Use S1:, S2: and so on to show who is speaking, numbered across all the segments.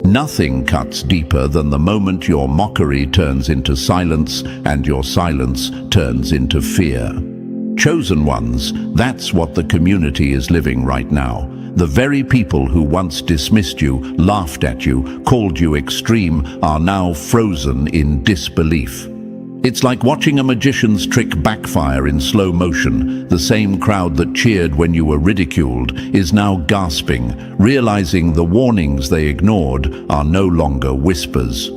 S1: Nothing cuts deeper than the moment your mockery turns into silence and your silence turns into fear. Chosen ones, that's what the community is living right now. The very people who once dismissed you, laughed at you, called you extreme, are now frozen in disbelief. It's like watching a magician's trick backfire in slow motion. The same crowd that cheered when you were ridiculed is now gasping, realizing the warnings they ignored are no longer whispers.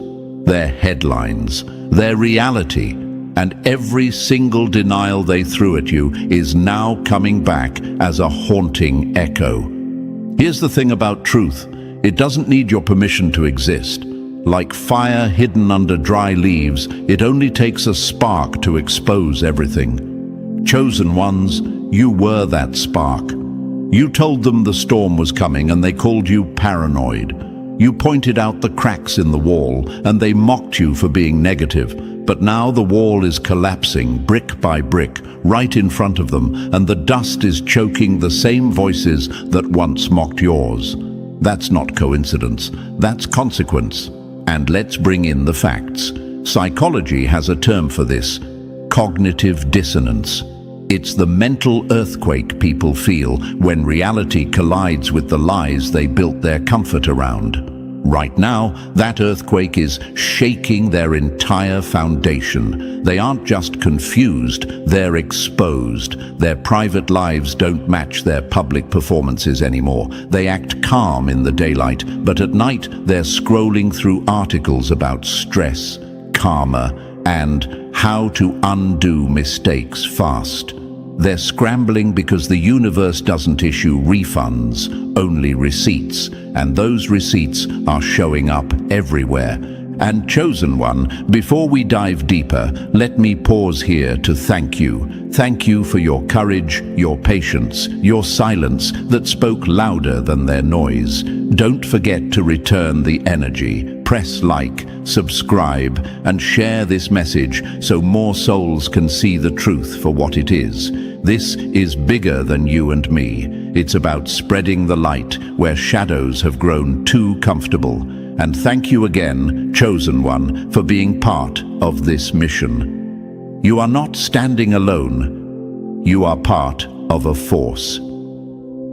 S1: They're headlines, they're reality, and every single denial they threw at you is now coming back as a haunting echo. Here's the thing about truth: it doesn't need your permission to exist. Like fire hidden under dry leaves, it only takes a spark to expose everything. Chosen ones, you were that spark. You told them the storm was coming and they called you paranoid. You pointed out the cracks in the wall and they mocked you for being negative. But now the wall is collapsing brick by brick right in front of them, and the dust is choking the same voices that once mocked yours. That's not coincidence, that's consequence. And let's bring in the facts. Psychology has a term for this: cognitive dissonance. It's the mental earthquake people feel when reality collides with the lies they built their comfort around. Right now, that earthquake is shaking their entire foundation. They aren't just confused, they're exposed. Their private lives don't match their public performances anymore. They act calm in the daylight, but at night they're scrolling through articles about stress, karma, and how to undo mistakes fast. They're scrambling because the universe doesn't issue refunds, only receipts, and those receipts are showing up everywhere. And chosen one, before we dive deeper, let me pause here to thank you. Thank you for your courage, your patience, your silence that spoke louder than their noise. Don't forget to return the energy. Press like, subscribe, and share this message so more souls can see the truth for what it is. This is bigger than you and me. It's about spreading the light where shadows have grown too comfortable. And thank you again, Chosen One, for being part of this mission. You are not standing alone. You are part of a force.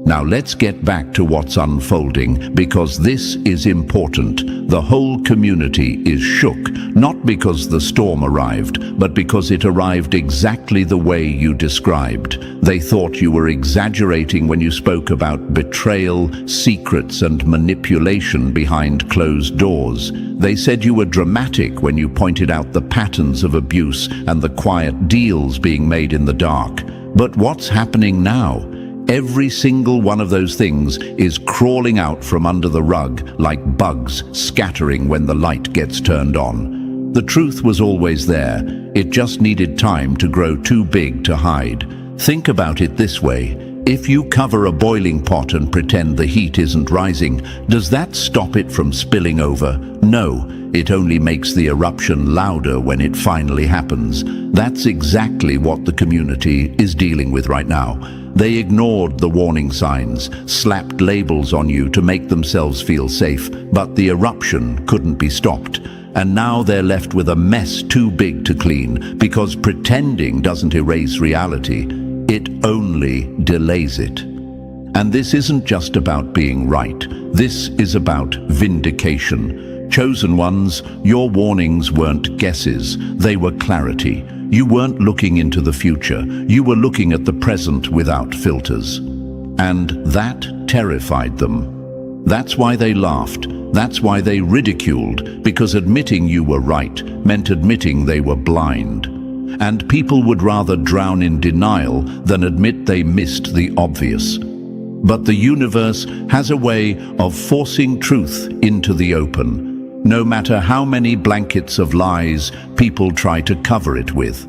S1: Now let's get back to what's unfolding, because this is important. The whole community is shook, not because the storm arrived, but because it arrived exactly the way you described. They thought you were exaggerating when you spoke about betrayal, secrets, and manipulation behind closed doors. They said you were dramatic when you pointed out the patterns of abuse and the quiet deals being made in the dark. But what's happening now? Every single one of those things is crawling out from under the rug like bugs scattering when the light gets turned on. The truth was always there. It just needed time to grow too big to hide. Think about it this way. If you cover a boiling pot and pretend the heat isn't rising, does that stop it from spilling over? No, it only makes the eruption louder when it finally happens. That's exactly what the community is dealing with right now. They ignored the warning signs, slapped labels on you to make themselves feel safe, but the eruption couldn't be stopped. And now they're left with a mess too big to clean, because pretending doesn't erase reality. It only delays it. And this isn't just about being right. This is about vindication. Chosen ones, your warnings weren't guesses, they were clarity. You weren't looking into the future, you were looking at the present without filters. And that terrified them. That's why they laughed, that's why they ridiculed, because admitting you were right meant admitting they were blind. And people would rather drown in denial than admit they missed the obvious. But the universe has a way of forcing truth into the open. No matter how many blankets of lies people try to cover it with.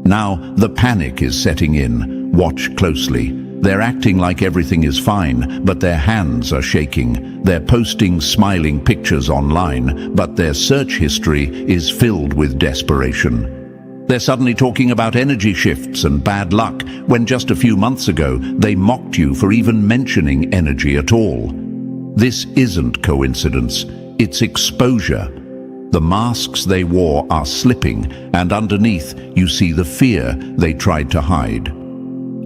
S1: Now the panic is setting in. Watch closely. They're acting like everything is fine, but their hands are shaking. They're posting smiling pictures online, but their search history is filled with desperation. They're suddenly talking about energy shifts and bad luck, when just a few months ago they mocked you for even mentioning energy at all. This isn't coincidence. it's exposure. The masks they wore are slipping, and underneath you see the fear they tried to hide.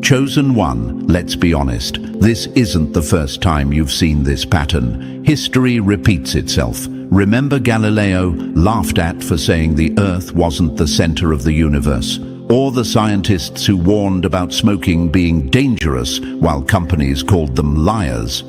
S1: Chosen one, let's be honest, this isn't the first time you've seen this pattern. History repeats itself. Remember Galileo, laughed at for saying the Earth wasn't the center of the universe? Or the scientists who warned about smoking being dangerous while companies called them liars?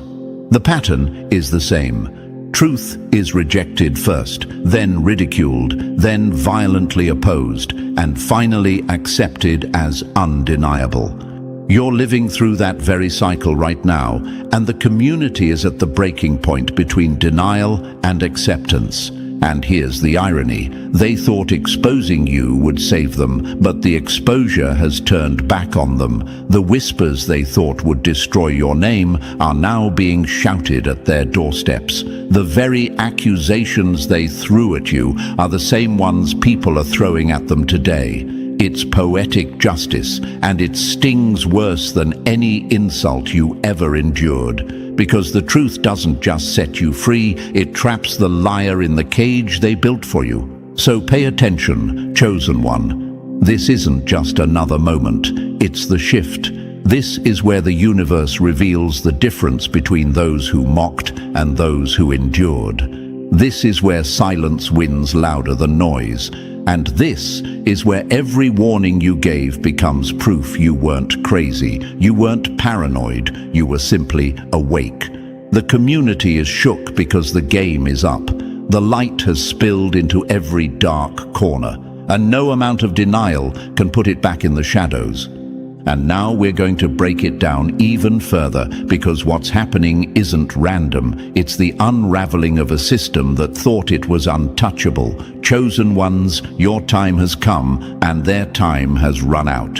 S1: The pattern is the same. Truth is rejected first, then ridiculed, then violently opposed, and finally accepted as undeniable. You're living through that very cycle right now, and the community is at the breaking point between denial and acceptance. And here's the irony. They thought exposing you would save them, but the exposure has turned back on them. The whispers they thought would destroy your name are now being shouted at their doorsteps. The very accusations they threw at you are the same ones people are throwing at them today. It's poetic justice, and it stings worse than any insult you ever endured. Because the truth doesn't just set you free, it traps the liar in the cage they built for you. So pay attention, chosen one. This isn't just another moment, it's the shift. This is where the universe reveals the difference between those who mocked and those who endured. This is where silence wins louder than noise. And this is where every warning you gave becomes proof you weren't crazy, you weren't paranoid, you were simply awake. The community is shook because the game is up. The light has spilled into every dark corner, and no amount of denial can put it back in the shadows. And now we're going to break it down even further, because what's happening isn't random. It's the unraveling of a system that thought it was untouchable. Chosen ones, your time has come, and their time has run out.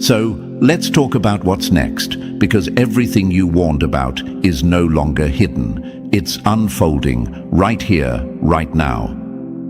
S1: So let's talk about what's next, because everything you warned about is no longer hidden. It's unfolding right here, right now.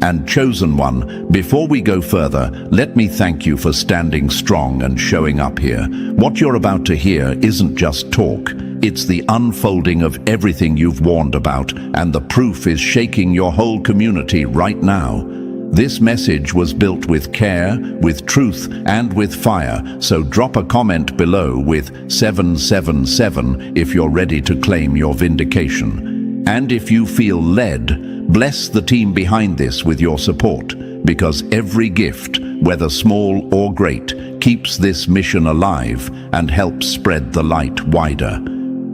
S1: And chosen one, before we go further, let me thank you for standing strong and showing up here. What you're about to hear isn't just talk. It's the unfolding of everything you've warned about, and the proof is shaking your whole community right now. This message was built with care, with truth, and with fire, so drop a comment below with 777 if you're ready to claim your vindication. And if you feel led, bless the team behind this with your support, because every gift, whether small or great, keeps this mission alive and helps spread the light wider.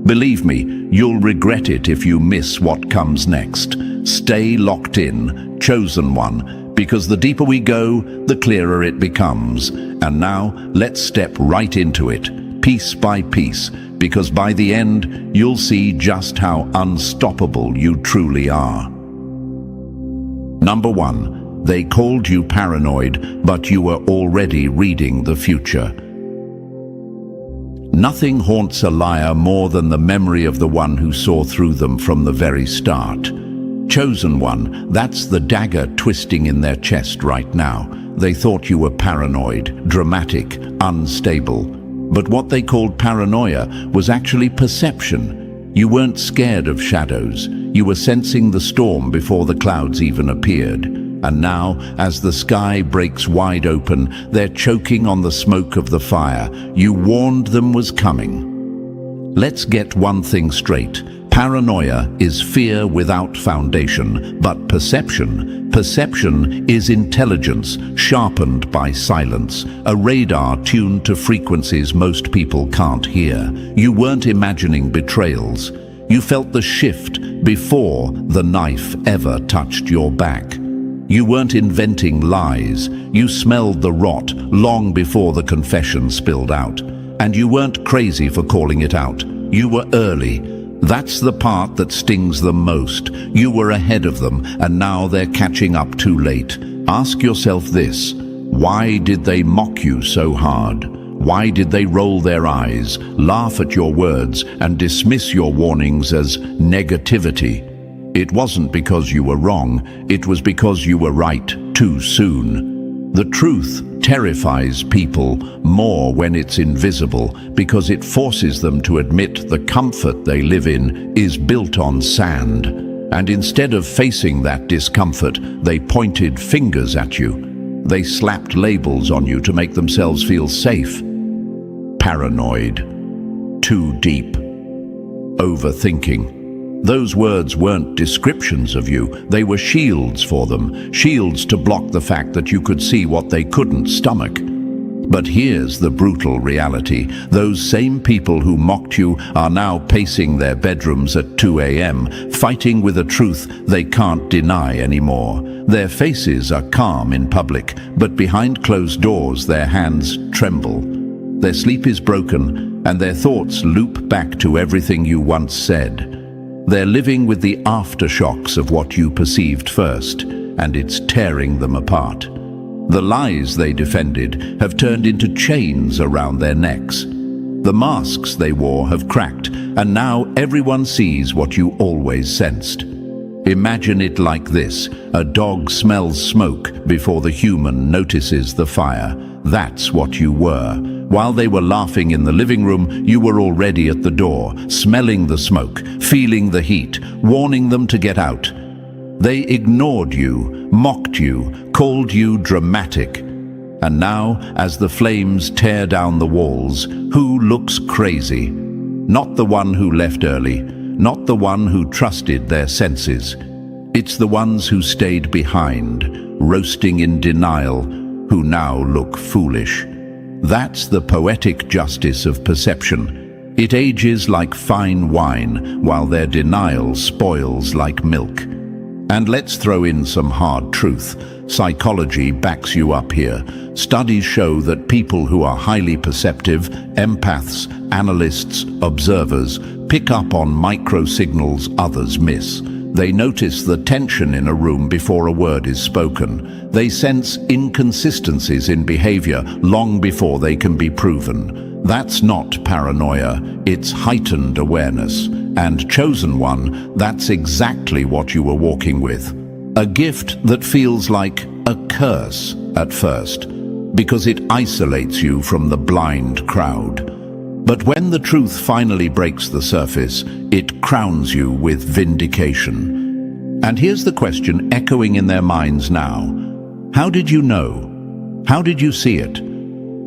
S1: Believe me, you'll regret it if you miss what comes next. Stay locked in, chosen one, because the deeper we go, the clearer it becomes. And now, let's step right into it, piece by piece, because by the end, you'll see just how unstoppable you truly are. Number 1, they called you paranoid, but you were already reading the future. Nothing haunts a liar more than the memory of the one who saw through them from the very start. Chosen one, that's the dagger twisting in their chest right now. They thought you were paranoid, dramatic, unstable. But what they called paranoia was actually perception. You weren't scared of shadows. You were sensing the storm before the clouds even appeared. And now, as the sky breaks wide open, they're choking on the smoke of the fire. You warned them was coming. Let's get one thing straight. Paranoia is fear without foundation, but perception is intelligence sharpened by silence, a radar tuned to frequencies most people can't hear. You weren't imagining betrayals. You felt the shift before the knife ever touched your back. You weren't inventing lies. You smelled the rot long before the confession spilled out. And you weren't crazy for calling it out. You were early. That's the part that stings them most. You were ahead of them, and now they're catching up too late. Ask yourself this: why did they mock you so hard? Why did they roll their eyes, laugh at your words, and dismiss your warnings as negativity? It wasn't because you were wrong, it was because you were right too soon. The truth terrifies people more when it's invisible, because it forces them to admit the comfort they live in is built on sand. And instead of facing that discomfort, they pointed fingers at you. They slapped labels on you to make themselves feel safe. Paranoid. Too deep. Overthinking. Those words weren't descriptions of you, they were shields for them, shields to block the fact that you could see what they couldn't stomach. But here's the brutal reality. Those same people who mocked you are now pacing their bedrooms at 2 a.m., fighting with a truth they can't deny anymore. Their faces are calm in public, but behind closed doors their hands tremble. Their sleep is broken, and their thoughts loop back to everything you once said. They're living with the aftershocks of what you perceived first, and it's tearing them apart. The lies they defended have turned into chains around their necks. The masks they wore have cracked, and now everyone sees what you always sensed. Imagine it like this: a dog smells smoke before the human notices the fire. That's what you were. While they were laughing in the living room, you were already at the door, smelling the smoke, feeling the heat, warning them to get out. They ignored you, mocked you, called you dramatic. And now, as the flames tear down the walls, who looks crazy? Not the one who left early, not the one who trusted their senses. It's the ones who stayed behind, roasting in denial, who now look foolish. That's the poetic justice of perception. It ages like fine wine, while their denial spoils like milk. And let's throw in some hard truth. Psychology backs you up here. Studies show that people who are highly perceptive, empaths, analysts, observers, pick up on micro-signals others miss. They notice the tension in a room before a word is spoken. They sense inconsistencies in behavior long before they can be proven. That's not paranoia, it's heightened awareness. And chosen one, that's exactly what you were walking with. A gift that feels like a curse at first, because it isolates you from the blind crowd. But when the truth finally breaks the surface, it crowns you with vindication. And here's the question echoing in their minds now. How did you know? How did you see it?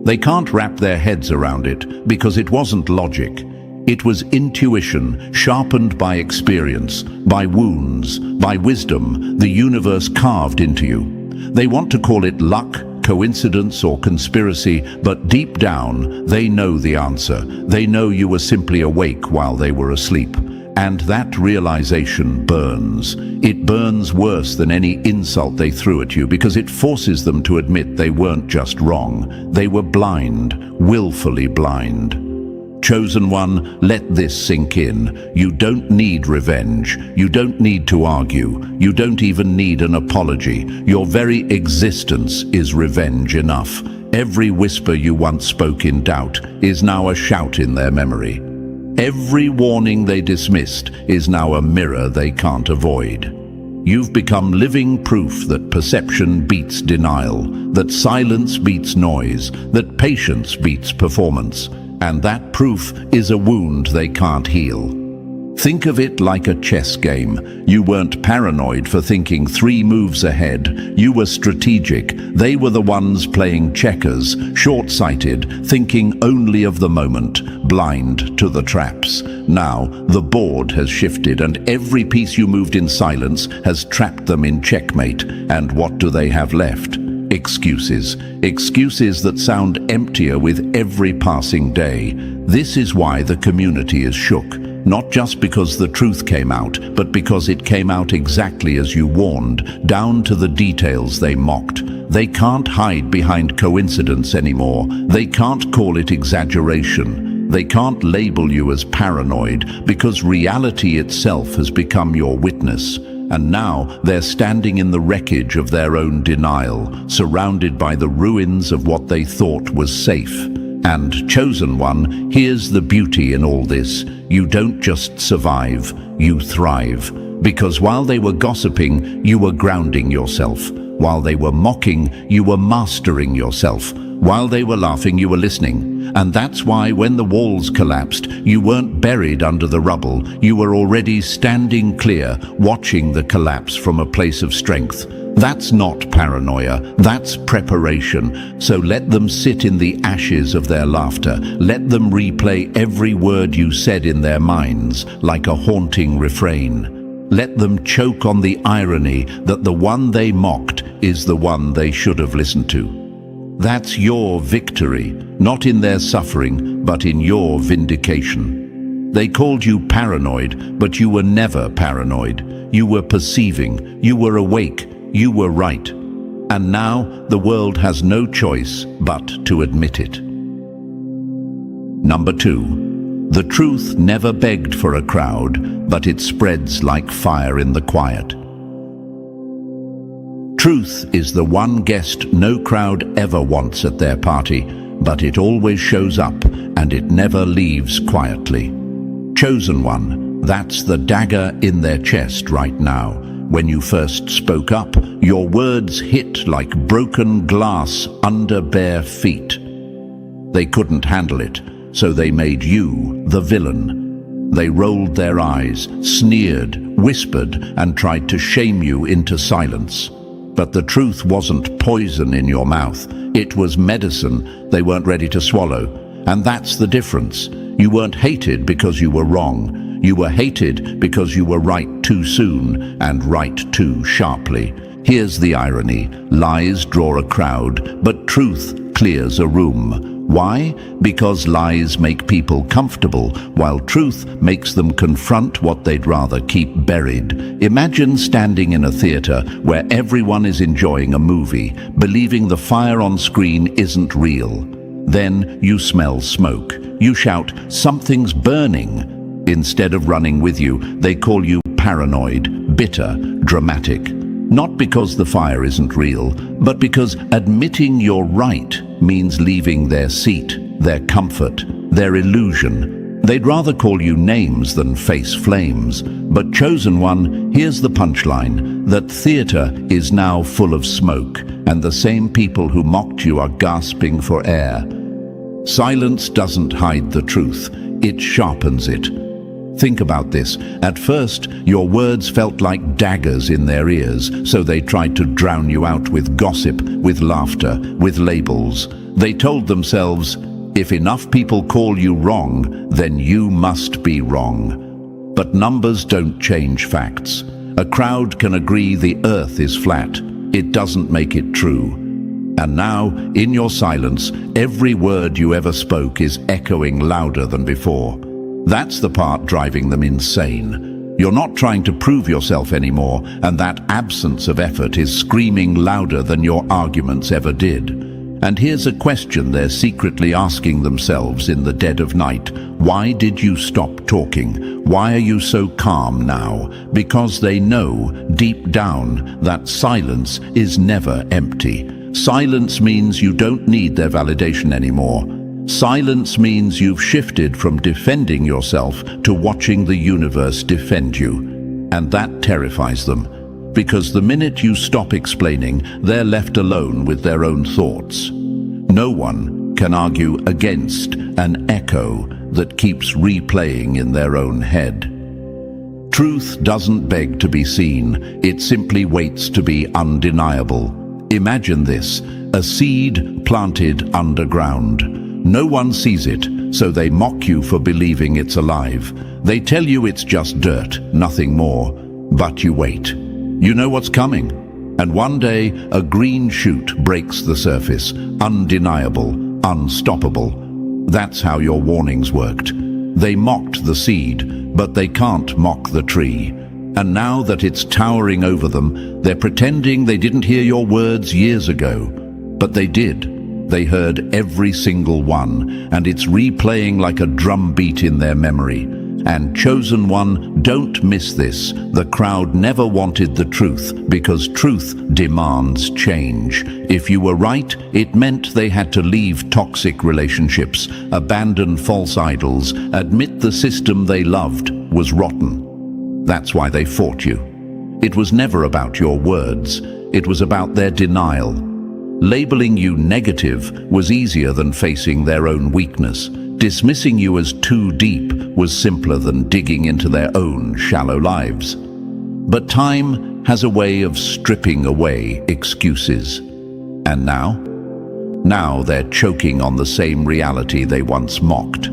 S1: They can't wrap their heads around it because it wasn't logic. It was intuition, sharpened by experience, by wounds, by wisdom the universe carved into you. They want to call it luck, coincidence, or conspiracy, but deep down, they know the answer. They know you were simply awake while they were asleep. And that realization burns. It burns worse than any insult they threw at you because it forces them to admit they weren't just wrong. They were blind, willfully blind. Chosen one, let this sink in. You don't need revenge. You don't need to argue. You don't even need an apology. Your very existence is revenge enough. Every whisper you once spoke in doubt is now a shout in their memory. Every warning they dismissed is now a mirror they can't avoid. You've become living proof that perception beats denial, that silence beats noise, that patience beats performance. And that proof is a wound they can't heal. Think of it like a chess game. You weren't paranoid for thinking 3 moves ahead. You were strategic. They were the ones playing checkers, short-sighted, thinking only of the moment, blind to the traps. Now, the board has shifted, and every piece you moved in silence has trapped them in checkmate. And what do they have left? Excuses. Excuses that sound emptier with every passing day. This is why the community is shook. Not just because the truth came out, but because it came out exactly as you warned, down to the details they mocked. They can't hide behind coincidence anymore. They can't call it exaggeration. They can't label you as paranoid, because reality itself has become your witness. And now they're standing in the wreckage of their own denial, surrounded by the ruins of what they thought was safe. And chosen one, here's the beauty in all this. You don't just survive, you thrive. Because while they were gossiping, you were grounding yourself. While they were mocking, you were mastering yourself. While they were laughing, you were listening. And that's why when the walls collapsed, you weren't buried under the rubble. You were already standing clear, watching the collapse from a place of strength. That's not paranoia, that's preparation. So let them sit in the ashes of their laughter. Let them replay every word you said in their minds, like a haunting refrain. Let them choke on the irony that the one they mocked is the one they should have listened to. That's your victory, not in their suffering, but in your vindication. They called you paranoid, but you were never paranoid. You were perceiving, you were awake, you were right. And now the world has no choice but to admit it. Number 2. The truth never begged for a crowd, but it spreads like fire in the quiet. Truth is the one guest no crowd ever wants at their party, but it always shows up and it never leaves quietly. Chosen one, that's the dagger in their chest right now. When you first spoke up, your words hit like broken glass under bare feet. They couldn't handle it, so they made you the villain. They rolled their eyes, sneered, whispered, and tried to shame you into silence. But the truth wasn't poison in your mouth. It was medicine they weren't ready to swallow. And that's the difference. You weren't hated because you were wrong. You were hated because you were right too soon and right too sharply. Here's the irony. Lies draw a crowd, but truth clears a room. Why? Because lies make people comfortable, while truth makes them confront what they'd rather keep buried. Imagine standing in a theater where everyone is enjoying a movie, believing the fire on screen isn't real. Then you smell smoke. You shout, "Something's burning." Instead of running with you, they call you paranoid, bitter, dramatic. Not because the fire isn't real, but because admitting you're right means leaving their seat, their comfort, their illusion. They'd rather call you names than face flames. But chosen one, here's the punchline, that theater is now full of smoke, and the same people who mocked you are gasping for air. Silence doesn't hide the truth, it sharpens it. Think about this. At first, your words felt like daggers in their ears, so they tried to drown you out with gossip, with laughter, with labels. They told themselves, if enough people call you wrong, then you must be wrong. But numbers don't change facts. A crowd can agree the earth is flat. It doesn't make it true. And now, in your silence, every word you ever spoke is echoing louder than before. That's the part driving them insane. You're not trying to prove yourself anymore, and that absence of effort is screaming louder than your arguments ever did. And here's a question they're secretly asking themselves in the dead of night. Why did you stop talking? Why are you so calm now? Because they know, deep down, that silence is never empty. Silence means you don't need their validation anymore. Silence means you've shifted from defending yourself to watching the universe defend you. And that terrifies them, because the minute you stop explaining, they're left alone with their own thoughts. No one can argue against an echo that keeps replaying in their own head. Truth doesn't beg to be seen, it simply waits to be undeniable. Imagine this, a seed planted underground. No one sees it, so they mock you for believing it's alive. They tell you it's just dirt, nothing more. But you wait. You know what's coming. And one day, a green shoot breaks the surface, undeniable, unstoppable. That's how your warnings worked. They mocked the seed, but they can't mock the tree. And now that it's towering over them, they're pretending they didn't hear your words years ago. But they did. They heard every single one, and it's replaying like a drum beat in their memory. And chosen one, don't miss this. The crowd never wanted the truth, because truth demands change. If you were right, it meant they had to leave toxic relationships, abandon false idols, admit the system they loved was rotten. That's why they fought you. It was never about your words. It was about their denial. Labeling you negative was easier than facing their own weakness. Dismissing you as too deep was simpler than digging into their own shallow lives. But time has a way of stripping away excuses. And now? Now they're choking on the same reality they once mocked.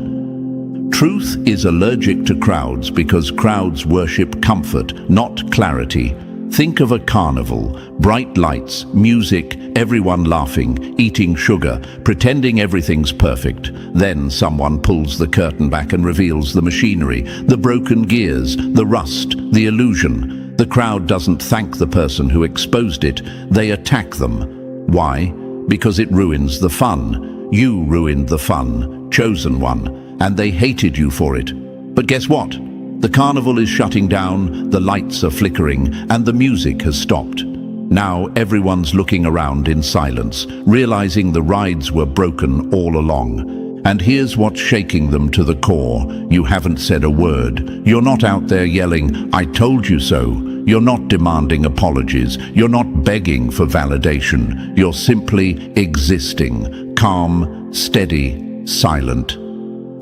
S1: Truth is allergic to crowds because crowds worship comfort, not clarity. Think of a carnival, bright lights, music, everyone laughing, eating sugar, pretending everything's perfect. Then someone pulls the curtain back and reveals the machinery, the broken gears, the rust, the illusion. The crowd doesn't thank the person who exposed it, they attack them. Why? Because it ruins the fun. You ruined the fun, chosen one, and they hated you for it. But guess what? The carnival is shutting down, the lights are flickering, and the music has stopped. Now everyone's looking around in silence, realizing the rides were broken all along. And here's what's shaking them to the core. You haven't said a word. You're not out there yelling, "I told you so." You're not demanding apologies. You're not begging for validation. You're simply existing, calm, steady, silent.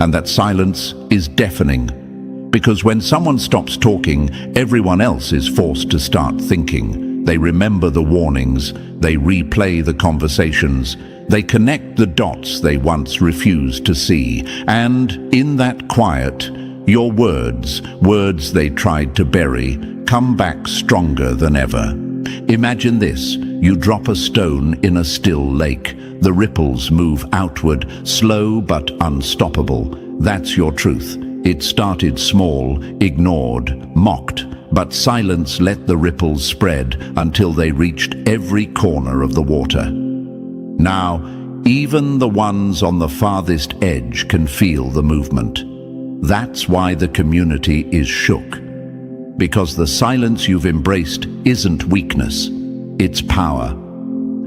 S1: And that silence is deafening. Because when someone stops talking, everyone else is forced to start thinking. They remember the warnings, they replay the conversations, they connect the dots they once refused to see. And in that quiet, your words they tried to bury, come back stronger than ever. Imagine this, you drop a stone in a still lake. The ripples move outward, slow but unstoppable. That's your truth. It started small, ignored, mocked, but silence let the ripples spread until they reached every corner of the water. Now, even the ones on the farthest edge can feel the movement. That's why the community is shook. Because the silence you've embraced isn't weakness, it's power.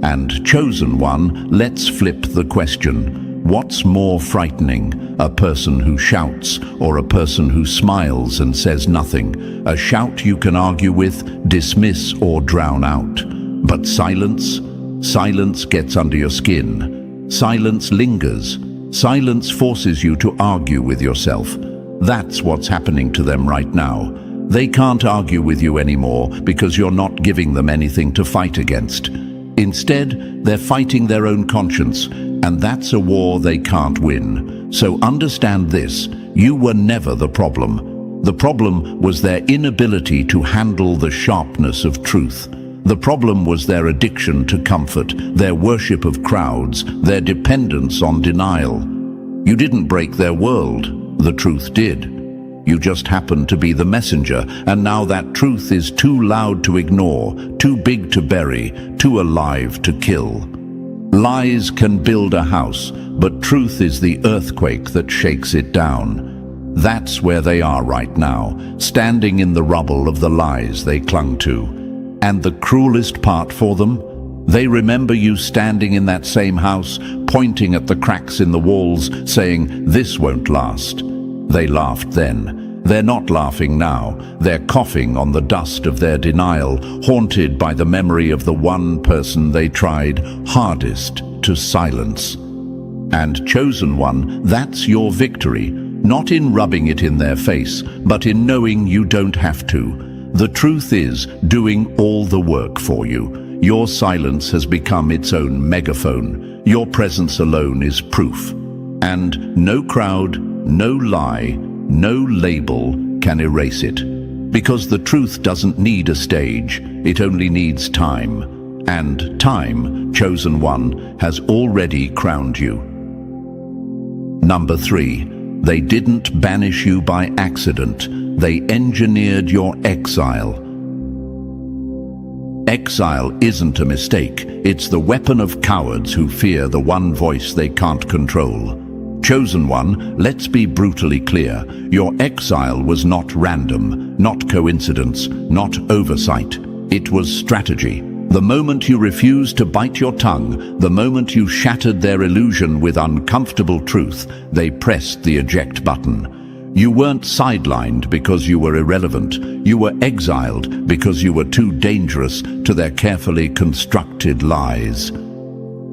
S1: And chosen one, let's flip the question. What's more frightening, a person who shouts or a person who smiles and says nothing? A shout you can argue with, dismiss or drown out. But silence? Silence gets under your skin. Silence lingers. Silence forces you to argue with yourself. That's what's happening to them right now. They can't argue with you anymore because you're not giving them anything to fight against. Instead, they're fighting their own conscience, and that's a war they can't win. So understand this, you were never the problem. The problem was their inability to handle the sharpness of truth. The problem was their addiction to comfort, their worship of crowds, their dependence on denial. You didn't break their world, the truth did. You just happened to be the messenger, and now that truth is too loud to ignore, too big to bury, too alive to kill. Lies can build a house, but truth is the earthquake that shakes it down. That's where they are right now, standing in the rubble of the lies they clung to. And the cruelest part for them? They remember you standing in that same house, pointing at the cracks in the walls, saying, "This won't last." They laughed then. They're not laughing now. They're coughing on the dust of their denial, haunted by the memory of the one person they tried hardest to silence. And chosen one, that's your victory, not in rubbing it in their face, but in knowing you don't have to. The truth is doing all the work for you. Your silence has become its own megaphone. Your presence alone is proof. And no crowd, no lie, no label can erase it. Because the truth doesn't need a stage, it only needs time. And time, chosen one, has already crowned you. Number 3, they didn't banish you by accident. They engineered your exile. Exile isn't a mistake. It's the weapon of cowards who fear the one voice they can't control. Chosen one, let's be brutally clear. Your exile was not random, not coincidence, not oversight. It was strategy. The moment you refused to bite your tongue, the moment you shattered their illusion with uncomfortable truth, they pressed the eject button. You weren't sidelined because you were irrelevant. You were exiled because you were too dangerous to their carefully constructed lies.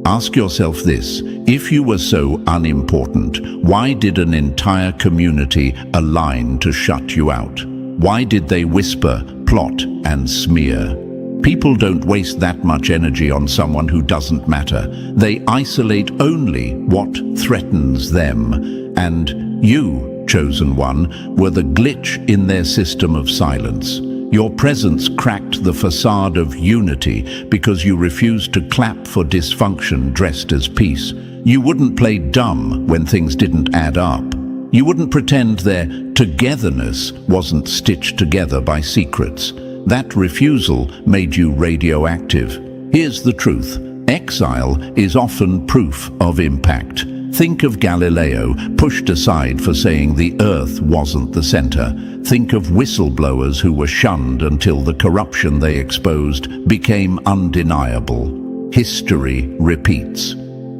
S1: Ask yourself this: if you were so unimportant, why did an entire community align to shut you out? Why did they whisper, plot, and smear? People don't waste that much energy on someone who doesn't matter. They isolate only what threatens them. And you, chosen one, were the glitch in their system of silence. Your presence cracked the facade of unity because you refused to clap for dysfunction dressed as peace. You wouldn't play dumb when things didn't add up. You wouldn't pretend their togetherness wasn't stitched together by secrets. That refusal made you radioactive. Here's the truth: exile is often proof of impact. Think of Galileo, pushed aside for saying the Earth wasn't the center. Think of whistleblowers who were shunned until the corruption they exposed became undeniable. History repeats.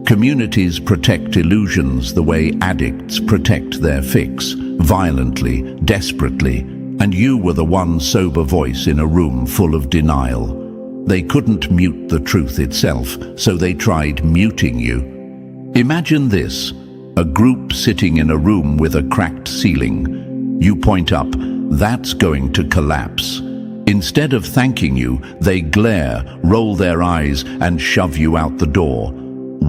S1: Communities protect illusions the way addicts protect their fix, violently, desperately, and you were the one sober voice in a room full of denial. They couldn't mute the truth itself, so they tried muting you. Imagine this: a group sitting in a room with a cracked ceiling. You point up. That's going to collapse. Instead of thanking you, they glare, roll their eyes, and shove you out the door.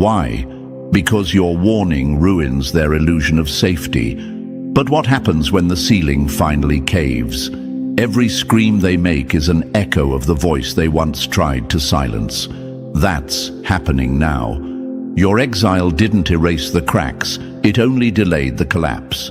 S1: Why? Because your warning ruins their illusion of safety. But what happens when the ceiling finally caves? Every scream they make is an echo of the voice they once tried to silence. That's happening now. Your exile didn't erase the cracks, it only delayed the collapse.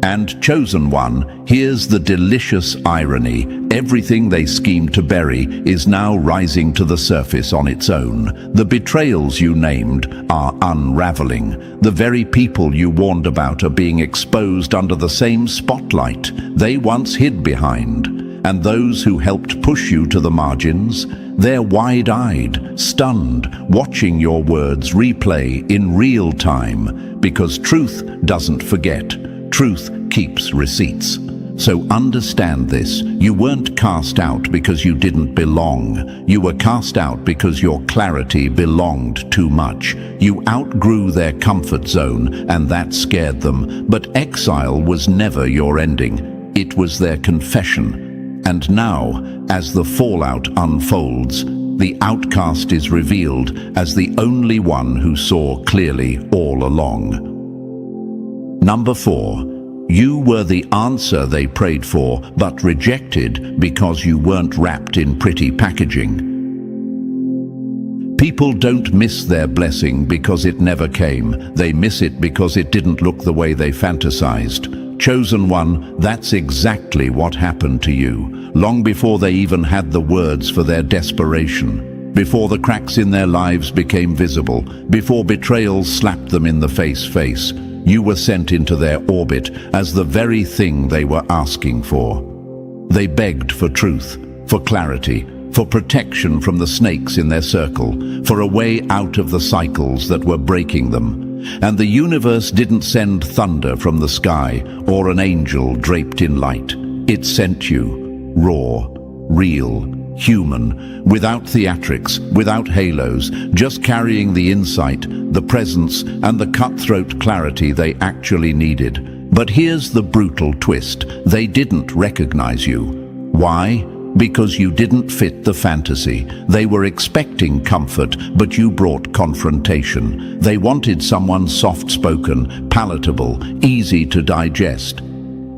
S1: And chosen one, here's the delicious irony: everything they schemed to bury is now rising to the surface on its own. The betrayals you named are unraveling. The very people you warned about are being exposed under the same spotlight they once hid behind. And those who helped push you to the margins, they're wide-eyed, stunned, watching your words replay in real time, because truth doesn't forget. Truth keeps receipts. So understand this: you weren't cast out because you didn't belong. You were cast out because your clarity belonged too much. You outgrew their comfort zone, and that scared them. But exile was never your ending. It was their confession. And now, as the fallout unfolds, the outcast is revealed as the only one who saw clearly all along. Number 4. You were the answer they prayed for, but rejected because you weren't wrapped in pretty packaging. People don't miss their blessing because it never came. They miss it because it didn't look the way they fantasized. Chosen one, that's exactly what happened to you, long before they even had the words for their desperation. Before the cracks in their lives became visible, before betrayals slapped them in the face, you were sent into their orbit as the very thing they were asking for. They begged for truth, for clarity, for protection from the snakes in their circle, for a way out of the cycles that were breaking them. And the universe didn't send thunder from the sky or an angel draped in light. It sent you, raw, real, human, without theatrics, without halos, just carrying the insight, the presence, and the cutthroat clarity they actually needed. But here's the brutal twist: they didn't recognize you. Why? Because you didn't fit the fantasy. They were expecting comfort, but you brought confrontation. They wanted someone soft-spoken, palatable, easy to digest.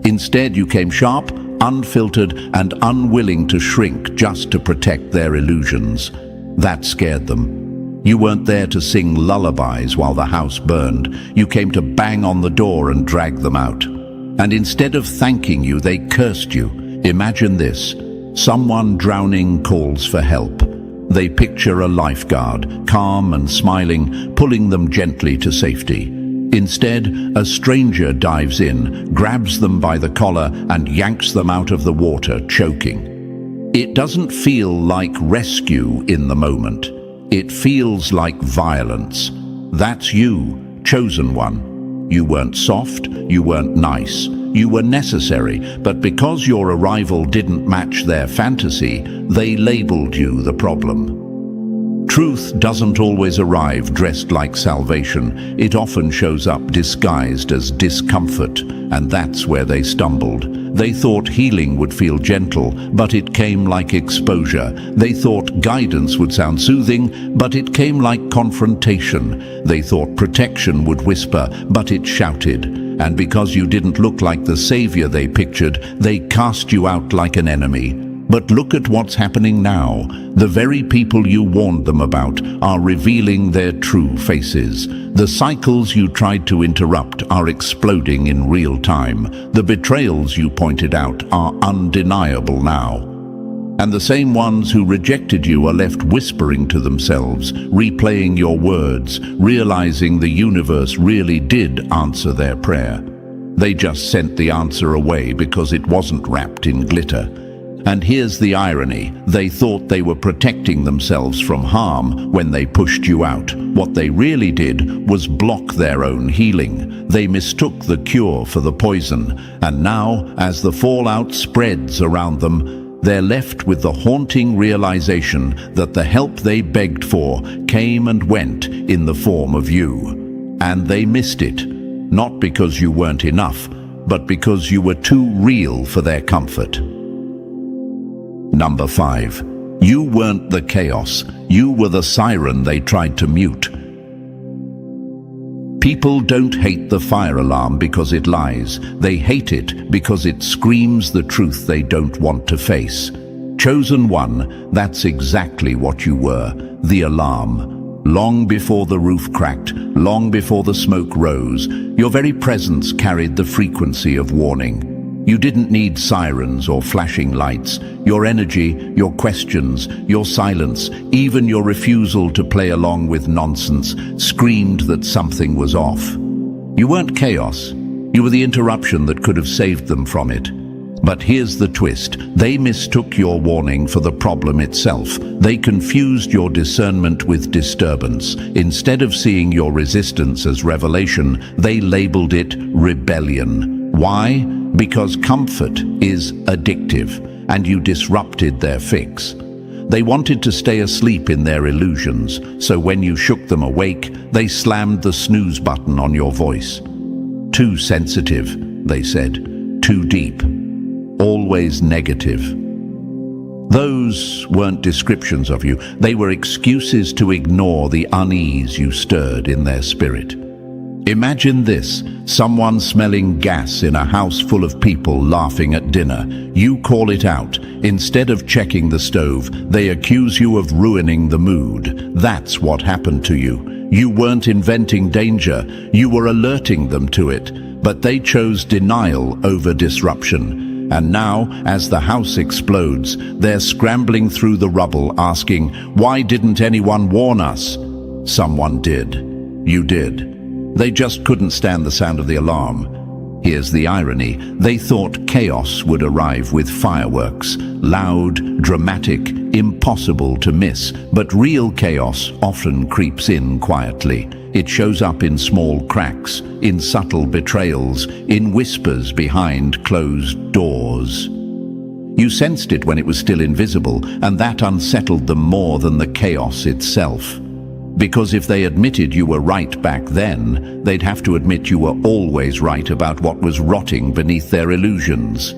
S1: Instead, you came sharp, unfiltered, and unwilling to shrink just to protect their illusions. That scared them. You weren't there to sing lullabies while the house burned. You came to bang on the door and drag them out. And instead of thanking you, they cursed you. Imagine this: someone drowning calls for help. They picture a lifeguard, calm and smiling, pulling them gently to safety. Instead, a stranger dives in, grabs them by the collar, and yanks them out of the water, choking. It doesn't feel like rescue in the moment. It feels like violence. That's you, chosen one. You weren't soft, you weren't nice. You were necessary, but because your arrival didn't match their fantasy, they labeled you the problem. Truth doesn't always arrive dressed like salvation. It often shows up disguised as discomfort, and that's where they stumbled. They thought healing would feel gentle, but it came like exposure. They thought guidance would sound soothing, but it came like confrontation. They thought protection would whisper, but it shouted. And because you didn't look like the savior they pictured, they cast you out like an enemy. But look at what's happening now. The very people you warned them about are revealing their true faces. The cycles you tried to interrupt are exploding in real time. The betrayals you pointed out are undeniable now. And the same ones who rejected you are left whispering to themselves, replaying your words, realizing the universe really did answer their prayer. They just sent the answer away because it wasn't wrapped in glitter. And here's the irony. They thought they were protecting themselves from harm when they pushed you out. What they really did was block their own healing. They mistook the cure for the poison. And now, as the fallout spreads around them, they're left with the haunting realization that the help they begged for came and went in the form of you. And they missed it, not because you weren't enough, but because you were too real for their comfort. Number 5. You weren't the chaos. You were the siren they tried to mute. People don't hate the fire alarm because it lies. They hate it because it screams the truth they don't want to face. Chosen one, that's exactly what you were, the alarm. Long before the roof cracked, long before the smoke rose, your very presence carried the frequency of warning. You didn't need sirens or flashing lights. Your energy, your questions, your silence, even your refusal to play along with nonsense, screamed that something was off. You weren't chaos. You were the interruption that could have saved them from it. But here's the twist. They mistook your warning for the problem itself. They confused your discernment with disturbance. Instead of seeing your resistance as revelation, they labeled it rebellion. Why? Because comfort is addictive, and you disrupted their fix. They wanted to stay asleep in their illusions, so when you shook them awake, they slammed the snooze button on your voice. Too sensitive, they said. Too deep. Always negative. Those weren't descriptions of you. They were excuses to ignore the unease you stirred in their spirit. Imagine this, someone smelling gas in a house full of people laughing at dinner. You call it out. Instead of checking the stove, they accuse you of ruining the mood. That's what happened to you. You weren't inventing danger, you were alerting them to it. But they chose denial over disruption. And now, as the house explodes, they're scrambling through the rubble asking, why didn't anyone warn us? Someone did. You did. They just couldn't stand the sound of the alarm. Here's the irony. They thought chaos would arrive with fireworks. Loud, dramatic, impossible to miss. But real chaos often creeps in quietly. It shows up in small cracks, in subtle betrayals, in whispers behind closed doors. You sensed it when it was still invisible, and that unsettled them more than the chaos itself. Because if they admitted you were right back then, they'd have to admit you were always right about what was rotting beneath their illusions.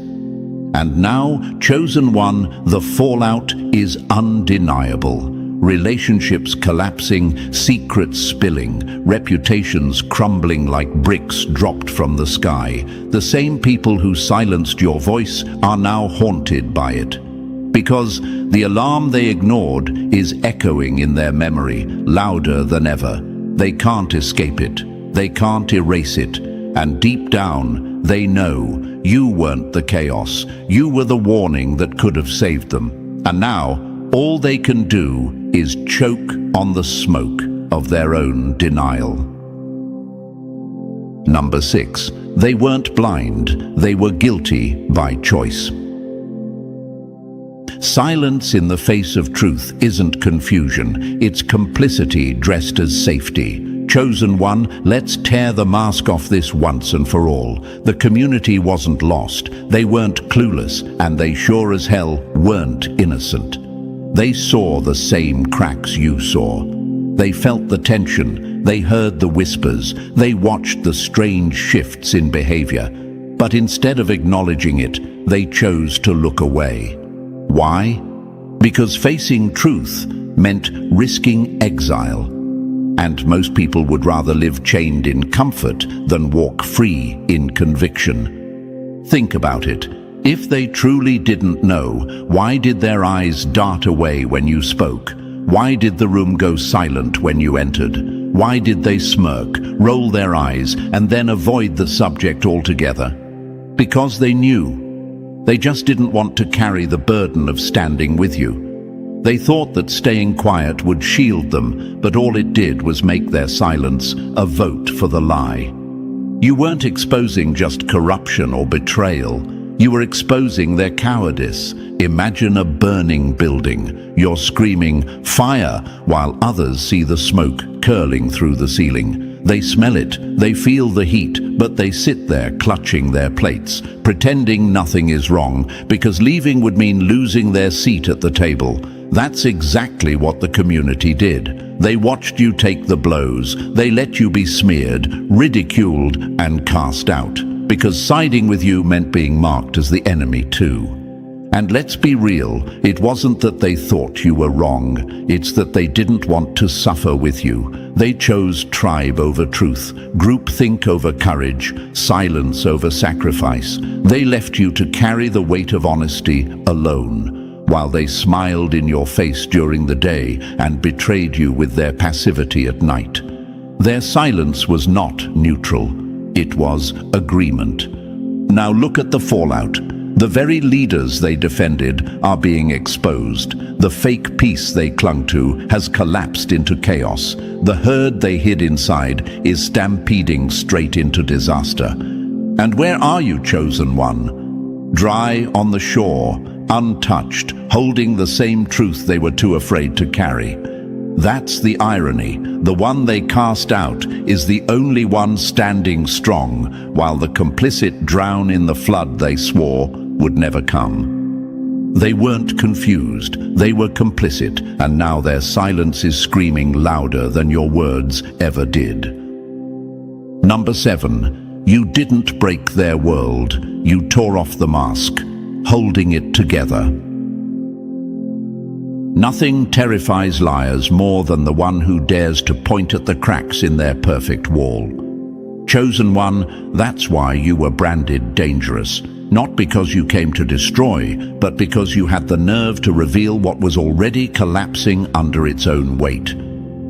S1: And now, chosen one, the fallout is undeniable. Relationships collapsing, secrets spilling, reputations crumbling like bricks dropped from the sky. The same people who silenced your voice are now haunted by it. Because the alarm they ignored is echoing in their memory, louder than ever. They can't escape it. They can't erase it. And deep down, they know you weren't the chaos. You were the warning that could have saved them. And now, all they can do is choke on the smoke of their own denial. Number 6. They weren't blind. They were guilty by choice. Silence in the face of truth isn't confusion, it's complicity dressed as safety. Chosen one, let's tear the mask off this once and for all. The community wasn't lost, they weren't clueless, and they sure as hell weren't innocent. They saw the same cracks you saw. They felt the tension, they heard the whispers, they watched the strange shifts in behavior. But instead of acknowledging it, they chose to look away. Why? Because facing truth meant risking exile. And most people would rather live chained in comfort than walk free in conviction. Think about it. If they truly didn't know, why did their eyes dart away when you spoke? Why did the room go silent when you entered? Why did they smirk, roll their eyes, and then avoid the subject altogether? Because they knew. They just didn't want to carry the burden of standing with you. They thought that staying quiet would shield them, but all it did was make their silence a vote for the lie. You weren't exposing just corruption or betrayal. You were exposing their cowardice. Imagine a burning building. You're screaming, "Fire!" while others see the smoke curling through the ceiling. They smell it, they feel the heat, but they sit there clutching their plates, pretending nothing is wrong, because leaving would mean losing their seat at the table. That's exactly what the community did. They watched you take the blows. They let you be smeared, ridiculed, and cast out, because siding with you meant being marked as the enemy too. And let's be real, it wasn't that they thought you were wrong, it's that they didn't want to suffer with you. They chose tribe over truth, groupthink over courage, silence over sacrifice. They left you to carry the weight of honesty alone, while they smiled in your face during the day and betrayed you with their passivity at night. Their silence was not neutral, it was agreement. Now look at the fallout. The very leaders they defended are being exposed. The fake peace they clung to has collapsed into chaos. The herd they hid inside is stampeding straight into disaster. And where are you, chosen one? Dry on the shore, untouched, holding the same truth they were too afraid to carry. That's the irony. The one they cast out is the only one standing strong, while the complicit drown in the flood they swore would never come. They weren't confused, they were complicit, and now their silence is screaming louder than your words ever did. Number 7, you didn't break their world, you tore off the mask, holding it together. Nothing terrifies liars more than the one who dares to point at the cracks in their perfect wall. Chosen one, that's why you were branded dangerous. Not because you came to destroy, but because you had the nerve to reveal what was already collapsing under its own weight.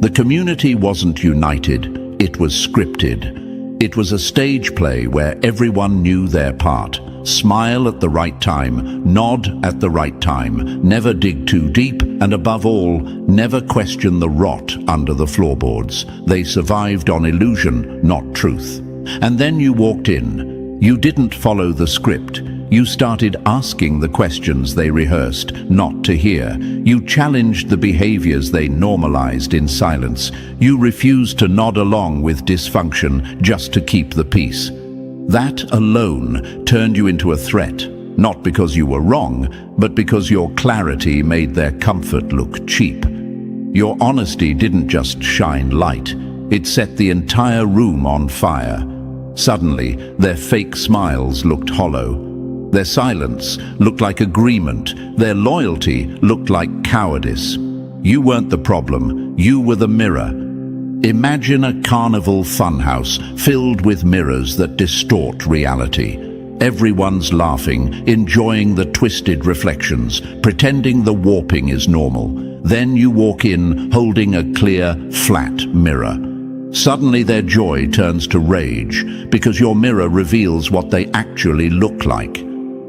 S1: The community wasn't united, it was scripted. It was a stage play where everyone knew their part. Smile at the right time, nod at the right time, never dig too deep, and above all, never question the rot under the floorboards. They survived on illusion, not truth. And then you walked in. You didn't follow the script. You started asking the questions they rehearsed, not to hear. You challenged the behaviors they normalized in silence. You refused to nod along with dysfunction just to keep the peace. That alone turned you into a threat, not because you were wrong, but because your clarity made their comfort look cheap. Your honesty didn't just shine light, it set the entire room on fire. Suddenly, their fake smiles looked hollow. Their silence looked like agreement. Their loyalty looked like cowardice. You weren't the problem, you were the mirror. Imagine a carnival funhouse filled with mirrors that distort reality. Everyone's laughing, enjoying the twisted reflections, pretending the warping is normal. Then you walk in holding a clear, flat mirror. Suddenly their joy turns to rage because your mirror reveals what they actually look like.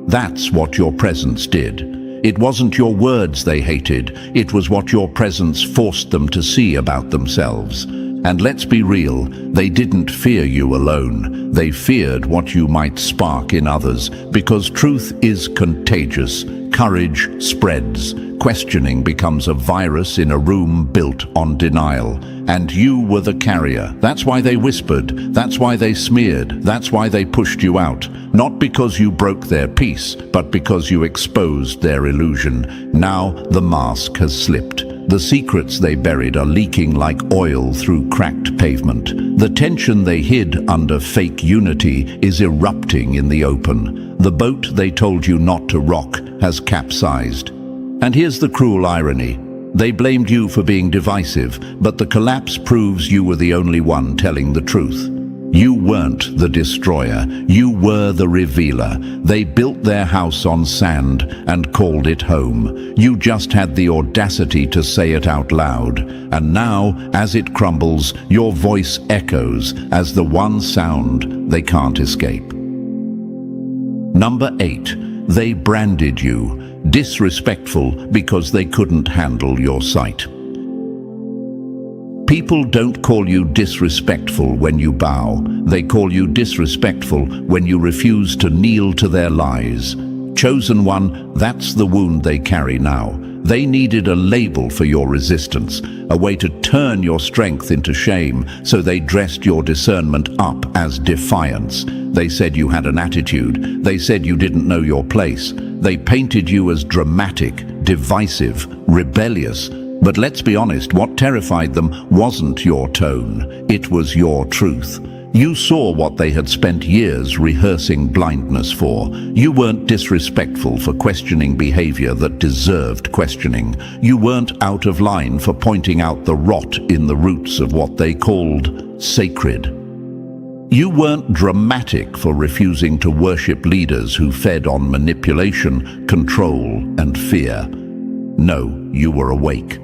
S1: That's what your presence did. It wasn't your words they hated, it was what your presence forced them to see about themselves. And let's be real, they didn't fear you alone. They feared what you might spark in others, because truth is contagious. Courage spreads. questioning becomes a virus in a room built on denial. And you were the carrier. That's why they whispered, that's why they smeared, that's why they pushed you out. Not because you broke their peace, but because you exposed their illusion. Now the mask has slipped. The secrets they buried are leaking like oil through cracked pavement. The tension they hid under fake unity is erupting in the open. The boat they told you not to rock has capsized. And here's the cruel irony. They blamed you for being divisive, but the collapse proves you were the only one telling the truth. You weren't the destroyer, you were the revealer. They built their house on sand and called it home. You just had the audacity to say it out loud. And now, as it crumbles, your voice echoes as the one sound they can't escape. Number 8. They branded you disrespectful because they couldn't handle your sight. People don't call you disrespectful when you bow. They call you disrespectful when you refuse to kneel to their lies. Chosen one, that's the wound they carry now. They needed a label for your resistance, a way to turn your strength into shame, so they dressed your discernment up as defiance. They said you had an attitude. They said you didn't know your place. They painted you as dramatic, divisive, rebellious. But let's be honest, what terrified them wasn't your tone, it was your truth. You saw what they had spent years rehearsing blindness for. You weren't disrespectful for questioning behavior that deserved questioning. You weren't out of line for pointing out the rot in the roots of what they called sacred. You weren't dramatic for refusing to worship leaders who fed on manipulation, control, and fear. No, you were awake.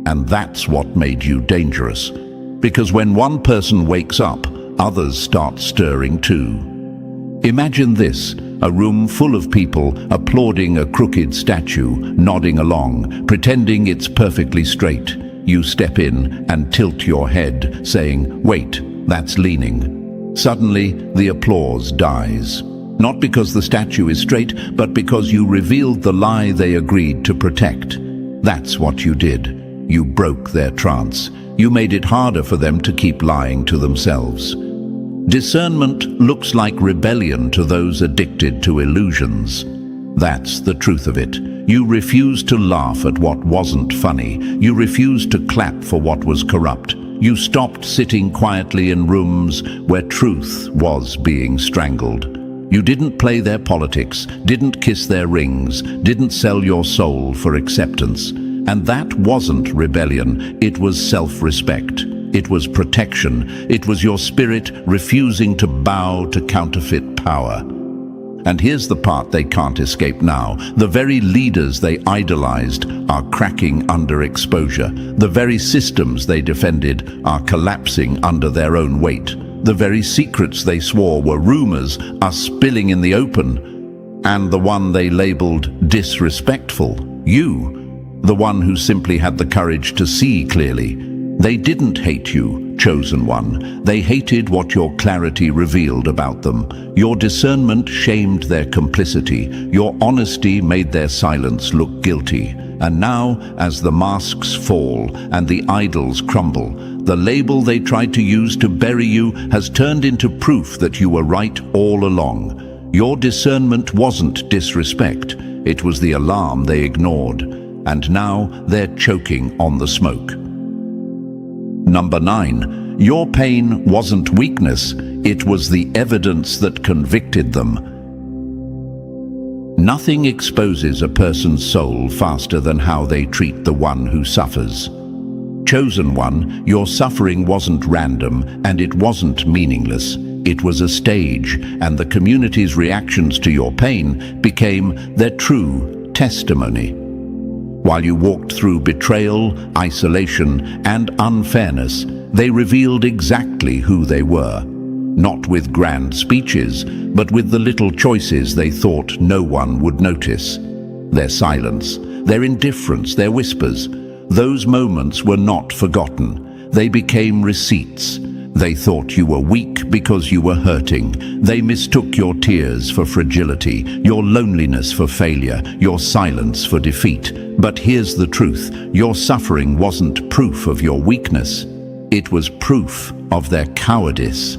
S1: And that's what made you dangerous. Because when one person wakes up, others start stirring too. Imagine this, a room full of people applauding a crooked statue, nodding along, pretending it's perfectly straight. You step in and tilt your head, saying, "Wait, that's leaning." Suddenly, the applause dies. Not because the statue is straight, but because you revealed the lie they agreed to protect. That's what you did. You broke their trance. You made it harder for them to keep lying to themselves. Discernment looks like rebellion to those addicted to illusions. That's the truth of it. You refused to laugh at what wasn't funny. You refused to clap for what was corrupt. You stopped sitting quietly in rooms where truth was being strangled. You didn't play their politics, didn't kiss their rings, didn't sell your soul for acceptance. And that wasn't rebellion, it was self-respect. It was protection. It was your spirit refusing to bow to counterfeit power. And here's the part they can't escape now. The very leaders they idolized are cracking under exposure. The very systems they defended are collapsing under their own weight. The very secrets they swore were rumors are spilling in the open. And the one they labeled disrespectful, you, the one who simply had the courage to see clearly. They didn't hate you, chosen one. They hated what your clarity revealed about them. Your discernment shamed their complicity. Your honesty made their silence look guilty. And now, as the masks fall and the idols crumble, the label they tried to use to bury you has turned into proof that you were right all along. Your discernment wasn't disrespect. It was the alarm they ignored. And now they're choking on the smoke. Number 9, your pain wasn't weakness, it was the evidence that convicted them. Nothing exposes a person's soul faster than how they treat the one who suffers. Chosen one, your suffering wasn't random and it wasn't meaningless. It was a stage, and the community's reactions to your pain became their true testimony. While you walked through betrayal, isolation, and unfairness, they revealed exactly who they were. Not with grand speeches, but with the little choices they thought no one would notice. Their silence, their indifference, their whispers. Those moments were not forgotten. They became receipts. They thought you were weak because you were hurting. They mistook your tears for fragility, your loneliness for failure, your silence for defeat. But here's the truth: your suffering wasn't proof of your weakness. It was proof of their cowardice.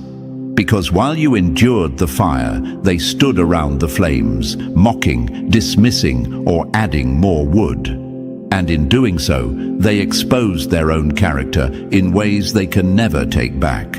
S1: Because while you endured the fire, they stood around the flames, mocking, dismissing, or adding more wood. And in doing so, they exposed their own character in ways they can never take back.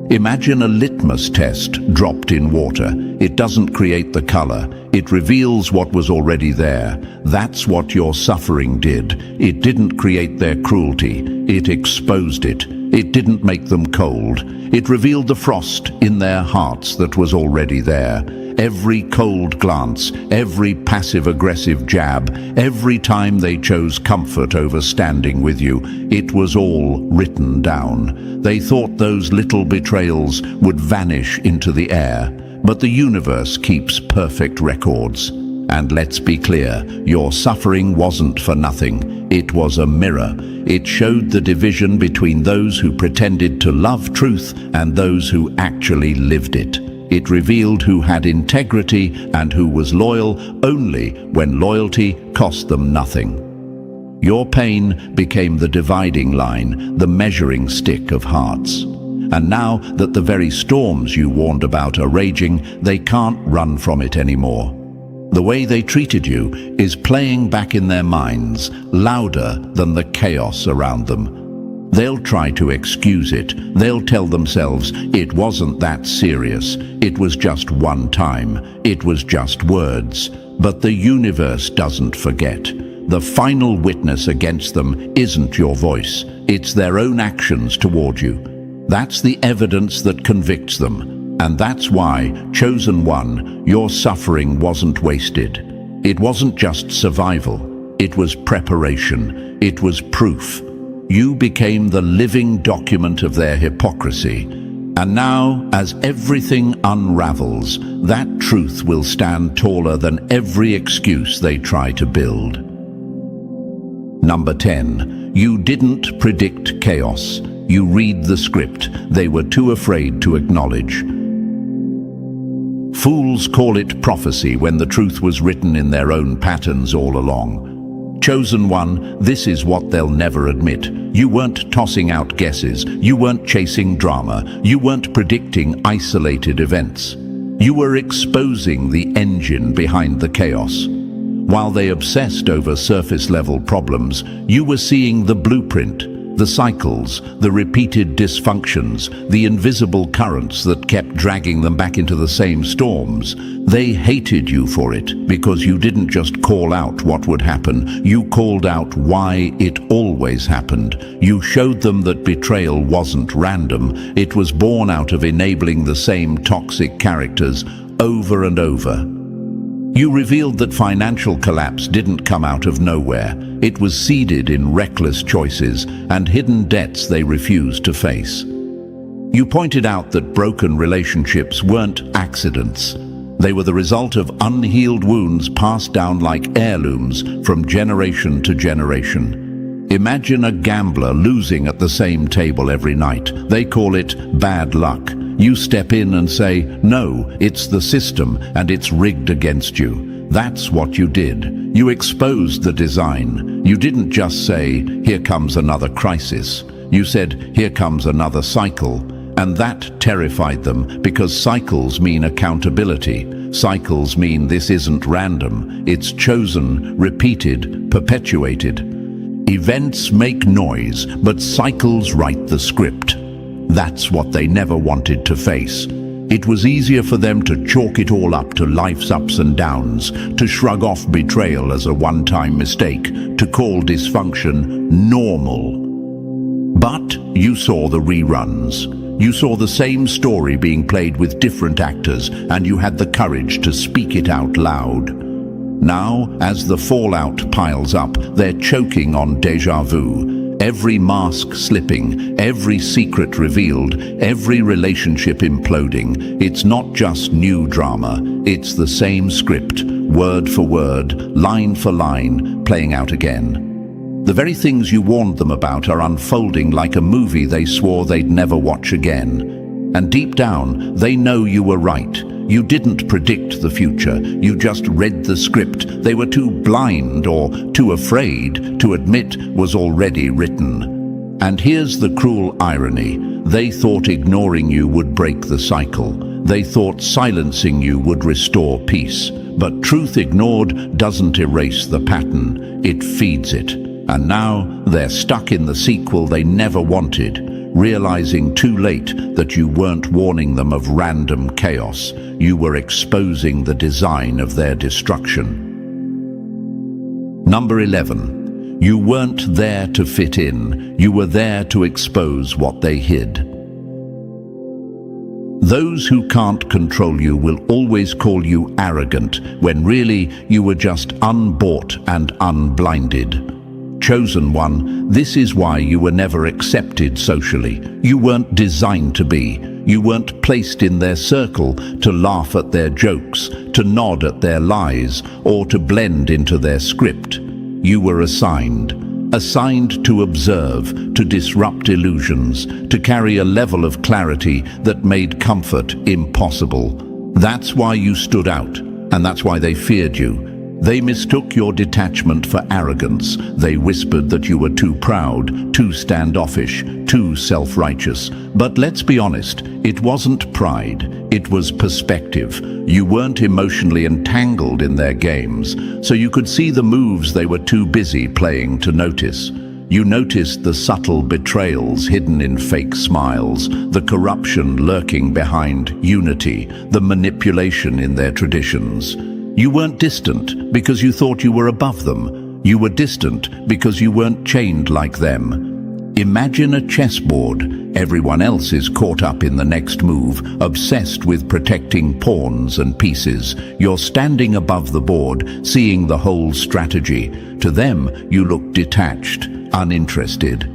S1: Imagine a litmus test dropped in water. It doesn't create the color. It reveals what was already there. That's what your suffering did. It didn't create their cruelty. It exposed it. It didn't make them cold. It revealed the frost in their hearts that was already there. Every cold glance, every passive-aggressive jab, every time they chose comfort over standing with you, it was all written down. They thought those little betrayals would vanish into the air, but the universe keeps perfect records. And let's be clear, your suffering wasn't for nothing. It was a mirror. It showed the division between those who pretended to love truth and those who actually lived it. It revealed who had integrity and who was loyal only when loyalty cost them nothing. Your pain became the dividing line, the measuring stick of hearts. And now that the very storms you warned about are raging, they can't run from it anymore. The way they treated you is playing back in their minds, louder than the chaos around them. They'll try to excuse it. They'll tell themselves it wasn't that serious. It was just one time. It was just words. But the universe doesn't forget. The final witness against them isn't your voice. It's their own actions toward you. That's the evidence that convicts them. And that's why, chosen one, your suffering wasn't wasted. It wasn't just survival. It was preparation. It was proof. You became the living document of their hypocrisy. And now, as everything unravels, that truth will stand taller than every excuse they try to build. Number 10. You didn't predict chaos. You read the script they were too afraid to acknowledge. Fools call it prophecy when the truth was written in their own patterns all along. Chosen one, this is what they'll never admit. You weren't tossing out guesses. You weren't chasing drama. You weren't predicting isolated events. You were exposing the engine behind the chaos. While they obsessed over surface-level problems, you were seeing the blueprint, the cycles, the repeated dysfunctions, the invisible currents that kept dragging them back into the same storms. They hated you for it because you didn't just call out what would happen. You called out why it always happened. You showed them that betrayal wasn't random. It was born out of enabling the same toxic characters over and over. You revealed that financial collapse didn't come out of nowhere. It was seeded in reckless choices and hidden debts they refused to face. You pointed out that broken relationships weren't accidents. They were the result of unhealed wounds passed down like heirlooms from generation to generation. Imagine a gambler losing at the same table every night. They call it bad luck. You step in and say, no, it's the system and it's rigged against you. That's what you did. You exposed the design. You didn't just say, here comes another crisis. You said, here comes another cycle. And that terrified them because cycles mean accountability. Cycles mean this isn't random. It's chosen, repeated, perpetuated. Events make noise, but cycles write the script. That's what they never wanted to face. It was easier for them to chalk it all up to life's ups and downs, to shrug off betrayal as a one-time mistake, to call dysfunction normal. But you saw the reruns. You saw the same story being played with different actors, and you had the courage to speak it out loud. Now, as the fallout piles up, they're choking on déjà vu. Every mask slipping, every secret revealed, every relationship imploding. It's not just new drama, it's the same script, word for word, line for line, playing out again. The very things you warned them about are unfolding like a movie they swore they'd never watch again. And deep down, they know you were right. You didn't predict the future, you just read the script they were too blind or too afraid to admit was already written. And here's the cruel irony. They thought ignoring you would break the cycle. They thought silencing you would restore peace. But truth ignored doesn't erase the pattern, it feeds it. And now they're stuck in the sequel they never wanted, realizing too late that you weren't warning them of random chaos. You were exposing the design of their destruction. Number 11. You weren't there to fit in. You were there to expose what they hid. Those who can't control you will always call you arrogant, when really you were just unbought and unblinded. Chosen one, this is why you were never accepted socially. You weren't designed to be. You weren't placed in their circle to laugh at their jokes, to nod at their lies, or to blend into their script. You were assigned to observe, to disrupt illusions, to carry a level of clarity that made comfort impossible. That's why you stood out, and that's why they feared you. They mistook your detachment for arrogance. They whispered that you were too proud, too standoffish, too self-righteous. But let's be honest, it wasn't pride, it was perspective. You weren't emotionally entangled in their games, so you could see the moves they were too busy playing to notice. You noticed the subtle betrayals hidden in fake smiles, the corruption lurking behind unity, the manipulation in their traditions. You weren't distant because you thought you were above them. You were distant because you weren't chained like them. Imagine a chessboard. Everyone else is caught up in the next move, obsessed with protecting pawns and pieces. You're standing above the board, seeing the whole strategy. To them, you look detached, uninterested.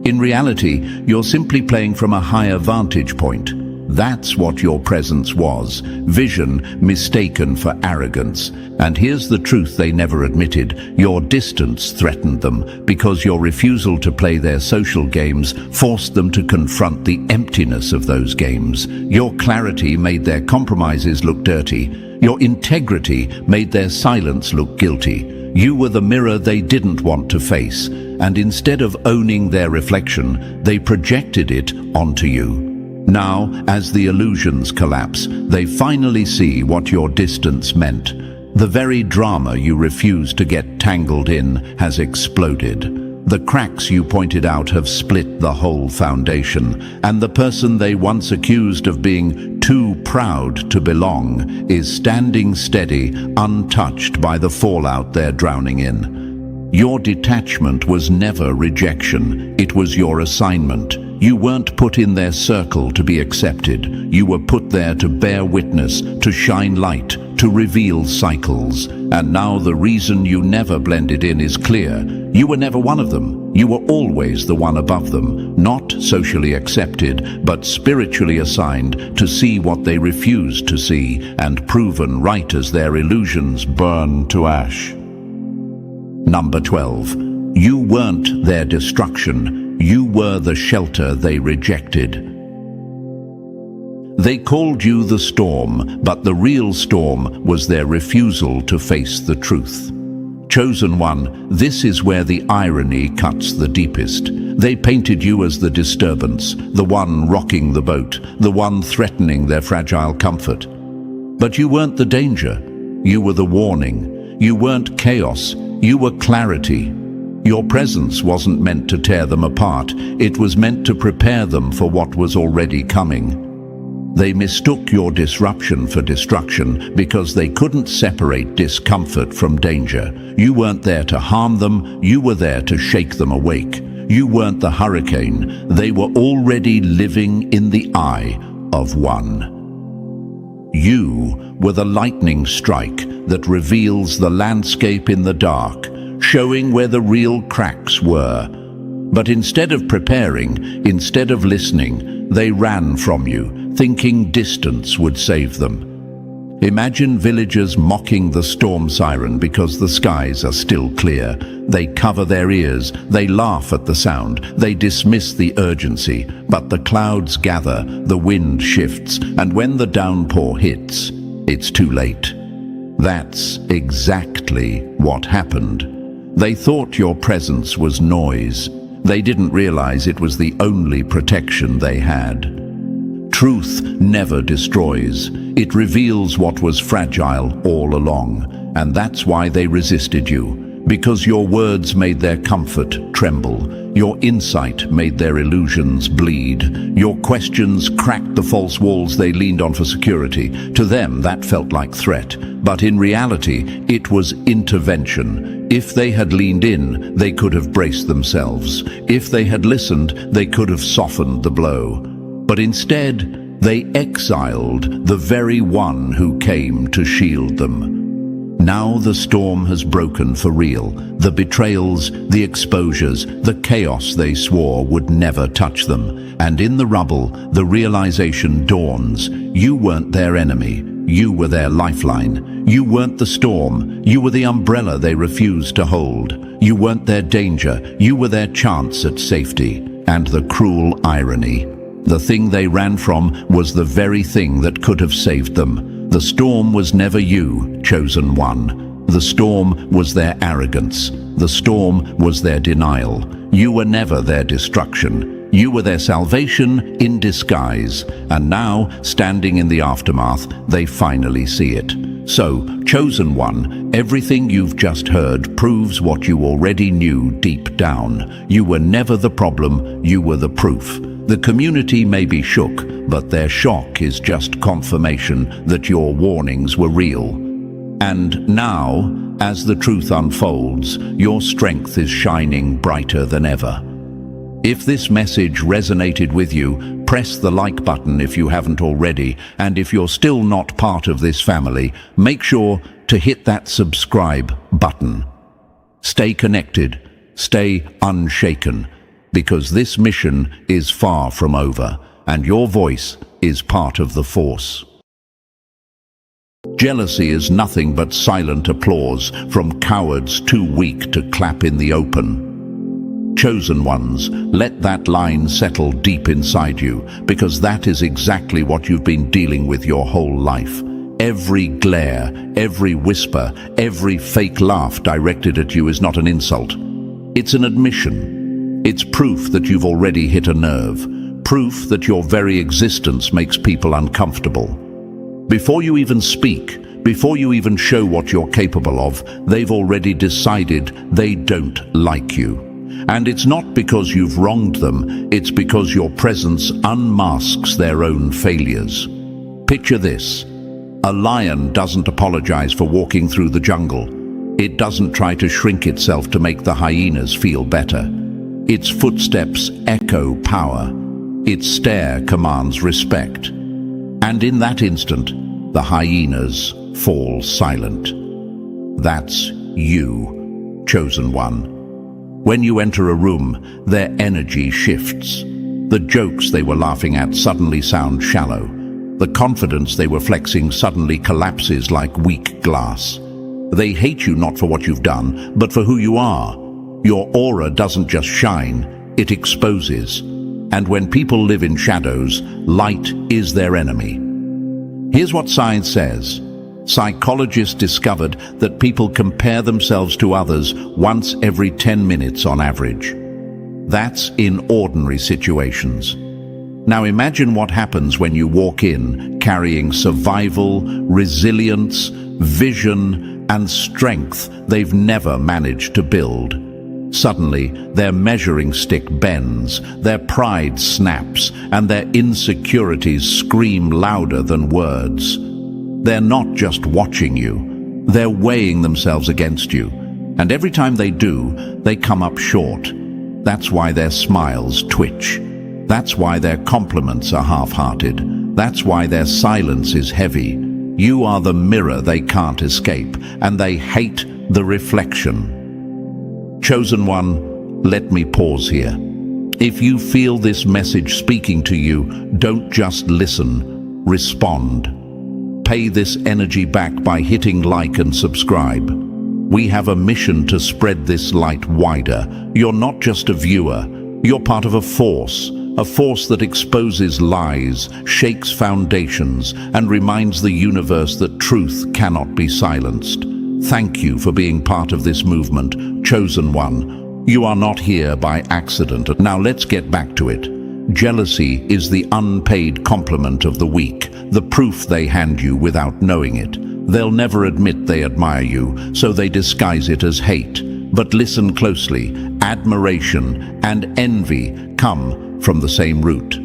S1: In reality, you're simply playing from a higher vantage point. That's what your presence was, vision mistaken for arrogance. And here's the truth they never admitted. Your distance threatened them because your refusal to play their social games forced them to confront the emptiness of those games. Your clarity made their compromises look dirty. Your integrity made their silence look guilty. You were the mirror they didn't want to face, and instead of owning their reflection, they projected it onto you. Now, as the illusions collapse, they finally see what your distance meant. The very drama you refused to get tangled in has exploded. The cracks you pointed out have split the whole foundation, and the person they once accused of being too proud to belong is standing steady, untouched by the fallout they're drowning in. Your detachment was never rejection, it was your assignment. You weren't put in their circle to be accepted. You were put there to bear witness, to shine light, to reveal cycles. And now the reason you never blended in is clear. You were never one of them. You were always the one above them, not socially accepted, but spiritually assigned to see what they refused to see and proven right as their illusions burn to ash. Number 12. You weren't their destruction. You were the shelter they rejected. They called you the storm, but the real storm was their refusal to face the truth. Chosen one, this is where the irony cuts the deepest. They painted you as the disturbance, the one rocking the boat, the one threatening their fragile comfort. But you weren't the danger. You were the warning. You weren't chaos. You were clarity. Your presence wasn't meant to tear them apart, it was meant to prepare them for what was already coming. They mistook your disruption for destruction because they couldn't separate discomfort from danger. You weren't there to harm them, you were there to shake them awake. You weren't the hurricane, they were already living in the eye of one. You were the lightning strike that reveals the landscape in the dark, showing where the real cracks were. But instead of preparing, instead of listening, they ran from you, thinking distance would save them. Imagine villagers mocking the storm siren because the skies are still clear. They cover their ears, they laugh at the sound, they dismiss the urgency, but the clouds gather, the wind shifts, and when the downpour hits, it's too late. That's exactly what happened. They thought your presence was noise. They didn't realize it was the only protection they had. Truth never destroys. It reveals what was fragile all along. And that's why they resisted you. Because your words made their comfort tremble. Your insight made their illusions bleed. Your questions cracked the false walls they leaned on for security. To them, that felt like threat. But in reality, it was intervention. If they had leaned in, they could have braced themselves. If they had listened, they could have softened the blow. But instead, they exiled the very one who came to shield them. Now the storm has broken for real. The betrayals, the exposures, the chaos they swore would never touch them. And in the rubble, the realization dawns. You weren't their enemy. You were their lifeline. You weren't the storm. You were the umbrella they refused to hold. You weren't their danger. You were their chance at safety. And the cruel irony. The thing they ran from was the very thing that could have saved them. The storm was never you, chosen one. The storm was their arrogance. The storm was their denial. You were never their destruction. You were their salvation in disguise. And now, standing in the aftermath, they finally see it. So, chosen one, everything you've just heard proves what you already knew deep down. You were never the problem, you were the proof. The community may be shook, but their shock is just confirmation that your warnings were real. And now, as the truth unfolds, your strength is shining brighter than ever. If this message resonated with you, press the like button if you haven't already, and if you're still not part of this family, make sure to hit that subscribe button. Stay connected, stay unshaken, because this mission is far from over, and your voice is part of the force. Jealousy is nothing but silent applause from cowards too weak to clap in the open. Chosen ones, let that line settle deep inside you, because that is exactly what you've been dealing with your whole life. Every glare, every whisper, every fake laugh directed at you is not an insult. It's an admission. It's proof that you've already hit a nerve, proof that your very existence makes people uncomfortable. Before you even speak, before you even show what you're capable of, they've already decided they don't like you. And it's not because you've wronged them, it's because your presence unmasks their own failures. Picture this. A lion doesn't apologize for walking through the jungle. It doesn't try to shrink itself to make the hyenas feel better. Its footsteps echo power. Its stare commands respect. And in that instant, the hyenas fall silent. That's you, chosen one. When you enter a room, their energy shifts. The jokes they were laughing at suddenly sound shallow. The confidence they were flexing suddenly collapses like weak glass. They hate you not for what you've done, but for who you are. Your aura doesn't just shine, it exposes. And when people live in shadows, light is their enemy. Here's what science says. Psychologists discovered that people compare themselves to others once every 10 minutes on average. That's in ordinary situations. Now imagine what happens when you walk in carrying survival, resilience, vision, and strength they've never managed to build. Suddenly, their measuring stick bends, their pride snaps, and their insecurities scream louder than words. They're not just watching you, they're weighing themselves against you. And every time they do, they come up short. That's why their smiles twitch. That's why their compliments are half-hearted. That's why their silence is heavy. You are the mirror they can't escape, and they hate the reflection. Chosen one, let me pause here. If you feel this message speaking to you, don't just listen, respond. pay this energy back by hitting like and subscribe. We have a mission to spread this light wider. You're not just a viewer, you're part of a force that exposes lies, shakes foundations, and reminds the universe that truth cannot be silenced. Thank you for being part of this movement, chosen one. You are not here by accident. Now let's get back to it. Jealousy is the unpaid compliment of the weak, the proof they hand you without knowing it. They'll never admit they admire you, so they disguise it as hate. But listen closely, admiration and envy come from the same root.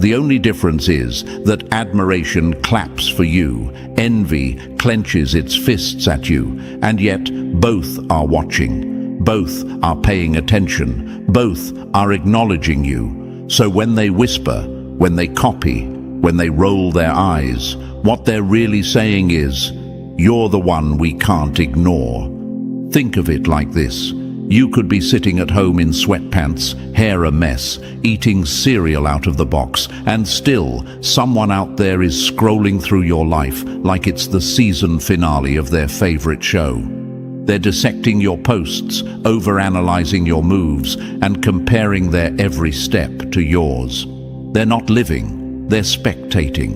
S1: The only difference is that admiration claps for you, envy clenches its fists at you, and yet both are watching, both are paying attention, both are acknowledging you. So when they whisper, when they copy, when they roll their eyes, what they're really saying is, "You're the one we can't ignore." Think of it like this. You could be sitting at home in sweatpants, hair a mess, eating cereal out of the box, and still someone out there is scrolling through your life like it's the season finale of their favorite show. They're dissecting your posts, overanalyzing your moves, and comparing their every step to yours. They're not living, they're spectating.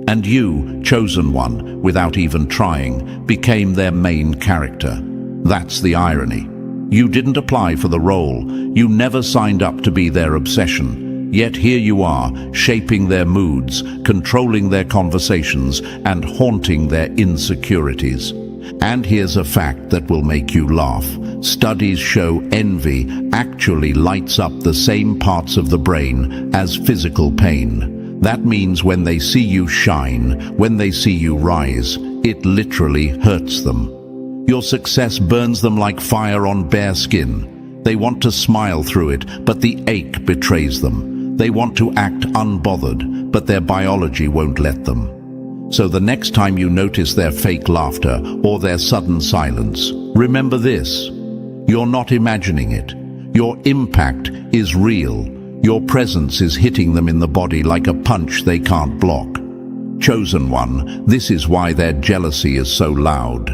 S1: And you, chosen one, without even trying, became their main character. That's the irony. You didn't apply for the role. You never signed up to be their obsession. Yet here you are, shaping their moods, controlling their conversations, and haunting their insecurities. And here's a fact that will make you laugh. Studies show envy actually lights up the same parts of the brain as physical pain. That means when they see you shine, when they see you rise, it literally hurts them. Your success burns them like fire on bare skin. They want to smile through it, but the ache betrays them. They want to act unbothered, but their biology won't let them. So the next time you notice their fake laughter or their sudden silence, remember this. You're not imagining it. Your impact is real. Your presence is hitting them in the body like a punch they can't block. Chosen one, this is why their jealousy is so loud.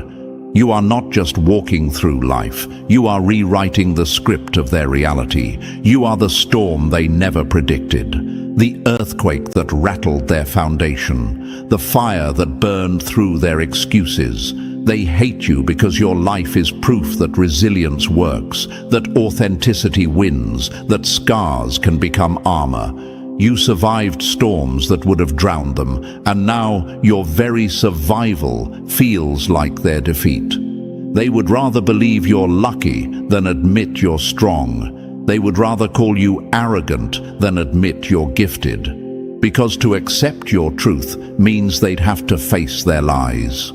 S1: You are not just walking through life. You are rewriting the script of their reality. You are the storm they never predicted. The earthquake that rattled their foundation, the fire that burned through their excuses. They hate you because your life is proof that resilience works, that authenticity wins, that scars can become armor. You survived storms that would have drowned them, and now your very survival feels like their defeat. They would rather believe you're lucky than admit you're strong. They would rather call you arrogant than admit you're gifted. Because to accept your truth means they'd have to face their lies.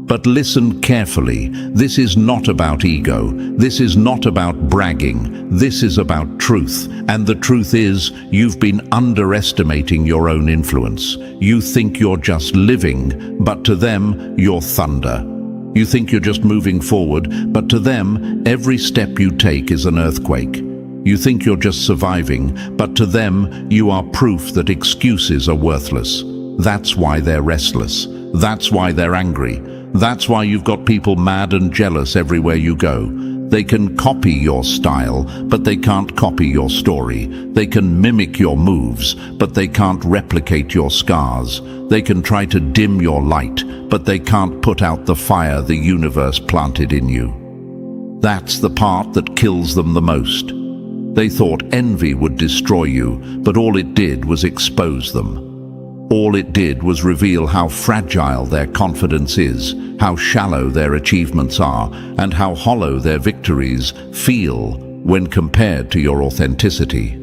S1: But listen carefully. This is not about ego. This is not about bragging. This is about truth. And the truth is, you've been underestimating your own influence. You think you're just living, but to them, you're thunder. You think you're just moving forward, but to them, every step you take is an earthquake. You think you're just surviving, but to them, you are proof that excuses are worthless. That's why they're restless. That's why they're angry. That's why you've got people mad and jealous everywhere you go. They can copy your style, but they can't copy your story. They can mimic your moves, but they can't replicate your scars. They can try to dim your light, but they can't put out the fire the universe planted in you. That's the part that kills them the most. They thought envy would destroy you, but all it did was expose them. All it did was reveal how fragile their confidence is, how shallow their achievements are, and how hollow their victories feel when compared to your authenticity.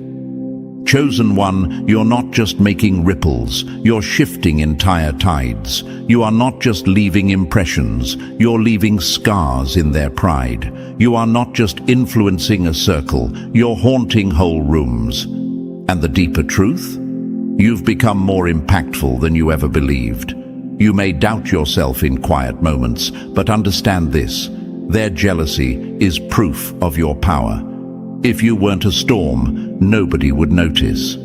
S1: Chosen one, you're not just making ripples, you're shifting entire tides. You are not just leaving impressions, you're leaving scars in their pride. You are not just influencing a circle, you're haunting whole rooms. And the deeper truth? You've become more impactful than you ever believed. You may doubt yourself in quiet moments, but understand this: their jealousy is proof of your power. If you weren't a storm, nobody would notice.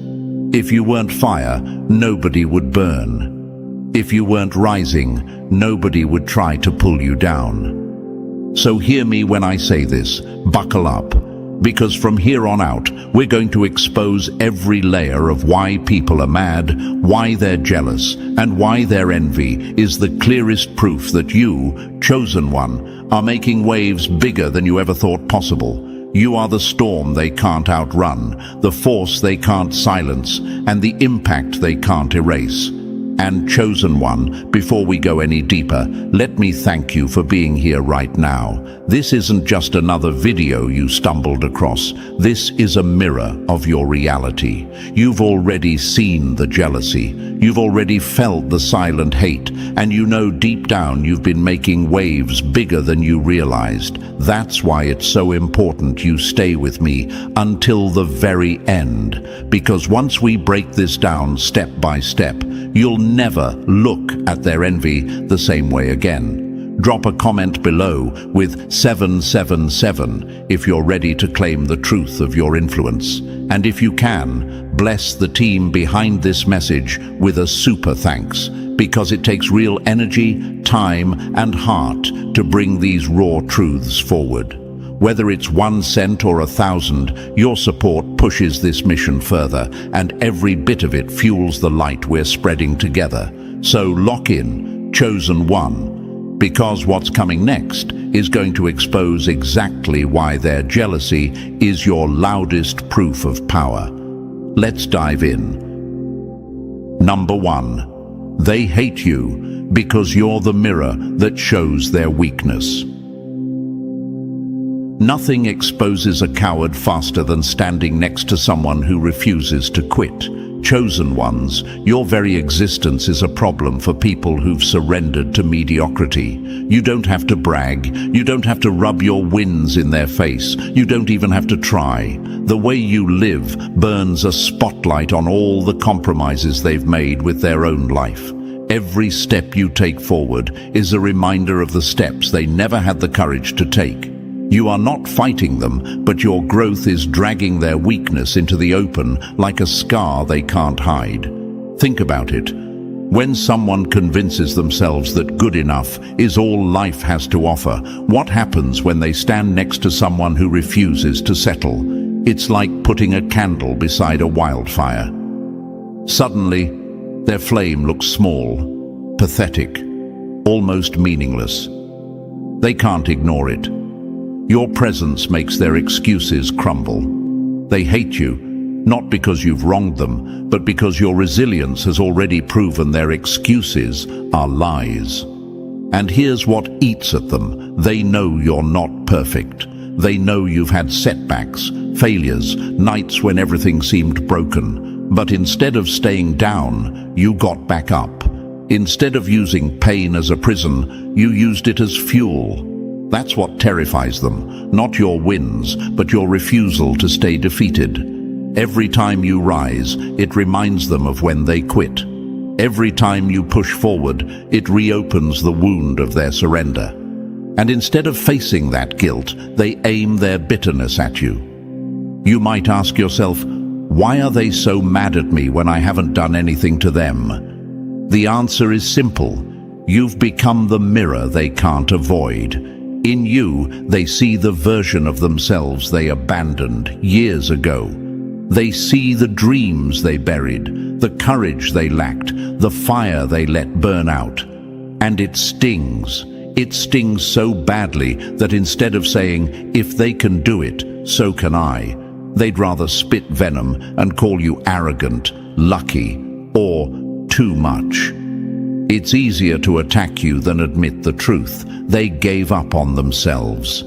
S1: If you weren't fire, nobody would burn. If you weren't rising, nobody would try to pull you down. So hear me when I say this, buckle up, because from here on out, we're going to expose every layer of why people are mad, why they're jealous, and why their envy is the clearest proof that you, chosen one, are making waves bigger than you ever thought possible. You are the storm they can't outrun, the force they can't silence, and the impact they can't erase. And chosen one, before we go any deeper, let me thank you for being here right now. This isn't just another video you stumbled across. This is a mirror of your reality. You've already seen the jealousy. You've already felt the silent hate. And you know deep down you've been making waves bigger than you realized. That's why it's so important you stay with me until the very end. Because once we break this down step by step, you'll never look at their envy the same way again. Drop a comment below with 777 if you're ready to claim the truth of your influence. And if you can, bless the team behind this message with a super thanks, because it takes real energy, time, and heart to bring these raw truths forward. Whether it's 1 cent or 1,000, your support pushes this mission further, and every bit of it fuels the light we're spreading together. So lock in, chosen one, because what's coming next is going to expose exactly why their jealousy is your loudest proof of power. Let's dive in. Number 1. They hate you because you're the mirror that shows their weakness. Nothing exposes a coward faster than standing next to someone who refuses to quit. Chosen ones, your very existence is a problem for people who've surrendered to mediocrity. You don't have to brag. You don't have to rub your wins in their face. You don't even have to try. The way you live burns a spotlight on all the compromises they've made with their own life. Every step you take forward is a reminder of the steps they never had the courage to take. You are not fighting them, but your growth is dragging their weakness into the open like a scar they can't hide. Think about it. When someone convinces themselves that good enough is all life has to offer, what happens when they stand next to someone who refuses to settle? It's like putting a candle beside a wildfire. Suddenly, their flame looks small, pathetic, almost meaningless. They can't ignore it. Your presence makes their excuses crumble. They hate you, not because you've wronged them, but because your resilience has already proven their excuses are lies. And here's what eats at them. They know you're not perfect. They know you've had setbacks, failures, nights when everything seemed broken. But instead of staying down, you got back up. Instead of using pain as a prison, you used it as fuel. That's what terrifies them, not your wins, but your refusal to stay defeated. Every time you rise, it reminds them of when they quit. Every time you push forward, it reopens the wound of their surrender. And instead of facing that guilt, they aim their bitterness at you. You might ask yourself, why are they so mad at me when I haven't done anything to them? The answer is simple. You've become the mirror they can't avoid. In you, they see the version of themselves they abandoned years ago. They see the dreams they buried, the courage they lacked, the fire they let burn out. And it stings. It stings so badly that instead of saying, if they can do it, so can I, they'd rather spit venom and call you arrogant, lucky, or too much. It's easier to attack you than admit the truth. They gave up on themselves.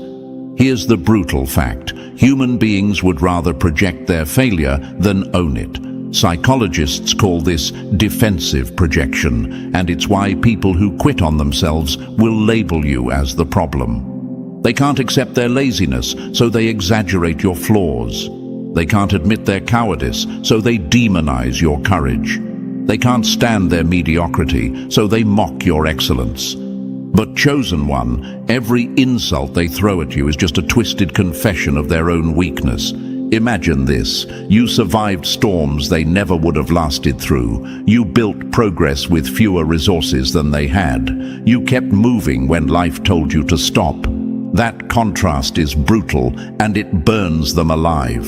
S1: Here's the brutal fact. Human beings would rather project their failure than own it. Psychologists call this defensive projection, and it's why people who quit on themselves will label you as the problem. They can't accept their laziness, so they exaggerate your flaws. They can't admit their cowardice, so they demonize your courage. They can't stand their mediocrity, so they mock your excellence. But chosen one, every insult they throw at you is just a twisted confession of their own weakness. Imagine this. You survived storms they never would have lasted through. You built progress with fewer resources than they had. You kept moving when life told you to stop. That contrast is brutal, and it burns them alive.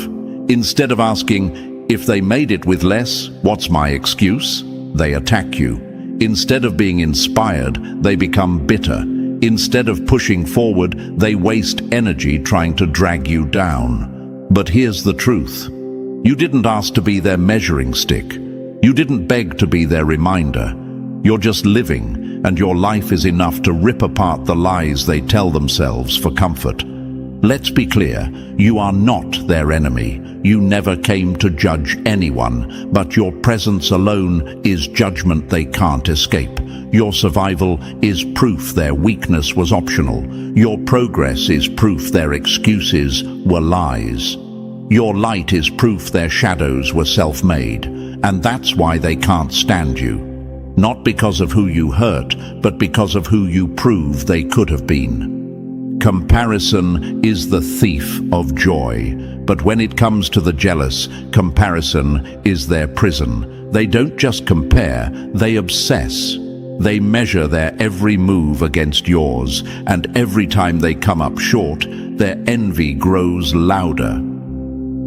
S1: Instead of asking, if they made it with less, what's my excuse? They attack you. Instead of being inspired, they become bitter. Instead of pushing forward, they waste energy trying to drag you down. But here's the truth. You didn't ask to be their measuring stick. You didn't beg to be their reminder. You're just living, and your life is enough to rip apart the lies they tell themselves for comfort. Let's be clear, you are not their enemy. You never came to judge anyone, but your presence alone is judgment they can't escape. Your survival is proof their weakness was optional. Your progress is proof their excuses were lies. Your light is proof their shadows were self-made, and that's why they can't stand you. Not because of who you hurt, but because of who you prove they could have been. Comparison is the thief of joy, but when it comes to the jealous, comparison is their prison. They don't just compare, they obsess. They measure their every move against yours, and every time they come up short, their envy grows louder.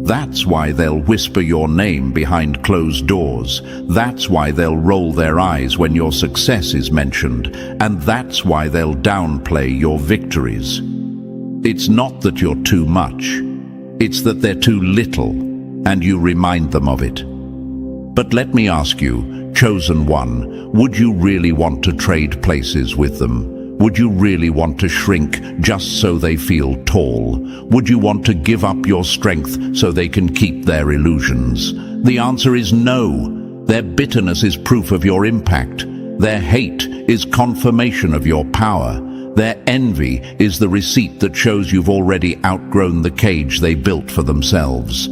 S1: That's why they'll whisper your name behind closed doors. That's why they'll roll their eyes when your success is mentioned. And that's why they'll downplay your victories. It's not that you're too much. It's that they're too little, and you remind them of it. But let me ask you, chosen one, would you really want to trade places with them? Would you really want to shrink just so they feel tall? Would you want to give up your strength so they can keep their illusions? The answer is no. Their bitterness is proof of your impact. Their hate is confirmation of your power. Their envy is the receipt that shows you've already outgrown the cage they built for themselves.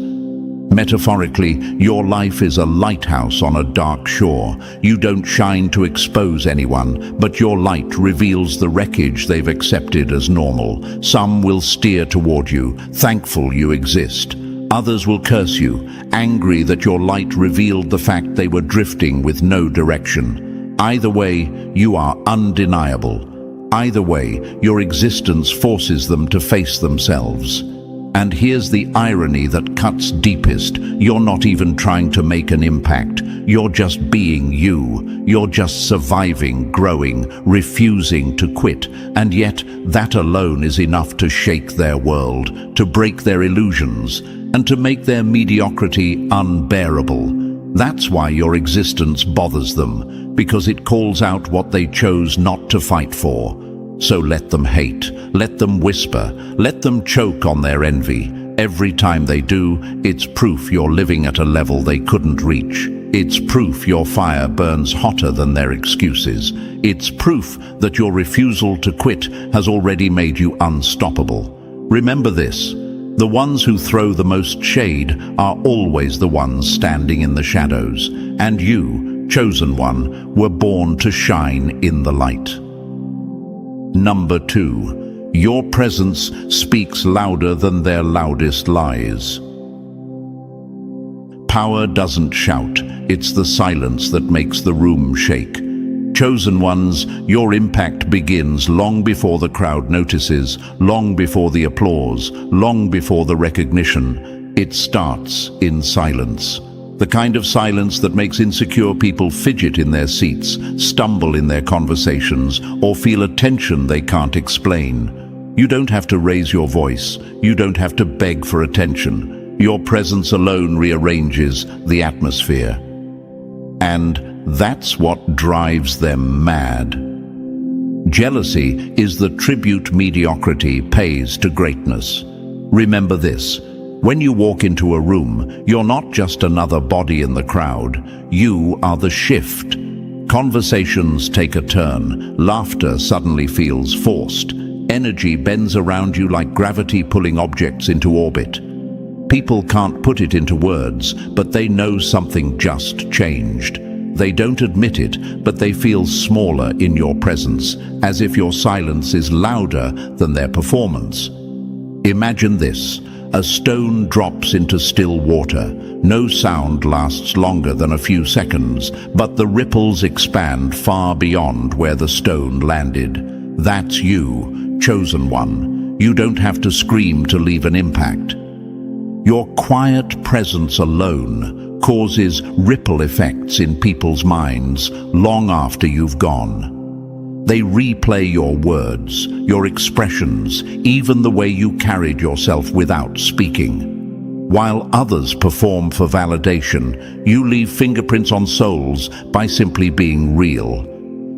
S1: Metaphorically, your life is a lighthouse on a dark shore. You don't shine to expose anyone, but your light reveals the wreckage they've accepted as normal. Some will steer toward you, thankful you exist. Others will curse you, angry that your light revealed the fact they were drifting with no direction. Either way, you are undeniable. Either way, your existence forces them to face themselves. And here's the irony that cuts deepest. You're not even trying to make an impact. You're just being you. You're just surviving, growing, refusing to quit. And yet, that alone is enough to shake their world, to break their illusions, and to make their mediocrity unbearable. That's why your existence bothers them, because it calls out what they chose not to fight for. So let them hate, let them whisper, let them choke on their envy. Every time they do, it's proof you're living at a level they couldn't reach. It's proof your fire burns hotter than their excuses. It's proof that your refusal to quit has already made you unstoppable. Remember this, the ones who throw the most shade are always the ones standing in the shadows. And you, chosen one, were born to shine in the light. Number 2, your presence speaks louder than their loudest lies. Power doesn't shout, it's the silence that makes the room shake. Chosen ones, your impact begins long before the crowd notices, long before the applause, long before the recognition. It starts in silence. The kind of silence that makes insecure people fidget in their seats, stumble in their conversations, or feel a tension they can't explain. You don't have to raise your voice. You don't have to beg for attention. Your presence alone rearranges the atmosphere. And that's what drives them mad. Jealousy is the tribute mediocrity pays to greatness. Remember this. When you walk into a room, you're not just another body in the crowd. You are the shift. Conversations take a turn. Laughter suddenly feels forced. Energy bends around you like gravity pulling objects into orbit. People can't put it into words, but they know something just changed. They don't admit it, but they feel smaller in your presence, as if your silence is louder than their performance. Imagine this. A stone drops into still water. No sound lasts longer than a few seconds, but the ripples expand far beyond where the stone landed. That's you, chosen one. You don't have to scream to leave an impact. Your quiet presence alone causes ripple effects in people's minds long after you've gone. They replay your words, your expressions, even the way you carried yourself without speaking. While others perform for validation, you leave fingerprints on souls by simply being real.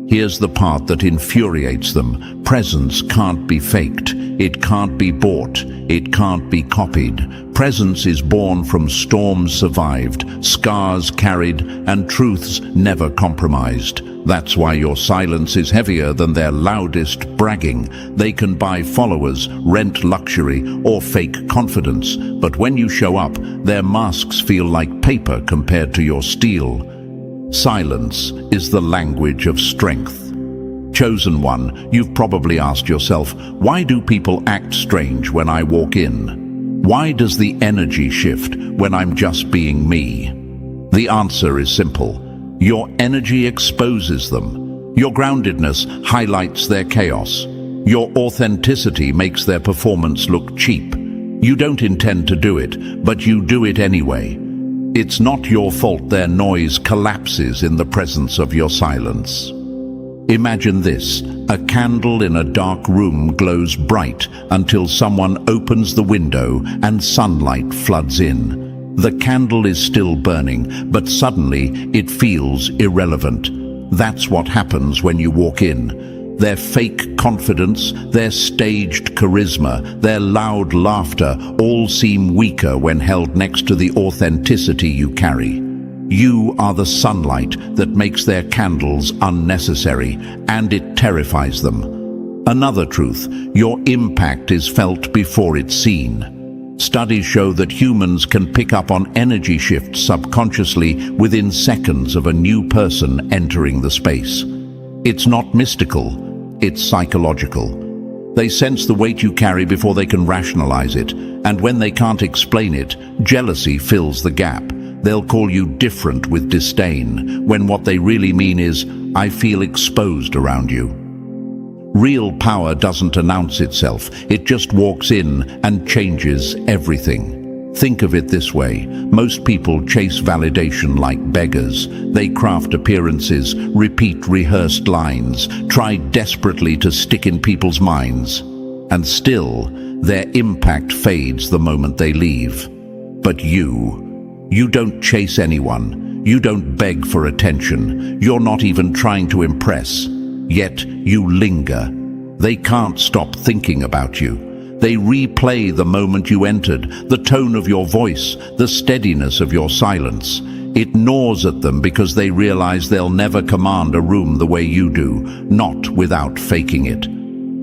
S1: Here's the part that infuriates them. Presence can't be faked. It can't be bought. It can't be copied. Presence is born from storms survived, scars carried, and truths never compromised. That's why your silence is heavier than their loudest bragging. They can buy followers, rent luxury, or fake confidence. But when you show up, their masks feel like paper compared to your steel. Silence is the language of strength. Chosen one, you've probably asked yourself, why do people act strange when I walk in? Why does the energy shift when I'm just being me? The answer is simple. Your energy exposes them. Your groundedness highlights their chaos. Your authenticity makes their performance look cheap. You don't intend to do it, but you do it anyway. It's not your fault their noise collapses in the presence of your silence. Imagine this. A candle in a dark room glows bright until someone opens the window and sunlight floods in. The candle is still burning, but suddenly it feels irrelevant. That's what happens when you walk in. Their fake confidence, their staged charisma, their loud laughter all seem weaker when held next to the authenticity you carry. You are the sunlight that makes their candles unnecessary, and it terrifies them. Another truth, your impact is felt before it's seen. Studies show that humans can pick up on energy shifts subconsciously within seconds of a new person entering the space. It's not mystical, it's psychological. They sense the weight you carry before they can rationalize it, and when they can't explain it, jealousy fills the gap. They'll call you different with disdain, when what they really mean is, I feel exposed around you. Real power doesn't announce itself, it just walks in and changes everything. Think of it this way. Most people chase validation like beggars. They craft appearances, repeat rehearsed lines, try desperately to stick in people's minds. And still, their impact fades the moment they leave. But you don't chase anyone. You don't beg for attention. You're not even trying to impress. Yet you linger. They can't stop thinking about you. They replay the moment you entered, the tone of your voice, the steadiness of your silence. It gnaws at them because they realize they'll never command a room the way you do, not without faking it.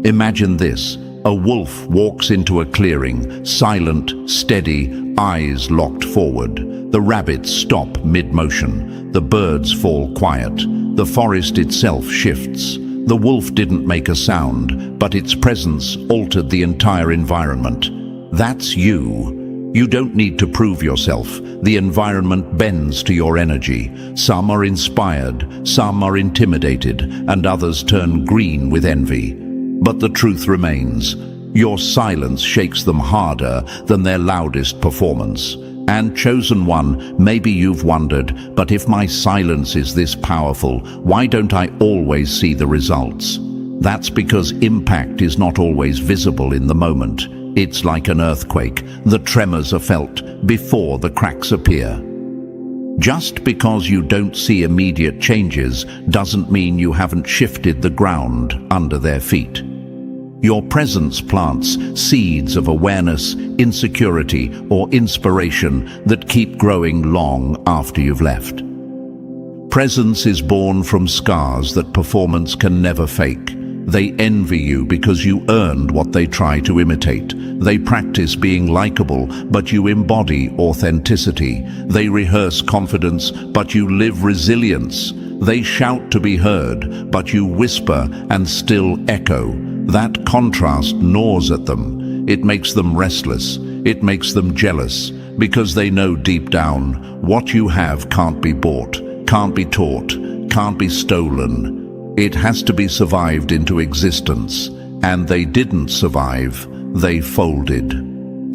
S1: Imagine this. A wolf walks into a clearing, silent, steady, eyes locked forward. The rabbits stop mid-motion. The birds fall quiet. The forest itself shifts. The wolf didn't make a sound, but its presence altered the entire environment. That's you. You don't need to prove yourself. The environment bends to your energy. Some are inspired, some are intimidated, and others turn green with envy. But the truth remains. Your silence shakes them harder than their loudest performance. And chosen one, maybe you've wondered, but if my silence is this powerful, why don't I always see the results? That's because impact is not always visible in the moment. It's like an earthquake. The tremors are felt before the cracks appear. Just because you don't see immediate changes doesn't mean you haven't shifted the ground under their feet. Your presence plants seeds of awareness, insecurity, or inspiration that keep growing long after you've left. Presence is born from scars that performance can never fake. They envy you because you earned what they try to imitate. They practice being likable, but you embody authenticity. They rehearse confidence, but you live resilience. They shout to be heard, but you whisper and still echo. That contrast gnaws at them. It makes them restless. It makes them jealous because they know deep down what you have can't be bought, can't be taught, can't be stolen. It has to be survived into existence, and they didn't survive, they folded.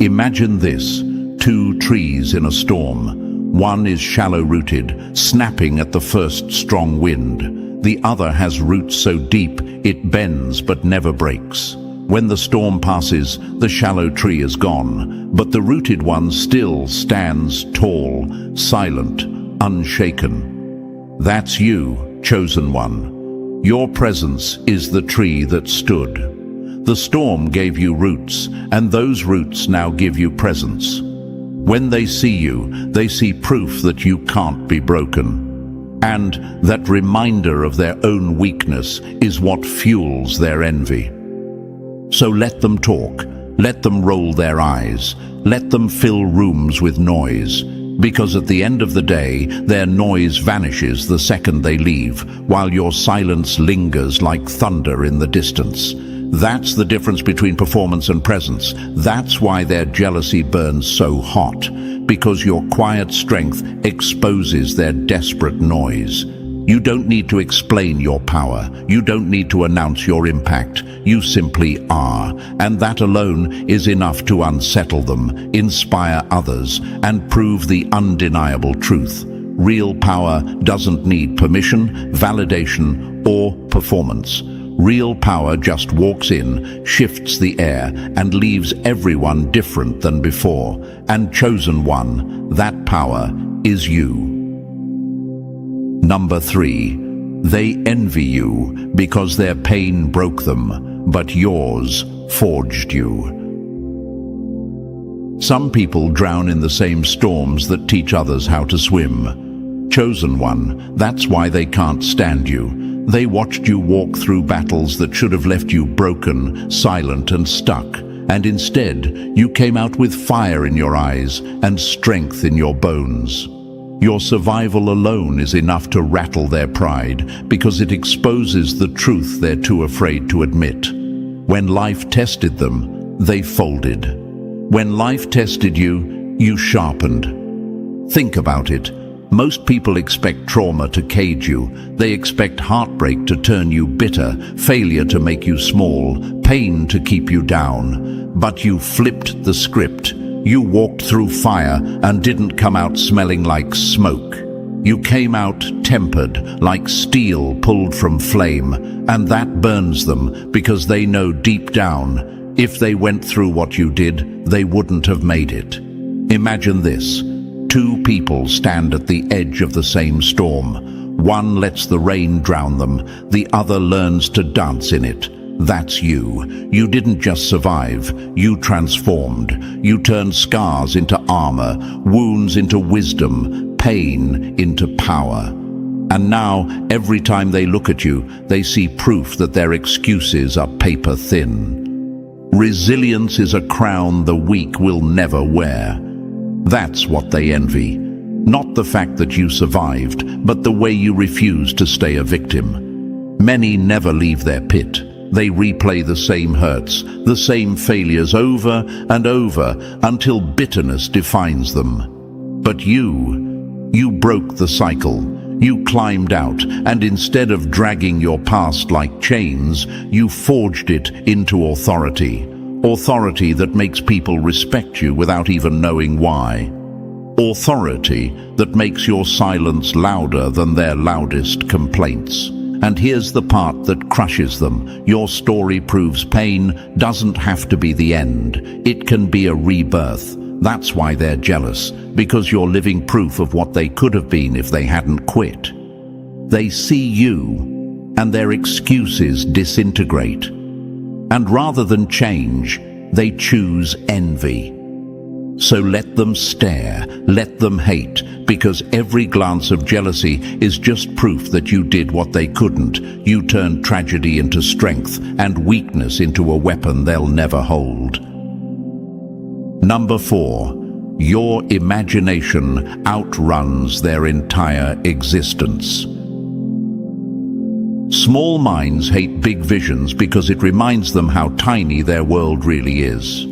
S1: Imagine this: two trees in a storm. One is shallow-rooted, snapping at the first strong wind. The other has roots so deep it bends but never breaks. When the storm passes, the shallow tree is gone, but the rooted one still stands tall, silent, unshaken. That's you, chosen one. Your presence is the tree that stood. The storm gave you roots, and those roots now give you presence. When they see you, they see proof that you can't be broken. And that reminder of their own weakness is what fuels their envy. So let them talk, let them roll their eyes, let them fill rooms with noise, because at the end of the day, their noise vanishes the second they leave, while your silence lingers like thunder in the distance. That's the difference between performance and presence. That's why their jealousy burns so hot, because your quiet strength exposes their desperate noise. You don't need to explain your power. You don't need to announce your impact. You simply are, and that alone is enough to unsettle them, inspire others, and prove the undeniable truth. Real power doesn't need permission, validation, or performance. Real power just walks in, shifts the air, and leaves everyone different than before. And chosen one, that power is you. Number 3, they envy you because their pain broke them, but yours forged you. Some people drown in the same storms that teach others how to swim. Chosen one, that's why they can't stand you. They watched you walk through battles that should have left you broken, silent, and stuck. And instead, you came out with fire in your eyes and strength in your bones. Your survival alone is enough to rattle their pride because it exposes the truth they're too afraid to admit. When life tested them, they folded. When life tested you, you sharpened. Think about it. Most people expect trauma to cage you. They expect heartbreak to turn you bitter, failure to make you small, pain to keep you down. But you flipped the script. You walked through fire and didn't come out smelling like smoke. You came out tempered, like steel pulled from flame, and that burns them because they know deep down, if they went through what you did, they wouldn't have made it. Imagine this. Two people stand at the edge of the same storm. One lets the rain drown them, the other learns to dance in it. That's you. You didn't just survive, you transformed. You turned scars into armor, wounds into wisdom, pain into power. And now, every time they look at you, they see proof that their excuses are paper thin. Resilience is a crown the weak will never wear. That's what they envy. Not the fact that you survived, but the way you refuse to stay a victim. Many never leave their pit. They replay the same hurts, the same failures over and over until bitterness defines them. But you broke the cycle. You climbed out, and instead of dragging your past like chains, you forged it into authority. Authority that makes people respect you without even knowing why. Authority that makes your silence louder than their loudest complaints. And here's the part that crushes them. Your story proves pain doesn't have to be the end. It can be a rebirth. That's why they're jealous, because you're living proof of what they could have been if they hadn't quit. They see you, and their excuses disintegrate. And rather than change, they choose envy. So let them stare, let them hate, because every glance of jealousy is just proof that you did what they couldn't. You turned tragedy into strength and weakness into a weapon they'll never hold. Number 4, your imagination outruns their entire existence. Small minds hate big visions because it reminds them how tiny their world really is.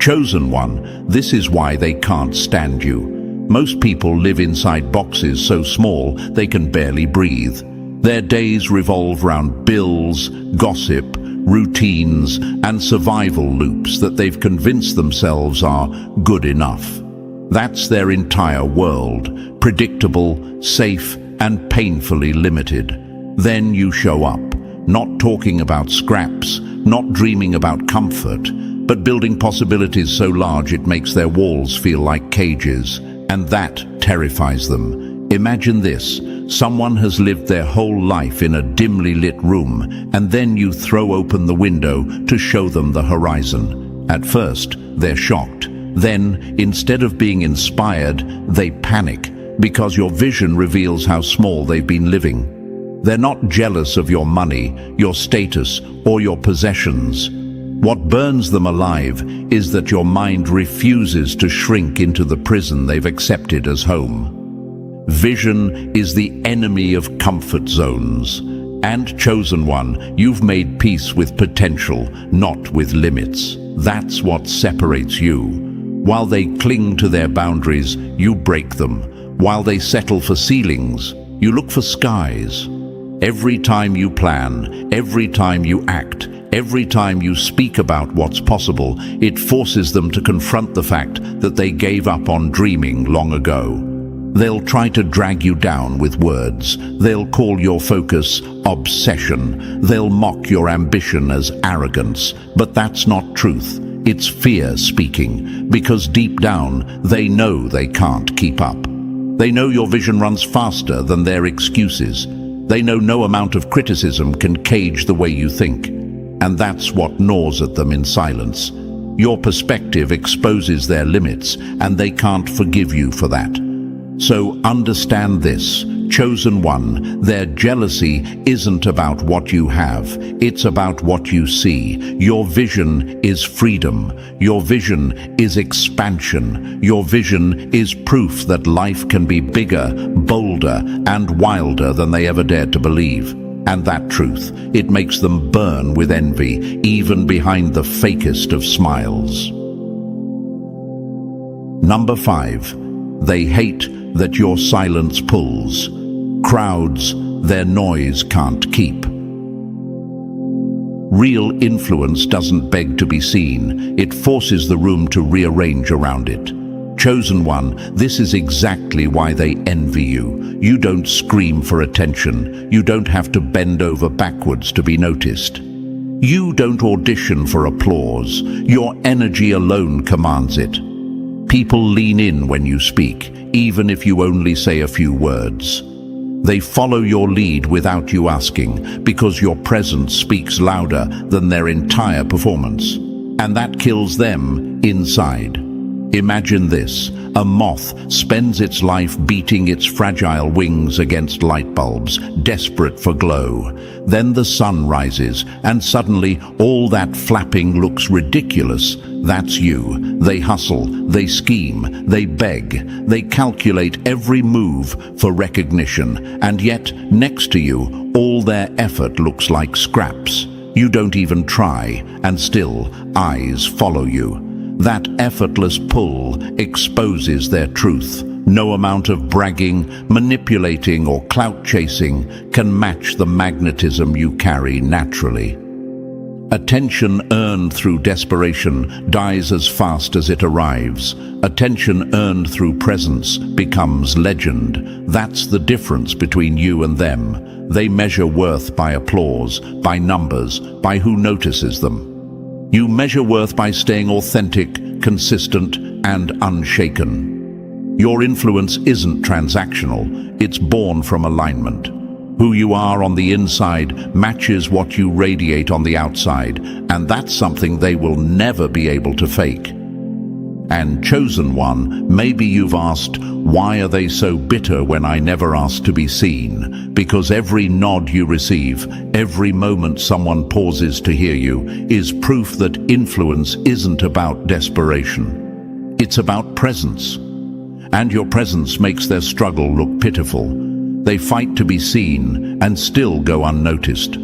S1: Chosen one, this is why they can't stand you. Most people live inside boxes so small they can barely breathe. Their days revolve around bills, gossip, routines, and survival loops that they've convinced themselves are good enough. That's their entire world, predictable, safe, and painfully limited. Then you show up, not talking about scraps, not dreaming about comfort, but building possibilities so large it makes their walls feel like cages, and that terrifies them. Imagine this. Someone has lived their whole life in a dimly lit room, and then you throw open the window to show them the horizon. At first, they're shocked. Then, instead of being inspired, they panic, because your vision reveals how small they've been living. They're not jealous of your money, your status, or your possessions. What burns them alive is that your mind refuses to shrink into the prison they've accepted as home. Vision is the enemy of comfort zones. And chosen one, you've made peace with potential, not with limits. That's what separates you. While they cling to their boundaries, you break them. While they settle for ceilings, you look for skies. Every time you plan, every time you act, every time you speak about what's possible, it forces them to confront the fact that they gave up on dreaming long ago. They'll try to drag you down with words. They'll call your focus obsession. They'll mock your ambition as arrogance. But that's not truth. It's fear speaking, because deep down, they know they can't keep up. They know your vision runs faster than their excuses. They know no amount of criticism can cage the way you think. And that's what gnaws at them in silence. Your perspective exposes their limits, and they can't forgive you for that. So understand this, chosen one, their jealousy isn't about what you have, it's about what you see. Your vision is freedom. Your vision is expansion. Your vision is proof that life can be bigger, bolder, and wilder than they ever dared to believe. And that truth, it makes them burn with envy, even behind the fakest of smiles. Number 5, they hate that your silence pulls. Crowds, their noise can't keep. Real influence doesn't beg to be seen. It forces the room to rearrange around it. Chosen one, this is exactly why they envy you. You don't scream for attention. You don't have to bend over backwards to be noticed. You don't audition for applause. Your energy alone commands it. People lean in when you speak, even if you only say a few words. They follow your lead without you asking, because your presence speaks louder than their entire performance. And that kills them inside. Imagine this. A moth spends its life beating its fragile wings against light bulbs, desperate for glow. Then the sun rises, and suddenly all that flapping looks ridiculous. That's you. They hustle, they scheme, they beg, they calculate every move for recognition, and yet, next to you, all their effort looks like scraps. You don't even try, and still, eyes follow you. That effortless pull exposes their truth. No amount of bragging, manipulating, or clout chasing can match the magnetism you carry naturally. Attention earned through desperation dies as fast as it arrives. Attention earned through presence becomes legend. That's the difference between you and them. They measure worth by applause, by numbers, by who notices them. You measure worth by staying authentic, consistent, and unshaken. Your influence isn't transactional, it's born from alignment. Who you are on the inside matches what you radiate on the outside, and that's something they will never be able to fake. And chosen one, maybe you've asked, why are they so bitter when I never asked to be seen? Because every nod you receive, every moment someone pauses to hear you, is proof that influence isn't about desperation. It's about presence. And your presence makes their struggle look pitiful. They fight to be seen and still go unnoticed.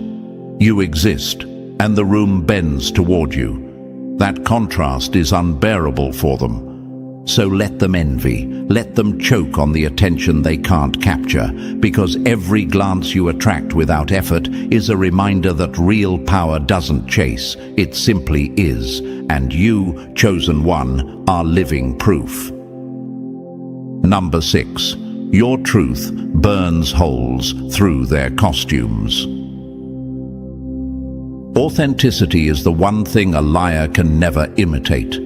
S1: You exist, and the room bends toward you. That contrast is unbearable for them. So let them envy, let them choke on the attention they can't capture, because every glance you attract without effort is a reminder that real power doesn't chase, it simply is, and you, chosen one, are living proof. Number 6. Your truth burns holes through their costumes. Authenticity is the one thing a liar can never imitate.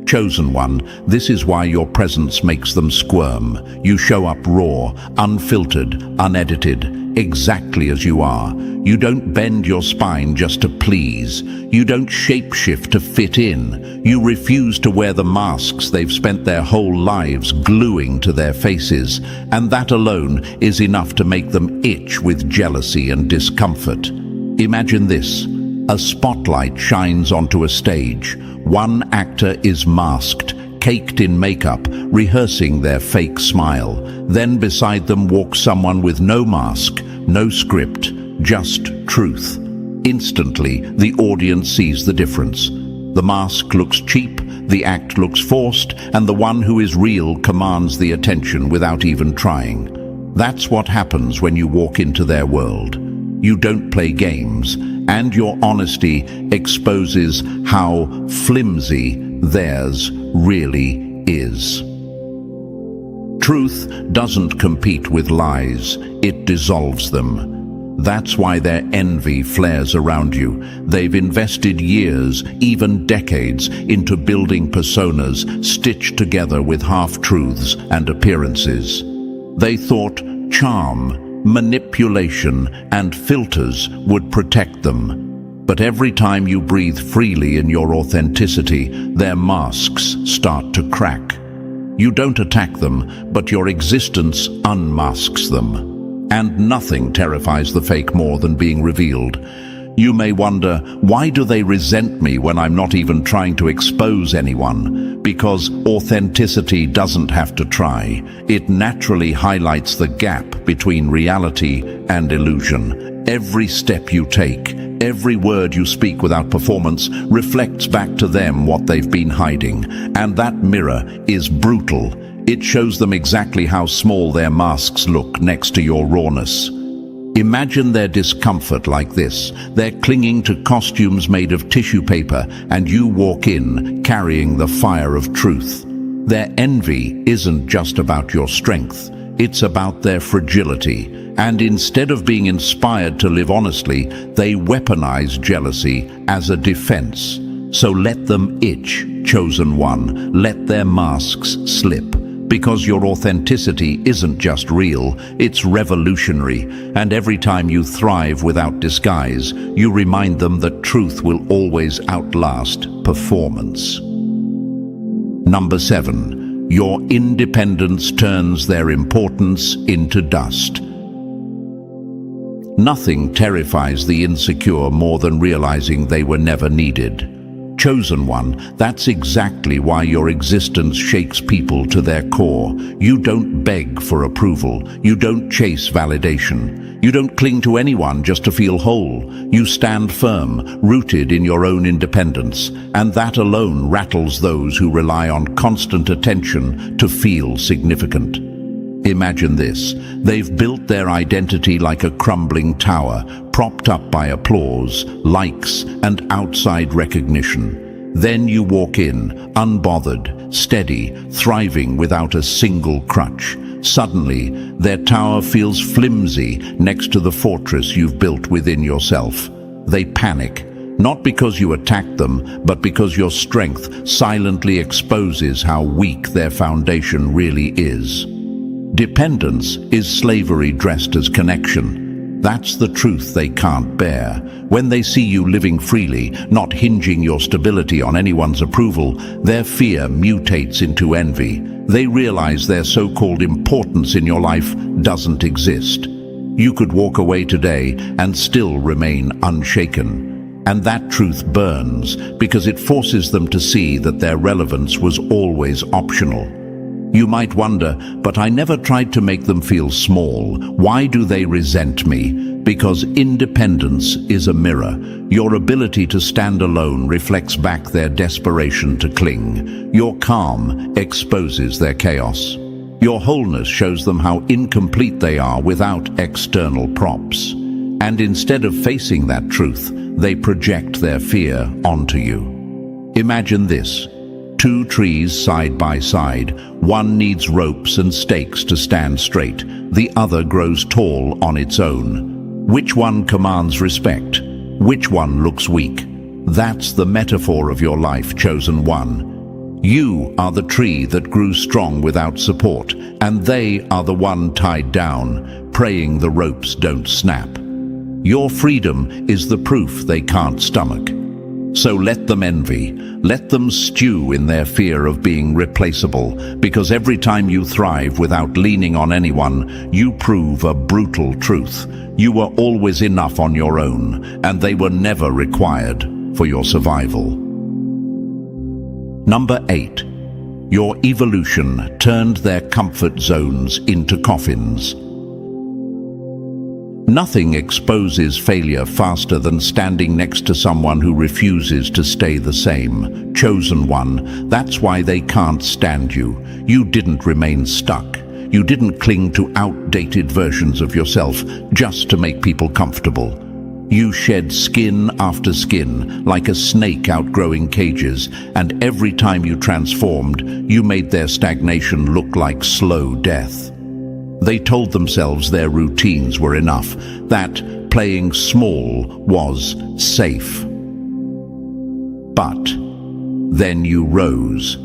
S1: Chosen one, this is why your presence makes them squirm. You show up raw, unfiltered, unedited, exactly as you are. You don't bend your spine just to please. You don't shapeshift to fit in. You refuse to wear the masks they've spent their whole lives gluing to their faces, and that alone is enough to make them itch with jealousy and discomfort. Imagine this. A spotlight shines onto a stage. One actor is masked, caked in makeup, rehearsing their fake smile. Then beside them walks someone with no mask, no script, just truth. Instantly, the audience sees the difference. The mask looks cheap, the act looks forced, and the one who is real commands the attention without even trying. That's what happens when you walk into their world. You don't play games, and your honesty exposes how flimsy theirs really is. Truth doesn't compete with lies, it dissolves them. That's why their envy flares around you. They've invested years, even decades, into building personas stitched together with half-truths and appearances. They thought charm, manipulation, and filters would protect them. But every time you breathe freely in your authenticity, their masks start to crack. You don't attack them, but your existence unmasks them. And nothing terrifies the fake more than being revealed. You may wonder, why do they resent me when I'm not even trying to expose anyone? Because authenticity doesn't have to try. It naturally highlights the gap between reality and illusion. Every step you take, every word you speak without performance reflects back to them what they've been hiding. And that mirror is brutal. It shows them exactly how small their masks look next to your rawness. Imagine their discomfort like this. They're clinging to costumes made of tissue paper, and you walk in carrying the fire of truth. Their envy isn't just about your strength, it's about their fragility. And instead of being inspired to live honestly, they weaponize jealousy as a defense. So let them itch, chosen one. Let their masks slip. Because your authenticity isn't just real, it's revolutionary. And every time you thrive without disguise, you remind them that truth will always outlast performance. Number 7. Your independence turns their importance into dust. Nothing terrifies the insecure more than realizing they were never needed. Chosen one, that's exactly why your existence shakes people to their core. You don't beg for approval. You don't chase validation. You don't cling to anyone just to feel whole. You stand firm, rooted in your own independence, and that alone rattles those who rely on constant attention to feel significant. Imagine this. They've built their identity like a crumbling tower, propped up by applause, likes, and outside recognition. Then you walk in, unbothered, steady, thriving without a single crutch. Suddenly, their tower feels flimsy next to the fortress you've built within yourself. They panic, not because you attacked them, but because your strength silently exposes how weak their foundation really is. Dependence is slavery dressed as connection. That's the truth they can't bear. When they see you living freely, not hinging your stability on anyone's approval, their fear mutates into envy. They realize their so-called importance in your life doesn't exist. You could walk away today and still remain unshaken. And that truth burns because it forces them to see that their relevance was always optional. You might wonder, but I never tried to make them feel small. Why do they resent me? Because independence is a mirror. Your ability to stand alone reflects back their desperation to cling. Your calm exposes their chaos. Your wholeness shows them how incomplete they are without external props. And instead of facing that truth, they project their fear onto you. Imagine this. Two trees side by side. One needs ropes and stakes to stand straight. The other grows tall on its own. Which one commands respect? Which one looks weak? That's the metaphor of your life, chosen one. You are the tree that grew strong without support, and they are the one tied down, praying the ropes don't snap. Your freedom is the proof they can't stomach. So let them envy, let them stew in their fear of being replaceable, because every time you thrive without leaning on anyone, you prove a brutal truth. You were always enough on your own, and they were never required for your survival. Number 8. Your evolution turned their comfort zones into coffins. Nothing exposes failure faster than standing next to someone who refuses to stay the same. Chosen one, that's why they can't stand you. You didn't remain stuck. You didn't cling to outdated versions of yourself just to make people comfortable. You shed skin after skin, like a snake outgrowing cages, and every time you transformed, you made their stagnation look like slow death. They told themselves their routines were enough, that playing small was safe. But then you rose,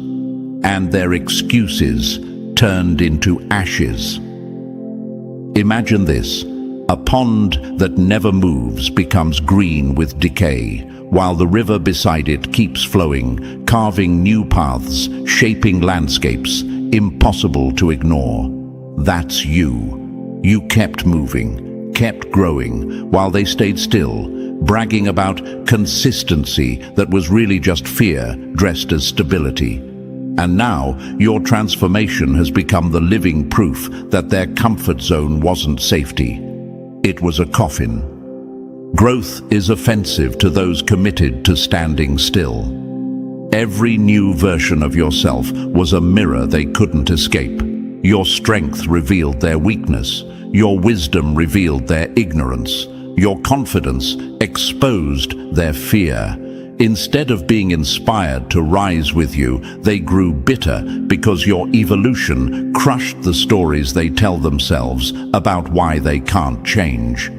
S1: and their excuses turned into ashes. Imagine this. A pond that never moves becomes green with decay, while the river beside it keeps flowing, carving new paths, shaping landscapes impossible to ignore. That's you. You kept moving, kept growing, while they stayed still, bragging about consistency that was really just fear dressed as stability. And now, your transformation has become the living proof that their comfort zone wasn't safety. It was a coffin. Growth is offensive to those committed to standing still. Every new version of yourself was a mirror they couldn't escape. Your strength revealed their weakness. Your wisdom revealed their ignorance. Your confidence exposed their fear. Instead of being inspired to rise with you, they grew bitter because your evolution crushed the stories they tell themselves about why they can't change.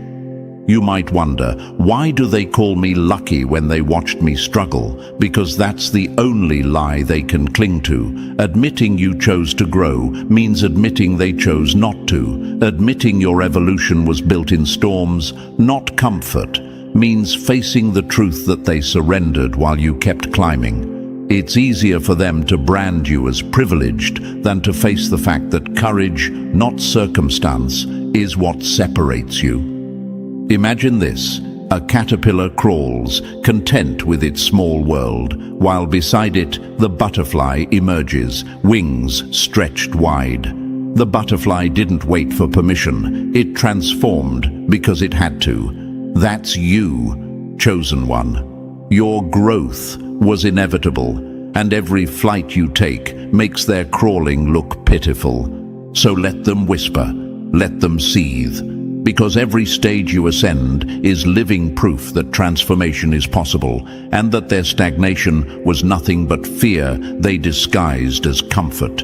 S1: You might wonder, why do they call me lucky when they watched me struggle? Because that's the only lie they can cling to. Admitting you chose to grow means admitting they chose not to. Admitting your evolution was built in storms, not comfort, means facing the truth that they surrendered while you kept climbing. It's easier for them to brand you as privileged than to face the fact that courage, not circumstance, is what separates you. Imagine this. A caterpillar crawls, content with its small world, while beside it the butterfly emerges, wings stretched wide. The butterfly didn't wait for permission. It transformed because it had to. That's you, chosen one. Your growth was inevitable, and every flight you take makes their crawling look pitiful. So let them whisper, let them seethe, because every stage you ascend is living proof that transformation is possible, and that their stagnation was nothing but fear they disguised as comfort.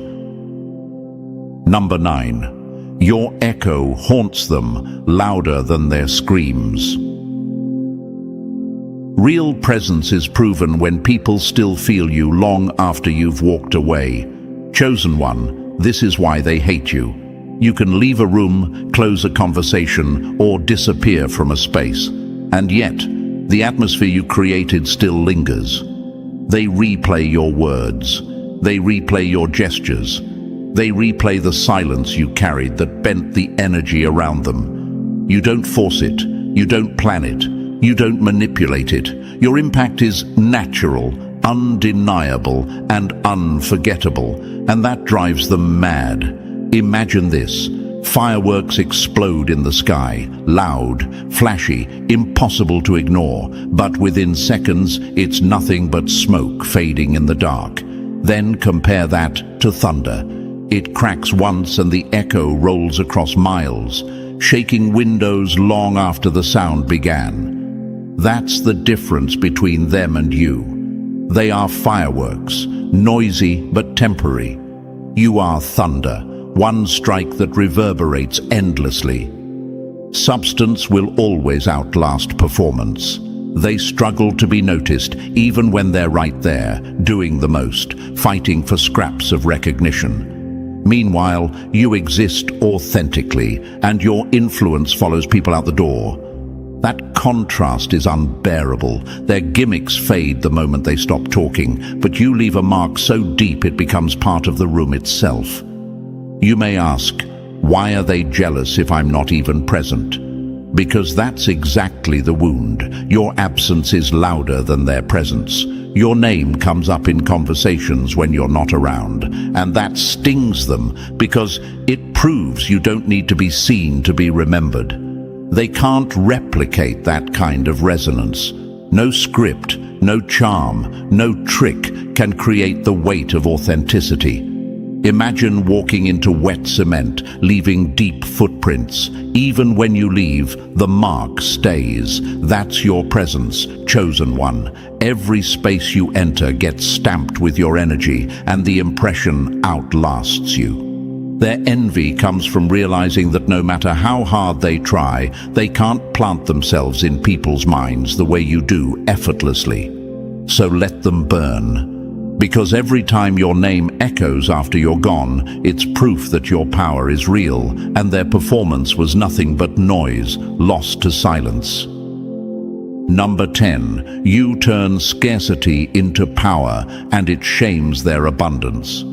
S1: Number 9. Your echo haunts them louder than their screams. Real presence is proven when people still feel you long after you've walked away. Chosen one, this is why they hate you. You can leave a room, close a conversation, or disappear from a space. And yet, the atmosphere you created still lingers. They replay your words. They replay your gestures. They replay the silence you carried that bent the energy around them. You don't force it. You don't plan it. You don't manipulate it. Your impact is natural, undeniable, and unforgettable, and that drives them mad. Imagine this. Fireworks explode in the sky, loud, flashy, impossible to ignore, but within seconds it's nothing but smoke fading in the dark. Then compare that to thunder. It cracks once and the echo rolls across miles, shaking windows long after the sound began. That's the difference between them and you. They are fireworks, noisy but temporary. You are thunder, one strike that reverberates endlessly. Substance will always outlast performance. They struggle to be noticed even when they're right there, doing the most, fighting for scraps of recognition. Meanwhile, you exist authentically, and your influence follows people out the door. That contrast is unbearable. Their gimmicks fade the moment they stop talking, but you leave a mark so deep it becomes part of the room itself. You may ask, why are they jealous if I'm not even present? Because that's exactly the wound. Your absence is louder than their presence. Your name comes up in conversations when you're not around, and that stings them because it proves you don't need to be seen to be remembered. They can't replicate that kind of resonance. No script, no charm, no trick can create the weight of authenticity. Imagine walking into wet cement, leaving deep footprints. Even when you leave, the mark stays. That's your presence, chosen one. Every space you enter gets stamped with your energy, and the impression outlasts you. Their envy comes from realizing that no matter how hard they try, they can't plant themselves in people's minds the way you do effortlessly. So let them burn. Because every time your name echoes after you're gone, it's proof that your power is real, and their performance was nothing but noise, lost to silence. Number 10, you turn scarcity into power, and it shames their abundance.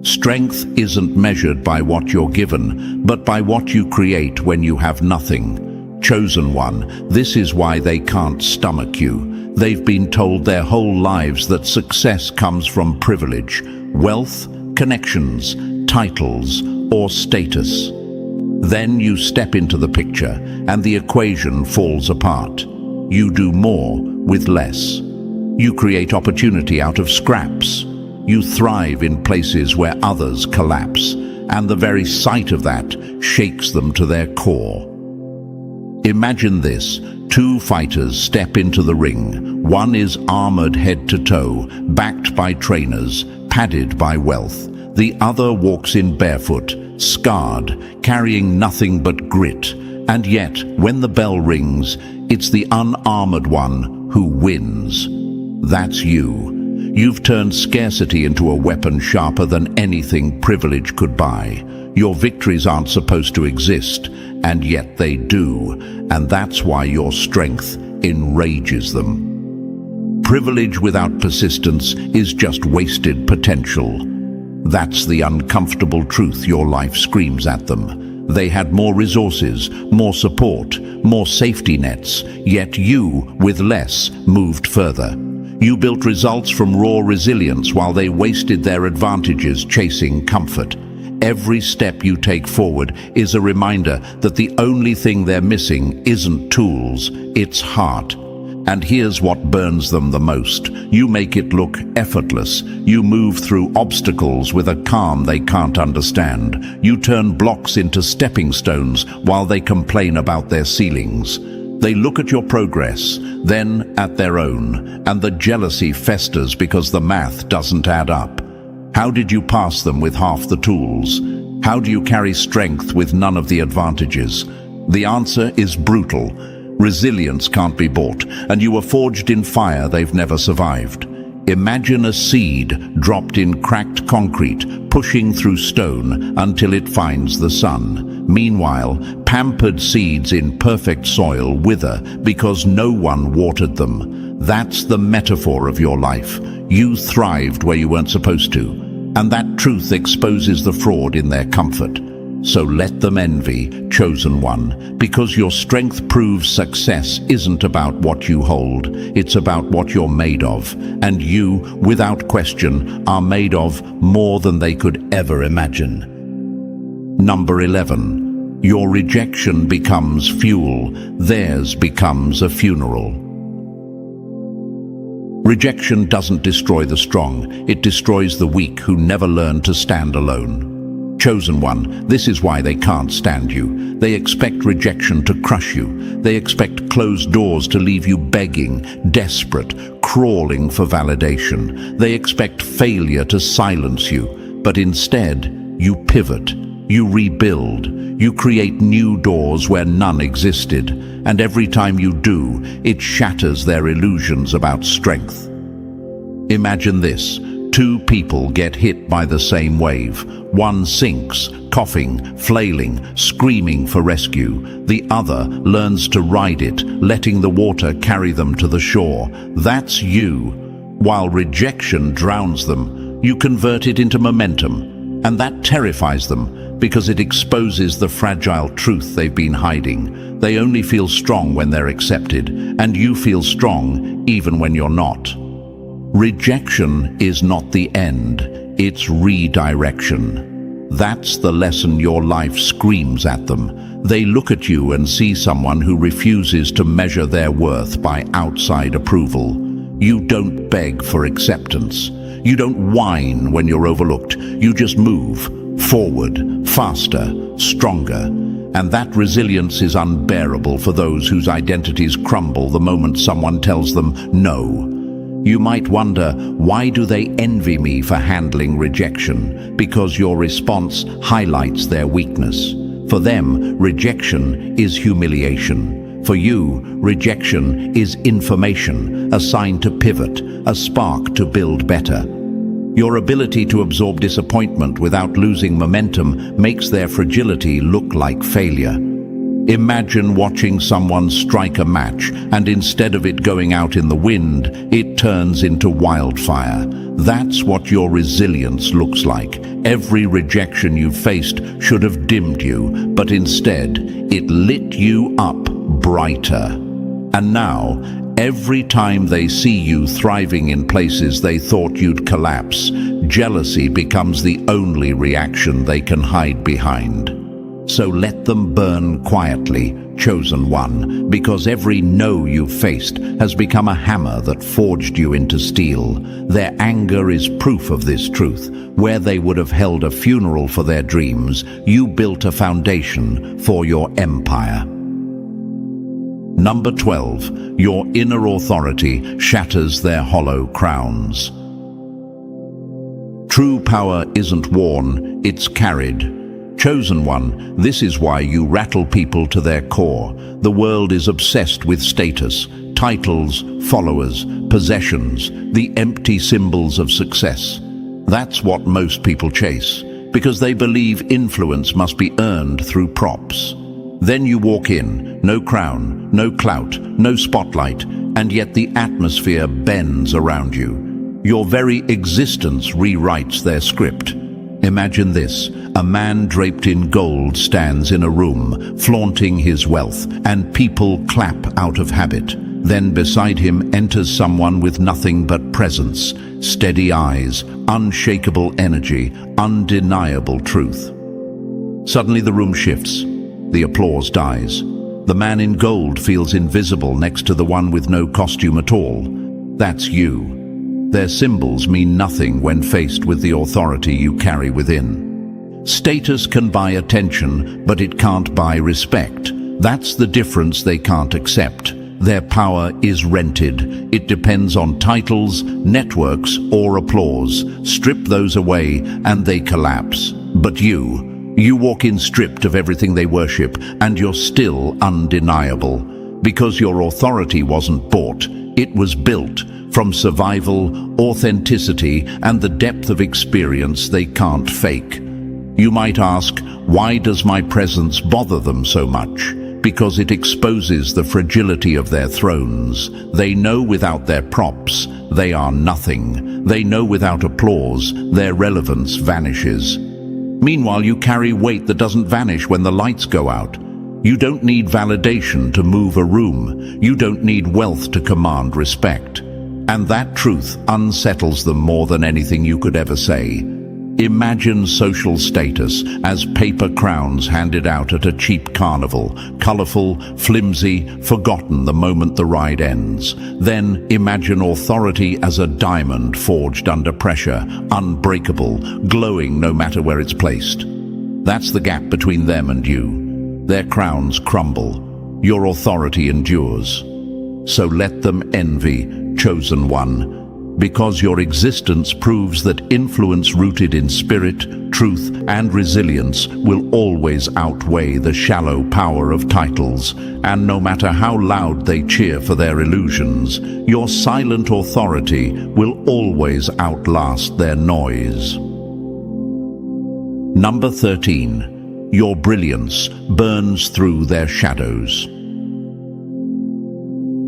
S1: Strength isn't measured by what you're given, but by what you create when you have nothing. Chosen one, this is why they can't stomach you. They've been told their whole lives that success comes from privilege, wealth, connections, titles, or status. Then you step into the picture, and the equation falls apart. You do more with less. You create opportunity out of scraps. You thrive in places where others collapse, and the very sight of that shakes them to their core. Imagine this. Two fighters step into the ring. One is armored head to toe, backed by trainers, padded by wealth. The other walks in barefoot, scarred, carrying nothing but grit. And yet, when the bell rings, it's the unarmored one who wins. That's you. You've turned scarcity into a weapon sharper than anything privilege could buy. Your victories aren't supposed to exist, and yet they do, and that's why your strength enrages them. Privilege without persistence is just wasted potential. That's the uncomfortable truth your life screams at them. They had more resources, more support, more safety nets, yet you, with less, moved further. You built results from raw resilience while they wasted their advantages chasing comfort. Every step you take forward is a reminder that the only thing they're missing isn't tools, it's heart. And here's what burns them the most. You make it look effortless. You move through obstacles with a calm they can't understand. You turn blocks into stepping stones while they complain about their ceilings. They look at your progress, then at their own, and the jealousy festers because the math doesn't add up. How did you pass them with half the tools? How do you carry strength with none of the advantages? The answer is brutal. Resilience can't be bought, and you were forged in fire they've never survived. Imagine a seed dropped in cracked concrete, pushing through stone until it finds the sun. Meanwhile, pampered seeds in perfect soil wither because no one watered them. That's the metaphor of your life. You thrived where you weren't supposed to, and that truth exposes the fraud in their comfort. So let them envy, chosen one, because your strength proves success isn't about what you hold, it's about what you're made of. And you, without question, are made of more than they could ever imagine. Number 11. Your rejection becomes fuel, theirs becomes a funeral. Rejection doesn't destroy the strong, it destroys the weak who never learn to stand alone. Chosen one, this is why they can't stand you. They expect rejection to crush you. They expect closed doors to leave you begging, desperate, crawling for validation. They expect failure to silence you. But instead, you pivot, you rebuild, you create new doors where none existed. And every time you do, it shatters their illusions about strength. Imagine this. Two people get hit by the same wave. One sinks, coughing, flailing, screaming for rescue. The other learns to ride it, letting the water carry them to the shore. That's you. While rejection drowns them, you convert it into momentum. And that terrifies them because it exposes the fragile truth they've been hiding. They only feel strong when they're accepted, and you feel strong even when you're not. Rejection is not the end, it's redirection. That's the lesson your life screams at them. They look at you and see someone who refuses to measure their worth by outside approval. You don't beg for acceptance. You don't whine when you're overlooked. You just move forward, faster, stronger. And that resilience is unbearable for those whose identities crumble the moment someone tells them no. You might wonder, why do they envy me for handling rejection? Because your response highlights their weakness. For them, rejection is humiliation. For you, rejection is information, a sign to pivot, a spark to build better. Your ability to absorb disappointment without losing momentum makes their fragility look like failure. Imagine watching someone strike a match, and instead of it going out in the wind, it turns into wildfire. That's what your resilience looks like. Every rejection you faced should have dimmed you, but instead, it lit you up brighter. And now, every time they see you thriving in places they thought you'd collapse, jealousy becomes the only reaction they can hide behind. So let them burn quietly, chosen one, because every no you've faced has become a hammer that forged you into steel. Their anger is proof of this truth. Where they would have held a funeral for their dreams, you built a foundation for your empire. Number 12. Your inner authority shatters their hollow crowns. True power isn't worn, it's carried. Chosen one, this is why you rattle people to their core. The world is obsessed with status, titles, followers, possessions, the empty symbols of success. That's what most people chase, because they believe influence must be earned through props. Then you walk in, no crown, no clout, no spotlight, and yet the atmosphere bends around you. Your very existence rewrites their script. Imagine this, a man draped in gold stands in a room, flaunting his wealth, and people clap out of habit. Then beside him enters someone with nothing but presence, steady eyes, unshakable energy, undeniable truth. Suddenly the room shifts. The applause dies. The man in gold feels invisible next to the one with no costume at all. That's you. Their symbols mean nothing when faced with the authority you carry within. Status can buy attention, but it can't buy respect. That's the difference they can't accept. Their power is rented. It depends on titles, networks, or applause. Strip those away, and they collapse. But you walk in stripped of everything they worship, and you're still undeniable. Because your authority wasn't bought, it was built. From survival, authenticity, and the depth of experience they can't fake. You might ask, why does my presence bother them so much? Because it exposes the fragility of their thrones. They know without their props, they are nothing. They know without applause, their relevance vanishes. Meanwhile, you carry weight that doesn't vanish when the lights go out. You don't need validation to move a room. You don't need wealth to command respect. And that truth unsettles them more than anything you could ever say. Imagine social status as paper crowns handed out at a cheap carnival, colorful, flimsy, forgotten the moment the ride ends. Then imagine authority as a diamond forged under pressure, unbreakable, glowing no matter where it's placed. That's the gap between them and you. Their crowns crumble. Your authority endures. So let them envy, chosen one, because your existence proves that influence rooted in spirit, truth, and resilience will always outweigh the shallow power of titles, and no matter how loud they cheer for their illusions, your silent authority will always outlast their noise. Number 13. Your brilliance burns through their shadows.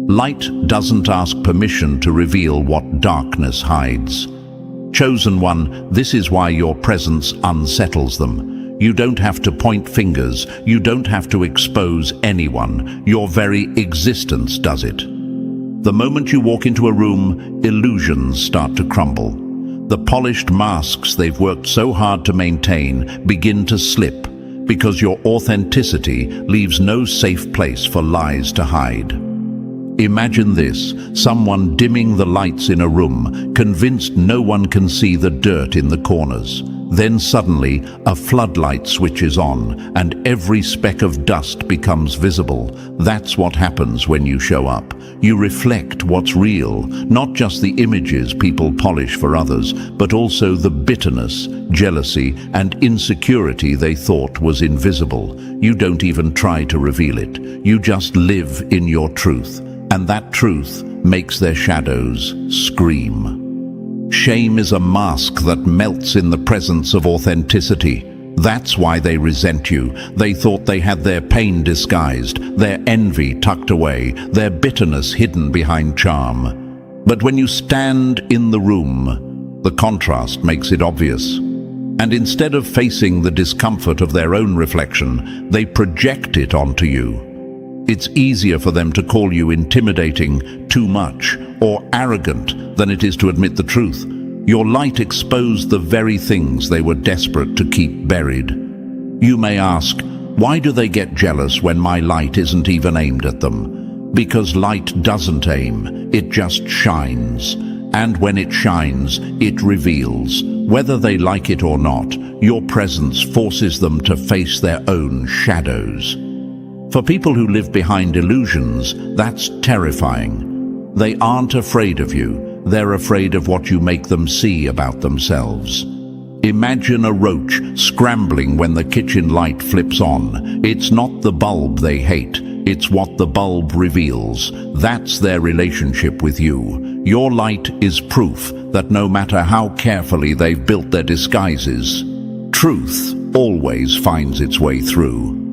S1: Light doesn't ask permission to reveal what darkness hides. Chosen one, this is why your presence unsettles them. You don't have to point fingers, you don't have to expose anyone. Your very existence does it. The moment you walk into a room, illusions start to crumble. The polished masks they've worked so hard to maintain begin to slip, because your authenticity leaves no safe place for lies to hide. Imagine this, someone dimming the lights in a room, convinced no one can see the dirt in the corners. Then suddenly, a floodlight switches on, and every speck of dust becomes visible. That's what happens when you show up. You reflect what's real, not just the images people polish for others, but also the bitterness, jealousy, and insecurity they thought was invisible. You don't even try to reveal it. You just live in your truth. And that truth makes their shadows scream. Shame is a mask that melts in the presence of authenticity. That's why they resent you. They thought they had their pain disguised, their envy tucked away, their bitterness hidden behind charm. But when you stand in the room, the contrast makes it obvious. And instead of facing the discomfort of their own reflection, they project it onto you. It's easier for them to call you intimidating, too much, or arrogant than it is to admit the truth. Your light exposed the very things they were desperate to keep buried. You may ask, why do they get jealous when my light isn't even aimed at them? Because light doesn't aim, it just shines. And when it shines, it reveals. Whether they like it or not, your presence forces them to face their own shadows. For people who live behind illusions, that's terrifying. They aren't afraid of you, they're afraid of what you make them see about themselves. Imagine a roach scrambling when the kitchen light flips on. It's not the bulb they hate, it's what the bulb reveals. That's their relationship with you. Your light is proof that no matter how carefully they've built their disguises, truth always finds its way through.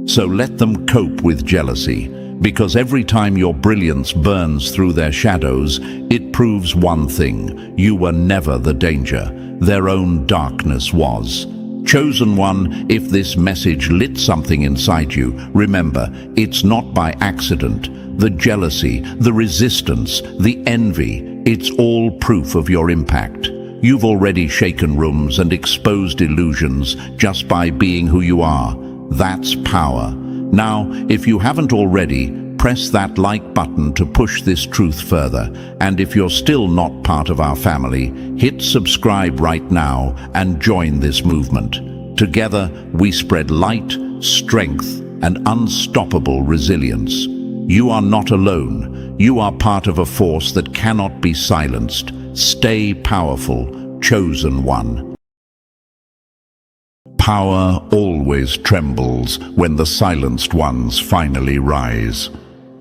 S1: So let them cope with jealousy, because every time your brilliance burns through their shadows, it proves one thing: you were never the danger. Their own darkness was. Chosen one, if this message lit something inside you, remember, it's not by accident. The jealousy, the resistance, the envy, it's all proof of your impact. You've already shaken rooms and exposed illusions just by being who you are. That's power. Now, if you haven't already, press that like button to push this truth further. And if you're still not part of our family, hit subscribe right now and join this movement. Together, we spread light, strength, and unstoppable resilience. You are not alone. You are part of a force that cannot be silenced. Stay powerful, chosen one. Power always trembles when the silenced ones finally rise.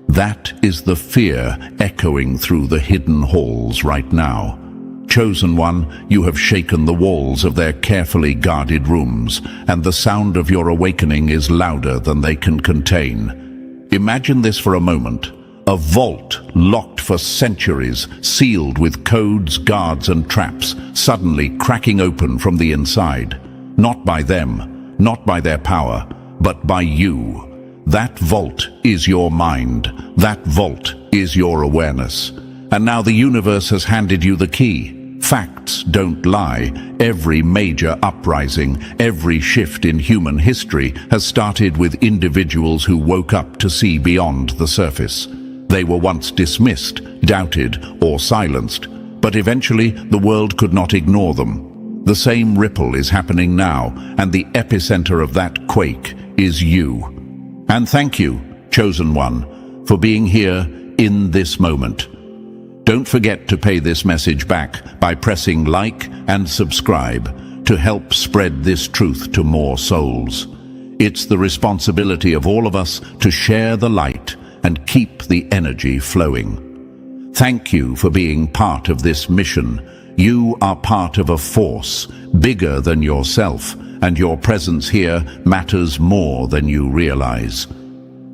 S1: That is the fear echoing through the hidden halls right now. Chosen one, you have shaken the walls of their carefully guarded rooms, and the sound of your awakening is louder than they can contain. Imagine this for a moment. A vault locked for centuries, sealed with codes, guards, and traps, suddenly cracking open from the inside. Not by them, not by their power, but by you. That vault is your mind. That vault is your awareness. And now the universe has handed you the key. Facts don't lie. Every major uprising, every shift in human history has started with individuals who woke up to see beyond the surface. They were once dismissed, doubted, or silenced, but eventually the world could not ignore them. The same ripple is happening now, and the epicenter of that quake is you. And thank you, Chosen One, for being here in this moment. Don't forget to pay this message back by pressing like and subscribe to help spread this truth to more souls. It's the responsibility of all of us to share the light and keep the energy flowing. Thank you for being part of this mission. You are part of a force bigger than yourself, and your presence here matters more than you realize.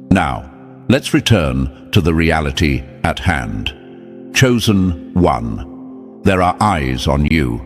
S1: Now, let's return to the reality at hand. Chosen One. There are eyes on you,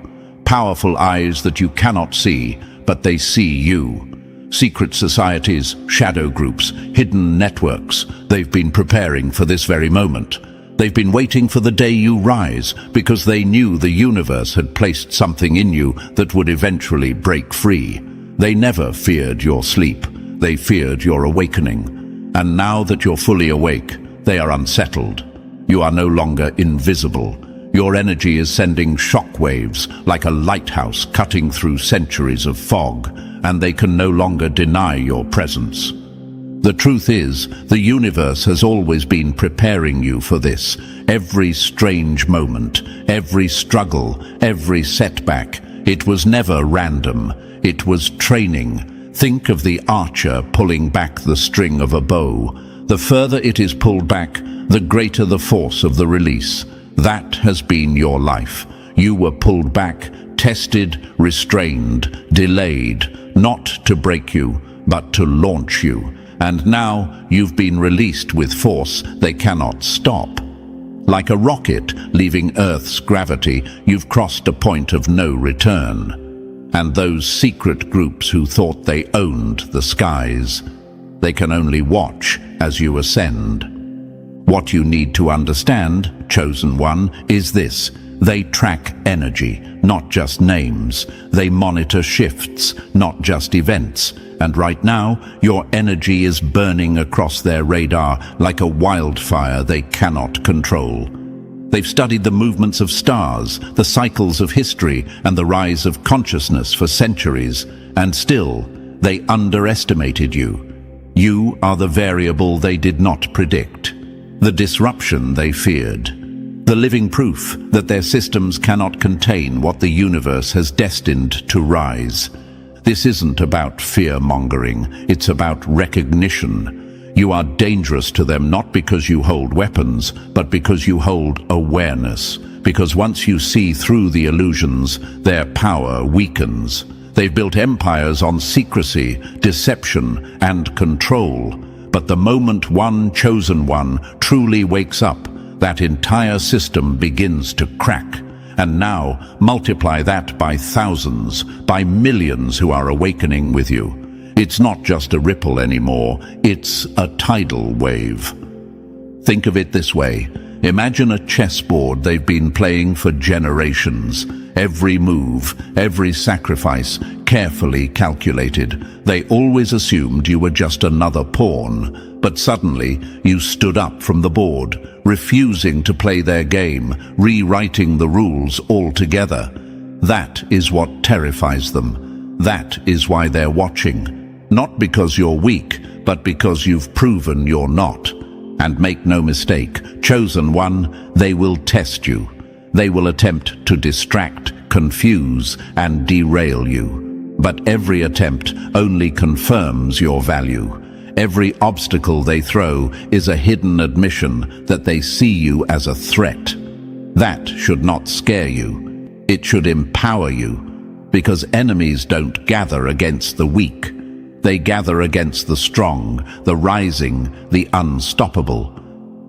S1: powerful eyes that you cannot see, but they see you. Secret societies, shadow groups, hidden networks, they've been preparing for this very moment. They've been waiting for the day you rise, because they knew the universe had placed something in you that would eventually break free. They never feared your sleep. They feared your awakening. And now that you're fully awake, they are unsettled. You are no longer invisible. Your energy is sending shock waves like a lighthouse cutting through centuries of fog, and they can no longer deny your presence. The truth is, the universe has always been preparing you for this. Every strange moment, every struggle, every setback, it was never random. It was training. Think of the archer pulling back the string of a bow. The further it is pulled back, the greater the force of the release. That has been your life. You were pulled back, tested, restrained, delayed, not to break you, but to launch you. And now you've been released with force they cannot stop. Like a rocket leaving Earth's gravity, you've crossed a point of no return. And those secret groups who thought they owned the skies, they can only watch as you ascend. What you need to understand, Chosen One, is this. They track energy, not just names. They monitor shifts, not just events. And right now, your energy is burning across their radar like a wildfire they cannot control. They've studied the movements of stars, the cycles of history, and the rise of consciousness for centuries, and still, they underestimated you. You are the variable they did not predict, the disruption they feared. The living proof that their systems cannot contain what the universe has destined to rise. This isn't about fear-mongering, it's about recognition. You are dangerous to them not because you hold weapons, but because you hold awareness. Because once you see through the illusions, their power weakens. They've built empires on secrecy, deception, and control. But the moment one chosen one truly wakes up, that entire system begins to crack. And now, multiply that by thousands, by millions who are awakening with you. It's not just a ripple anymore, it's a tidal wave. Think of it this way. Imagine a chessboard they've been playing for generations. Every move, every sacrifice, carefully calculated. They always assumed you were just another pawn. But suddenly, you stood up from the board, refusing to play their game, rewriting the rules altogether. That is what terrifies them. That is why they're watching. Not because you're weak, but because you've proven you're not. And make no mistake, Chosen One, they will test you. They will attempt to distract, confuse, and derail you. But every attempt only confirms your value. Every obstacle they throw is a hidden admission that they see you as a threat. That should not scare you. It should empower you, because enemies don't gather against the weak. They gather against the strong, the rising, the unstoppable.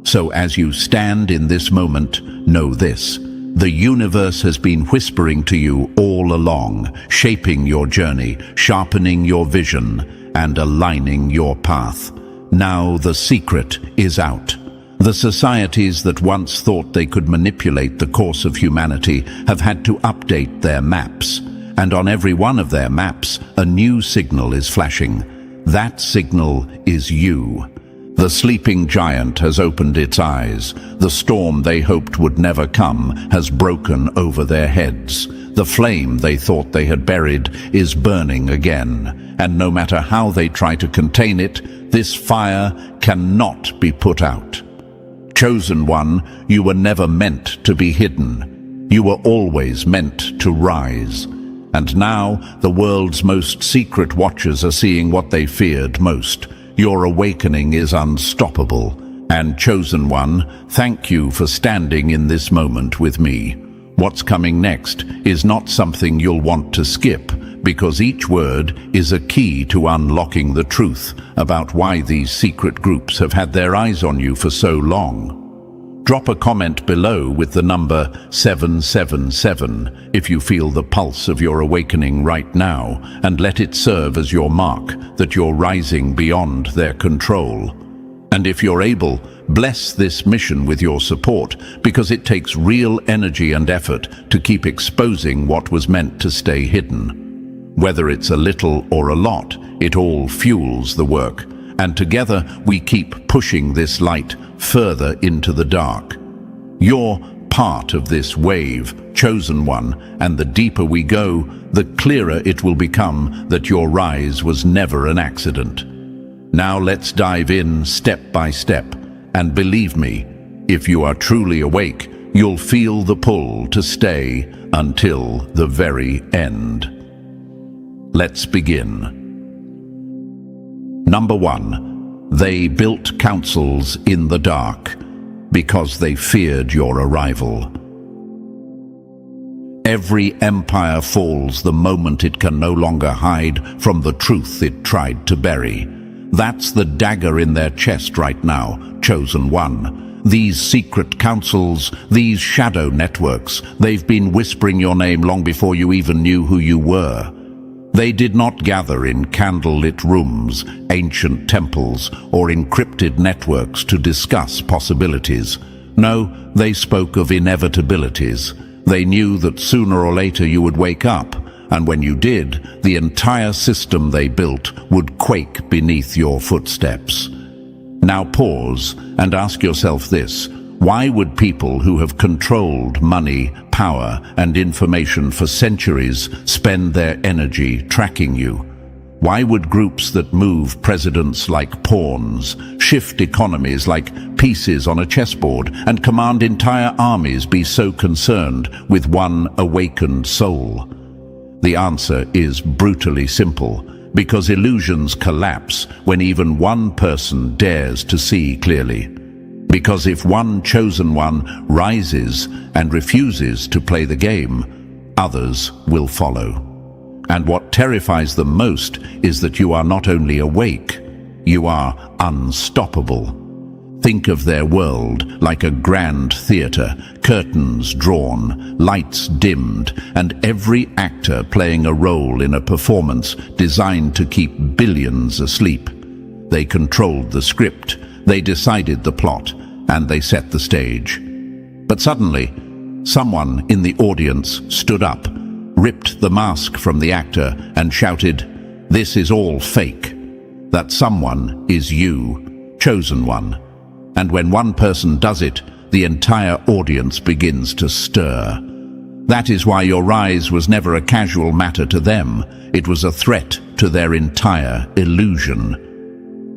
S1: So as you stand in this moment, know this. The universe has been whispering to you all along, shaping your journey, sharpening your vision, and aligning your path. Now the secret is out. The societies that once thought they could manipulate the course of humanity have had to update their maps, and on every one of their maps, a new signal is flashing. That signal is you. The sleeping giant has opened its eyes. The storm they hoped would never come has broken over their heads. The flame they thought they had buried is burning again, and no matter how they try to contain it, this fire cannot be put out. Chosen one, you were never meant to be hidden. You were always meant to rise. And now, the world's most secret watchers are seeing what they feared most. Your awakening is unstoppable. And Chosen One, thank you for standing in this moment with me. What's coming next is not something you'll want to skip, because each word is a key to unlocking the truth about why these secret groups have had their eyes on you for so long. Drop a comment below with the number 777 if you feel the pulse of your awakening right now, and let it serve as your mark that you're rising beyond their control. And if you're able, bless this mission with your support, because it takes real energy and effort to keep exposing what was meant to stay hidden. Whether it's a little or a lot, it all fuels the work, and together we keep pushing this light further into the dark. You're part of this wave, Chosen One, and the deeper we go, the clearer it will become that your rise was never an accident. Now let's dive in step by step, and believe me, if you are truly awake, you'll feel the pull to stay until the very end. Let's begin. Number 1. They built councils in the dark because they feared your arrival. Every empire falls the moment it can no longer hide from the truth it tried to bury. That's the dagger in their chest right now, Chosen One. These secret councils, these shadow networks, they've been whispering your name long before you even knew who you were. They did not gather in candlelit rooms, ancient temples, or encrypted networks to discuss possibilities. No, they spoke of inevitabilities. They knew that sooner or later you would wake up, and when you did, the entire system they built would quake beneath your footsteps. Now pause and ask yourself this. Why would people who have controlled money, power, and information for centuries spend their energy tracking you? Why would groups that move presidents like pawns, shift economies like pieces on a chessboard, and command entire armies be so concerned with one awakened soul? The answer is brutally simple, because illusions collapse when even one person dares to see clearly. Because if one chosen one rises and refuses to play the game, others will follow. And what terrifies them most is that you are not only awake, you are unstoppable. Think of their world like a grand theater, curtains drawn, lights dimmed, and every actor playing a role in a performance designed to keep billions asleep. They controlled the script, they decided the plot, and they set the stage. But suddenly, someone in the audience stood up, ripped the mask from the actor, and shouted, "This is all fake." That someone is you, Chosen One. And when one person does it, the entire audience begins to stir. That is why your rise was never a casual matter to them. It was a threat to their entire illusion.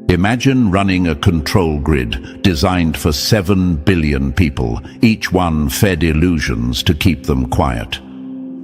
S1: Imagine running a control grid designed for 7 billion people, each one fed illusions to keep them quiet.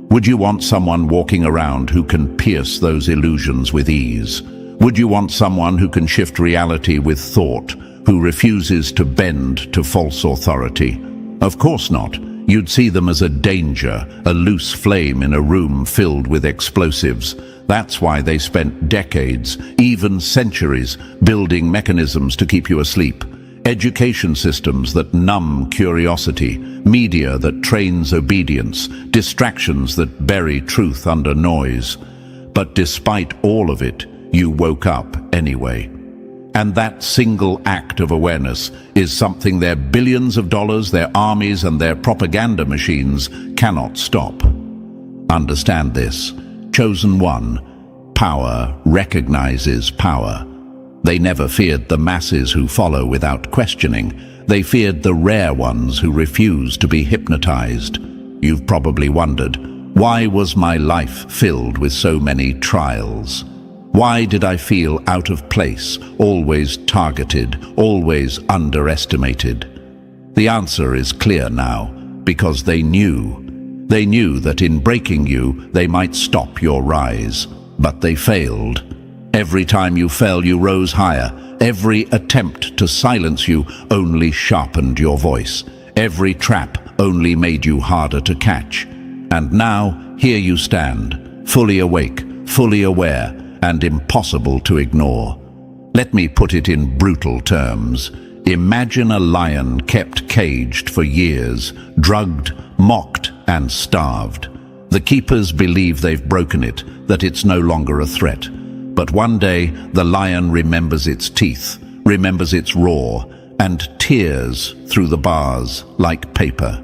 S1: Would you want someone walking around who can pierce those illusions with ease? Would you want someone who can shift reality with thought, who refuses to bend to false authority? Of course not. You'd see them as a danger, a loose flame in a room filled with explosives. That's why they spent decades, even centuries, building mechanisms to keep you asleep. Education systems that numb curiosity, media that trains obedience, distractions that bury truth under noise. But despite all of it, you woke up anyway. And that single act of awareness is something their billions of dollars, their armies, and their propaganda machines cannot stop. Understand this. Chosen one, power recognizes power. They never feared the masses who follow without questioning. They feared the rare ones who refuse to be hypnotized. You've probably wondered, why was my life filled with so many trials? Why did I feel out of place, always targeted, always underestimated? The answer is clear now, because they knew. They knew that in breaking you, they might stop your rise. But they failed. Every time you fell, you rose higher. Every attempt to silence you only sharpened your voice. Every trap only made you harder to catch. And now, here you stand, fully awake, fully aware, and impossible to ignore. Let me put it in brutal terms. Imagine a lion kept caged for years, drugged, mocked, and starved. The keepers believe they've broken it, that it's no longer a threat. But one day, the lion remembers its teeth, remembers its roar, and tears through the bars like paper.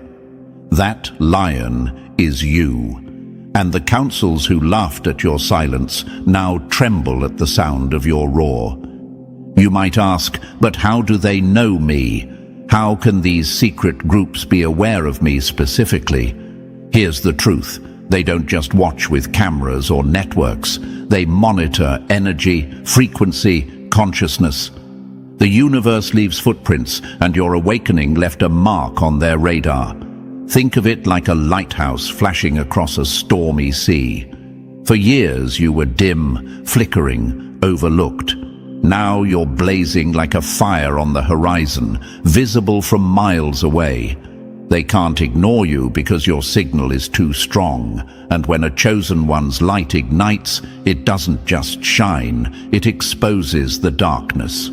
S1: That lion is you. And the councils who laughed at your silence now tremble at the sound of your roar. You might ask, but how do they know me? How can these secret groups be aware of me specifically? Here's the truth. They don't just watch with cameras or networks. They monitor energy, frequency, consciousness. The universe leaves footprints, and your awakening left a mark on their radar. Think of it like a lighthouse flashing across a stormy sea. For years you were dim, flickering, overlooked. Now you're blazing like a fire on the horizon, visible from miles away. They can't ignore you because your signal is too strong, and when a chosen one's light ignites, it doesn't just shine, it exposes the darkness.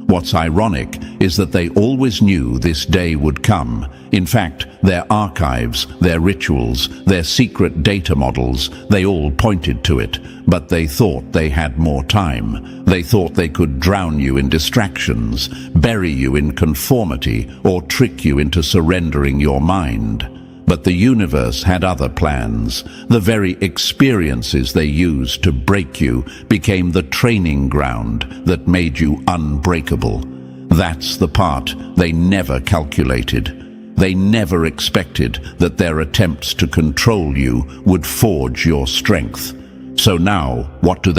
S1: What's ironic is that they always knew this day would come. In fact, their archives, their rituals, their secret data models, they all pointed to it, but they thought they had more time. They thought they could drown you in distractions, bury you in conformity, or trick you into surrendering your mind. But the universe had other plans. The very experiences they used to break you became the training ground that made you unbreakable. That's the part they never calculated. They never expected that their attempts to control you would forge your strength. So now, what do?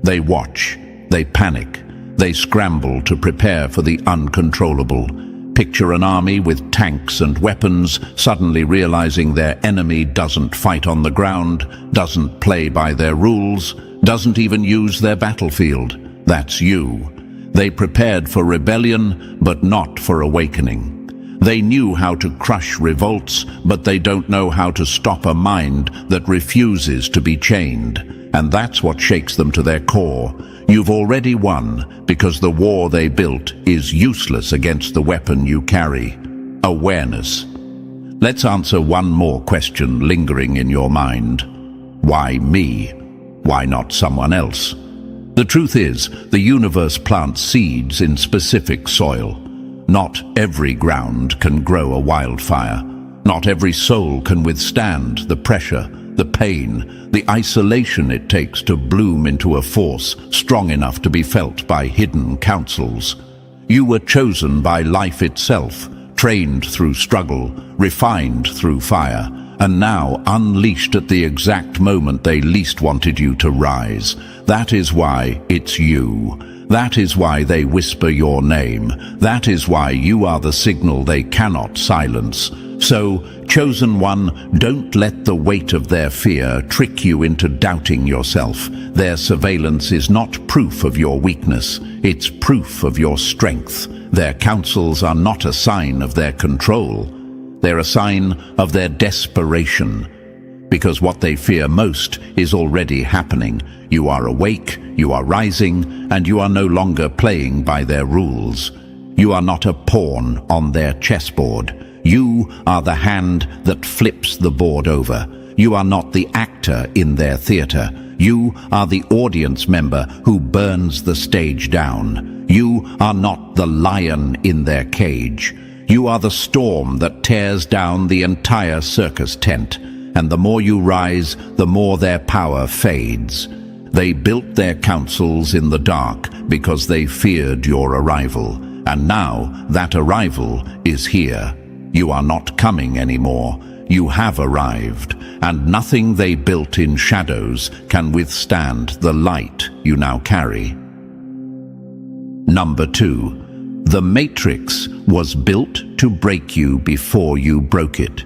S1: They watch, they panic, they scramble to prepare for the uncontrollable. Picture an army with tanks and weapons suddenly realizing their enemy doesn't fight on the ground, doesn't play by their rules, doesn't even use their battlefield. That's you. They prepared for rebellion, but not for awakening. They knew how to crush revolts, but they don't know how to stop a mind that refuses to be chained. And that's what shakes them to their core. You've already won, because the war they built is useless against the weapon you carry: awareness. Let's answer one more question lingering in your mind. Why me? Why not someone else? The truth is, the universe plants seeds in specific soil. Not every ground can grow a wildfire. Not every soul can withstand the pressure, the pain, the isolation it takes to bloom into a force strong enough to be felt by hidden councils. You were chosen by life itself, trained through struggle, refined through fire, and now unleashed at the exact moment they least wanted you to rise. That is why it's you. That is why they whisper your name. That is why you are the signal they cannot silence. So, chosen one, don't let the weight of their fear trick you into doubting yourself. Their surveillance is not proof of your weakness, it's proof of your strength. Their counsels are not a sign of their control. They're a sign of their desperation. Because what they fear most is already happening. You are awake, you are rising, and you are no longer playing by their rules. You are not a pawn on their chessboard. You are the hand that flips the board over. You are not the actor in their theater. You are the audience member who burns the stage down. You are not the lion in their cage. You are the storm that tears down the entire circus tent. And the more you rise, the more their power fades. They built their councils in the dark because they feared your arrival. And now that arrival is here. You are not coming anymore. You have arrived, and nothing they built in shadows can withstand the light you now carry. Number 2. The Matrix was built to break you before you broke it.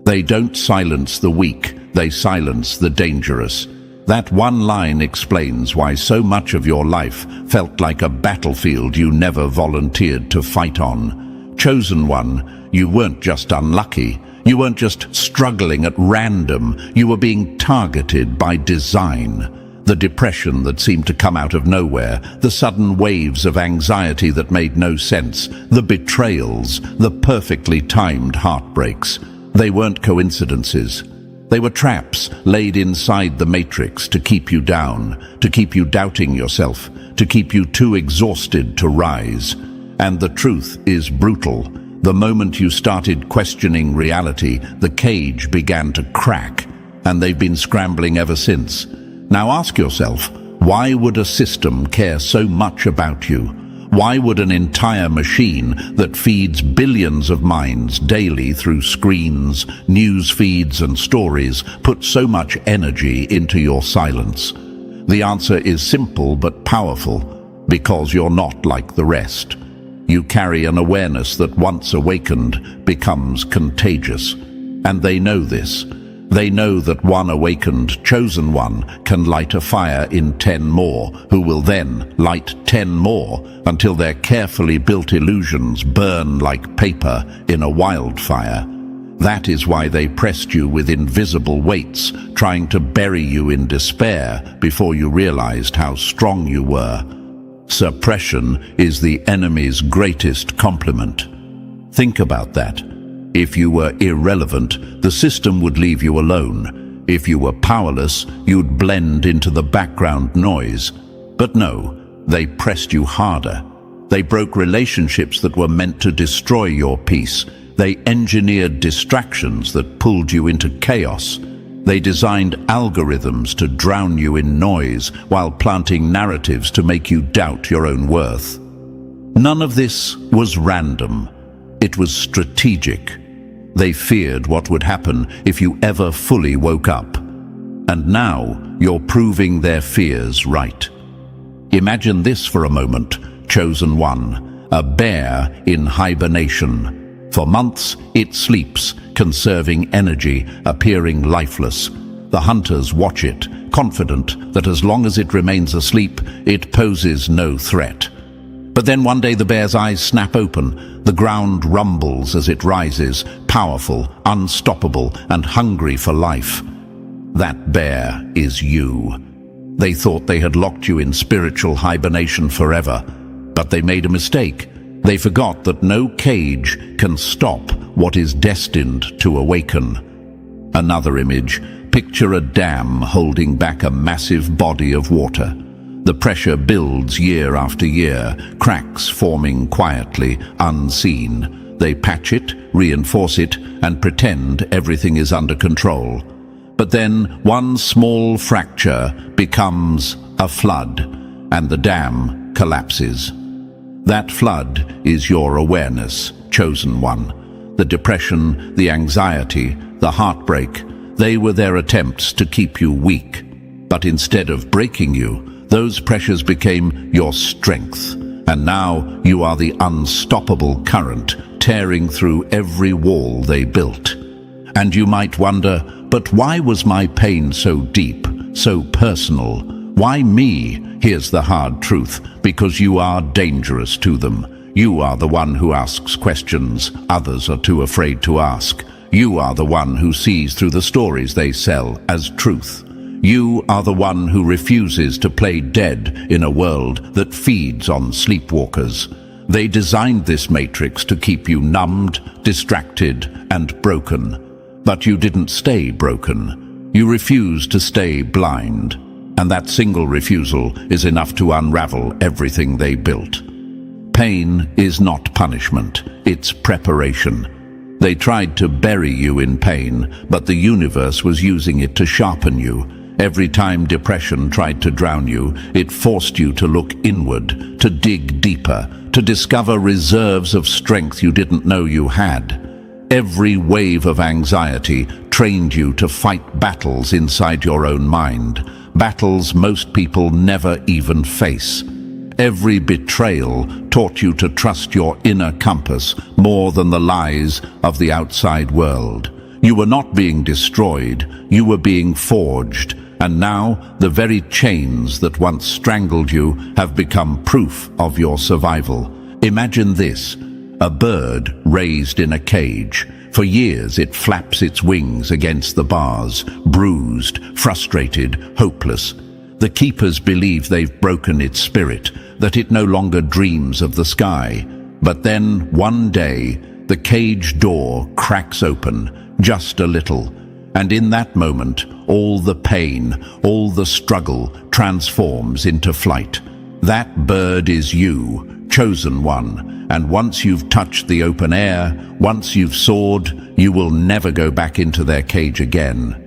S1: They don't silence the weak, they silence the dangerous. That one line explains why so much of your life felt like a battlefield you never volunteered to fight on. Chosen one, you weren't just unlucky. You weren't just struggling at random. You were being targeted by design. The depression that seemed to come out of nowhere, the sudden waves of anxiety that made no sense, the betrayals, the perfectly timed heartbreaks. They weren't coincidences. They were traps laid inside the matrix to keep you down, to keep you doubting yourself, to keep you too exhausted to rise. And the truth is brutal. The moment you started questioning reality, the cage began to crack, and they've been scrambling ever since. Now ask yourself, why would a system care so much about you? Why would an entire machine that feeds billions of minds daily through screens, news feeds and stories put so much energy into your silence? The answer is simple but powerful, because you're not like the rest. You carry an awareness that once awakened becomes contagious. And they know this. They know that one awakened, chosen one can light a fire in 10 more, who will then light 10 more until their carefully built illusions burn like paper in a wildfire. That is why they pressed you with invisible weights, trying to bury you in despair before you realized how strong you were. Suppression is the enemy's greatest compliment. Think about that. If you were irrelevant, the system would leave you alone. If you were powerless, you'd blend into the background noise. But no, they pressed you harder. They broke relationships that were meant to destroy your peace. They engineered distractions that pulled you into chaos. They designed algorithms to drown you in noise while planting narratives to make you doubt your own worth. None of this was random. It was strategic. They feared what would happen if you ever fully woke up. And now you're proving their fears right. Imagine this for a moment, chosen one, a bear in hibernation. For months it sleeps, conserving energy, appearing lifeless. The hunters watch it, confident that as long as it remains asleep, it poses no threat. But then one day the bear's eyes snap open. The ground rumbles as it rises, powerful, unstoppable, and hungry for life. That bear is you. They thought they had locked you in spiritual hibernation forever, but they made a mistake. They forgot that no cage can stop what is destined to awaken. Another image. Picture a dam holding back a massive body of water. The pressure builds year after year, cracks forming quietly, unseen. They patch it, reinforce it, and pretend everything is under control. But then one small fracture becomes a flood, and the dam collapses. That flood is your awareness, chosen one. The depression, the anxiety, the heartbreak, they were their attempts to keep you weak. But instead of breaking you, those pressures became your strength. And now you are the unstoppable current, tearing through every wall they built. And you might wonder, but why was my pain so deep, so personal? Why me? Here's the hard truth. Because you are dangerous to them. You are the one who asks questions others are too afraid to ask. You are the one who sees through the stories they sell as truth. You are the one who refuses to play dead in a world that feeds on sleepwalkers. They designed this matrix to keep you numbed, distracted, and broken. But you didn't stay broken. You refused to stay blind. And that single refusal is enough to unravel everything they built. Pain is not punishment, it's preparation. They tried to bury you in pain, but the universe was using it to sharpen you. Every time depression tried to drown you, it forced you to look inward, to dig deeper, to discover reserves of strength you didn't know you had. Every wave of anxiety trained you to fight battles inside your own mind, battles most people never even face. Every betrayal taught you to trust your inner compass more than the lies of the outside world. You were not being destroyed, you were being forged, and now the very chains that once strangled you have become proof of your survival. Imagine this: a bird raised in a cage. For years it flaps its wings against the bars, bruised, frustrated, hopeless. The keepers believe they've broken its spirit, that it no longer dreams of the sky. But then, one day, the cage door cracks open, just a little. And in that moment, all the pain, all the struggle transforms into flight. That bird is you, chosen one, and once you've touched the open air, once you've soared, you will never go back into their cage again.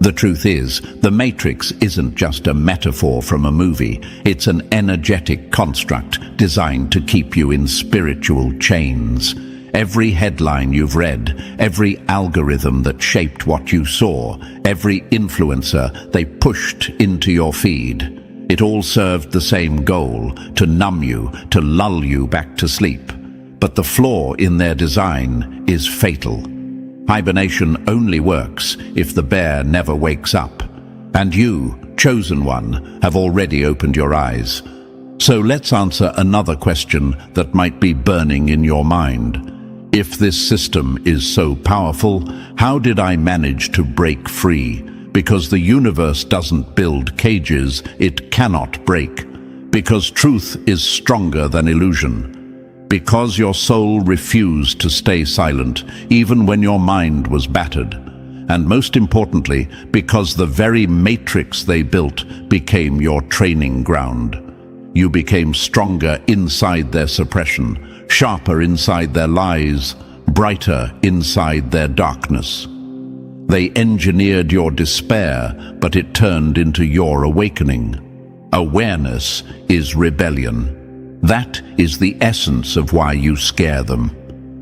S1: The truth is, the Matrix isn't just a metaphor from a movie, it's an energetic construct designed to keep you in spiritual chains. Every headline you've read, every algorithm that shaped what you saw, every influencer they pushed into your feed, it all served the same goal: to numb you, to lull you back to sleep. But the flaw in their design is fatal. Hibernation only works if the bear never wakes up. And you, chosen one, have already opened your eyes. So let's answer another question that might be burning in your mind. If this system is so powerful, how did I manage to break free? Because the universe doesn't build cages it cannot break. Because truth is stronger than illusion. Because your soul refused to stay silent, even when your mind was battered. And most importantly, because the very matrix they built became your training ground. You became stronger inside their suppression, sharper inside their lies, brighter inside their darkness. They engineered your despair, but it turned into your awakening. Awareness is rebellion. That is the essence of why you scare them.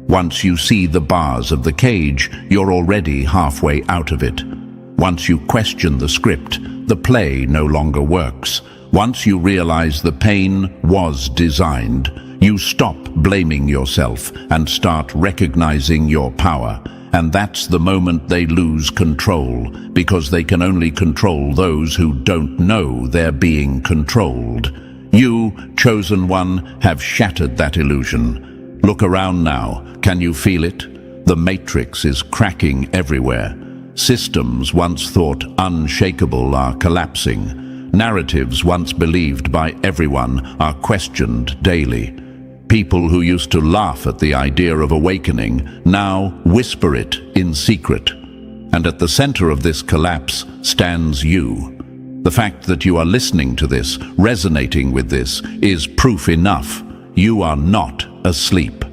S1: Once you see the bars of the cage, you're already halfway out of it. Once you question the script, the play no longer works. Once you realize the pain was designed, you stop blaming yourself and start recognizing your power. And that's the moment they lose control, because they can only control those who don't know they're being controlled. You, chosen one, have shattered that illusion. Look around now. Can you feel it? The matrix is cracking everywhere. Systems once thought unshakable are collapsing. Narratives once believed by everyone are questioned daily. People who used to laugh at the idea of awakening now whisper it in secret. And at the center of this collapse stands you. The fact that you are listening to this, resonating with this, is proof enough. You are not asleep.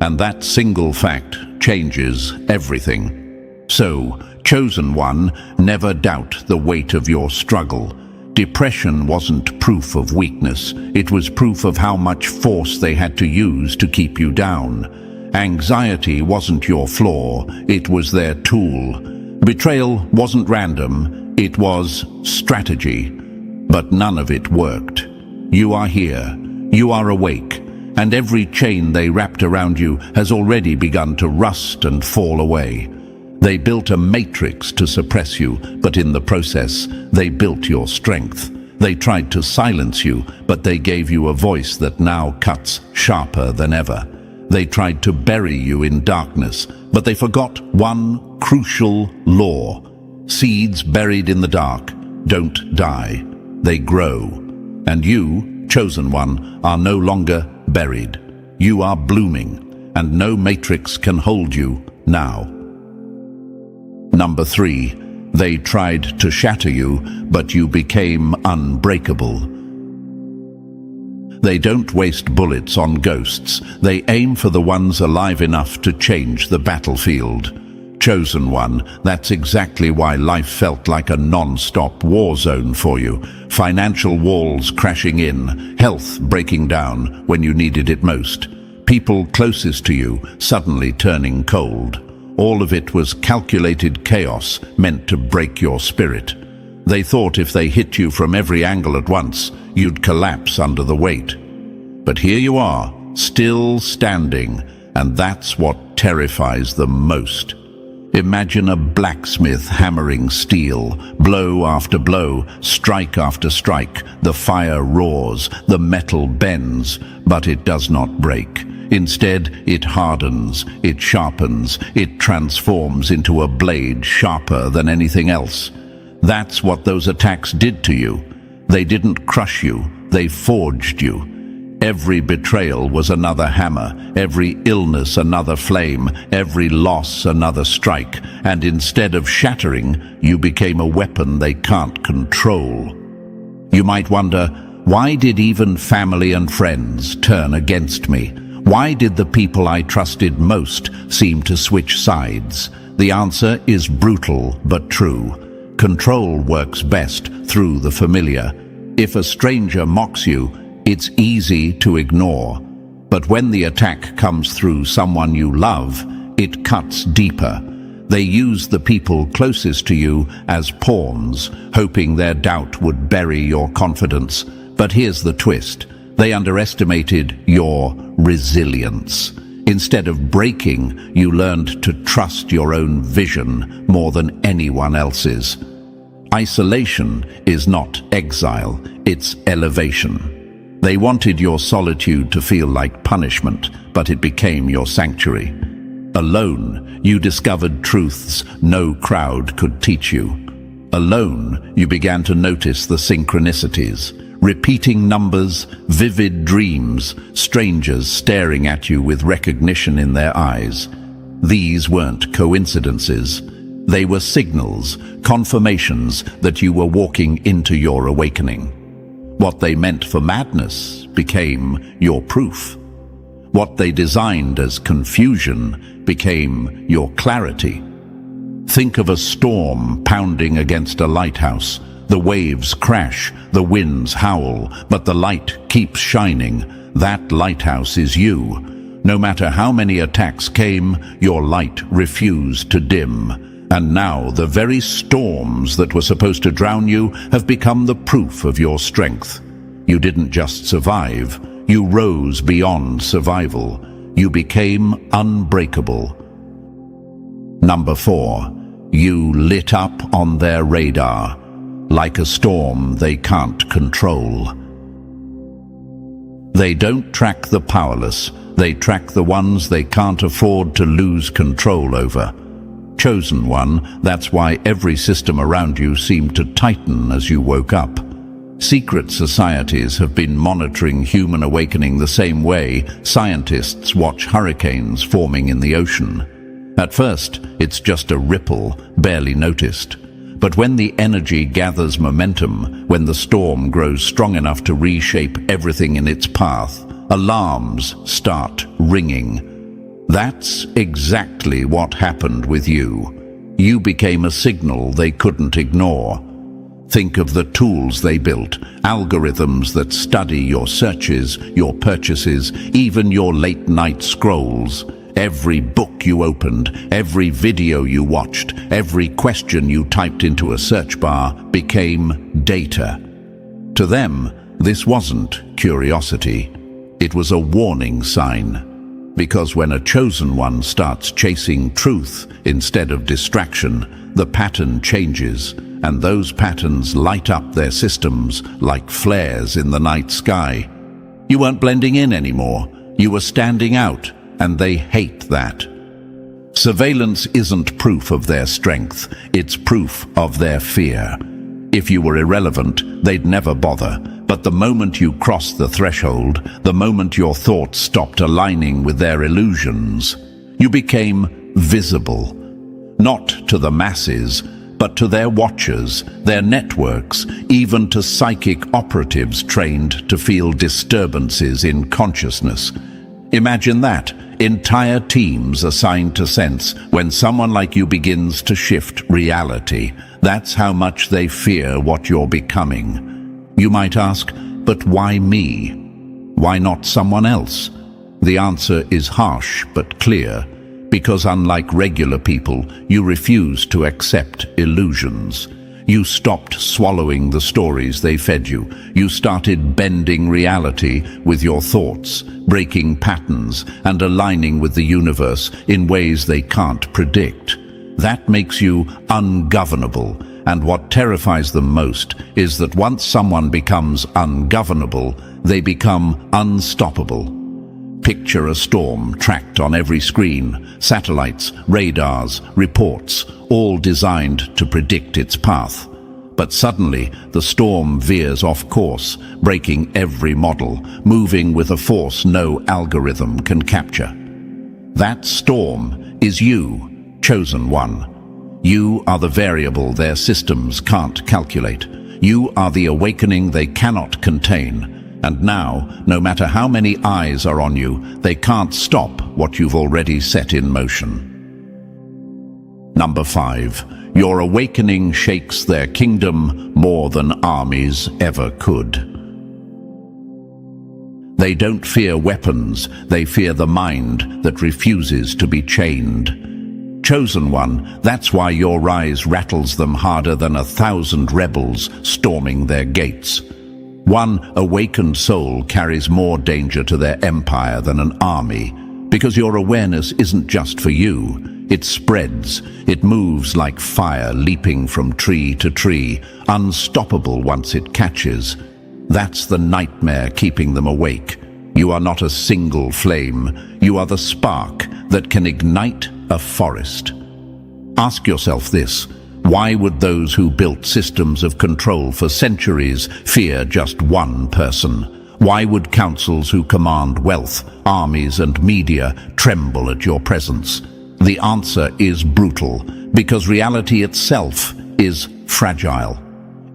S1: And that single fact changes everything. So, chosen one, never doubt the weight of your struggle. Depression wasn't proof of weakness. It was proof of how much force they had to use to keep you down. Anxiety wasn't your flaw. It was their tool. Betrayal wasn't random. It was strategy, but none of it worked. You are here, you are awake, and every chain they wrapped around you has already begun to rust and fall away. They built a matrix to suppress you, but in the process, they built your strength. They tried to silence you, but they gave you a voice that now cuts sharper than ever. They tried to bury you in darkness, but they forgot one crucial law. Seeds buried in the dark don't die, they grow. And you, chosen one, are no longer buried. You are blooming, and no matrix can hold you now. Number 3, they tried to shatter you, but you became unbreakable. They don't waste bullets on ghosts. They aim for the ones alive enough to change the battlefield. Chosen one, that's exactly why life felt like a non-stop war zone for you. Financial walls crashing in, health breaking down when you needed it most. People closest to you suddenly turning cold. All of it was calculated chaos meant to break your spirit. They thought if they hit you from every angle at once, you'd collapse under the weight. But here you are, still standing, and that's what terrifies them most. Imagine a blacksmith hammering steel, blow after blow, strike after strike. The fire roars, the metal bends, but it does not break. Instead, it hardens, it sharpens, it transforms into a blade sharper than anything else. That's what those attacks did to you. They didn't crush you, they forged you. Every betrayal was another hammer, every illness another flame, every loss another strike, and instead of shattering, you became a weapon they can't control. You might wonder, why did even family and friends turn against me? Why did the people I trusted most seem to switch sides? The answer is brutal but true. Control works best through the familiar. If a stranger mocks you, it's easy to ignore. But when the attack comes through someone you love, it cuts deeper. They use the people closest to you as pawns, hoping their doubt would bury your confidence. But here's the twist. They underestimated your resilience. Instead of breaking, you learned to trust your own vision more than anyone else's. Isolation is not exile, it's elevation. They wanted your solitude to feel like punishment, but it became your sanctuary. Alone, you discovered truths no crowd could teach you. Alone, you began to notice the synchronicities. Repeating numbers, vivid dreams, strangers staring at you with recognition in their eyes. These weren't coincidences. They were signals, confirmations that you were walking into your awakening. What they meant for madness became your proof. What they designed as confusion became your clarity. Think of a storm pounding against a lighthouse. The waves crash, the winds howl, but the light keeps shining. That lighthouse is you. No matter how many attacks came, your light refused to dim. And now the very storms that were supposed to drown you have become the proof of your strength. You didn't just survive, you rose beyond survival. You became unbreakable. Number 4, you lit up on their radar. Like a storm they can't control. They don't track the powerless, they track the ones they can't afford to lose control over. Chosen one, that's why every system around you seemed to tighten as you woke up. Secret societies have been monitoring human awakening the same way scientists watch hurricanes forming in the ocean. At first, it's just a ripple, barely noticed. But when the energy gathers momentum, when the storm grows strong enough to reshape everything in its path, alarms start ringing. That's exactly what happened with you. You became a signal they couldn't ignore. Think of the tools they built, algorithms that study your searches, your purchases, even your late-night scrolls. Every book you opened, every video you watched, every question you typed into a search bar became data. To them, this wasn't curiosity. It was a warning sign. Because when a chosen one starts chasing truth instead of distraction, the pattern changes, and those patterns light up their systems like flares in the night sky. You weren't blending in anymore. You were standing out, and they hate that. Surveillance isn't proof of their strength, it's proof of their fear. If you were irrelevant, they'd never bother. But the moment you crossed the threshold, the moment your thoughts stopped aligning with their illusions, you became visible. not to the masses, but to their watchers, their networks, even to psychic operatives trained to feel disturbances in consciousness. Imagine that, entire teams assigned to sense when someone like you begins to shift reality. That's how much they fear what you're becoming. You might ask, but why me? Why not someone else? The answer is harsh but clear. Because unlike regular people, you refuse to accept illusions. You stopped swallowing the stories they fed you. You started bending reality with your thoughts, breaking patterns, and aligning with the universe in ways they can't predict. That makes you ungovernable, and what terrifies them most is that once someone becomes ungovernable, they become unstoppable. Picture a storm tracked on every screen, satellites, radars, reports, all designed to predict its path. But suddenly, the storm veers off course, breaking every model, moving with a force no algorithm can capture. That storm is you, chosen one. You are the variable their systems can't calculate. You are the awakening they cannot contain. And now, no matter how many eyes are on you, they can't stop what you've already set in motion. Number 5. Your awakening shakes their kingdom more than armies ever could. They don't fear weapons, they fear the mind that refuses to be chained. Chosen one, that's why your rise rattles them harder than 1,000 rebels storming their gates. One awakened soul carries more danger to their empire than an army, because your awareness isn't just for you. It spreads, it moves like fire leaping from tree to tree, unstoppable once it catches. That's the nightmare keeping them awake. You are not a single flame, you are the spark that can ignite a forest. Ask yourself this. Why would those who built systems of control for centuries fear just one person? Why would councils who command wealth, armies and media tremble at your presence? The answer is brutal, because reality itself is fragile.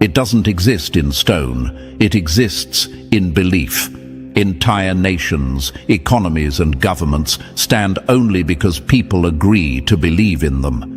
S1: It doesn't exist in stone, it exists in belief. Entire nations, economies and governments stand only because people agree to believe in them.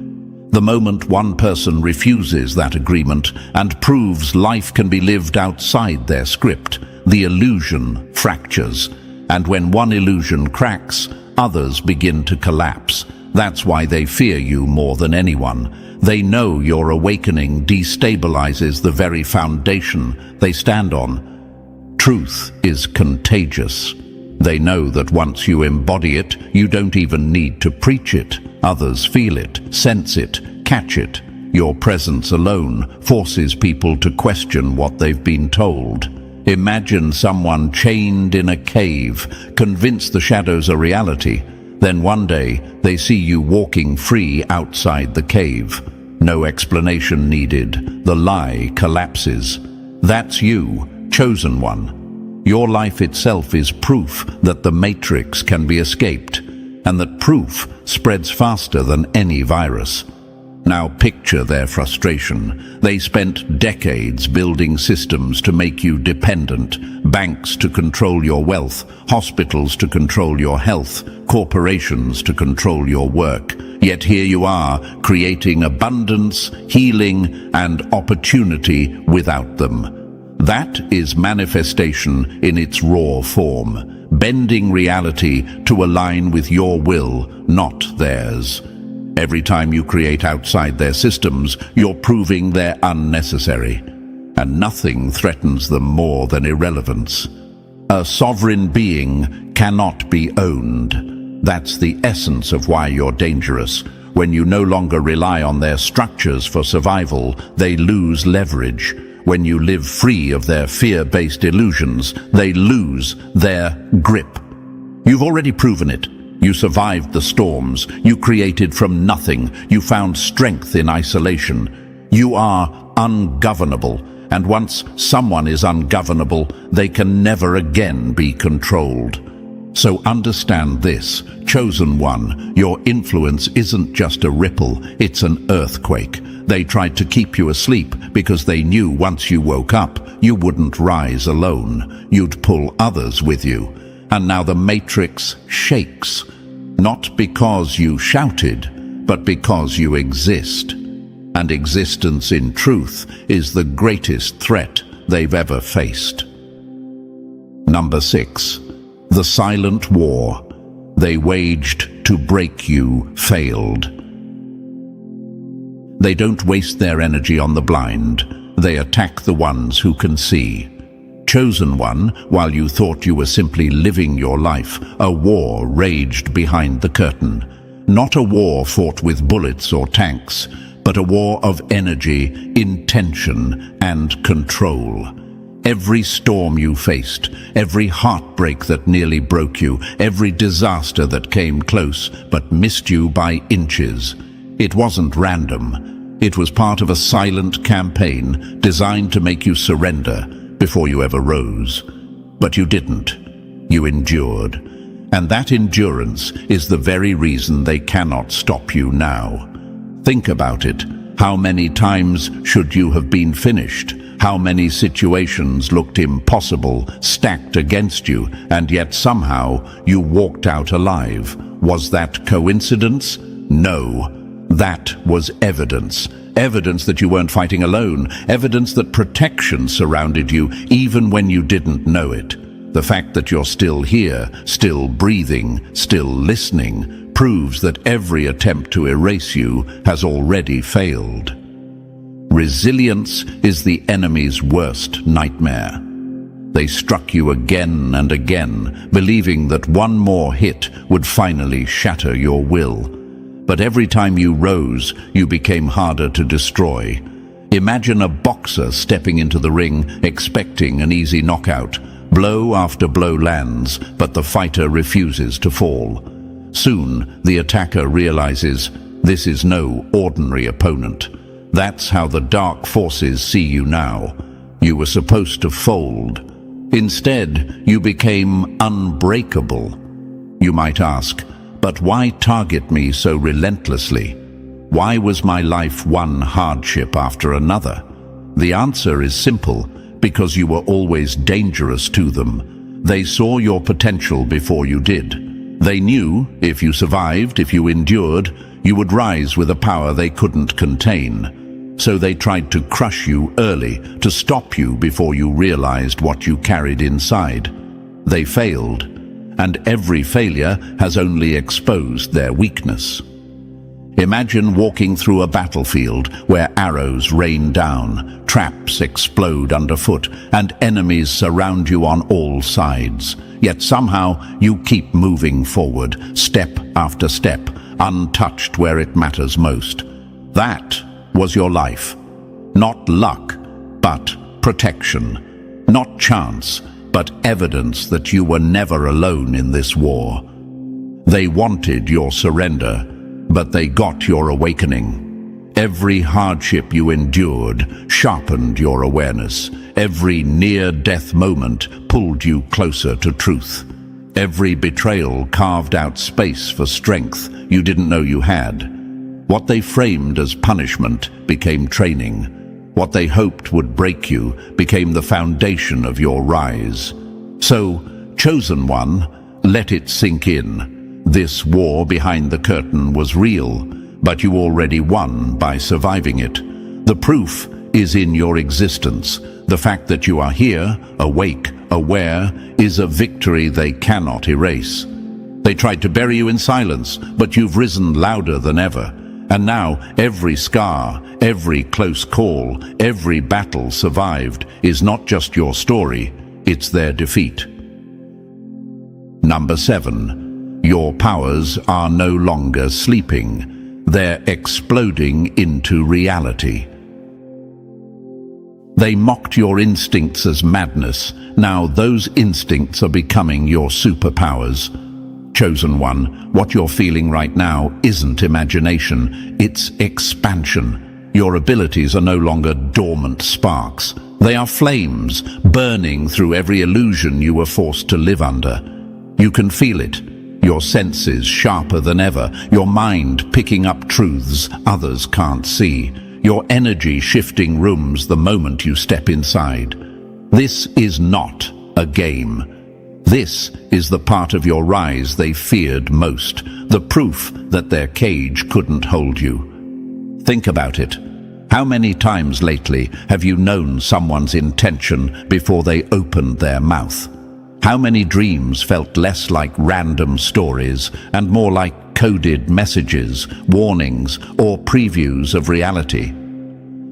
S1: The moment one person refuses that agreement and proves life can be lived outside their script, the illusion fractures. And when one illusion cracks, others begin to collapse. That's why they fear you more than anyone. They know your awakening destabilizes the very foundation they stand on. Truth is contagious. They know that once you embody it, you don't even need to preach it. Others feel it, sense it, catch it. Your presence alone forces people to question what they've been told. Imagine someone chained in a cave, convinced the shadows are reality. Then one day, they see you walking free outside the cave. No explanation needed. The lie collapses. That's you, chosen one. Your life itself is proof that the matrix can be escaped, and that proof spreads faster than any virus. Now picture their frustration. They spent decades building systems to make you dependent, banks to control your wealth, hospitals to control your health, corporations to control your work. Yet here you are, creating abundance, healing, and opportunity without them. That is manifestation in its raw form, bending reality to align with your will, not theirs. Every time you create outside their systems, you're proving they're unnecessary. And nothing threatens them more than irrelevance. A sovereign being cannot be owned. That's the essence of why you're dangerous. When you no longer rely on their structures for survival, they lose leverage. When you live free of their fear-based illusions, they lose their grip. You've already proven it. You survived the storms. You created from nothing. You found strength in isolation. You are ungovernable. And once someone is ungovernable, they can never again be controlled. So understand this, Chosen One, your influence isn't just a ripple, it's an earthquake. They tried to keep you asleep because they knew once you woke up, you wouldn't rise alone. You'd pull others with you. And now the matrix shakes, not because you shouted, but because you exist. And existence in truth is the greatest threat they've ever faced. Number 6. The silent war they waged to break you failed. They don't waste their energy on the blind. They attack the ones who can see. Chosen One, while you thought you were simply living your life, a war raged behind the curtain. Not a war fought with bullets or tanks, but a war of energy, intention, and control. Every storm you faced, every heartbreak that nearly broke you, every disaster that came close but missed you by inches. It wasn't random. It was part of a silent campaign designed to make you surrender before you ever rose. But you didn't. You endured. And that endurance is the very reason they cannot stop you now. Think about it. How many times should you have been finished? How many situations looked impossible, stacked against you, and yet somehow you walked out alive? Was that coincidence? No. That was evidence. Evidence that you weren't fighting alone. Evidence that protection surrounded you, even when you didn't know it. The fact that you're still here, still breathing, still listening, proves that every attempt to erase you has already failed. Resilience is the enemy's worst nightmare. They struck you again and again, believing that one more hit would finally shatter your will. But every time you rose, you became harder to destroy. Imagine a boxer stepping into the ring, expecting an easy knockout. Blow after blow lands, but the fighter refuses to fall. Soon, the attacker realizes this is no ordinary opponent. That's how the dark forces see you now. You were supposed to fold. Instead, you became unbreakable. You might ask, but why target me so relentlessly? Why was my life one hardship after another? The answer is simple, because you were always dangerous to them. They saw your potential before you did. They knew, if you survived, if you endured, you would rise with a power they couldn't contain. So they tried to crush you early, to stop you before you realized what you carried inside. They failed, and every failure has only exposed their weakness. Imagine walking through a battlefield where arrows rain down, traps explode underfoot, and enemies surround you on all sides. Yet somehow you keep moving forward, step after step, untouched where it matters most. That was your life. Not luck, but protection. Not chance, but evidence that you were never alone in this war. They wanted your surrender, but they got your awakening. Every hardship you endured sharpened your awareness. Every near-death moment pulled you closer to truth. Every betrayal carved out space for strength you didn't know you had. What they framed as punishment became training. What they hoped would break you became the foundation of your rise. So, Chosen One, let it sink in. This war behind the curtain was real, but you already won by surviving it. The proof is in your existence. The fact that you are here, awake, aware, is a victory they cannot erase. They tried to bury you in silence, but you've risen louder than ever. And now, every scar, every close call, every battle survived is not just your story, it's their defeat. Number 7. Your powers are no longer sleeping. They're exploding into reality. They mocked your instincts as madness. Now those instincts are becoming your superpowers. Chosen One, what you're feeling right now isn't imagination, it's expansion. Your abilities are no longer dormant sparks. They are flames, burning through every illusion you were forced to live under. You can feel it, your senses sharper than ever, your mind picking up truths others can't see, your energy shifting rooms the moment you step inside. This is not a game. This is the part of your rise they feared most, the proof that their cage couldn't hold you. Think about it. How many times lately have you known someone's intention before they opened their mouth? How many dreams felt less like random stories and more like coded messages, warnings, or previews of reality?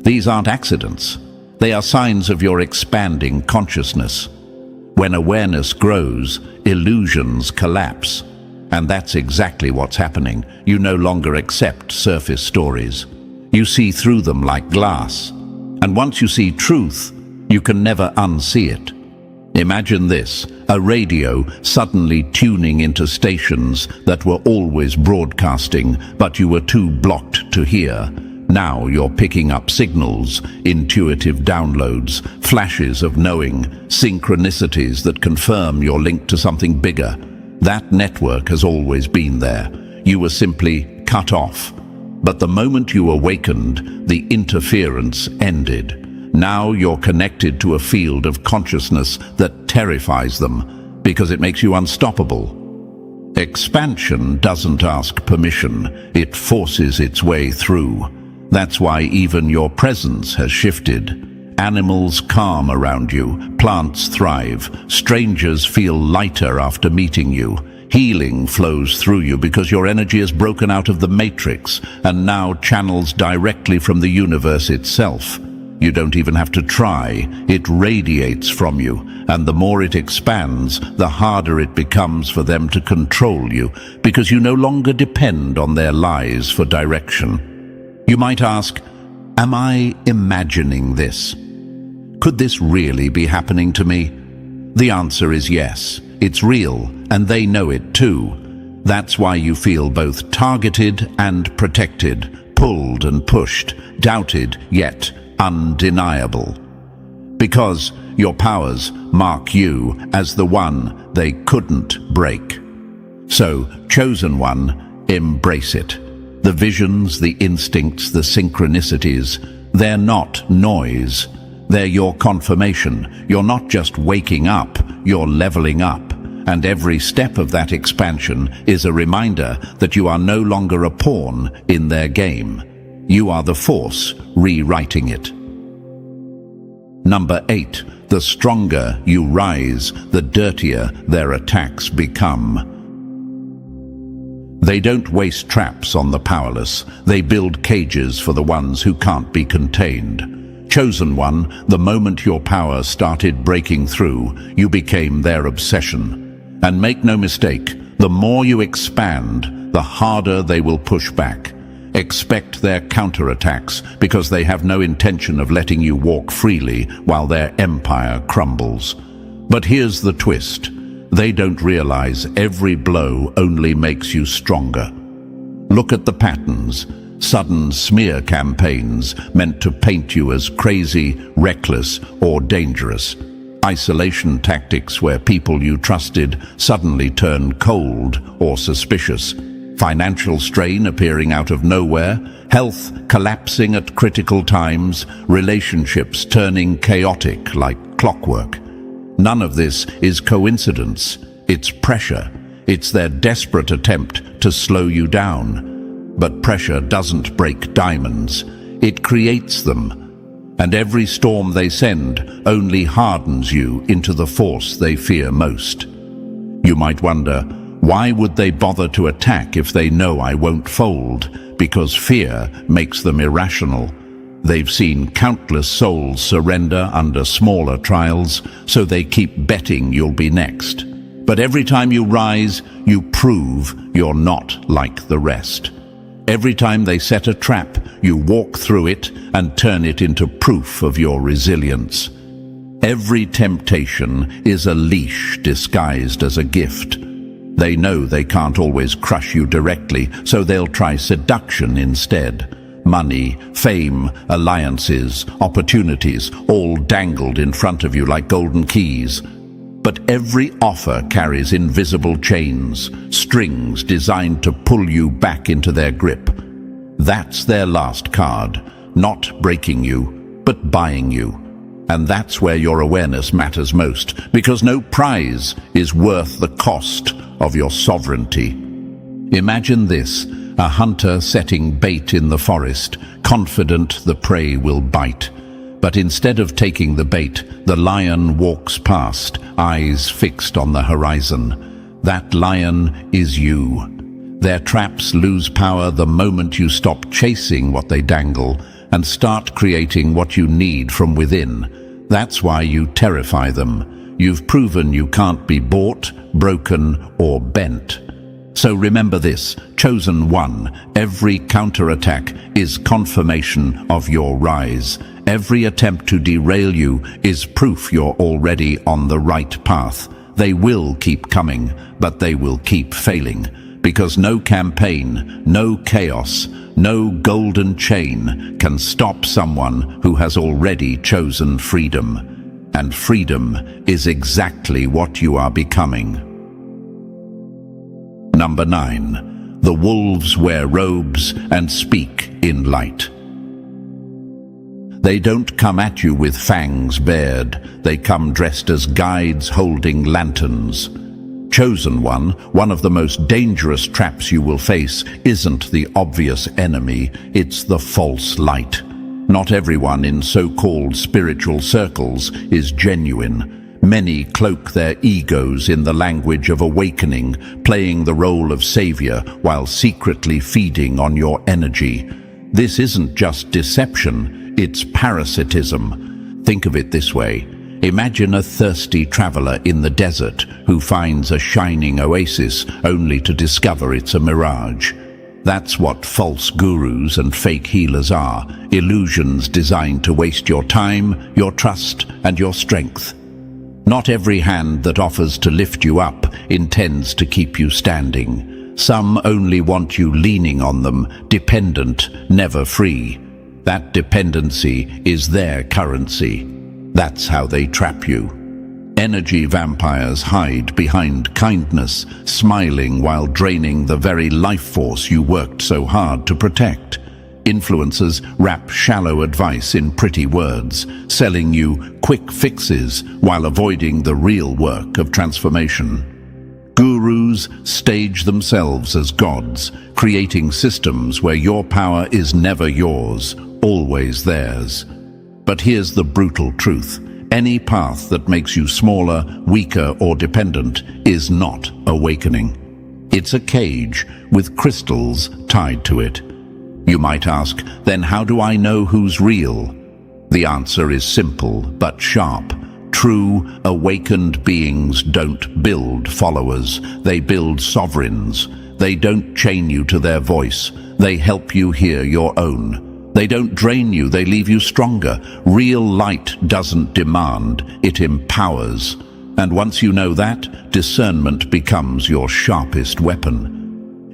S1: These aren't accidents. They are signs of your expanding consciousness. When awareness grows, illusions collapse. And that's exactly what's happening. You no longer accept surface stories. You see through them like glass. And once you see truth, you can never unsee it. Imagine this, a radio suddenly tuning into stations that were always broadcasting, but you were too blocked to hear. Now you're picking up signals, intuitive downloads, flashes of knowing, synchronicities that confirm you're linked to something bigger. That network has always been there. You were simply cut off. But the moment you awakened, the interference ended. Now you're connected to a field of consciousness that terrifies them because it makes you unstoppable. Expansion doesn't ask permission, it forces its way through. That's why even your presence has shifted. Animals calm around you, plants thrive, strangers feel lighter after meeting you. Healing flows through you because your energy is broken out of the matrix and now channels directly from the universe itself. You don't even have to try, it radiates from you, and the more it expands, the harder it becomes for them to control you, because you no longer depend on their lies for direction. You might ask, am I imagining this? Could this really be happening to me? The answer is yes, it's real, and they know it too. That's why you feel both targeted and protected, pulled and pushed, doubted yet undeniable. Because your powers mark you as the one they couldn't break. So, chosen one, embrace it. The visions, the instincts, the synchronicities, they're not noise. They're your confirmation. You're not just waking up, you're leveling up. And every step of that expansion is a reminder that you are no longer a pawn in their game. You are the force rewriting it. Number 8. The stronger you rise, the dirtier their attacks become. They don't waste traps on the powerless. They build cages for the ones who can't be contained. Chosen one, the moment your power started breaking through, you became their obsession. And make no mistake, the more you expand, the harder they will push back. Expect their counterattacks because they have no intention of letting you walk freely while their empire crumbles. But here's the twist. They don't realize every blow only makes you stronger. Look at the patterns. Sudden smear campaigns meant to paint you as crazy, reckless, or dangerous. Isolation tactics where people you trusted suddenly turn cold or suspicious. Financial strain appearing out of nowhere, health collapsing at critical times, relationships turning chaotic like clockwork. None of this is coincidence. It's pressure. It's their desperate attempt to slow you down. But pressure doesn't break diamonds. It creates them. And every storm they send only hardens you into the force they fear most. You might wonder, why would they bother to attack if they know I won't fold? Because fear makes them irrational. They've seen countless souls surrender under smaller trials, so they keep betting you'll be next. But every time you rise, you prove you're not like the rest. Every time they set a trap, you walk through it and turn it into proof of your resilience. Every temptation is a leash disguised as a gift. They know they can't always crush you directly, so they'll try seduction instead. Money, fame, alliances, opportunities, all dangled in front of you like golden keys. But every offer carries invisible chains, strings designed to pull you back into their grip. That's their last card, not breaking you, but buying you. And that's where your awareness matters most, because no prize is worth the cost of your sovereignty. Imagine this, a hunter setting bait in the forest, confident the prey will bite. But instead of taking the bait, the lion walks past, eyes fixed on the horizon. That lion is you. Their traps lose power the moment you stop chasing what they dangle and start creating what you need from within. That's why you terrify them. You've proven you can't be bought, broken, or bent. So remember this, Chosen One, every counterattack is confirmation of your rise. Every attempt to derail you is proof you're already on the right path. They will keep coming, but they will keep failing. Because no campaign, no chaos, no golden chain can stop someone who has already chosen freedom. And freedom is exactly what you are becoming. Number 9. The wolves wear robes and speak in light. They don't come at you with fangs bared. They come dressed as guides holding lanterns. Chosen One of the most dangerous traps you will face isn't the obvious enemy, it's the false light. Not everyone in so-called spiritual circles is genuine. Many cloak their egos in the language of awakening, playing the role of savior while secretly feeding on your energy. This isn't just deception, it's parasitism. Think of it this way. Imagine a thirsty traveler in the desert who finds a shining oasis only to discover it's a mirage. That's what false gurus and fake healers are, illusions designed to waste your time, your trust, and your strength. Not every hand that offers to lift you up intends to keep you standing. Some only want you leaning on them, dependent, never free. That dependency is their currency. That's how they trap you. Energy vampires hide behind kindness, smiling while draining the very life force you worked so hard to protect. Influencers wrap shallow advice in pretty words, selling you quick fixes while avoiding the real work of transformation. Gurus stage themselves as gods, creating systems where your power is never yours, always theirs. But here's the brutal truth. Any path that makes you smaller, weaker, or dependent is not awakening. It's a cage with crystals tied to it. You might ask, then how do I know who's real? The answer is simple but sharp. True, awakened beings don't build followers. They build sovereigns. They don't chain you to their voice. They help you hear your own. They don't drain you, they leave you stronger. Real light doesn't demand, it empowers. And once you know that, discernment becomes your sharpest weapon.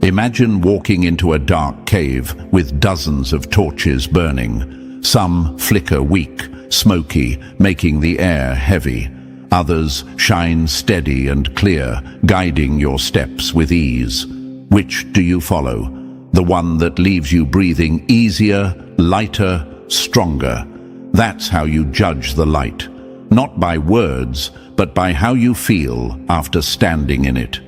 S1: Imagine walking into a dark cave with dozens of torches burning. Some flicker weak, smoky, making the air heavy. Others shine steady and clear, guiding your steps with ease. Which do you follow? The one that leaves you breathing easier, lighter, stronger. That's how you judge the light. Not by words, but by how you feel after standing in it.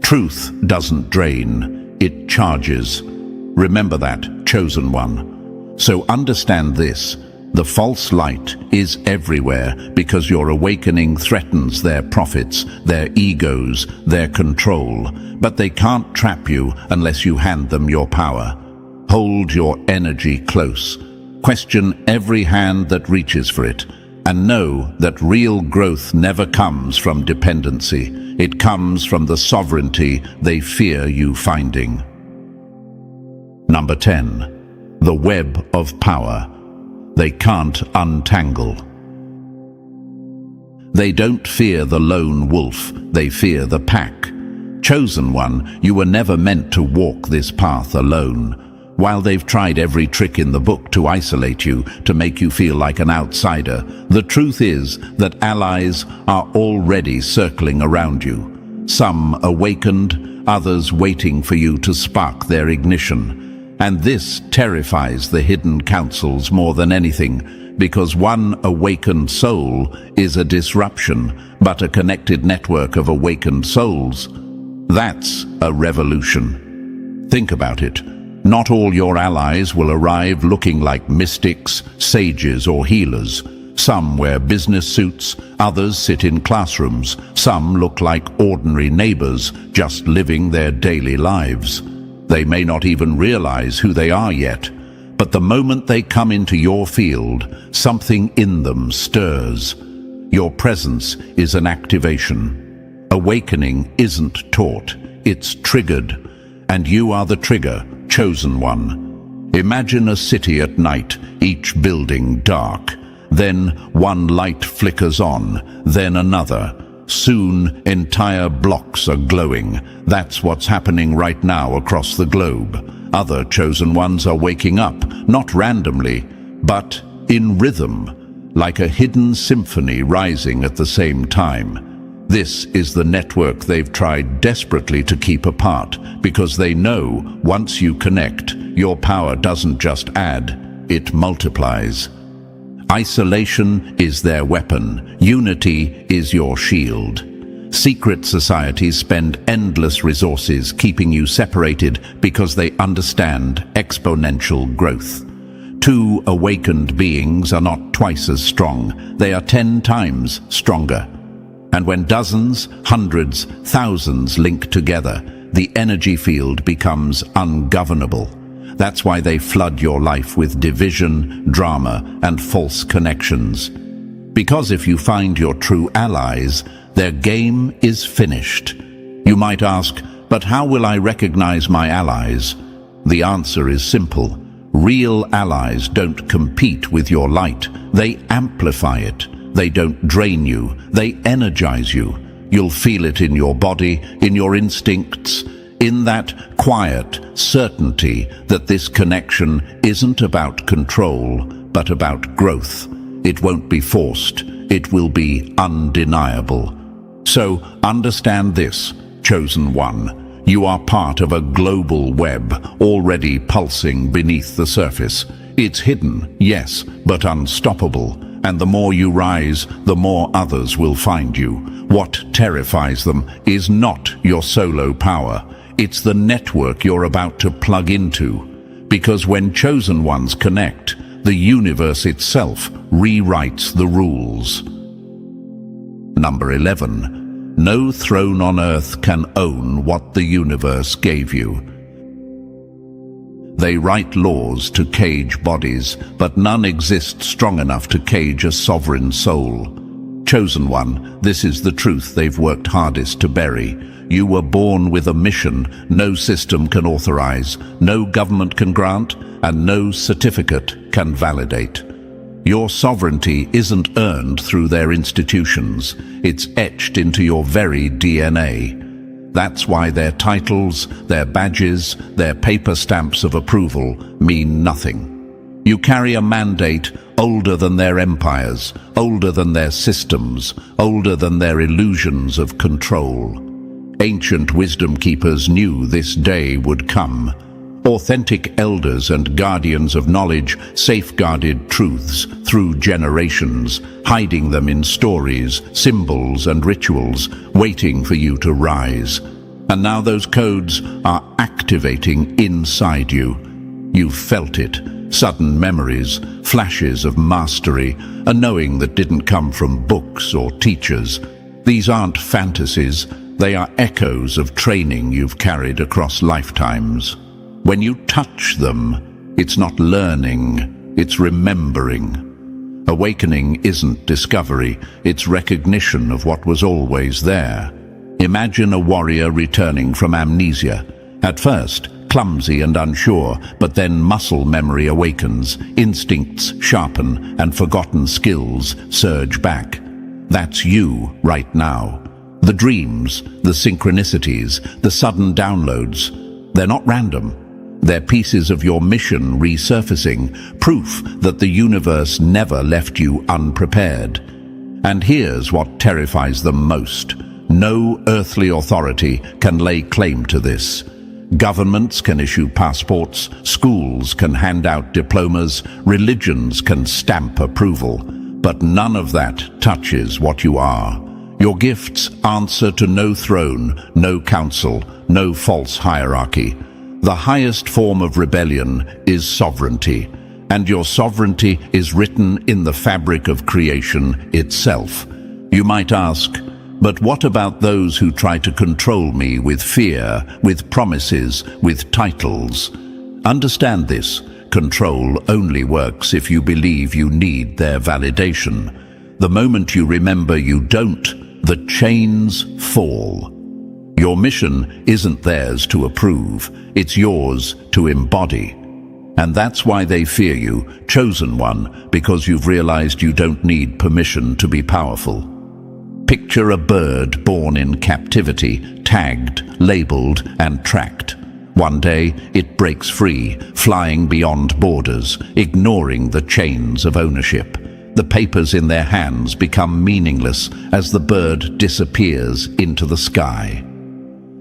S1: Truth doesn't drain, it charges. Remember that, Chosen One. So understand this. The false light is everywhere because your awakening threatens their profits, their egos, their control. But they can't trap you unless you hand them your power. Hold your energy close. Question every hand that reaches for it. And know that real growth never comes from dependency. It comes from the sovereignty they fear you finding. Number 10. The web of power. They can't untangle. They don't fear the lone wolf, they fear the pack. Chosen One, you were never meant to walk this path alone. While they've tried every trick in the book to isolate you, to make you feel like an outsider, the truth is that allies are already circling around you. Some awakened, others waiting for you to spark their ignition. And this terrifies the hidden councils more than anything, because one awakened soul is a disruption, but a connected network of awakened souls, that's a revolution. Think about it. Not all your allies will arrive looking like mystics, sages, or healers. Some wear business suits, others sit in classrooms, some look like ordinary neighbors just living their daily lives. They may not even realize who they are yet, but the moment they come into your field, something in them stirs. Your presence is an activation. Awakening isn't taught, it's triggered, and you are the trigger, chosen one. Imagine a city at night, each building dark. Then one light flickers on, then another. Soon, entire blocks are glowing. That's what's happening right now across the globe. Other chosen ones are waking up, not randomly, but in rhythm, like a hidden symphony rising at the same time. This is the network they've tried desperately to keep apart, because they know once you connect, your power doesn't just add, it multiplies. Isolation is their weapon, unity is your shield. Secret societies spend endless resources keeping you separated because they understand exponential growth. Two awakened beings are not twice as strong, they are 10 times stronger. And when dozens, hundreds, thousands link together, the energy field becomes ungovernable. That's why they flood your life with division, drama, and false connections. Because if you find your true allies, their game is finished. You might ask, but how will I recognize my allies? The answer is simple. Real allies don't compete with your light, they amplify it. They don't drain you, they energize you. You'll feel it in your body, in your instincts, in that quiet certainty that this connection isn't about control, but about growth. It won't be forced, it will be undeniable. So understand this, chosen one. You are part of a global web already pulsing beneath the surface. It's hidden, yes, but unstoppable. And the more you rise, the more others will find you. What terrifies them is not your solo power. It's the network you're about to plug into. Because when chosen ones connect, the universe itself rewrites the rules. Number 11. No throne on earth can own what the universe gave you. They write laws to cage bodies, but none exist strong enough to cage a sovereign soul. Chosen one, this is the truth they've worked hardest to bury. You were born with a mission no system can authorize, no government can grant, and no certificate can validate. Your sovereignty isn't earned through their institutions, it's etched into your very DNA. That's why their titles, their badges, their paper stamps of approval mean nothing. You carry a mandate older than their empires, older than their systems, older than their illusions of control. Ancient wisdom keepers knew this day would come. Authentic elders and guardians of knowledge safeguarded truths through generations, hiding them in stories, symbols, and rituals, waiting for you to rise. And now those codes are activating inside you. You've felt it, sudden memories, flashes of mastery, a knowing that didn't come from books or teachers. These aren't fantasies, they are echoes of training you've carried across lifetimes. When you touch them, it's not learning, it's remembering. Awakening isn't discovery, it's recognition of what was always there. Imagine a warrior returning from amnesia. At first, clumsy and unsure, but then muscle memory awakens, instincts sharpen, and forgotten skills surge back. That's you right now. The dreams, the synchronicities, the sudden downloads, they're not random. They're pieces of your mission resurfacing, proof that the universe never left you unprepared. And here's what terrifies them most. No earthly authority can lay claim to this. Governments can issue passports, schools can hand out diplomas, religions can stamp approval, but none of that touches what you are. Your gifts answer to no throne, no council, no false hierarchy. The highest form of rebellion is sovereignty, and your sovereignty is written in the fabric of creation itself. You might ask, but what about those who try to control me with fear, with promises, with titles? Understand this. Control only works if you believe you need their validation. The moment you remember you don't, the chains fall. Your mission isn't theirs to approve, it's yours to embody. And that's why they fear you, chosen one, because you've realized you don't need permission to be powerful. Picture a bird born in captivity, tagged, labeled, and tracked. One day, it breaks free, flying beyond borders, ignoring the chains of ownership. The papers in their hands become meaningless as the bird disappears into the sky.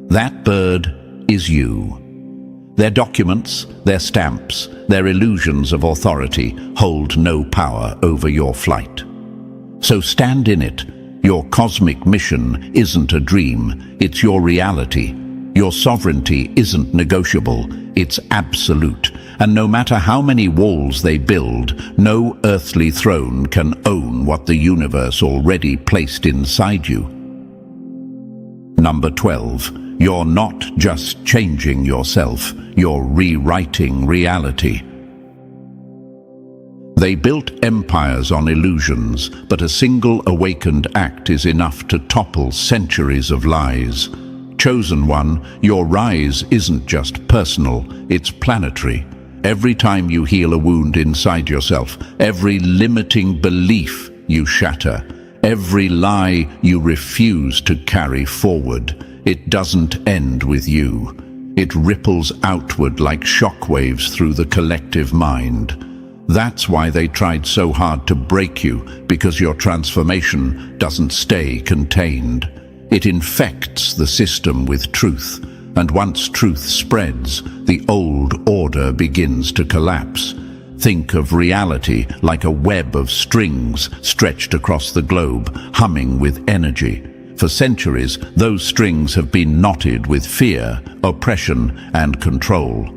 S1: That bird is you. Their documents, their stamps, their illusions of authority hold no power over your flight. So stand in it. Your cosmic mission isn't a dream, it's your reality. Your sovereignty isn't negotiable, it's absolute. And no matter how many walls they build, no earthly throne can own what the universe already placed inside you. Number 12. You're not just changing yourself, you're rewriting reality. They built empires on illusions, but a single awakened act is enough to topple centuries of lies. Chosen one, your rise isn't just personal, it's planetary. Every time you heal a wound inside yourself, every limiting belief you shatter, every lie you refuse to carry forward, it doesn't end with you. It ripples outward like shockwaves through the collective mind. That's why they tried so hard to break you, because your transformation doesn't stay contained. It infects the system with truth, and once truth spreads, the old order begins to collapse. Think of reality like a web of strings stretched across the globe, humming with energy. For centuries, those strings have been knotted with fear, oppression, and control.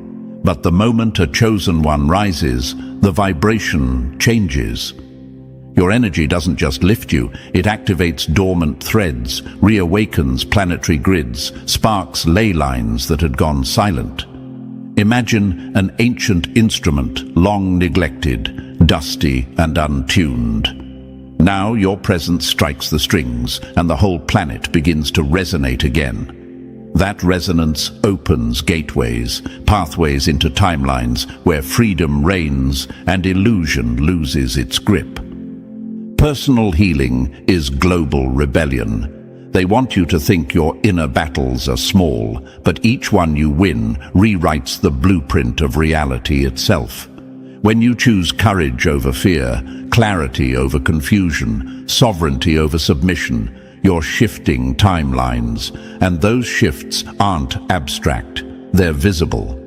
S1: But the moment a chosen one rises, the vibration changes. Your energy doesn't just lift you, it activates dormant threads, reawakens planetary grids, sparks ley lines that had gone silent. Imagine an ancient instrument, long neglected, dusty and untuned. Now your presence strikes the strings, and the whole planet begins to resonate again. That resonance opens gateways, pathways into timelines where freedom reigns and illusion loses its grip. Personal healing is global rebellion. They want you to think your inner battles are small, but each one you win rewrites the blueprint of reality itself. When you choose courage over fear, clarity over confusion, sovereignty over submission, you're shifting timelines, and those shifts aren't abstract, they're visible.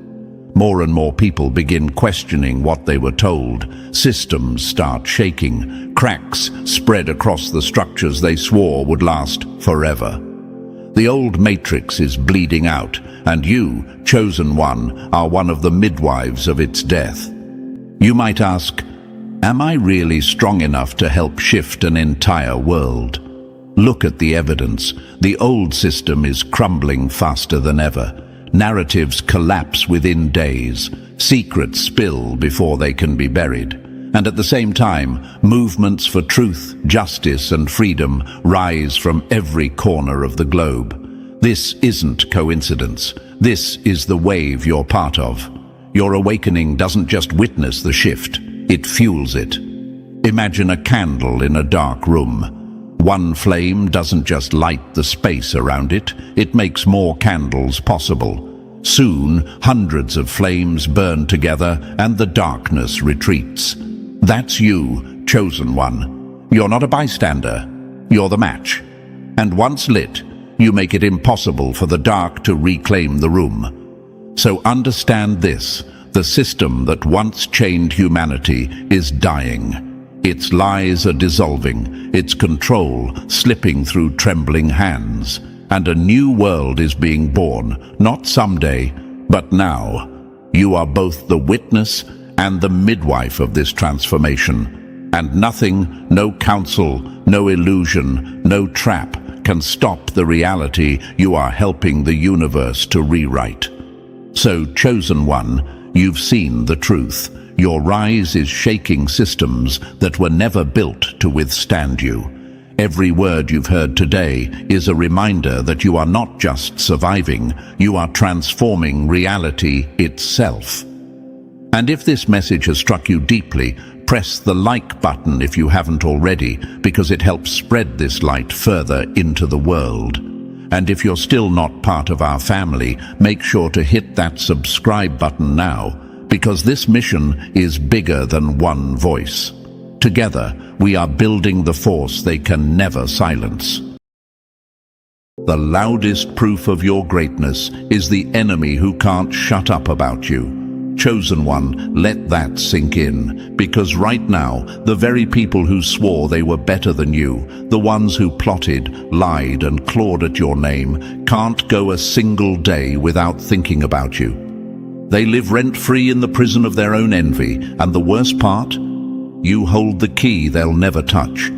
S1: More and more people begin questioning what they were told. Systems start shaking, cracks spread across the structures they swore would last forever. The old matrix is bleeding out, and you, chosen one, are one of the midwives of its death. You might ask, am I really strong enough to help shift an entire world? Look at the evidence. The old system is crumbling faster than ever. Narratives collapse within days. Secrets spill before they can be buried. And at the same time, movements for truth, justice, and freedom rise from every corner of the globe. This isn't coincidence. This is the wave you're part of. Your awakening doesn't just witness the shift, it fuels it. Imagine a candle in a dark room. One flame doesn't just light the space around it, it makes more candles possible. Soon, hundreds of flames burn together and the darkness retreats. That's you, chosen one. You're not a bystander. You're the match. And once lit, you make it impossible for the dark to reclaim the room. So understand this: the system that once chained humanity is dying. Its lies are dissolving, its control slipping through trembling hands, and a new world is being born, not someday, but now. You are both the witness and the midwife of this transformation, and nothing, no counsel, no illusion, no trap can stop the reality you are helping the universe to rewrite. So, chosen one, you've seen the truth. Your rise is shaking systems that were never built to withstand you. Every word you've heard today is a reminder that you are not just surviving, you are transforming reality itself. And if this message has struck you deeply, press the like button if you haven't already, because it helps spread this light further into the world. And if you're still not part of our family, make sure to hit that subscribe button now, because this mission is bigger than one voice. Together, we are building the force they can never silence. The loudest proof of your greatness is the enemy who can't shut up about you. Chosen one, let that sink in, because right now, the very people who swore they were better than you, the ones who plotted, lied, and clawed at your name, can't go a single day without thinking about you. They live rent-free in the prison of their own envy, and the worst part? You hold the key they'll never touch.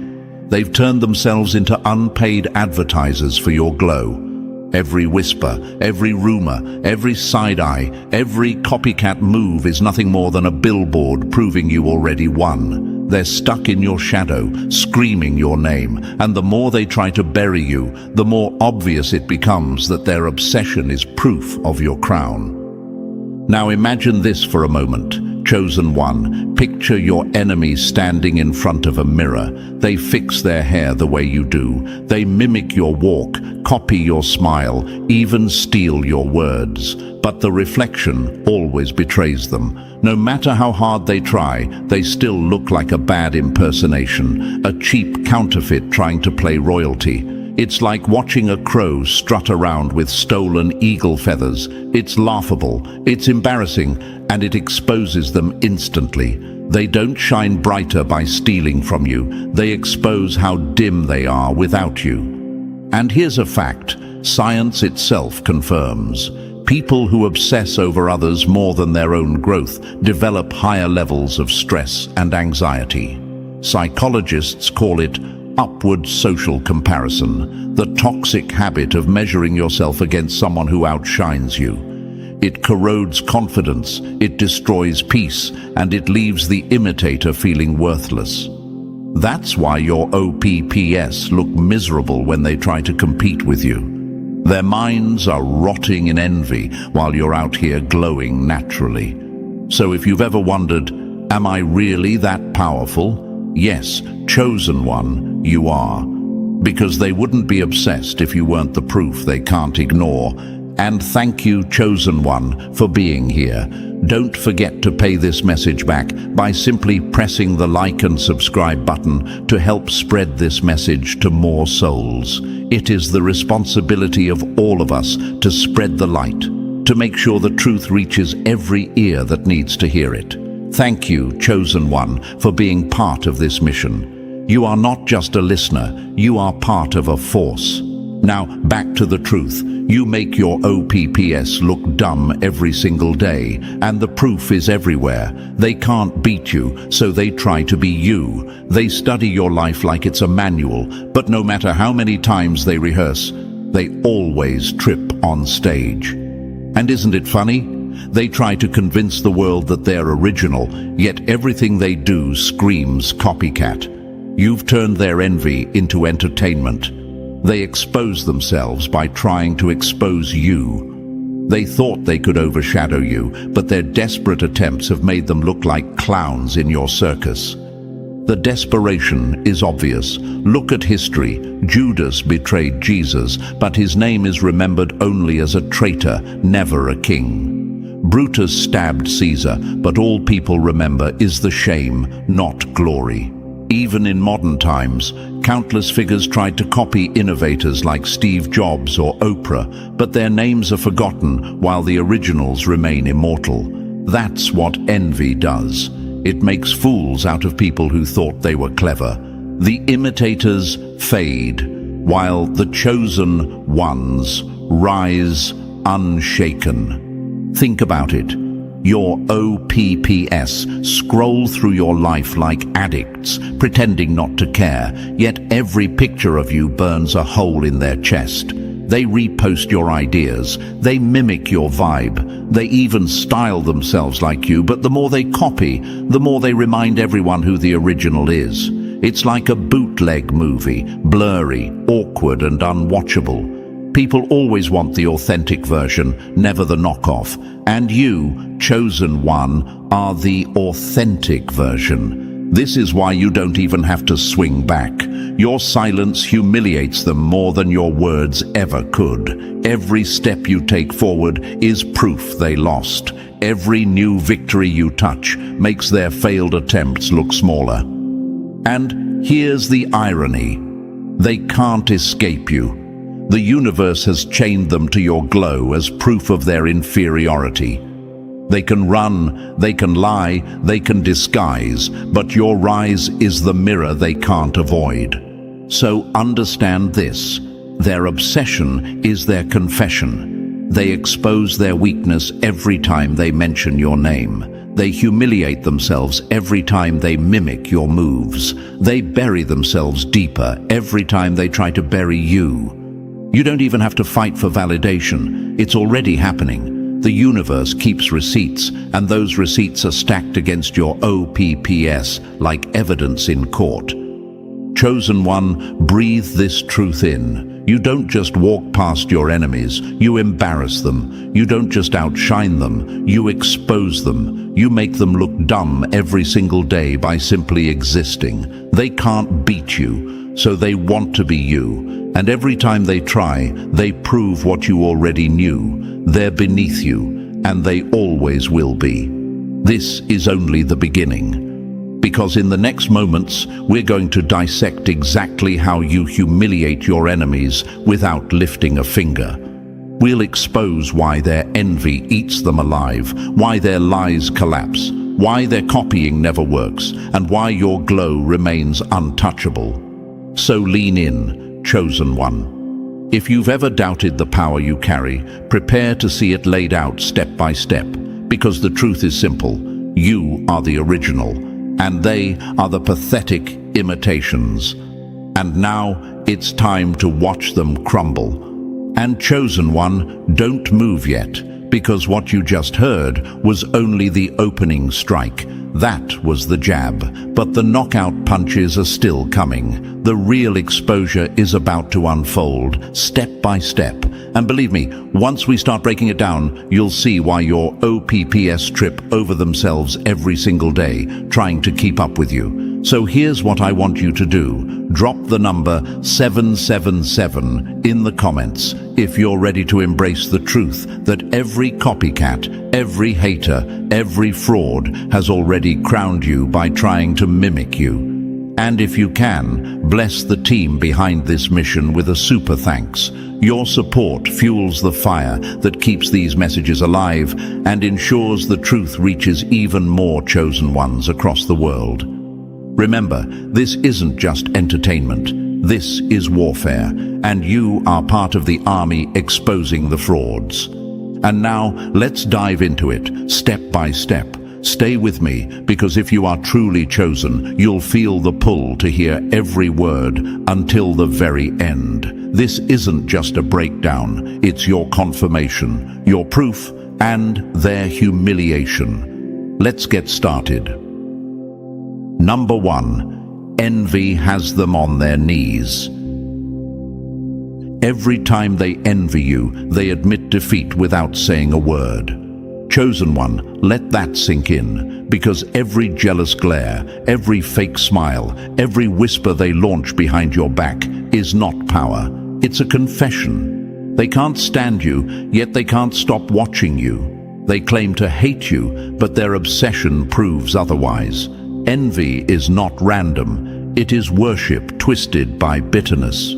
S1: They've turned themselves into unpaid advertisers for your glow. Every whisper, every rumor, every side-eye, every copycat move is nothing more than a billboard proving you already won. They're stuck in your shadow, screaming your name, and the more they try to bury you, the more obvious it becomes that their obsession is proof of your crown. Now imagine this for a moment. Chosen one, picture your enemy standing in front of a mirror. They fix their hair the way you do. They mimic your walk, copy your smile, even steal your words. But the reflection always betrays them. No matter how hard they try, they still look like a bad impersonation, a cheap counterfeit trying to play royalty. It's like watching a crow strut around with stolen eagle feathers. It's laughable, it's embarrassing, and it exposes them instantly. They don't shine brighter by stealing from you. They expose how dim they are without you. And here's a fact science itself confirms. People who obsess over others more than their own growth develop higher levels of stress and anxiety. Psychologists call it upward social comparison, the toxic habit of measuring yourself against someone who outshines you. It corrodes confidence, it destroys peace, and it leaves the imitator feeling worthless. That's why your OPPs look miserable when they try to compete with you. Their minds are rotting in envy while you're out here glowing naturally. So if you've ever wondered, am I really that powerful? Yes, chosen one, you are. Because they wouldn't be obsessed if you weren't the proof they can't ignore. And thank you, chosen one, for being here. Don't forget to pay this message back by simply pressing the like and subscribe button to help spread this message to more souls. It is the responsibility of all of us to spread the light, to make sure the truth reaches every ear that needs to hear it. Thank you, chosen one, for being part of this mission. You are not just a listener, you are part of a force. Now, back to the truth. You make your OPPs look dumb every single day, and the proof is everywhere. They can't beat you, so they try to be you. They study your life like it's a manual, but no matter how many times they rehearse, they always trip on stage. And isn't it funny? They try to convince the world that they're original, yet everything they do screams copycat. You've turned their envy into entertainment. They expose themselves by trying to expose you. They thought they could overshadow you, but their desperate attempts have made them look like clowns in your circus. The desperation is obvious. Look at history. Judas betrayed Jesus, but his name is remembered only as a traitor, never a king. Brutus stabbed Caesar, but all people remember is the shame, not glory. Even in modern times, countless figures tried to copy innovators like Steve Jobs or Oprah, but their names are forgotten while the originals remain immortal. That's what envy does. It makes fools out of people who thought they were clever. The imitators fade, while the chosen ones rise unshaken. Think about it. Your OPPS scroll through your life like addicts, pretending not to care, yet every picture of you burns a hole in their chest. They repost your ideas, they mimic your vibe, they even style themselves like you, but the more they copy, the more they remind everyone who the original is. It's like a bootleg movie, blurry, awkward and unwatchable. People always want the authentic version, never the knockoff. And you, chosen one, are the authentic version. This is why you don't even have to swing back. Your silence humiliates them more than your words ever could. Every step you take forward is proof they lost. Every new victory you touch makes their failed attempts look smaller. And here's the irony. They can't escape you. The universe has chained them to your glow as proof of their inferiority. They can run, they can lie, they can disguise, but your rise is the mirror they can't avoid. So understand this. Their obsession is their confession. They expose their weakness every time they mention your name. They humiliate themselves every time they mimic your moves. They bury themselves deeper every time they try to bury you. You don't even have to fight for validation. It's already happening. The universe keeps receipts, and those receipts are stacked against your OPPS like evidence in court. Chosen one, breathe this truth in. You don't just walk past your enemies, you embarrass them. You don't just outshine them, you expose them. You make them look dumb every single day by simply existing. They can't beat you, so they want to be you. And every time they try, they prove what you already knew. They're beneath you, and they always will be. This is only the beginning. Because in the next moments, we're going to dissect exactly how you humiliate your enemies without lifting a finger. We'll expose why their envy eats them alive, why their lies collapse, why their copying never works, and why your glow remains untouchable. So lean in, chosen one. If you've ever doubted the power you carry, prepare to see it laid out step by step, because the truth is simple. You are the original, and they are the pathetic imitations. And now it's time to watch them crumble. And chosen one, don't move yet, because what you just heard was only the opening strike. That was the jab, but the knockout punches are still coming. The real exposure is about to unfold, step by step. And believe me, once we start breaking it down, you'll see why your OPPS trip over themselves every single day, trying to keep up with you. So here's what I want you to do. Drop the number 777 in the comments if you're ready to embrace the truth that every copycat, every hater, every fraud has already crowned you by trying to mimic you. And if you can, bless the team behind this mission with a super thanks. Your support fuels the fire that keeps these messages alive and ensures the truth reaches even more chosen ones across the world. Remember, this isn't just entertainment. This is warfare, and you are part of the army exposing the frauds. And now, let's dive into it, step by step. Stay with me, because if you are truly chosen, you'll feel the pull to hear every word until the very end. This isn't just a breakdown, it's your confirmation, your proof, and their humiliation. Let's get started. Number 1. Envy has them on their knees. Every time they envy you, they admit defeat without saying a word. Chosen one, let that sink in, because every jealous glare, every fake smile, every whisper they launch behind your back is not power. It's a confession. They can't stand you, yet they can't stop watching you. They claim to hate you, but their obsession proves otherwise. Envy is not random. It is worship twisted by bitterness.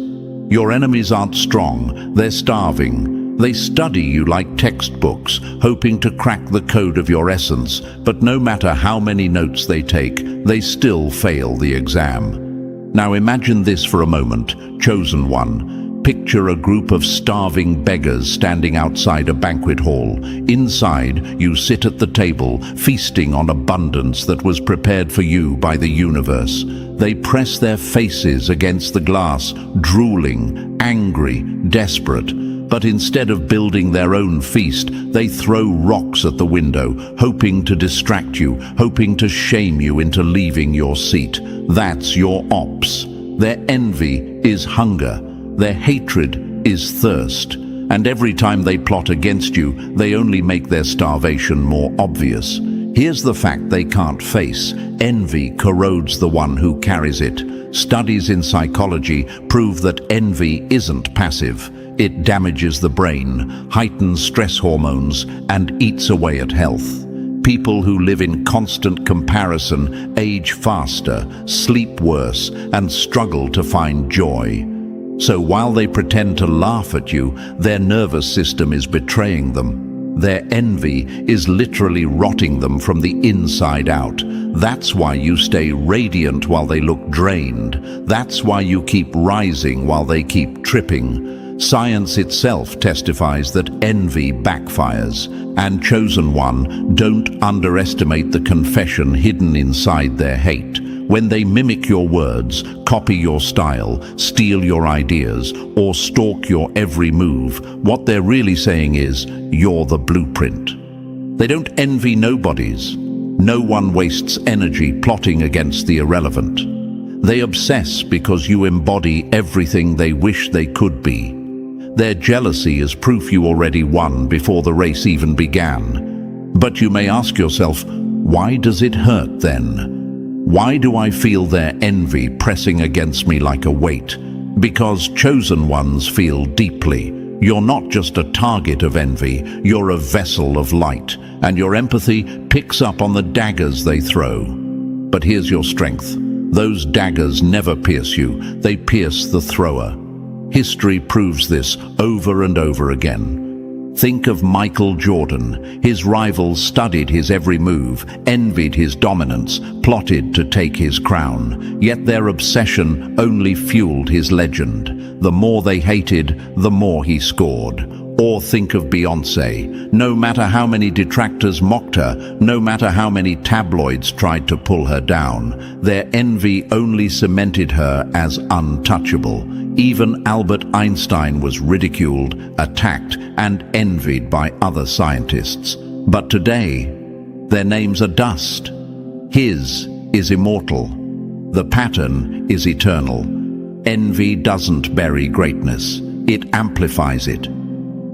S1: Your enemies aren't strong, they're starving. They study you like textbooks, hoping to crack the code of your essence, but no matter how many notes they take, they still fail the exam. Now imagine this for a moment, chosen one. Picture a group of starving beggars standing outside a banquet hall. Inside, you sit at the table, feasting on abundance that was prepared for you by the universe. They press their faces against the glass, drooling, angry, desperate. But instead of building their own feast, they throw rocks at the window, hoping to distract you, hoping to shame you into leaving your seat. That's your ops. Their envy is hunger. Their hatred is thirst. And every time they plot against you, they only make their starvation more obvious. Here's the fact they can't face. Envy corrodes the one who carries it. Studies in psychology prove that envy isn't passive. It damages the brain, heightens stress hormones, and eats away at health. People who live in constant comparison age faster, sleep worse, and struggle to find joy. So while they pretend to laugh at you, their nervous system is betraying them. Their envy is literally rotting them from the inside out. That's why you stay radiant while they look drained. That's why you keep rising while they keep tripping. Science itself testifies that envy backfires. And chosen one, don't underestimate the confession hidden inside their hate. When they mimic your words, copy your style, steal your ideas, or stalk your every move, what they're really saying is, you're the blueprint. They don't envy nobodies. No one wastes energy plotting against the irrelevant. They obsess because you embody everything they wish they could be. Their jealousy is proof you already won before the race even began. But you may ask yourself, why does it hurt then? Why do I feel their envy pressing against me like a weight? Because chosen ones feel deeply. You're not just a target of envy, you're a vessel of light, and your empathy picks up on the daggers they throw. But here's your strength. Those daggers never pierce you, they pierce the thrower. History proves this over and over again. Think of Michael Jordan. His rivals studied his every move, envied his dominance, plotted to take his crown. Yet their obsession only fueled his legend. The more they hated, the more he scored. Or think of Beyoncé. No matter how many detractors mocked her, no matter how many tabloids tried to pull her down, their envy only cemented her as untouchable. Even Albert Einstein was ridiculed, attacked, and envied by other scientists. But today, their names are dust. His is immortal. The pattern is eternal. Envy doesn't bury greatness, it amplifies it.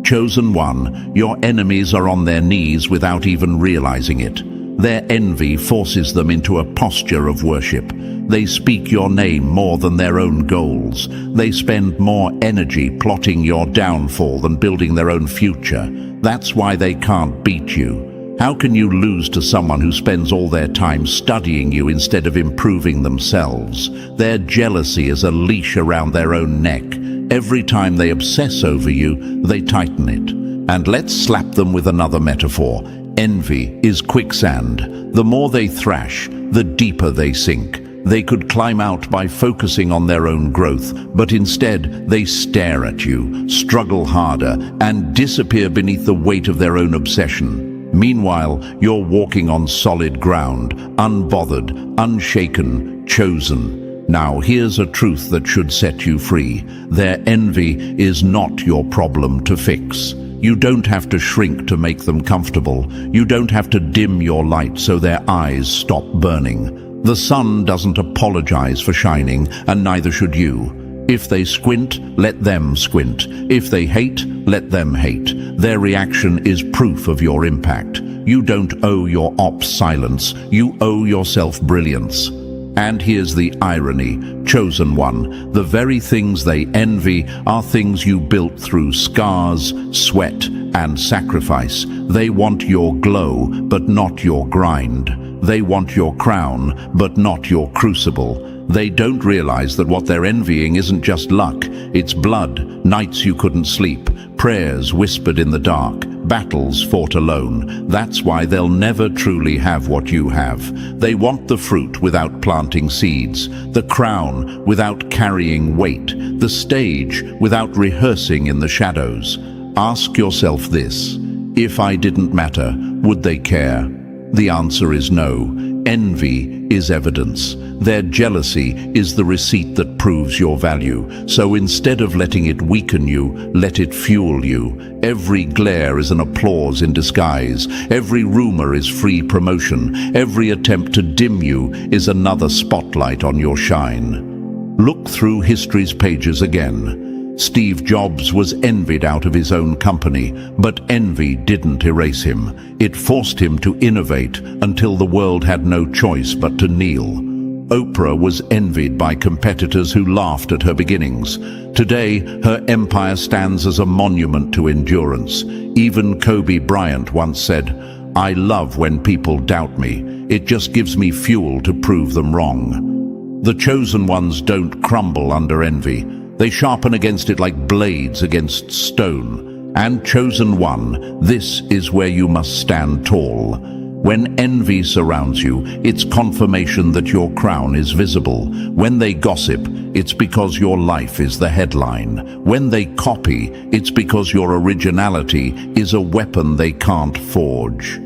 S1: Chosen one, your enemies are on their knees without even realizing it. Their envy forces them into a posture of worship. They speak your name more than their own goals. They spend more energy plotting your downfall than building their own future. That's why they can't beat you. How can you lose to someone who spends all their time studying you instead of improving themselves? Their jealousy is a leash around their own neck. Every time they obsess over you, they tighten it. And let's slap them with another metaphor. Envy is quicksand. The more they thrash, the deeper they sink. They could climb out by focusing on their own growth, but instead they stare at you, struggle harder, and disappear beneath the weight of their own obsession. Meanwhile, you're walking on solid ground, unbothered, unshaken, chosen. Now here's a truth that should set you free. Their envy is not your problem to fix. You don't have to shrink to make them comfortable. You don't have to dim your light so their eyes stop burning. The sun doesn't apologize for shining, and neither should you. If they squint, let them squint. If they hate, let them hate. Their reaction is proof of your impact. you don't owe your ops silence, you owe yourself brilliance. And here's the irony, chosen one, the very things they envy are things you built through scars, sweat, and sacrifice. They want your glow, but not your grind. They want your crown, but not your crucible. They don't realize that what they're envying isn't just luck, it's blood, nights you couldn't sleep, prayers whispered in the dark, battles fought alone. That's why they'll never truly have what you have. They want the fruit without planting seeds, the crown without carrying weight, the stage without rehearsing in the shadows. Ask yourself this: if I didn't matter, would they care? The answer is no. Envy is evidence. Their jealousy is the receipt that proves your value. So instead of letting it weaken you, let it fuel you. Every glare is an applause in disguise. Every rumor is free promotion. Every attempt to dim you is another spotlight on your shine. Look through history's pages again. Steve Jobs was envied out of his own company, but envy didn't erase him. It forced him to innovate until the world had no choice but to kneel. Oprah was envied by competitors who laughed at her beginnings. Today, her empire stands as a monument to endurance. Even Kobe Bryant once said, "I love when people doubt me. It just gives me fuel to prove them wrong." The chosen ones don't crumble under envy. They sharpen against it like blades against stone. And chosen one, this is where you must stand tall. When envy surrounds you, it's confirmation that your crown is visible. When they gossip, it's because your life is the headline. When they copy, it's because your originality is a weapon they can't forge.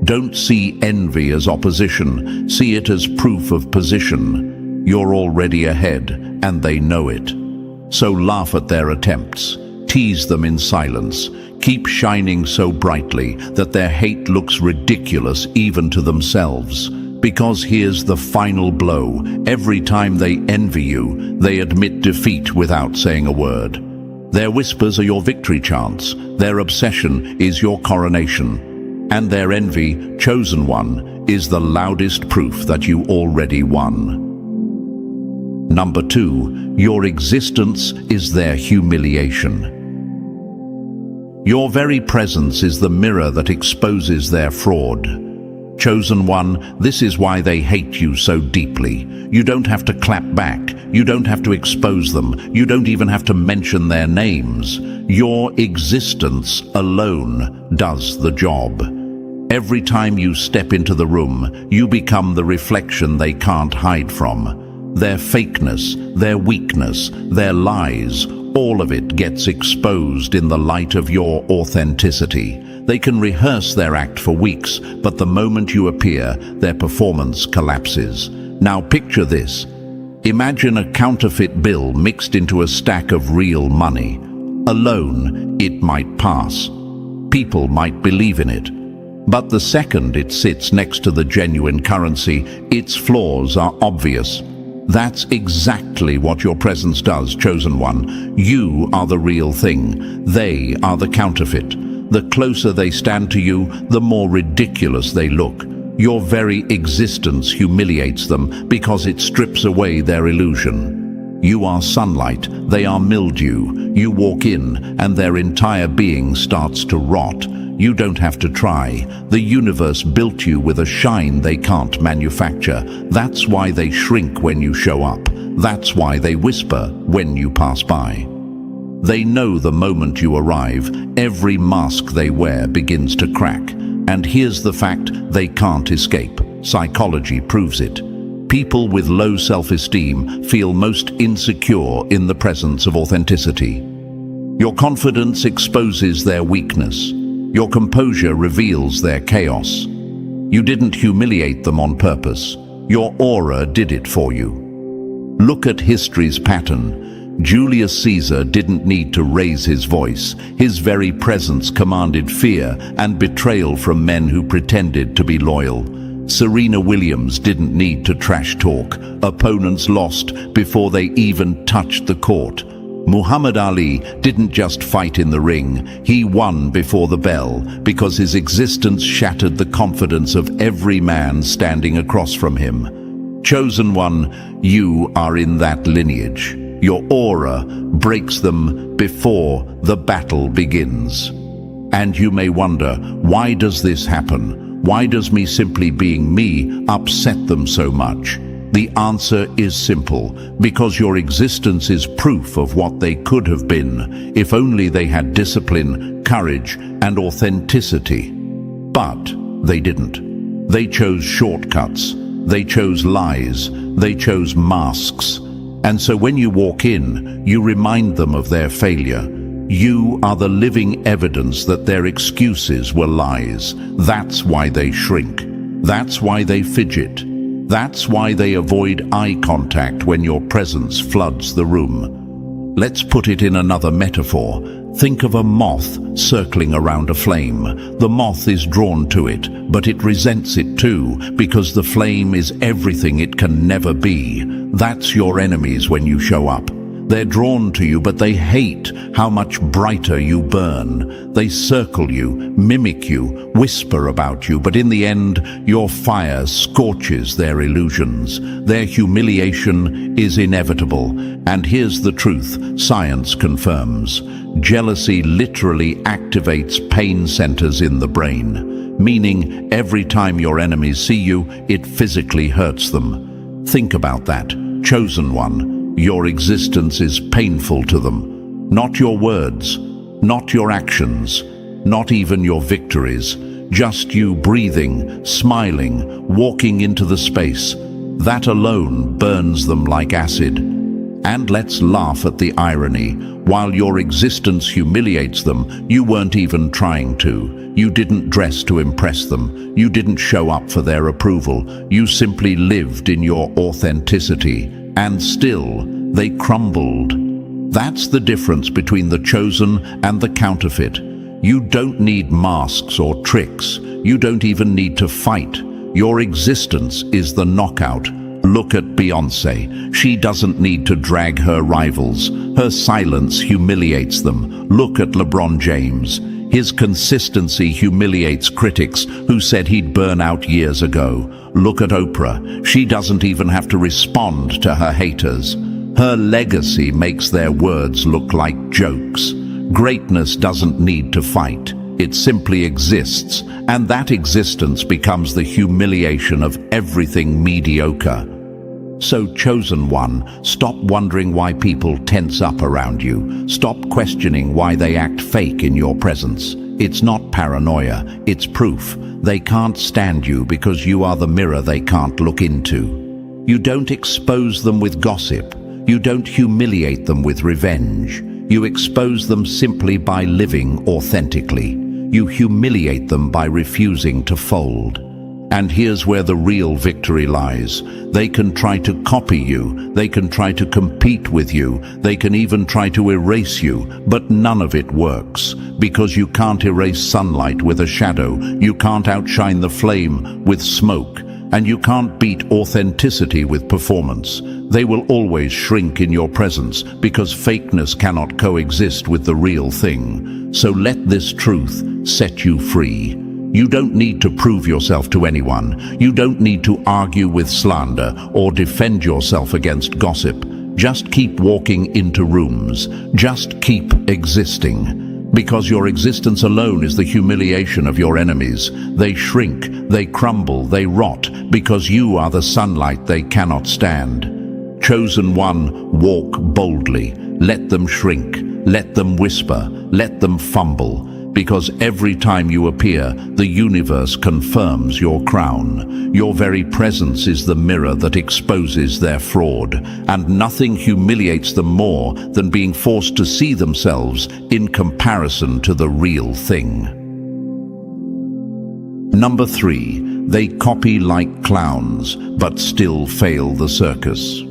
S1: Don't see envy as opposition, see it as proof of position. You're already ahead, and they know it. So laugh at their attempts, tease them in silence, keep shining so brightly that their hate looks ridiculous even to themselves. Because here's the final blow: every time they envy you, they admit defeat without saying a word. Their whispers are your victory chants, their obsession is your coronation, and their envy, chosen one, is the loudest proof that you already won. Number 2, your existence is their humiliation. Your very presence is the mirror that exposes their fraud. Chosen one, this is why they hate you so deeply. You don't have to clap back. You don't have to expose them. You don't even have to mention their names. Your existence alone does the job. Every time you step into the room, you become the reflection they can't hide from. Their fakeness, their weakness, their lies, all of it gets exposed in the light of your authenticity. They can rehearse their act for weeks, but the moment you appear, their performance collapses. Now picture this. Imagine a counterfeit bill mixed into a stack of real money. Alone, it might pass. People might believe in it. But the second it sits next to the genuine currency, its flaws are obvious. That's exactly what your presence does, chosen one. You are the real thing. They are the counterfeit. The closer they stand to you, the more ridiculous they look. Your very existence humiliates them because it strips away their illusion. You are sunlight, they are mildew. You walk in, and their entire being starts to rot. You don't have to try. The universe built you with a shine they can't manufacture. That's why they shrink when you show up. That's why they whisper when you pass by. They know the moment you arrive, every mask they wear begins to crack. And here's the fact they can't escape. Psychology proves it. People with low self-esteem feel most insecure in the presence of authenticity. Your confidence exposes their weakness. Your composure reveals their chaos. You didn't humiliate them on purpose. Your aura did it for you. Look at history's pattern. Julius Caesar didn't need to raise his voice. His very presence commanded fear and betrayal from men who pretended to be loyal. Serena Williams didn't need to trash talk. Opponents lost before they even touched the court. Muhammad Ali didn't just fight in the ring, he won before the bell because his existence shattered the confidence of every man standing across from him. Chosen one, you are in that lineage. Your aura breaks them before the battle begins. And you may wonder, why does this happen? Why does me simply being me upset them so much? The answer is simple, because your existence is proof of what they could have been, if only they had discipline, courage, and authenticity. But they didn't. They chose shortcuts. They chose lies. They chose masks. And so when you walk in, you remind them of their failure. You are the living evidence that their excuses were lies. That's why they shrink. That's why they fidget. That's why they avoid eye contact when your presence floods the room. Let's put it in another metaphor. Think of a moth circling around a flame. The moth is drawn to it, but it resents it too, because the flame is everything it can never be. That's your enemies when you show up. They're drawn to you, but they hate how much brighter you burn. They circle you, mimic you, whisper about you, but in the end, your fire scorches their illusions. Their humiliation is inevitable. And here's the truth, science confirms. Jealousy literally activates pain centers in the brain, meaning every time your enemies see you, it physically hurts them. Think about that, chosen one. Your existence is painful to them. Not your words, not your actions, not even your victories. Just you breathing, smiling, walking into the space. That alone burns them like acid. And let's laugh at the irony. While your existence humiliates them, you weren't even trying to. You didn't dress to impress them. You didn't show up for their approval. You simply lived in your authenticity. And still, they crumbled. That's the difference between the chosen and the counterfeit. You don't need masks or tricks. You don't even need to fight. Your existence is the knockout. Look at Beyoncé. She doesn't need to drag her rivals. Her silence humiliates them. Look at LeBron James. His consistency humiliates critics who said he'd burn out years ago. Look at Oprah. She doesn't even have to respond to her haters. Her legacy makes their words look like jokes. Greatness doesn't need to fight. It simply exists, and that existence becomes the humiliation of everything mediocre. So, chosen one, stop wondering why people tense up around you. Stop questioning why they act fake in your presence. It's not paranoia, it's proof. They can't stand you because you are the mirror they can't look into. You don't expose them with gossip. You don't humiliate them with revenge. You expose them simply by living authentically. You humiliate them by refusing to fold. And here's where the real victory lies. They can try to copy you, they can try to compete with you, they can even try to erase you, but none of it works. Because you can't erase sunlight with a shadow, you can't outshine the flame with smoke, and you can't beat authenticity with performance. They will always shrink in your presence because fakeness cannot coexist with the real thing. So let this truth set you free. You don't need to prove yourself to anyone. You don't need to argue with slander or defend yourself against gossip. Just keep walking into rooms. Just keep existing. Because your existence alone is the humiliation of your enemies. They shrink, they crumble, they rot, because you are the sunlight they cannot stand. Chosen one, walk boldly. Let them shrink. Let them whisper. Let them fumble. Because every time you appear, the universe confirms your crown. Your very presence is the mirror that exposes their fraud, and nothing humiliates them more than being forced to see themselves in comparison to the real thing. Number 3, they copy like clowns, but still fail the circus.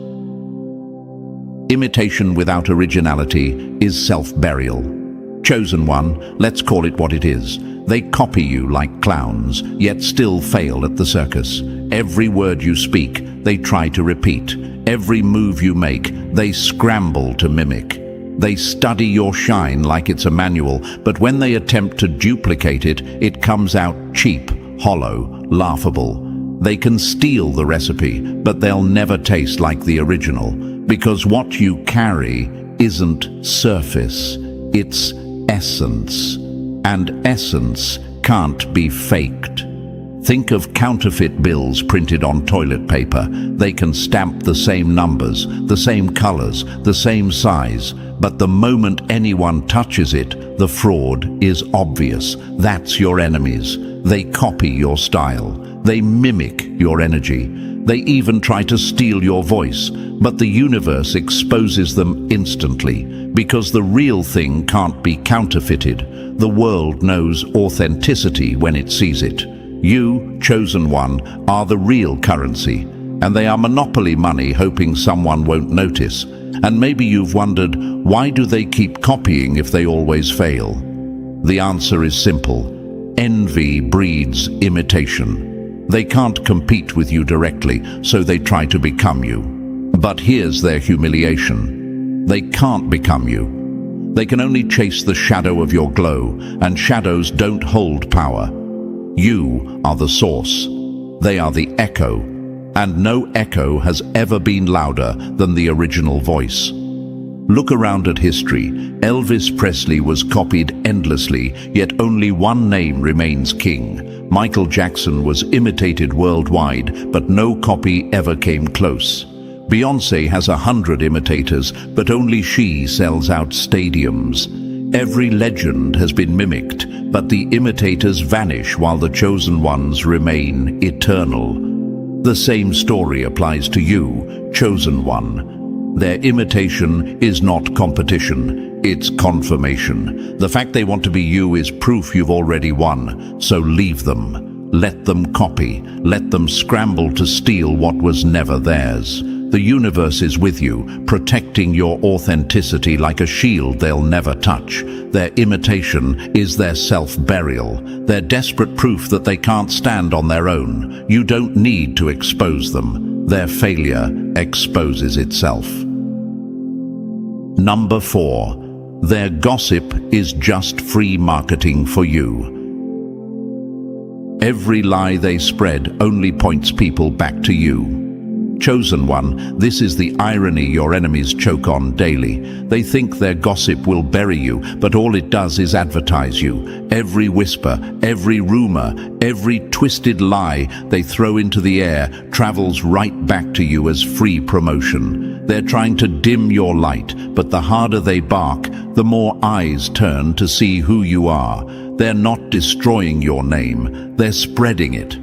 S1: Imitation without originality is self-burial. Chosen one, let's call it what it is. They copy you like clowns, yet still fail at the circus. Every word you speak, they try to repeat. Every move you make, they scramble to mimic. They study your shine like it's a manual, but when they attempt to duplicate it, it comes out cheap, hollow, laughable. They can steal the recipe, but they'll never taste like the original, because what you carry isn't surface, it's essence. And essence can't be faked. Think of counterfeit bills printed on toilet paper. They can stamp the same numbers, the same colors, the same size, but the moment anyone touches it, the fraud is obvious. That's your enemies. They copy your style. They mimic your energy. They even try to steal your voice, but the universe exposes them instantly, because the real thing can't be counterfeited. The world knows authenticity when it sees it. You, chosen one, are the real currency, and they are monopoly money hoping someone won't notice. And maybe you've wondered, why do they keep copying if they always fail? The answer is simple. Envy breeds imitation. They can't compete with you directly, so they try to become you. But here's their humiliation. They can't become you. They can only chase the shadow of your glow, and shadows don't hold power. You are the source. They are the echo, and no echo has ever been louder than the original voice. Look around at history. Elvis Presley was copied endlessly, yet only one name remains king. Michael Jackson was imitated worldwide, but no copy ever came close. Beyoncé has 100 imitators, but only she sells out stadiums. Every legend has been mimicked, but the imitators vanish while the chosen ones remain eternal. The same story applies to you, chosen one. Their imitation is not competition, it's confirmation. The fact they want to be you is proof you've already won, so leave them. Let them copy, let them scramble to steal what was never theirs. The universe is with you, protecting your authenticity like a shield they'll never touch. Their imitation is their self-burial, their desperate proof that they can't stand on their own. You don't need to expose them. Their failure exposes itself. Number 4. Their gossip is just free marketing for you. Every lie they spread only points people back to you. Chosen one, this is the irony your enemies choke on daily. They think their gossip will bury you, but all it does is advertise you. Every whisper, every rumor, every twisted lie they throw into the air travels right back to you as free promotion. They're trying to dim your light, but the harder they bark, the more eyes turn to see who you are. They're not destroying your name, they're spreading it.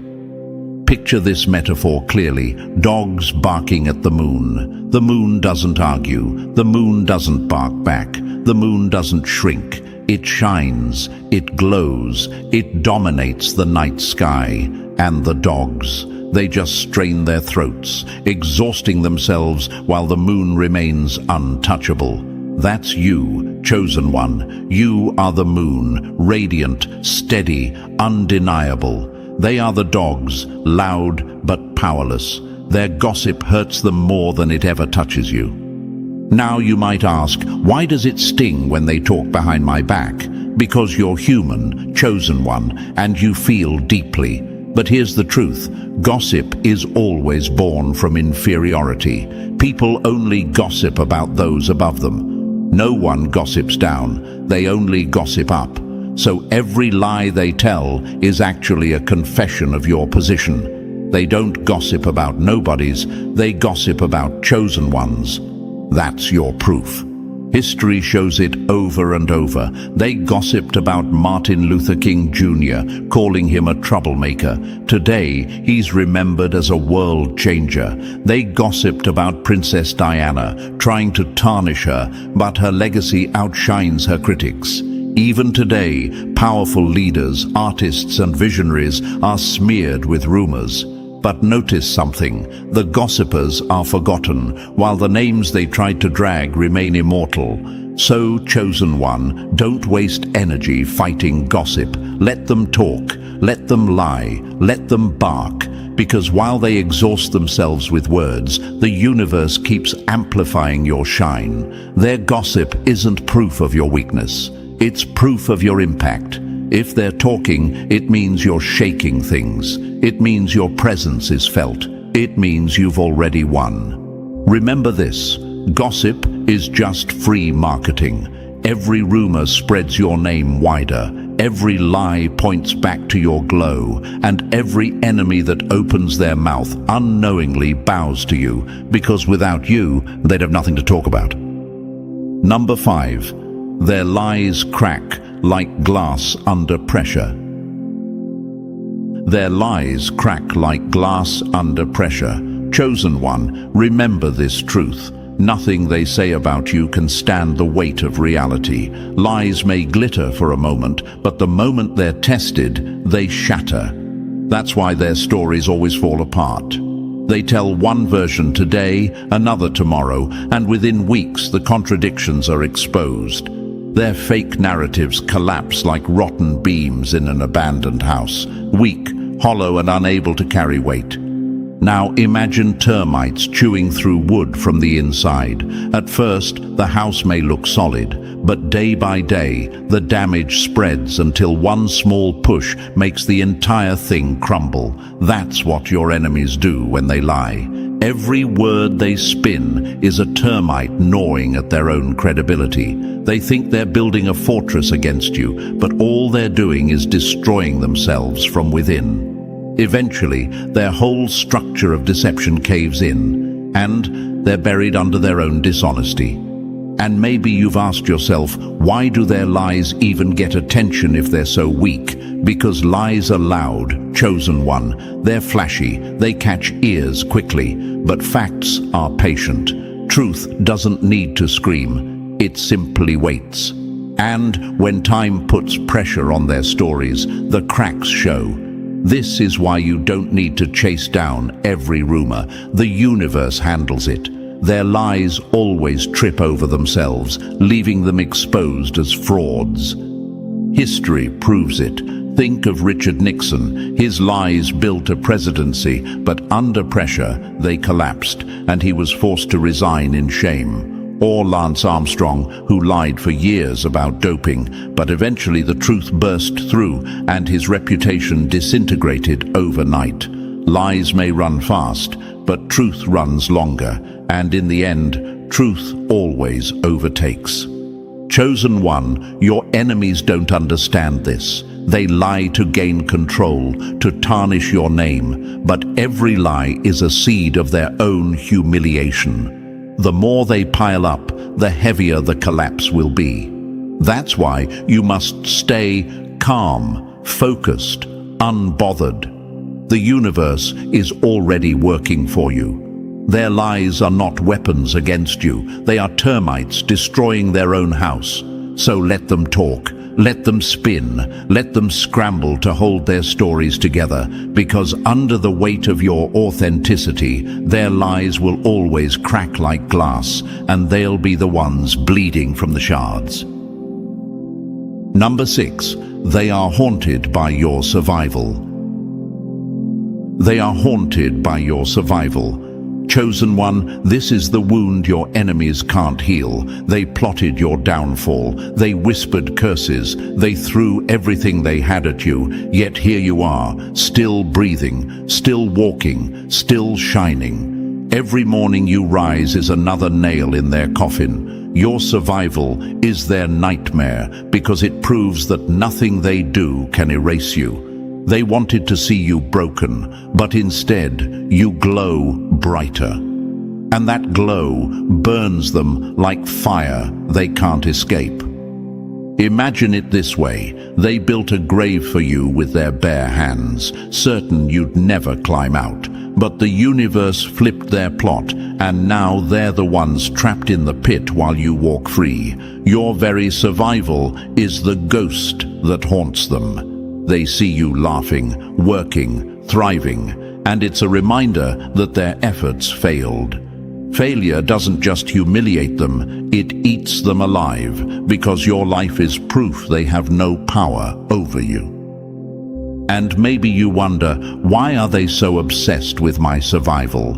S1: Picture this metaphor clearly. Dogs barking at the moon. The moon doesn't argue. The moon doesn't bark back. The moon doesn't shrink. It shines. It glows. It dominates the night sky. And the dogs, they just strain their throats, exhausting themselves while the moon remains untouchable. That's you, chosen one. You are the moon, radiant, steady, undeniable. They are the dogs, loud but powerless. Their gossip hurts them more than it ever touches you. Now you might ask, why does it sting when they talk behind my back? Because you're human, chosen one, and you feel deeply. But here's the truth. Gossip is always born from inferiority. People only gossip about those above them. No one gossips down. They only gossip up. So every lie they tell is actually a confession of your position. They don't gossip about nobodies, they gossip about chosen ones. That's your proof. History shows it over and over. They gossiped about Martin Luther King Jr., calling him a troublemaker. Today, he's remembered as a world changer. They gossiped about Princess Diana, trying to tarnish her, but her legacy outshines her critics. Even today, powerful leaders, artists and visionaries are smeared with rumors. But notice something, the gossipers are forgotten, while the names they tried to drag remain immortal. So, chosen one, don't waste energy fighting gossip. Let them talk, let them lie, let them bark. Because while they exhaust themselves with words, the universe keeps amplifying your shine. Their gossip isn't proof of your weakness. It's proof of your impact. If they're talking, it means you're shaking things. It means your presence is felt. It means you've already won. Remember this, gossip is just free marketing. Every rumor spreads your name wider. Every lie points back to your glow, and every enemy that opens their mouth unknowingly bows to you, because without you, they'd have nothing to talk about. Number 5. Their lies crack like glass under pressure. Their lies crack like glass under pressure. Chosen one, remember this truth. Nothing they say about you can stand the weight of reality. Lies may glitter for a moment, but the moment they're tested, they shatter. That's why their stories always fall apart. They tell one version today, another tomorrow, and within weeks the contradictions are exposed. Their fake narratives collapse like rotten beams in an abandoned house, weak, hollow, and unable to carry weight. Now imagine termites chewing through wood from the inside. At first, the house may look solid, but day by day, the damage spreads until one small push makes the entire thing crumble. That's what your enemies do when they lie. Every word they spin is a termite gnawing at their own credibility. They think they're building a fortress against you, but all they're doing is destroying themselves from within. Eventually, their whole structure of deception caves in, and they're buried under their own dishonesty. And maybe you've asked yourself, why do their lies even get attention if they're so weak? Because lies are loud, chosen one. They're flashy, they catch ears quickly, but facts are patient. Truth doesn't need to scream, it simply waits. And when time puts pressure on their stories, the cracks show. This is why you don't need to chase down every rumor. The universe handles it. Their lies always trip over themselves, leaving them exposed as frauds. History proves it. Think of Richard Nixon. His lies built a presidency, but under pressure, they collapsed, and he was forced to resign in shame. Or Lance Armstrong, who lied for years about doping, but eventually the truth burst through and his reputation disintegrated overnight. Lies may run fast, but truth runs longer, and in the end, truth always overtakes. Chosen one, your enemies don't understand this. They lie to gain control, to tarnish your name, but every lie is a seed of their own humiliation. The more they pile up, the heavier the collapse will be. That's why you must stay calm, focused, unbothered. The universe is already working for you. Their lies are not weapons against you. They are termites destroying their own house. So let them talk. Let them spin, let them scramble to hold their stories together, because under the weight of your authenticity, their lies will always crack like glass, and they'll be the ones bleeding from the shards. Number 6, they are haunted by your survival. They are haunted by your survival. Chosen one, this is the wound your enemies can't heal. They plotted your downfall. They whispered curses. They threw everything they had at you. Yet here you are, still breathing, still walking, still shining. Every morning you rise is another nail in their coffin. Your survival is their nightmare because it proves that nothing they do can erase you. They wanted to see you broken, but instead you glow brighter. And that glow burns them like fire they can't escape. Imagine it this way. They built a grave for you with their bare hands, certain you'd never climb out. But the universe flipped their plot, and now they're the ones trapped in the pit while you walk free. Your very survival is the ghost that haunts them. They see you laughing, working, thriving, and it's a reminder that their efforts failed. Failure doesn't just humiliate them, it eats them alive, because your life is proof they have no power over you. And maybe you wonder, why are they so obsessed with my survival?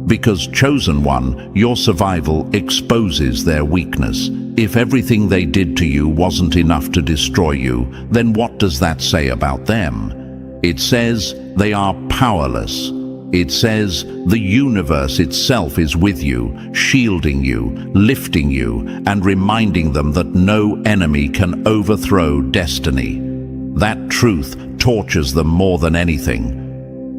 S1: Because, chosen one, your survival exposes their weakness. If everything they did to you wasn't enough to destroy you, then what does that say about them? It says they are powerless. It says the universe itself is with you, shielding you, lifting you, and reminding them that no enemy can overthrow destiny. That truth tortures them more than anything.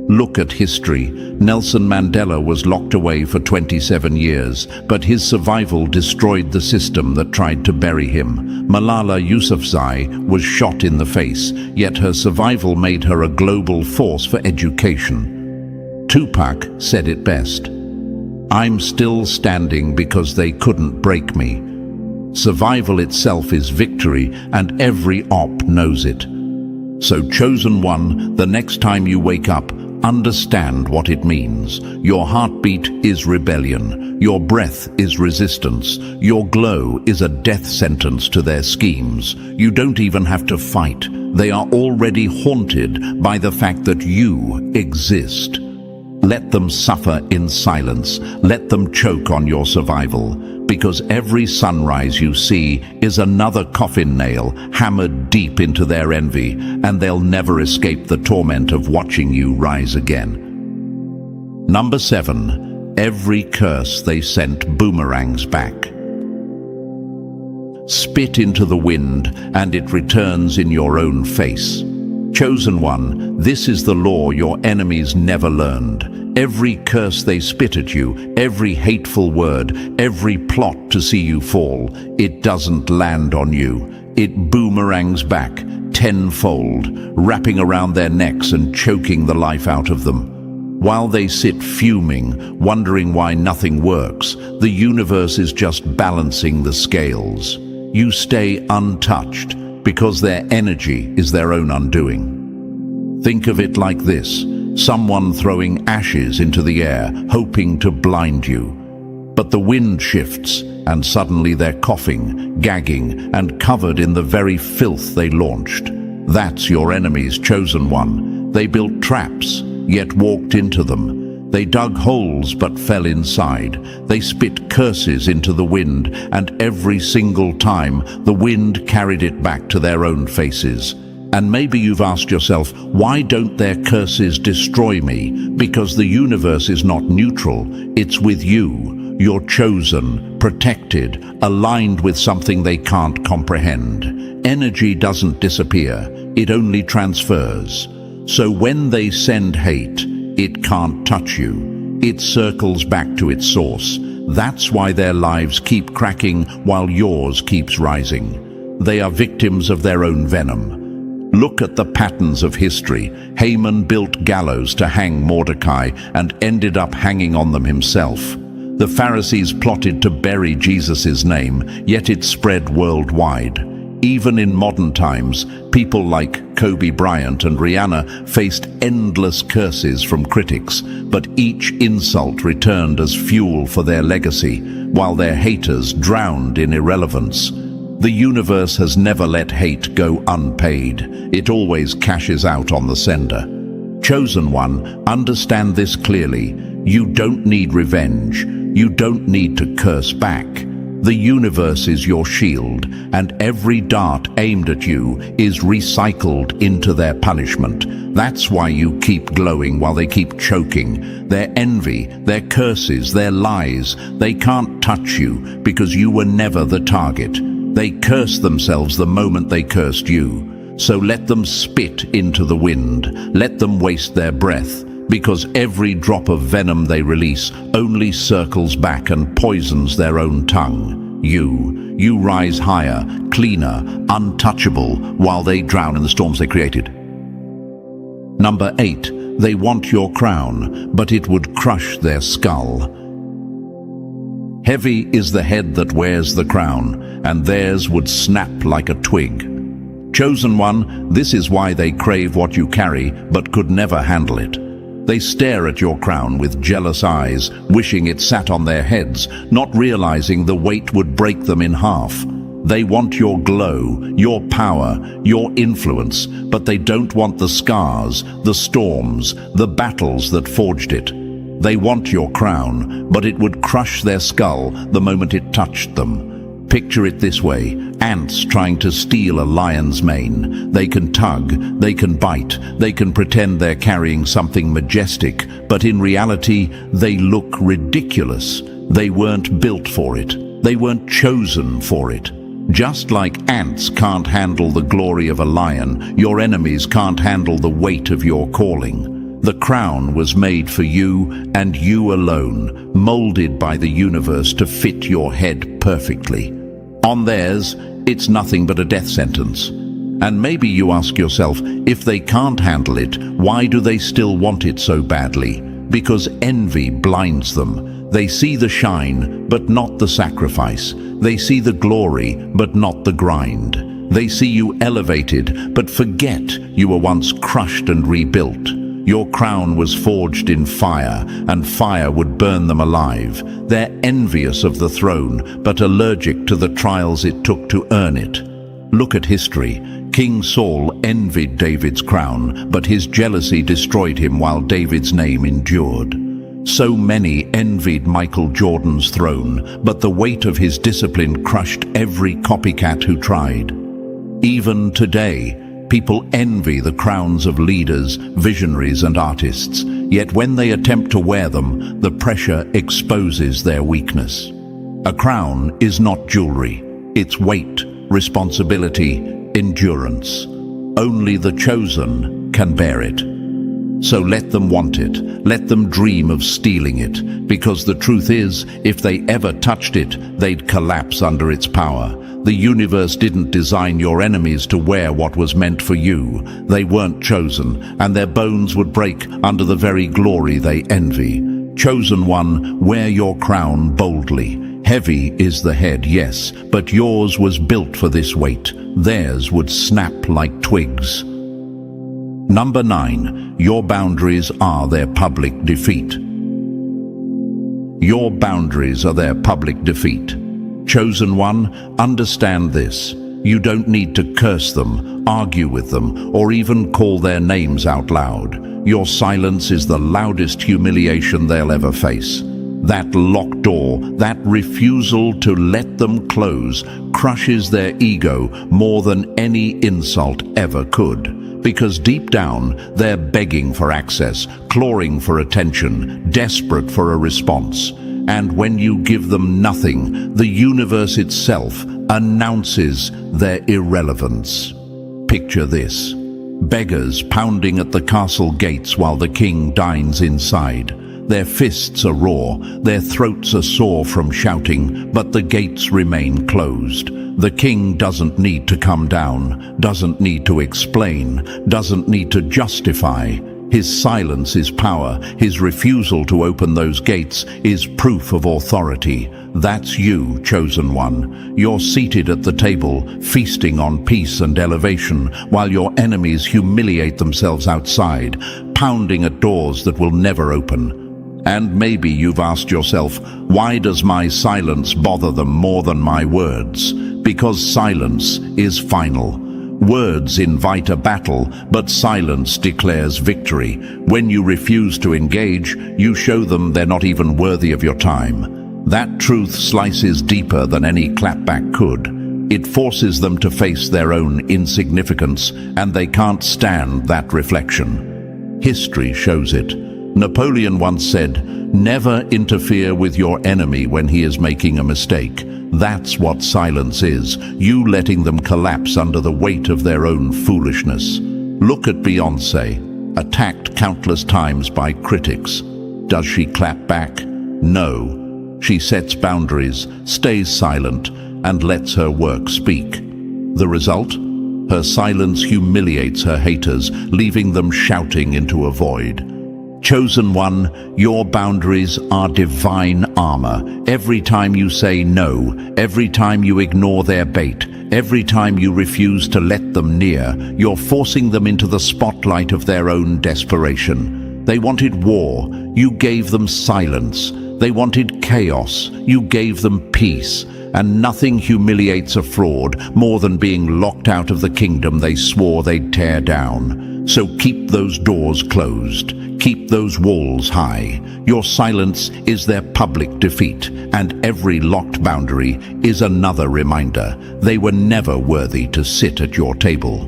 S1: Look at history. Nelson Mandela was locked away for 27 years, but his survival destroyed the system that tried to bury him. Malala Yousafzai was shot in the face, yet her survival made her a global force for education. Tupac said it best, "I'm still standing because they couldn't break me." Survival itself is victory, and every op knows it. So, chosen one, the next time you wake up, understand what it means. Your heartbeat is rebellion. Your breath is resistance. Your glow is a death sentence to their schemes. You don't even have to fight. They are already haunted by the fact that you exist. Let them suffer in silence. Let them choke on your survival. Because every sunrise you see is another coffin nail hammered deep into their envy, and they'll never escape the torment of watching you rise again. Number 7. Every curse they sent boomerangs back. Spit into the wind, and it returns in your own face. Chosen one, this is the law your enemies never learned. Every curse they spit at you, every hateful word, every plot to see you fall, it doesn't land on you. It boomerangs back, tenfold, wrapping around their necks and choking the life out of them. While they sit fuming, wondering why nothing works, the universe is just balancing the scales. You stay untouched, because their energy is their own undoing. Think of it like this: someone throwing ashes into the air, hoping to blind you. But the wind shifts, and suddenly they're coughing, gagging, and covered in the very filth they launched. That's your enemy's chosen one. They built traps, yet walked into them. They dug holes but fell inside. They spit curses into the wind, and every single time the wind carried it back to their own faces. And maybe you've asked yourself, why don't their curses destroy me? Because the universe is not neutral. It's with you. You're chosen, protected, aligned with something they can't comprehend. Energy doesn't disappear. It only transfers. So when they send hate, it can't touch you. It circles back to its source. That's why their lives keep cracking while yours keeps rising. They are victims of their own venom. Look at the patterns of history. Haman built gallows to hang Mordecai and ended up hanging on them himself. The Pharisees plotted to bury Jesus' name, yet it spread worldwide. Even in modern times, people like Kobe Bryant and Rihanna faced endless curses from critics, but each insult returned as fuel for their legacy, while their haters drowned in irrelevance. The universe has never let hate go unpaid. It always cashes out on the sender. Chosen one, understand this clearly. You don't need revenge. You don't need to curse back. The universe is your shield, and every dart aimed at you is recycled into their punishment. That's why you keep glowing while they keep choking. Their envy, their curses, their lies, they can't touch you because you were never the target. They curse themselves the moment they cursed you. So let them spit into the wind. Let them waste their breath, because every drop of venom they release only circles back and poisons their own tongue. You rise higher, cleaner, untouchable, while they drown in the storms they created. Number 8, they want your crown, but it would crush their skull. Heavy is the head that wears the crown, and theirs would snap like a twig. Chosen one, this is why they crave what you carry, but could never handle it. They stare at your crown with jealous eyes, wishing it sat on their heads, not realizing the weight would break them in half. They want your glow, your power, your influence, but they don't want the scars, the storms, the battles that forged it. They want your crown, but it would crush their skull the moment it touched them. Picture it this way: ants trying to steal a lion's mane. They can tug, they can bite, they can pretend they're carrying something majestic, but in reality, they look ridiculous. They weren't built for it. They weren't chosen for it. Just like ants can't handle the glory of a lion, your enemies can't handle the weight of your calling. The crown was made for you and you alone, molded by the universe to fit your head perfectly. On theirs, it's nothing but a death sentence. And maybe you ask yourself, if they can't handle it, why do they still want it so badly? Because envy blinds them. They see the shine, but not the sacrifice. They see the glory, but not the grind. They see you elevated, but forget you were once crushed and rebuilt. Your crown was forged in fire, and fire would burn them alive. They're envious of the throne, but allergic to the trials it took to earn it. Look at history. King Saul envied David's crown, but his jealousy destroyed him while David's name endured. So many envied Michael Jordan's throne, but the weight of his discipline crushed every copycat who tried. Even today, people envy the crowns of leaders, visionaries, and artists, yet when they attempt to wear them, the pressure exposes their weakness. A crown is not jewelry. It's weight, responsibility, endurance. Only the chosen can bear it. So let them want it. Let them dream of stealing it, because the truth is, if they ever touched it, they'd collapse under its power. The universe didn't design your enemies to wear what was meant for you. They weren't chosen, and their bones would break under the very glory they envy. Chosen one, wear your crown boldly. Heavy is the head, yes, but yours was built for this weight. Theirs would snap like twigs. Number 9, your boundaries are their public defeat. Your boundaries are their public defeat. Chosen one, understand this. You don't need to curse them, argue with them, or even call their names out loud. Your silence is the loudest humiliation they'll ever face. That locked door, that refusal to let them close, crushes their ego more than any insult ever could. Because deep down, they're begging for access, clawing for attention, desperate for a response. And when you give them nothing, the universe itself announces their irrelevance. Picture this: beggars pounding at the castle gates while the king dines inside. Their fists are raw, their throats are sore from shouting, but the gates remain closed. The king doesn't need to come down, doesn't need to explain, doesn't need to justify. His silence is power. His refusal to open those gates is proof of authority. That's you, chosen one. You're seated at the table, feasting on peace and elevation, while your enemies humiliate themselves outside, pounding at doors that will never open. And maybe you've asked yourself, why does my silence bother them more than my words? Because silence is final. Words invite a battle, but silence declares victory. When you refuse to engage, you show them they're not even worthy of your time. That truth slices deeper than any clapback could. It forces them to face their own insignificance, and they can't stand that reflection. History shows it. Napoleon once said, "Never interfere with your enemy when he is making a mistake." That's what silence is, you letting them collapse under the weight of their own foolishness. Look at Beyoncé, attacked countless times by critics. Does she clap back? No. She sets boundaries, stays silent, and lets her work speak. The result? Her silence humiliates her haters, leaving them shouting into a void. Chosen one, your boundaries are divine armor. Every time you say no, every time you ignore their bait, every time you refuse to let them near, you're forcing them into the spotlight of their own desperation. They wanted war, you gave them silence. They wanted chaos, you gave them peace. and nothing humiliates a fraud more than being locked out of the kingdom they swore they'd tear down. So keep those doors closed. Keep those walls high. Your silence is their public defeat, and every locked boundary is another reminder they were never worthy to sit at your table.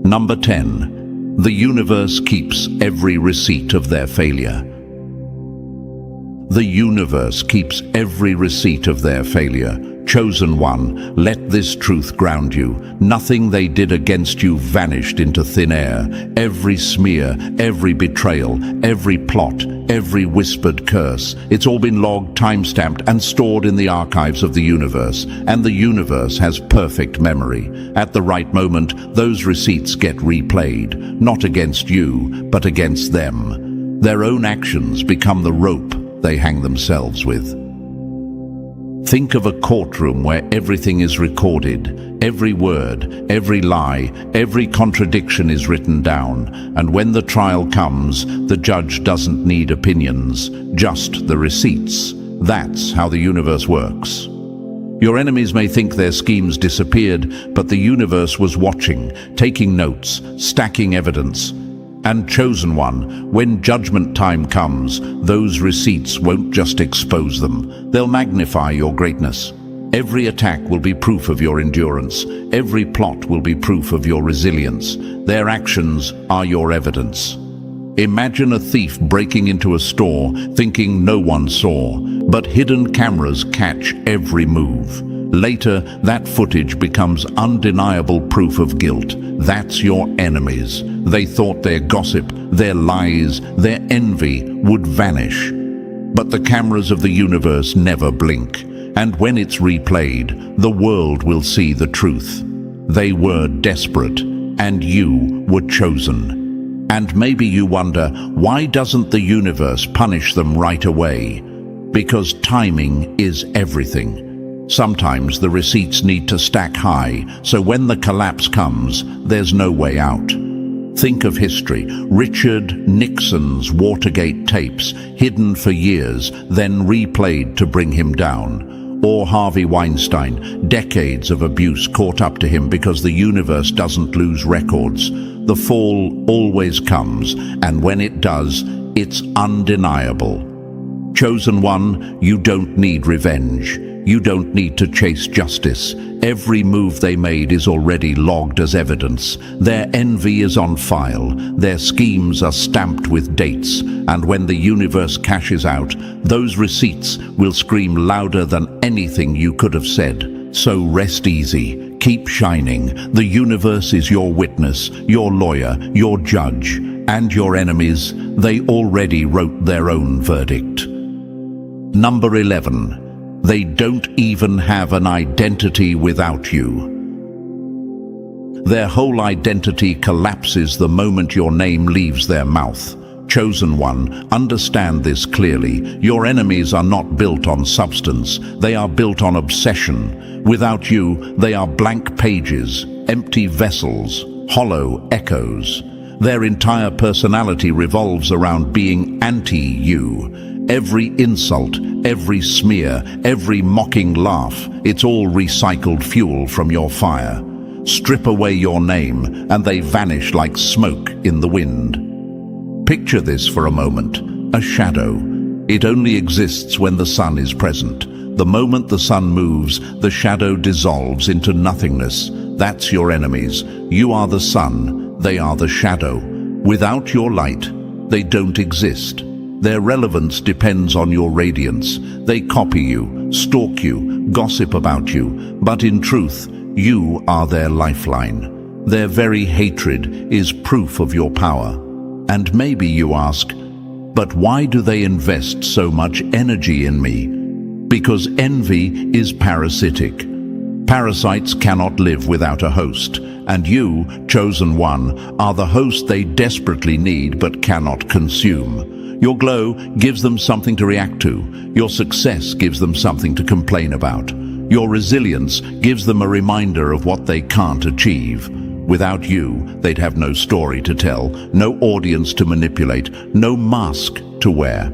S1: Number 10. The universe keeps every receipt of their failure. The universe keeps every receipt of their failure. Chosen one, let this truth ground you. Nothing they did against you vanished into thin air. Every smear, every betrayal, every plot, every whispered curse, it's all been logged, time-stamped, and stored in the archives of the universe. And the universe has perfect memory. At the right moment, those receipts get replayed, not against you, but against them. Their own actions become the rope they hang themselves with. Think of a courtroom where everything is recorded. Every word, every lie, every contradiction is written down. And when the trial comes, the judge doesn't need opinions, just the receipts. That's how the universe works. Your enemies may think their schemes disappeared, but the universe was watching, taking notes, stacking evidence. And chosen one, when judgment time comes, those receipts won't just expose them. They'll magnify your greatness. Every attack will be proof of your endurance. Every plot will be proof of your resilience. Their actions are your evidence. Imagine a thief breaking into a store, thinking no one saw, but hidden cameras catch every move. Later, that footage becomes undeniable proof of guilt. That's your enemies. They thought their gossip, their lies, their envy would vanish. But the cameras of the universe never blink. And when it's replayed, the world will see the truth. They were desperate, and you were chosen. And maybe you wonder, why doesn't the universe punish them right away? Because timing is everything. Sometimes the receipts need to stack high, so when the collapse comes, there's no way out. Think of history. Richard Nixon's Watergate tapes, hidden for years, then replayed to bring him down. Or Harvey Weinstein, decades of abuse caught up to him because the universe doesn't lose records. The fall always comes, and when it does, it's undeniable. Chosen one, you don't need revenge. You don't need to chase justice. Every move they made is already logged as evidence. Their envy is on file. Their schemes are stamped with dates. And when the universe cashes out, those receipts will scream louder than anything you could have said. So rest easy. Keep shining. The universe is your witness, your lawyer, your judge. And your enemies, they already wrote their own verdict. Number 11. They don't even have an identity without you. Their whole identity collapses the moment your name leaves their mouth. Chosen one, understand this clearly. Your enemies are not built on substance. They are built on obsession. Without you, they are blank pages, empty vessels, hollow echoes. Their entire personality revolves around being anti-you. Every insult, every smear, every mocking laugh, it's all recycled fuel from your fire. Strip away your name, and they vanish like smoke in the wind. Picture this for a moment, a shadow. It only exists when the sun is present. The moment the sun moves, the shadow dissolves into nothingness. That's your enemies. You are the sun, they are the shadow. Without your light, they don't exist. Their relevance depends on your radiance. They copy you, stalk you, gossip about you, but in truth, you are their lifeline. Their very hatred is proof of your power. And maybe you ask, but why do they invest so much energy in me? Because envy is parasitic. Parasites cannot live without a host, and you, chosen one, are the host they desperately need but cannot consume. Your glow gives them something to react to. Your success gives them something to complain about. Your resilience gives them a reminder of what they can't achieve. Without you, they'd have no story to tell, no audience to manipulate, no mask to wear.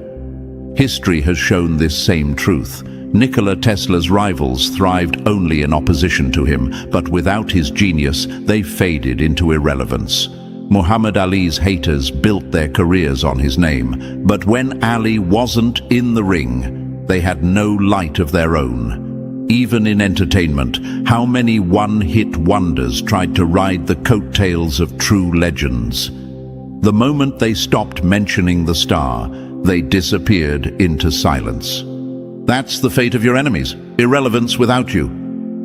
S1: History has shown this same truth. Nikola Tesla's rivals thrived only in opposition to him, but without his genius, they faded into irrelevance. Muhammad Ali's haters built their careers on his name, but when Ali wasn't in the ring, they had no light of their own. Even in entertainment, how many one-hit wonders tried to ride the coattails of true legends? The moment they stopped mentioning the star, they disappeared into silence. That's the fate of your enemies, irrelevance without you.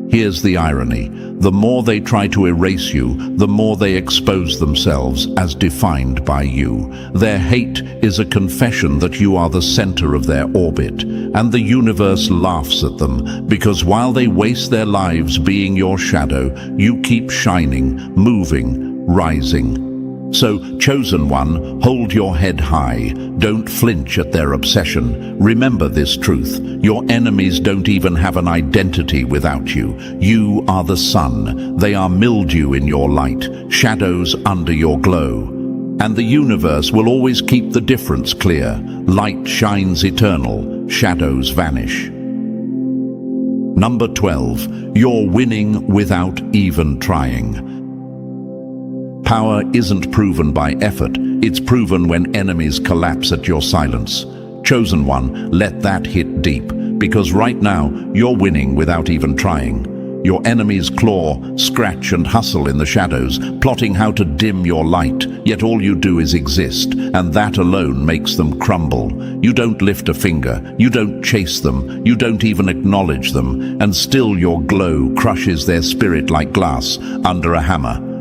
S1: Here's the irony. The more they try to erase you, the more they expose themselves as defined by you. Their hate is a confession that you are the center of their orbit, and the universe laughs at them, because while they waste their lives being your shadow, you keep shining, moving, rising. So, chosen one, hold your head high. Don't flinch at their obsession. Remember this truth. Your enemies don't even have an identity without you. You are the sun. They are mildew in your light, shadows under your glow. And the universe will always keep the difference clear. Light shines eternal, shadows vanish. Number 12. You're winning without even trying. Power isn't proven by effort, it's proven when enemies collapse at your silence. Chosen one, let that hit deep, because right now, you're winning without even trying. Your enemies claw, scratch and hustle in the shadows, plotting how to dim your light, yet all you do is exist, and that alone makes them crumble. You don't lift a finger, you don't chase them, you don't even acknowledge them, and still your glow crushes their spirit like glass under a hammer.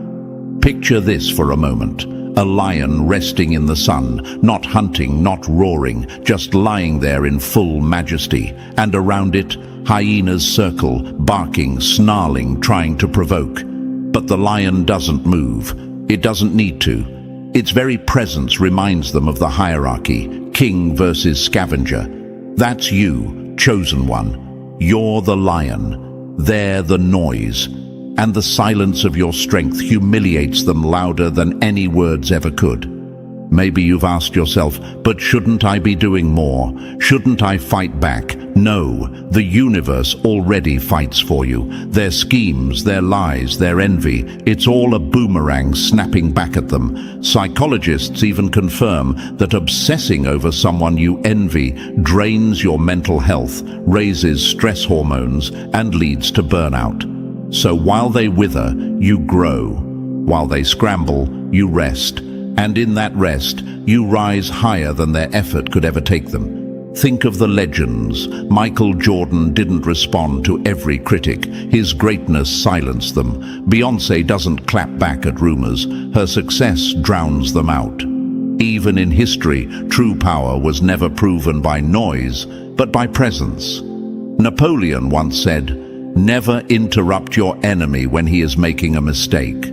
S1: Picture this for a moment. A lion resting in the sun, not hunting, not roaring, just lying there in full majesty. And around it, hyenas circle, barking, snarling, trying to provoke. But the lion doesn't move. It doesn't need to. Its very presence reminds them of the hierarchy, king versus scavenger. That's you, chosen one. You're the lion. They're the noise. And the silence of your strength humiliates them louder than any words ever could. Maybe you've asked yourself, but shouldn't I be doing more? Shouldn't I fight back? No, the universe already fights for you. Their schemes, their lies, their envy, it's all a boomerang snapping back at them. Psychologists even confirm that obsessing over someone you envy drains your mental health, raises stress hormones, and leads to burnout. So while they wither, you grow. While they scramble, you rest. And in that rest, you rise higher than their effort could ever take them. Think of the legends. Michael Jordan didn't respond to every critic. His greatness silenced them. Beyoncé doesn't clap back at rumors. Her success drowns them out. Even in history, true power was never proven by noise, but by presence. Napoleon once said, "Never interrupt your enemy when he is making a mistake."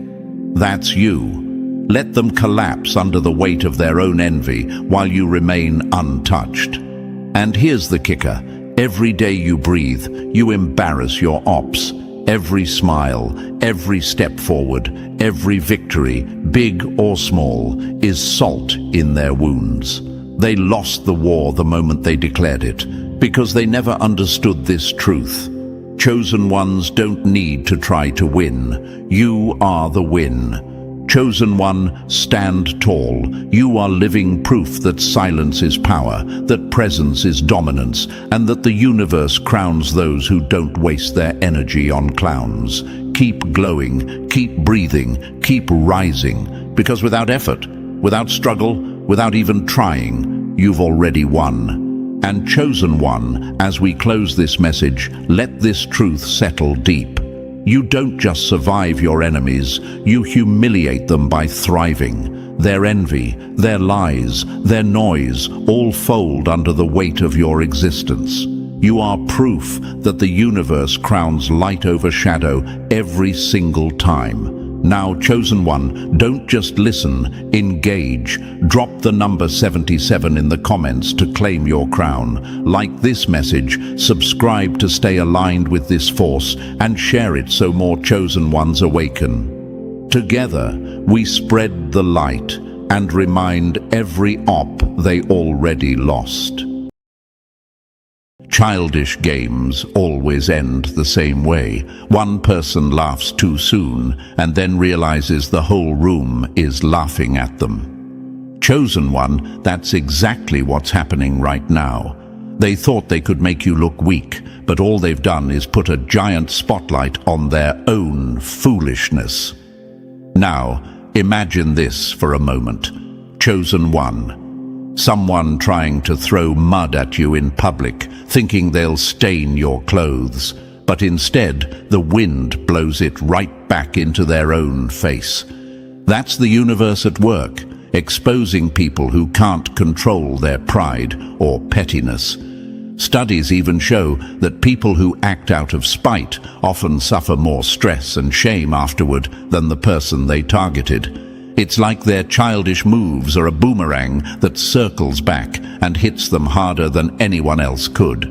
S1: That's you. Let them collapse under the weight of their own envy while you remain untouched. And here's the kicker. Every day you breathe, you embarrass your ops. Every smile, every step forward, every victory, big or small, is salt in their wounds. They lost the war the moment they declared it, because they never understood this truth. Chosen ones don't need to try to win. You are the win. Chosen one, stand tall. You are living proof that silence is power, that presence is dominance, and that the universe crowns those who don't waste their energy on clowns. Keep glowing, keep breathing, keep rising, because without effort, without struggle, without even trying, you've already won. And chosen one, as we close this message, let this truth settle deep. You don't just survive your enemies, you humiliate them by thriving. Their envy, their lies, their noise, all fold under the weight of your existence. You are proof that the universe crowns light over shadow every single time. Now, chosen one, don't just listen, engage. Drop the number 77 in the comments to claim your crown. Like this message, subscribe to stay aligned with this force, and share it so more chosen ones awaken. Together, we spread the light and remind every op they already lost. Childish games always end the same way. One person laughs too soon and then realizes the whole room is laughing at them. Chosen one, that's exactly what's happening right now. They thought they could make you look weak, but all they've done is put a giant spotlight on their own foolishness. Now, imagine this for a moment. Chosen one. Someone trying to throw mud at you in public, thinking they'll stain your clothes, but instead the wind blows it right back into their own face. That's the universe at work, exposing people who can't control their pride or pettiness. Studies even show that people who act out of spite often suffer more stress and shame afterward than the person they targeted. It's like their childish moves are a boomerang that circles back and hits them harder than anyone else could.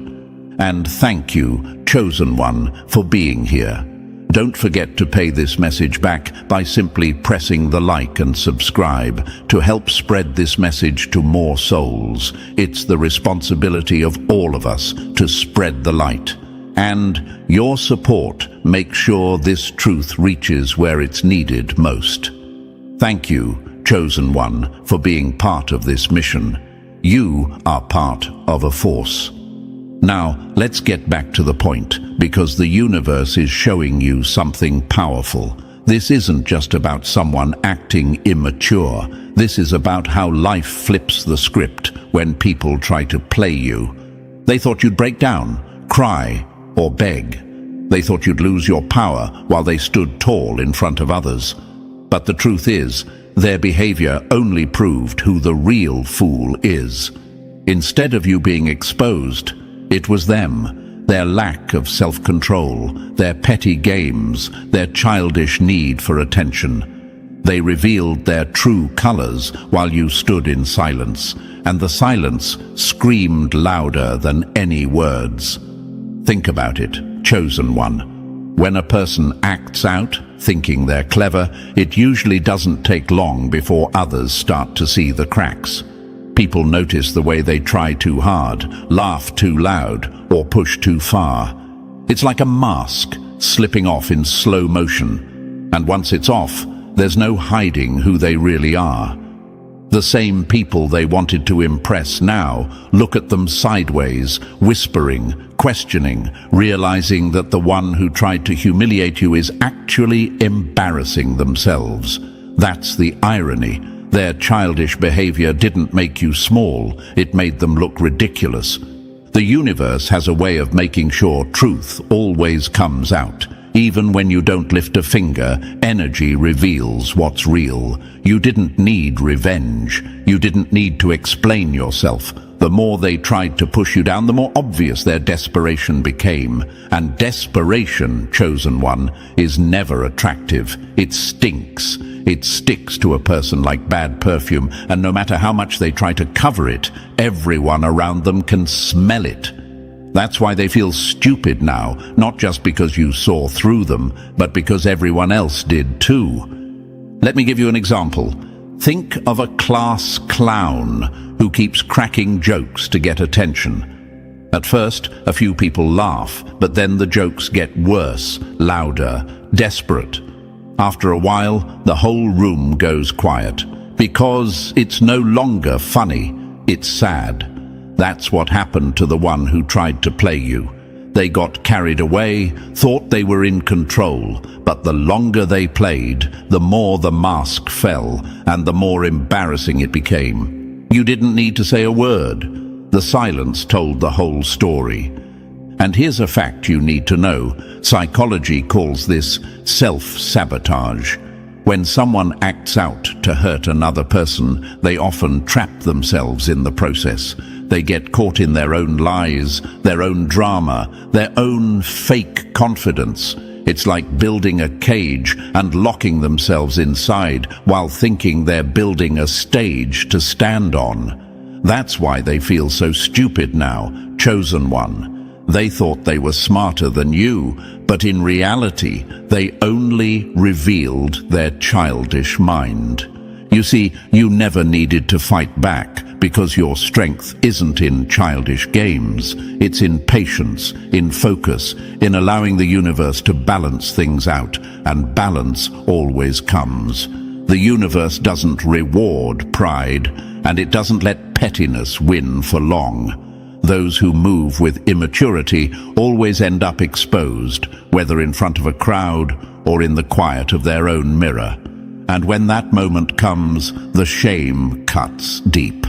S1: And thank you, Chosen One, for being here. Don't forget to pay this message back by simply pressing the like and subscribe to help spread this message to more souls. It's the responsibility of all of us to spread the light. And your support makes sure this truth reaches where it's needed most. Thank you, Chosen One, for being part of this mission. You are part of a force. Now, let's get back to the point, because the universe is showing you something powerful. This isn't just about someone acting immature. This is about how life flips the script when people try to play you. They thought you'd break down, cry, or beg. They thought you'd lose your power while they stood tall in front of others. But the truth is, their behavior only proved who the real fool is. Instead of you being exposed, it was them, their lack of self-control, their petty games, their childish need for attention. They revealed their true colors while you stood in silence, and the silence screamed louder than any words. Think about it, Chosen One. When a person acts out, thinking they're clever, it usually doesn't take long before others start to see the cracks. People notice the way they try too hard, laugh too loud, or push too far. It's like a mask slipping off in slow motion. And once it's off, there's no hiding who they really are. The same people they wanted to impress now look at them sideways, whispering, questioning, realizing that the one who tried to humiliate you is actually embarrassing themselves. That's the irony. Their childish behavior didn't make you small, it made them look ridiculous. The universe has a way of making sure truth always comes out. Even when you don't lift a finger, energy reveals what's real. You didn't need revenge. You didn't need to explain yourself. The more they tried to push you down, the more obvious their desperation became. And desperation, Chosen One, is never attractive. It stinks. It sticks to a person like bad perfume, and no matter how much they try to cover it, everyone around them can smell it. That's why they feel stupid now, not just because you saw through them, but because everyone else did too. Let me give you an example. Think of a class clown who keeps cracking jokes to get attention. At first, a few people laugh, but then the jokes get worse, louder, desperate. After a while, the whole room goes quiet, because it's no longer funny, it's sad. That's what happened to the one who tried to play you. They got carried away, thought they were in control, but the longer they played, the more the mask fell, and the more embarrassing it became. You didn't need to say a word. The silence told the whole story. And here's a fact you need to know. Psychology calls this self-sabotage. When someone acts out to hurt another person, they often trap themselves in the process. They get caught in their own lies, their own drama, their own fake confidence. It's like building a cage and locking themselves inside while thinking they're building a stage to stand on. That's why they feel so stupid now, Chosen One. They thought they were smarter than you, but in reality, they only revealed their childish mind. You see, you never needed to fight back, because your strength isn't in childish games. It's in patience, in focus, in allowing the universe to balance things out, and balance always comes. The universe doesn't reward pride, and it doesn't let pettiness win for long. Those who move with immaturity always end up exposed, whether in front of a crowd or in the quiet of their own mirror. And when that moment comes, the shame cuts deep.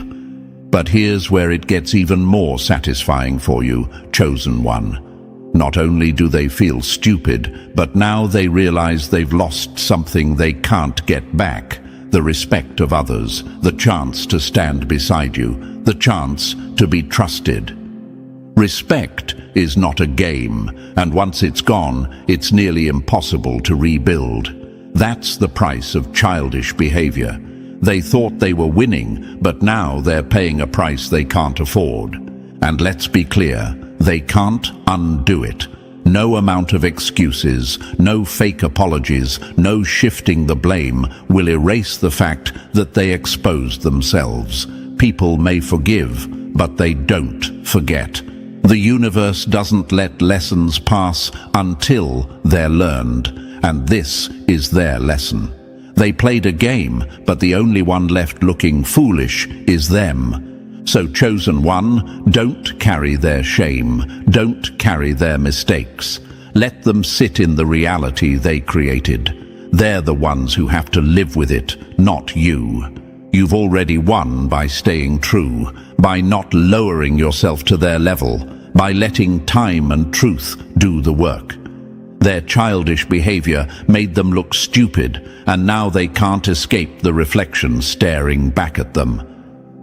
S1: But here's where it gets even more satisfying for you, chosen one. Not only do they feel stupid, but now they realize they've lost something they can't get back: the respect of others, the chance to stand beside you, the chance to be trusted. Respect is not a game, and once it's gone, it's nearly impossible to rebuild. That's the price of childish behavior. They thought they were winning, but now they're paying a price they can't afford. And let's be clear, they can't undo it. No amount of excuses, no fake apologies, no shifting the blame will erase the fact that they exposed themselves. People may forgive, but they don't forget. The universe doesn't let lessons pass until they're learned, and this is their lesson. They played a game, but the only one left looking foolish is them. So, chosen one, don't carry their shame, don't carry their mistakes. Let them sit in the reality they created. They're the ones who have to live with it, not you. You've already won by staying true, by not lowering yourself to their level, by letting time and truth do the work. Their childish behavior made them look stupid, and now they can't escape the reflection staring back at them.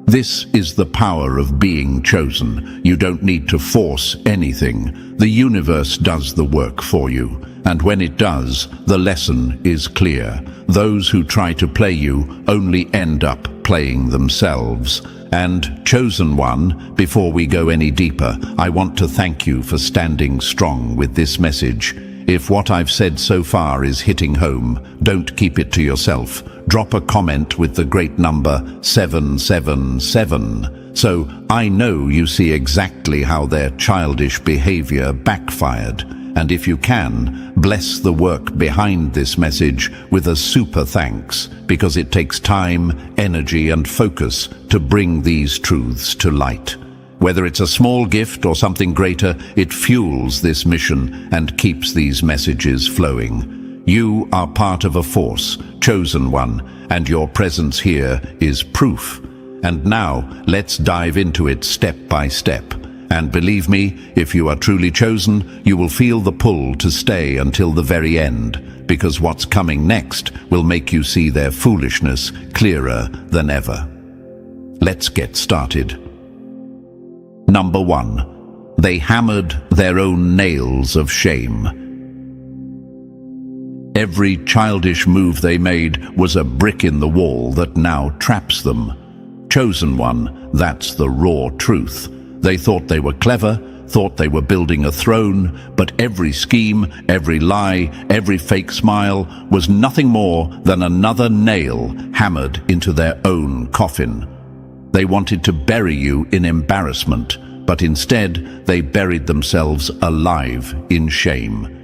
S1: This is the power of being chosen. You don't need to force anything. The universe does the work for you, and when it does, the lesson is clear. Those who try to play you only end up playing themselves. And, chosen one, before we go any deeper, I want to thank you for standing strong with this message. If what I've said so far is hitting home, don't keep it to yourself. Drop a comment with the great number 777, so I know you see exactly how their childish behavior backfired. And if you can, bless the work behind this message with a super thanks, because it takes time, energy, and focus to bring these truths to light. Whether it's a small gift or something greater, it fuels this mission and keeps these messages flowing. You are part of a force, chosen one, and your presence here is proof. And now, let's dive into it step by step. And believe me, if you are truly chosen, you will feel the pull to stay until the very end, because what's coming next will make you see their foolishness clearer than ever. Let's get started. Number 1. They hammered their own nails of shame. Every childish move they made was a brick in the wall that now traps them. Chosen one, that's the raw truth. They thought they were clever, thought they were building a throne, but every scheme, every lie, every fake smile was nothing more than another nail hammered into their own coffin. They wanted to bury you in embarrassment, but instead they buried themselves alive in shame.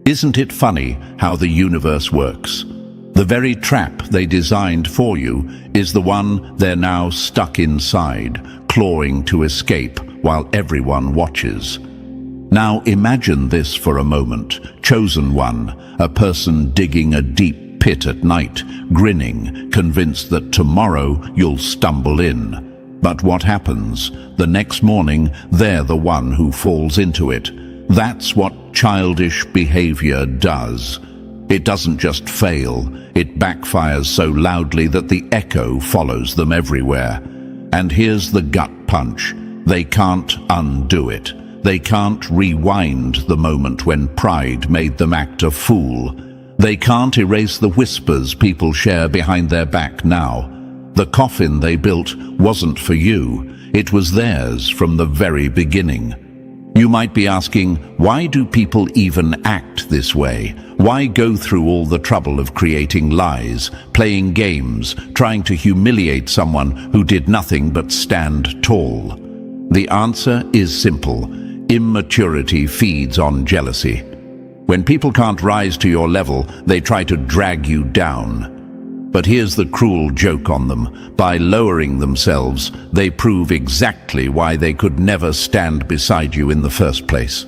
S1: Isn't it funny how the universe works? The very trap they designed for you is the one they're now stuck inside, clawing to escape while everyone watches. Now imagine this for a moment. Chosen one, a person digging a deep pit at night, grinning, convinced that tomorrow you'll stumble in. But what happens? The next morning, they're the one who falls into it. That's what childish behavior does. It doesn't just fail, it backfires so loudly that the echo follows them everywhere. And here's the gut punch. They can't undo it. They can't rewind the moment when pride made them act a fool. They can't erase the whispers people share behind their back now. The coffin they built wasn't for you. It was theirs from the very beginning. You might be asking, why do people even act this way? Why go through all the trouble of creating lies, playing games, trying to humiliate someone who did nothing but stand tall? The answer is simple. Immaturity feeds on jealousy. When people can't rise to your level, they try to drag you down. But here's the cruel joke on them. By lowering themselves, they prove exactly why they could never stand beside you in the first place.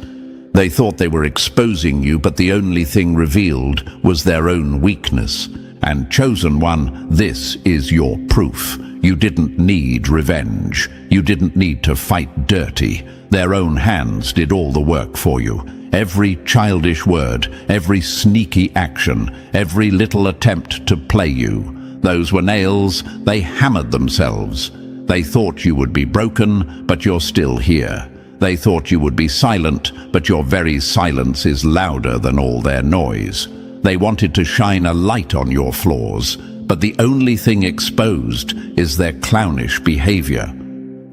S1: They thought they were exposing you, but the only thing revealed was their own weakness. And chosen one, this is your proof. You didn't need revenge. You didn't need to fight dirty. Their own hands did all the work for you. Every childish word, every sneaky action, every little attempt to play you. Those were nails. They hammered themselves. They thought you would be broken, but you're still here. They thought you would be silent, but your very silence is louder than all their noise. They wanted to shine a light on your flaws, but the only thing exposed is their clownish behavior.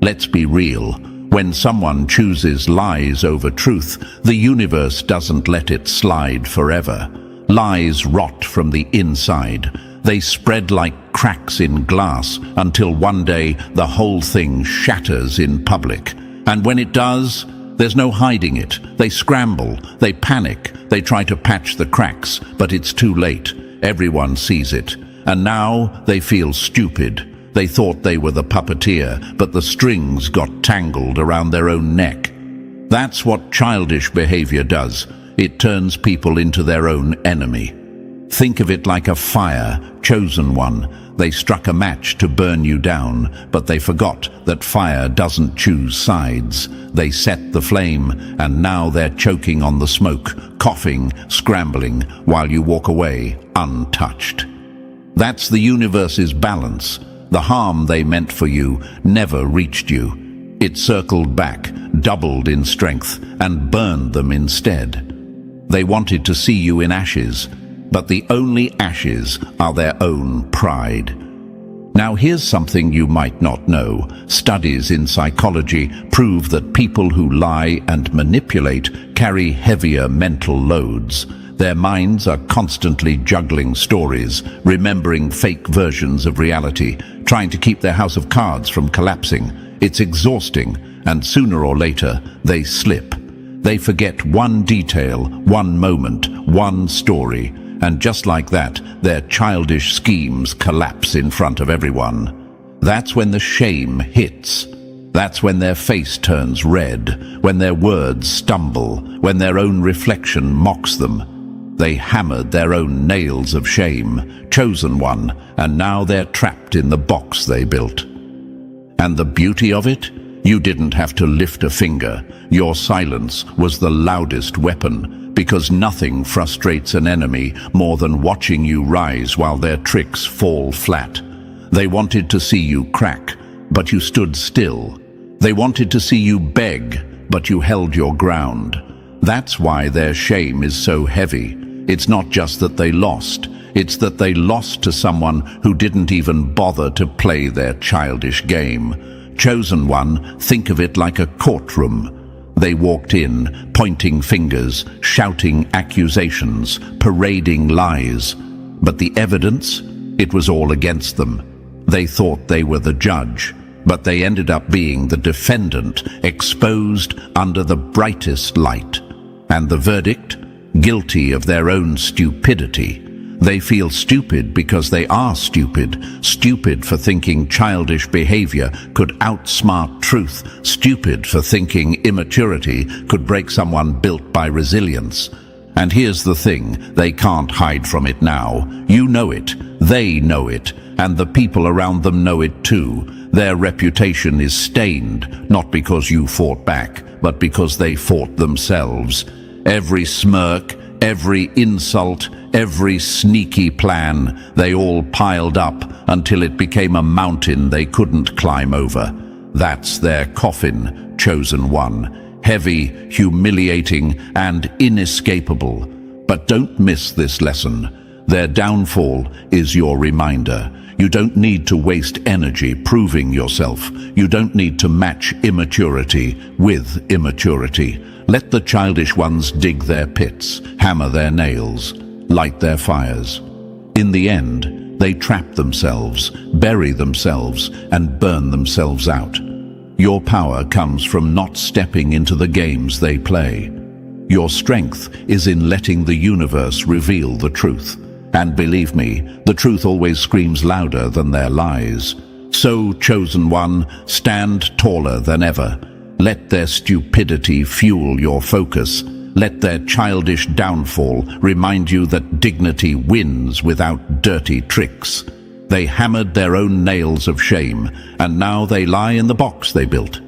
S1: Let's be real. When someone chooses lies over truth, the universe doesn't let it slide forever. Lies rot from the inside. They spread like cracks in glass until one day the whole thing shatters in public. And when it does, there's no hiding it. They scramble, they panic, they try to patch the cracks, but it's too late. Everyone sees it. And now they feel stupid. They thought they were the puppeteer, but the strings got tangled around their own neck. That's what childish behavior does. It turns people into their own enemy. Think of it like a fire, chosen one. They struck a match to burn you down, but they forgot that fire doesn't choose sides. They set the flame, and now they're choking on the smoke, coughing, scrambling, while you walk away untouched. That's the universe's balance. The harm they meant for you never reached you. It circled back, doubled in strength, and burned them instead. They wanted to see you in ashes, but the only ashes are their own pride. Now here's something you might not know. Studies in psychology prove that people who lie and manipulate carry heavier mental loads. Their minds are constantly juggling stories, remembering fake versions of reality, trying to keep their house of cards from collapsing. It's exhausting, and sooner or later, they slip. They forget one detail, one moment, one story, and just like that, their childish schemes collapse in front of everyone. That's when the shame hits. That's when their face turns red, when their words stumble, when their own reflection mocks them. They hammered their own nails of shame, chosen one, and now they're trapped in the box they built. And the beauty of it? You didn't have to lift a finger. Your silence was the loudest weapon, because nothing frustrates an enemy more than watching you rise while their tricks fall flat. They wanted to see you crack, but you stood still. They wanted to see you beg, but you held your ground. That's why their shame is so heavy. It's not just that they lost, it's that they lost to someone who didn't even bother to play their childish game. Chosen one, think of it like a courtroom. They walked in, pointing fingers, shouting accusations, parading lies. But the evidence? It was all against them. They thought they were the judge, but they ended up being the defendant, exposed under the brightest light. And the verdict? Guilty of their own stupidity. They feel stupid because they are stupid. Stupid for thinking childish behavior could outsmart truth. Stupid for thinking immaturity could break someone built by resilience. And here's the thing, they can't hide from it now. You know it, they know it, and the people around them know it too. Their reputation is stained, not because you fought back, but because they fought themselves. Every smirk, every insult, every sneaky plan, they all piled up until it became a mountain they couldn't climb over. That's their coffin, chosen one. Heavy, humiliating, and inescapable. But don't miss this lesson. Their downfall is your reminder. You don't need to waste energy proving yourself. You don't need to match immaturity with immaturity. Let the childish ones dig their pits, hammer their nails, light their fires. In the end, they trap themselves, bury themselves, and burn themselves out. Your power comes from not stepping into the games they play. Your strength is in letting the universe reveal the truth. And believe me, the truth always screams louder than their lies. So, chosen one, stand taller than ever. Let their stupidity fuel your focus. Let their childish downfall remind you that dignity wins without dirty tricks. They hammered their own nails of shame, and now they lie in the box they built.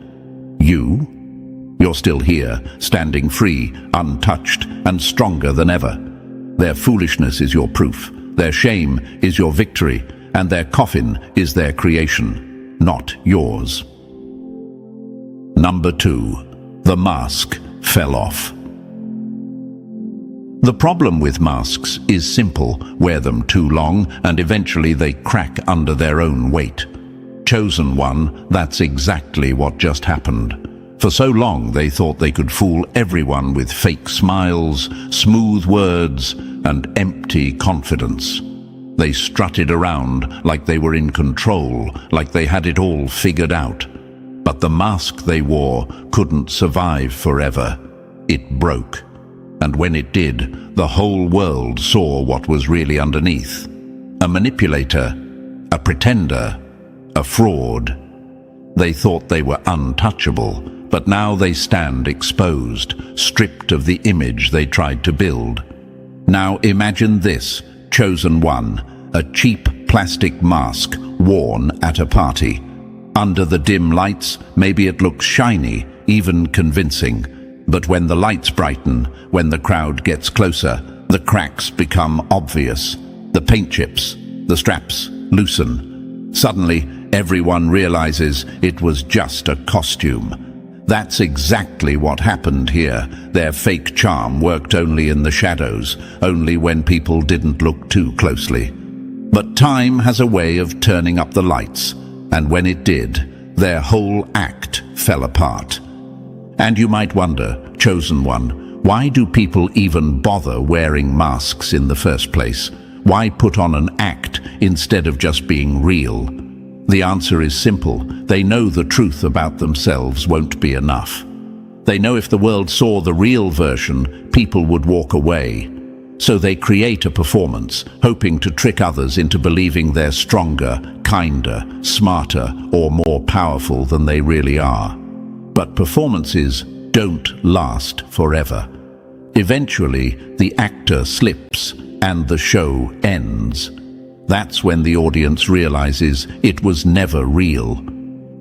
S1: You're still here, standing free, untouched, and stronger than ever. Their foolishness is your proof, their shame is your victory, and their coffin is their creation, not yours. Number 2. The mask fell off. The problem with masks is simple. Wear them too long, and eventually they crack under their own weight. Chosen one, that's exactly what just happened. For so long they thought they could fool everyone with fake smiles, smooth words, and empty confidence. They strutted around like they were in control, like they had it all figured out. But the mask they wore couldn't survive forever. It broke. And when it did, the whole world saw what was really underneath. A manipulator, a pretender, a fraud. They thought they were untouchable, but now they stand exposed, stripped of the image they tried to build. Now imagine this, chosen one, a cheap plastic mask worn at a party. Under the dim lights, maybe it looks shiny, even convincing. But when the lights brighten, when the crowd gets closer, the cracks become obvious. The paint chips, the straps loosen. Suddenly, everyone realizes it was just a costume. That's exactly what happened here. Their fake charm worked only in the shadows, only when people didn't look too closely. But time has a way of turning up the lights, and when it did, their whole act fell apart. And you might wonder, chosen one, why do people even bother wearing masks in the first place? Why put on an act instead of just being real? The answer is simple. They know the truth about themselves won't be enough. They know if the world saw the real version, people would walk away. So they create a performance, hoping to trick others into believing they're stronger, kinder, smarter, or more powerful than they really are. But performances don't last forever. Eventually, the actor slips and the show ends. That's when the audience realizes it was never real.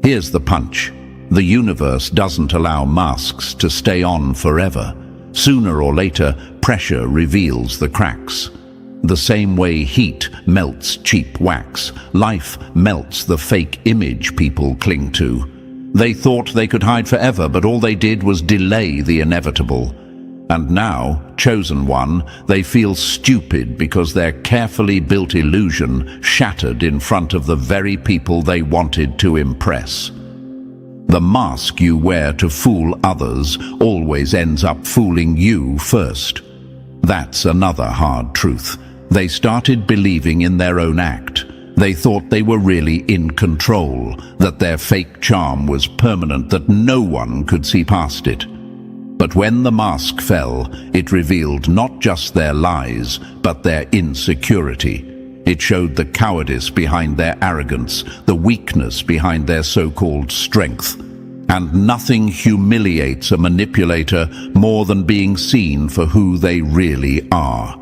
S1: Here's the punch. The universe doesn't allow masks to stay on forever. Sooner or later, pressure reveals the cracks. The same way heat melts cheap wax, life melts the fake image people cling to. They thought they could hide forever, but all they did was delay the inevitable. And now, chosen one, they feel stupid because their carefully built illusion shattered in front of the very people they wanted to impress. The mask you wear to fool others always ends up fooling you first. That's another hard truth. They started believing in their own act. They thought they were really in control, that their fake charm was permanent, that no one could see past it. But when the mask fell, it revealed not just their lies, but their insecurity. It showed the cowardice behind their arrogance, the weakness behind their so-called strength. And nothing humiliates a manipulator more than being seen for who they really are.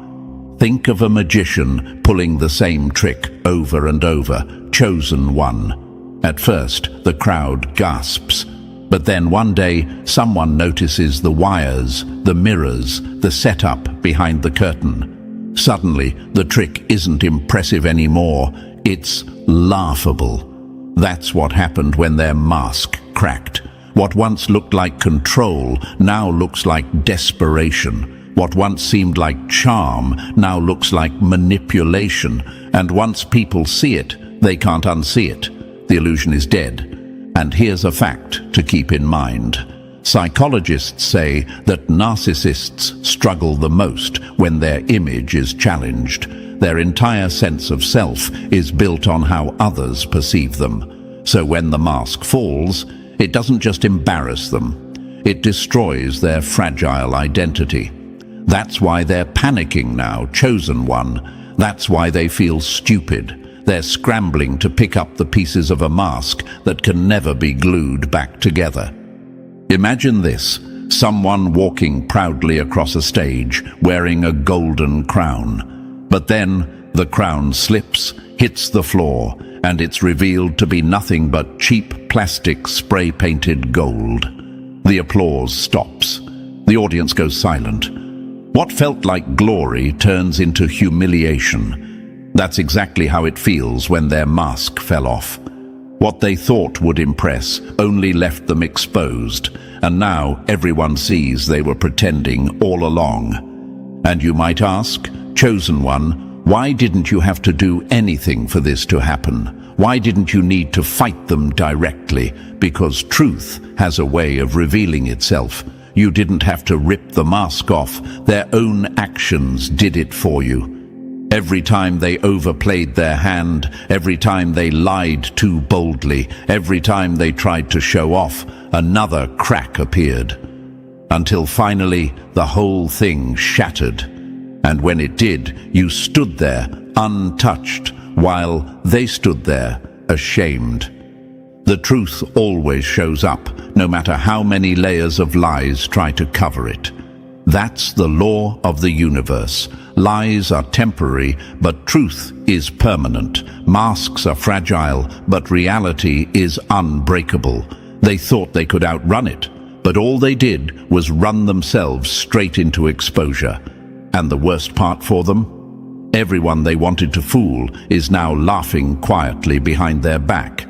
S1: Think of a magician pulling the same trick over and over, chosen one. At first, the crowd gasps. But then one day, someone notices the wires, the mirrors, the setup behind the curtain. Suddenly, the trick isn't impressive anymore. It's laughable. That's what happened when their mask cracked. What once looked like control now looks like desperation. What once seemed like charm now looks like manipulation, and once people see it, they can't unsee it. The illusion is dead. And here's a fact to keep in mind. Psychologists say that narcissists struggle the most when their image is challenged. Their entire sense of self is built on how others perceive them. So when the mask falls, it doesn't just embarrass them, it destroys their fragile identity. That's why they're panicking now, chosen one. That's why they feel stupid. They're scrambling to pick up the pieces of a mask that can never be glued back together. Imagine this, someone walking proudly across a stage, wearing a golden crown. But then the crown slips, hits the floor, and it's revealed to be nothing but cheap plastic spray-painted gold. The applause stops. The audience goes silent. What felt like glory turns into humiliation. That's exactly how it feels when their mask fell off. What they thought would impress only left them exposed, and now everyone sees they were pretending all along. And you might ask, chosen one, why didn't you have to do anything for this to happen? Why didn't you need to fight them directly? Because truth has a way of revealing itself. You didn't have to rip the mask off. Their own actions did it for you. Every time they overplayed their hand, every time they lied too boldly, every time they tried to show off, another crack appeared. Until finally, the whole thing shattered. And when it did, you stood there, untouched, while they stood there, ashamed. The truth always shows up, no matter how many layers of lies try to cover it. That's the law of the universe. Lies are temporary, but truth is permanent. Masks are fragile, but reality is unbreakable. They thought they could outrun it, but all they did was run themselves straight into exposure. And the worst part for them? Everyone they wanted to fool is now laughing quietly behind their back.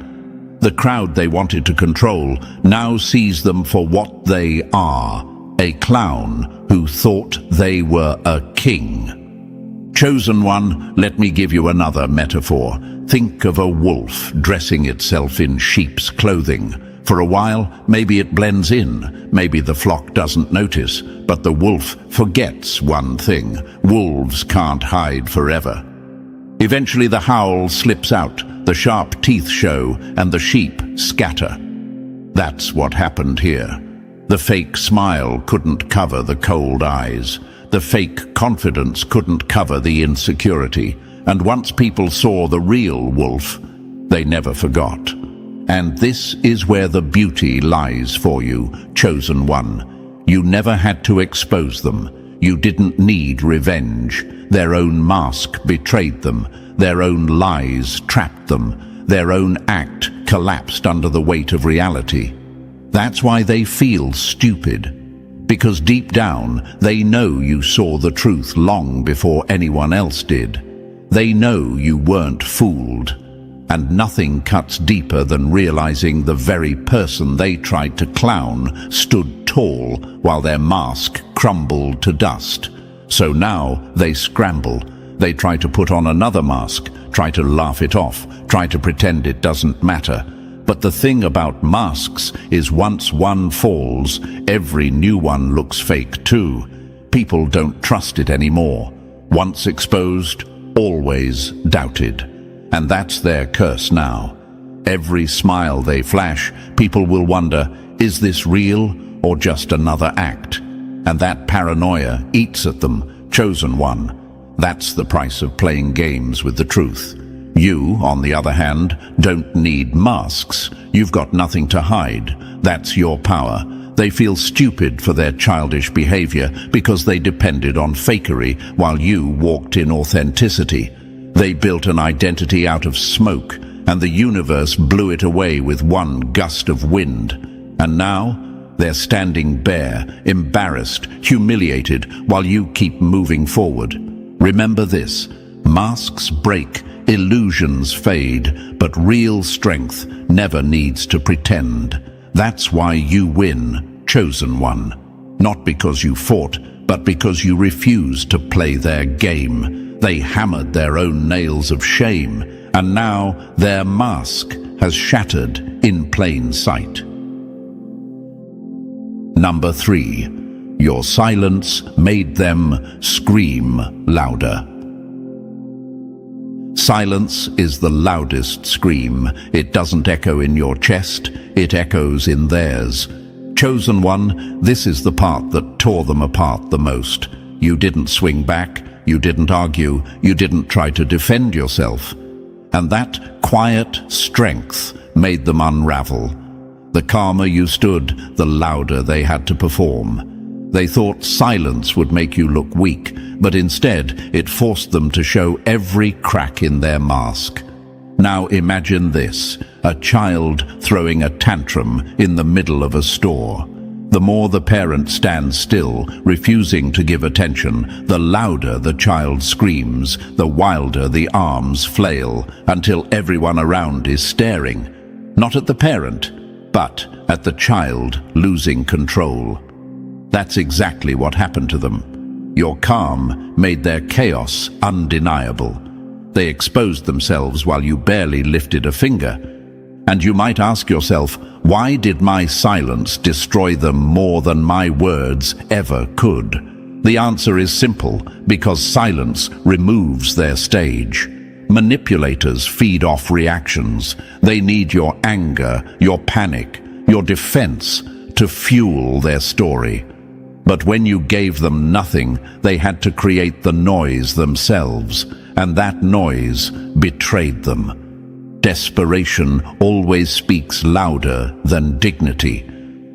S1: The crowd they wanted to control now sees them for what they are, a clown who thought they were a king. Chosen one, let me give you another metaphor. Think of a wolf dressing itself in sheep's clothing. For a while, maybe it blends in, maybe the flock doesn't notice, but the wolf forgets one thing: wolves can't hide forever. Eventually the howl slips out, the sharp teeth show, and the sheep scatter. That's what happened here. The fake smile couldn't cover the cold eyes. The fake confidence couldn't cover the insecurity. And once people saw the real wolf, they never forgot. And this is where the beauty lies for you, chosen one. You never had to expose them. You didn't need revenge. Their own mask betrayed them. Their own lies trapped them. Their own act collapsed under the weight of reality. That's why they feel stupid. Because deep down, they know you saw the truth long before anyone else did. They know you weren't fooled. And nothing cuts deeper than realizing the very person they tried to clown stood tall while their mask crumbled to dust. So now they scramble. They try to put on another mask, try to laugh it off, try to pretend it doesn't matter. But the thing about masks is once one falls, every new one looks fake too. People don't trust it anymore. Once exposed, always doubted. And that's their curse now. Every smile they flash, people will wonder, is this real or just another act? And that paranoia eats at them, chosen one. That's the price of playing games with the truth. You, on the other hand, don't need masks. You've got nothing to hide. That's your power. They feel stupid for their childish behavior because they depended on fakery while you walked in authenticity. They built an identity out of smoke, and the universe blew it away with one gust of wind. And now, they're standing bare, embarrassed, humiliated, while you keep moving forward. Remember this: masks break, illusions fade, but real strength never needs to pretend. That's why you win, chosen one. Not because you fought, but because you refused to play their game. They hammered their own nails of shame, and now their mask has shattered in plain sight. Number 3. Your silence made them scream louder. Silence is the loudest scream. It doesn't echo in your chest, it echoes in theirs. Chosen one, this is the part that tore them apart the most. You didn't swing back, you didn't argue, you didn't try to defend yourself. And that quiet strength made them unravel. The calmer you stood, the louder they had to perform. They thought silence would make you look weak, but instead it forced them to show every crack in their mask. Now imagine this, a child throwing a tantrum in the middle of a store. The more the parent stands still, refusing to give attention, the louder the child screams, the wilder the arms flail, until everyone around is staring, not at the parent, but at the child losing control. That's exactly what happened to them. Your calm made their chaos undeniable. They exposed themselves while you barely lifted a finger. And you might ask yourself, why did my silence destroy them more than my words ever could? The answer is simple, because silence removes their stage. Manipulators feed off reactions. They need your anger, your panic, your defense to fuel their story. But when you gave them nothing, they had to create the noise themselves, and that noise betrayed them. Desperation always speaks louder than dignity.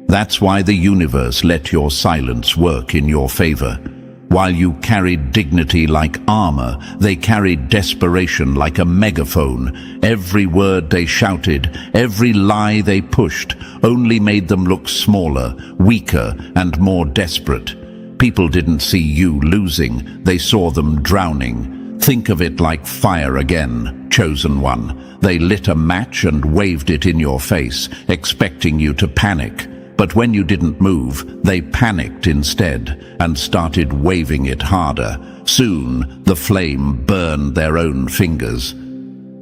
S1: That's why the universe let your silence work in your favor. While you carried dignity like armor, they carried desperation like a megaphone. Every word they shouted, every lie they pushed, only made them look smaller, weaker, and more desperate. People didn't see you losing, they saw them drowning. Think of it like fire again, chosen one. They lit a match and waved it in your face, expecting you to panic. But when you didn't move, they panicked instead and started waving it harder. Soon, the flame burned their own fingers.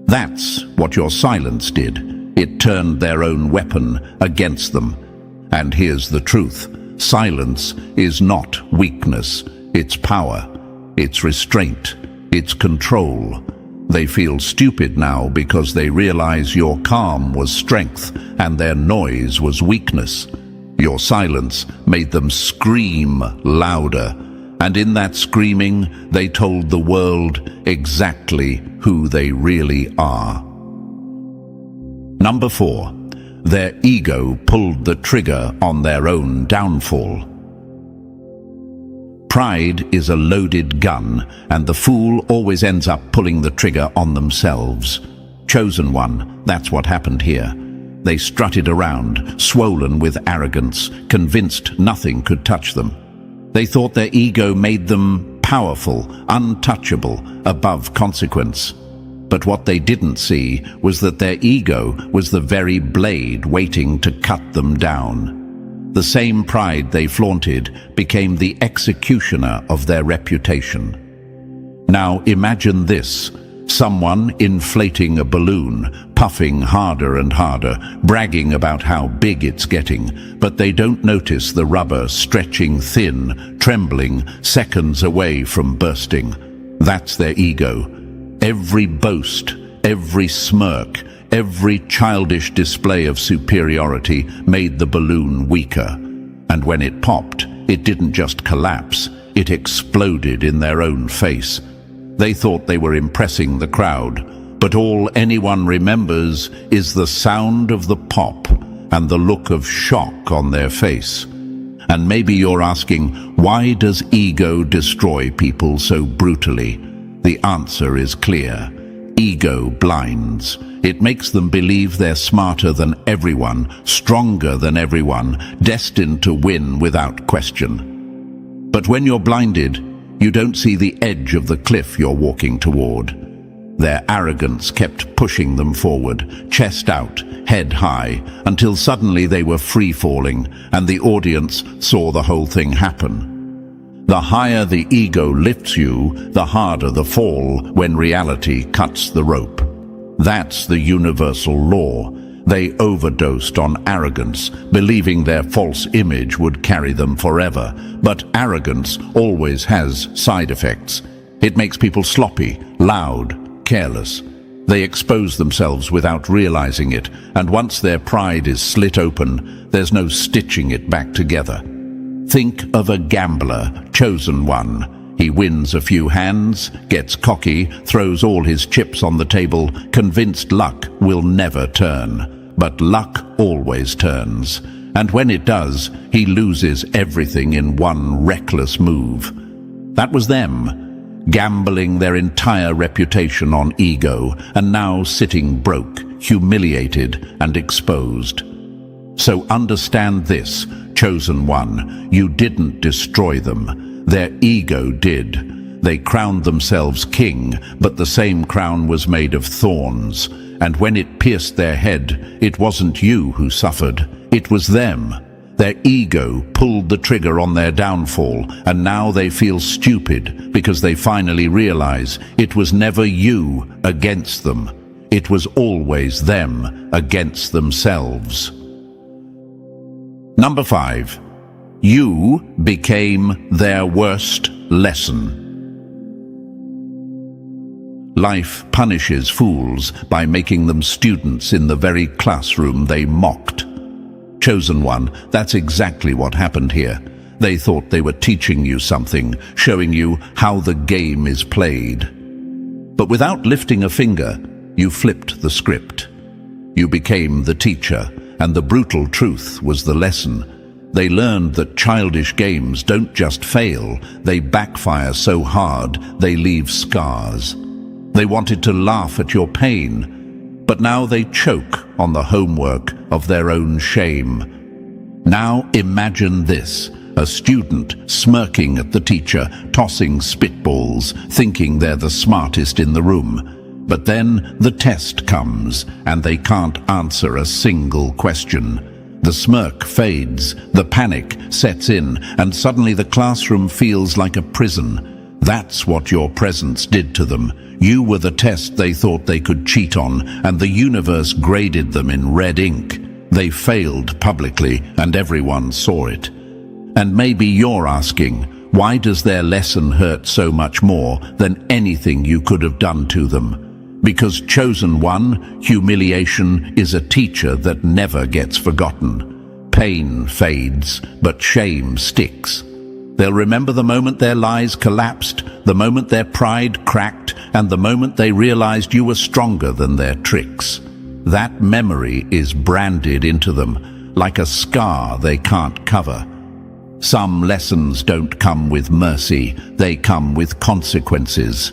S1: That's what your silence did. It turned their own weapon against them. And here's the truth. Silence is not weakness. It's power. It's restraint. It's control. They feel stupid now because they realize your calm was strength and their noise was weakness. Your silence made them scream louder, and in that screaming, they told the world exactly who they really are. Number 4. Their ego pulled the trigger on their own downfall. Pride is a loaded gun, and the fool always ends up pulling the trigger on themselves. Chosen one, that's what happened here. They strutted around, swollen with arrogance, convinced nothing could touch them. They thought their ego made them powerful, untouchable, above consequence. But what they didn't see was that their ego was the very blade waiting to cut them down. The same pride they flaunted became the executioner of their reputation. Now imagine this. Someone inflating a balloon, puffing harder and harder, bragging about how big it's getting, but they don't notice the rubber stretching thin, trembling, seconds away from bursting. That's their ego. Every boast, every smirk, every childish display of superiority made the balloon weaker. And when it popped, it didn't just collapse, it exploded in their own face. They thought they were impressing the crowd, but all anyone remembers is the sound of the pop and the look of shock on their face. And maybe you're asking, why does ego destroy people so brutally? The answer is clear. Ego blinds. It makes them believe they're smarter than everyone, stronger than everyone, destined to win without question. But when you're blinded, you don't see the edge of the cliff you're walking toward. Their arrogance kept pushing them forward, chest out, head high, until suddenly they were free-falling, and the audience saw the whole thing happen. The higher the ego lifts you, the harder the fall when reality cuts the rope. That's the universal law. They overdosed on arrogance, believing their false image would carry them forever. But arrogance always has side effects. It makes people sloppy, loud, careless. They expose themselves without realizing it, and once their pride is slit open, there's no stitching it back together. Think of a gambler, chosen one. He wins a few hands, gets cocky, throws all his chips on the table, convinced luck will never turn. But luck always turns. And when it does, he loses everything in one reckless move. That was them, gambling their entire reputation on ego, and now sitting broke, humiliated and exposed. So understand this, chosen one, you didn't destroy them. Their ego did. They crowned themselves king, but the same crown was made of thorns. And when it pierced their head, it wasn't you who suffered, it was them. Their ego pulled the trigger on their downfall, and now they feel stupid because they finally realize it was never you against them. It was always them against themselves. Number 5. You became their worst lesson. Life punishes fools by making them students in the very classroom they mocked. Chosen one, that's exactly what happened here. They thought they were teaching you something, showing you how the game is played. But without lifting a finger, you flipped the script. You became the teacher, and the brutal truth was the lesson. They learned that childish games don't just fail, they backfire so hard they leave scars. They wanted to laugh at your pain, but now they choke on the homework of their own shame. Now imagine this, a student smirking at the teacher, tossing spitballs, thinking they're the smartest in the room. But then the test comes, and they can't answer a single question. The smirk fades, the panic sets in, and suddenly the classroom feels like a prison. That's what your presence did to them. You were the test they thought they could cheat on, and the universe graded them in red ink. They failed publicly, and everyone saw it. And maybe you're asking, why does their lesson hurt so much more than anything you could have done to them? Because chosen one, humiliation is a teacher that never gets forgotten. Pain fades, but shame sticks. They'll remember the moment their lies collapsed, the moment their pride cracked, and the moment they realized you were stronger than their tricks. That memory is branded into them, like a scar they can't cover. Some lessons don't come with mercy, they come with consequences.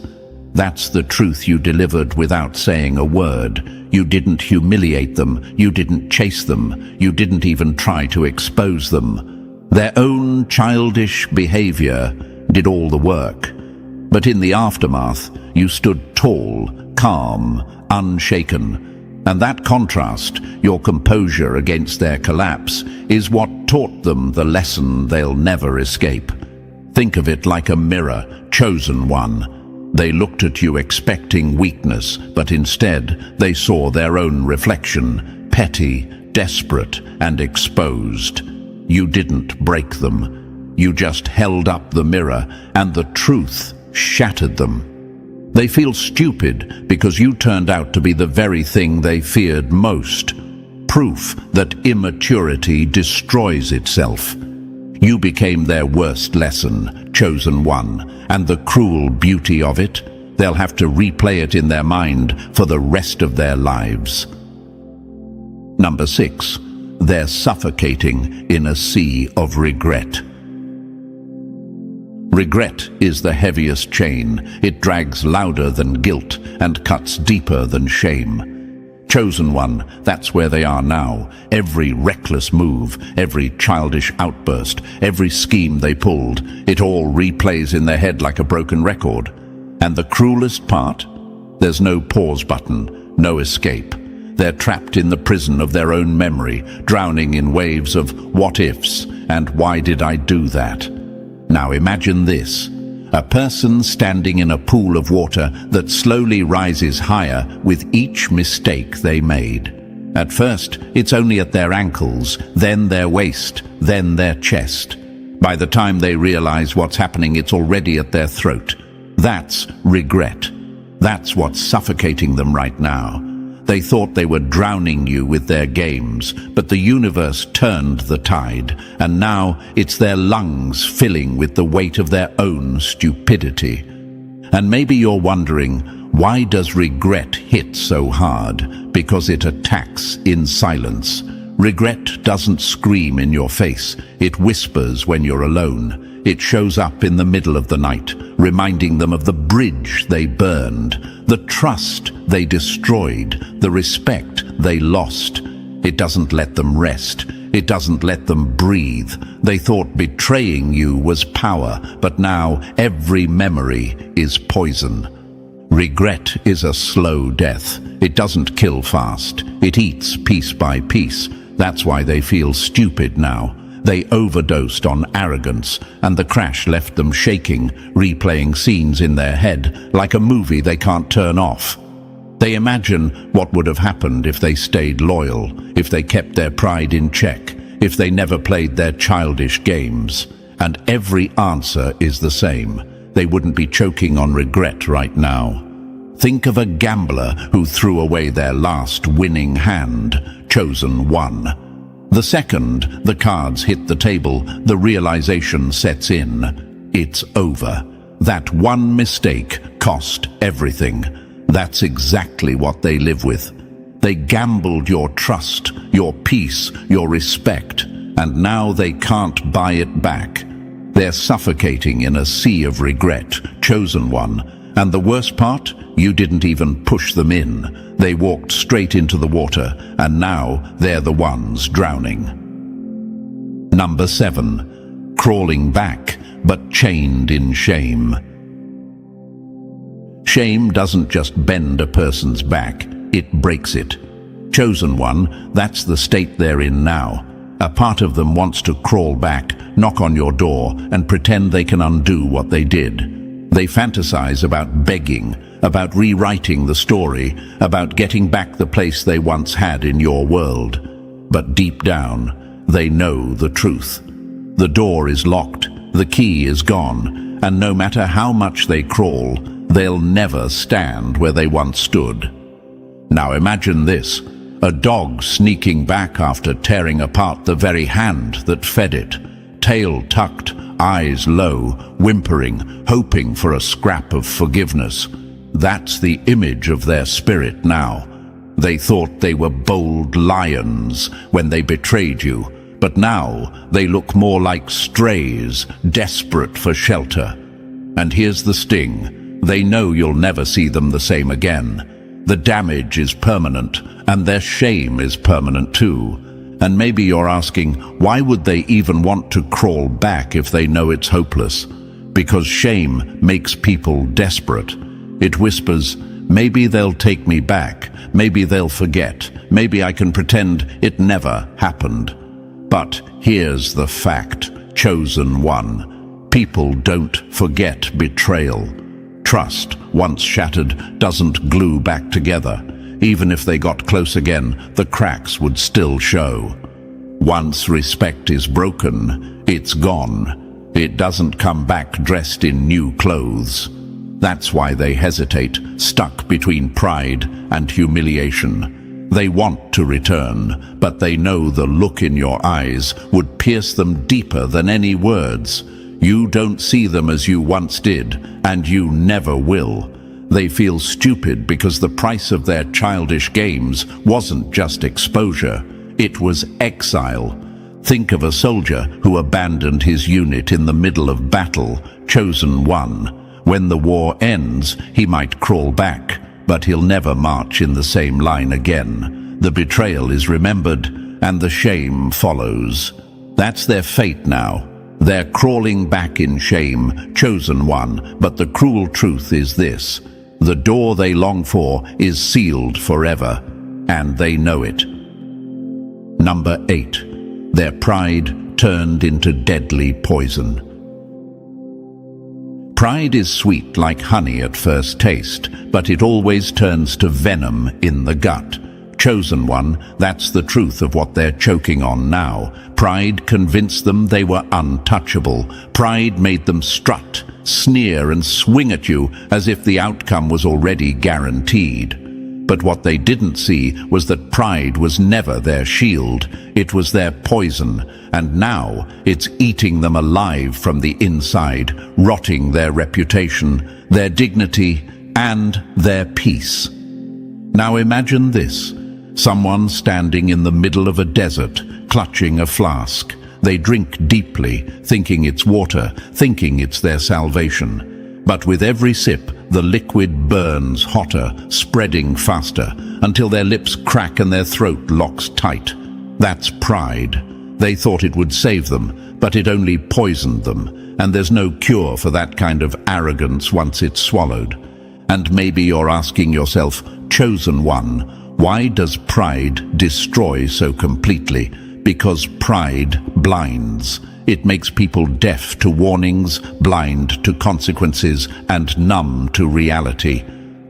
S1: That's the truth you delivered without saying a word. You didn't humiliate them, you didn't chase them, you didn't even try to expose them. Their own childish behavior did all the work. But in the aftermath, you stood tall, calm, unshaken. And that contrast, your composure against their collapse, is what taught them the lesson they'll never escape. Think of it like a mirror, chosen one. They looked at you expecting weakness, but instead they saw their own reflection, petty, desperate, and exposed. You didn't break them. You just held up the mirror, and the truth shattered them. They feel stupid because you turned out to be the very thing they feared most. Proof that immaturity destroys itself. You became their worst lesson, chosen one, and the cruel beauty of it, they'll have to replay it in their mind for the rest of their lives. Number 6. They're suffocating in a sea of regret. Regret is the heaviest chain. It drags louder than guilt and cuts deeper than shame. Chosen one, that's where they are now. Every reckless move, every childish outburst, every scheme they pulled, it all replays in their head like a broken record. And the cruelest part? There's no pause button, no escape. They're trapped in the prison of their own memory, drowning in waves of what-ifs and why did I do that? Now imagine this. A person standing in a pool of water that slowly rises higher with each mistake they made. At first, it's only at their ankles, then their waist, then their chest. By the time they realize what's happening, it's already at their throat. That's regret. That's what's suffocating them right now. They thought they were drowning you with their games, but the universe turned the tide, and now it's their lungs filling with the weight of their own stupidity. And maybe you're wondering, why does regret hit so hard? Because it attacks in silence. Regret doesn't scream in your face. It whispers when you're alone. It shows up in the middle of the night, reminding them of the bridge they burned, the trust they destroyed, the respect they lost. It doesn't let them rest. It doesn't let them breathe. They thought betraying you was power, but now every memory is poison. Regret is a slow death. It doesn't kill fast. It eats piece by piece. That's why they feel stupid now. They overdosed on arrogance, and the crash left them shaking, replaying scenes in their head like a movie they can't turn off. They imagine what would have happened if they stayed loyal, if they kept their pride in check, if they never played their childish games. And every answer is the same. They wouldn't be choking on regret right now. Think of a gambler who threw away their last winning hand, chosen one. The second the cards hit the table, the realization sets in. It's over. That one mistake cost everything. That's exactly what they live with. They gambled your trust, your peace, your respect, and now they can't buy it back. They're suffocating in a sea of regret, chosen one. And the worst part? You didn't even push them in. They walked straight into the water, and now they're the ones drowning. Number 7. Crawling back, but chained in shame. Shame doesn't just bend a person's back, it breaks it. Chosen one, that's the state they're in now. A part of them wants to crawl back, knock on your door, and pretend they can undo what they did. They fantasize about begging, about rewriting the story, about getting back the place they once had in your world. But deep down, they know the truth. The door is locked, the key is gone, and no matter how much they crawl, they'll never stand where they once stood. Now imagine this, a dog sneaking back after tearing apart the very hand that fed it, tail tucked, eyes low, whimpering, hoping for a scrap of forgiveness. That's the image of their spirit now. They thought they were bold lions when they betrayed you, but now they look more like strays, desperate for shelter. And here's the sting. They know you'll never see them the same again. The damage is permanent, and their shame is permanent too. And maybe you're asking, why would they even want to crawl back if they know it's hopeless? Because shame makes people desperate. It whispers, maybe they'll take me back, maybe they'll forget, maybe I can pretend it never happened. But here's the fact, chosen one. People don't forget betrayal. Trust, once shattered, doesn't glue back together. Even if they got close again, the cracks would still show. Once respect is broken, it's gone. It doesn't come back dressed in new clothes. That's why they hesitate, stuck between pride and humiliation. They want to return, but they know the look in your eyes would pierce them deeper than any words. You don't see them as you once did, and you never will. They feel stupid because the price of their childish games wasn't just exposure, it was exile. Think of a soldier who abandoned his unit in the middle of battle, chosen one. When the war ends, he might crawl back, but he'll never march in the same line again. The betrayal is remembered, and the shame follows. That's their fate now. They're crawling back in shame, chosen one, but the cruel truth is this. The door they long for is sealed forever, and they know it. Number 8. Their pride turned into deadly poison. Pride is sweet like honey at first taste, but it always turns to venom in the gut. Chosen one, that's the truth of what they're choking on now. Pride convinced them they were untouchable. Pride made them strut, sneer and swing at you as if the outcome was already guaranteed. But what they didn't see was that pride was never their shield. It was their poison, and now it's eating them alive from the inside, rotting their reputation, their dignity, and their peace. Now imagine this. Someone standing in the middle of a desert, clutching a flask. They drink deeply, thinking it's water, thinking it's their salvation. But with every sip, the liquid burns hotter, spreading faster, until their lips crack and their throat locks tight. That's pride. They thought it would save them, but it only poisoned them, and there's no cure for that kind of arrogance once it's swallowed. And maybe you're asking yourself, chosen one, why does pride destroy so completely? Because pride blinds. It makes people deaf to warnings, blind to consequences, and numb to reality.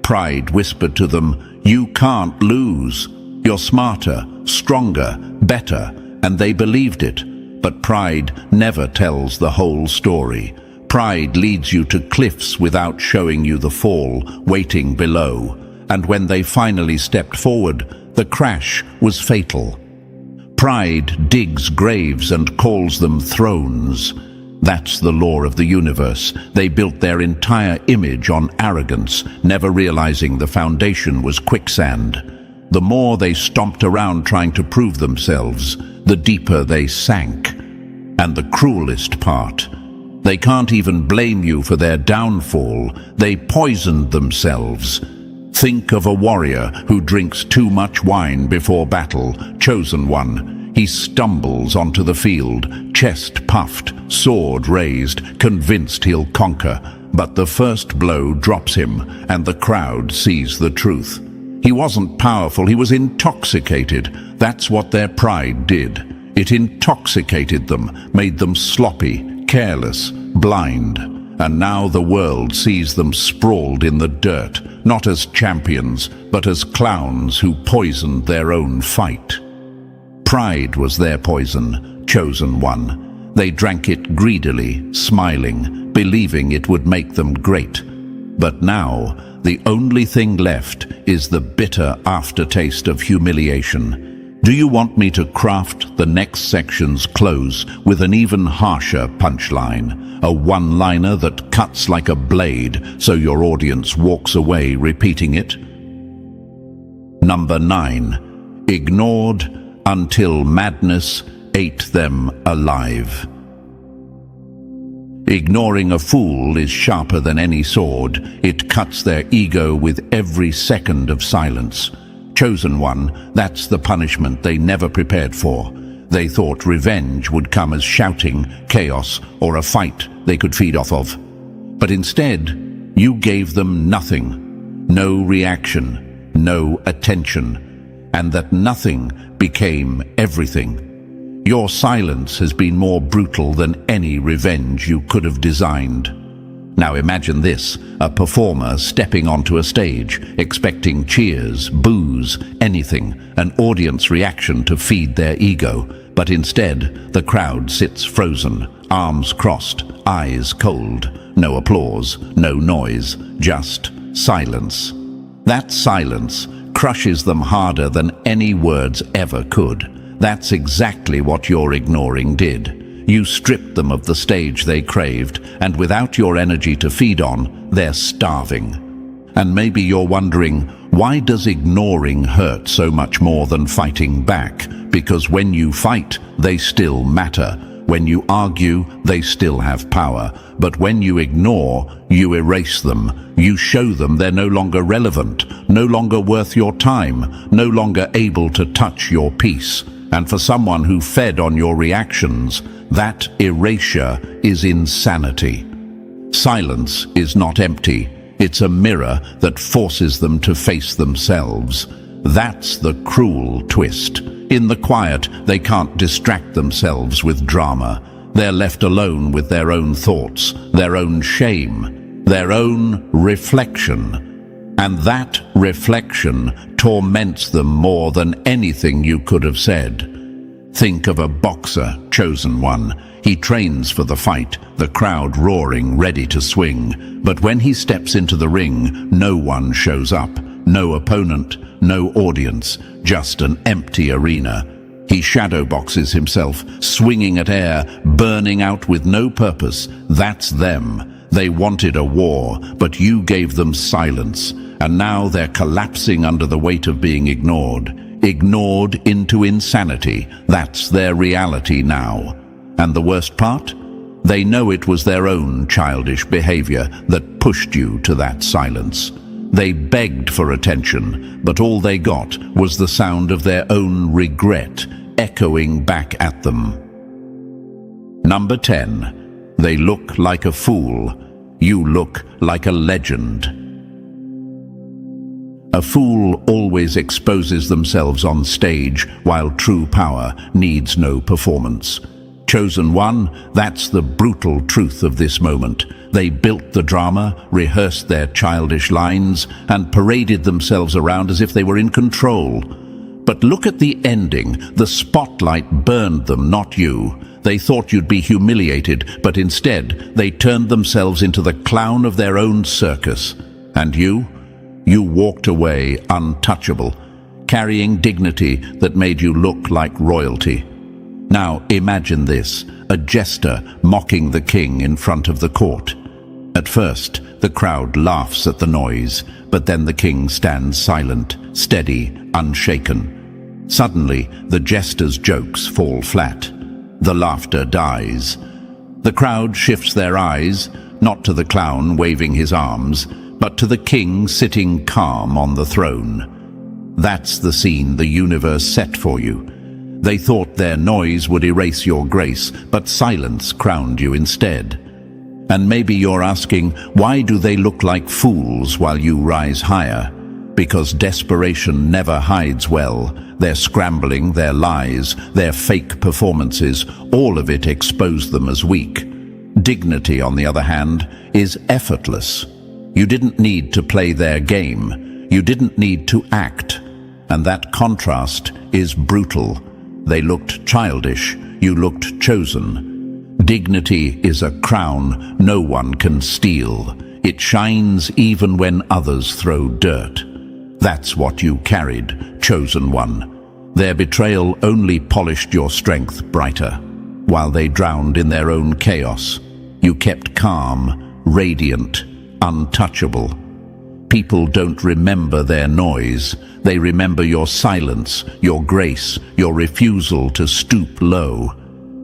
S1: Pride whispered to them, "You can't lose. You're smarter, stronger, better," and they believed it. But pride never tells the whole story. Pride leads you to cliffs without showing you the fall, waiting below. And when they finally stepped forward, the crash was fatal. Pride digs graves and calls them thrones. That's the law of the universe. They built their entire image on arrogance, never realizing the foundation was quicksand. The more they stomped around trying to prove themselves, the deeper they sank. And the cruelest part, they can't even blame you for their downfall. They poisoned themselves. Think of a warrior who drinks too much wine before battle, chosen one. He stumbles onto the field, chest puffed, sword raised, convinced he'll conquer. But the first blow drops him, and the crowd sees the truth. He wasn't powerful, he was intoxicated. That's what their pride did. It intoxicated them, made them sloppy, careless, blind. And now the world sees them sprawled in the dirt, not as champions, but as clowns who poisoned their own fight. Pride was their poison, chosen one. They drank it greedily, smiling, believing it would make them great. But now, the only thing left is the bitter aftertaste of humiliation. Do you want me to craft the next section's close with an even harsher punchline? A one-liner that cuts like a blade so your audience walks away repeating it? Number 9. Ignored until madness ate them alive. Ignoring a fool is sharper than any sword. It cuts their ego with every second of silence. Chosen one, that's the punishment they never prepared for. They thought revenge would come as shouting, chaos, or a fight they could feed off of. But instead, you gave them nothing. No reaction, no attention. And that nothing became everything. Your silence has been more brutal than any revenge you could have designed. Now imagine this, a performer stepping onto a stage, expecting cheers, boos, anything, an audience reaction to feed their ego. But instead, the crowd sits frozen, arms crossed, eyes cold. No applause, no noise, just silence. That silence crushes them harder than any words ever could. That's exactly what your ignoring did. You stripped them of the stage they craved, and without your energy to feed on, they're starving. And maybe you're wondering, why does ignoring hurt so much more than fighting back? Because when you fight, they still matter. When you argue, they still have power. But when you ignore, you erase them. You show them they're no longer relevant, no longer worth your time, no longer able to touch your peace. And for someone who fed on your reactions, that erasure is insanity. Silence is not empty. It's a mirror that forces them to face themselves. That's the cruel twist. In the quiet, they can't distract themselves with drama. They're left alone with their own thoughts, their own shame. their own reflection. And that reflection torments them more than anything you could have said. Think of a boxer, chosen one. He trains for the fight, the crowd roaring, ready to swing. But when he steps into the ring, no one shows up. No opponent, no audience, just an empty arena. He shadowboxes himself, swinging at air, burning out with no purpose. That's them. They wanted a war, but you gave them silence. And now they're collapsing under the weight of being ignored. Ignored into insanity. That's their reality now. And the worst part? They know it was their own childish behavior that pushed you to that silence. They begged for attention, but all they got was the sound of their own regret echoing back at them. Number 10. They look like a fool. You look like a legend. A fool always exposes themselves on stage, while true power needs no performance. Chosen one, that's the brutal truth of this moment. They built the drama, rehearsed their childish lines, and paraded themselves around as if they were in control. But look at the ending. The spotlight burned them, not you. They thought you'd be humiliated, but instead they turned themselves into the clown of their own circus. And you? You walked away untouchable, carrying dignity that made you look like royalty. Now imagine this, a jester mocking the king in front of the court. At first, the crowd laughs at the noise, but then the king stands silent, steady, unshaken. Suddenly, the jester's jokes fall flat. The laughter dies. The crowd shifts their eyes, not to the clown waving his arms, but to the king sitting calm on the throne. That's the scene the universe set for you. They thought their noise would erase your grace, but silence crowned you instead. And maybe you're asking, why do they look like fools while you rise higher? Because desperation never hides well. Their scrambling, their lies, their fake performances, all of it exposed them as weak. Dignity, on the other hand, is effortless. You didn't need to play their game. You didn't need to act. And that contrast is brutal. They looked childish. You looked chosen. Dignity is a crown no one can steal. It shines even when others throw dirt. That's what you carried, chosen one. Their betrayal only polished your strength brighter. While they drowned in their own chaos, you kept calm, radiant, untouchable. People don't remember their noise. They remember your silence, your grace, your refusal to stoop low.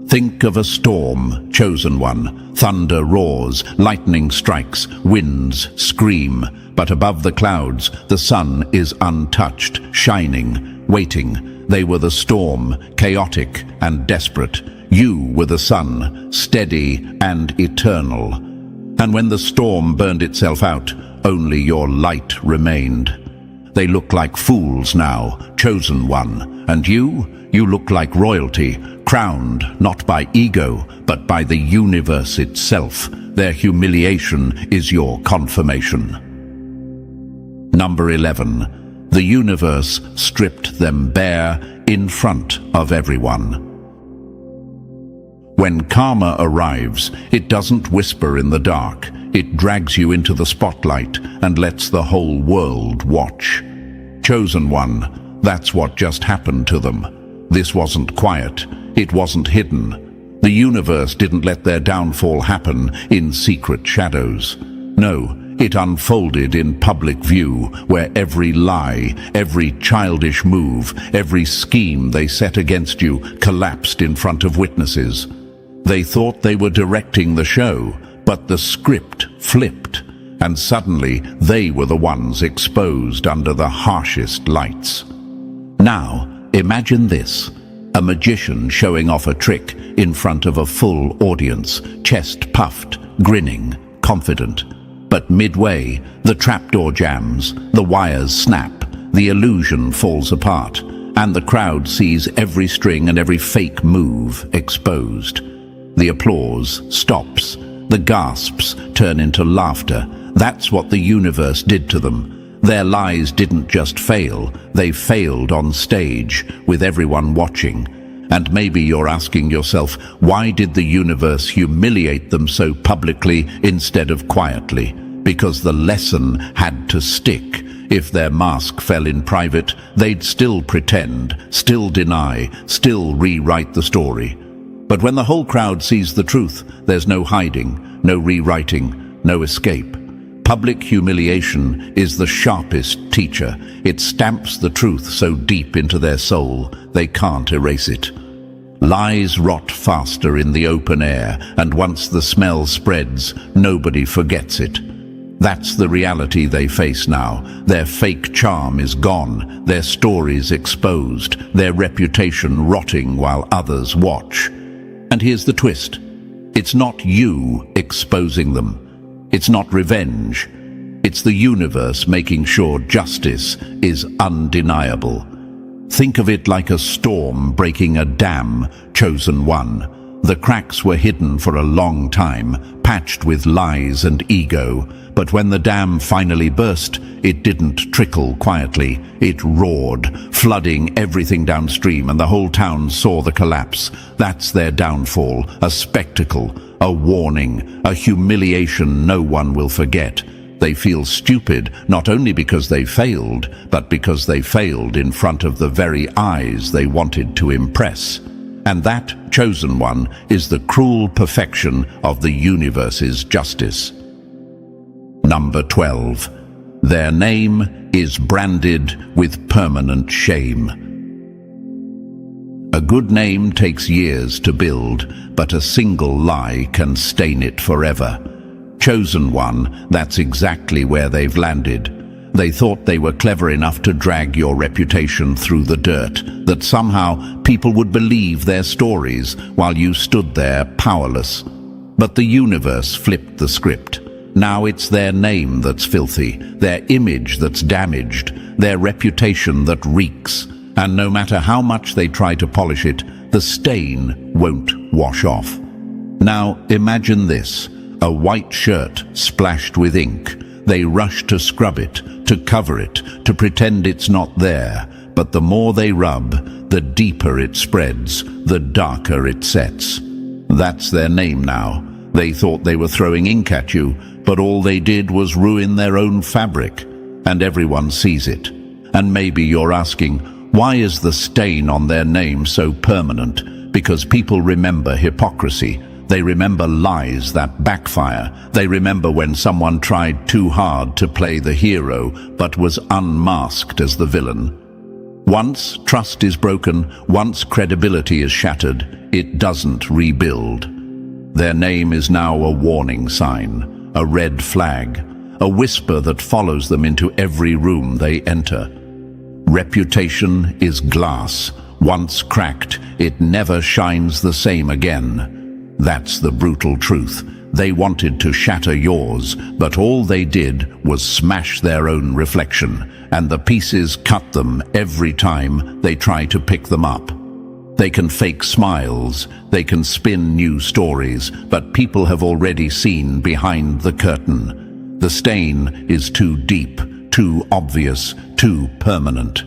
S1: Think of a storm, chosen one. Thunder roars, lightning strikes, winds scream. But above the clouds, the sun is untouched, shining, waiting. They were the storm, chaotic and desperate. You were the sun, steady and eternal. And when the storm burned itself out, only your light remained. They look like fools now, chosen one. And you look like royalty, crowned not by ego, but by the universe itself. Their humiliation is your confirmation. Number 11. The universe stripped them bare in front of everyone. When karma arrives, it doesn't whisper in the dark. It drags you into the spotlight and lets the whole world watch. Chosen one, that's what just happened to them. This wasn't quiet. It wasn't hidden. The universe didn't let their downfall happen in secret shadows. No, it unfolded in public view, where every lie, every childish move, every scheme they set against you collapsed in front of witnesses. They thought they were directing the show, but the script flipped, and suddenly they were the ones exposed under the harshest lights. Now, imagine this. A magician showing off a trick in front of a full audience, chest puffed, grinning, confident. But midway, the trapdoor jams, the wires snap, the illusion falls apart, and the crowd sees every string and every fake move exposed. The applause stops, The gasps turn into laughter. That's what the universe did to them. Their lies didn't just fail, they failed on stage, with everyone watching. And maybe you're asking yourself, why did the universe humiliate them so publicly instead of quietly? Because the lesson had to stick. If their mask fell in private, they'd still pretend, still deny, still rewrite the story. But when the whole crowd sees the truth, there's no hiding, no rewriting, no escape. Public humiliation is the sharpest teacher. It stamps the truth so deep into their soul, they can't erase it. Lies rot faster in the open air, and once the smell spreads, nobody forgets it. That's the reality they face now. Their fake charm is gone, their stories exposed, their reputation rotting while others watch. And here's the twist. It's not you exposing them. It's not revenge. It's the universe making sure justice is undeniable. Think of it like a storm breaking a dam, chosen one. The cracks were hidden for a long time, patched with lies and ego. But when the dam finally burst, it didn't trickle quietly. It roared, flooding everything downstream, and the whole town saw the collapse. That's their downfall, a spectacle, a warning, a humiliation no one will forget. They feel stupid, not only because they failed, but because they failed in front of the very eyes they wanted to impress. And that chosen one is the cruel perfection of the universe's justice. Number 12. Their name is branded with permanent shame. A good name takes years to build, but a single lie can stain it forever. Chosen one, that's exactly where they've landed. They thought they were clever enough to drag your reputation through the dirt, that somehow people would believe their stories while you stood there powerless. But the universe flipped the script. Now it's their name that's filthy, their image that's damaged, their reputation that reeks. And no matter how much they try to polish it, the stain won't wash off. Now imagine this, a white shirt splashed with ink. They rush to scrub it, to cover it, to pretend it's not there. But the more they rub, the deeper it spreads, the darker it sets. That's their name now. They thought they were throwing ink at you, but all they did was ruin their own fabric. And everyone sees it. And maybe you're asking, why is the stain on their name so permanent? Because people remember hypocrisy. They remember lies that backfire. They remember when someone tried too hard to play the hero, but was unmasked as the villain. Once trust is broken, once credibility is shattered, it doesn't rebuild. Their name is now a warning sign, a red flag, a whisper that follows them into every room they enter. Reputation is glass. Once cracked, it never shines the same again. That's the brutal truth. They wanted to shatter yours, but all they did was smash their own reflection, and the pieces cut them every time they try to pick them up. They can fake smiles, they can spin new stories, but people have already seen behind the curtain. The stain is too deep, too obvious, too permanent.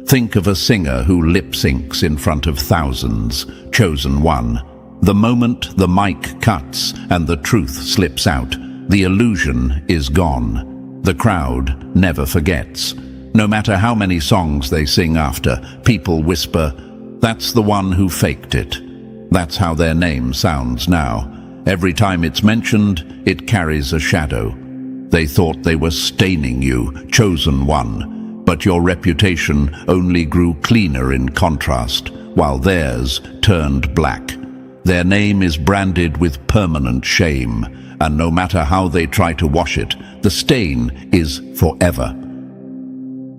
S1: Think of a singer who lip-syncs in front of thousands, chosen one. The moment the mic cuts and the truth slips out, the illusion is gone. The crowd never forgets. No matter how many songs they sing after, people whisper, "That's the one who faked it." That's how their name sounds now. Every time it's mentioned, it carries a shadow. They thought they were staining you, chosen one, but your reputation only grew cleaner in contrast, while theirs turned black. Their name is branded with permanent shame, and no matter how they try to wash it, the stain is forever.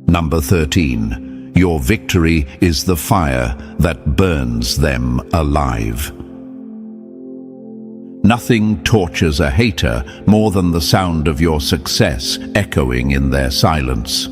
S1: Number 13. Your victory is the fire that burns them alive. Nothing tortures a hater more than the sound of your success echoing in their silence.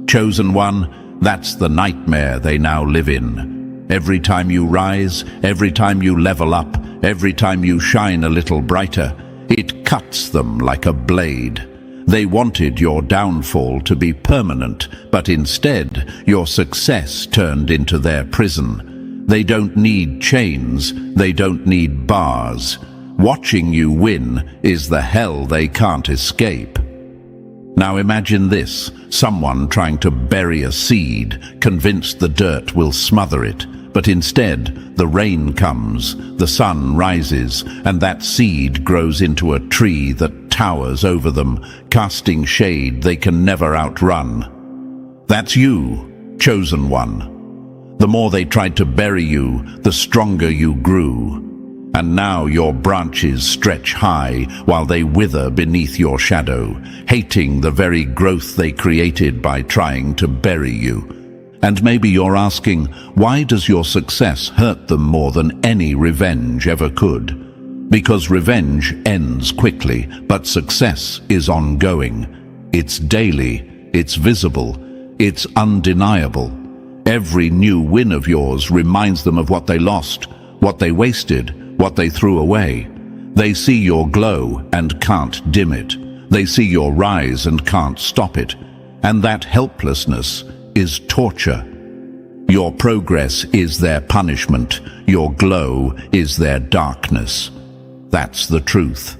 S1: Chosen one, that's the nightmare they now live in. Every time you rise, every time you level up, every time you shine a little brighter, It cuts them like a blade. They wanted your downfall to be permanent, but instead, your success turned into their prison. They don't need chains, they don't need bars. Watching you win is the hell they can't escape. Now imagine this, someone trying to bury a seed, convinced the dirt will smother it. But instead, the rain comes, the sun rises, and that seed grows into a tree that towers over them, casting shade they can never outrun. That's you, chosen one. The more they tried to bury you, the stronger you grew. And now your branches stretch high while they wither beneath your shadow, hating the very growth they created by trying to bury you. And maybe you're asking, why does your success hurt them more than any revenge ever could? Because revenge ends quickly, but success is ongoing. It's daily, it's visible, it's undeniable. Every new win of yours reminds them of what they lost, what they wasted, what they threw away. They see your glow and can't dim it. They see your rise and can't stop it. And that helplessness is torture. Your progress is their punishment. Your glow is their darkness. That's the truth.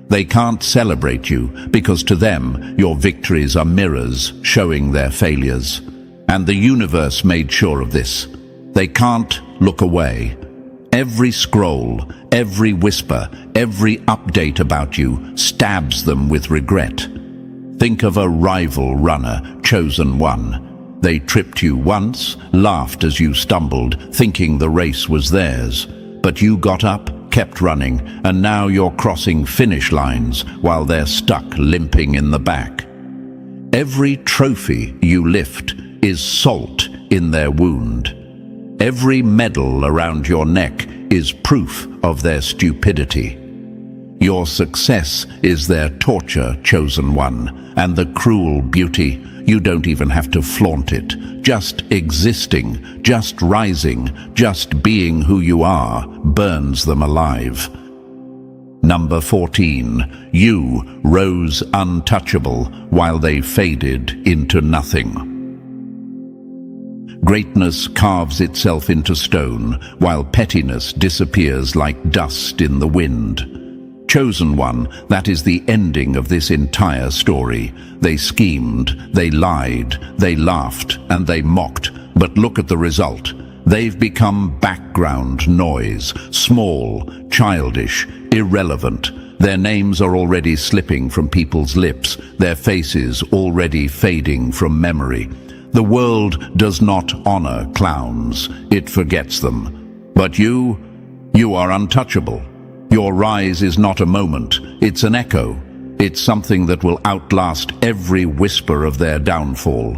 S1: They can't celebrate you because to them your victories are mirrors showing their failures. And the universe made sure of this. They can't look away. Every scroll, every whisper, every update about you stabs them with regret. Think of a rival runner, chosen one. They tripped you once, laughed as you stumbled, thinking the race was theirs. But you got up, kept running, and now you're crossing finish lines while they're stuck limping in the back. Every trophy you lift is salt in their wound. Every medal around your neck is proof of their stupidity. Your success is their torture, chosen one, and the cruel beauty, you don't even have to flaunt it. Just existing, just rising, just being who you are, burns them alive. Number 14. You rose untouchable while they faded into nothing. Greatness carves itself into stone, while pettiness disappears like dust in the wind. Chosen one, that is the ending of this entire story. They schemed, they lied, they laughed, and they mocked. But look at the result. They've become background noise, small, childish, irrelevant. Their names are already slipping from people's lips, their faces already fading from memory. The world does not honor clowns, it forgets them. But you are untouchable. Your rise is not a moment, it's an echo. It's something that will outlast every whisper of their downfall.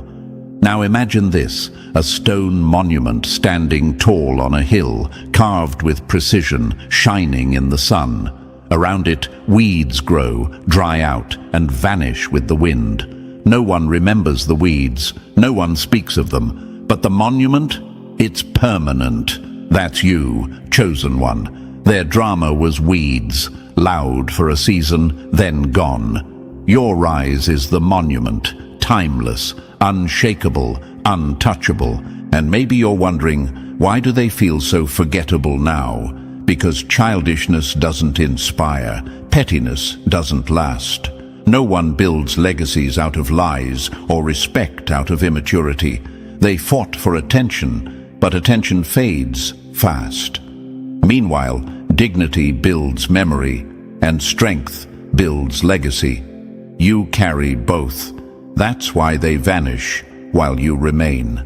S1: Now imagine this, a stone monument standing tall on a hill, carved with precision, shining in the sun. Around it, weeds grow, dry out, and vanish with the wind. No one remembers the weeds, no one speaks of them, but the monument, it's permanent. That's you, chosen one. Their drama was weeds, loud for a season, then gone. Your rise is the monument, timeless, unshakable, untouchable. And maybe you're wondering, why do they feel so forgettable now? Because childishness doesn't inspire, pettiness doesn't last. No one builds legacies out of lies or respect out of immaturity. They fought for attention, but attention fades fast. Meanwhile, dignity builds memory, and strength builds legacy. You carry both. That's why they vanish while you remain.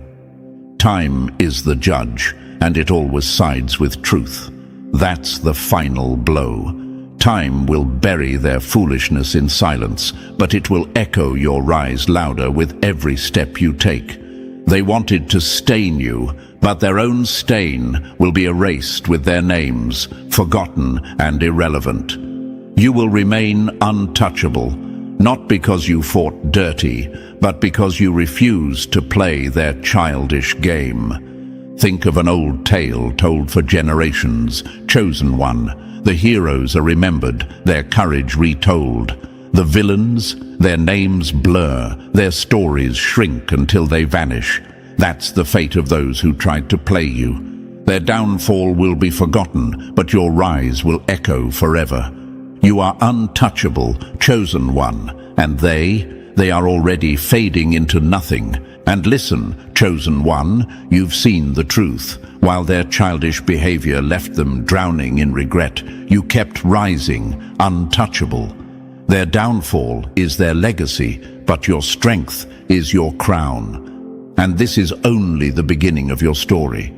S1: Time is the judge, and it always sides with truth. That's the final blow. Time will bury their foolishness in silence, but it will echo your rise louder with every step you take. They wanted to stain you, but their own stain will be erased with their names, forgotten and irrelevant. You will remain untouchable, not because you fought dirty, but because you refused to play their childish game. Think of an old tale told for generations, chosen one. The heroes are remembered, their courage retold. The villains, their names blur, their stories shrink until they vanish. That's the fate of those who tried to play you. Their downfall will be forgotten, but your rise will echo forever. You are untouchable, chosen one, and they are already fading into nothing. And listen, chosen one, you've seen the truth. While their childish behavior left them drowning in regret, you kept rising, untouchable. Their downfall is their legacy, but your strength is your crown. And this is only the beginning of your story.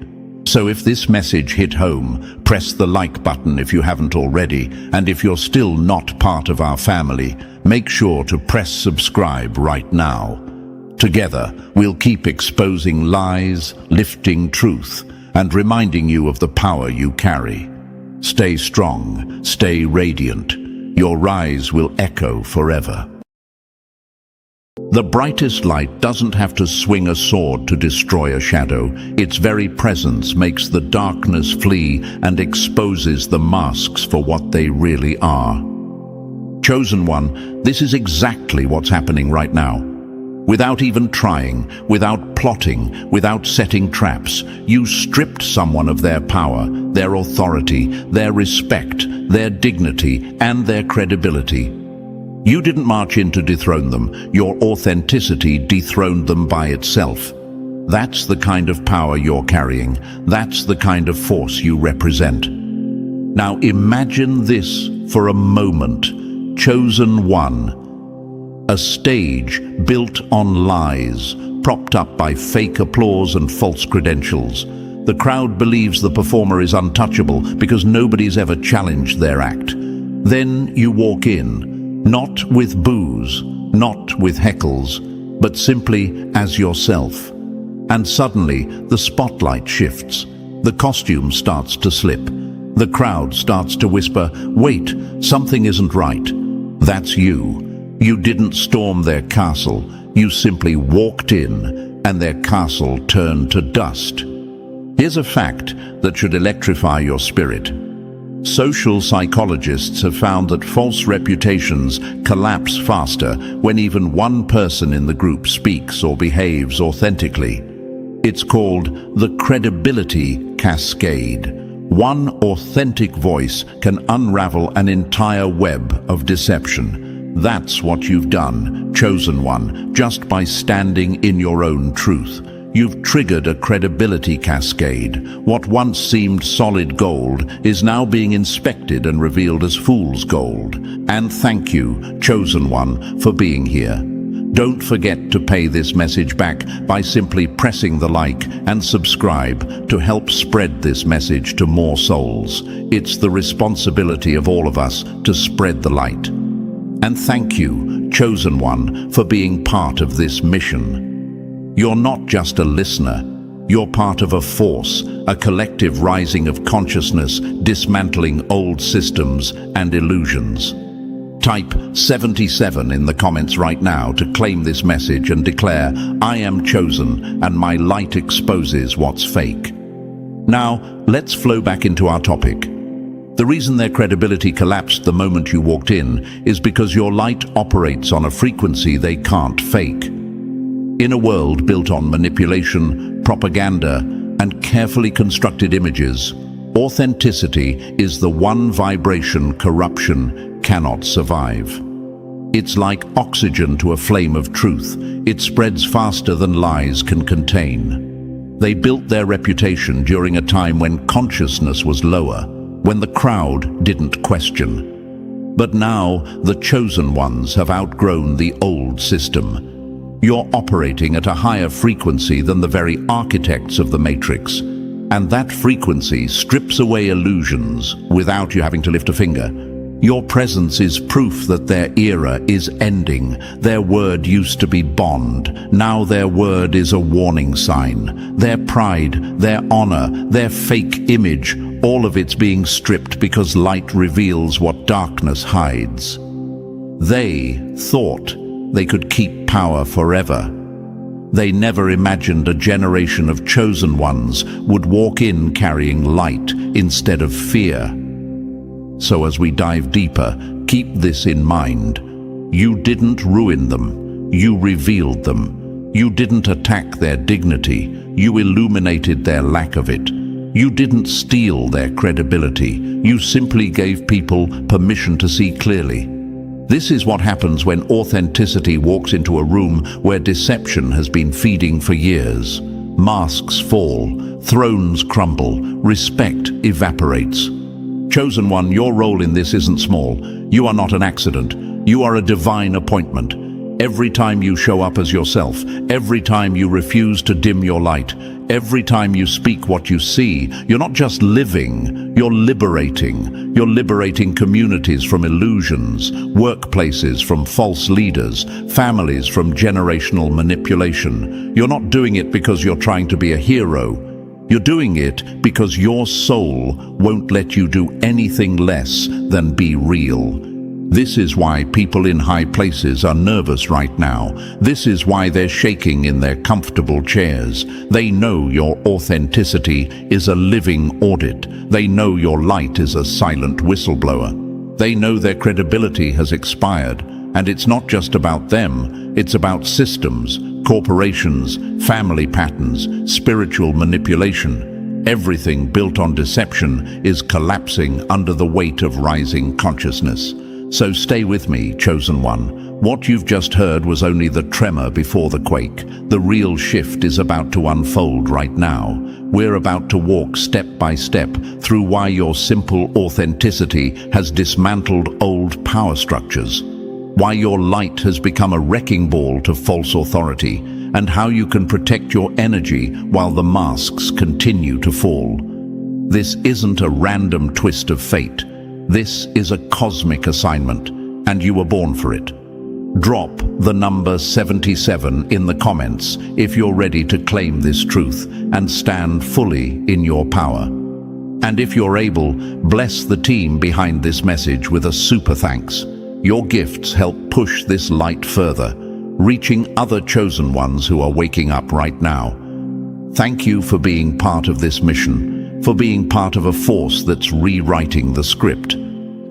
S1: So if this message hit home, press the like button if you haven't already, and if you're still not part of our family, make sure to press subscribe right now. Together, we'll keep exposing lies, lifting truth, and reminding you of the power you carry. Stay strong, stay radiant. Your rise will echo forever. The brightest light doesn't have to swing a sword to destroy a shadow. Its very presence makes the darkness flee and exposes the masks for what they really are. Chosen one, this is exactly what's happening right now. Without even trying, without plotting, without setting traps, you stripped someone of their power, their authority, their respect, their dignity, and their credibility. You didn't march in to dethrone them. Your authenticity dethroned them by itself. That's the kind of power you're carrying. That's the kind of force you represent. Now imagine this for a moment. Chosen one. A stage built on lies, propped up by fake applause and false credentials. The crowd believes the performer is untouchable because nobody's ever challenged their act. Then you walk in, not with boos, not with heckles, but simply as yourself. And suddenly, the spotlight shifts. The costume starts to slip. The crowd starts to whisper, "Wait, something isn't right." That's you. You didn't storm their castle, you simply walked in, and their castle turned to dust. Here's a fact that should electrify your spirit. Social psychologists have found that false reputations collapse faster when even one person in the group speaks or behaves authentically. It's called the credibility cascade. One authentic voice can unravel an entire web of deception. That's what you've done, chosen one, just by standing in your own truth. You've triggered a credibility cascade. What once seemed solid gold is now being inspected and revealed as fool's gold. And thank you, chosen one, for being here. Don't forget to pay this message back by simply pressing the like and subscribe to help spread this message to more souls. It's the responsibility of all of us to spread the light. And thank you, chosen one, for being part of this mission. You're not just a listener. You're part of a force, a collective rising of consciousness, dismantling old systems and illusions. Type 77 in the comments right now to claim this message and declare, "I am chosen and my light exposes what's fake." Now, let's flow back into our topic. The reason their credibility collapsed the moment you walked in is because your light operates on a frequency they can't fake. In a world built on manipulation, propaganda, and carefully constructed images, authenticity is the one vibration corruption cannot survive. It's like oxygen to a flame of truth. It spreads faster than lies can contain. They built their reputation during a time when consciousness was lower, when the crowd didn't question. But now, the chosen ones have outgrown the old system. You're operating at a higher frequency than the very architects of the Matrix. And that frequency strips away illusions without you having to lift a finger. Your presence is proof that their era is ending. Their word used to be bond. Now their word is a warning sign. Their pride, their honor, their fake image, all of it's being stripped because light reveals what darkness hides. They thought they could keep power forever. They never imagined a generation of chosen ones would walk in carrying light instead of fear. So as we dive deeper, keep this in mind. You didn't ruin them, you revealed them. You didn't attack their dignity, you illuminated their lack of it. You didn't steal their credibility, you simply gave people permission to see clearly. This is what happens when authenticity walks into a room where deception has been feeding for years. Masks fall, thrones crumble, respect evaporates. Chosen one, your role in this isn't small. You are not an accident. You are a divine appointment. Every time you show up as yourself, every time you refuse to dim your light, every time you speak what you see, you're not just living, you're liberating. You're liberating communities from illusions, workplaces from false leaders, families from generational manipulation. You're not doing it because you're trying to be a hero. You're doing it because your soul won't let you do anything less than be real. This is why people in high places are nervous right now. This is why they're shaking in their comfortable chairs. They know your authenticity is a living audit. They know your light is a silent whistleblower. They know their credibility has expired. And it's not just about them, it's about systems, corporations, family patterns, spiritual manipulation. Everything built on deception is collapsing under the weight of rising consciousness. So stay with me, chosen one. What you've just heard was only the tremor before the quake. The real shift is about to unfold right now. We're about to walk step by step through why your simple authenticity has dismantled old power structures, why your light has become a wrecking ball to false authority, and how you can protect your energy while the masks continue to fall. This isn't a random twist of fate. This is a cosmic assignment, and you were born for it. Drop the number 77 in the comments if you're ready to claim this truth and stand fully in your power. And if you're able, bless the team behind this message with a super thanks. Your gifts help push this light further, reaching other chosen ones who are waking up right now. Thank you for being part of this mission, for being part of a force that's rewriting the script.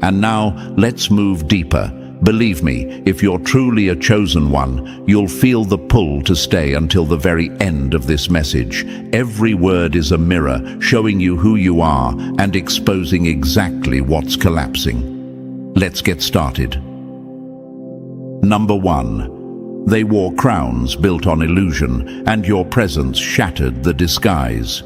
S1: And now, let's move deeper. Believe me, if you're truly a chosen one, you'll feel the pull to stay until the very end of this message. Every word is a mirror, showing you who you are and exposing exactly what's collapsing. Let's get started. Number 1. They wore crowns built on illusion, and your presence shattered the disguise.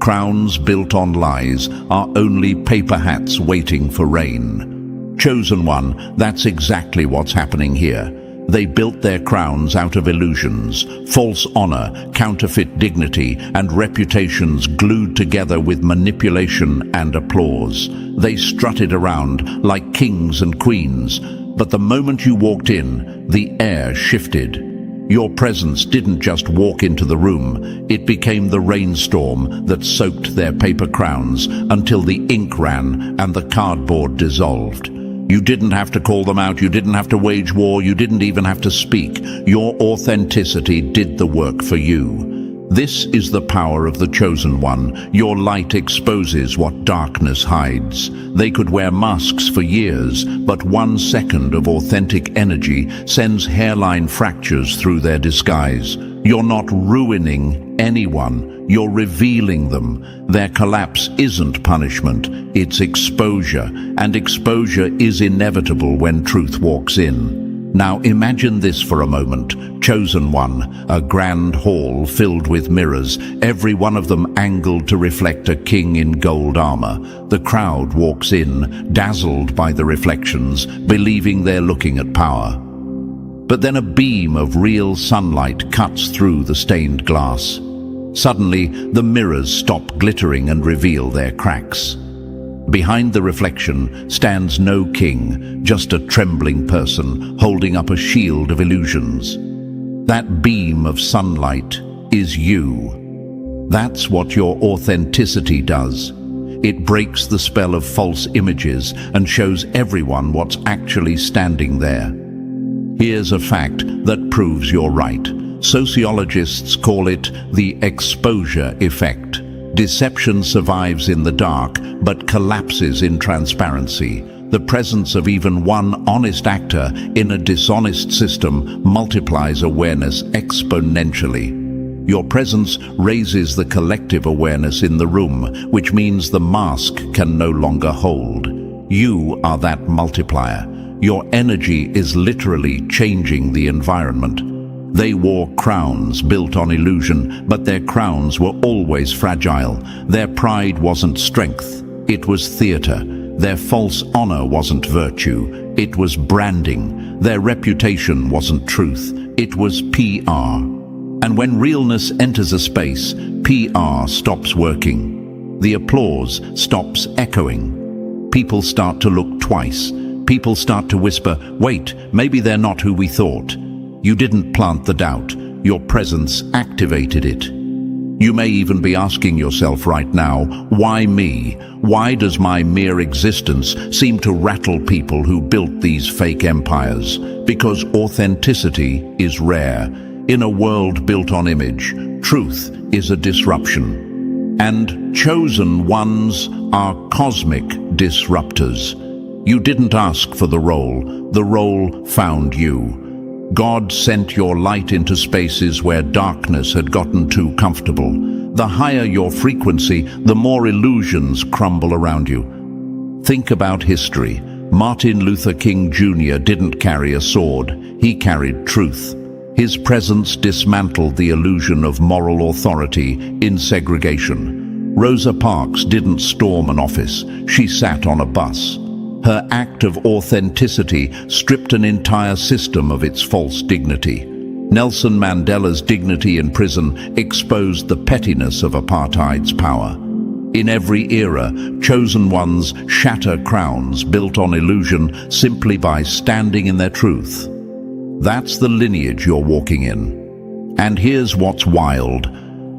S1: Crowns built on lies are only paper hats waiting for rain. Chosen one, that's exactly what's happening here. They built their crowns out of illusions, false honor, counterfeit dignity, and reputations glued together with manipulation and applause. They strutted around like kings and queens, but the moment you walked in, the air shifted. Your presence didn't just walk into the room, it became the rainstorm that soaked their paper crowns until the ink ran and the cardboard dissolved. You didn't have to call them out, you didn't have to wage war, you didn't even have to speak. Your authenticity did the work for you. This is the power of the chosen one. Your light exposes what darkness hides. They could wear masks for years, but 1 second of authentic energy sends hairline fractures through their disguise. You're not ruining anyone, you're revealing them. Their collapse isn't punishment, it's exposure, and exposure is inevitable when truth walks in. Now imagine this for a moment. Chosen one, a grand hall filled with mirrors, every one of them angled to reflect a king in gold armor. The crowd walks in, dazzled by the reflections, believing they're looking at power. But then a beam of real sunlight cuts through the stained glass. Suddenly, the mirrors stop glittering and reveal their cracks. Behind the reflection stands no king, just a trembling person holding up a shield of illusions. That beam of sunlight is you. That's what your authenticity does. It breaks the spell of false images and shows everyone what's actually standing there. Here's a fact that proves you're right. Sociologists call it the exposure effect. Deception survives in the dark, but collapses in transparency. The presence of even one honest actor in a dishonest system multiplies awareness exponentially. Your presence raises the collective awareness in the room, which means the mask can no longer hold. You are that multiplier. Your energy is literally changing the environment. They wore crowns built on illusion, but their crowns were always fragile. Their pride wasn't strength, it was theater. Their false honor wasn't virtue, it was branding. Their reputation wasn't truth, it was PR. And when realness enters a space, PR stops working. The applause stops echoing. People start to look twice. People start to whisper, wait, maybe they're not who we thought. You didn't plant the doubt, your presence activated it. You may even be asking yourself right now, why me? Why does my mere existence seem to rattle people who built these fake empires? Because authenticity is rare. In a world built on image, truth is a disruption. And chosen ones are cosmic disruptors. You didn't ask for the role found you. God sent your light into spaces where darkness had gotten too comfortable. The higher your frequency, the more illusions crumble around you. Think about history. Martin Luther King Jr. didn't carry a sword, he carried truth. His presence dismantled the illusion of moral authority in segregation. Rosa Parks didn't storm an office, she sat on a bus. Her act of authenticity stripped an entire system of its false dignity. Nelson Mandela's dignity in prison exposed the pettiness of apartheid's power. In every era, chosen ones shatter crowns built on illusion simply by standing in their truth. That's the lineage you're walking in. And here's what's wild.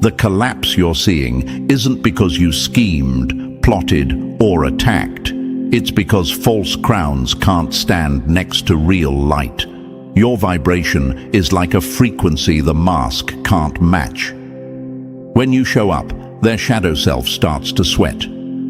S1: The collapse you're seeing isn't because you schemed, plotted, or attacked. It's because false crowns can't stand next to real light. Your vibration is like a frequency the mask can't match. When you show up, their shadow self starts to sweat.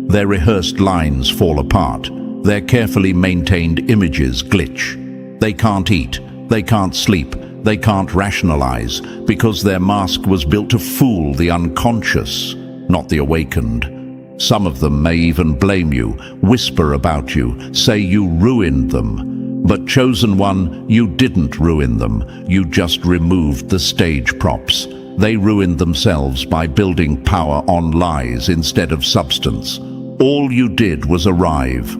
S1: Their rehearsed lines fall apart. Their carefully maintained images glitch. They can't eat, they can't sleep, they can't rationalize, because their mask was built to fool the unconscious, not the awakened. Some of them may even blame you, whisper about you, say you ruined them. But chosen one, you didn't ruin them. You just removed the stage props. They ruined themselves by building power on lies instead of substance. All you did was arrive.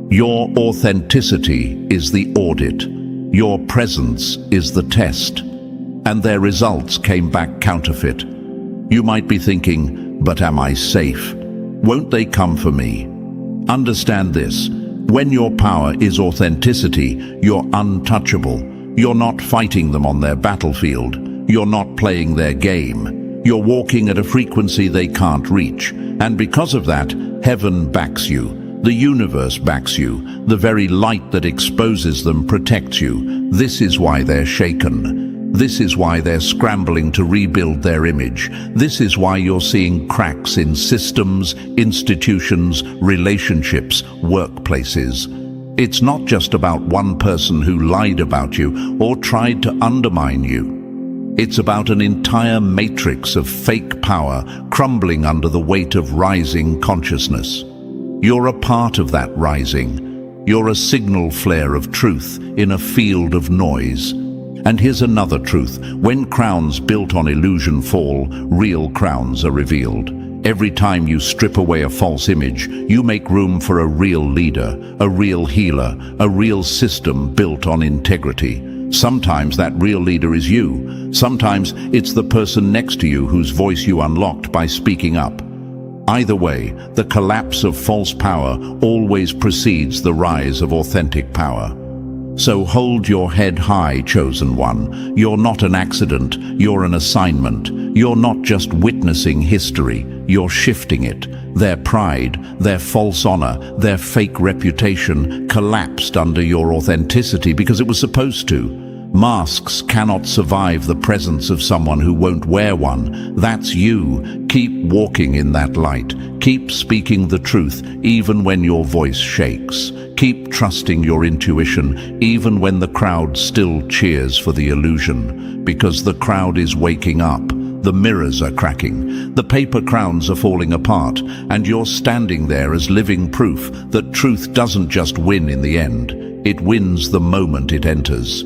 S1: Your authenticity is the audit. Your presence is the test. And their results came back counterfeit. You might be thinking, but am I safe? Won't they come for me? Understand this. When your power is authenticity, you're untouchable. You're not fighting them on their battlefield. You're not playing their game. You're walking at a frequency they can't reach. And because of that, heaven backs you. The universe backs you. The very light that exposes them protects you. This is why they're shaken. This is why they're scrambling to rebuild their image. This is why you're seeing cracks in systems, institutions, relationships, workplaces. It's not just about one person who lied about you or tried to undermine you. It's about an entire matrix of fake power crumbling under the weight of rising consciousness. You're a part of that rising. You're a signal flare of truth in a field of noise. And here's another truth. When crowns built on illusion fall, real crowns are revealed. Every time you strip away a false image, you make room for a real leader, a real healer, a real system built on integrity. Sometimes that real leader is you. Sometimes it's the person next to you whose voice you unlocked by speaking up. Either way, the collapse of false power always precedes the rise of authentic power. So hold your head high, chosen one. You're not an accident, you're an assignment. You're not just witnessing history, you're shifting it. Their pride, their false honor, their fake reputation collapsed under your authenticity because it was supposed to. Masks cannot survive the presence of someone who won't wear one. That's you. Keep walking in that light. Keep speaking the truth, even when your voice shakes. Keep trusting your intuition, even when the crowd still cheers for the illusion. Because the crowd is waking up. The mirrors are cracking. The paper crowns are falling apart. And you're standing there as living proof that truth doesn't just win in the end. It wins the moment it enters.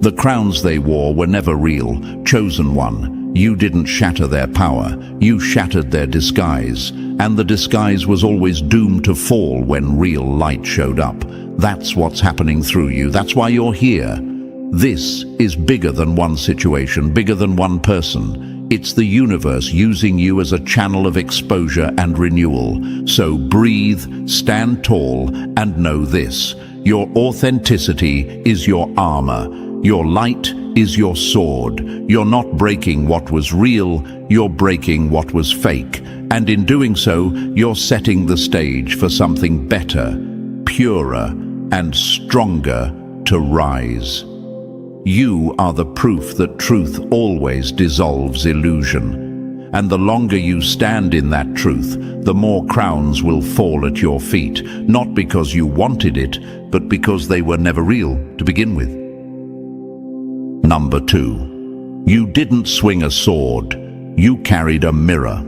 S1: The crowns they wore were never real. Chosen one, you didn't shatter their power. You shattered their disguise. And the disguise was always doomed to fall when real light showed up. That's what's happening through you. That's why you're here. This is bigger than one situation, bigger than one person. It's the universe using you as a channel of exposure and renewal. So breathe, stand tall, and know this. Your authenticity is your armor. Your light is your sword. You're not breaking what was real, you're breaking what was fake. And in doing so, you're setting the stage for something better, purer, and stronger to rise. You are the proof that truth always dissolves illusion. And the longer you stand in that truth, the more crowns will fall at your feet, not because you wanted it, but because they were never real to begin with. Number 2. You didn't swing a sword, you carried a mirror.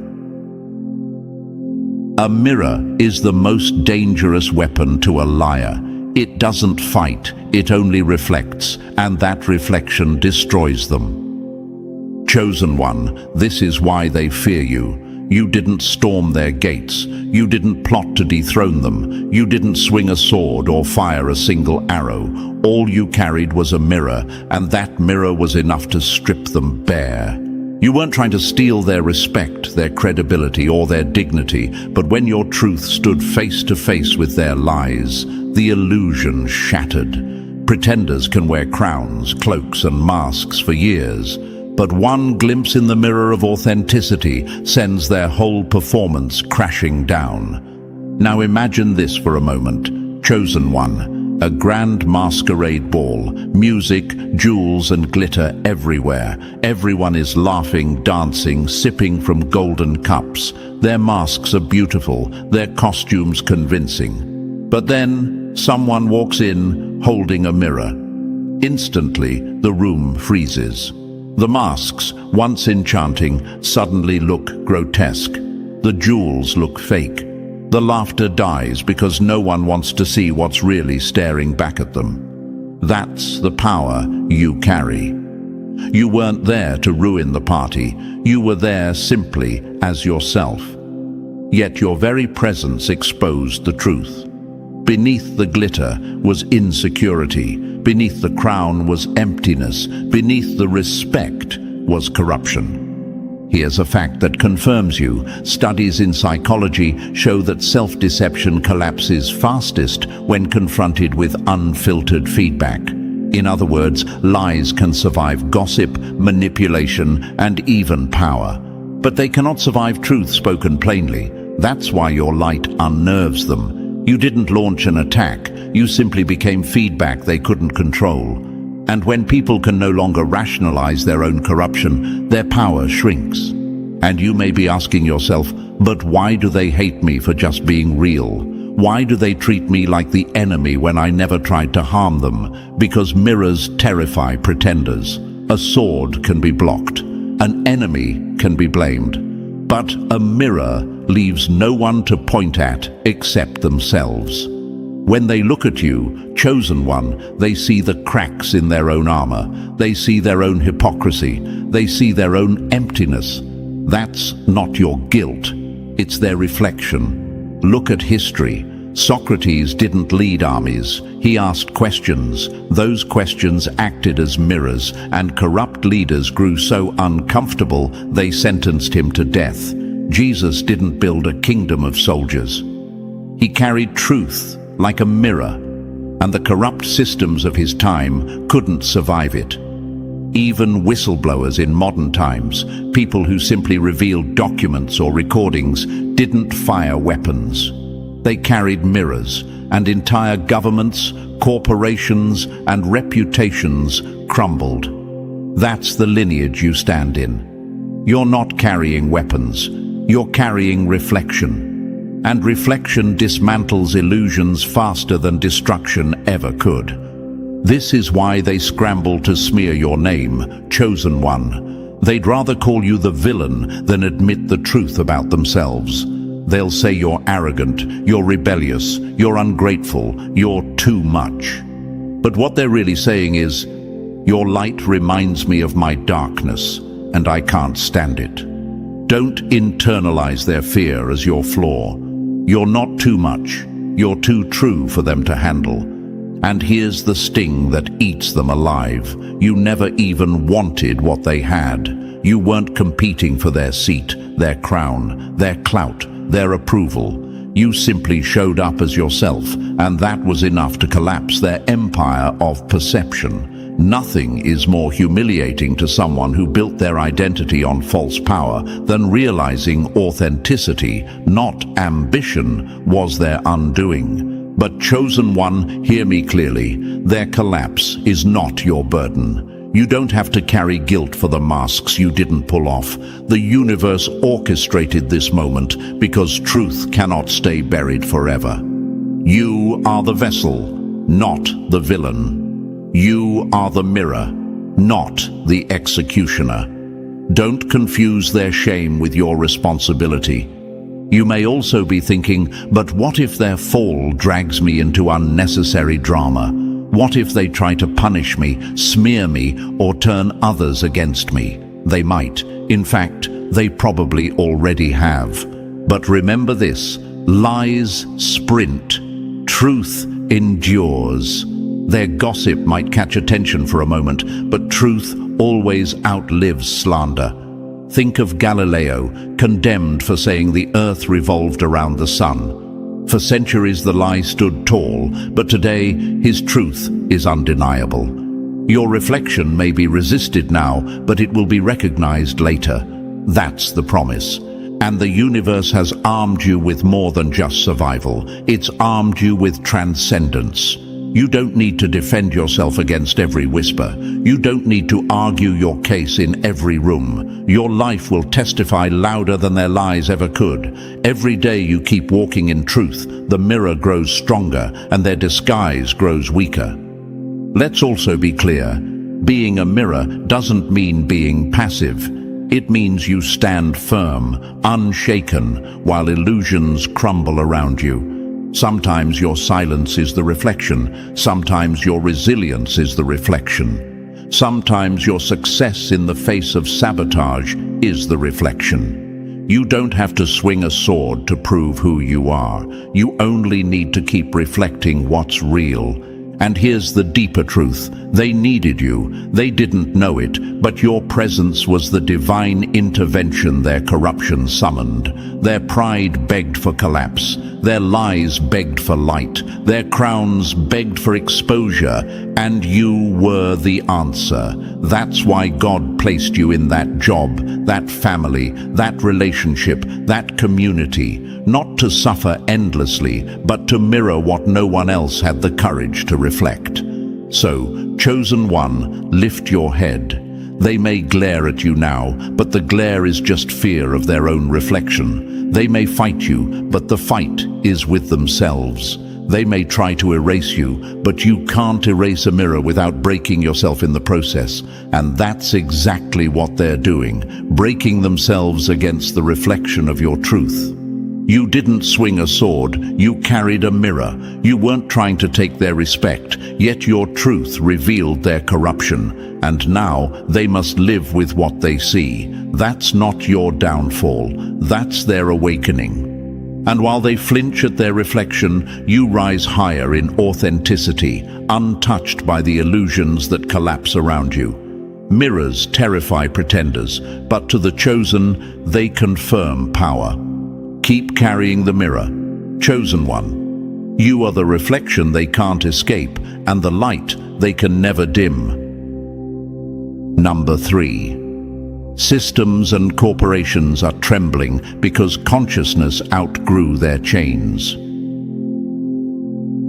S1: A mirror is the most dangerous weapon to a liar. It doesn't fight, it only reflects, and that reflection destroys them. Chosen one, this is why they fear you. You didn't storm their gates. You didn't plot to dethrone them. You didn't swing a sword or fire a single arrow. All you carried was a mirror, and that mirror was enough to strip them bare. You weren't trying to steal their respect, their credibility, or their dignity, but when your truth stood face to face with their lies, the illusion shattered. Pretenders can wear crowns, cloaks, and masks for years, but one glimpse in the mirror of authenticity sends their whole performance crashing down. Now imagine this for a moment. Chosen one, a grand masquerade ball, music, jewels and glitter everywhere. Everyone is laughing, dancing, sipping from golden cups. Their masks are beautiful, their costumes convincing. But then someone walks in holding a mirror. Instantly, the room freezes. The masks, once enchanting, suddenly look grotesque. The jewels look fake. The laughter dies because no one wants to see what's really staring back at them. That's the power you carry. You weren't there to ruin the party. You were there simply as yourself. Yet your very presence exposed the truth. Beneath the glitter was insecurity. Beneath the crown was emptiness. Beneath the respect was corruption. Here's a fact that confirms you. Studies in psychology show that self-deception collapses fastest when confronted with unfiltered feedback. In other words, lies can survive gossip, manipulation, and even power. But they cannot survive truth spoken plainly. That's why your light unnerves them. You didn't launch an attack, you simply became feedback they couldn't control. And when people can no longer rationalize their own corruption, their power shrinks. And you may be asking yourself, but why do they hate me for just being real? Why do they treat me like the enemy when I never tried to harm them? Because mirrors terrify pretenders. A sword can be blocked. An enemy can be blamed. But a mirror leaves no one to point at except themselves. When they look at you, chosen one, they see the cracks in their own armor. They see their own hypocrisy. They see their own emptiness. That's not your guilt. It's their reflection. Look at history. Socrates didn't lead armies. He asked questions. Those questions acted as mirrors, and corrupt leaders grew so uncomfortable they sentenced him to death. Jesus didn't build a kingdom of soldiers. He carried truth like a mirror, and the corrupt systems of his time couldn't survive it. Even whistleblowers in modern times, people who simply revealed documents or recordings, didn't fire weapons. They carried mirrors, and entire governments, corporations, and reputations crumbled. That's the lineage you stand in. You're not carrying weapons, you're carrying reflection. And reflection dismantles illusions faster than destruction ever could. This is why they scramble to smear your name, chosen one. They'd rather call you the villain than admit the truth about themselves. They'll say you're arrogant, you're rebellious, you're ungrateful, you're too much. But what they're really saying is, your light reminds me of my darkness, and I can't stand it. Don't internalize their fear as your flaw. You're not too much, you're too true for them to handle. And here's the sting that eats them alive. You never even wanted what they had. You weren't competing for their seat, their crown, their clout, their approval. You simply showed up as yourself, and that was enough to collapse their empire of perception. Nothing is more humiliating to someone who built their identity on false power than realizing authenticity, not ambition, was their undoing. But chosen one, hear me clearly, their collapse is not your burden. You don't have to carry guilt for the masks you didn't pull off. The universe orchestrated this moment because truth cannot stay buried forever. You are the vessel, not the villain. You are the mirror, not the executioner. Don't confuse their shame with your responsibility. You may also be thinking, but what if their fall drags me into unnecessary drama? What if they try to punish me, smear me, or turn others against me? They might. In fact, they probably already have. But remember this, lies sprint, truth endures. Their gossip might catch attention for a moment, but truth always outlives slander. Think of Galileo, condemned for saying the earth revolved around the sun. For centuries the lie stood tall, but today his truth is undeniable. Your reflection may be resisted now, but it will be recognized later. That's the promise. And the universe has armed you with more than just survival. It's armed you with transcendence. You don't need to defend yourself against every whisper. You don't need to argue your case in every room. Your life will testify louder than their lies ever could. Every day you keep walking in truth, the mirror grows stronger and their disguise grows weaker. Let's also be clear. Being a mirror doesn't mean being passive. It means you stand firm, unshaken, while illusions crumble around you. Sometimes your silence is the reflection. Sometimes your resilience is the reflection. Sometimes your success in the face of sabotage is the reflection. You don't have to swing a sword to prove who you are. You only need to keep reflecting what's real. And here's the deeper truth. They needed you. They didn't know it, but your presence was the divine intervention their corruption summoned. Their pride begged for collapse. Their lies begged for light. Their crowns begged for exposure. And you were the answer. That's why God placed you in that job, that family, that relationship, that community. Not to suffer endlessly, but to mirror what no one else had the courage to reflect. So, chosen one, lift your head. They may glare at you now, but the glare is just fear of their own reflection. They may fight you, but the fight is with themselves. They may try to erase you, but you can't erase a mirror without breaking yourself in the process. And that's exactly what they're doing, breaking themselves against the reflection of your truth. You didn't swing a sword, you carried a mirror. You weren't trying to take their respect, yet your truth revealed their corruption. And now they must live with what they see. That's not your downfall, that's their awakening. And while they flinch at their reflection, you rise higher in authenticity, untouched by the illusions that collapse around you. Mirrors terrify pretenders, but to the chosen, they confirm power. Keep carrying the mirror, chosen one. You are the reflection they can't escape, and the light they can never dim. Number 3. Systems and corporations are trembling because consciousness outgrew their chains.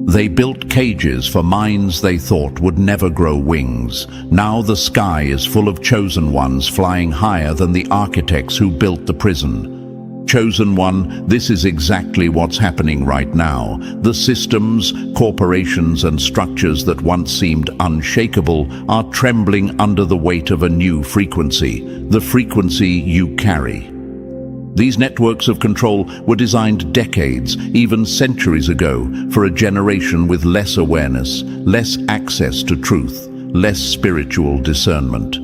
S1: They built cages for minds they thought would never grow wings. Now the sky is full of chosen ones flying higher than the architects who built the prison. Chosen one, this is exactly what's happening right now. The systems, corporations and structures that once seemed unshakable are trembling under the weight of a new frequency, the frequency you carry. These networks of control were designed decades, even centuries ago, for a generation with less awareness, less access to truth, less spiritual discernment.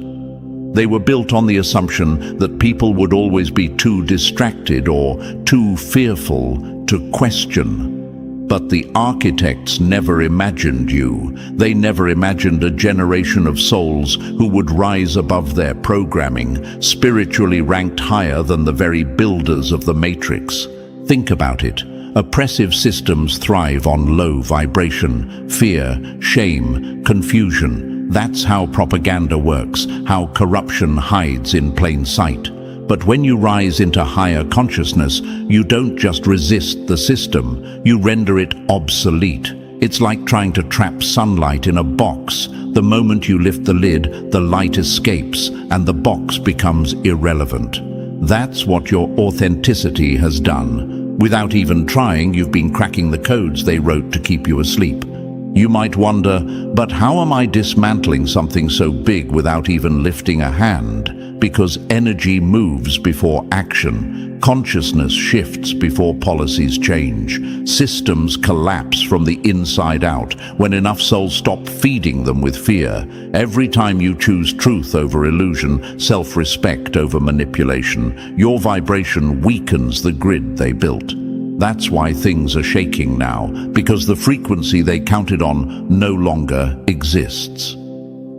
S1: They were built on the assumption that people would always be too distracted or too fearful to question. But the architects never imagined you. They never imagined a generation of souls who would rise above their programming, spiritually ranked higher than the very builders of the Matrix. Think about it. Oppressive systems thrive on low vibration, fear, shame, confusion. That's how propaganda works, how corruption hides in plain sight. But when you rise into higher consciousness, you don't just resist the system, you render it obsolete. It's like trying to trap sunlight in a box. The moment you lift the lid, the light escapes and the box becomes irrelevant. That's what your authenticity has done. Without even trying, you've been cracking the codes they wrote to keep you asleep. You might wonder, but how am I dismantling something so big without even lifting a hand? Because energy moves before action, consciousness shifts before policies change, systems collapse from the inside out when enough souls stop feeding them with fear. Every time you choose truth over illusion, self-respect over manipulation, your vibration weakens the grid they built. That's why things are shaking now, because the frequency they counted on no longer exists.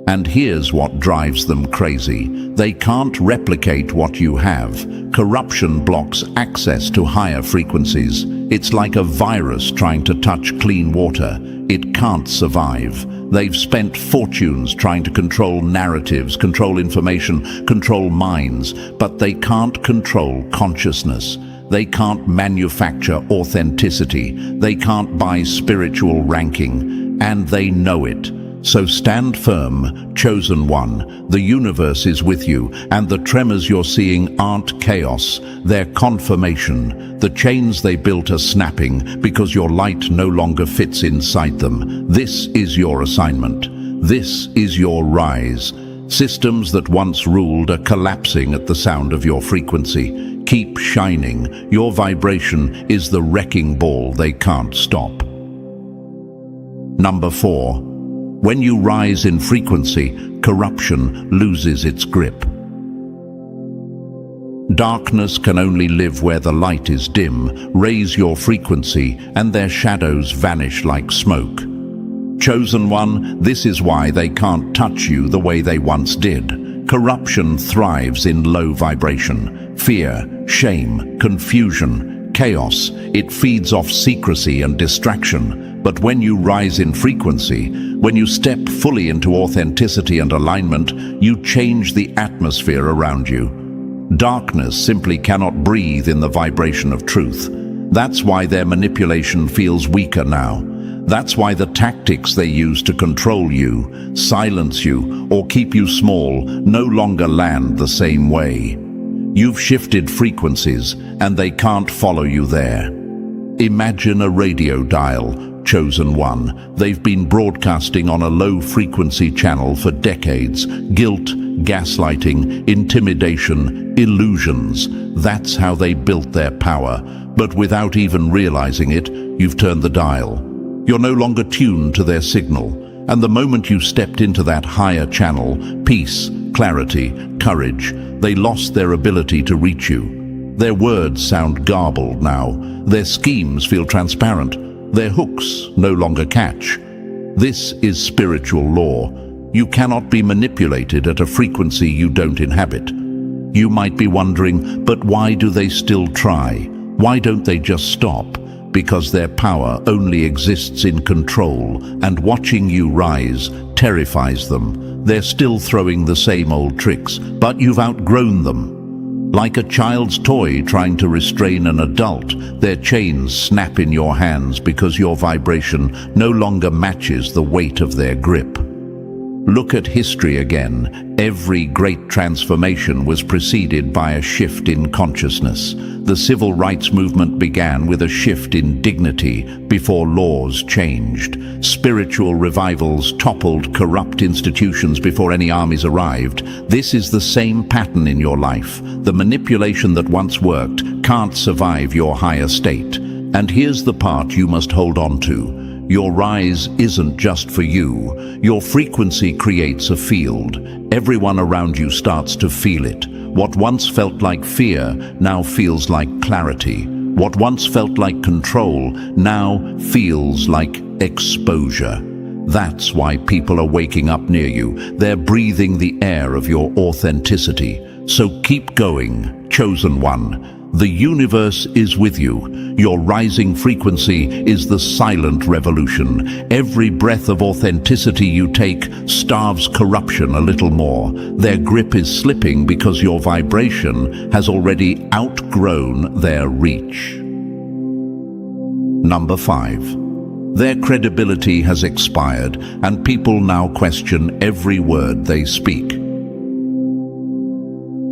S1: And here's what drives them crazy. They can't replicate what you have. Corruption blocks access to higher frequencies. It's like a virus trying to touch clean water. It can't survive. They've spent fortunes trying to control narratives, control information, control minds, but they can't control consciousness. They can't manufacture authenticity. They can't buy spiritual ranking, and they know it. So stand firm, chosen one. The universe is with you, and the tremors you're seeing aren't chaos. They're confirmation. The chains they built are snapping because your light no longer fits inside them. This is your assignment. This is your rise. Systems that once ruled are collapsing at the sound of your frequency. Keep shining. Your vibration is the wrecking ball they can't stop. Number 4. When you rise in frequency, corruption loses its grip. Darkness can only live where the light is dim. Raise your frequency, and their shadows vanish like smoke. Chosen one, this is why they can't touch you the way they once did. Corruption thrives in low vibration. Fear, shame, confusion, chaos. It feeds off secrecy and distraction. But when you rise in frequency, when you step fully into authenticity and alignment, you change the atmosphere around you. Darkness simply cannot breathe in the vibration of truth. That's why their manipulation feels weaker now. That's why the tactics they use to control you, silence you, or keep you small no longer land the same way. You've shifted frequencies, and they can't follow you there. Imagine a radio dial. Chosen one. They've been broadcasting on a low-frequency channel for decades. Guilt, gaslighting, intimidation, illusions. That's how they built their power. But without even realizing it, you've turned the dial. You're no longer tuned to their signal. And the moment you stepped into that higher channel, peace, clarity, courage, they lost their ability to reach you. Their words sound garbled now. Their schemes feel transparent. Their hooks no longer catch. This is spiritual law. You cannot be manipulated at a frequency you don't inhabit. You might be wondering, but why do they still try? Why don't they just stop? Because their power only exists in control, and watching you rise terrifies them. They're still throwing the same old tricks, but you've outgrown them. Like a child's toy trying to restrain an adult, their chains snap in your hands because your vibration no longer matches the weight of their grip. Look at history again. Every great transformation was preceded by a shift in consciousness. The civil rights movement began with a shift in dignity before laws changed. Spiritual revivals toppled corrupt institutions before any armies arrived. This is the same pattern in your life. The manipulation that once worked can't survive your higher state. And here's the part you must hold on to. Your rise isn't just for you. Your frequency creates a field. Everyone around you starts to feel it. What once felt like fear now feels like clarity. What once felt like control now feels like exposure. That's why people are waking up near you. They're breathing the air of your authenticity. So keep going, chosen one. The universe is with you. Your rising frequency is the silent revolution. Every breath of authenticity you take starves corruption a little more. Their grip is slipping because your vibration has already outgrown their reach. Number 5. Their credibility has expired, and people now question every word they speak.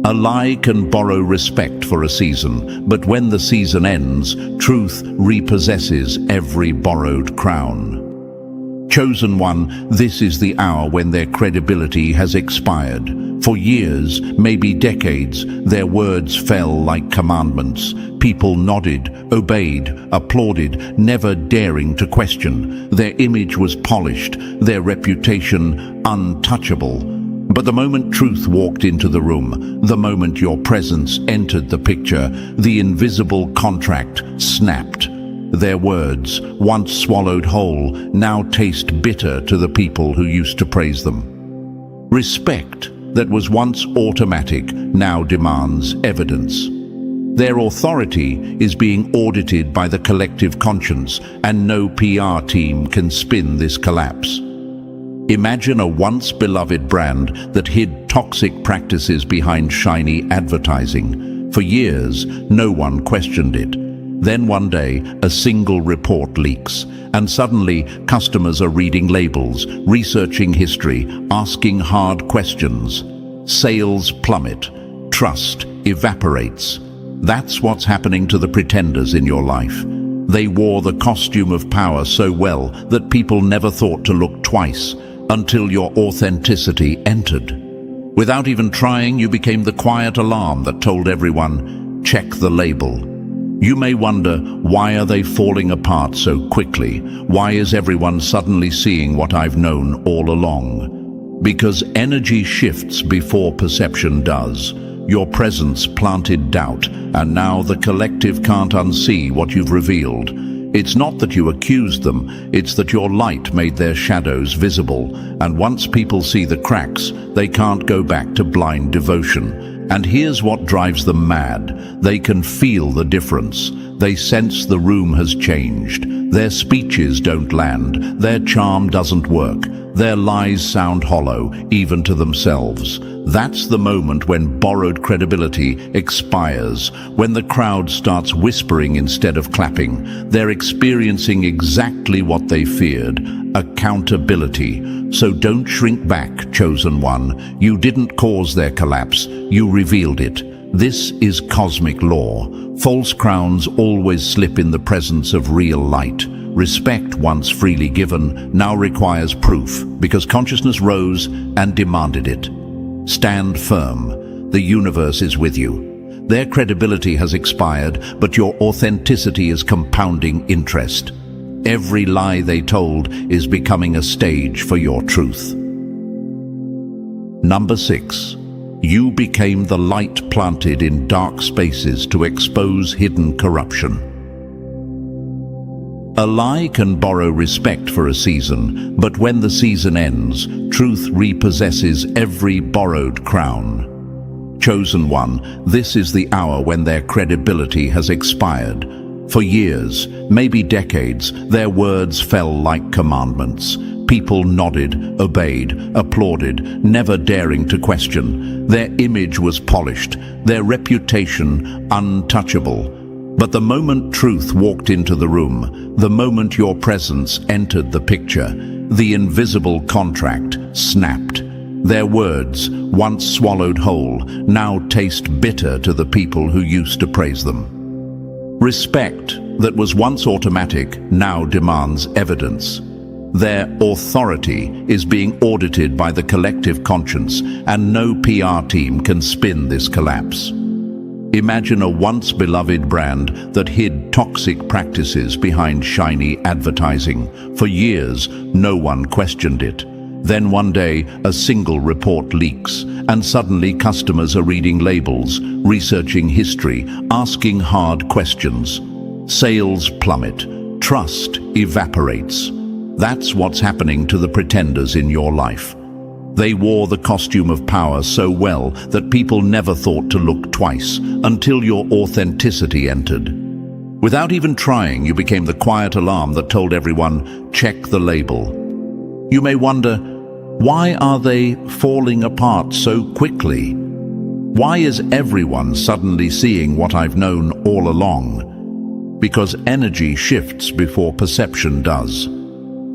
S1: A lie can borrow respect for a season, but when the season ends, truth repossesses every borrowed crown. Chosen one, this is the hour when their credibility has expired. For years, maybe decades, their words fell like commandments. People nodded, obeyed, applauded, never daring to question. Their image was polished, their reputation untouchable. But the moment truth walked into the room, the moment your presence entered the picture, the invisible contract snapped. Their words, once swallowed whole, now taste bitter to the people who used to praise them. Respect that was once automatic now demands evidence. Their authority is being audited by the collective conscience, and no PR team can spin this collapse. Imagine a once beloved brand that hid toxic practices behind shiny advertising. For years, no one questioned it. Then one day, a single report leaks, and suddenly customers are reading labels, researching history, asking hard questions. Sales plummet. Trust evaporates. That's what's happening to the pretenders in your life. They wore the costume of power so well that people never thought to look twice, until your authenticity entered. Without even trying, you became the quiet alarm that told everyone, check the label. You may wonder, why are they falling apart so quickly? Why is everyone suddenly seeing what I've known all along? Because energy shifts before perception does. Your presence planted doubt, and now the collective can't unsee what you've revealed. It's not that you accused them, it's that your light made their shadows visible, and once people see the cracks, they can't go back to blind devotion. And here's what drives them mad. They can feel the difference. They sense the room has changed. Their speeches don't land. Their charm doesn't work. Their lies sound hollow, even to themselves. That's the moment when borrowed credibility expires, when the crowd starts whispering instead of clapping. They're experiencing exactly what they feared: accountability. So don't shrink back, chosen one. You didn't cause their collapse, you revealed it. This is cosmic law. False crowns always slip in the presence of real light. Respect once freely given now requires proof, because consciousness rose and demanded it. Stand firm. The universe is with you. Their credibility has expired, but your authenticity is compounding interest. Every lie they told is becoming a stage for your truth. Number 6. You became the light planted in dark spaces to expose hidden corruption. A lie can borrow respect for a season, but when the season ends, truth repossesses every borrowed crown. Chosen one, this is the hour when their credibility has expired. For years, maybe decades, their words fell like commandments. People nodded, obeyed, applauded, never daring to question. Their image was polished, their reputation untouchable. But the moment truth walked into the room, the moment your presence entered the picture, the invisible contract snapped. Their words, once swallowed whole, now taste bitter to the people who used to praise them. Respect that was once automatic now demands evidence. Their authority is being audited by the collective conscience, and no PR team can spin this collapse. Imagine a once beloved brand that hid toxic practices behind shiny advertising. For years, no one questioned it. Then one day, a single report leaks, and suddenly customers are reading labels, researching history, asking hard questions. Sales plummet, trust evaporates. That's what's happening to the pretenders in your life. They wore the costume of power so well that people never thought to look twice until your authenticity entered. Without even trying, you became the quiet alarm that told everyone, check the label. You may wonder, why are they falling apart so quickly? Why is everyone suddenly seeing what I've known all along? Because energy shifts before perception does.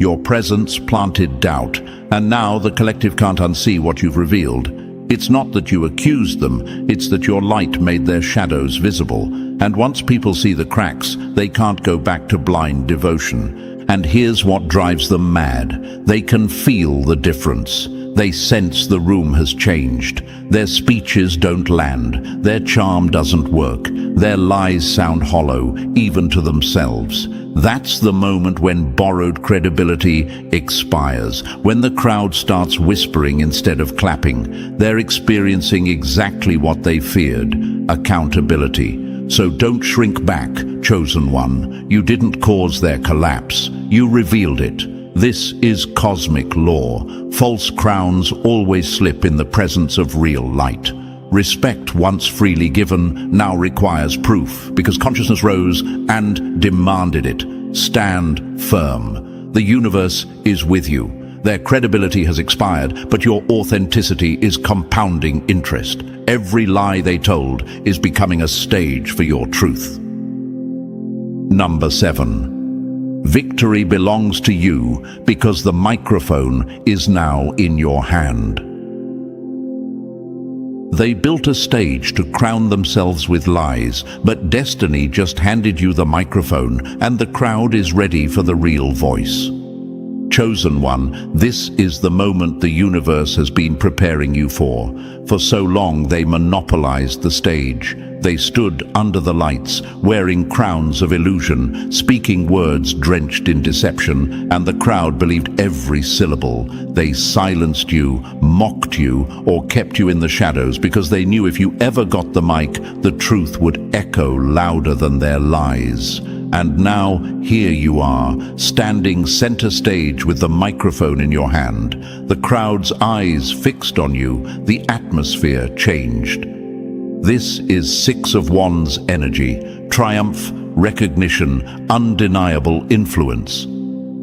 S1: Your presence planted doubt, and now the collective can't unsee what you've revealed. It's not that you accused them, it's that your light made their shadows visible. And once people see the cracks, they can't go back to blind devotion. And here's what drives them mad. They can feel the difference. They sense the room has changed. Their speeches don't land. Their charm doesn't work. Their lies sound hollow, even to themselves. That's the moment when borrowed credibility expires. When the crowd starts whispering instead of clapping, they're experiencing exactly what they feared: accountability. So don't shrink back, chosen one. You didn't cause their collapse. You revealed it. This is cosmic law. False crowns always slip in the presence of real light. Respect once freely given now requires proof, because consciousness rose and demanded it. Stand firm. The universe is with you. Their credibility has expired, but your authenticity is compounding interest. Every lie they told is becoming a stage for your truth. Number 7. Victory belongs to you because the microphone is now in your hand. They built a stage to crown themselves with lies, but destiny just handed you the microphone, and the crowd is ready for the real voice. Chosen one, this is the moment the universe has been preparing you for. For so long they monopolized the stage. They stood under the lights, wearing crowns of illusion, speaking words drenched in deception, and the crowd believed every syllable. They silenced you, mocked you, or kept you in the shadows because they knew if you ever got the mic, the truth would echo louder than their lies. And now, here you are, standing center stage with the microphone in your hand. The crowd's eyes fixed on you, the atmosphere changed. This is 6 of Wands energy: triumph, recognition, undeniable influence.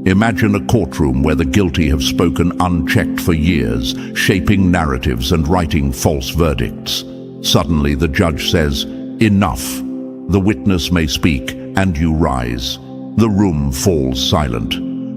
S1: Imagine a courtroom where the guilty have spoken unchecked for years, shaping narratives and writing false verdicts. Suddenly the judge says, "Enough." The witness may speak, and you rise. The room falls silent.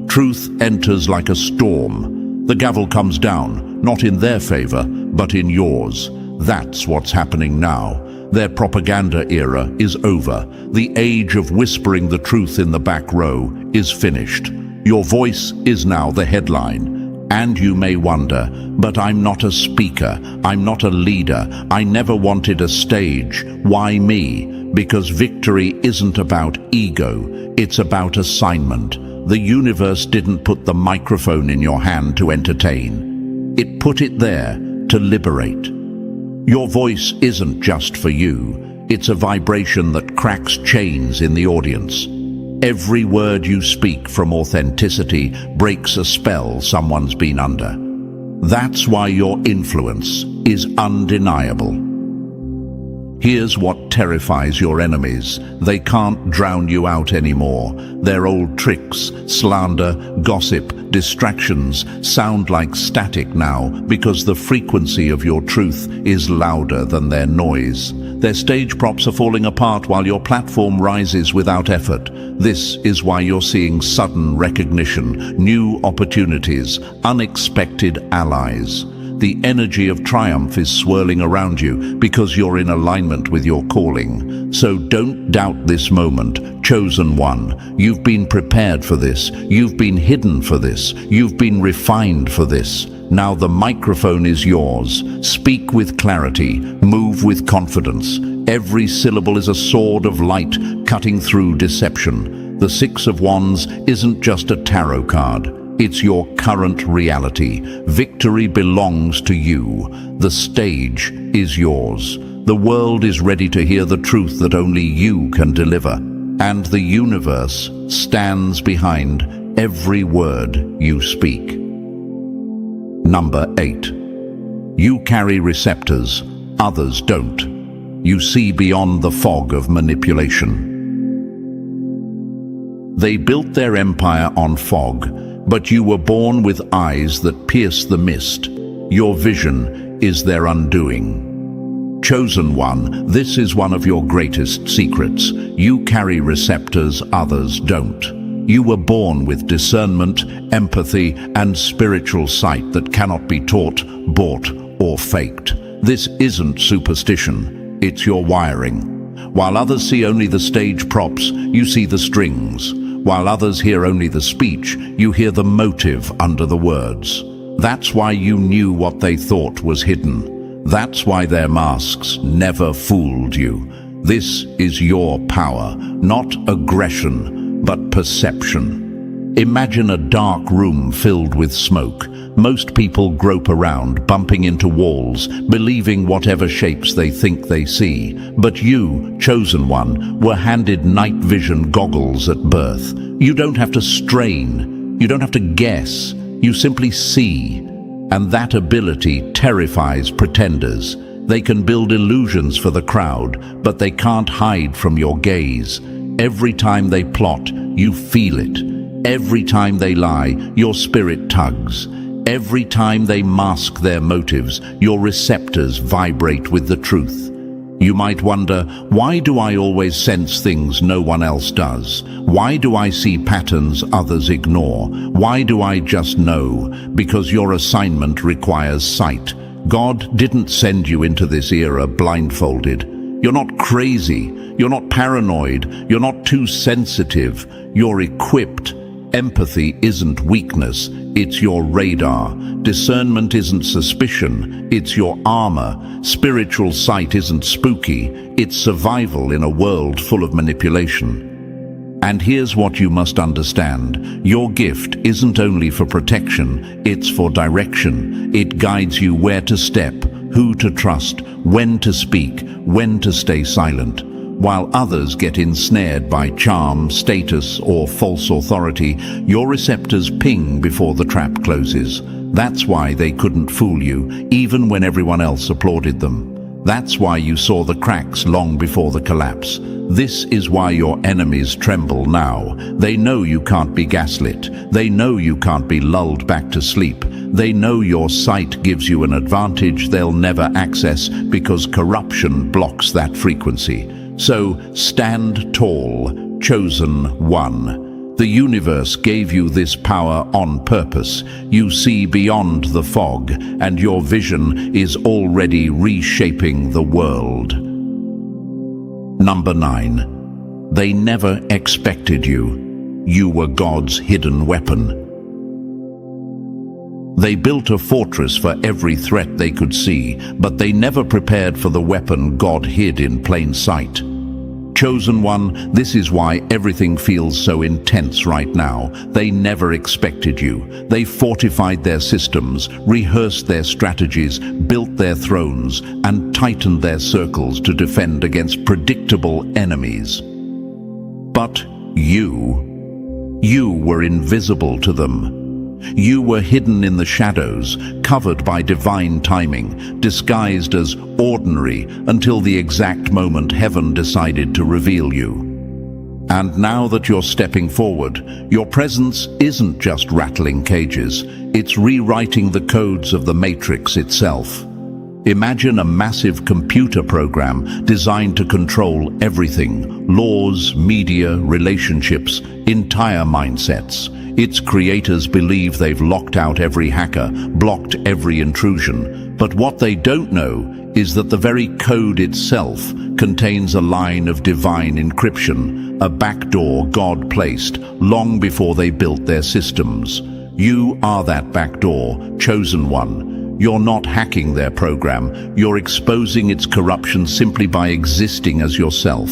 S1: Truth enters like a storm. The gavel comes down, not in their favor, but in yours. That's what's happening now. Their propaganda era is over. The age of whispering the truth in the back row is finished. Your voice is now the headline. And you may wonder, but I'm not a speaker. I'm not a leader. I never wanted a stage. Why me? Because victory isn't about ego. It's about assignment. The universe didn't put the microphone in your hand to entertain. It put it there to liberate. Your voice isn't just for you. It's a vibration that cracks chains in the audience. Every word you speak from authenticity breaks a spell someone's been under. That's why your influence is undeniable. Here's what terrifies your enemies. They can't drown you out anymore. Their old tricks, slander, gossip, distractions sound like static now because the frequency of your truth is louder than their noise. Their stage props are falling apart while your platform rises without effort. This is why you're seeing sudden recognition, new opportunities, unexpected allies. The energy of triumph is swirling around you because you're in alignment with your calling. So don't doubt this moment, chosen one. You've been prepared for this. You've been hidden for this. You've been refined for this. Now the microphone is yours. Speak with clarity. Move with confidence. Every syllable is a sword of light cutting through deception. The Six of Wands isn't just a tarot card. It's your current reality. Victory belongs to you. The stage is yours. The world is ready to hear the truth that only you can deliver. And the universe stands behind every word you speak. Number 8. You carry receptors, others don't. You see beyond the fog of manipulation. They built their empire on fog, but you were born with eyes that pierce the mist. Your vision is their undoing. Chosen one, this is one of your greatest secrets. You carry receptors others don't. You were born with discernment, empathy, and spiritual sight that cannot be taught, bought, or faked. This isn't superstition, it's your wiring. While others see only the stage props, you see the strings. While others hear only the speech, you hear the motive under the words. That's why you knew what they thought was hidden. That's why their masks never fooled you. This is your power, not aggression, but perception. Imagine a dark room filled with smoke. Most people grope around, bumping into walls, believing whatever shapes they think they see. But you, chosen one, were handed night vision goggles at birth. You don't have to strain. You don't have to guess. You simply see. And that ability terrifies pretenders. They can build illusions for the crowd, but they can't hide from your gaze. Every time they plot, you feel it. Every time they lie, your spirit tugs. Every time they mask their motives, your receptors vibrate with the truth. You might wonder, why do I always sense things no one else does? Why do I see patterns others ignore? Why do I just know? Because your assignment requires sight. God didn't send you into this era blindfolded. You're not crazy. You're not paranoid. You're not too sensitive. You're equipped. Empathy isn't weakness, it's your radar. Discernment isn't suspicion, it's your armor. Spiritual sight isn't spooky, it's survival in a world full of manipulation. And here's what you must understand. Your gift isn't only for protection, it's for direction. It guides you where to step, who to trust, when to speak, when to stay silent. While others get ensnared by charm, status, or false authority, your receptors ping before the trap closes. That's why they couldn't fool you, even when everyone else applauded them. That's why you saw the cracks long before the collapse. This is why your enemies tremble now. They know you can't be gaslit. They know you can't be lulled back to sleep. They know your sight gives you an advantage they'll never access because corruption blocks that frequency. So stand tall, chosen one. The universe gave you this power on purpose. You see beyond the fog, and your vision is already reshaping the world. Number 9. They never expected you. You were God's hidden weapon. They built a fortress for every threat they could see, but they never prepared for the weapon God hid in plain sight. Chosen one, this is why everything feels so intense right now. They never expected you. They fortified their systems, rehearsed their strategies, built their thrones, and tightened their circles to defend against predictable enemies. But you were invisible to them. You were hidden in the shadows, covered by divine timing, disguised as ordinary until the exact moment heaven decided to reveal you. And now that you're stepping forward, your presence isn't just rattling cages, it's rewriting the codes of the matrix itself. Imagine a massive computer program designed to control everything: laws, media, relationships, entire mindsets. Its creators believe they've locked out every hacker, blocked every intrusion. But what they don't know is that the very code itself contains a line of divine encryption, a backdoor God placed long before they built their systems. You are that backdoor, chosen one. You're not hacking their program, you're exposing its corruption simply by existing as yourself.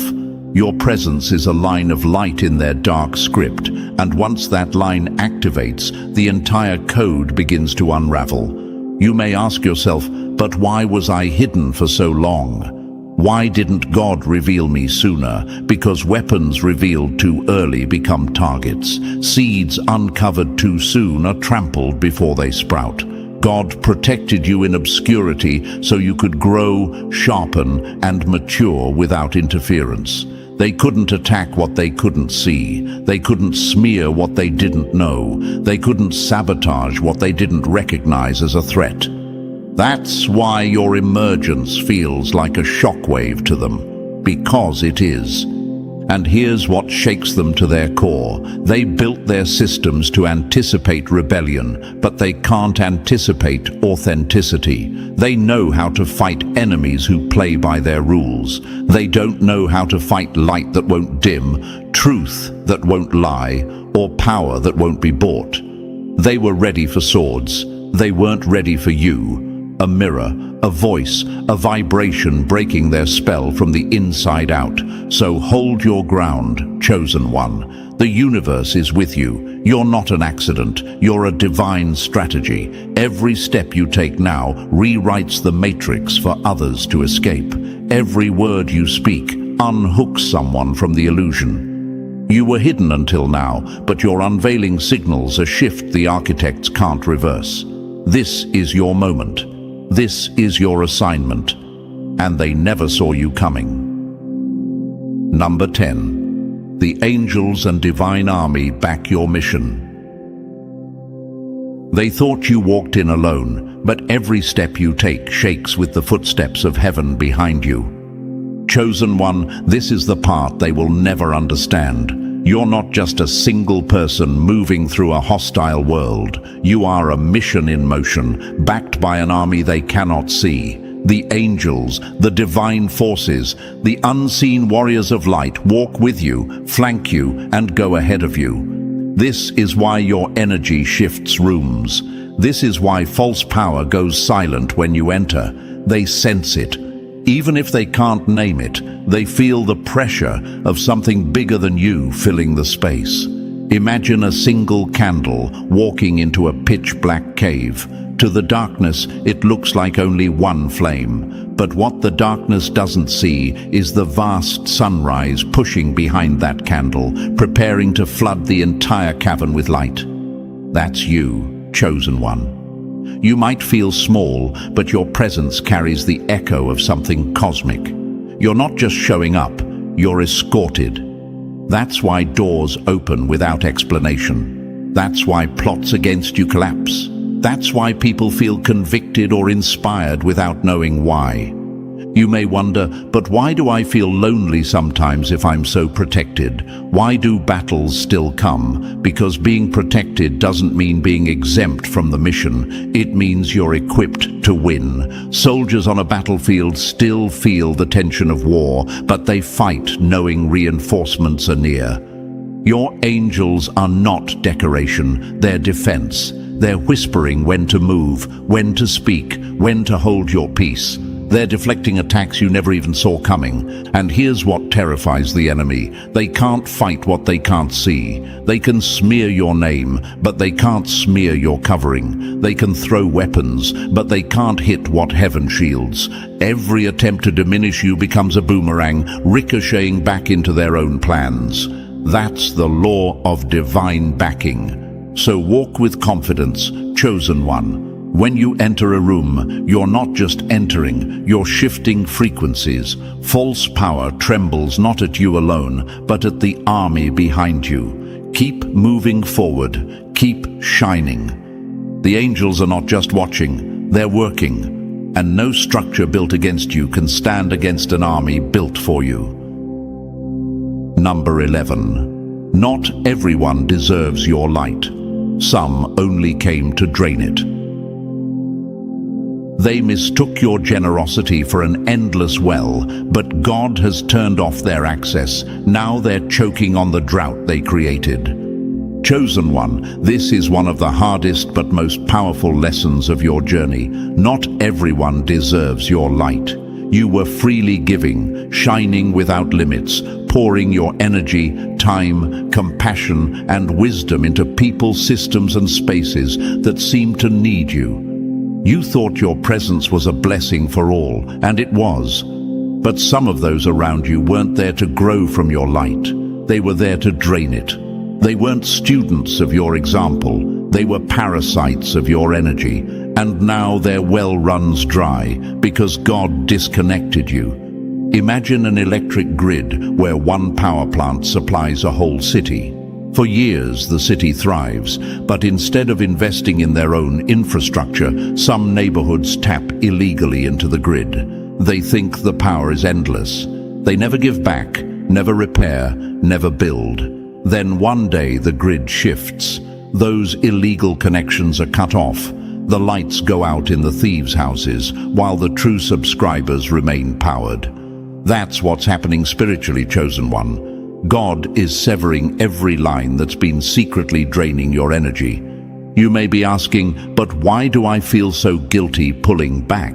S1: Your presence is a line of light in their dark script, and once that line activates, the entire code begins to unravel. You may ask yourself, but why was I hidden for so long? Why didn't God reveal me sooner? Because weapons revealed too early become targets. Seeds uncovered too soon are trampled before they sprout. God protected you in obscurity so you could grow, sharpen, and mature without interference. They couldn't attack what they couldn't see. They couldn't smear what they didn't know. They couldn't sabotage what they didn't recognize as a threat. That's why your emergence feels like a shockwave to them, because it is. And here's what shakes them to their core. They built their systems to anticipate rebellion, but they can't anticipate authenticity. They know how to fight enemies who play by their rules. They don't know how to fight light that won't dim, truth that won't lie, or power that won't be bought. They were ready for swords. They weren't ready for you. A mirror, a voice, a vibration breaking their spell from the inside out. So hold your ground, chosen one. The universe is with you. You're not an accident. You're a divine strategy. Every step you take now rewrites the matrix for others to escape. Every word you speak unhooks someone from the illusion. You were hidden until now, but you're unveiling signals a shift the architects can't reverse. This is your moment. This is your assignment, and they never saw you coming. Number 10. The angels and divine army back your mission. They thought you walked in alone, but every step you take shakes with the footsteps of heaven behind you. Chosen one, this is the part they will never understand. You're not just a single person moving through a hostile world. You are a mission in motion, backed by an army they cannot see. The angels, the divine forces, the unseen warriors of light walk with you, flank you, and go ahead of you. This is why your energy shifts rooms. This is why false power goes silent when you enter. They sense it. Even if they can't name it, they feel the pressure of something bigger than you filling the space. Imagine a single candle walking into a pitch-black cave. To the darkness, it looks like only one flame. But what the darkness doesn't see is the vast sunrise pushing behind that candle, preparing to flood the entire cavern with light. That's you, chosen one. You might feel small, but your presence carries the echo of something cosmic. You're not just showing up, you're escorted. That's why doors open without explanation. That's why plots against you collapse. That's why people feel convicted or inspired without knowing why. You may wonder, but why do I feel lonely sometimes if I'm so protected? Why do battles still come? Because being protected doesn't mean being exempt from the mission. It means you're equipped to win. Soldiers on a battlefield still feel the tension of war, but they fight knowing reinforcements are near. Your angels are not decoration, they're defense. They're whispering when to move, when to speak, when to hold your peace. They're deflecting attacks you never even saw coming. And here's what terrifies the enemy. They can't fight what they can't see. They can smear your name, but they can't smear your covering. They can throw weapons, but they can't hit what heaven shields. Every attempt to diminish you becomes a boomerang, ricocheting back into their own plans. That's the law of divine backing. So walk with confidence, chosen one. When you enter a room, you're not just entering, you're shifting frequencies. False power trembles not at you alone, but at the army behind you. Keep moving forward, keep shining. The angels are not just watching, they're working. And no structure built against you can stand against an army built for you. Number 11. Not everyone deserves your light. Some only came to drain it. They mistook your generosity for an endless well, but God has turned off their access. Now they're choking on the drought they created. Chosen one, this is one of the hardest but most powerful lessons of your journey. Not everyone deserves your light. You were freely giving, shining without limits, pouring your energy, time, compassion, and wisdom into people, systems, and spaces that seemed to need you. You thought your presence was a blessing for all, and it was. But some of those around you weren't there to grow from your light. They were there to drain it. They weren't students of your example. They were parasites of your energy. And now their well runs dry because God disconnected you. Imagine an electric grid where one power plant supplies a whole city. For years, the city thrives, but instead of investing in their own infrastructure, some neighborhoods tap illegally into the grid. They think the power is endless. They never give back, never repair, never build. Then one day the grid shifts. Those illegal connections are cut off. The lights go out in the thieves' houses, while the true subscribers remain powered. That's what's happening spiritually, chosen one. God is severing every line that's been secretly draining your energy. You may be asking, but why do I feel so guilty pulling back?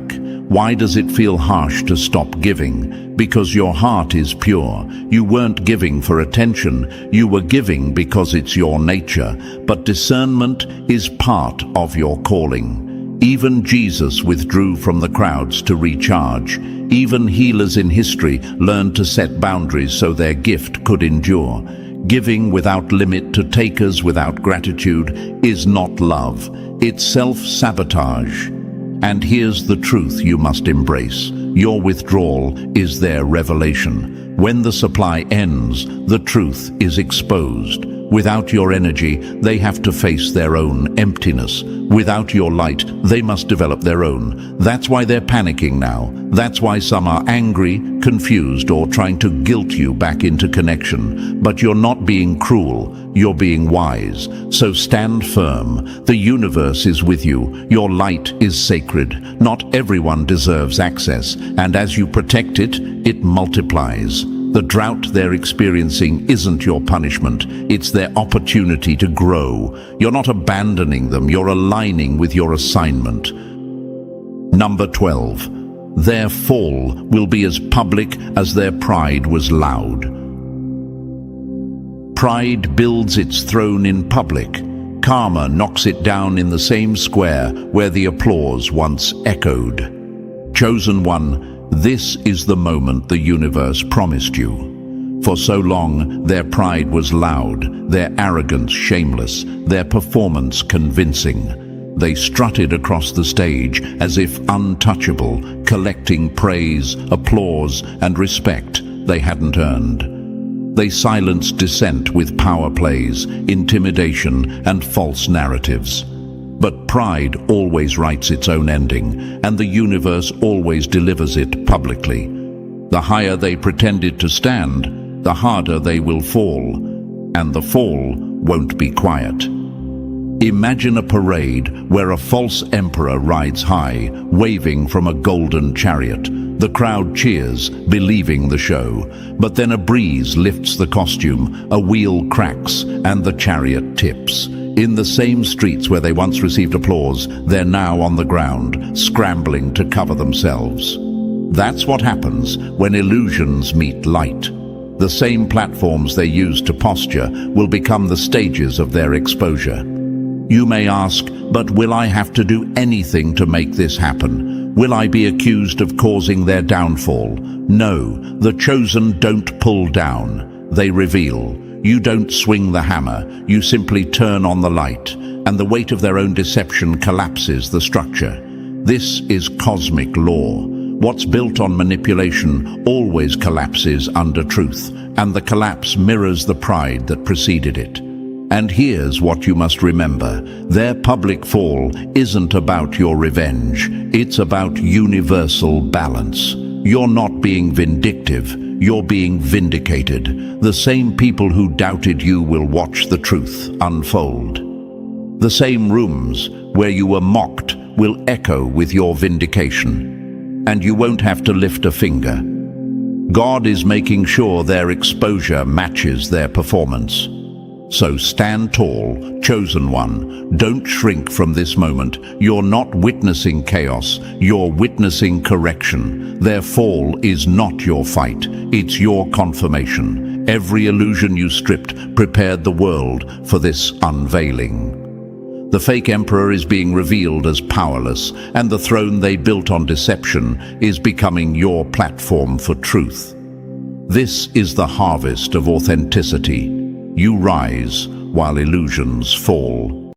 S1: Why does it feel harsh to stop giving? Because your heart is pure. You weren't giving for attention. You were giving because it's your nature. But discernment is part of your calling. Even Jesus withdrew from the crowds to recharge. Even healers in history learned to set boundaries so their gift could endure. Giving without limit to takers without gratitude is not love. It's self-sabotage. And here's the truth you must embrace. Your withdrawal is their revelation. When the supply ends, the truth is exposed. Without your energy, they have to face their own emptiness. Without your light, they must develop their own. That's why they're panicking now. That's why some are angry, confused, or trying to guilt you back into connection. But you're not being cruel, you're being wise. So stand firm. The universe is with you. Your light is sacred. Not everyone deserves access, and as you protect it, it multiplies. The drought they're experiencing isn't your punishment, it's their opportunity to grow. You're not abandoning them, you're aligning with your assignment. Number 12. Their fall will be as public as their pride was loud. Pride builds its throne in public. Karma knocks it down in the same square where the applause once echoed. Chosen one, this is the moment the universe promised you. For so long, their pride was loud, their arrogance shameless, their performance convincing. They strutted across the stage as if untouchable, collecting praise, applause, and respect they hadn't earned. They silenced dissent with power plays, intimidation, and false narratives. But pride always writes its own ending, and the universe always delivers it publicly. The higher they pretended to stand, the harder they will fall, and the fall won't be quiet. Imagine a parade where a false emperor rides high, waving from a golden chariot. The crowd cheers, believing the show. But then a breeze lifts the costume, a wheel cracks, and the chariot tips. In the same streets where they once received applause, they're now on the ground, scrambling to cover themselves. That's what happens when illusions meet light. The same platforms they use to posture will become the stages of their exposure. You may ask, but will I have to do anything to make this happen? Will I be accused of causing their downfall? No, the chosen don't pull down, they reveal. You don't swing the hammer, you simply turn on the light, and the weight of their own deception collapses the structure. This is cosmic law. What's built on manipulation always collapses under truth, and the collapse mirrors the pride that preceded it. And here's what you must remember. Their public fall isn't about your revenge. It's about universal balance. You're not being vindictive. You're being vindicated. The same people who doubted you will watch the truth unfold. The same rooms where you were mocked will echo with your vindication. And you won't have to lift a finger. God is making sure their exposure matches their performance. So stand tall, chosen one. Don't shrink from this moment. You're not witnessing chaos, you're witnessing correction. Their fall is not your fight, it's your confirmation. Every illusion you stripped prepared the world for this unveiling. The fake emperor is being revealed as powerless, and the throne they built on deception is becoming your platform for truth. This is the harvest of authenticity. You rise while illusions fall.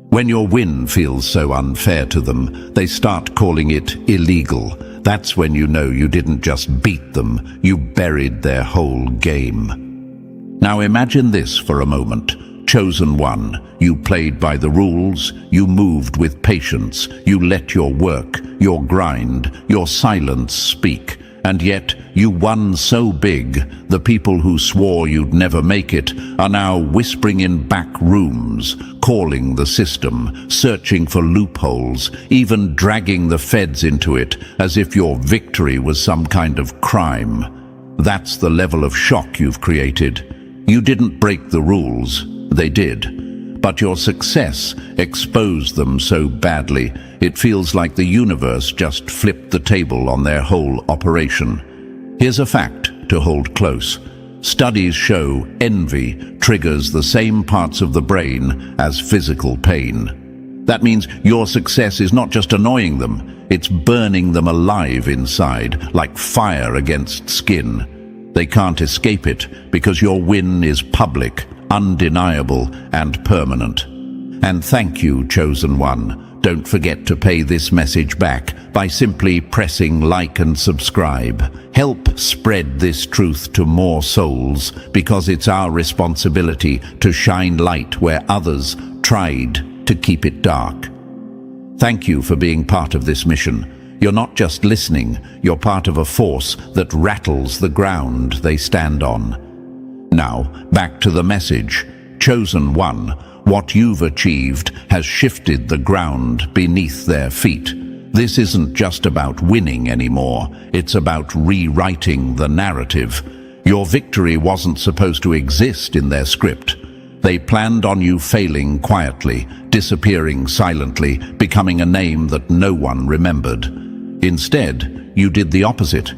S1: When your win feels so unfair to them, they start calling it illegal. That's when you know you didn't just beat them, you buried their whole game. Now imagine this for a moment. Chosen one, you played by the rules, you moved with patience, you let your work, your grind, your silence speak. And yet, you won so big, the people who swore you'd never make it are now whispering in back rooms, calling the system, searching for loopholes, even dragging the feds into it as if your victory was some kind of crime. That's the level of shock you've created. You didn't break the rules, they did. But your success exposed them so badly, it feels like the universe just flipped the table on their whole operation. Here's a fact to hold close. Studies show envy triggers the same parts of the brain as physical pain. That means your success is not just annoying them, it's burning them alive inside, like fire against skin. They can't escape it because your win is public, undeniable and permanent. And thank you, chosen one. Don't forget to pay this message back by simply pressing like and subscribe. Help spread this truth to more souls, because it's our responsibility to shine light where others tried to keep it dark. Thank you for being part of this mission. You're not just listening, you're part of a force that rattles the ground they stand on. Now, back to the message. Chosen one, what you've achieved has shifted the ground beneath their feet. This isn't just about winning anymore, it's about rewriting the narrative. Your victory wasn't supposed to exist in their script. They planned on you failing quietly, disappearing silently, becoming a name that no one remembered. Instead, you did the opposite.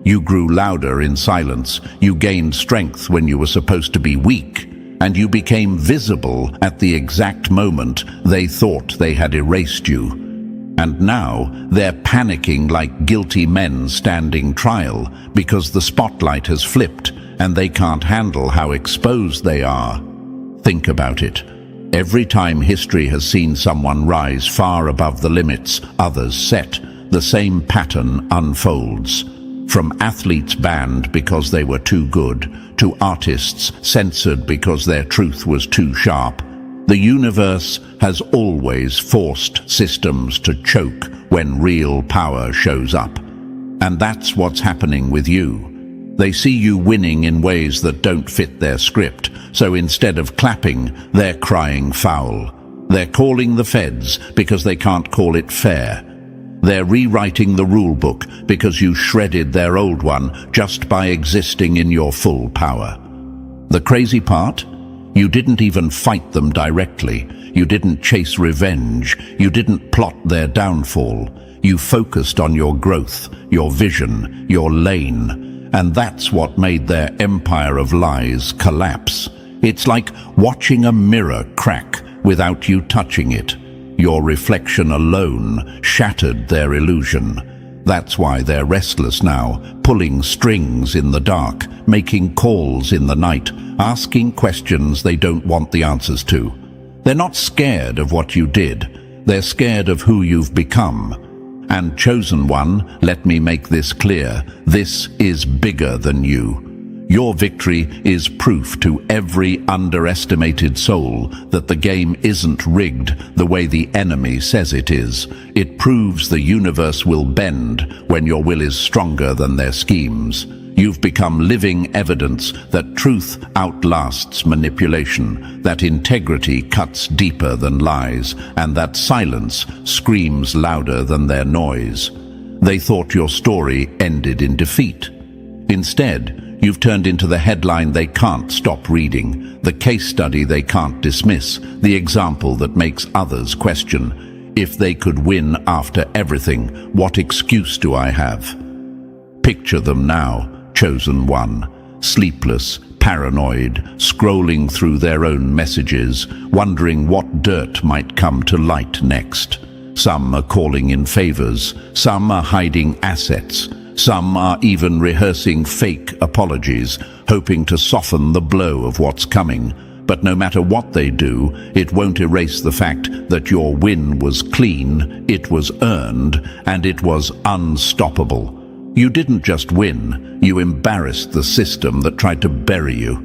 S1: You grew louder in silence, you gained strength when you were supposed to be weak, and you became visible at the exact moment they thought they had erased you. And now they're panicking like guilty men standing trial because the spotlight has flipped and they can't handle how exposed they are. Think about it. Every time history has seen someone rise far above the limits others set, the same pattern unfolds. From athletes banned because they were too good, to artists censored because their truth was too sharp, the universe has always forced systems to choke when real power shows up. And that's what's happening with you. They see you winning in ways that don't fit their script, so instead of clapping, they're crying foul. They're calling the feds because they can't call it fair. They're rewriting the rule book because you shredded their old one just by existing in your full power. The crazy part? You didn't even fight them directly. You didn't chase revenge. You didn't plot their downfall. You focused on your growth, your vision, your lane. And that's what made their empire of lies collapse. It's like watching a mirror crack without you touching it. Your reflection alone shattered their illusion. That's why they're restless now, pulling strings in the dark, making calls in the night, asking questions they don't want the answers to. They're not scared of what you did. They're scared of who you've become. And Chosen One, let me make this clear, this is bigger than you. Your victory is proof to every underestimated soul that the game isn't rigged the way the enemy says it is. It proves the universe will bend when your will is stronger than their schemes. You've become living evidence that truth outlasts manipulation, that integrity cuts deeper than lies, and that silence screams louder than their noise. They thought your story ended in defeat. Instead, you've turned into the headline they can't stop reading, the case study they can't dismiss, the example that makes others question. If they could win after everything, what excuse do I have? Picture them now, Chosen One, sleepless, paranoid, scrolling through their own messages, wondering what dirt might come to light next. Some are calling in favors, some are hiding assets, some are even rehearsing fake apologies, hoping to soften the blow of what's coming. But no matter what they do, it won't erase the fact that your win was clean, it was earned, and it was unstoppable. You didn't just win, you embarrassed the system that tried to bury you.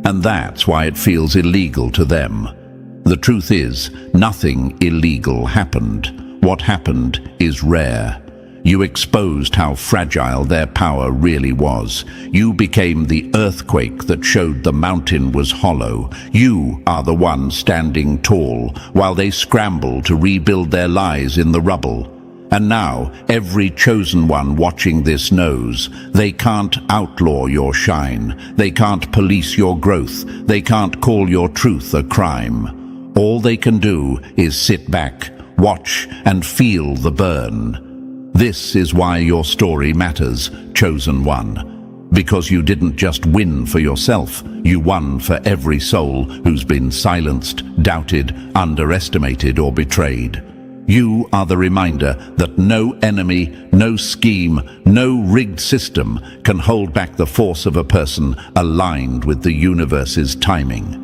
S1: And that's why it feels illegal to them. The truth is, nothing illegal happened. What happened is rare. You exposed how fragile their power really was. You became the earthquake that showed the mountain was hollow. You are the one standing tall, while they scramble to rebuild their lies in the rubble. And now, every chosen one watching this knows, they can't outlaw your shine. They can't police your growth. They can't call your truth a crime. All they can do is sit back, watch, and feel the burn. This is why your story matters, Chosen One. Because you didn't just win for yourself, you won for every soul who's been silenced, doubted, underestimated, or betrayed. You are the reminder that no enemy, no scheme, no rigged system can hold back the force of a person aligned with the universe's timing.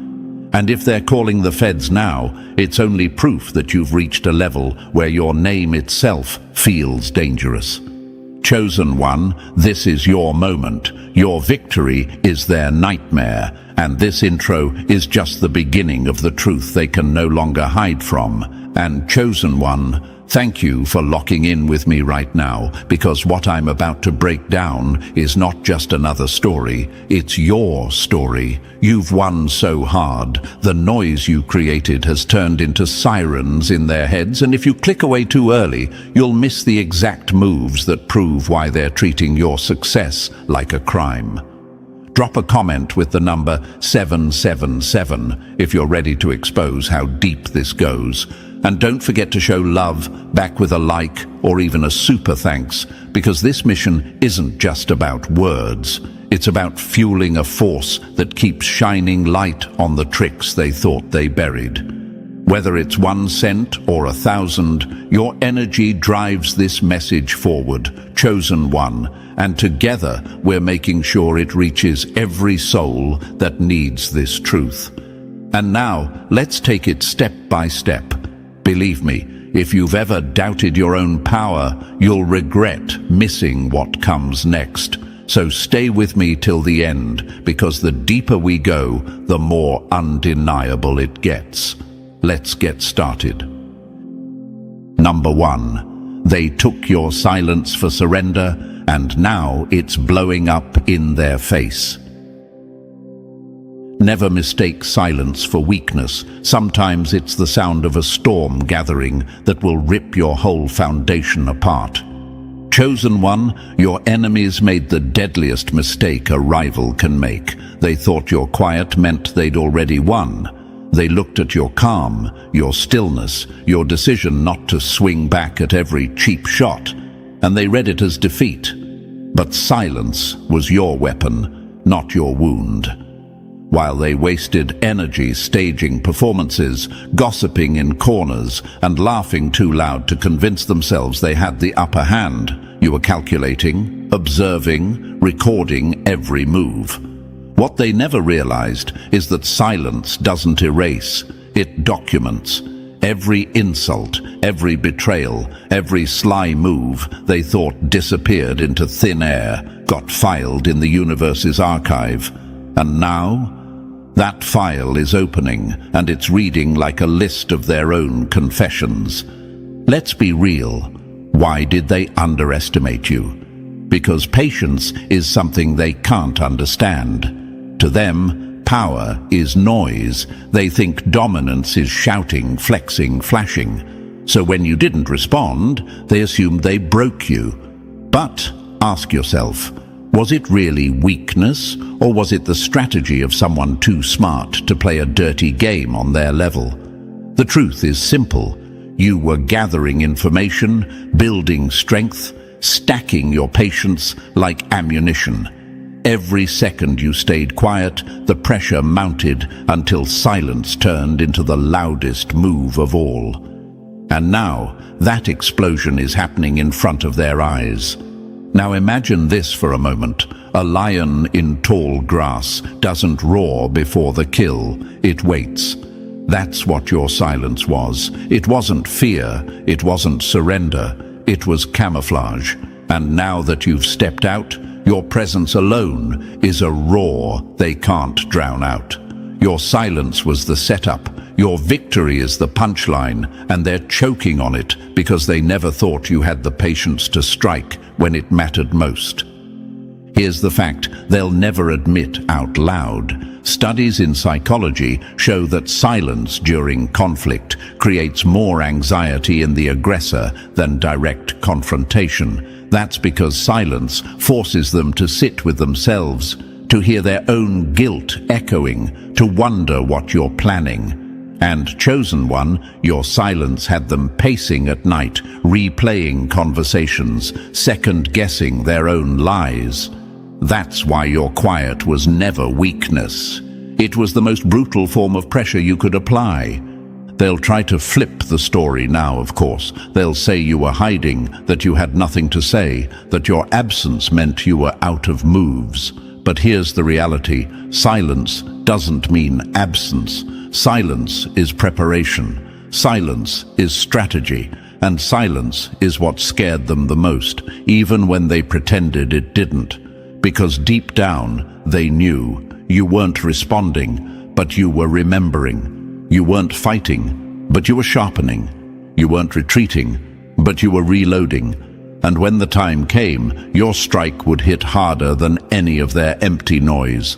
S1: And if they're calling the feds now, it's only proof that you've reached a level where your name itself feels dangerous. Chosen One, this is your moment. Your victory is their nightmare, and this intro is just the beginning of the truth they can no longer hide from. And Chosen One, thank you for locking in with me right now, because what I'm about to break down is not just another story, it's your story. You've won so hard, the noise you created has turned into sirens in their heads, and if you click away too early, you'll miss the exact moves that prove why they're treating your success like a crime. Drop a comment with the number 777 if you're ready to expose how deep this goes. And don't forget to show love back with a like or even a super thanks, because this mission isn't just about words. It's about fueling a force that keeps shining light on the tricks they thought they buried. Whether it's 1 cent or 1,000, your energy drives this message forward, Chosen One, and together we're making sure it reaches every soul that needs this truth. And now, let's take it step by step. Believe me, if you've ever doubted your own power, you'll regret missing what comes next. So stay with me till the end, because the deeper we go, the more undeniable it gets. Let's get started. Number 1. They took your silence for surrender, and now it's blowing up in their face. Never mistake silence for weakness. Sometimes it's the sound of a storm gathering that will rip your whole foundation apart. Chosen One, your enemies made the deadliest mistake a rival can make. They thought your quiet meant they'd already won. They looked at your calm, your stillness, your decision not to swing back at every cheap shot, and they read it as defeat. But silence was your weapon, not your wound. while they wasted energy staging performances, gossiping in corners, and laughing too loud to convince themselves they had the upper hand. You were calculating, observing, recording every move. What they never realized is that silence doesn't erase, it documents. Every insult, every betrayal, every sly move they thought disappeared into thin air got filed in the universe's archive. And now, that file is opening, and it's reading like a list of their own confessions. Let's be real. Why did they underestimate you? Because patience is something they can't understand. To them, power is noise. They think dominance is shouting, flexing, flashing. So when you didn't respond, they assumed they broke you. But ask yourself, was it really weakness, or was it the strategy of someone too smart to play a dirty game on their level? The truth is simple. You were gathering information, building strength, stacking your patience like ammunition. Every second you stayed quiet, the pressure mounted until silence turned into the loudest move of all. And now, that explosion is happening in front of their eyes. Now imagine this for a moment. A lion in tall grass doesn't roar before the kill, it waits. That's what your silence was. It wasn't fear, it wasn't surrender, it was camouflage. And now that you've stepped out, your presence alone is a roar they can't drown out. Your silence was the setup, your victory is the punchline, and they're choking on it because they never thought you had the patience to strike when it mattered most. Here's the fact they'll never admit out loud. Studies in psychology show that silence during conflict creates more anxiety in the aggressor than direct confrontation. That's because silence forces them to sit with themselves, to hear their own guilt echoing, to wonder what you're planning. And chosen one, your silence had them pacing at night, replaying conversations, second-guessing their own lies. That's why your quiet was never weakness. It was the most brutal form of pressure you could apply. They'll try to flip the story now, of course. They'll say you were hiding, that you had nothing to say, that your absence meant you were out of moves. But here's the reality. Silence doesn't mean absence. Silence is preparation. Silence is strategy. And silence is what scared them the most, even when they pretended it didn't. Because deep down, they knew you weren't responding, but you were remembering. You weren't fighting, but you were sharpening. You weren't retreating, but you were reloading. And when the time came, your strike would hit harder than any of their empty noise.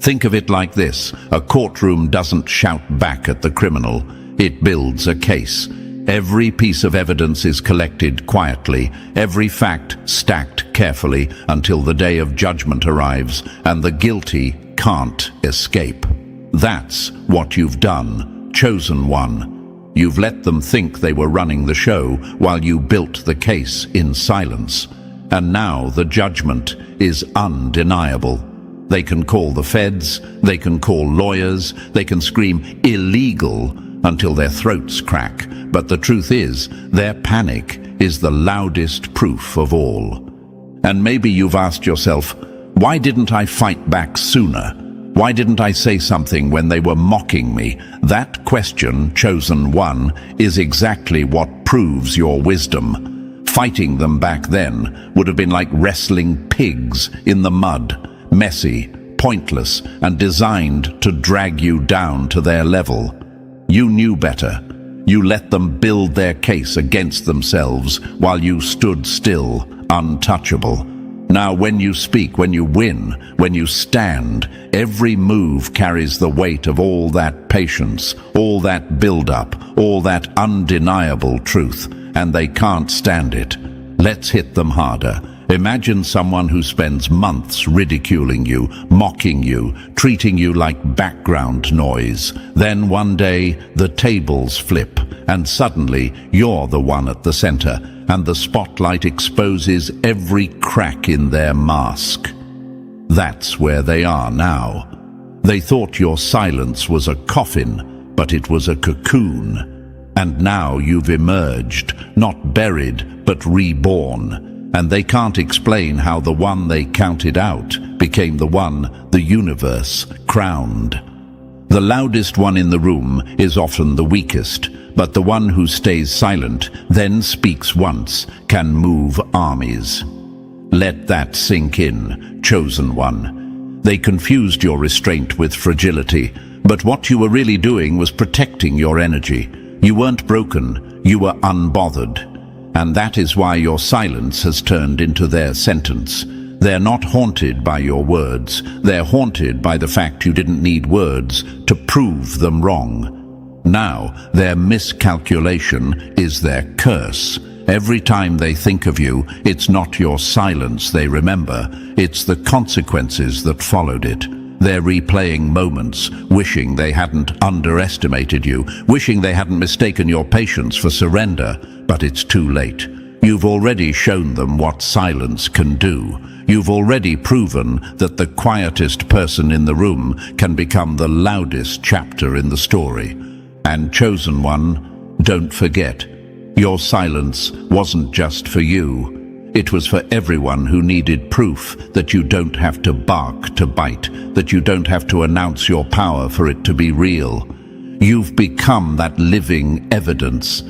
S1: Think of it like this. A courtroom doesn't shout back at the criminal. It builds a case. Every piece of evidence is collected quietly, every fact stacked carefully until the day of judgment arrives, and the guilty can't escape. That's what you've done, chosen one. You've let them think they were running the show while you built the case in silence. And now the judgment is undeniable. They can call the feds, they can call lawyers, they can scream illegal until their throats crack. But the truth is, their panic is the loudest proof of all. And maybe you've asked yourself, why didn't I fight back sooner? Why didn't I say something when they were mocking me? That question, chosen one, is exactly what proves your wisdom. Fighting them back then would have been like wrestling pigs in the mud, messy, pointless, and designed to drag you down to their level. You knew better. You let them build their case against themselves while you stood still, untouchable. Now when you speak, when you win, when you stand, every move carries the weight of all that patience, all that build-up, all that undeniable truth, and they can't stand it. Let's hit them harder. Imagine someone who spends months ridiculing you, mocking you, treating you like background noise. Then one day, the tables flip, and suddenly you're the one at the center, and the spotlight exposes every crack in their mask. That's where they are now. They thought your silence was a coffin, but it was a cocoon. And now you've emerged, not buried, but reborn. And they can't explain how the one they counted out became the one the universe crowned. The loudest one in the room is often the weakest, but the one who stays silent, then speaks once, can move armies. Let that sink in, chosen one. They confused your restraint with fragility, but what you were really doing was protecting your energy. You weren't broken, you were unbothered. And that is why your silence has turned into their sentence. They're not haunted by your words. They're haunted by the fact you didn't need words to prove them wrong. Now, their miscalculation is their curse. Every time they think of you, it's not your silence they remember, it's the consequences that followed it. They're replaying moments, wishing they hadn't underestimated you, wishing they hadn't mistaken your patience for surrender, but it's too late. You've already shown them what silence can do. You've already proven that the quietest person in the room can become the loudest chapter in the story. And chosen one, don't forget, your silence wasn't just for you. It was for everyone who needed proof that you don't have to bark to bite, that you don't have to announce your power for it to be real. You've become that living evidence.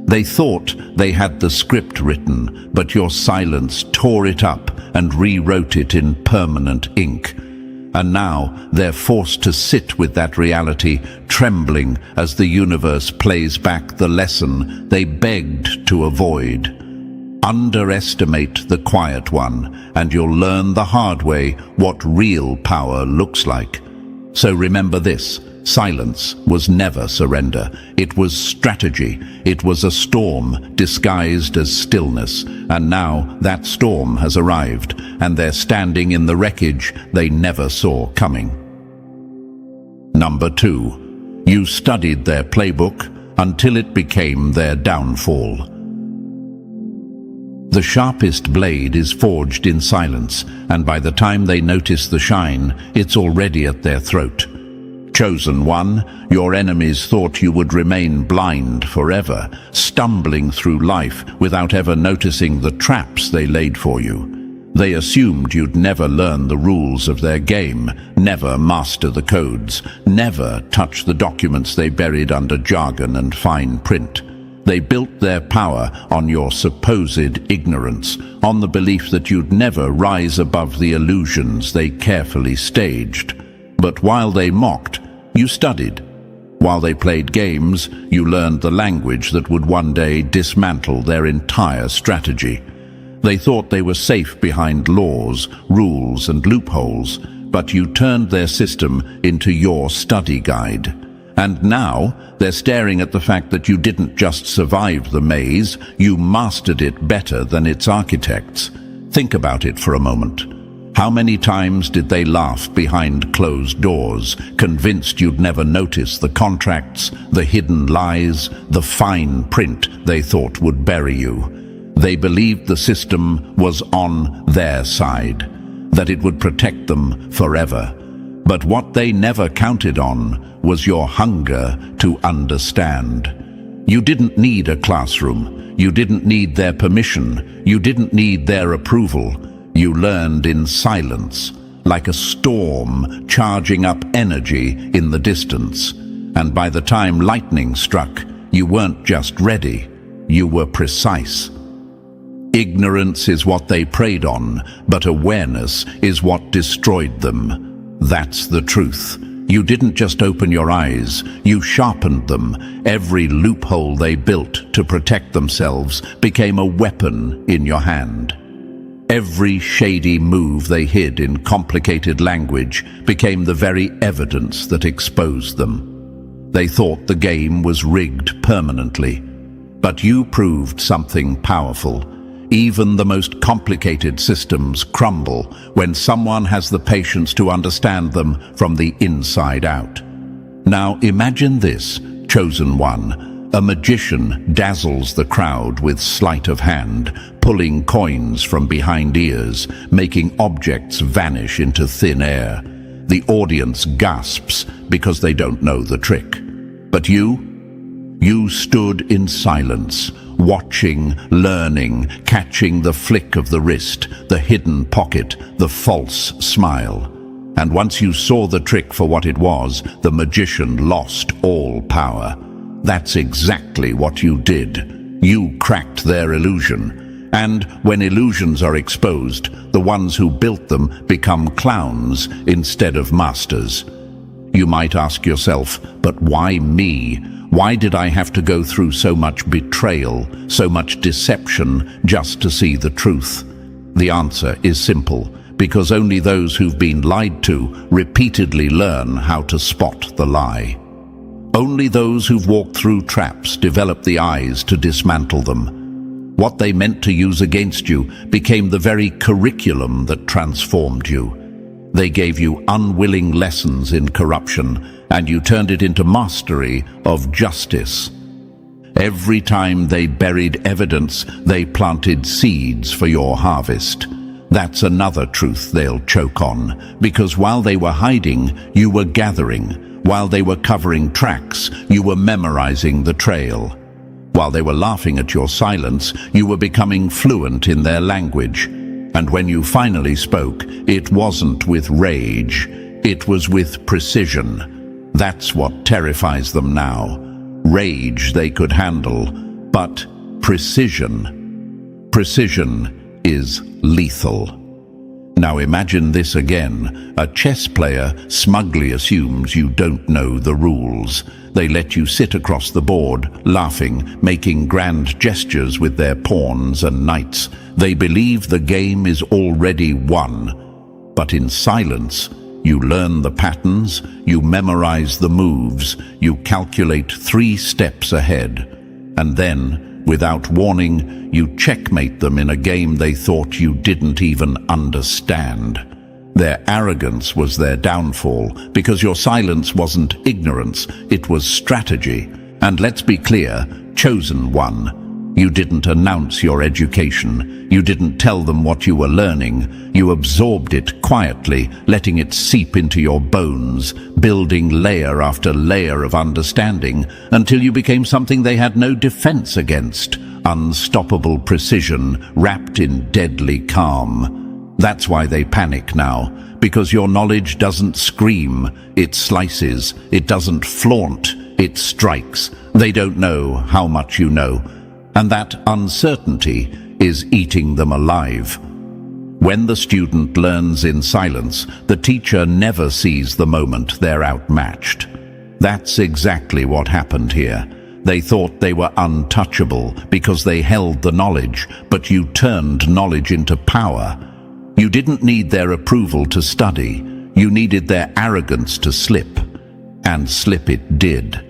S1: They thought they had the script written, but your silence tore it up and rewrote it in permanent ink. And now they're forced to sit with that reality, trembling as the universe plays back the lesson they begged to avoid. Underestimate the quiet one, and you'll learn the hard way what real power looks like. So remember this. Silence was never surrender. It was strategy. It was a storm disguised as stillness. And now that storm has arrived, and they're standing in the wreckage they never saw coming. Number 2. You studied their playbook until it became their downfall. The sharpest blade is forged in silence, and by the time they notice the shine, it's already at their throat. Chosen one, your enemies thought you would remain blind forever, stumbling through life without ever noticing the traps they laid for you. They assumed you'd never learn the rules of their game, never master the codes, never touch the documents they buried under jargon and fine print. They built their power on your supposed ignorance, on the belief that you'd never rise above the illusions they carefully staged. But while they mocked, you studied. While they played games, you learned the language that would one day dismantle their entire strategy. They thought they were safe behind laws, rules, and loopholes, but you turned their system into your study guide. And now, they're staring at the fact that you didn't just survive the maze, you mastered it better than its architects. Think about it for a moment. How many times did they laugh behind closed doors, convinced you'd never notice the contracts, the hidden lies, the fine print they thought would bury you? They believed the system was on their side, that it would protect them forever. But what they never counted on was your hunger to understand. You didn't need a classroom. You didn't need their permission. You didn't need their approval. You learned in silence, like a storm charging up energy in the distance. And by the time lightning struck, you weren't just ready, you were precise. Ignorance is what they preyed on, but awareness is what destroyed them. That's the truth. You didn't just open your eyes, you sharpened them. Every loophole they built to protect themselves became a weapon in your hand. Every shady move they hid in complicated language became the very evidence that exposed them. They thought the game was rigged permanently, but you proved something powerful. Even the most complicated systems crumble when someone has the patience to understand them from the inside out. Now imagine this, chosen one. A magician dazzles the crowd with sleight of hand, pulling coins from behind ears, making objects vanish into thin air. the audience gasps because they don't know the trick. But you stood in silence, watching, learning, catching the flick of the wrist, the hidden pocket, the false smile. And once you saw the trick for what it was, the magician lost all power. That's exactly what you did. You cracked their illusion. And when illusions are exposed, the ones who built them become clowns instead of masters. You might ask yourself, but why me? Why did I have to go through so much betrayal, so much deception, just to see the truth? The answer is simple, because only those who've been lied to repeatedly learn how to spot the lie. Only those who've walked through traps develop the eyes to dismantle them. What they meant to use against you became the very curriculum that transformed you. They gave you unwilling lessons in corruption, and you turned it into mastery of justice. Every time they buried evidence, they planted seeds for your harvest. That's another truth they'll choke on, because while they were hiding, you were gathering. While they were covering tracks, you were memorizing the trail. While they were laughing at your silence, you were becoming fluent in their language. And when you finally spoke, it wasn't with rage, it was with precision. That's what terrifies them now. Rage they could handle, but precision is lethal. Now imagine this again. A chess player smugly assumes you don't know the rules. They let you sit across the board, laughing, making grand gestures with their pawns and knights. They believe the game is already won. But in silence, you learn the patterns, you memorize the moves, you calculate 3 steps ahead. And then, without warning, you checkmate them in a game they thought you didn't even understand. Their arrogance was their downfall, because your silence wasn't ignorance, it was strategy. And let's be clear, chosen one. You didn't announce your education. You didn't tell them what you were learning. You absorbed it quietly, letting it seep into your bones, building layer after layer of understanding, until you became something they had no defense against. Unstoppable precision wrapped in deadly calm. That's why they panic now, because your knowledge doesn't scream, it slices, it doesn't flaunt, it strikes. They don't know how much you know, and that uncertainty is eating them alive. When the student learns in silence, the teacher never sees the moment they're outmatched. That's exactly what happened here. They thought they were untouchable because they held the knowledge, but you turned knowledge into power. You didn't need their approval to study. You needed their arrogance to slip. And slip it did.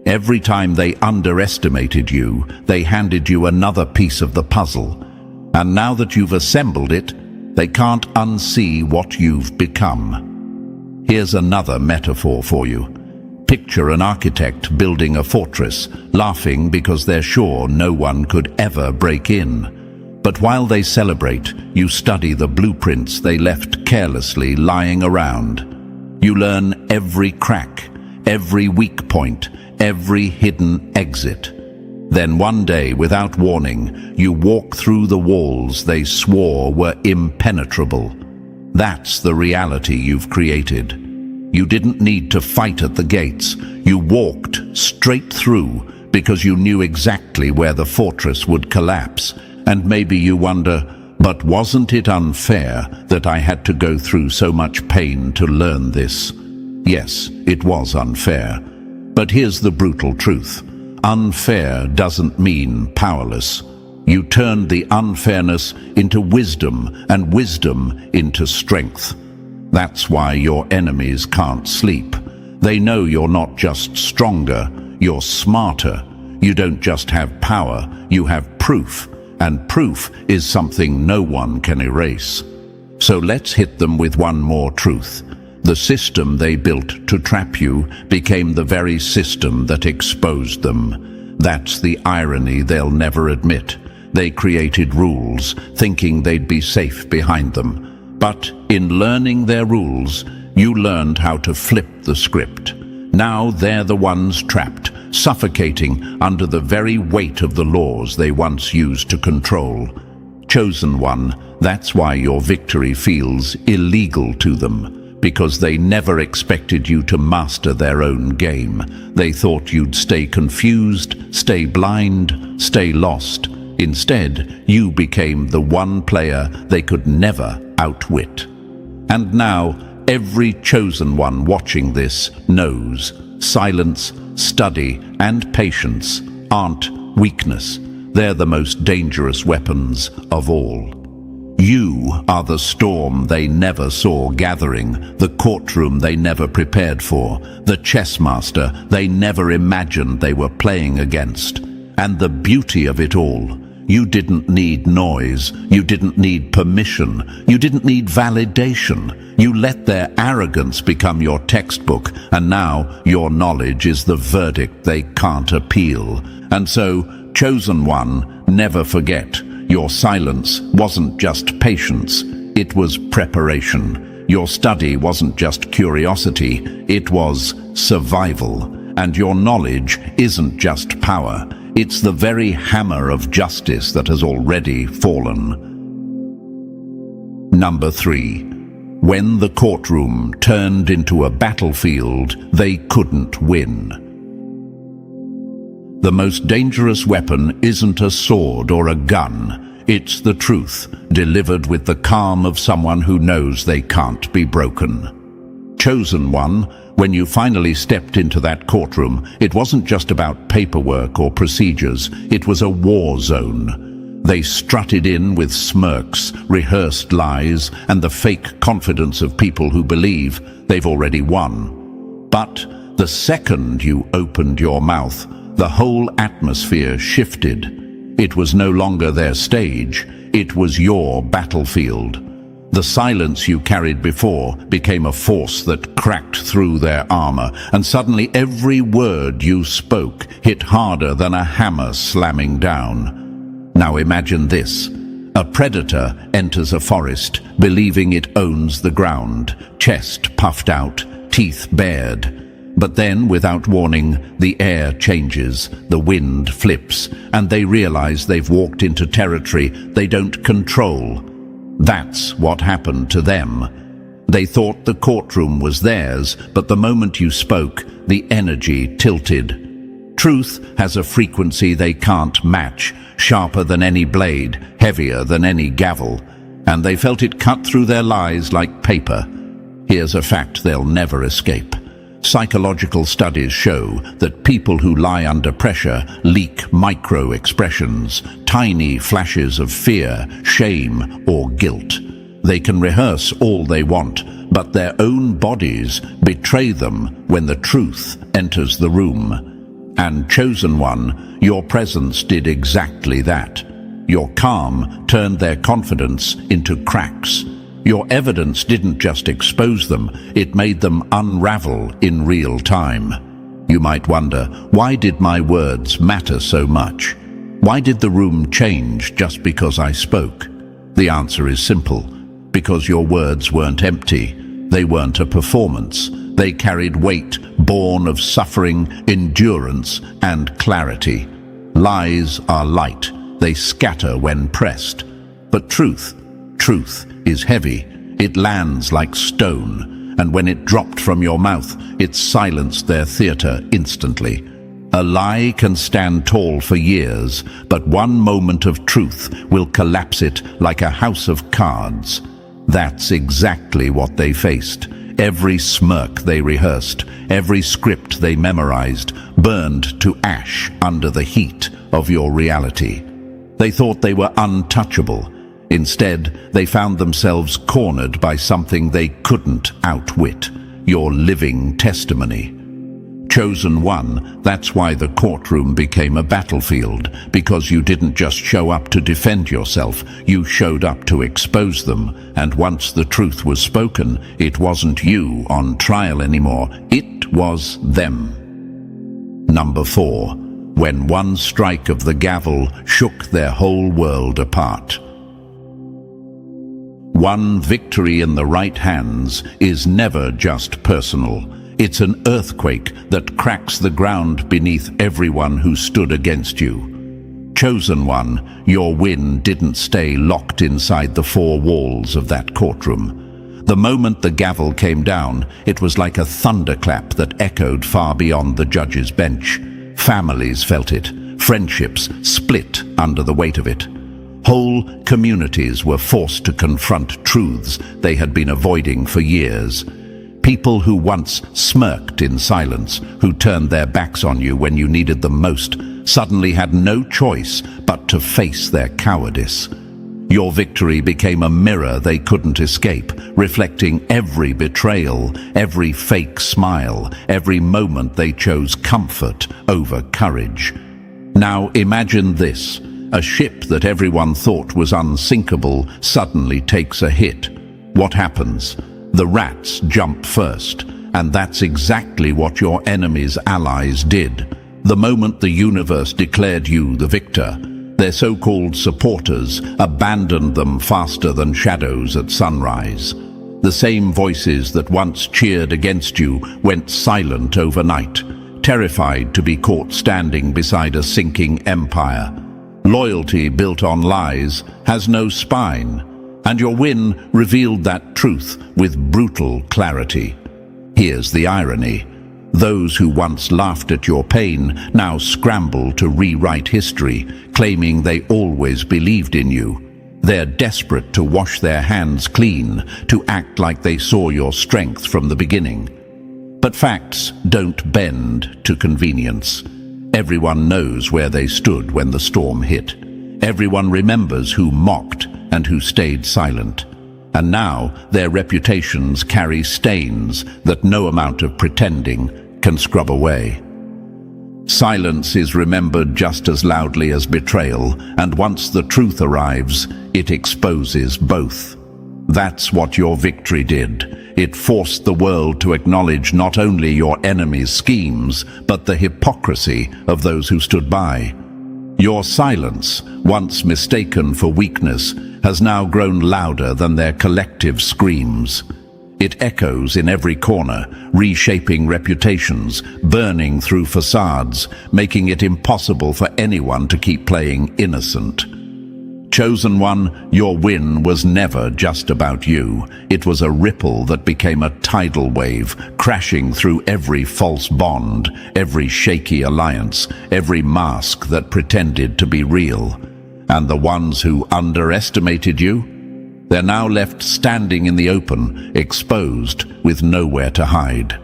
S1: Every time they underestimated you, they handed you another piece of the puzzle. And now that you've assembled it, they can't unsee what you've become. Here's another metaphor for you. Picture an architect building a fortress, laughing because they're sure no one could ever break in. But while they celebrate, you study the blueprints they left carelessly lying around. You learn every crack, every weak point, every hidden exit. Then one day, without warning, you walk through the walls they swore were impenetrable. That's the reality you've created. You didn't need to fight at the gates. You walked straight through because you knew exactly where the fortress would collapse. And maybe you wonder, but wasn't it unfair that I had to go through so much pain to learn this? Yes, it was unfair. But here's the brutal truth. Unfair doesn't mean powerless. You turned the unfairness into wisdom, and wisdom into strength. That's why your enemies can't sleep. They know you're not just stronger, you're smarter. You don't just have power, you have proof. And proof is something no one can erase. So let's hit them with one more truth. The system they built to trap you became the very system that exposed them. That's the irony they'll never admit. They created rules, thinking they'd be safe behind them. But in learning their rules, You learned how to flip the script. Now they're the ones trapped, suffocating under the very weight of the laws they once used to control. Chosen one, that's why your victory feels illegal to them, because they never expected you to master their own game. They thought you'd stay confused, stay blind, stay lost. Instead, you became the one player they could never outwit. And now, every chosen one watching this knows silence, study, and patience aren't weakness. They're the most dangerous weapons of all. You are the storm they never saw gathering, the courtroom they never prepared for, the chess master they never imagined they were playing against. And the beauty of it all, you didn't need noise, you didn't need permission, you didn't need validation. You let their arrogance become your textbook, and now your knowledge is the verdict they can't appeal. And so, chosen one, never forget, your silence wasn't just patience, it was preparation. Your study wasn't just curiosity, it was survival. And your knowledge isn't just power, it's the very hammer of justice that has already fallen. Number 3. When the courtroom turned into a battlefield, they couldn't win. The most dangerous weapon isn't a sword or a gun. It's the truth, delivered with the calm of someone who knows they can't be broken. Chosen one, when you finally stepped into that courtroom, it wasn't just about paperwork or procedures, it was a war zone. They strutted in with smirks, rehearsed lies, and the fake confidence of people who believe they've already won. But the second you opened your mouth, the whole atmosphere shifted. It was no longer their stage, it was your battlefield. The silence you carried before became a force that cracked through their armor, and suddenly every word you spoke hit harder than a hammer slamming down. Now imagine this. A predator enters a forest, believing it owns the ground, chest puffed out, teeth bared. But then, without warning, the air changes, the wind flips, and they realize they've walked into territory they don't control. That's what happened to them. They thought the courtroom was theirs, but the moment you spoke, the energy tilted. Truth has a frequency they can't match, sharper than any blade, heavier than any gavel, and they felt it cut through their lies like paper. Here's a fact they'll never escape. Psychological studies show that people who lie under pressure leak micro-expressions, tiny flashes of fear, shame, or guilt. They can rehearse all they want, but their own bodies betray them when the truth enters the room. And chosen one, your presence did exactly that. Your calm turned their confidence into cracks. Your evidence didn't just expose them, it made them unravel in real time. You might wonder, why did my words matter so much? Why did the room change just because I spoke? The answer is simple. Because your words weren't empty. They weren't a performance. They carried weight born of suffering, endurance, and clarity. Lies are light. They scatter when pressed. But truth is heavy. It lands like stone, and when it dropped from your mouth, it silenced their theater instantly. A lie can stand tall for years, but one moment of truth will collapse it like a house of cards. That's exactly what they faced. Every smirk they rehearsed, every script they memorized, burned to ash under the heat of your reality. They thought they were untouchable. Instead, they found themselves cornered by something they couldn't outwit, your living testimony. Chosen one, that's why the courtroom became a battlefield, because you didn't just show up to defend yourself, you showed up to expose them, and once the truth was spoken, it wasn't you on trial anymore, it was them. Number 4. When one strike of the gavel shook their whole world apart. One victory in the right hands is never just personal. It's an earthquake that cracks the ground beneath everyone who stood against you. Chosen one, your win didn't stay locked inside the four walls of that courtroom. The moment the gavel came down, it was like a thunderclap that echoed far beyond the judge's bench. Families felt it. Friendships split under the weight of it. Whole communities were forced to confront truths they had been avoiding for years. People who once smirked in silence, who turned their backs on you when you needed them most, suddenly had no choice but to face their cowardice. Your victory became a mirror they couldn't escape, reflecting every betrayal, every fake smile, every moment they chose comfort over courage. Now imagine this. A ship that everyone thought was unsinkable suddenly takes a hit. What happens? The rats jump first, and that's exactly what your enemy's allies did. The moment the universe declared you the victor, their so-called supporters abandoned them faster than shadows at sunrise. The same voices that once cheered against you went silent overnight, terrified to be caught standing beside a sinking empire. Loyalty built on lies has no spine, and your win revealed that truth with brutal clarity. Here's the irony. Those who once laughed at your pain now scramble to rewrite history, claiming they always believed in you. They're desperate to wash their hands clean, to act like they saw your strength from the beginning. But facts don't bend to convenience. Everyone knows where they stood when the storm hit. Everyone remembers who mocked and who stayed silent. And now their reputations carry stains that no amount of pretending can scrub away. Silence is remembered just as loudly as betrayal, and once the truth arrives, it exposes both. That's what your victory did. It forced the world to acknowledge not only your enemy's schemes, but the hypocrisy of those who stood by. Your silence, once mistaken for weakness, has now grown louder than their collective screams. It echoes in every corner, reshaping reputations, burning through facades, making it impossible for anyone to keep playing innocent. Chosen one, your win was never just about you. It was a ripple that became a tidal wave, crashing through every false bond, every shaky alliance, every mask that pretended to be real. And the ones who underestimated you? They're now left standing in the open, exposed, with nowhere to hide.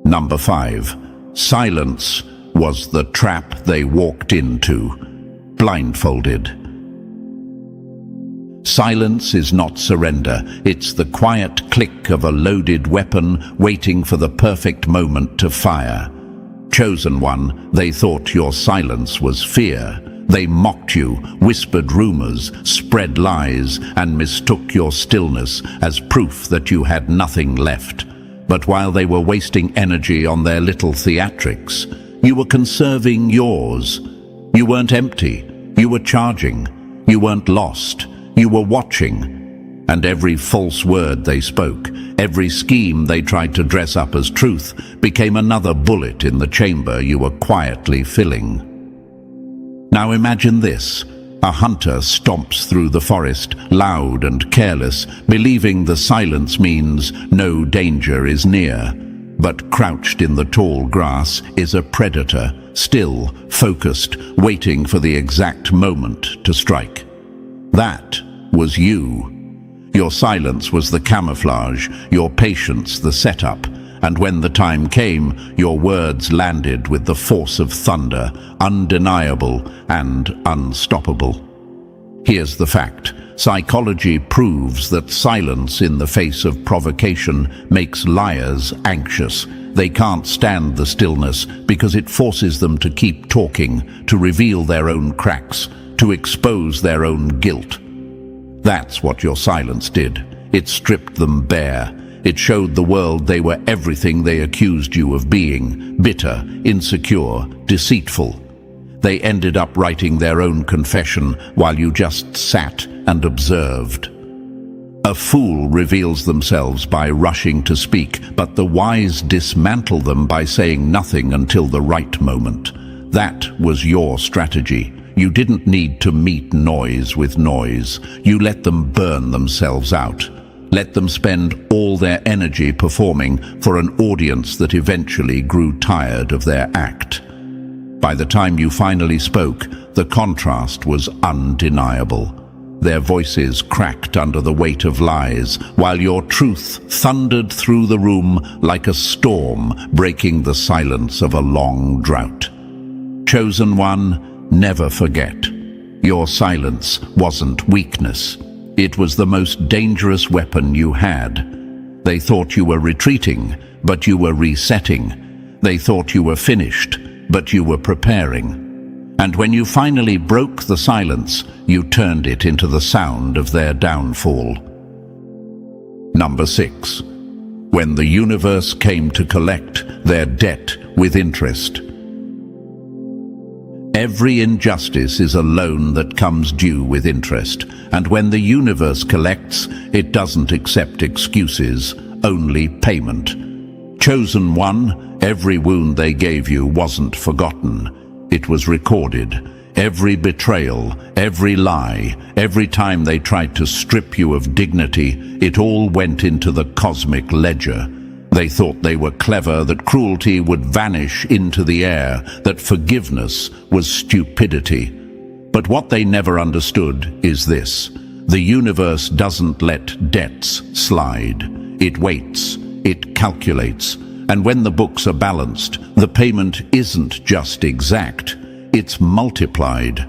S1: Number 5. Silence was the trap they walked into. Blindfolded. Silence is not surrender. It's the quiet click of a loaded weapon waiting for the perfect moment to fire. Chosen one, they thought your silence was fear. They mocked you, whispered rumors, spread lies, and mistook your stillness as proof that you had nothing left. But while they were wasting energy on their little theatrics, you were conserving yours. You weren't empty. You were charging. You weren't lost. You were watching. And every false word they spoke, every scheme they tried to dress up as truth, became another bullet in the chamber you were quietly filling. Now imagine this. A hunter stomps through the forest, loud and careless, believing the silence means no danger is near. But crouched in the tall grass is a predator, still, focused, waiting for the exact moment to strike. That was you. Your silence was the camouflage, your patience the setup, and when the time came, your words landed with the force of thunder, undeniable and unstoppable. Here's the fact. Psychology proves that silence in the face of provocation makes liars anxious. They can't stand the stillness because it forces them to keep talking, to reveal their own cracks, to expose their own guilt. That's what your silence did. It stripped them bare. It showed the world they were everything they accused you of being: bitter, insecure, deceitful. They ended up writing their own confession while you just sat and observed. A fool reveals themselves by rushing to speak, but the wise dismantle them by saying nothing until the right moment. That was your strategy. You didn't need to meet noise with noise. You let them burn themselves out. Let them spend all their energy performing for an audience that eventually grew tired of their act. By the time you finally spoke, the contrast was undeniable. Their voices cracked under the weight of lies, while your truth thundered through the room like a storm breaking the silence of a long drought. Chosen one, never forget. Your silence wasn't weakness. It was the most dangerous weapon you had. They thought you were retreating, but you were resetting. They thought you were finished, but you were preparing. And when you finally broke the silence, you turned it into the sound of their downfall. Number 6. When the universe came to collect their debt with interest. Every injustice is a loan that comes due with interest, and when the universe collects, it doesn't accept excuses, only payment. Chosen one, every wound they gave you wasn't forgotten. It was recorded. Every betrayal, every lie, every time they tried to strip you of dignity, it all went into the cosmic ledger. They thought they were clever, that cruelty would vanish into the air, that forgiveness was stupidity. But what they never understood is this: the universe doesn't let debts slide. It waits, it calculates, and when the books are balanced, the payment isn't just exact, it's multiplied.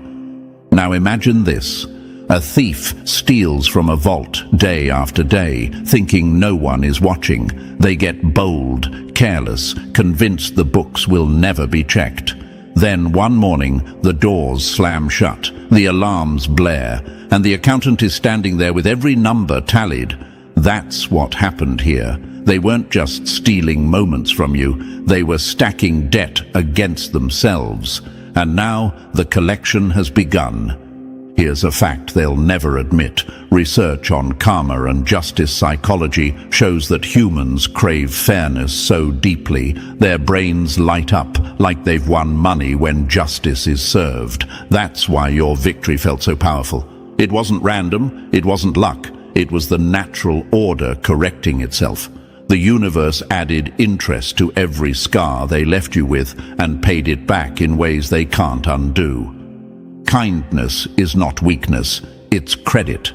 S1: Now imagine this. A thief steals from a vault day after day, thinking no one is watching. They get bold, careless, convinced the books will never be checked. Then one morning, the doors slam shut, the alarms blare, and the accountant is standing there with every number tallied. That's what happened here. They weren't just stealing moments from you, they were stacking debt against themselves. And now the collection has begun. Here's a fact they'll never admit. Research on karma and justice psychology shows that humans crave fairness so deeply, their brains light up like they've won money when justice is served. That's why your victory felt so powerful. It wasn't random, it wasn't luck, it was the natural order correcting itself. The universe added interest to every scar they left you with and paid it back in ways they can't undo. Kindness is not weakness, it's credit.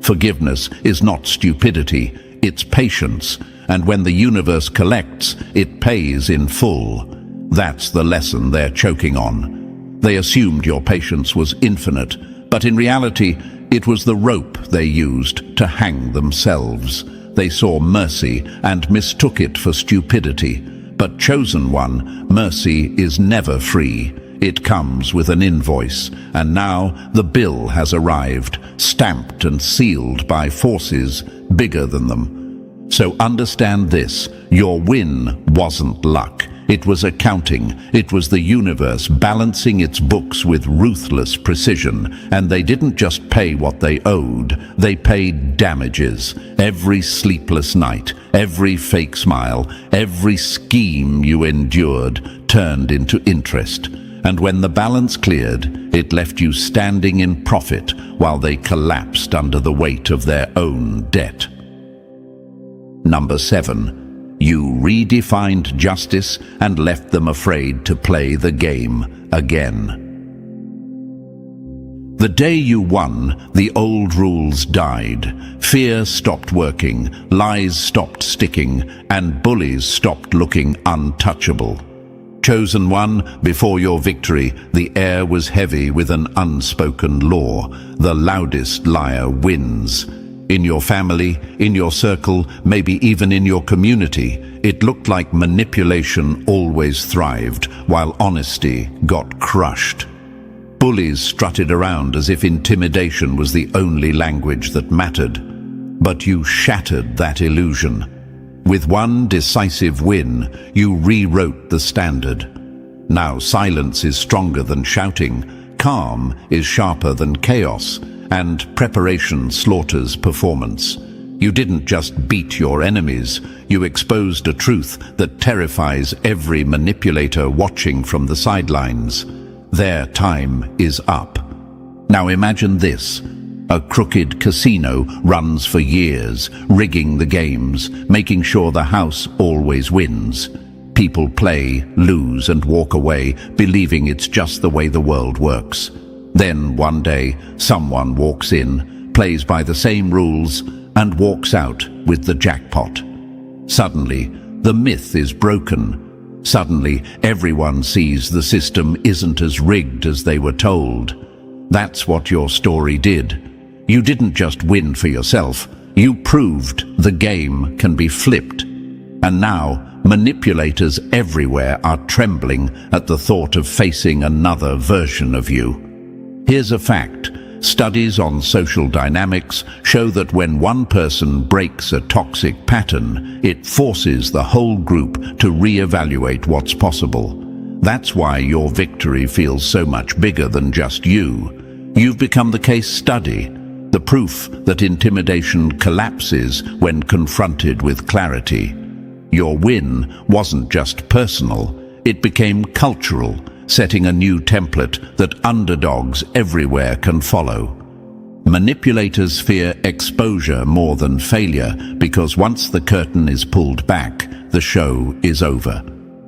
S1: Forgiveness is not stupidity, it's patience. And when the universe collects, it pays in full. That's the lesson they're choking on. They assumed your patience was infinite, but in reality, it was the rope they used to hang themselves. They saw mercy and mistook it for stupidity. But chosen one, mercy is never free. It comes with an invoice, and now the bill has arrived, stamped and sealed by forces bigger than them. So understand this: your win wasn't luck. It was accounting. It was the universe balancing its books with ruthless precision. And they didn't just pay what they owed, they paid damages. Every sleepless night, every fake smile, every scheme you endured turned into interest. And when the balance cleared, it left you standing in profit while they collapsed under the weight of their own debt. Number 7. You redefined justice and left them afraid to play the game again. The day you won, the old rules died. Fear stopped working, lies stopped sticking, and bullies stopped looking untouchable. Chosen one, before your victory, the air was heavy with an unspoken law. The loudest liar wins. In your family, in your circle, maybe even in your community, it looked like manipulation always thrived, while honesty got crushed. Bullies strutted around as if intimidation was the only language that mattered. But you shattered that illusion. With one decisive win, you rewrote the standard. Now silence is stronger than shouting, calm is sharper than chaos, and preparation slaughters performance. You didn't just beat your enemies, you exposed a truth that terrifies every manipulator watching from the sidelines. Their time is up. Now imagine this. A crooked casino runs for years, rigging the games, making sure the house always wins. People play, lose, and walk away, believing it's just the way the world works. Then one day, someone walks in, plays by the same rules, and walks out with the jackpot. Suddenly, the myth is broken. Suddenly, everyone sees the system isn't as rigged as they were told. That's what your story did. You didn't just win for yourself, you proved the game can be flipped. And now, manipulators everywhere are trembling at the thought of facing another version of you. Here's a fact. Studies on social dynamics show that when one person breaks a toxic pattern, it forces the whole group to reevaluate what's possible. That's why your victory feels so much bigger than just you. You've become the case study, the proof that intimidation collapses when confronted with clarity. Your win wasn't just personal, it became cultural, setting a new template that underdogs everywhere can follow. Manipulators fear exposure more than failure because once the curtain is pulled back, the show is over.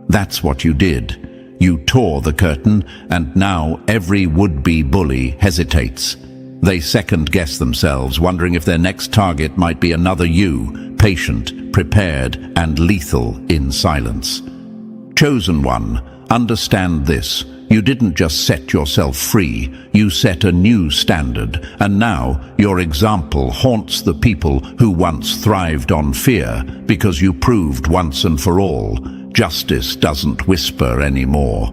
S1: That's what you did. You tore the curtain, and now every would-be bully hesitates. They second-guess themselves, wondering if their next target might be another you, patient, prepared, and lethal in silence. Chosen one, understand this. You didn't just set yourself free, you set a new standard, and now your example haunts the people who once thrived on fear because you proved once and for all, justice doesn't whisper anymore.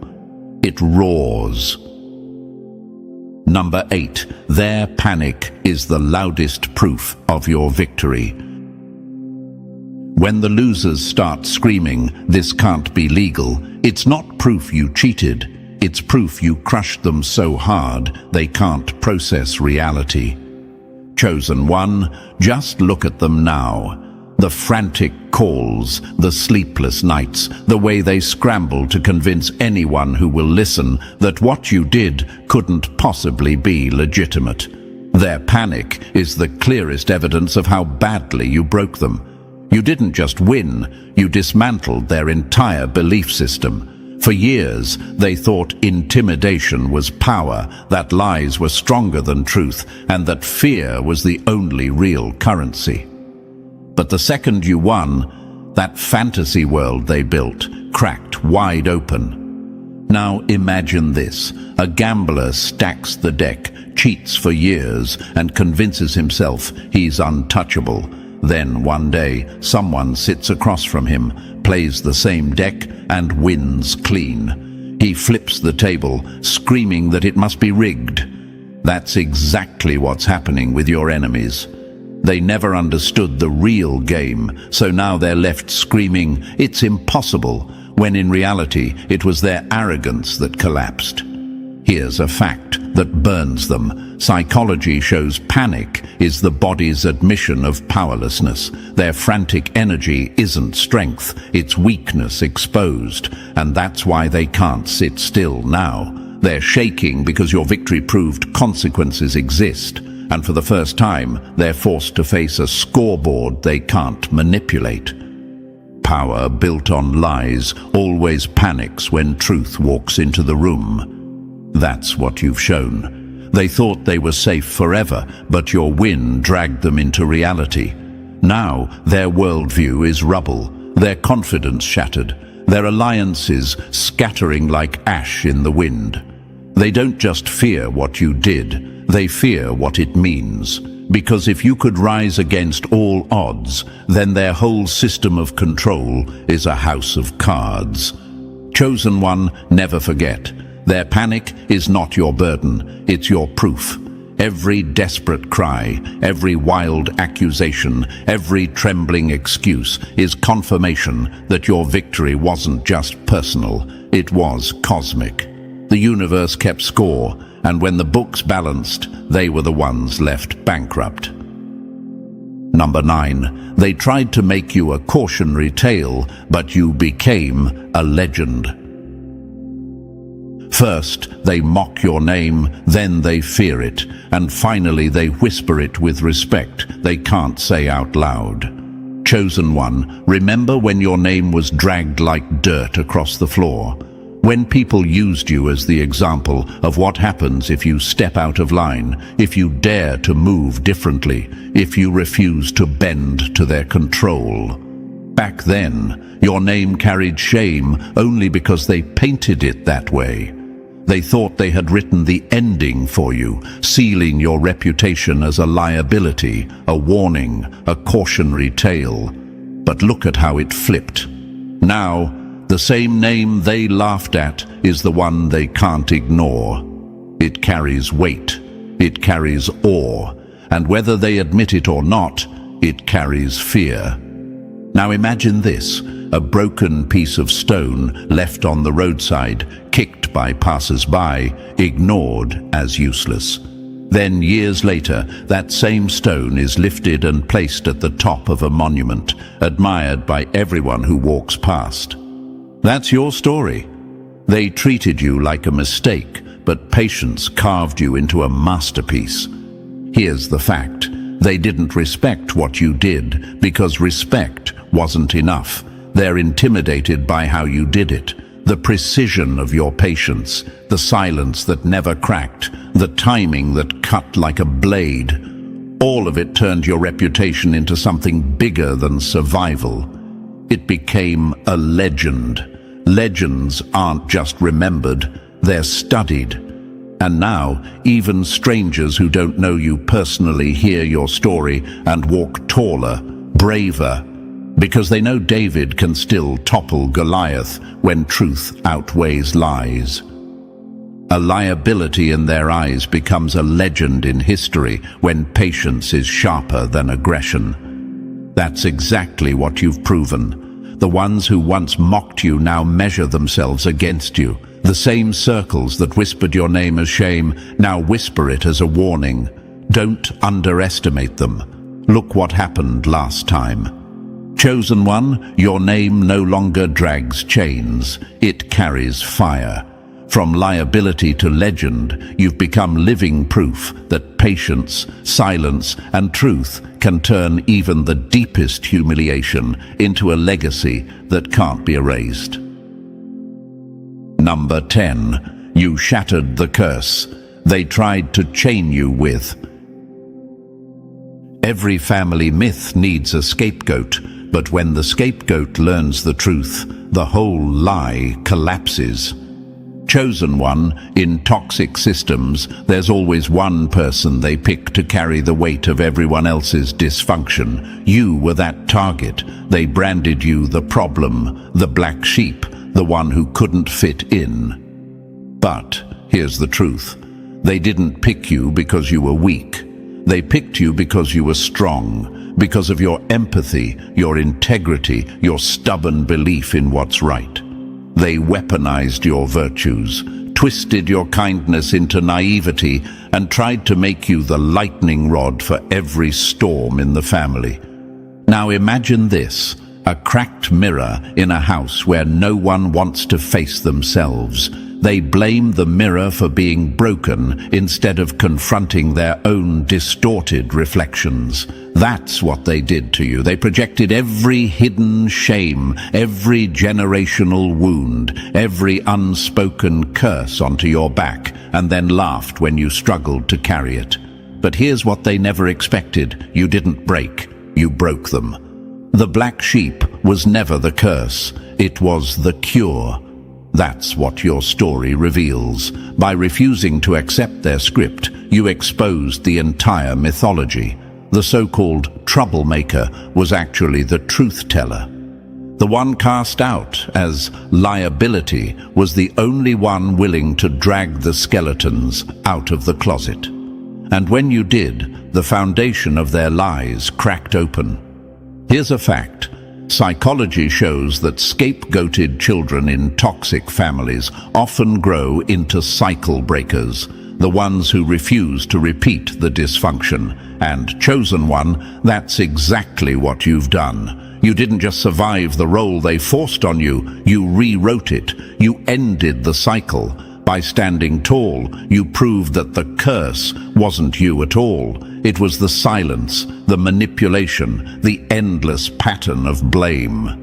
S1: It roars. Number 8. Their panic is the loudest proof of your victory. When the losers start screaming, "This can't be legal," it's not proof you cheated. It's proof you crushed them so hard they can't process reality. Chosen one, just look at them now. The frantic calls, the sleepless nights, the way they scramble to convince anyone who will listen that what you did couldn't possibly be legitimate. Their panic is the clearest evidence of how badly you broke them. You didn't just win, you dismantled their entire belief system. For years, they thought intimidation was power, that lies were stronger than truth, and that fear was the only real currency. But the second you won, that fantasy world they built cracked wide open. Now imagine this. A gambler stacks the deck, cheats for years, and convinces himself he's untouchable. Then one day, someone sits across from him, plays the same deck, and wins clean. He flips the table, screaming that it must be rigged. That's exactly what's happening with your enemies. They never understood the real game, so now they're left screaming, "It's impossible," when in reality it was their arrogance that collapsed. Here's a fact that burns them. Psychology shows panic is the body's admission of powerlessness. Their frantic energy isn't strength, it's weakness exposed, and that's why they can't sit still now. They're shaking because your victory proved consequences exist. And for the first time, they're forced to face a scoreboard they can't manipulate. Power built on lies always panics when truth walks into the room. That's what you've shown. They thought they were safe forever, but your win dragged them into reality. Now, their worldview is rubble, their confidence shattered, their alliances scattering like ash in the wind. They don't just fear what you did, they fear what it means. Because if you could rise against all odds, then their whole system of control is a house of cards. Chosen one, never forget. Their panic is not your burden, it's your proof. Every desperate cry, every wild accusation, every trembling excuse is confirmation that your victory wasn't just personal, it was cosmic. The universe kept score, and when the books balanced, they were the ones left bankrupt. Number 9. They tried to make you a cautionary tale, but you became a legend. First, they mock your name, then they fear it, and finally they whisper it with respect they can't say out loud. Chosen one, remember when your name was dragged like dirt across the floor? When people used you as the example of what happens if you step out of line, if you dare to move differently, if you refuse to bend to their control. Back then, your name carried shame only because they painted it that way. They thought they had written the ending for you, sealing your reputation as a liability, a warning, a cautionary tale. But look at how it flipped. Now, the same name they laughed at is the one they can't ignore. It carries weight, it carries awe, and whether they admit it or not, it carries fear. Now imagine this, a broken piece of stone left on the roadside, kicked by passers-by, ignored as useless. Then years later, that same stone is lifted and placed at the top of a monument, admired by everyone who walks past. That's your story. They treated you like a mistake, but patience carved you into a masterpiece. Here's the fact. They didn't respect what you did because respect wasn't enough. They're intimidated by how you did it. The precision of your patience, the silence that never cracked, the timing that cut like a blade. All of it turned your reputation into something bigger than survival. It became a legend. Legends aren't just remembered, they're studied. And now, even strangers who don't know you personally hear your story and walk taller, braver, because they know David can still topple Goliath when truth outweighs lies. A liability in their eyes becomes a legend in history when patience is sharper than aggression. That's exactly what you've proven. The ones who once mocked you now measure themselves against you. The same circles that whispered your name as shame now whisper it as a warning. Don't underestimate them. Look what happened last time. Chosen one, your name no longer drags chains. It carries fire. From liability to legend, you've become living proof that patience, silence, and truth can turn even the deepest humiliation into a legacy that can't be erased. Number 10. You shattered the curse they tried to chain you with. Every family myth needs a scapegoat, but when the scapegoat learns the truth, the whole lie collapses. Chosen one, in toxic systems, there's always one person they pick to carry the weight of everyone else's dysfunction. You were that target. They branded you the problem, the black sheep, the one who couldn't fit in. But here's the truth. They didn't pick you because you were weak. They picked you because you were strong, because of your empathy, your integrity, your stubborn belief in what's right. They weaponized your virtues, twisted your kindness into naivety, and tried to make you the lightning rod for every storm in the family. Now imagine this, a cracked mirror in a house where no one wants to face themselves. They blame the mirror for being broken instead of confronting their own distorted reflections. That's what they did to you. They projected every hidden shame, every generational wound, every unspoken curse onto your back, and then laughed when you struggled to carry it. But here's what they never expected. You didn't break. You broke them. The black sheep was never the curse. It was the cure. That's what your story reveals. By refusing to accept their script, you exposed the entire mythology. The so-called troublemaker was actually the truth-teller. The one cast out as liability was the only one willing to drag the skeletons out of the closet. And when you did, the foundation of their lies cracked open. Here's a fact. Psychology shows that scapegoated children in toxic families often grow into cycle breakers. the ones who refuse to repeat the dysfunction. And chosen one, that's exactly what you've done. You didn't just survive the role they forced on you, you rewrote it. You ended the cycle. By standing tall, you proved that the curse wasn't you at all. It was the silence, the manipulation, the endless pattern of blame.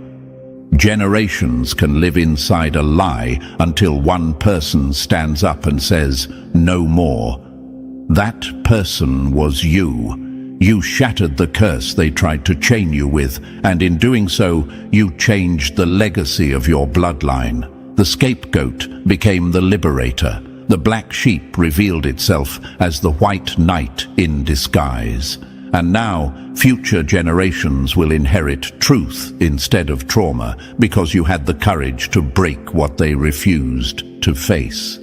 S1: Generations can live inside a lie until one person stands up and says, "No more." That person was you. You shattered the curse they tried to chain you with, and in doing so, you changed the legacy of your bloodline. The scapegoat became the liberator. The black sheep revealed itself as the white knight in disguise. And now, future generations will inherit truth instead of trauma because you had the courage to break what they refused to face.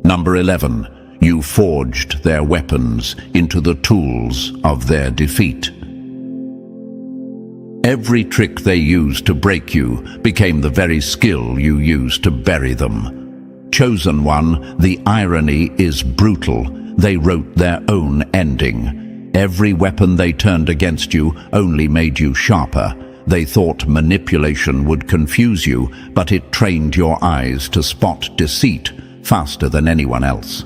S1: Number 11. You forged their weapons into the tools of their defeat. Every trick they used to break you became the very skill you used to bury them. Chosen one, the irony is brutal. They wrote their own ending. Every weapon they turned against you only made you sharper. They thought manipulation would confuse you, but it trained your eyes to spot deceit faster than anyone else.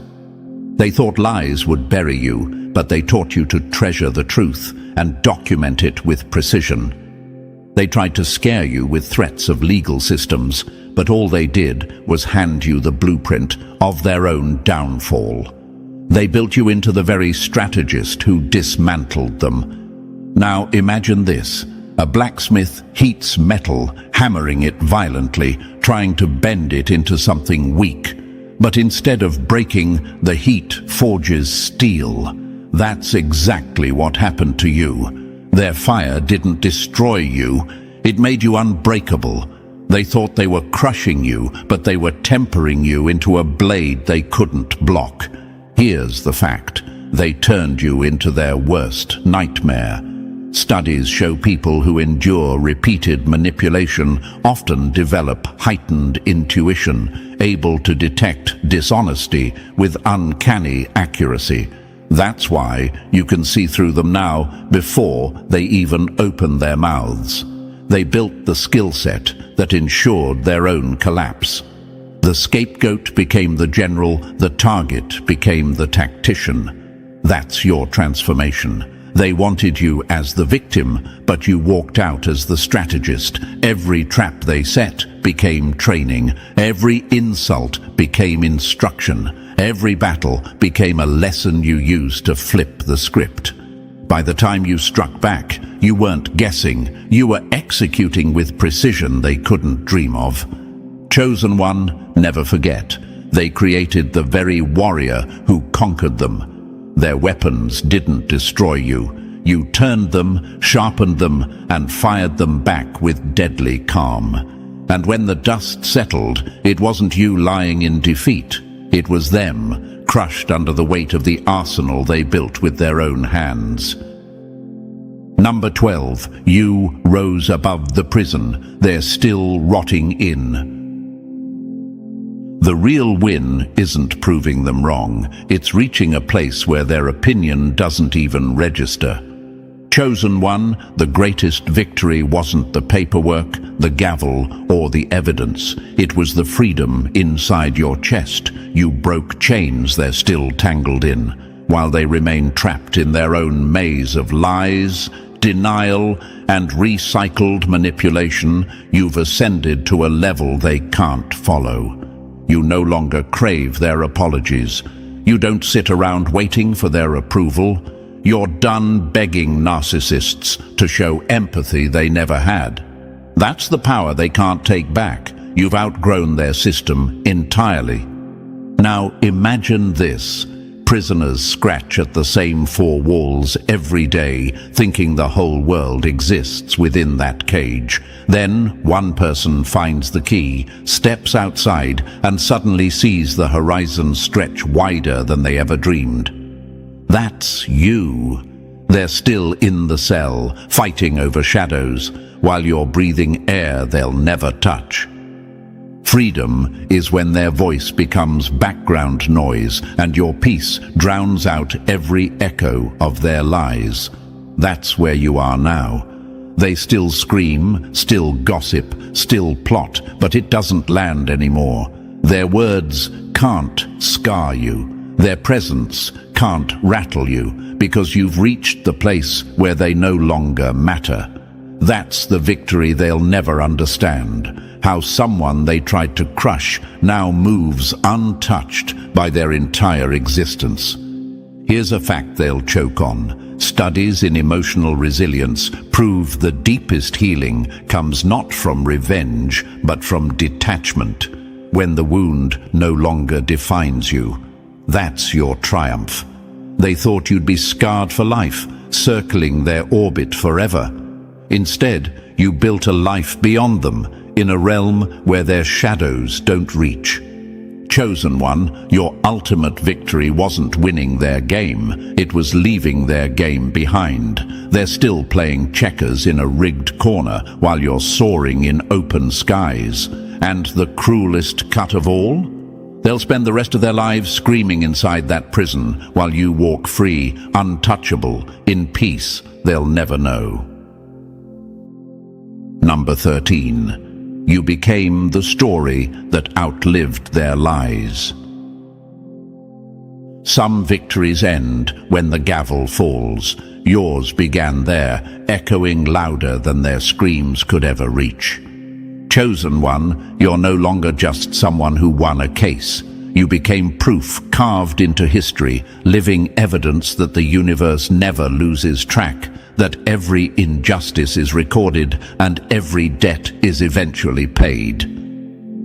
S1: They thought lies would bury you, but they taught you to treasure the truth and document it with precision. They tried to scare you with threats of legal systems, but all they did was hand you the blueprint of their own downfall. They built you into the very strategist who dismantled them. Now imagine this. A blacksmith heats metal, hammering it violently, trying to bend it into something weak. But instead of breaking, the heat forges steel. That's exactly what happened to you. Their fire didn't destroy you, it made you unbreakable. They thought they were crushing you, but they were tempering you into a blade they couldn't block. Here's the fact. They turned you into their worst nightmare. Studies show people who endure repeated manipulation often develop heightened intuition, able to detect dishonesty with uncanny accuracy. That's why you can see through them now before they even open their mouths. They built the skill set that ensured their own collapse. The scapegoat became the general, the target became the tactician. That's your transformation. They wanted you as the victim, but you walked out as the strategist. Every trap they set became training. Every insult became instruction. Every battle became a lesson you used to flip the script. By the time you struck back, you weren't guessing. You were executing with precision they couldn't dream of. Chosen one, never forget. They created the very warrior who conquered them. Their weapons didn't destroy you. You turned them, sharpened them, and fired them back with deadly calm. And when the dust settled, it wasn't you lying in defeat. It was them, crushed under the weight of the arsenal they built with their own hands. Number 12. You rose above the prison. They're still rotting in. The real win isn't proving them wrong. It's reaching a place where their opinion doesn't even register. Chosen one, the greatest victory wasn't the paperwork, the gavel, or the evidence. It was the freedom inside your chest. You broke chains they're still tangled in, while they remain trapped in their own maze of lies, denial, and recycled manipulation. You've ascended to a level they can't follow. You no longer crave their apologies. You don't sit around waiting for their approval. You're done begging narcissists to show empathy they never had. That's the power they can't take back. You've outgrown their system entirely. Now imagine this. Prisoners scratch at the same four walls every day, thinking the whole world exists within that cage. Then one person finds the key, steps outside, and suddenly sees the horizon stretch wider than they ever dreamed. That's you. They're still in the cell, fighting over shadows, while you're breathing air they'll never touch. Freedom is when their voice becomes background noise and your peace drowns out every echo of their lies. That's where you are now. They still scream, still gossip, still plot, but it doesn't land anymore. Their words can't scar you. Their presence can't rattle you because you've reached the place where they no longer matter. That's the victory they'll never understand. How someone they tried to crush now moves untouched by their entire existence. Here's a fact they'll choke on. Studies in emotional resilience prove the deepest healing comes not from revenge, but from detachment. When the wound no longer defines you, that's your triumph. They thought you'd be scarred for life, circling their orbit forever. Instead, you built a life beyond them, in a realm where their shadows don't reach. Chosen one, your ultimate victory wasn't winning their game, it was leaving their game behind. They're still playing checkers in a rigged corner while you're soaring in open skies. And the cruelest cut of all? They'll spend the rest of their lives screaming inside that prison while you walk free, untouchable, in peace they'll never know. Number 13. You became the story that outlived their lies. Some victories end when the gavel falls. Yours began there, echoing louder than their screams could ever reach. Chosen one, you're no longer just someone who won a case. You became proof carved into history, living evidence that the universe never loses track, that every injustice is recorded and every debt is eventually paid.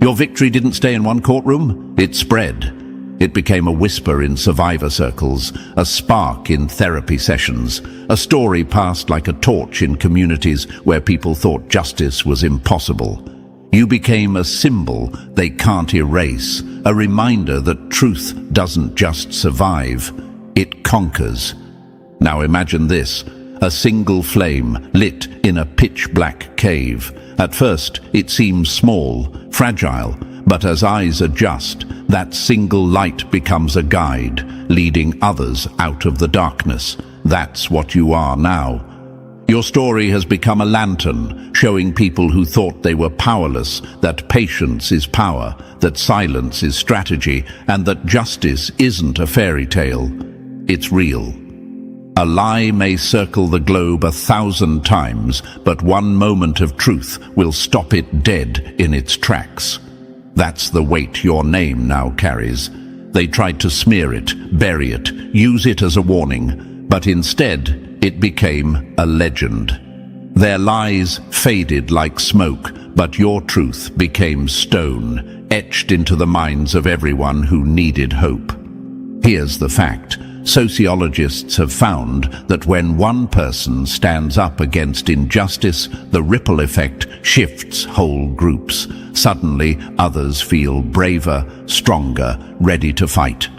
S1: Your victory didn't stay in one courtroom, it spread. It became a whisper in survivor circles, a spark in therapy sessions, a story passed like a torch in communities where people thought justice was impossible. You became a symbol they can't erase, a reminder that truth doesn't just survive, it conquers. Now imagine this. A single flame lit in a pitch-black cave. At first, it seems small, fragile, but as eyes adjust, that single light becomes a guide, leading others out of the darkness. That's what you are now. Your story has become a lantern, showing people who thought they were powerless that patience is power, that silence is strategy, and that justice isn't a fairy tale. It's real. A lie may circle the globe 1,000 times, but one moment of truth will stop it dead in its tracks. That's the weight your name now carries. They tried to smear it, bury it, use it as a warning, but instead it became a legend. Their lies faded like smoke, but your truth became stone, etched into the minds of everyone who needed hope. Here's the fact. Sociologists have found that when one person stands up against injustice, the ripple effect shifts whole groups. Suddenly, others feel braver, stronger, ready to fight.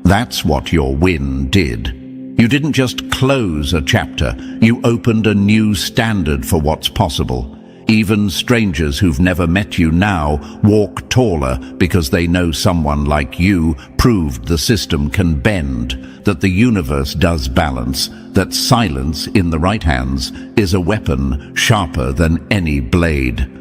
S1: That's what your win did. You didn't just close a chapter, you opened a new standard for what's possible. Even strangers who've never met you now walk taller because they know someone like you proved the system can bend, that the universe does balance, that silence in the right hands is a weapon sharper than any blade.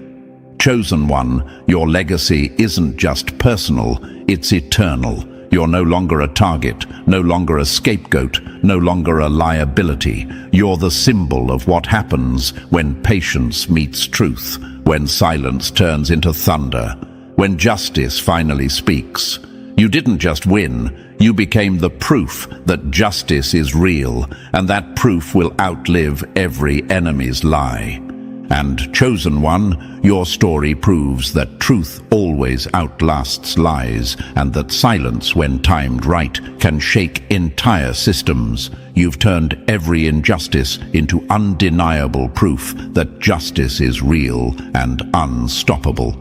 S1: Chosen one, your legacy isn't just personal, it's eternal. You're no longer a target, no longer a scapegoat, no longer a liability. You're the symbol of what happens when patience meets truth, when silence turns into thunder, when justice finally speaks. You didn't just win, you became the proof that justice is real, and that proof will outlive every enemy's lie. And chosen one, your story proves that truth always outlasts lies, and that silence, when timed right, can shake entire systems. You've turned every injustice into undeniable proof that justice is real and unstoppable.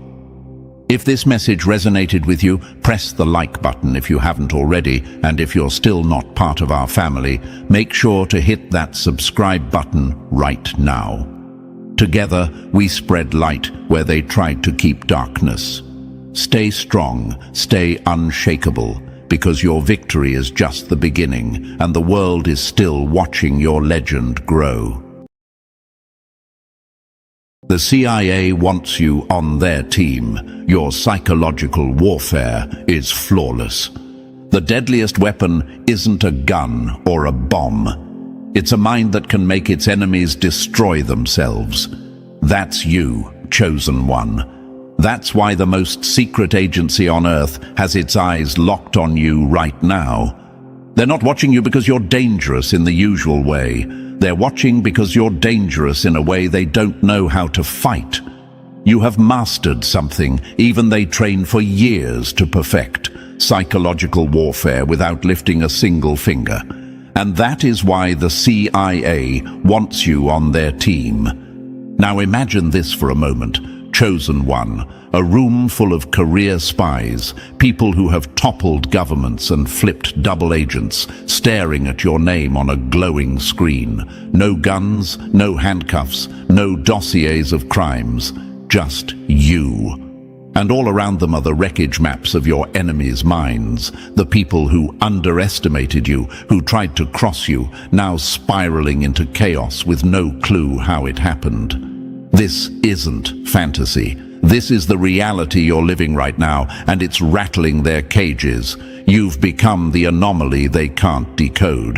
S1: If this message resonated with you, press the like button if you haven't already, and if you're still not part of our family, make sure to hit that subscribe button right now. Together, we spread light where they tried to keep darkness. Stay strong, stay unshakable, because your victory is just the beginning, and the world is still watching your legend grow. The CIA wants you on their team. Your psychological warfare is flawless. The deadliest weapon isn't a gun or a bomb. It's a mind that can make its enemies destroy themselves. That's you, chosen one. That's why the most secret agency on Earth has its eyes locked on you right now. They're not watching you because you're dangerous in the usual way. They're watching because you're dangerous in a way they don't know how to fight. You have mastered something even they train for years to perfect: psychological warfare without lifting a single finger. And that is why the CIA wants you on their team. Now imagine this for a moment. Chosen one, a room full of career spies, people who have toppled governments and flipped double agents, staring at your name on a glowing screen. No guns, no handcuffs, no dossiers of crimes, just you. And all around them are the wreckage maps of your enemies' minds, the people who underestimated you, who tried to cross you, now spiraling into chaos with no clue how it happened. This isn't fantasy. This is the reality you're living right now, and it's rattling their cages. You've become the anomaly they can't decode.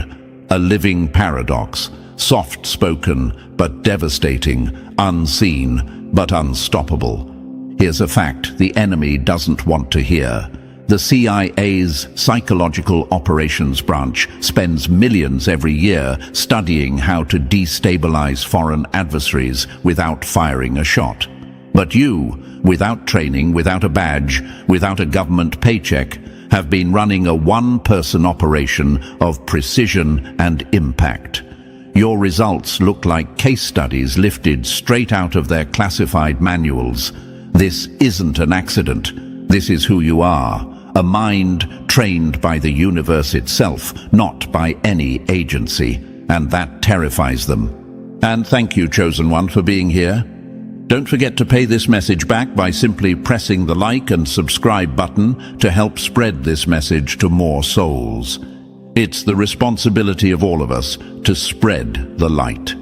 S1: A living paradox, soft-spoken but devastating, unseen but unstoppable. Here's a fact the enemy doesn't want to hear. The CIA's Psychological Operations Branch spends millions every year studying how to destabilize foreign adversaries without firing a shot. But you, without training, without a badge, without a government paycheck, have been running a one-person operation of precision and impact. Your results look like case studies lifted straight out of their classified manuals. This isn't an accident. This is who you are. A mind trained by the universe itself, not by any agency, and that terrifies them. And thank you, Chosen One, for being here. Don't forget to pay this message back by simply pressing the like and subscribe button to help spread this message to more souls. It's the responsibility of all of us to spread the light.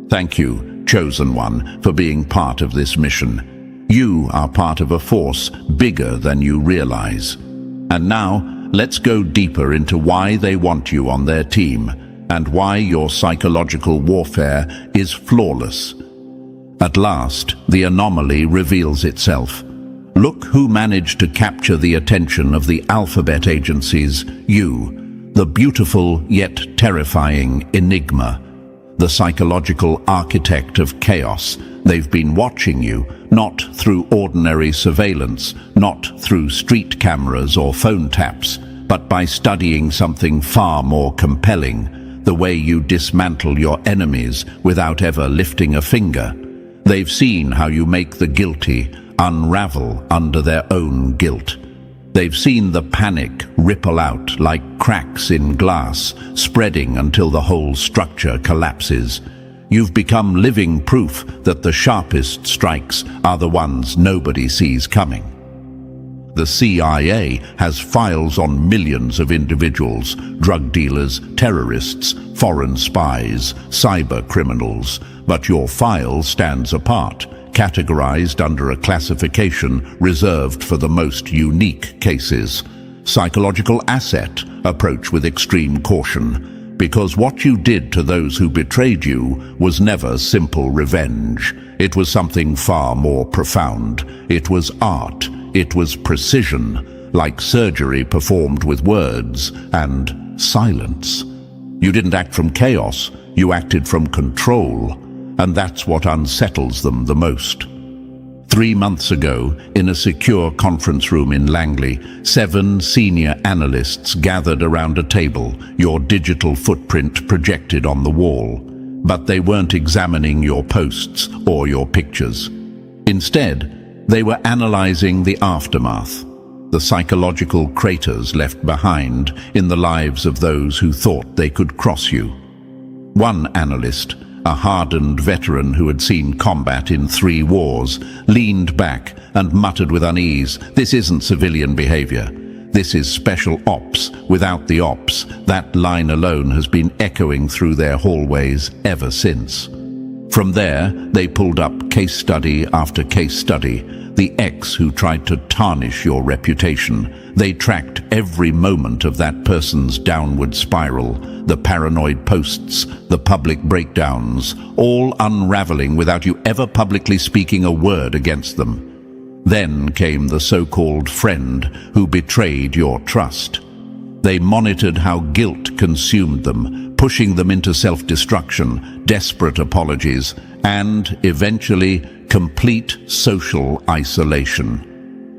S1: Thank you, Chosen One, for being part of this mission. You are part of a force bigger than you realize. And now, let's go deeper into why they want you on their team and why your psychological warfare is flawless. At last, the anomaly reveals itself. Look who managed to capture the attention of the alphabet agencies, you, the beautiful yet terrifying enigma, the psychological architect of chaos. They've been watching you, not through ordinary surveillance, not through street cameras or phone taps, but by studying something far more compelling, the way you dismantle your enemies without ever lifting a finger. They've seen how you make the guilty unravel under their own guilt. They've seen the panic ripple out like cracks in glass, spreading until the whole structure collapses. You've become living proof that the sharpest strikes are the ones nobody sees coming. The CIA has files on millions of individuals, drug dealers, terrorists, foreign spies, cyber criminals, but your file stands apart, categorized under a classification reserved for the most unique cases. Psychological asset, approach with extreme caution. Because what you did to those who betrayed you was never simple revenge. It was something far more profound. It was art. It was precision, like surgery performed with words and silence. You didn't act from chaos. You acted from control. And that's what unsettles them the most. 3 months ago, in a secure conference room in Langley, 7 senior analysts gathered around a table, your digital footprint projected on the wall. But they weren't examining your posts or your pictures. Instead, they were analyzing the aftermath, the psychological craters left behind in the lives of those who thought they could cross you. One analyst, a hardened veteran who had seen combat in 3 wars, leaned back and muttered with unease, "This isn't civilian behavior. This is special ops without the ops." That line alone has been echoing through their hallways ever since. From there, they pulled up case study after case study. The ex who tried to tarnish your reputation. They tracked every moment of that person's downward spiral, the paranoid posts, the public breakdowns, all unraveling without you ever publicly speaking a word against them. Then came the so-called friend who betrayed your trust. They monitored how guilt consumed them, pushing them into self-destruction, desperate apologies, and, eventually, complete social isolation.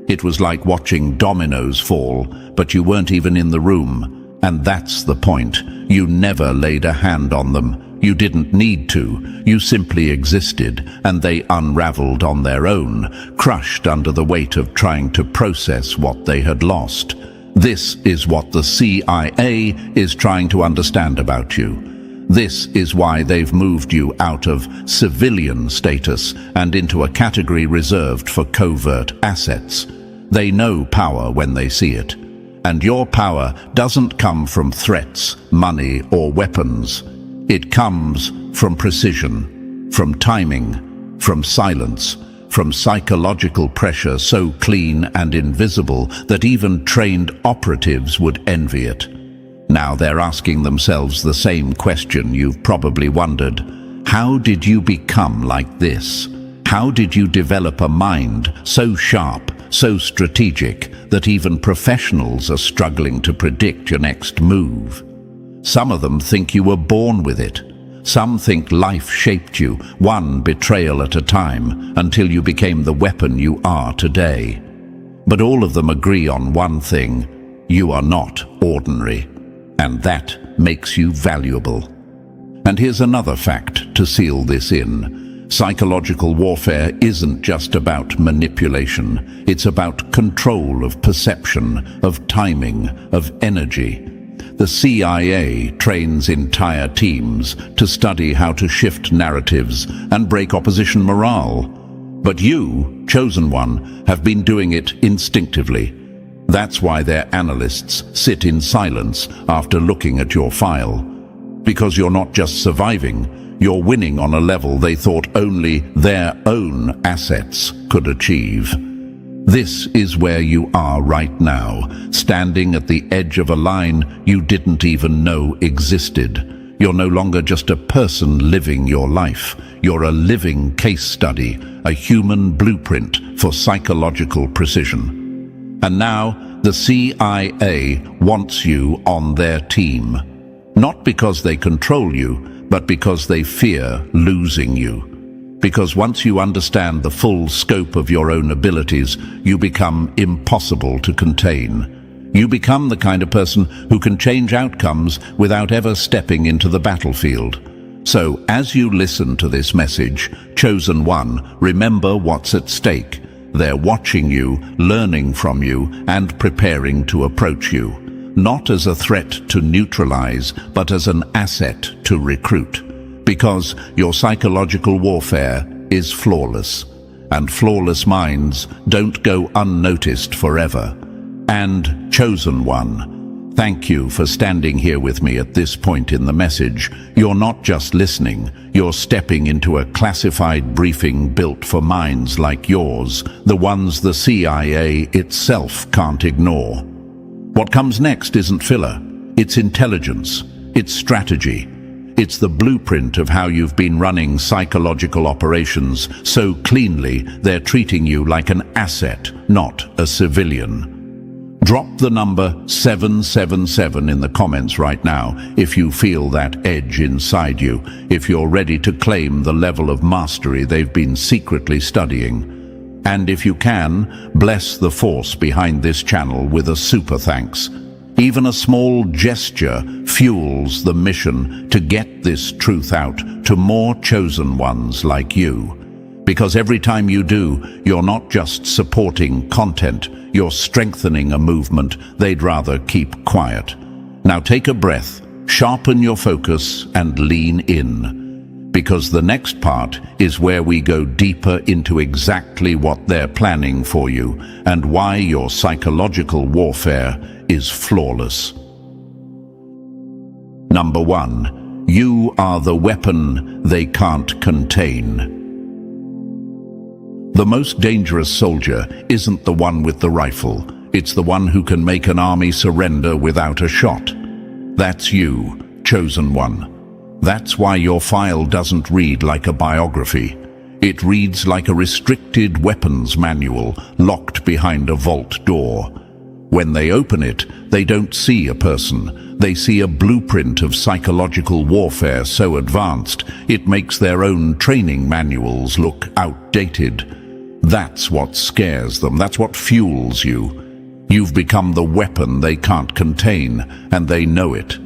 S1: It was like watching dominoes fall, but you weren't even in the room. And that's the point. You never laid a hand on them. You didn't need to. You simply existed, and they unraveled on their own, crushed under the weight of trying to process what they had lost. This is what the CIA is trying to understand about you. This is why they've moved you out of civilian status and into a category reserved for covert assets. They know power when they see it. And your power doesn't come from threats, money, or weapons. It comes from precision, from timing, from silence, from psychological pressure so clean and invisible that even trained operatives would envy it. Now they're asking themselves the same question you've probably wondered. How did you become like this? How did you develop a mind so sharp, so strategic, that even professionals are struggling to predict your next move? Some of them think you were born with it. Some think life shaped you, one betrayal at a time, until you became the weapon you are today. But all of them agree on one thing: you are not ordinary, and that makes you valuable. And here's another fact to seal this in. Psychological warfare isn't just about manipulation. It's about control of perception, of timing, of energy. The CIA trains entire teams to study how to shift narratives and break opposition morale. But you, chosen one, have been doing it instinctively. That's why their analysts sit in silence after looking at your file. Because you're not just surviving, you're winning on a level they thought only their own assets could achieve. This is where you are right now, standing at the edge of a line you didn't even know existed. You're no longer just a person living your life. You're a living case study, a human blueprint for psychological precision. And now, the CIA wants you on their team. Not because they control you, but because they fear losing you. Because once you understand the full scope of your own abilities, you become impossible to contain. You become the kind of person who can change outcomes without ever stepping into the battlefield. So, as you listen to this message, Chosen One, remember what's at stake. They're watching you, learning from you, and preparing to approach you. Not as a threat to neutralize, but as an asset to recruit. Because your psychological warfare is flawless, and flawless minds don't go unnoticed forever. And, Chosen One, thank you for standing here with me at this point in the message. You're not just listening, you're stepping into a classified briefing built for minds like yours, the ones the CIA itself can't ignore. What comes next isn't filler, it's intelligence, it's strategy. It's the blueprint of how you've been running psychological operations so cleanly they're treating you like an asset, not a civilian. Drop the number 777 in the comments right now if you feel that edge inside you, if you're ready to claim the level of mastery they've been secretly studying. And if you can, bless the force behind this channel with a super thanks. Even a small gesture fuels the mission to get this truth out to more chosen ones like you. Because every time you do, you're not just supporting content, you're strengthening a movement they'd rather keep quiet. Now take a breath, sharpen your focus, and lean in. because the next part is where we go deeper into exactly what they're planning for you and why your psychological warfare is flawless. Number 1. You are the weapon they can't contain. The most dangerous soldier isn't the one with the rifle. It's the one who can make an army surrender without a shot. That's you, chosen one. That's why your file doesn't read like a biography. It reads like a restricted weapons manual locked behind a vault door. When they open it, they don't see a person. They see a blueprint of psychological warfare so advanced, it makes their own training manuals look outdated. That's what scares them. That's what fuels you. You've become the weapon they can't contain, and they know it.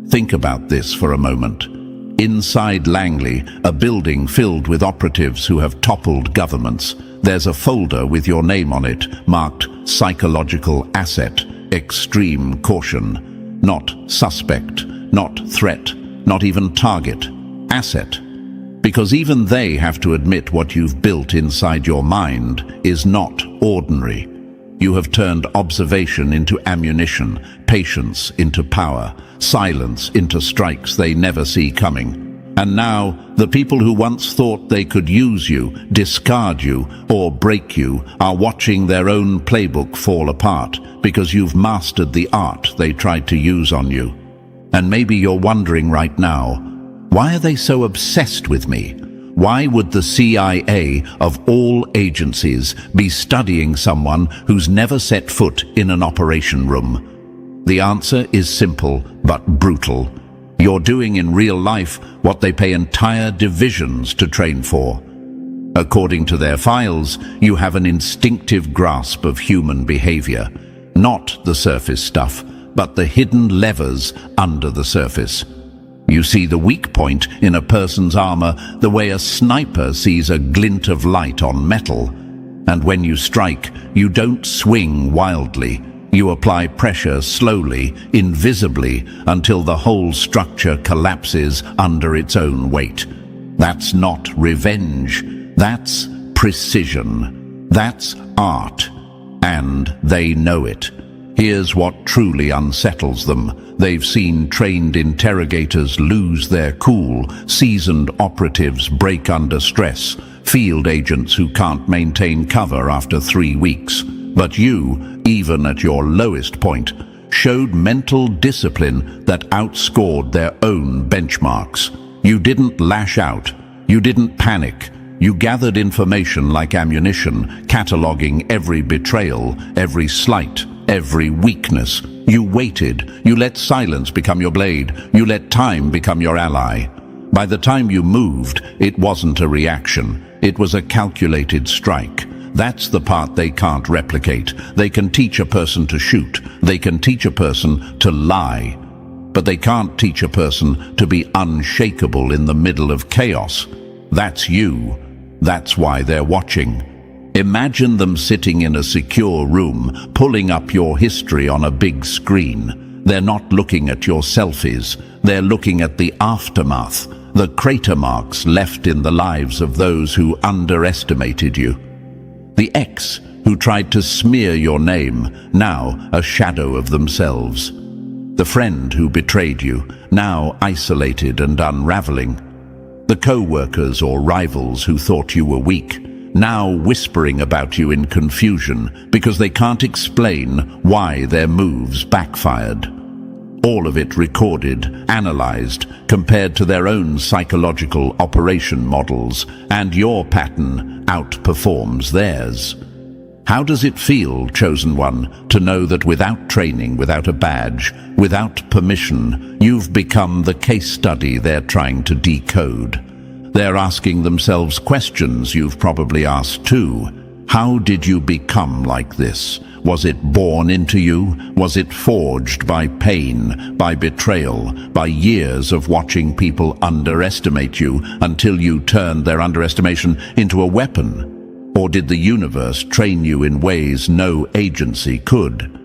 S1: Think about this for a moment. Inside Langley, a building filled with operatives who have toppled governments, there's a folder with your name on it, marked Psychological Asset, Extreme Caution. Not suspect, not threat, not even target. Asset. Because even they have to admit what you've built inside your mind is not ordinary. You have turned observation into ammunition, patience into power, silence into strikes they never see coming. And now, the people who once thought they could use you, discard you, or break you are watching their own playbook fall apart because you've mastered the art they tried to use on you. And maybe you're wondering right now, why are they so obsessed with me? Why would the CIA, of all agencies, be studying someone who's never set foot in an operation room? The answer is simple but brutal. You're doing in real life what they pay entire divisions to train for. According to their files, you have an instinctive grasp of human behavior. Not the surface stuff, but the hidden levers under the surface. You see the weak point in a person's armor the way a sniper sees a glint of light on metal. And when you strike, you don't swing wildly. You apply pressure slowly, invisibly, until the whole structure collapses under its own weight. That's not revenge. That's precision. That's art. And they know it. Here's what truly unsettles them. They've seen trained interrogators lose their cool, seasoned operatives break under stress, field agents who can't maintain cover after 3 weeks. But you, even at your lowest point, showed mental discipline that outscored their own benchmarks. You didn't lash out. You didn't panic. You gathered information like ammunition, cataloging every betrayal, every slight, every weakness. You waited. You let silence become your blade. You let time become your ally. By the time you moved, it wasn't a reaction. It was a calculated strike. That's the part they can't replicate. They can teach a person to shoot. They can teach a person to lie. But they can't teach a person to be unshakable in the middle of chaos. That's you. That's why they're watching. Imagine them sitting in a secure room, pulling up your history on a big screen. They're not looking at your selfies. They're looking at the aftermath, the crater marks left in the lives of those who underestimated you. The ex who tried to smear your name, now a shadow of themselves. The friend who betrayed you, now isolated and unraveling. The co-workers or rivals who thought you were weak, now whispering about you in confusion because they can't explain why their moves backfired. All of it recorded, analyzed, compared to their own psychological operation models, and your pattern outperforms theirs. How does it feel, chosen one, to know that without training, without a badge, without permission, you've become the case study they're trying to decode? They're asking themselves questions you've probably asked too. How did you become like this? Was it born into you? Was it forged by pain, by betrayal, by years of watching people underestimate you until you turned their underestimation into a weapon? Or did the universe train you in ways no agency could?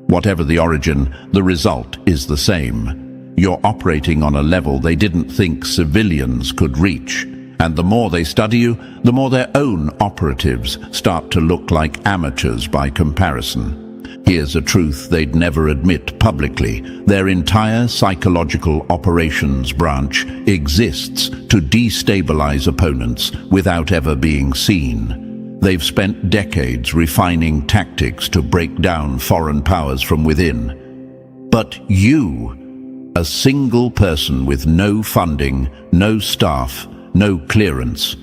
S1: Whatever the origin, the result is the same. you're operating on a level they didn't think civilians could reach. And the more they study you, the more their own operatives start to look like amateurs by comparison. Here's a truth they'd never admit publicly. Their entire psychological operations branch exists to destabilize opponents without ever being seen. They've spent decades refining tactics to break down foreign powers from within. But you, a single person with no funding, no staff, no clearance,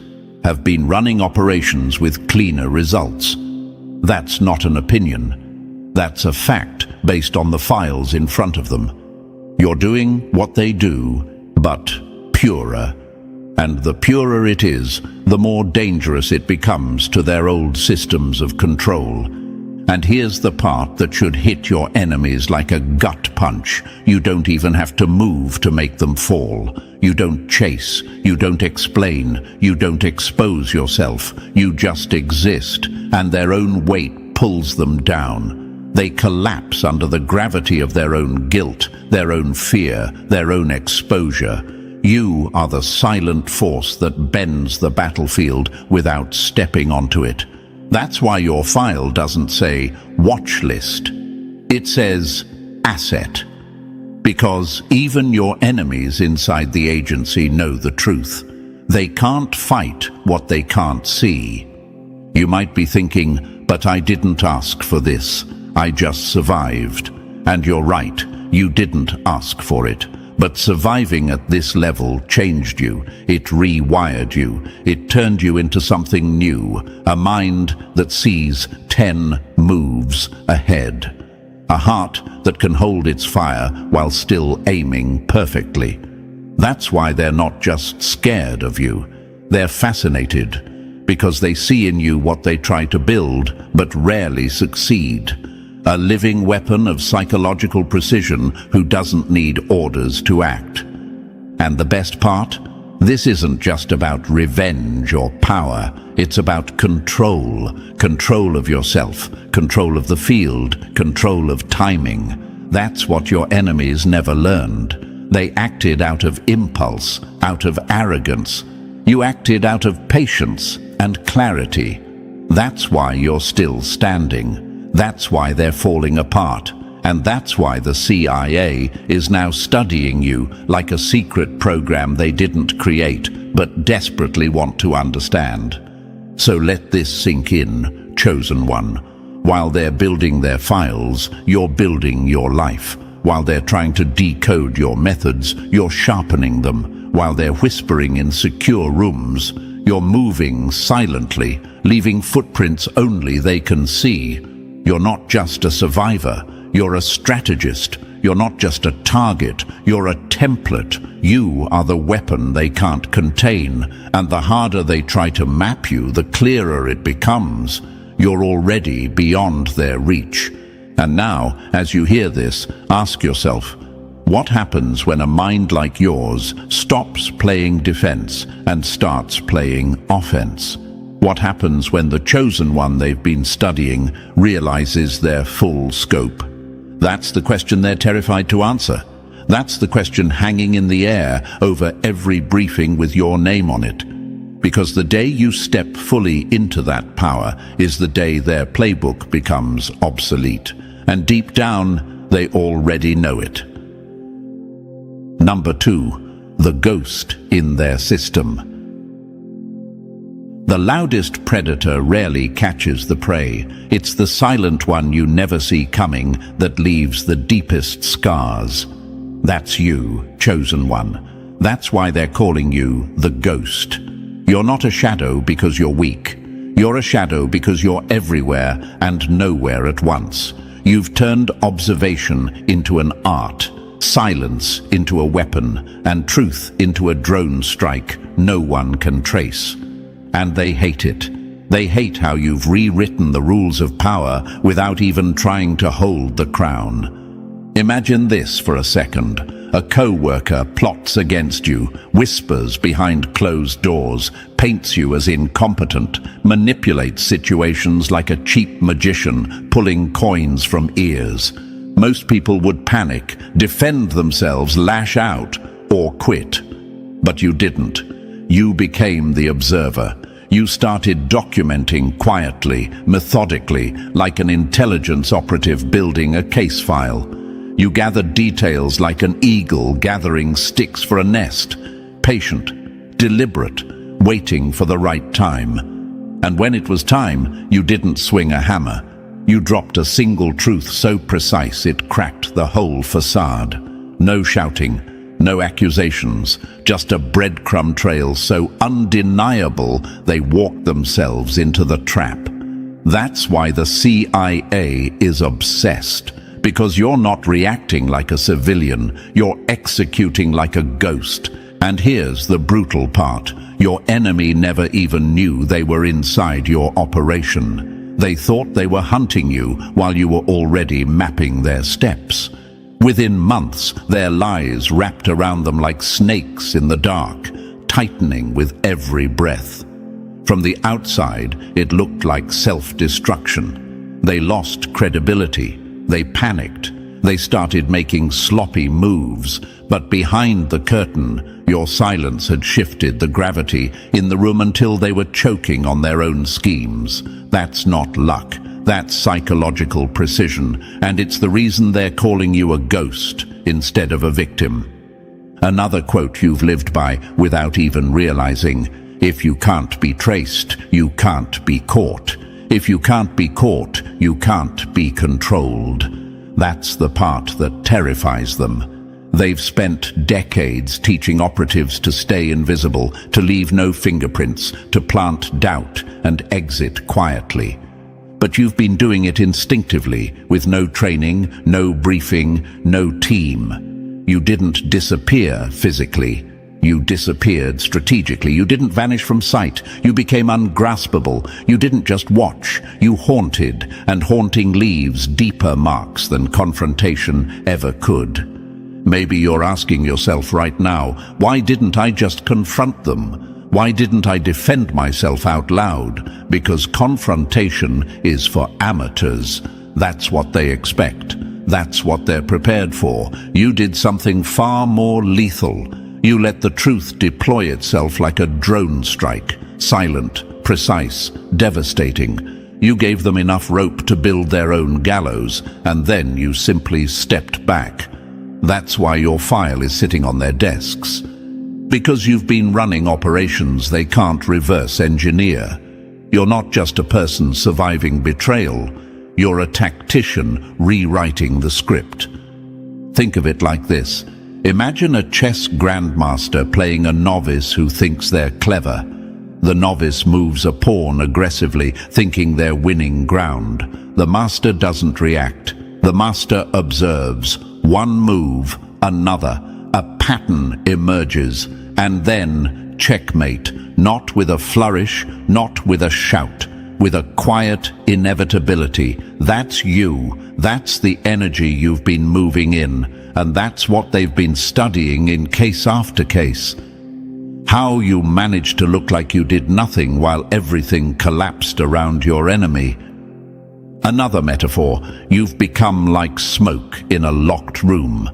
S1: have been running operations with cleaner results. That's not an opinion. That's a fact based on the files in front of them. You're doing what they do, but purer. And the purer it is, the more dangerous it becomes to their old systems of control. And here's the part that should hit your enemies like a gut punch. You don't even have to move to make them fall. You don't chase, you don't explain, you don't expose yourself. You just exist, and their own weight pulls them down. They collapse under the gravity of their own guilt, their own fear, their own exposure. You are the silent force that bends the battlefield without stepping onto it. That's why your file doesn't say watch list. It says asset. Because even your enemies inside the agency know the truth. They can't fight what they can't see. You might be thinking, but I didn't ask for this. I just survived. And you're right, you didn't ask for it. But surviving at this level changed you. It rewired you. It turned you into something new. A mind that sees 10 moves ahead. A heart that can hold its fire while still aiming perfectly. That's why they're not just scared of you. They're fascinated. Because they see in you what they try to build, but rarely succeed. A living weapon of psychological precision who doesn't need orders to act. And the best part? This isn't just about revenge or power. It's about control. Control of yourself, control of the field, control of timing. That's what your enemies never learned. They acted out of impulse, out of arrogance. You acted out of patience and clarity. That's why you're still standing. That's why they're falling apart. And that's why the CIA is now studying you like a secret program they didn't create, but desperately want to understand. So let this sink in, chosen one. While they're building their files, you're building your life. While they're trying to decode your methods, you're sharpening them. While they're whispering in secure rooms, you're moving silently, leaving footprints only they can see. You're not just a survivor, you're a strategist. You're not just a target, you're a template. You are the weapon they can't contain, and the harder they try to map you, the clearer it becomes. You're already beyond their reach. And now, as you hear this, ask yourself, what happens when a mind like yours stops playing defense and starts playing offense? What happens when the chosen one they've been studying realizes their full scope? That's the question they're terrified to answer. That's the question hanging in the air over every briefing with your name on it. Because the day you step fully into that power is the day their playbook becomes obsolete. And deep down, they already know it. Number 2, the ghost in their system. The loudest predator rarely catches the prey. It's the silent one you never see coming that leaves the deepest scars. That's you, chosen one. That's why they're calling you the ghost. You're not a shadow because you're weak. You're a shadow because you're everywhere and nowhere at once. You've turned observation into an art, silence into a weapon, and truth into a drone strike no one can trace. And they hate it. They hate how you've rewritten the rules of power without even trying to hold the crown. Imagine this for a second. A co-worker plots against you, whispers behind closed doors, paints you as incompetent, manipulates situations like a cheap magician pulling coins from ears. most people would panic, defend themselves, lash out, or quit. But you didn't. You became the observer. You started documenting quietly, methodically, like an intelligence operative building a case file. You gathered details like an eagle gathering sticks for a nest, patient, deliberate, waiting for the right time. And when it was time, you didn't swing a hammer. You dropped a single truth so precise it cracked the whole facade. No shouting, no accusations, just a breadcrumb trail so undeniable they walked themselves into the trap. That's why the CIA is obsessed. Because you're not reacting like a civilian, you're executing like a ghost. And here's the brutal part. Your enemy never even knew they were inside your operation. They thought they were hunting you while you were already mapping their steps. Within months, their lies wrapped around them like snakes in the dark, tightening with every breath. From the outside, it looked like self-destruction. They lost credibility. They panicked. They started making sloppy moves. But behind the curtain, your silence had shifted the gravity in the room until they were choking on their own schemes. That's not luck. That's psychological precision, and it's the reason they're calling you a ghost instead of a victim. Another quote you've lived by without even realizing: if you can't be traced, you can't be caught. If you can't be caught, you can't be controlled. That's the part that terrifies them. They've spent decades teaching operatives to stay invisible, to leave no fingerprints, to plant doubt and exit quietly. But you've been doing it instinctively, with no training, no briefing, no team. You didn't disappear physically. You disappeared strategically. You didn't vanish from sight. You became ungraspable. You didn't just watch. You haunted, and haunting leaves deeper marks than confrontation ever could. Maybe you're asking yourself right now, why didn't I just confront them? Why didn't I defend myself out loud? Because confrontation is for amateurs. That's what they expect. That's what they're prepared for. You did something far more lethal. You let the truth deploy itself like a drone strike, silent, precise, devastating. You gave them enough rope to build their own gallows, and then you simply stepped back. That's why your file is sitting on their desks. Because you've been running operations they can't reverse engineer. You're not just a person surviving betrayal. You're a tactician rewriting the script. Think of it like this. Imagine a chess grandmaster playing a novice who thinks they're clever. The novice moves a pawn aggressively, thinking they're winning ground. The master doesn't react. The master observes. One move, another. A pattern emerges, and then checkmate. Not with a flourish, not with a shout, with a quiet inevitability. That's you. That's the energy you've been moving in. And that's what they've been studying in case after case. How you managed to look like you did nothing while everything collapsed around your enemy. Another metaphor, you've become like smoke in a locked room.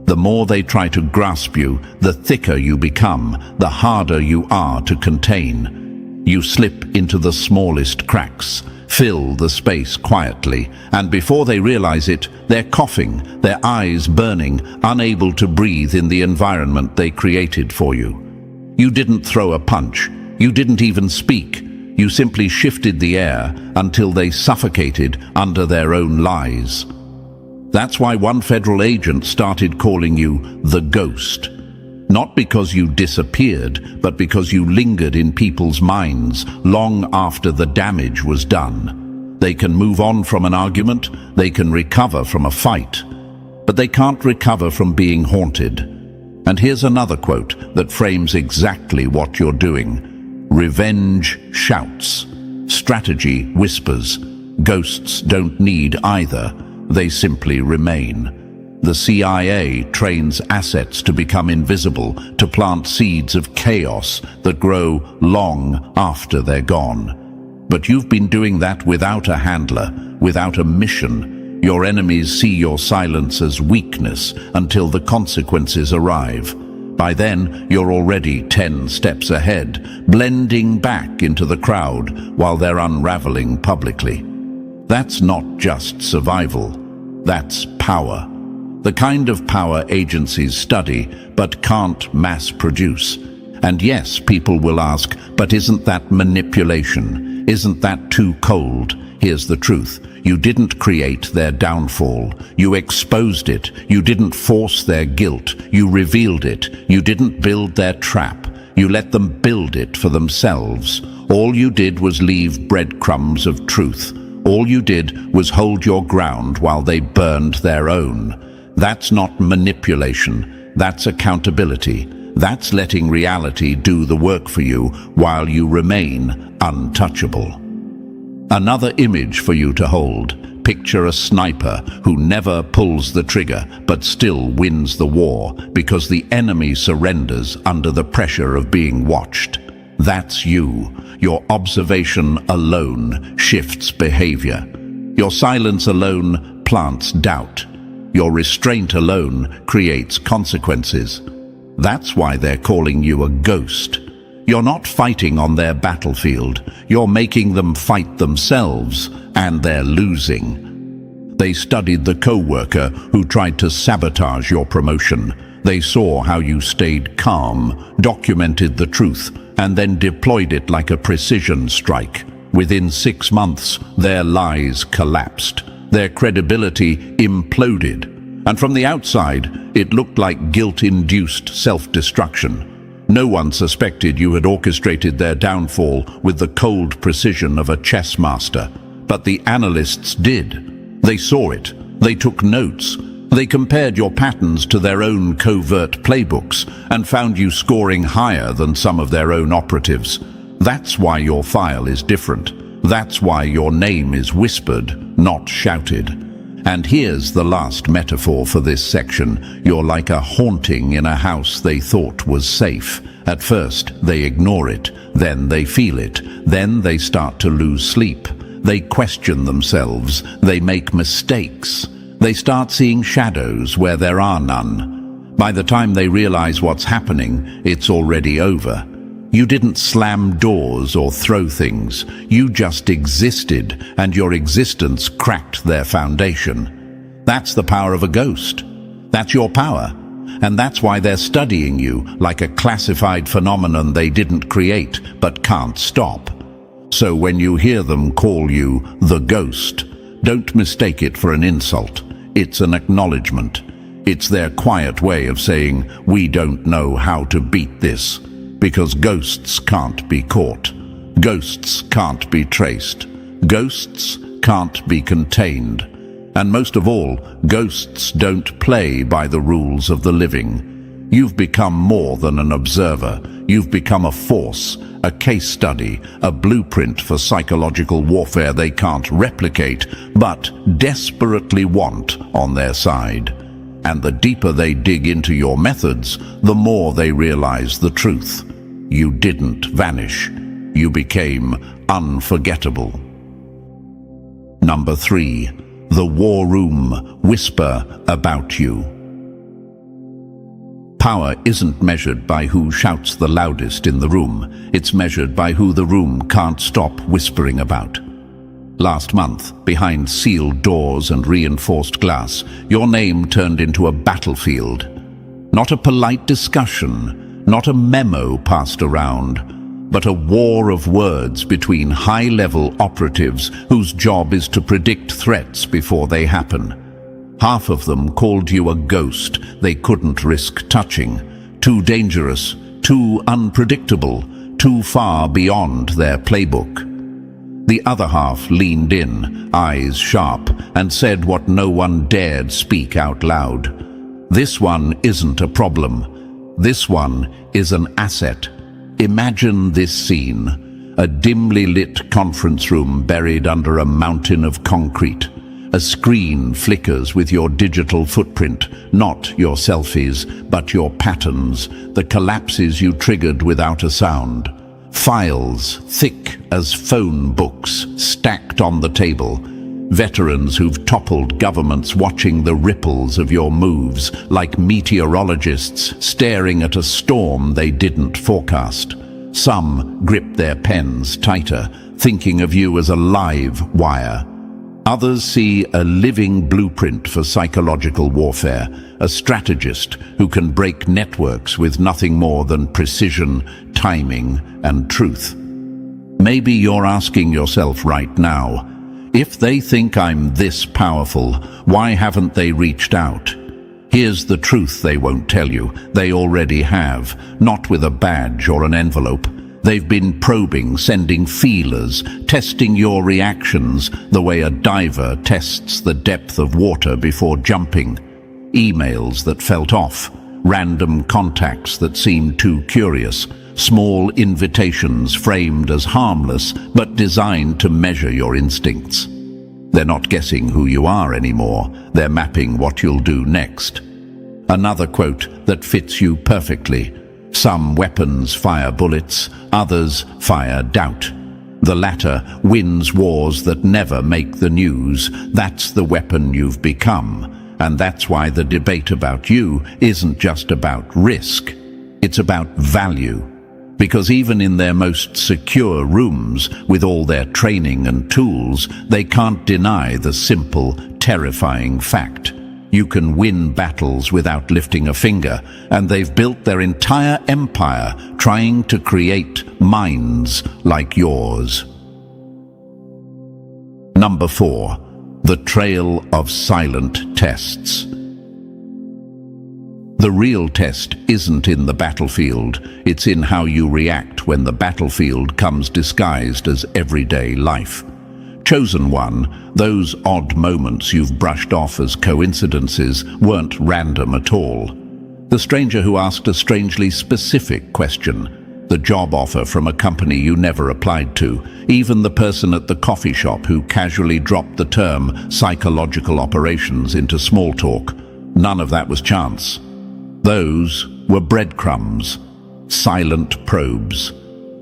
S1: The more they try to grasp you, the thicker you become, the harder you are to contain. You slip into the smallest cracks, fill the space quietly, and before they realize it, they're coughing, their eyes burning, unable to breathe in the environment they created for you. You didn't throw a punch. You didn't even speak. You simply shifted the air until they suffocated under their own lies. That's why one federal agent started calling you the Ghost. Not because you disappeared, but because you lingered in people's minds long after the damage was done. They can move on from an argument, they can recover from a fight, but they can't recover from being haunted. And here's another quote that frames exactly what you're doing. Revenge shouts. Strategy whispers. Ghosts don't need either. They simply remain. The CIA trains assets to become invisible, to plant seeds of chaos that grow long after they're gone. But you've been doing that without a handler, without a mission, Your enemies see your silence as weakness until the consequences arrive. By then, you're already 10 steps ahead, blending back into the crowd while they're unraveling publicly. That's not just survival, that's power. The kind of power agencies study but can't mass produce. And yes, people will ask, but isn't that manipulation? Isn't that too cold? Here's the truth. You didn't create their downfall. You exposed it. You didn't force their guilt. You revealed it. You didn't build their trap. You let them build it for themselves. All you did was leave breadcrumbs of truth. All you did was hold your ground while they burned their own. That's not manipulation. That's accountability. That's letting reality do the work for you while you remain untouchable. Another image for you to hold. Picture a sniper who never pulls the trigger but still wins the war because the enemy surrenders under the pressure of being watched. That's you. Your observation alone shifts behavior. Your silence alone plants doubt. Your restraint alone creates consequences. That's why they're calling you a ghost. You're not fighting on their battlefield. You're making them fight themselves, and they're losing. They studied the co-worker who tried to sabotage your promotion. They saw how you stayed calm, documented the truth, and then deployed it like a precision strike. Within 6 months, their lies collapsed. Their credibility imploded. And from the outside, it looked like guilt-induced self-destruction. No one suspected you had orchestrated their downfall with the cold precision of a chess master. But the analysts did. They saw it. They took notes. They compared your patterns to their own covert playbooks and found you scoring higher than some of their own operatives. That's why your file is different. That's why your name is whispered, not shouted. And here's the last metaphor for this section. You're like a haunting in a house they thought was safe. At first, they ignore it. Then they feel it. Then they start to lose sleep. They question themselves. They make mistakes. They start seeing shadows where there are none. By the time they realize what's happening, it's already over. You didn't slam doors or throw things. You just existed, and your existence cracked their foundation. That's the power of a ghost. That's your power. And that's why they're studying you like a classified phenomenon they didn't create but can't stop. So when you hear them call you the ghost, don't mistake it for an insult. It's an acknowledgement. It's their quiet way of saying, we don't know how to beat this. Because ghosts can't be caught. Ghosts can't be traced. Ghosts can't be contained. And most of all, ghosts don't play by the rules of the living. You've become more than an observer. You've become a force, a case study, a blueprint for psychological warfare they can't replicate, but desperately want on their side. And the deeper they dig into your methods, the more they realize the truth. You didn't vanish. You became unforgettable. Number 3. The War Room. Whisper about you. Power isn't measured by who shouts the loudest in the room. It's measured by who the room can't stop whispering about. Last month, behind sealed doors and reinforced glass, your name turned into a battlefield. Not a polite discussion, not a memo passed around, but a war of words between high-level operatives whose job is to predict threats before they happen. Half of them called you a ghost they couldn't risk touching, too dangerous, too unpredictable, too far beyond their playbook. The other half leaned in, eyes sharp, and said what no one dared speak out loud. This one isn't a problem. This one is an asset. Imagine this scene. A dimly lit conference room buried under a mountain of concrete. A screen flickers with your digital footprint, not your selfies, but your patterns, the collapses you triggered without a sound. Files, thick as phone books, stacked on the table. Veterans who've toppled governments watching the ripples of your moves, like meteorologists staring at a storm they didn't forecast. Some grip their pens tighter, thinking of you as a live wire. Others see a living blueprint for psychological warfare, a strategist who can break networks with nothing more than precision, timing, and truth. Maybe you're asking yourself right now, if they think I'm this powerful, why haven't they reached out? Here's the truth they won't tell you. They already have, not with a badge or an envelope. They've been probing, sending feelers, testing your reactions the way a diver tests the depth of water before jumping. Emails that felt off, random contacts that seemed too curious, small invitations framed as harmless but designed to measure your instincts. They're not guessing who you are anymore, they're mapping what you'll do next. Another quote that fits you perfectly. Some weapons fire bullets, others fire doubt. The latter wins wars that never make the news. That's the weapon you've become. And that's why the debate about you isn't just about risk. It's about value. Because even in their most secure rooms, with all their training and tools, they can't deny the simple, terrifying fact. You can win battles without lifting a finger, and they've built their entire empire trying to create minds like yours. Number 4. The trail of silent tests. The real test isn't in the battlefield, it's in how you react when the battlefield comes disguised as everyday life. Chosen one, those odd moments you've brushed off as coincidences weren't random at all. The stranger who asked a strangely specific question, the job offer from a company you never applied to, even the person at the coffee shop who casually dropped the term psychological operations into small talk. None of that was chance. Those were breadcrumbs, silent probes,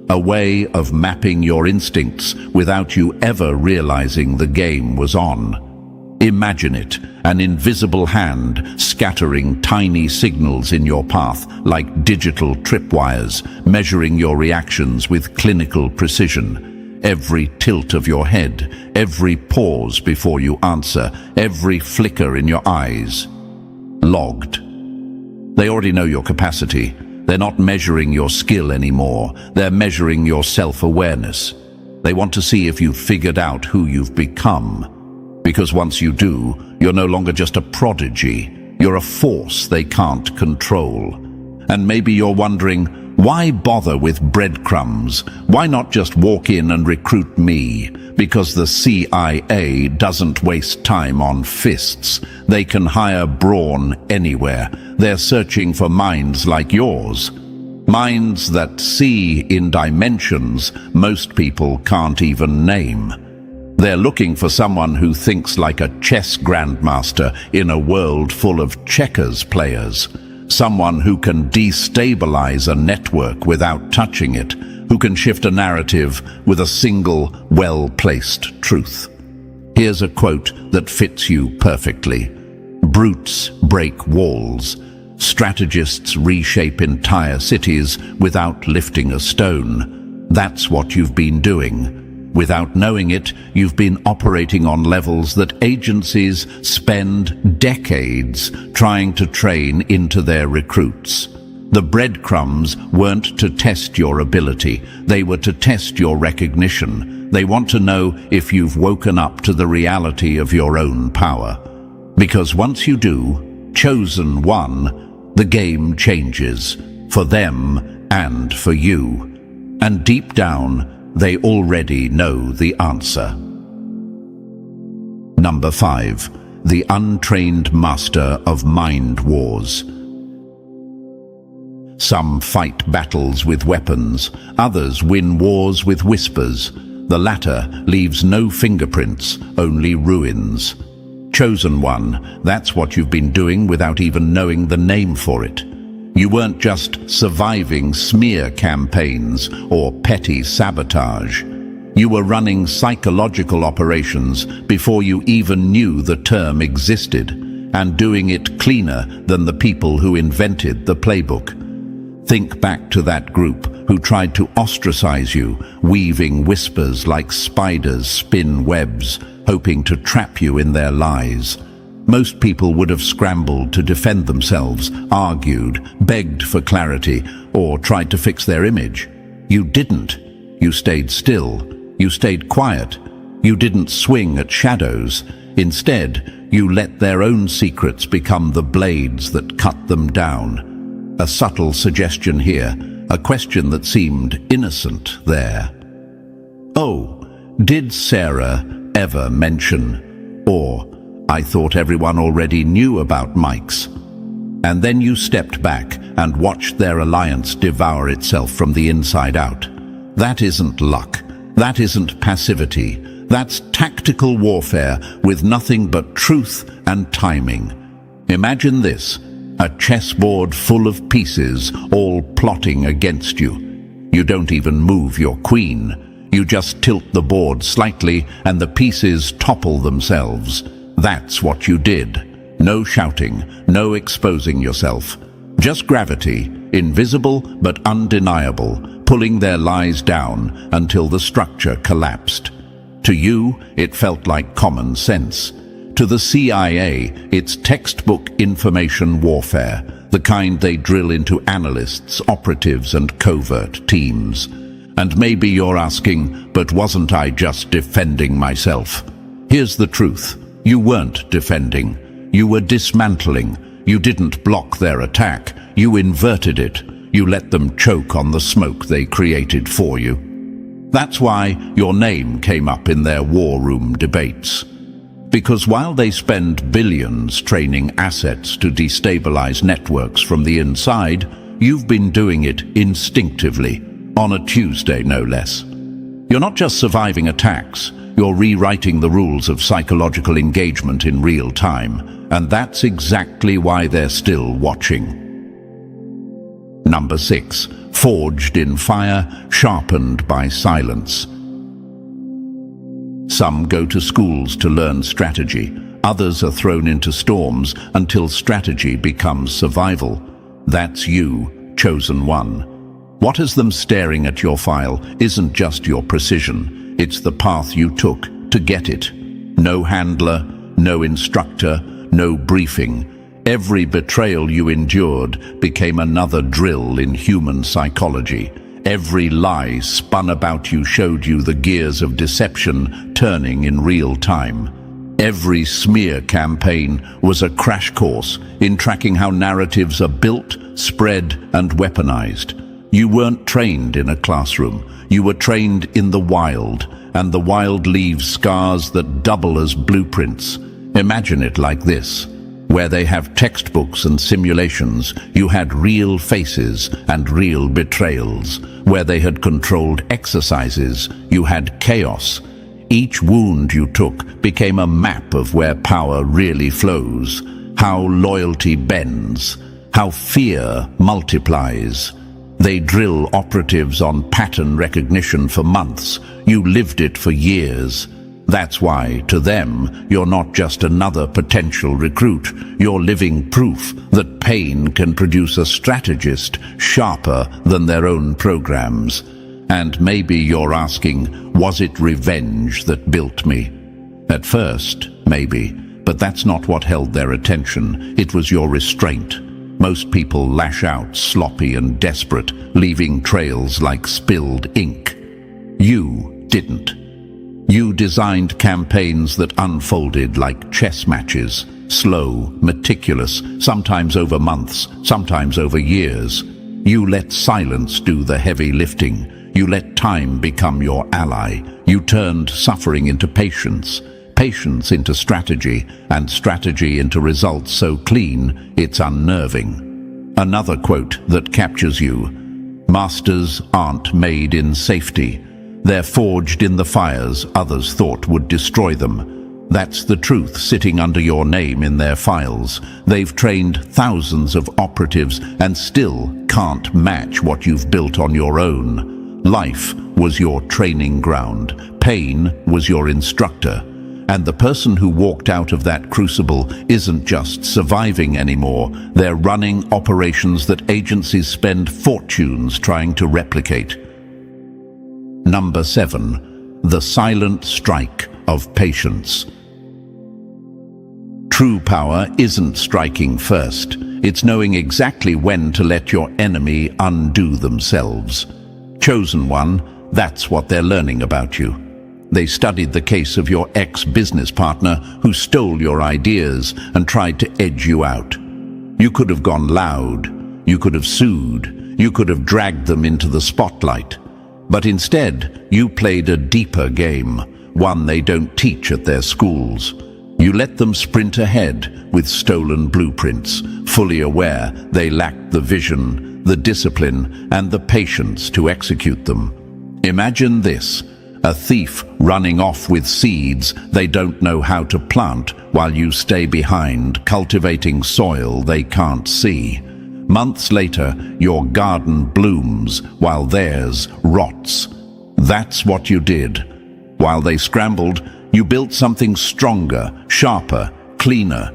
S1: a way of mapping your instincts without you ever realizing the game was on. Imagine it, an invisible hand scattering tiny signals in your path like digital tripwires, measuring your reactions with clinical precision. Every tilt of your head, every pause before you answer, every flicker in your eyes. Logged. They already know your capacity. They're not measuring your skill anymore. They're measuring your self-awareness. They want to see if you've figured out who you've become. Because once you do, you're no longer just a prodigy. You're a force they can't control. And maybe you're wondering, why bother with breadcrumbs? Why not just walk in and recruit me? Because the CIA doesn't waste time on fists. They can hire brawn anywhere. They're searching for minds like yours. Minds that see in dimensions most people can't even name. They're looking for someone who thinks like a chess grandmaster in a world full of checkers players. Someone who can destabilize a network without touching it, who can shift a narrative with a single, well-placed truth. Here's a quote that fits you perfectly. Brutes break walls. Strategists reshape entire cities without lifting a stone. That's what you've been doing. Without knowing it, you've been operating on levels that agencies spend decades trying to train into their recruits. The breadcrumbs weren't to test your ability, they were to test your recognition. They want to know if you've woken up to the reality of your own power. Because once you do, chosen one, the game changes, for them and for you. And deep down, they already know the answer. Number 5. The untrained master of mind wars. Some fight battles with weapons, others win wars with whispers. The latter leaves no fingerprints, only ruins. Chosen one, that's what you've been doing without even knowing the name for it. You weren't just surviving smear campaigns or petty sabotage. You were running psychological operations before you even knew the term existed, and doing it cleaner than the people who invented the playbook. Think back to that group who tried to ostracize you, weaving whispers like spiders spin webs, hoping to trap you in their lies. Most people would have scrambled to defend themselves, argued, begged for clarity, or tried to fix their image. You didn't. You stayed still. You stayed quiet. You didn't swing at shadows. Instead, you let their own secrets become the blades that cut them down. A subtle suggestion here, a question that seemed innocent there. Oh, did Sarah ever mention, or I thought everyone already knew about Mike's? And then you stepped back and watched their alliance devour itself from the inside out. That isn't luck. That isn't passivity. That's tactical warfare with nothing but truth and timing. Imagine this, a chessboard full of pieces all plotting against you. You don't even move your queen. You just tilt the board slightly and the pieces topple themselves. That's what you did. No shouting, no exposing yourself. Just gravity, invisible but undeniable, pulling their lies down until the structure collapsed. To you, it felt like common sense. To the CIA, it's textbook information warfare, the kind they drill into analysts, operatives, and covert teams. And maybe you're asking, but wasn't I just defending myself? Here's the truth. You weren't defending. You were dismantling. You didn't block their attack. You inverted it. You let them choke on the smoke they created for you. That's why your name came up in their war room debates. Because while they spend billions training assets to destabilize networks from the inside, you've been doing it instinctively, on a Tuesday no less. You're not just surviving attacks, you're rewriting the rules of psychological engagement in real time, and that's exactly why they're still watching. Number 6. Forged in fire, sharpened by silence. Some go to schools to learn strategy. Others are thrown into storms until strategy becomes survival. That's you, chosen one. What has them staring at your file isn't just your precision. It's the path you took to get it. No handler, no instructor, no briefing. Every betrayal you endured became another drill in human psychology. Every lie spun about you showed you the gears of deception turning in real time. Every smear campaign was a crash course in tracking how narratives are built, spread, and weaponized. You weren't trained in a classroom. You were trained in the wild, and the wild leaves scars that double as blueprints. Imagine it like this. Where they have textbooks and simulations, you had real faces and real betrayals. Where they had controlled exercises, you had chaos. Each wound you took became a map of where power really flows, how loyalty bends, how fear multiplies. They drill operatives on pattern recognition for months. You lived it for years. That's why, to them, you're not just another potential recruit. You're living proof that pain can produce a strategist sharper than their own programs. And maybe you're asking, was it revenge that built me? At first, maybe, but that's not what held their attention. It was your restraint. Most people lash out sloppy and desperate, leaving trails like spilled ink. You didn't. You designed campaigns that unfolded like chess matches, slow, meticulous, sometimes over months, sometimes over years. You let silence do the heavy lifting. You let time become your ally. You turned suffering into patience, patience into strategy, and strategy into results so clean it's unnerving. Another quote that captures you: "Masters aren't made in safety. They're forged in the fires others thought would destroy them." That's the truth sitting under your name in their files. They've trained thousands of operatives and still can't match what you've built on your own. Life was your training ground. Pain was your instructor. And the person who walked out of that crucible isn't just surviving anymore. They're running operations that agencies spend fortunes trying to replicate. Number 7. The silent strike of patience. True power isn't striking first. It's knowing exactly when to let your enemy undo themselves. Chosen one, that's what they're learning about you. They studied the case of your ex-business partner who stole your ideas and tried to edge you out. You could have gone loud, you could have sued, you could have dragged them into the spotlight. But instead, you played a deeper game, one they don't teach at their schools. You let them sprint ahead with stolen blueprints, fully aware they lacked the vision, the discipline, and the patience to execute them. Imagine this. A thief running off with seeds they don't know how to plant while you stay behind, cultivating soil they can't see. Months later, your garden blooms while theirs rots. That's what you did. While they scrambled, you built something stronger, sharper, cleaner.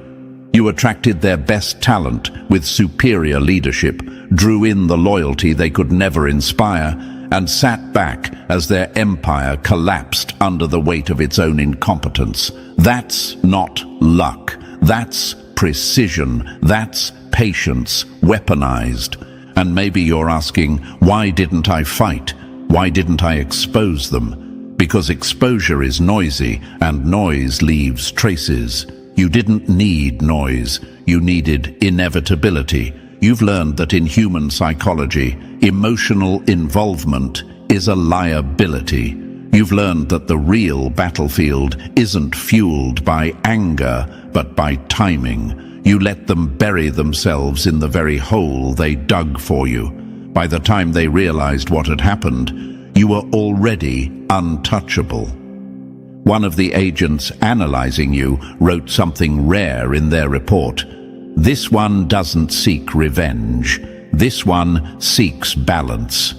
S1: You attracted their best talent with superior leadership, drew in the loyalty they could never inspire, and sat back as their empire collapsed under the weight of its own incompetence. That's not luck. That's precision. That's patience, weaponized. And maybe you're asking, why didn't I fight? Why didn't I expose them? Because exposure is noisy, and noise leaves traces. You didn't need noise. You needed inevitability. You've learned that in human psychology, emotional involvement is a liability. You've learned that the real battlefield isn't fueled by anger, but by timing. You let them bury themselves in the very hole they dug for you. By the time they realized what had happened, you were already untouchable. One of the agents analyzing you wrote something rare in their report. This one doesn't seek revenge. This one seeks balance.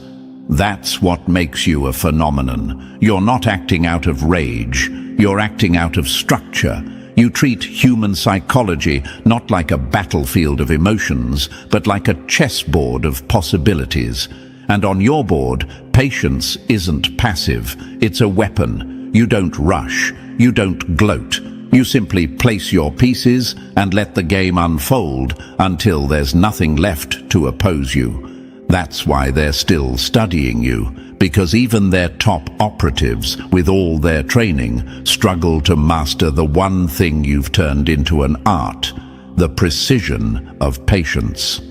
S1: That's what makes you a phenomenon. You're not acting out of rage. You're acting out of structure. You treat human psychology not like a battlefield of emotions, but like a chessboard of possibilities. And on your board, patience isn't passive. It's a weapon. You don't rush. You don't gloat. You simply place your pieces and let the game unfold until there's nothing left to oppose you. That's why they're still studying you, because even their top operatives, with all their training, struggle to master the one thing you've turned into an art, the precision of patience.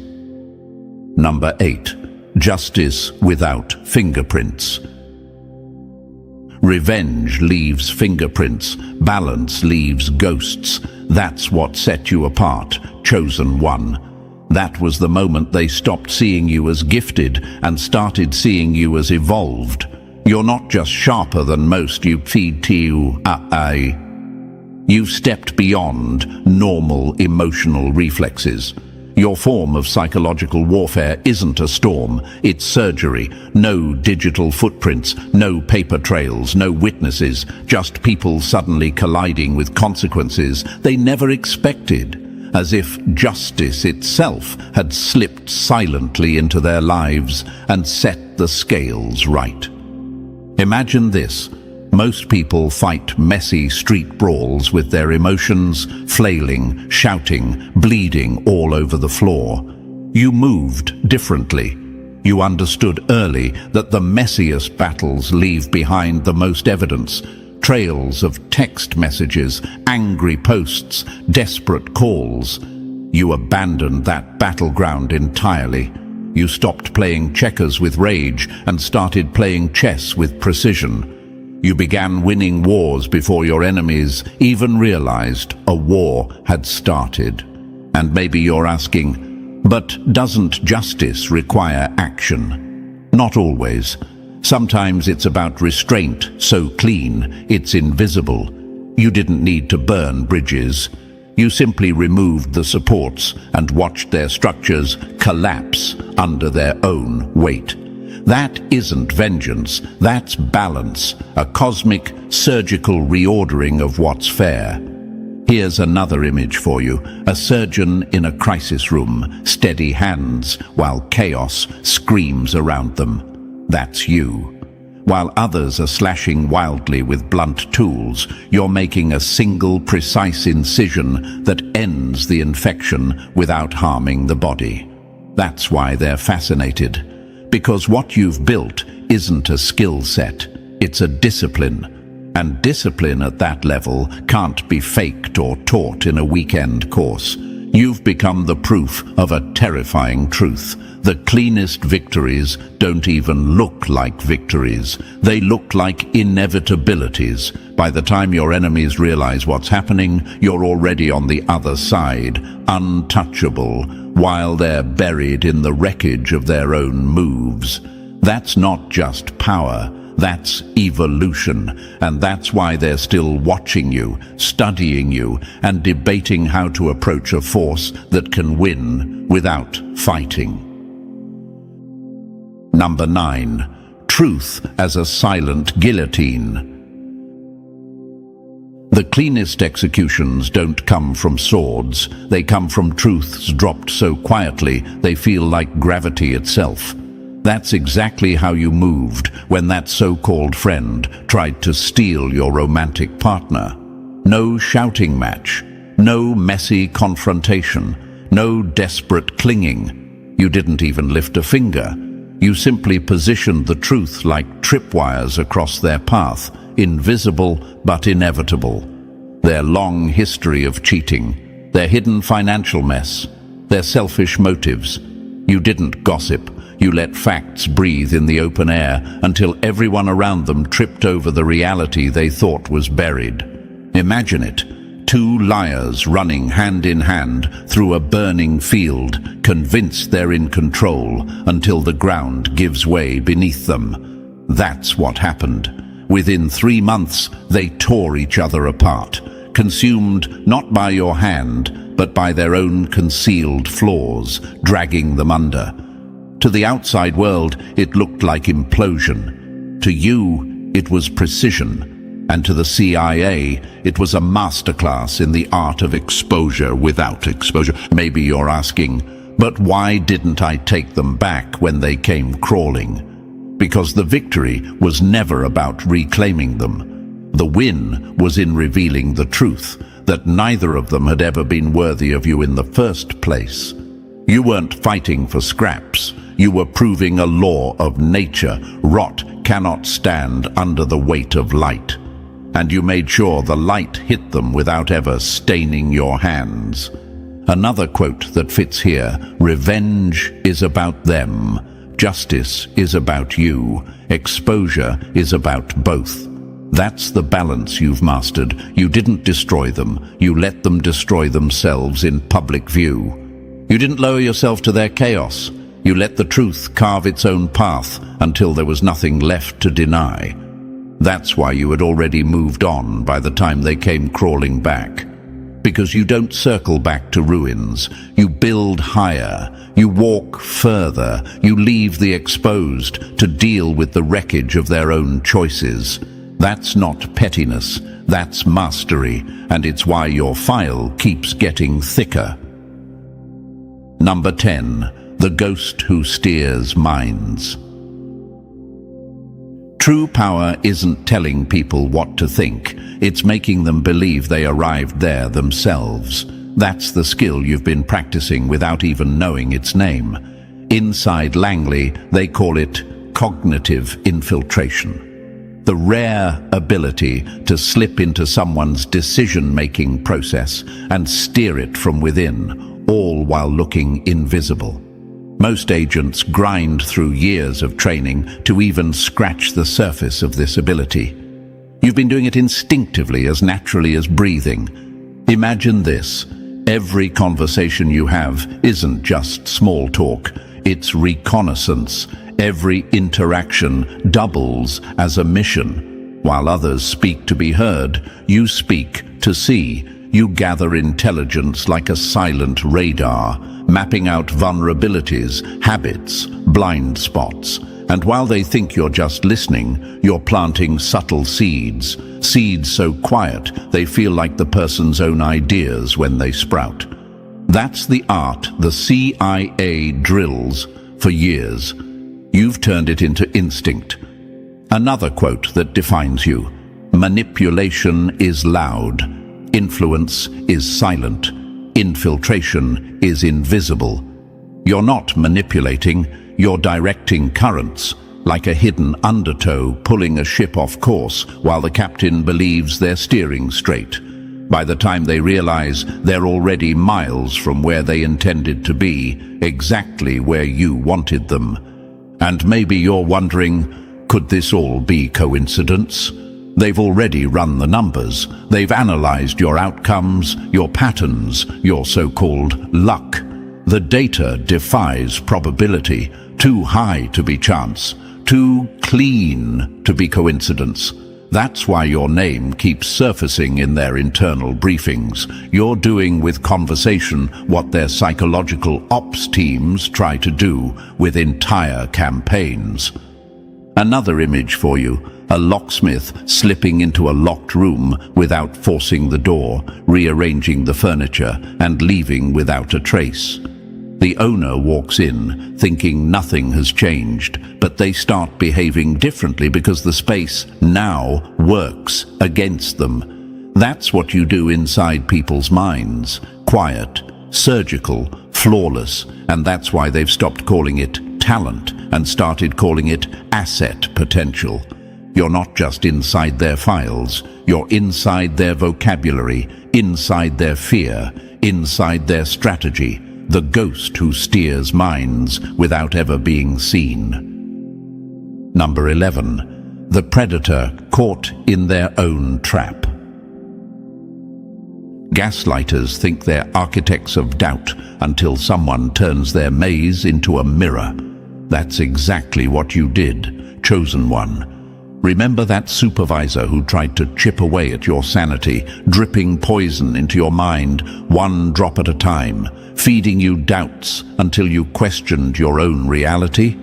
S1: Number 8. Justice without fingerprints. Revenge leaves fingerprints, balance leaves ghosts. That's what set you apart, chosen one. That was the moment they stopped seeing you as gifted and started seeing you as evolved. You're not just sharper than most, you feed to you. You've stepped beyond normal emotional reflexes. Your form of psychological warfare isn't a storm, it's surgery. No digital footprints, no paper trails, no witnesses, just people suddenly colliding with consequences they never expected, as if justice itself had slipped silently into their lives and set the scales right. Imagine this. Most people fight messy street brawls with their emotions flailing, shouting, bleeding all over the floor. You moved differently. You understood early that the messiest battles leave behind the most evidence. Trails of text messages, angry posts, desperate calls. You abandoned that battleground entirely. You stopped playing checkers with rage and started playing chess with precision. You began winning wars before your enemies even realized a war had started. And maybe you're asking, but doesn't justice require action? Not always. Sometimes it's about restraint so clean it's invisible. You didn't need to burn bridges. You simply removed the supports and watched their structures collapse under their own weight. That isn't vengeance, that's balance, a cosmic, surgical reordering of what's fair. Here's another image for you, a surgeon in a crisis room, steady hands, while chaos screams around them. That's you. While others are slashing wildly with blunt tools, you're making a single, precise incision that ends the infection without harming the body. That's why they're fascinated. Because what you've built isn't a skill set, it's a discipline. And discipline at that level can't be faked or taught in a weekend course. You've become the proof of a terrifying truth. The cleanest victories don't even look like victories. They look like inevitabilities. By the time your enemies realize what's happening, you're already on the other side, untouchable, while they're buried in the wreckage of their own moves. That's not just power. That's evolution, and that's why they're still watching you, studying you, and debating how to approach a force that can win without fighting. Number 9. Truth as a silent guillotine. The cleanest executions don't come from swords. They come from truths dropped so quietly they feel like gravity itself. That's exactly how you moved when that so-called friend tried to steal your romantic partner. No shouting match, no messy confrontation, no desperate clinging. You didn't even lift a finger. You simply positioned the truth like tripwires across their path, invisible but inevitable. Their long history of cheating, their hidden financial mess, their selfish motives. You didn't gossip. You let facts breathe in the open air until everyone around them tripped over the reality they thought was buried. Imagine it. 2 liars running hand in hand through a burning field, convinced they're in control until the ground gives way beneath them. That's what happened. Within 3 months, they tore each other apart, consumed not by your hand, but by their own concealed flaws, dragging them under. To the outside world, it looked like implosion. To you, it was precision. And to the CIA, it was a masterclass in the art of exposure without exposure. Maybe you're asking, but why didn't I take them back when they came crawling? Because the victory was never about reclaiming them. The win was in revealing the truth, that neither of them had ever been worthy of you in the first place. You weren't fighting for scraps. You were proving a law of nature. Rot cannot stand under the weight of light. And you made sure the light hit them without ever staining your hands. Another quote that fits here: revenge is about them. Justice is about you. Exposure is about both. That's the balance you've mastered. You didn't destroy them. You let them destroy themselves in public view. You didn't lower yourself to their chaos. You let the truth carve its own path until there was nothing left to deny. That's why you had already moved on by the time they came crawling back. Because you don't circle back to ruins. You build higher. You walk further. You leave the exposed to deal with the wreckage of their own choices. That's not pettiness. That's mastery. And it's why your file keeps getting thicker. Number 10. The ghost who steers minds. True power isn't telling people what to think. It's making them believe they arrived there themselves. That's the skill you've been practicing without even knowing its name. Inside Langley, they call it cognitive infiltration. The rare ability to slip into someone's decision-making process and steer it from within, all while looking invisible. Most agents grind through years of training to even scratch the surface of this ability. You've been doing it instinctively, as naturally as breathing. Imagine this. Every conversation you have isn't just small talk. It's reconnaissance. Every interaction doubles as a mission. While others speak to be heard, you speak to see. You gather intelligence like a silent radar, mapping out vulnerabilities, habits, blind spots. and while they think you're just listening, you're planting subtle seeds. Seeds so quiet, they feel like the person's own ideas when they sprout. That's the art the CIA drills for years. You've turned it into instinct. Another quote that defines you: manipulation is loud, influence is silent, infiltration is invisible. You're not manipulating, you're directing currents, like a hidden undertow pulling a ship off course while the captain believes they're steering straight. By the time they realize, they're already miles from where they intended to be, exactly where you wanted them. And maybe you're wondering, could this all be coincidence? They've already run the numbers. They've analyzed your outcomes, your patterns, your so-called luck. The data defies probability, too high to be chance, too clean to be coincidence. That's why your name keeps surfacing in their internal briefings. You're doing with conversation what their psychological ops teams try to do with entire campaigns. Another image for you: a locksmith slipping into a locked room without forcing the door, rearranging the furniture, and leaving without a trace. The owner walks in, thinking nothing has changed, but they start behaving differently because the space now works against them. That's what you do inside people's minds: quiet, surgical, flawless, and that's why they've stopped calling it talent and started calling it asset potential. You're not just inside their files, you're inside their vocabulary, inside their fear, inside their strategy. The ghost who steers minds without ever being seen. Number 11. The predator caught in their own trap. Gaslighters think they're architects of doubt until someone turns their maze into a mirror. That's exactly what you did, chosen one. Remember that supervisor who tried to chip away at your sanity, dripping poison into your mind, one drop at a time, feeding you doubts until you questioned your own reality?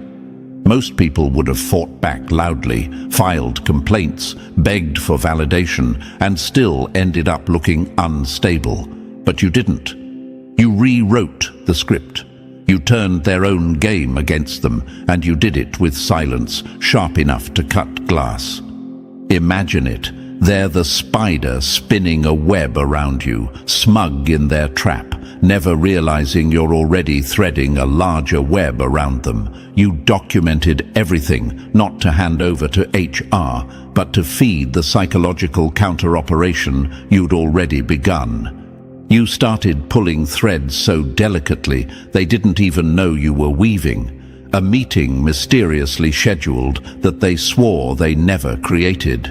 S1: Most people would have fought back loudly, filed complaints, begged for validation, and still ended up looking unstable. But you didn't. You rewrote the script. You turned their own game against them, and you did it with silence sharp enough to cut glass. Imagine it. They're the spider spinning a web around you, smug in their trap, never realizing you're already threading a larger web around them. You documented everything, not to hand over to HR, but to feed the psychological counter-operation you'd already begun. You started pulling threads so delicately they didn't even know you were weaving. A meeting mysteriously scheduled that they swore they never created.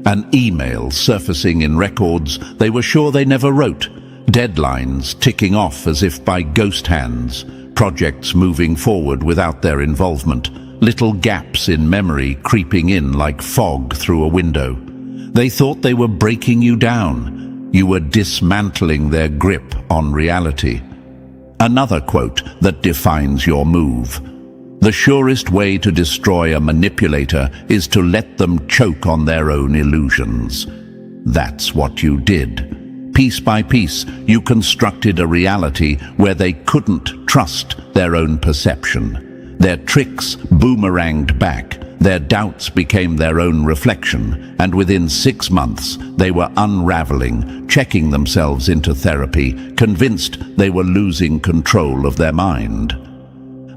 S1: An email surfacing in records they were sure they never wrote. Deadlines ticking off as if by ghost hands. Projects moving forward without their involvement. Little gaps in memory creeping in like fog through a window. They thought they were breaking you down. You were dismantling their grip on reality. Another quote that defines your move: the surest way to destroy a manipulator is to let them choke on their own illusions. That's what you did. Piece by piece, you constructed a reality where they couldn't trust their own perception. Their tricks boomeranged back. Their doubts became their own reflection, and within 6 months they were unraveling, checking themselves into therapy, convinced they were losing control of their mind.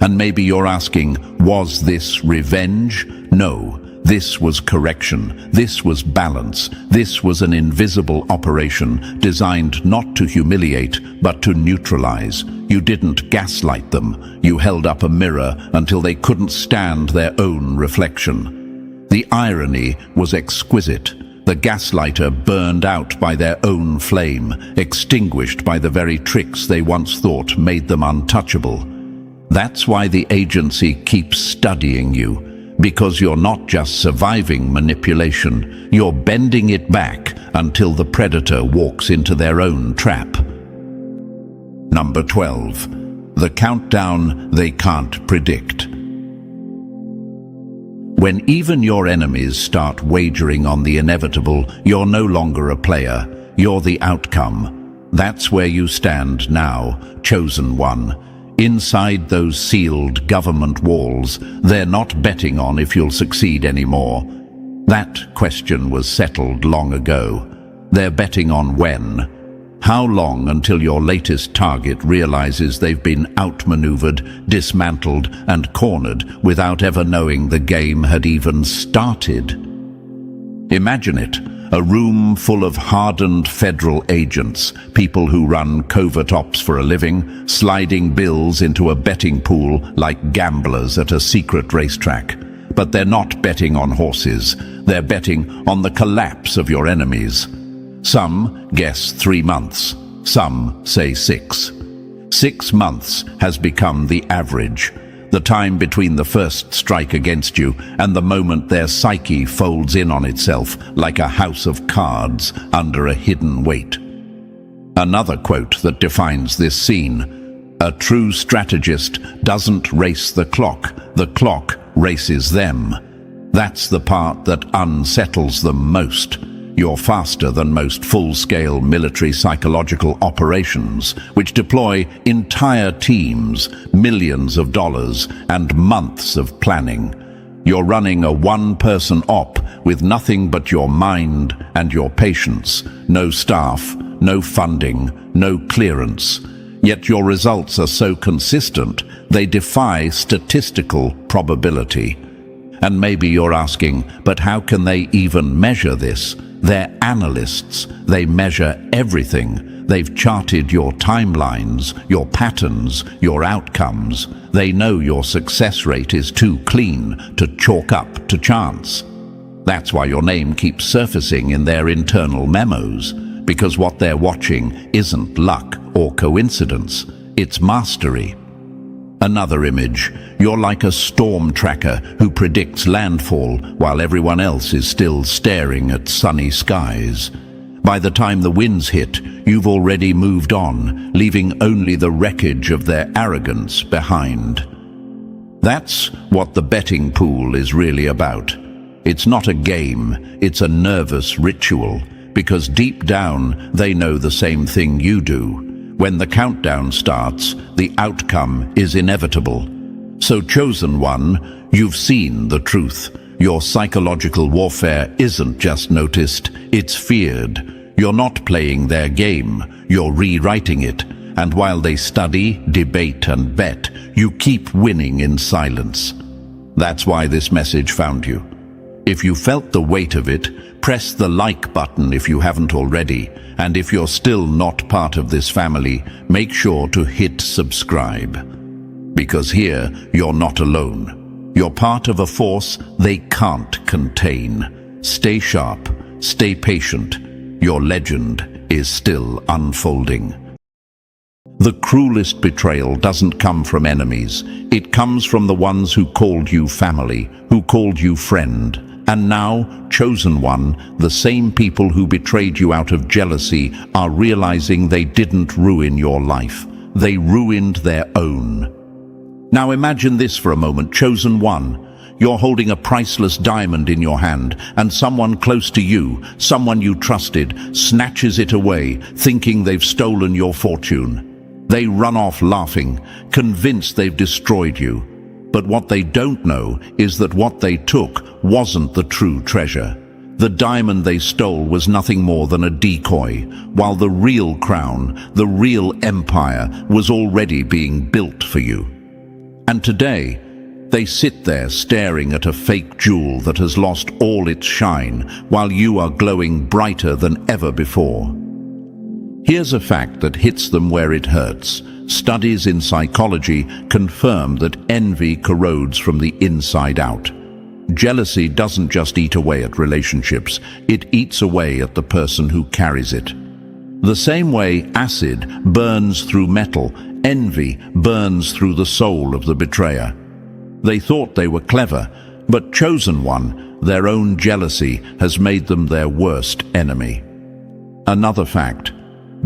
S1: And maybe you're asking, was this revenge? No, this was correction, this was balance, this was an invisible operation designed not to humiliate, but to neutralize. You didn't gaslight them. You held up a mirror until they couldn't stand their own reflection. The irony was exquisite. The gaslighter burned out by their own flame, extinguished by the very tricks they once thought made them untouchable. That's why the agency keeps studying you, because you're not just surviving manipulation, you're bending it back until the predator walks into their own trap. Number 12. The countdown they can't predict. When even your enemies start wagering on the inevitable, you're no longer a player, you're the outcome. That's where you stand now, chosen one. Inside those sealed government walls, they're not betting on if you'll succeed anymore. That question was settled long ago. They're betting on when. How long until your latest target realizes they've been outmaneuvered, dismantled, and cornered without ever knowing the game had even started? Imagine it, a room full of hardened federal agents, people who run covert ops for a living, sliding bills into a betting pool like gamblers at a secret racetrack. But they're not betting on horses, they're betting on the collapse of your enemies. Some guess 3 months, some say 6. 6 months has become the average, the time between the first strike against you and the moment their psyche folds in on itself like a house of cards under a hidden weight. Another quote that defines this scene: "A true strategist doesn't race the clock races them." That's the part that unsettles them most. You're faster than most full-scale military psychological operations, which deploy entire teams, millions of dollars, and months of planning. You're running a one-person op with nothing but your mind and your patience, no staff, no funding, no clearance. Yet your results are so consistent, they defy statistical probability. And maybe you're asking, but how can they even measure this? They're analysts. They measure everything. They've charted your timelines, your patterns, your outcomes. They know your success rate is too clean to chalk up to chance. That's why your name keeps surfacing in their internal memos, because what they're watching isn't luck or coincidence, it's mastery. Another image: you're like a storm tracker who predicts landfall while everyone else is still staring at sunny skies. By the time the winds hit, you've already moved on, leaving only the wreckage of their arrogance behind. That's what the betting pool is really about. It's not a game, it's a nervous ritual, because deep down they know the same thing you do. When the countdown starts, the outcome is inevitable. So, chosen one, you've seen the truth. Your psychological warfare isn't just noticed, it's feared. You're not playing their game, you're rewriting it. And while they study, debate, and bet, you keep winning in silence. That's why this message found you. If you felt the weight of it, press the like button if you haven't already. And if you're still not part of this family, make sure to hit subscribe. Because here, you're not alone. You're part of a force they can't contain. Stay sharp, stay patient. Your legend is still unfolding. The cruelest betrayal doesn't come from enemies. It comes from the ones who called you family, who called you friend. And now, chosen one, the same people who betrayed you out of jealousy are realizing they didn't ruin your life. They ruined their own. Now imagine this for a moment, chosen one. You're holding a priceless diamond in your hand, and someone close to you, someone you trusted, snatches it away, thinking they've stolen your fortune. They run off laughing, convinced they've destroyed you. But what they don't know is that what they took wasn't the true treasure. The diamond they stole was nothing more than a decoy, while the real crown, the real empire, was already being built for you. And today, they sit there staring at a fake jewel that has lost all its shine, while you are glowing brighter than ever before. Here's a fact that hits them where it hurts. Studies in psychology confirm that envy corrodes from the inside out. Jealousy doesn't just eat away at relationships, it eats away at the person who carries it. The same way acid burns through metal, envy burns through the soul of the betrayer. They thought they were clever, but chosen one, their own jealousy, has made them their worst enemy. Another fact: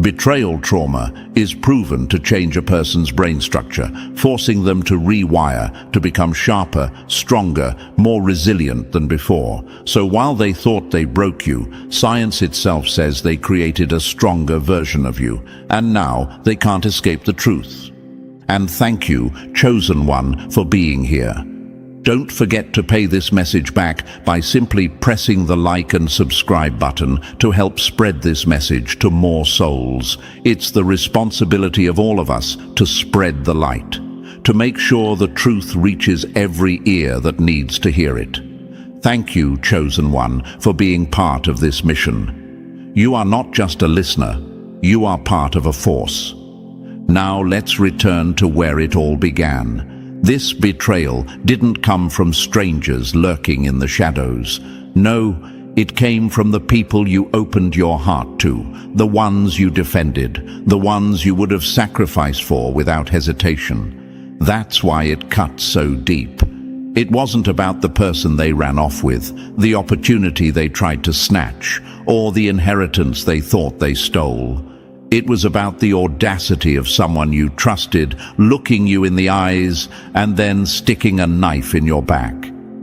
S1: Betrayal trauma is proven to change a person's brain structure, forcing them to rewire, to become sharper, stronger, more resilient than before. So while they thought they broke you, science itself says they created a stronger version of you, and now they can't escape the truth. And thank you, Chosen One, for being here. Don't forget to pay this message back by simply pressing the like and subscribe button to help spread this message to more souls. It's the responsibility of all of us to spread the light, to make sure the truth reaches every ear that needs to hear it. Thank you, Chosen One, for being part of this mission. You are not just a listener, you are part of a force. Now let's return to where it all began. This betrayal didn't come from strangers lurking in the shadows. No, it came from the people you opened your heart to, the ones you defended, the ones you would have sacrificed for without hesitation. That's why it cut so deep. It wasn't about the person they ran off with, the opportunity they tried to snatch, or the inheritance they thought they stole. It was about the audacity of someone you trusted, looking you in the eyes, and then sticking a knife in your back.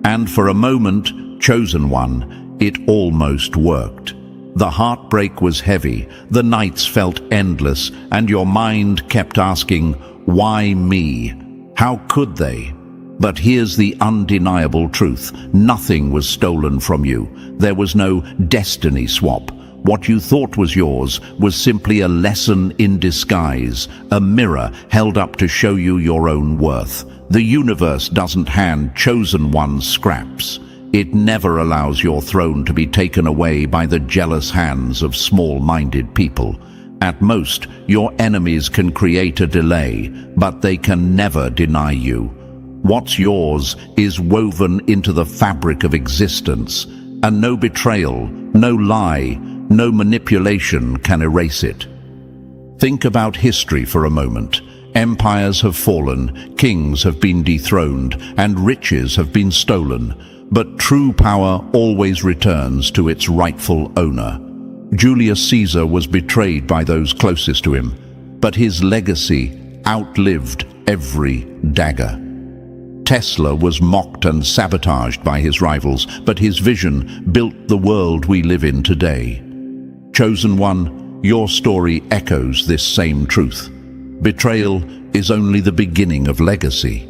S1: And for a moment, Chosen One, it almost worked. The heartbreak was heavy, the nights felt endless, and your mind kept asking, why me? How could they? But here's the undeniable truth. Nothing was stolen from you. There was no destiny swap. What you thought was yours was simply a lesson in disguise, a mirror held up to show you your own worth. The universe doesn't hand Chosen One scraps. It never allows your throne to be taken away by the jealous hands of small-minded people. At most, your enemies can create a delay, but they can never deny you. What's yours is woven into the fabric of existence, and no betrayal, no lie, no manipulation can erase it. Think about history for a moment. Empires have fallen, kings have been dethroned, and riches have been stolen. But true power always returns to its rightful owner. Julius Caesar was betrayed by those closest to him, but his legacy outlived every dagger. Tesla was mocked and sabotaged by his rivals, but his vision built the world we live in today. Chosen One, your story echoes this same truth. Betrayal is only the beginning of legacy.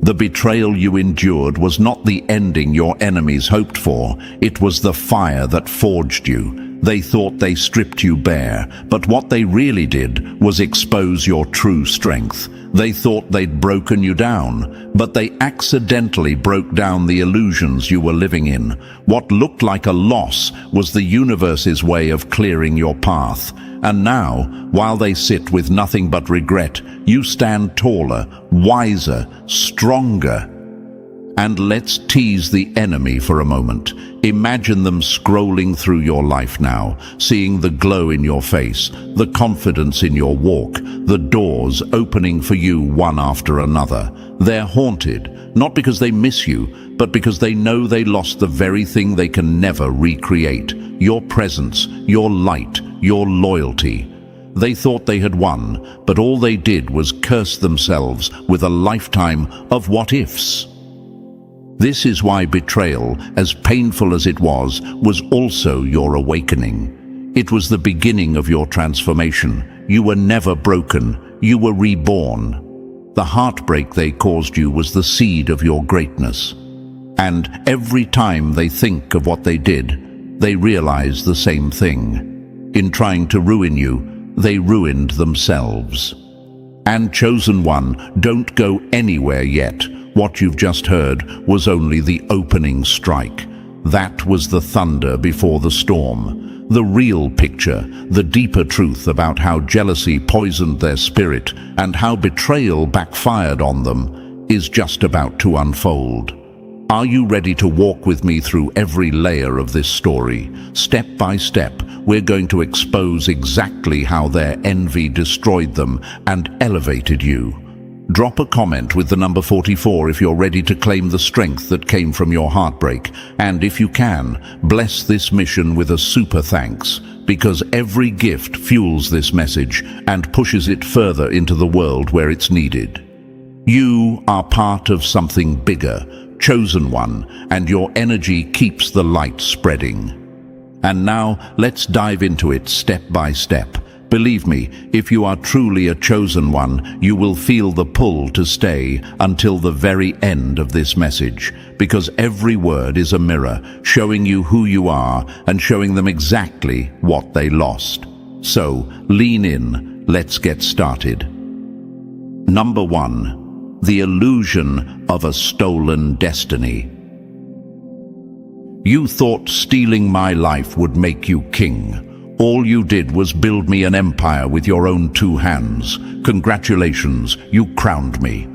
S1: The betrayal you endured was not the ending your enemies hoped for. It was the fire that forged you. They thought they stripped you bare, but what they really did was expose your true strength. They thought they'd broken you down, but they accidentally broke down the illusions you were living in. What looked like a loss was the universe's way of clearing your path. And now, while they sit with nothing but regret, you stand taller, wiser, stronger. And let's tease the enemy for a moment. Imagine them scrolling through your life now, seeing the glow in your face, the confidence in your walk, the doors opening for you one after another. They're haunted, not because they miss you, but because they know they lost the very thing they can never recreate: your presence, your light, your loyalty. They thought they had won, but all they did was curse themselves with a lifetime of what-ifs. This is why betrayal, as painful as it was also your awakening. It was the beginning of your transformation. You were never broken, you were reborn. The heartbreak they caused you was the seed of your greatness. And every time they think of what they did, they realize the same thing. In trying to ruin you, they ruined themselves. And Chosen One, don't go anywhere yet. What you've just heard was only the opening strike. That was the thunder before the storm. The real picture, the deeper truth about how jealousy poisoned their spirit and how betrayal backfired on them, is just about to unfold. Are you ready to walk with me through every layer of this story? Step by step, we're going to expose exactly how their envy destroyed them and elevated you. Drop a comment with the number 44 if you're ready to claim the strength that came from your heartbreak. And if you can, bless this mission with a super thanks, because every gift fuels this message and pushes it further into the world where it's needed. You are part of something bigger, chosen one, and your energy keeps the light spreading. And now, let's dive into it step by step. Believe me, if you are truly a chosen one, you will feel the pull to stay until the very end of this message, because every word is a mirror, showing you who you are and showing them exactly what they lost. So, lean in, let's get started. Number 1. The illusion of a stolen destiny. You thought stealing my life would make you king. All you did was build me an empire with your own 2 hands. Congratulations, you crowned me.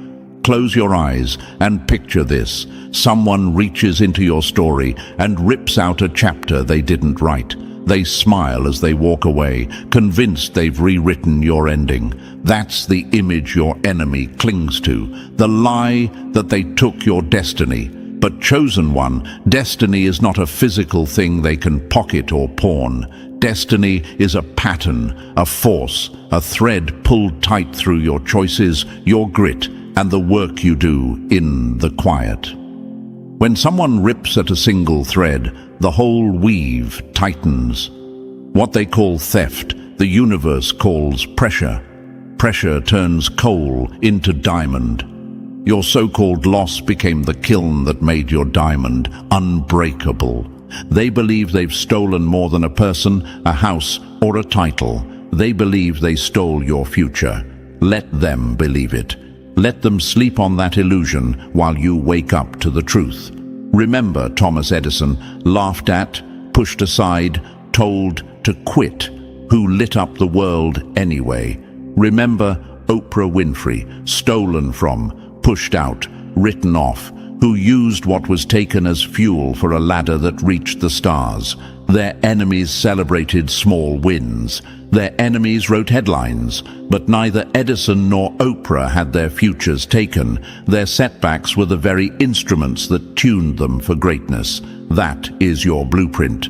S1: Close your eyes and picture this. Someone reaches into your story and rips out a chapter they didn't write. They smile as they walk away, convinced they've rewritten your ending. That's the image your enemy clings to, the lie that they took your destiny. But chosen one, destiny is not a physical thing they can pocket or pawn. Destiny is a pattern, a force, a thread pulled tight through your choices, your grit, and the work you do in the quiet. When someone rips at a single thread, the whole weave tightens. What they call theft, the universe calls pressure. Pressure turns coal into diamond. Your so-called loss became the kiln that made your diamond unbreakable. They believe they've stolen more than a person, a house, or a title. They believe they stole your future. Let them believe it. Let them sleep on that illusion while you wake up to the truth. Remember Thomas Edison, laughed at, pushed aside, told to quit, who lit up the world anyway. Remember Oprah Winfrey, stolen from, pushed out, written off, who used what was taken as fuel for a ladder that reached the stars. Their enemies celebrated small wins. Their enemies wrote headlines, but neither Edison nor Oprah had their futures taken. Their setbacks were the very instruments that tuned them for greatness. That is your blueprint.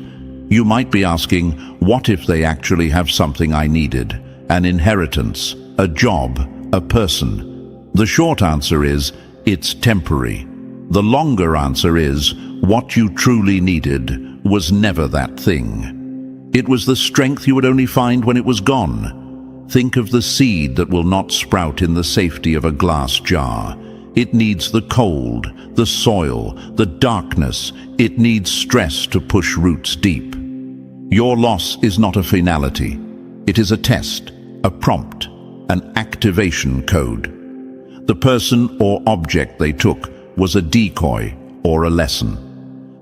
S1: You might be asking, what if they actually have something I needed? An inheritance, a job, a person? The short answer is, it's temporary. The longer answer is, what you truly needed was never that thing. It was the strength you would only find when it was gone. Think of the seed that will not sprout in the safety of a glass jar. It needs the cold, the soil, the darkness. It needs stress to push roots deep. Your loss is not a finality. It is a test, a prompt, an activation code. The person or object they took was a decoy or a lesson.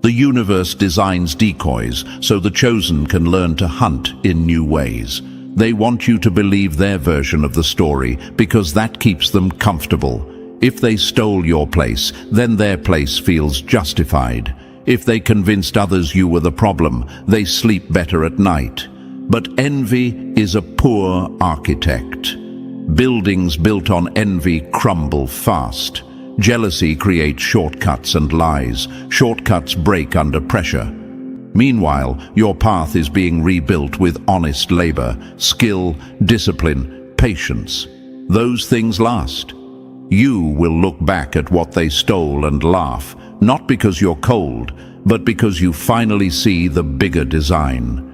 S1: The universe designs decoys so the chosen can learn to hunt in new ways. They want you to believe their version of the story because that keeps them comfortable. If they stole your place, then their place feels justified. If they convinced others you were the problem, they sleep better at night. But envy is a poor architect. Buildings built on envy crumble fast. Jealousy creates shortcuts and lies. Shortcuts break under pressure. Meanwhile, your path is being rebuilt with honest labor, skill, discipline, patience. Those things last. You will look back at what they stole and laugh, not because you're cold, but because you finally see the bigger design.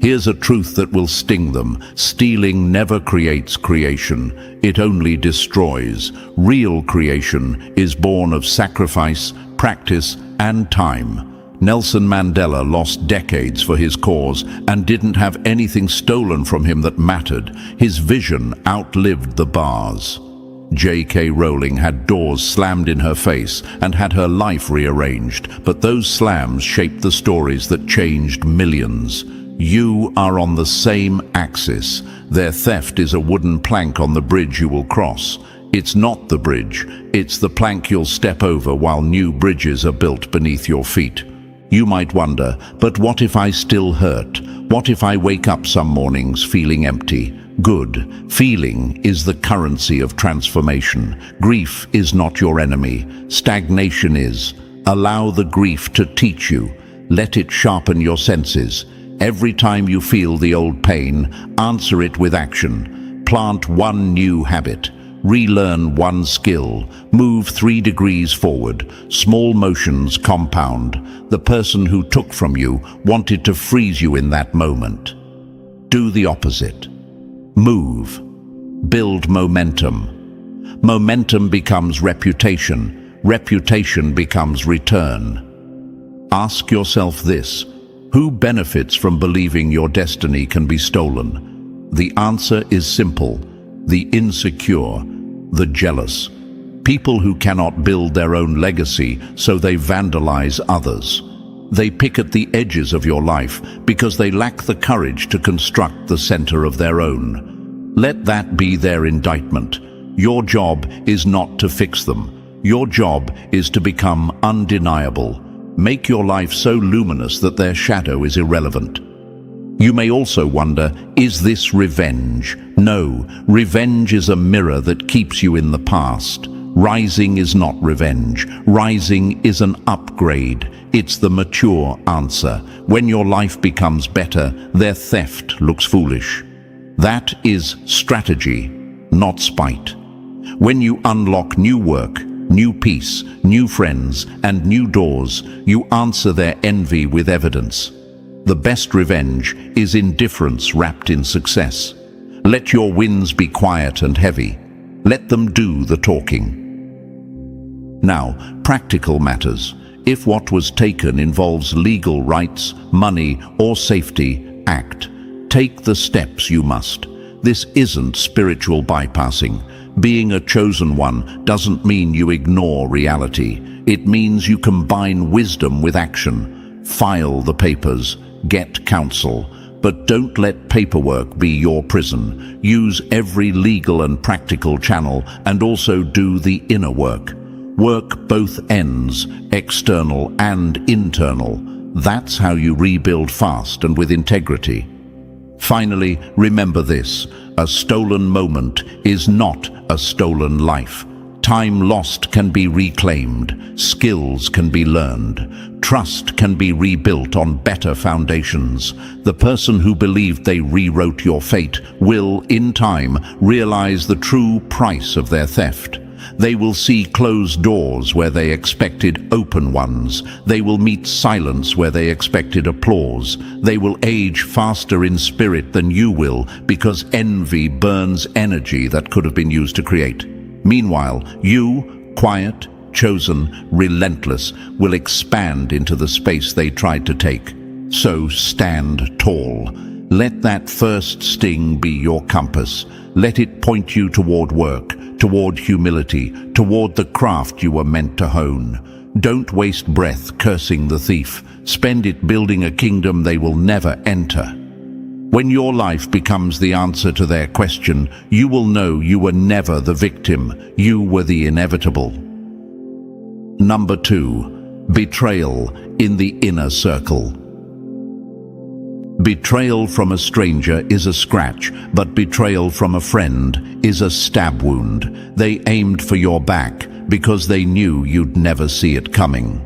S1: Here's a truth that will sting them. Stealing never creates creation. It only destroys. Real creation is born of sacrifice, practice, and time. Nelson Mandela lost decades for his cause and didn't have anything stolen from him that mattered. His vision outlived the bars. J.K. Rowling had doors slammed in her face and had her life rearranged, but those slams shaped the stories that changed millions. You are on the same axis. Their theft is a wooden plank on the bridge you will cross. It's not the bridge, it's the plank you'll step over while new bridges are built beneath your feet. You might wonder, but what if I still hurt? What if I wake up some mornings feeling empty? Good. Feeling is the currency of transformation. Grief is not your enemy. Stagnation is. Allow the grief to teach you. Let it sharpen your senses. Every time you feel the old pain, answer it with action. Plant one new habit. Relearn one skill. Move 3 degrees forward. Small motions compound. The person who took from you wanted to freeze you in that moment. Do the opposite. Move. Build momentum. Momentum becomes reputation. Reputation becomes return. Ask yourself this: who benefits from believing your destiny can be stolen? The answer is simple: the insecure, the jealous. People who cannot build their own legacy, so they vandalize others. They pick at the edges of your life because they lack the courage to construct the center of their own. Let that be their indictment. Your job is not to fix them. Your job is to become undeniable. Make your life so luminous that their shadow is irrelevant. You may also wonder, is this revenge? No, revenge is a mirror that keeps you in the past. Rising is not revenge. Rising is an upgrade. It's the mature answer. When your life becomes better, their theft looks foolish. That is strategy, not spite. When you unlock new work, new peace, new friends, and new doors, you answer their envy with evidence. The best revenge is indifference wrapped in success. Let your wins be quiet and heavy. Let them do the talking. Now, practical matters. If what was taken involves legal rights, money, or safety, act. Take the steps you must. This isn't spiritual bypassing. Being a chosen one doesn't mean you ignore reality. It means you combine wisdom with action. File the papers. Get counsel. But don't let paperwork be your prison. Use every legal and practical channel, and also do the inner work. Work both ends, external and internal. That's how you rebuild fast and with integrity. Finally, remember this: a stolen moment is not a stolen life. Time lost can be reclaimed. Skills can be learned. Trust can be rebuilt on better foundations. The person who believed they rewrote your fate will, in time, realize the true price of their theft. They will see closed doors where they expected open ones. They will meet silence where they expected applause. They will age faster in spirit than you will, because envy burns energy that could have been used to create. Meanwhile, you, quiet, chosen, relentless, will expand into the space they tried to take. So stand tall. Let that first sting be your compass. Let it point you toward work, toward humility, toward the craft you were meant to hone. Don't waste breath cursing the thief. Spend it building a kingdom they will never enter. When your life becomes the answer to their question, you will know you were never the victim. You were the inevitable. Number 2, betrayal in the inner circle. Betrayal from a stranger is a scratch, but betrayal from a friend is a stab wound. They aimed for your back because they knew you'd never see it coming.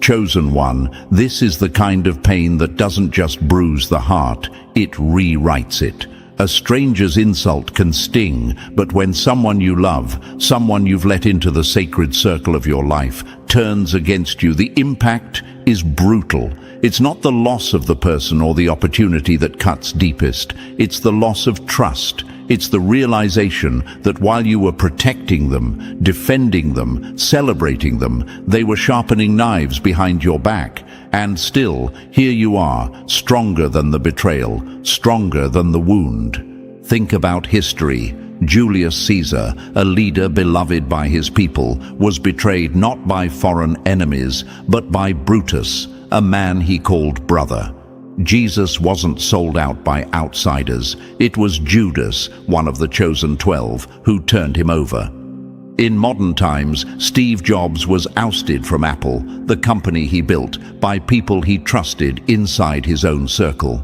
S1: Chosen one, this is the kind of pain that doesn't just bruise the heart, it rewrites it. A stranger's insult can sting, but when someone you love, someone you've let into the sacred circle of your life, turns against you, the impact is brutal. It's not the loss of the person or the opportunity that cuts deepest. It's the loss of trust. It's the realization that while you were protecting them, defending them, celebrating them, they were sharpening knives behind your back. And still, here you are, stronger than the betrayal, stronger than the wound. Think about history. Julius Caesar, a leader beloved by his people, was betrayed not by foreign enemies, but by Brutus, a man he called brother. Jesus wasn't sold out by outsiders. It was Judas, one of the chosen 12, who turned him over. In modern times, Steve Jobs was ousted from Apple, the company he built, by people he trusted inside his own circle.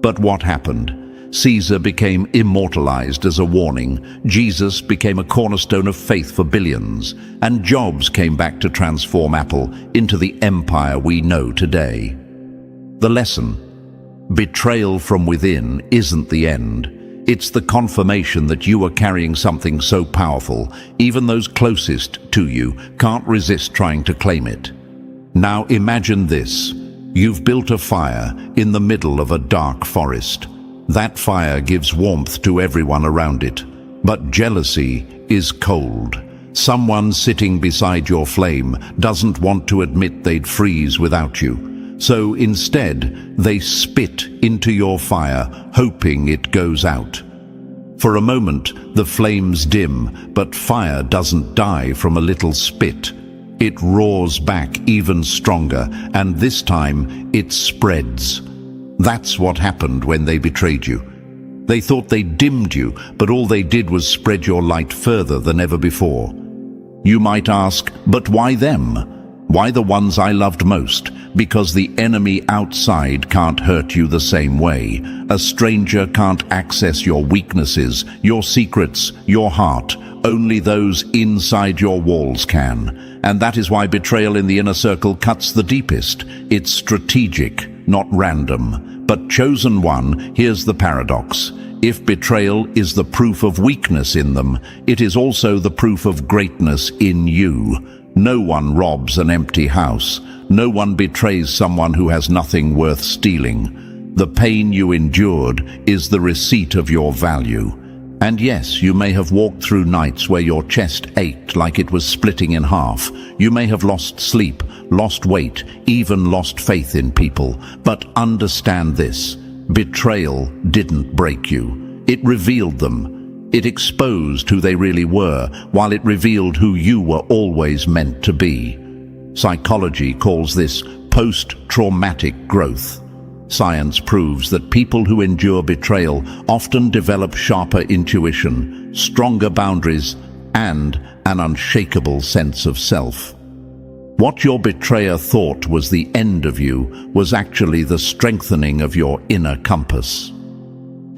S1: But what happened? Caesar became immortalized as a warning, Jesus became a cornerstone of faith for billions, and Jobs came back to transform Apple into the empire we know today. The lesson: Betrayal from within isn't the end. It's the confirmation that you are carrying something so powerful, even those closest to you can't resist trying to claim it. Now imagine this. You've built a fire in the middle of a dark forest. That fire gives warmth to everyone around it. But jealousy is cold. Someone sitting beside your flame doesn't want to admit they'd freeze without you. So instead, they spit into your fire, hoping it goes out. For a moment, the flames dim, but fire doesn't die from a little spit. It roars back even stronger, and this time it spreads. That's what happened when they betrayed you. They thought they dimmed you, but all they did was spread your light further than ever before. You might ask, but why them? Why the ones I loved most? Because the enemy outside can't hurt you the same way. A stranger can't access your weaknesses, your secrets, your heart. Only those inside your walls can. And that is why betrayal in the inner circle cuts the deepest. It's strategic, not random. But chosen one, here's the paradox. If betrayal is the proof of weakness in them, it is also the proof of greatness in you. No one robs an empty house. No one betrays someone who has nothing worth stealing. The pain you endured is the receipt of your value. And yes, you may have walked through nights where your chest ached like it was splitting in half. You may have lost sleep, lost weight, even lost faith in people. But understand this. Betrayal didn't break you. It revealed them. It exposed who they really were, while it revealed who you were always meant to be. Psychology calls this post-traumatic growth. Science proves that people who endure betrayal often develop sharper intuition, stronger boundaries, and an unshakable sense of self. What your betrayer thought was the end of you was actually the strengthening of your inner compass.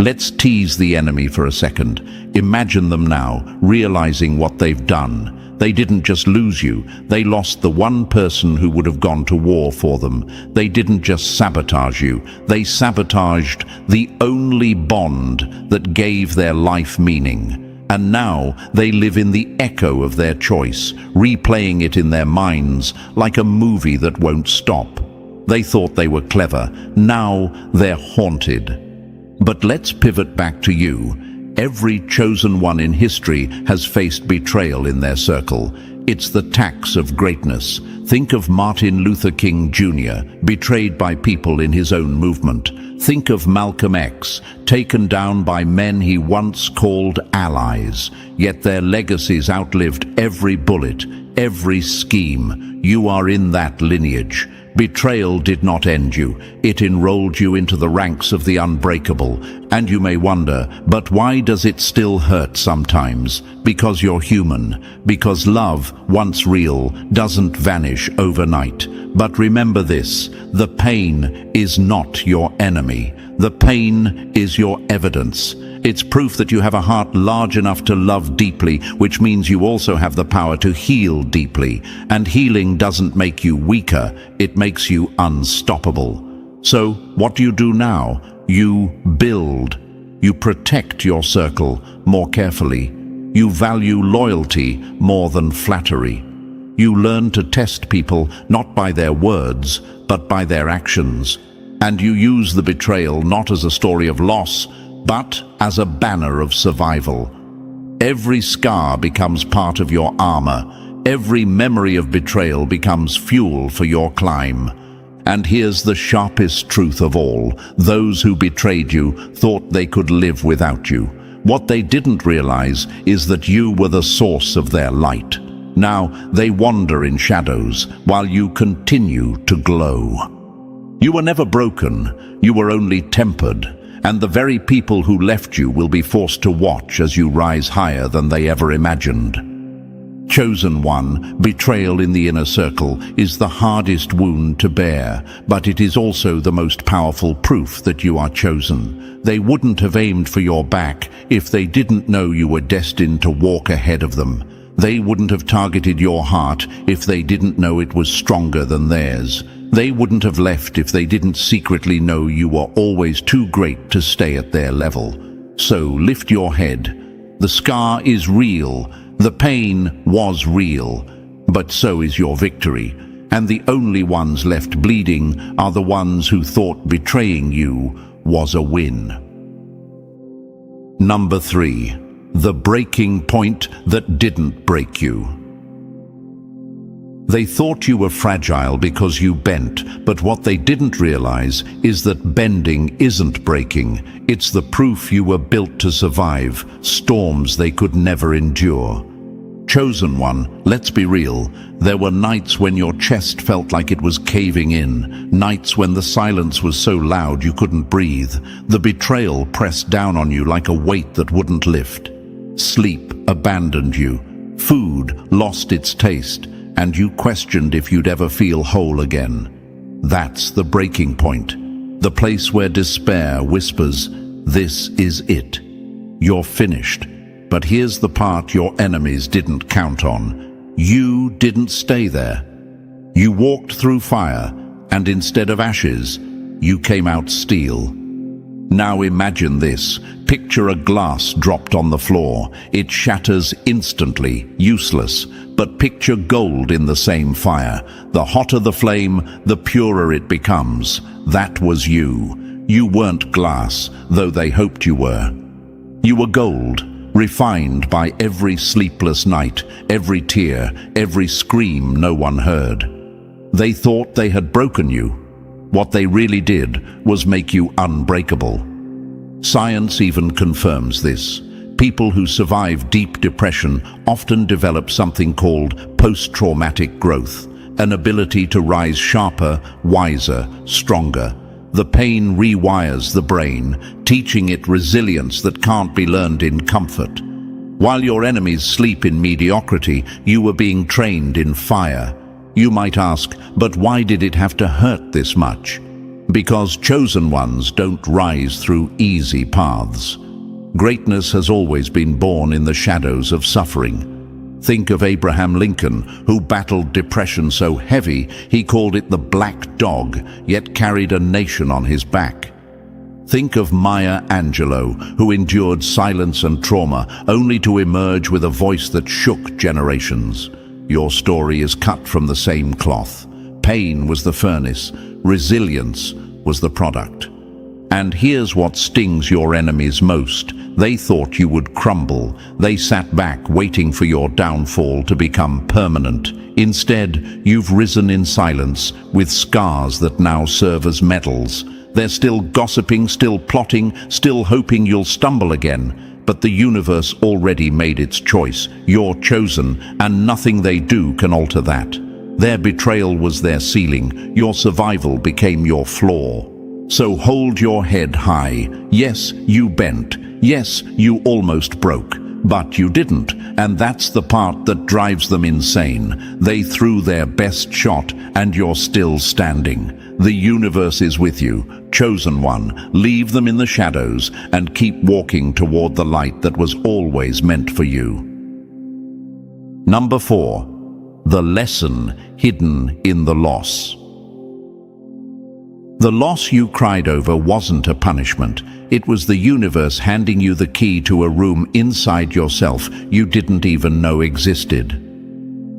S1: Let's tease the enemy for a second. Imagine them now, realizing what they've done. They didn't just lose you, they lost the one person who would have gone to war for them. They didn't just sabotage you, they sabotaged the only bond that gave their life meaning. And now they live in the echo of their choice, replaying it in their minds like a movie that won't stop. They thought they were clever, now they're haunted. But let's pivot back to you. Every chosen one in history has faced betrayal in their circle. It's the tax of greatness. Think of Martin Luther King Jr., betrayed by people in his own movement. Think of Malcolm X, taken down by men he once called allies. Yet their legacies outlived every bullet, every scheme. You are in that lineage. Betrayal did not end you. It enrolled you into the ranks of the unbreakable. And you may wonder, but why does it still hurt sometimes? Because you're human. Because love, once real, doesn't vanish overnight. But remember this, the pain is not your enemy. The pain is your evidence. It's proof that you have a heart large enough to love deeply, which means you also have the power to heal deeply. And healing doesn't make you weaker, it makes you unstoppable. So, what do you do now? You build. You protect your circle more carefully. You value loyalty more than flattery. You learn to test people not by their words, but by their actions. And you use the betrayal not as a story of loss, but as a banner of survival. Every scar becomes part of your armor. Every memory of betrayal becomes fuel for your climb. And here's the sharpest truth of all. Those who betrayed you thought they could live without you. What they didn't realize is that you were the source of their light. Now they wander in shadows while you continue to glow. You were never broken. You were only tempered. And the very people who left you will be forced to watch as you rise higher than they ever imagined. Chosen one, betrayal in the inner circle is the hardest wound to bear, but it is also the most powerful proof that you are chosen. They wouldn't have aimed for your back if they didn't know you were destined to walk ahead of them. They wouldn't have targeted your heart if they didn't know it was stronger than theirs. They wouldn't have left if they didn't secretly know you were always too great to stay at their level. So lift your head. The scar is real. The pain was real. But so is your victory. And the only ones left bleeding are the ones who thought betraying you was a win. Number 3. The breaking point that didn't break you. They thought you were fragile because you bent, but what they didn't realize is that bending isn't breaking. It's the proof you were built to survive storms they could never endure. Chosen one, let's be real, there were nights when your chest felt like it was caving in, nights when the silence was so loud you couldn't breathe, the betrayal pressed down on you like a weight that wouldn't lift. Sleep abandoned you, food lost its taste, and you questioned if you'd ever feel whole again. That's the breaking point, the place where despair whispers, "This is it. You're finished." But here's the part your enemies didn't count on. You didn't stay there. You walked through fire, and instead of ashes, you came out steel. Now imagine this. Picture a glass dropped on the floor. It shatters instantly, useless. But picture gold in the same fire. The hotter the flame, the purer it becomes. That was you. You weren't glass, though they hoped you were. You were gold. Refined by every sleepless night, every tear, every scream no one heard. They thought they had broken you. What they really did was make you unbreakable. Science even confirms this. People who survive deep depression often develop something called post-traumatic growth, an ability to rise sharper, wiser, stronger. The pain rewires the brain, teaching it resilience that can't be learned in comfort. While your enemies sleep in mediocrity, you were being trained in fire. You might ask, but why did it have to hurt this much? Because chosen ones don't rise through easy paths. Greatness has always been born in the shadows of suffering. Think of Abraham Lincoln, who battled depression so heavy he called it the Black Dog, yet carried a nation on his back. Think of Maya Angelou, who endured silence and trauma only to emerge with a voice that shook generations. Your story is cut from the same cloth. Pain was the furnace, resilience was the product. And here's what stings your enemies most. They thought you would crumble. They sat back waiting for your downfall to become permanent. Instead, you've risen in silence with scars that now serve as medals. They're still gossiping, still plotting, still hoping you'll stumble again. But the universe already made its choice. You're chosen, and nothing they do can alter that. Their betrayal was their ceiling. Your survival became your floor. So hold your head high. Yes, you bent. Yes, you almost broke. But you didn't, and that's the part that drives them insane. They threw their best shot, and you're still standing. The universe is with you. Chosen one, leave them in the shadows and keep walking toward the light that was always meant for you. Number 4. The lesson hidden in the loss. The loss you cried over wasn't a punishment. It was the universe handing you the key to a room inside yourself you didn't even know existed.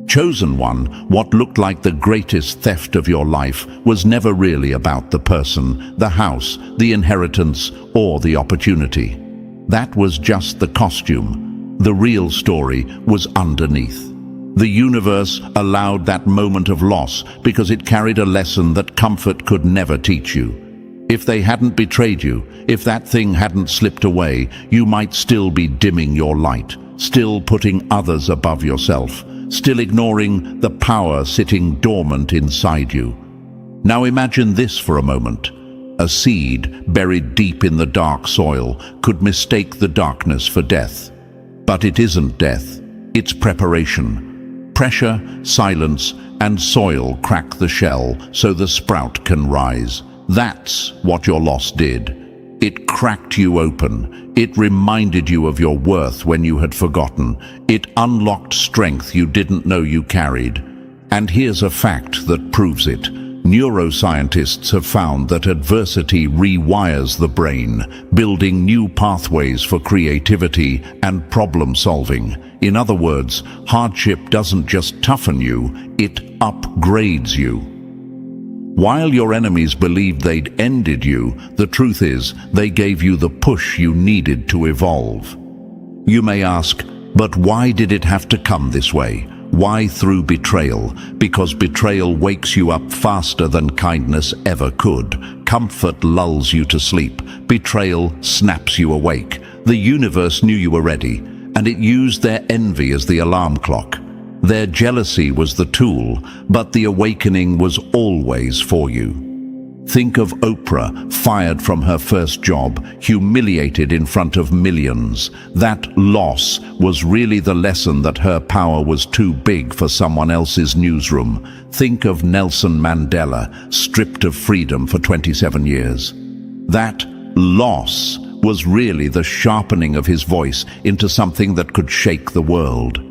S1: Chosen one, what looked like the greatest theft of your life was never really about the person, the house, the inheritance, or the opportunity. That was just the costume. The real story was underneath. The universe allowed that moment of loss because it carried a lesson that comfort could never teach you. If they hadn't betrayed you, if that thing hadn't slipped away, you might still be dimming your light, still putting others above yourself, still ignoring the power sitting dormant inside you. Now imagine this for a moment. A seed buried deep in the dark soil could mistake the darkness for death. But it isn't death, it's preparation. Pressure, silence, and soil crack the shell so the sprout can rise. That's what your loss did. It cracked you open. It reminded you of your worth when you had forgotten. It unlocked strength you didn't know you carried. And here's a fact that proves it. neuroscientists have found that adversity rewires the brain, building new pathways for creativity and problem solving. In other words, hardship doesn't just toughen you, it upgrades you. While your enemies believed they'd ended you, the truth is they gave you the push you needed to evolve. You may ask, but why did it have to come this way? Why through betrayal? Because betrayal wakes you up faster than kindness ever could. Comfort lulls you to sleep. Betrayal snaps you awake. The universe knew you were ready, and it used their envy as the alarm clock. Their jealousy was the tool, but the awakening was always for you. Think of Oprah, fired from her first job, humiliated in front of millions. That loss was really the lesson that her power was too big for someone else's newsroom. Think of Nelson Mandela, stripped of freedom for 27 years. That loss was really the sharpening of his voice into something that could shake the world.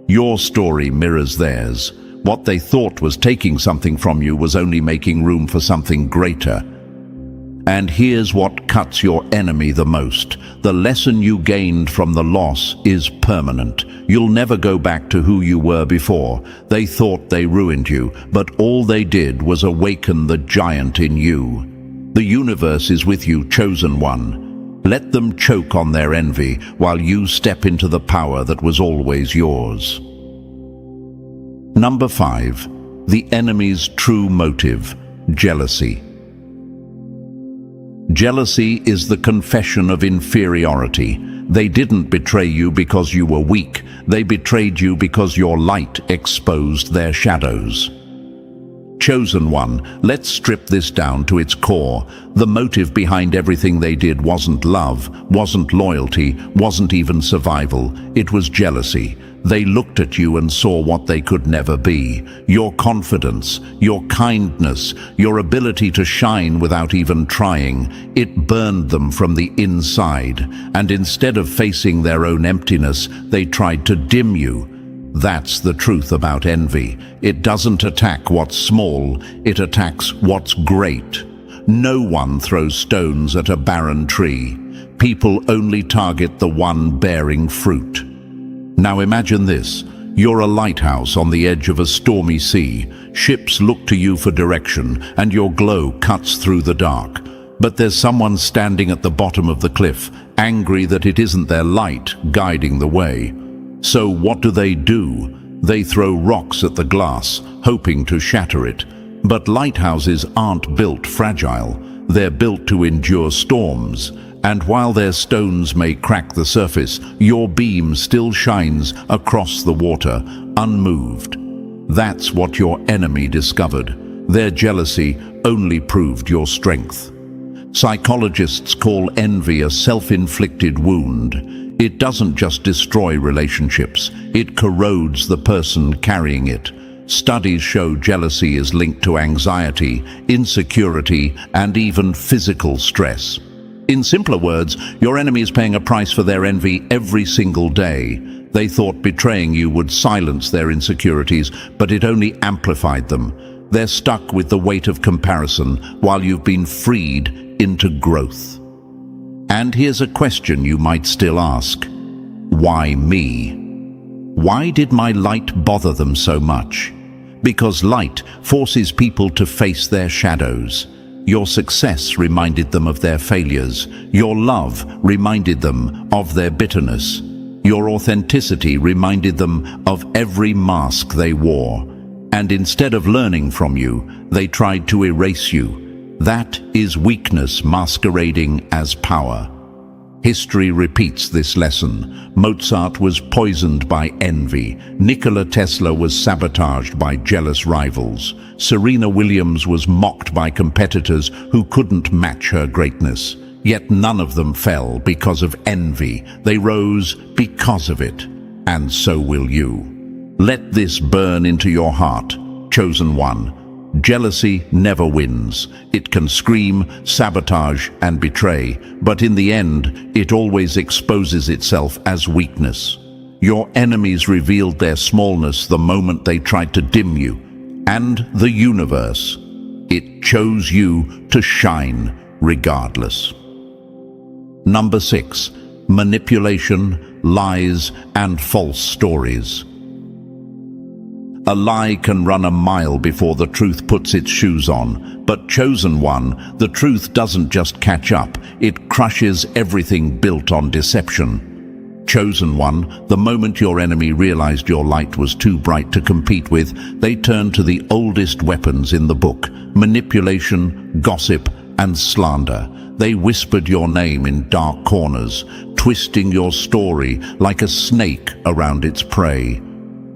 S1: Your story mirrors theirs. What they thought was taking something from you was only making room for something greater. And here's what cuts your enemy the most. The lesson you gained from the loss is permanent. You'll never go back to who you were before. They thought they ruined you, but all they did was awaken the giant in you. The universe is with you, chosen one. Let them choke on their envy while you step into the power that was always yours. Number 5. The enemy's true motive: jealousy. Jealousy is the confession of inferiority. They didn't betray you because you were weak. They betrayed you because your light exposed their shadows. Chosen one, let's strip this down to its core. The motive behind everything they did wasn't love, wasn't loyalty, wasn't even survival. It was jealousy. They looked at you and saw what they could never be. Your confidence, your kindness, your ability to shine without even trying. It burned them from the inside, and instead of facing their own emptiness, they tried to dim you. That's the truth about envy. It doesn't attack what's small, it attacks what's great. No one throws stones at a barren tree. People only target the one bearing fruit. Now imagine this. You're a lighthouse on the edge of a stormy sea. Ships look to you for direction, and your glow cuts through the dark. But there's someone standing at the bottom of the cliff, angry that it isn't their light guiding the way. So what do? They throw rocks at the glass, hoping to shatter it. But lighthouses aren't built fragile. They're built to endure storms. And while their stones may crack the surface, your beam still shines across the water, unmoved. That's what your enemy discovered. Their jealousy only proved your strength. Psychologists call envy a self-inflicted wound. It doesn't just destroy relationships, it corrodes the person carrying it. Studies show jealousy is linked to anxiety, insecurity, and even physical stress. In simpler words, your enemy is paying a price for their envy every single day. They thought betraying you would silence their insecurities, but it only amplified them. They're stuck with the weight of comparison while you've been freed into growth. And here's a question you might still ask. Why me? Why did my light bother them so much? Because light forces people to face their shadows. Your success reminded them of their failures. Your love reminded them of their bitterness. Your authenticity reminded them of every mask they wore. And instead of learning from you, they tried to erase you. That is weakness masquerading as power. History repeats this lesson. Mozart was poisoned by envy. Nikola Tesla was sabotaged by jealous rivals. Serena Williams was mocked by competitors who couldn't match her greatness. Yet none of them fell because of envy. They rose because of it. And so will you. Let this burn into your heart, chosen one. Jealousy never wins. It can scream, sabotage, and betray, but in the end, it always exposes itself as weakness. Your enemies revealed their smallness the moment they tried to dim you, and the universe. It chose you to shine regardless. Number 6. Manipulation, lies, and false stories. A lie can run a mile before the truth puts its shoes on, but chosen one, the truth doesn't just catch up, it crushes everything built on deception. Chosen one, the moment your enemy realized your light was too bright to compete with, they turned to the oldest weapons in the book: manipulation, gossip, and slander. They whispered your name in dark corners, twisting your story like a snake around its prey.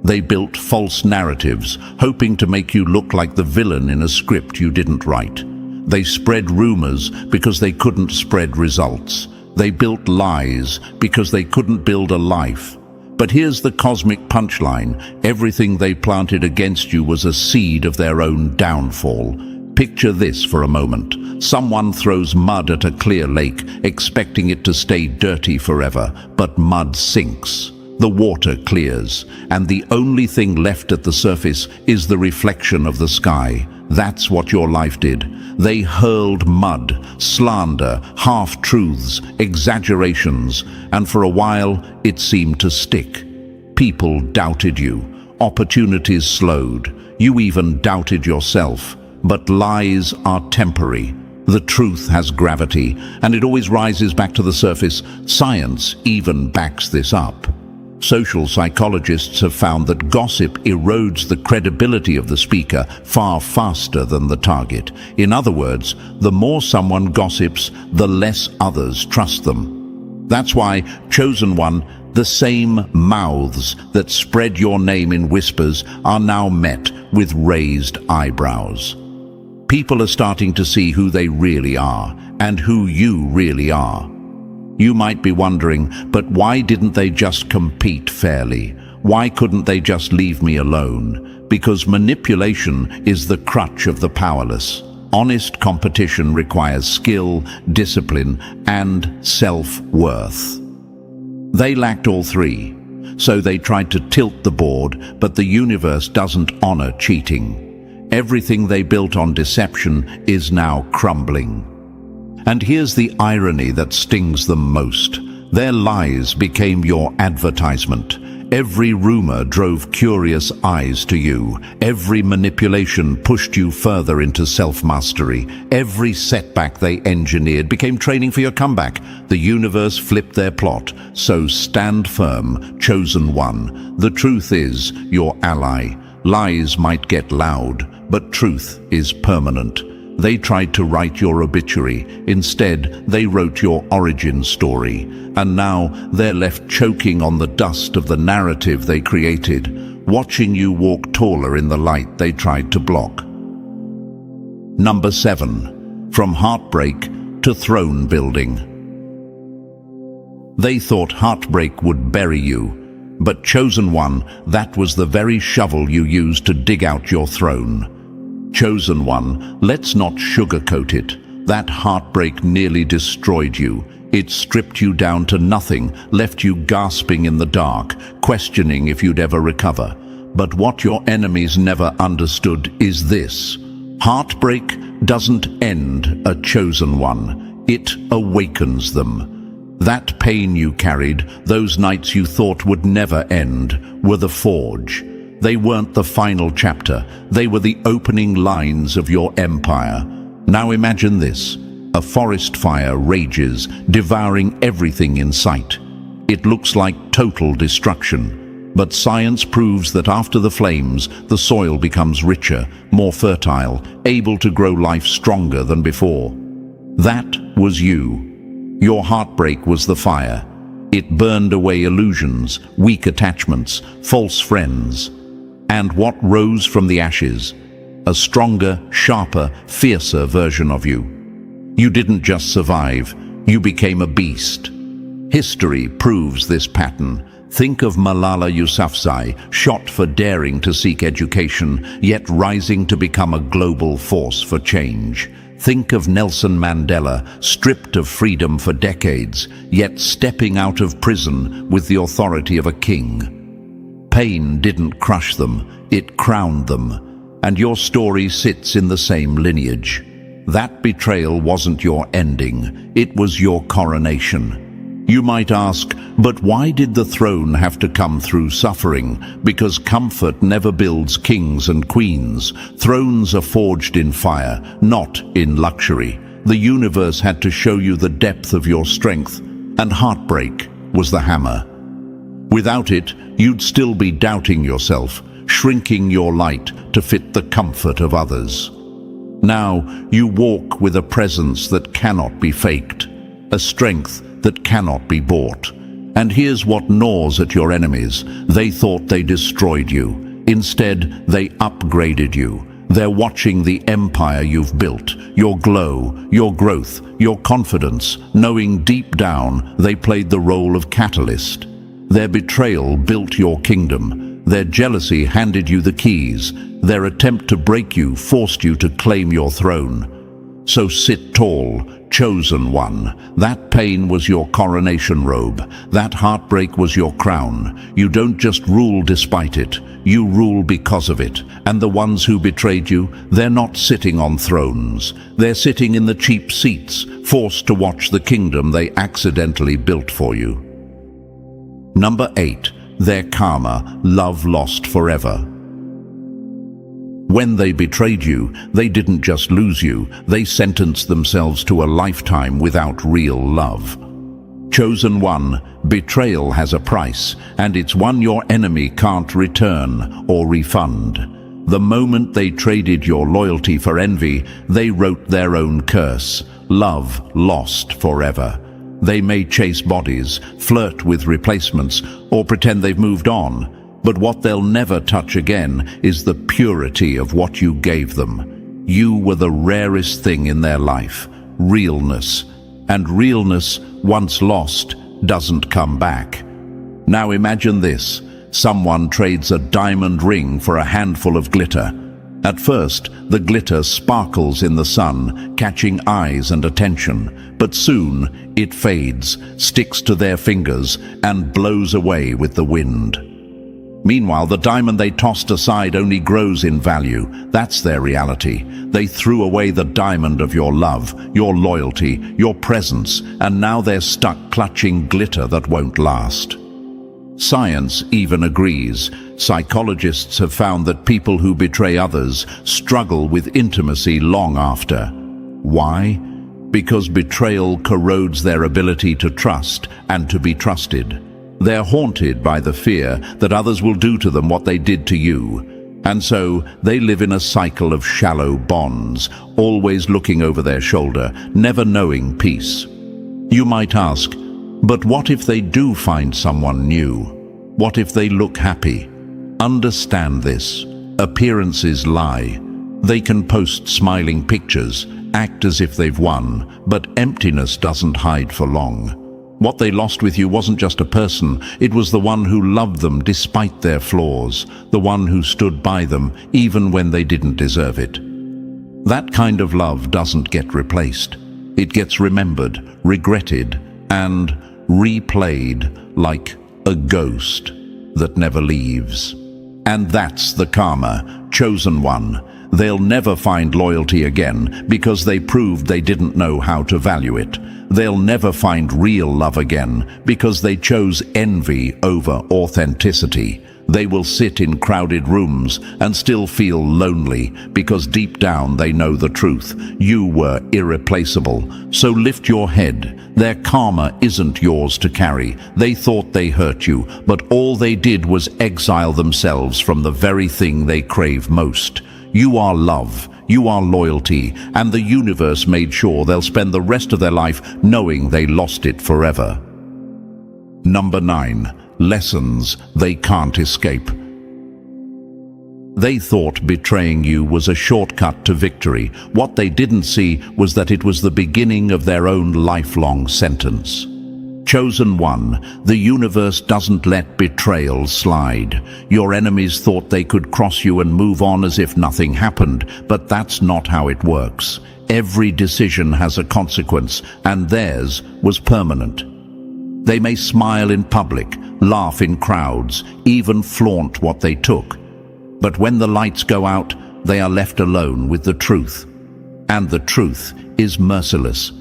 S1: They built false narratives, hoping to make you look like the villain in a script you didn't write. They spread rumors because they couldn't spread results. They built lies because they couldn't build a life. But here's the cosmic punchline: everything they planted against you was a seed of their own downfall. Picture this for a moment. Someone throws mud at a clear lake, expecting it to stay dirty forever, but mud sinks. The water clears, and the only thing left at the surface is the reflection of the sky. That's what your life did. They hurled mud, slander, half-truths, exaggerations, and for a while it seemed to stick. People doubted you. Opportunities slowed. You even doubted yourself. But lies are temporary. The truth has gravity, and it always rises back to the surface. Science even backs this up. Social psychologists have found that gossip erodes the credibility of the speaker far faster than the target. In other words, the more someone gossips, the less others trust them. That's why, chosen one, the same mouths that spread your name in whispers are now met with raised eyebrows. People are starting to see who they really are and who you really are. You might be wondering, but why didn't they just compete fairly? Why couldn't they just leave me alone? Because manipulation is the crutch of the powerless. Honest competition requires skill, discipline, and self-worth. They lacked all three, so they tried to tilt the board, but the universe doesn't honor cheating. Everything they built on deception is now crumbling. And here's the irony that stings them most. Their lies became your advertisement. Every rumor drove curious eyes to you. Every manipulation pushed you further into self-mastery. Every setback they engineered became training for your comeback. The universe flipped their plot. So stand firm, chosen one. The truth is your ally. Lies might get loud, but truth is permanent. They tried to write your obituary. Instead, they wrote your origin story. And now they're left choking on the dust of the narrative they created, watching you walk taller in the light they tried to block. Number 7. From heartbreak to throne building. They thought heartbreak would bury you, but chosen one, that was the very shovel you used to dig out your throne. Chosen one, let's not sugarcoat it. That heartbreak nearly destroyed you. It stripped you down to nothing, left you gasping in the dark, questioning if you'd ever recover. But what your enemies never understood is this: heartbreak doesn't end a chosen one. It awakens them. That pain you carried, those nights you thought would never end, were the forge. They weren't the final chapter. They were the opening lines of your empire. Now imagine this. A forest fire rages, devouring everything in sight. It looks like total destruction. But science proves that after the flames, the soil becomes richer, more fertile, able to grow life stronger than before. That was you. Your heartbreak was the fire. It burned away illusions, weak attachments, false friends. And what rose from the ashes? A stronger, sharper, fiercer version of you. You didn't just survive, you became a beast. History proves this pattern. Think of Malala Yousafzai, shot for daring to seek education, yet rising to become a global force for change. Think of Nelson Mandela, stripped of freedom for decades, yet stepping out of prison with the authority of a king. Pain didn't crush them, it crowned them. and your story sits in the same lineage. That betrayal wasn't your ending, it was your coronation. You might ask, but why did the throne have to come through suffering? Because comfort never builds kings and queens. Thrones are forged in fire, not in luxury. The universe had to show you the depth of your strength, and heartbreak was the hammer. Without it, you'd still be doubting yourself, shrinking your light to fit the comfort of others. Now, you walk with a presence that cannot be faked, a strength that cannot be bought. And here's what gnaws at your enemies. They thought they destroyed you. Instead, they upgraded you. They're watching the empire you've built, your glow, your growth, your confidence, knowing deep down they played the role of catalyst. Their betrayal built your kingdom. Their jealousy handed you the keys. Their attempt to break you forced you to claim your throne. So sit tall, chosen one. That pain was your coronation robe. That heartbreak was your crown. You don't just rule despite it. You rule because of it. And the ones who betrayed you, they're not sitting on thrones. They're sitting in the cheap seats, forced to watch the kingdom they accidentally built for you. Number 8. Their karma, love lost forever. When they betrayed you, they didn't just lose you, they sentenced themselves to a lifetime without real love. Chosen one, betrayal has a price, and it's one your enemy can't return or refund. The moment they traded your loyalty for envy, they wrote their own curse, love lost forever. They may chase bodies, flirt with replacements, or pretend they've moved on. But what they'll never touch again is the purity of what you gave them. You were the rarest thing in their life, realness. And realness, once lost, doesn't come back. Now imagine this. Someone trades a diamond ring for a handful of glitter. At first, the glitter sparkles in the sun, catching eyes and attention. But soon, it fades, sticks to their fingers, and blows away with the wind. Meanwhile, the diamond they tossed aside only grows in value. That's their reality. They threw away the diamond of your love, your loyalty, your presence, and now they're stuck clutching glitter that won't last. Science even agrees. Psychologists have found that people who betray others struggle with intimacy long after. Why? Because betrayal corrodes their ability to trust and to be trusted. They're haunted by the fear that others will do to them what they did to you. And so they live in a cycle of shallow bonds, always looking over their shoulder, never knowing peace. You might ask, but what if they do find someone new? What if they look happy? Understand this. Appearances lie. They can post smiling pictures, act as if they've won, but emptiness doesn't hide for long. What they lost with you wasn't just a person, it was the one who loved them despite their flaws, the one who stood by them even when they didn't deserve it. That kind of love doesn't get replaced. It gets remembered, regretted, and replayed like a ghost that never leaves. And that's the karma, chosen one. They'll never find loyalty again because they proved they didn't know how to value it. They'll never find real love again because they chose envy over authenticity. They will sit in crowded rooms and still feel lonely because deep down they know the truth. You were irreplaceable. So lift your head. Their karma isn't yours to carry. They thought they hurt you, but all they did was exile themselves from the very thing they crave most. You are love. You are loyalty, and the universe made sure they'll spend the rest of their life knowing they lost it forever. Number 9. Lessons they can't escape. They thought betraying you was a shortcut to victory. What they didn't see was that it was the beginning of their own lifelong sentence. Chosen one, the universe doesn't let betrayal slide. Your enemies thought they could cross you and move on as if nothing happened, but that's not how it works. Every decision has a consequence, and theirs was permanent. They may smile in public, laugh in crowds, even flaunt what they took. But when the lights go out, they are left alone with the truth. And the truth is merciless.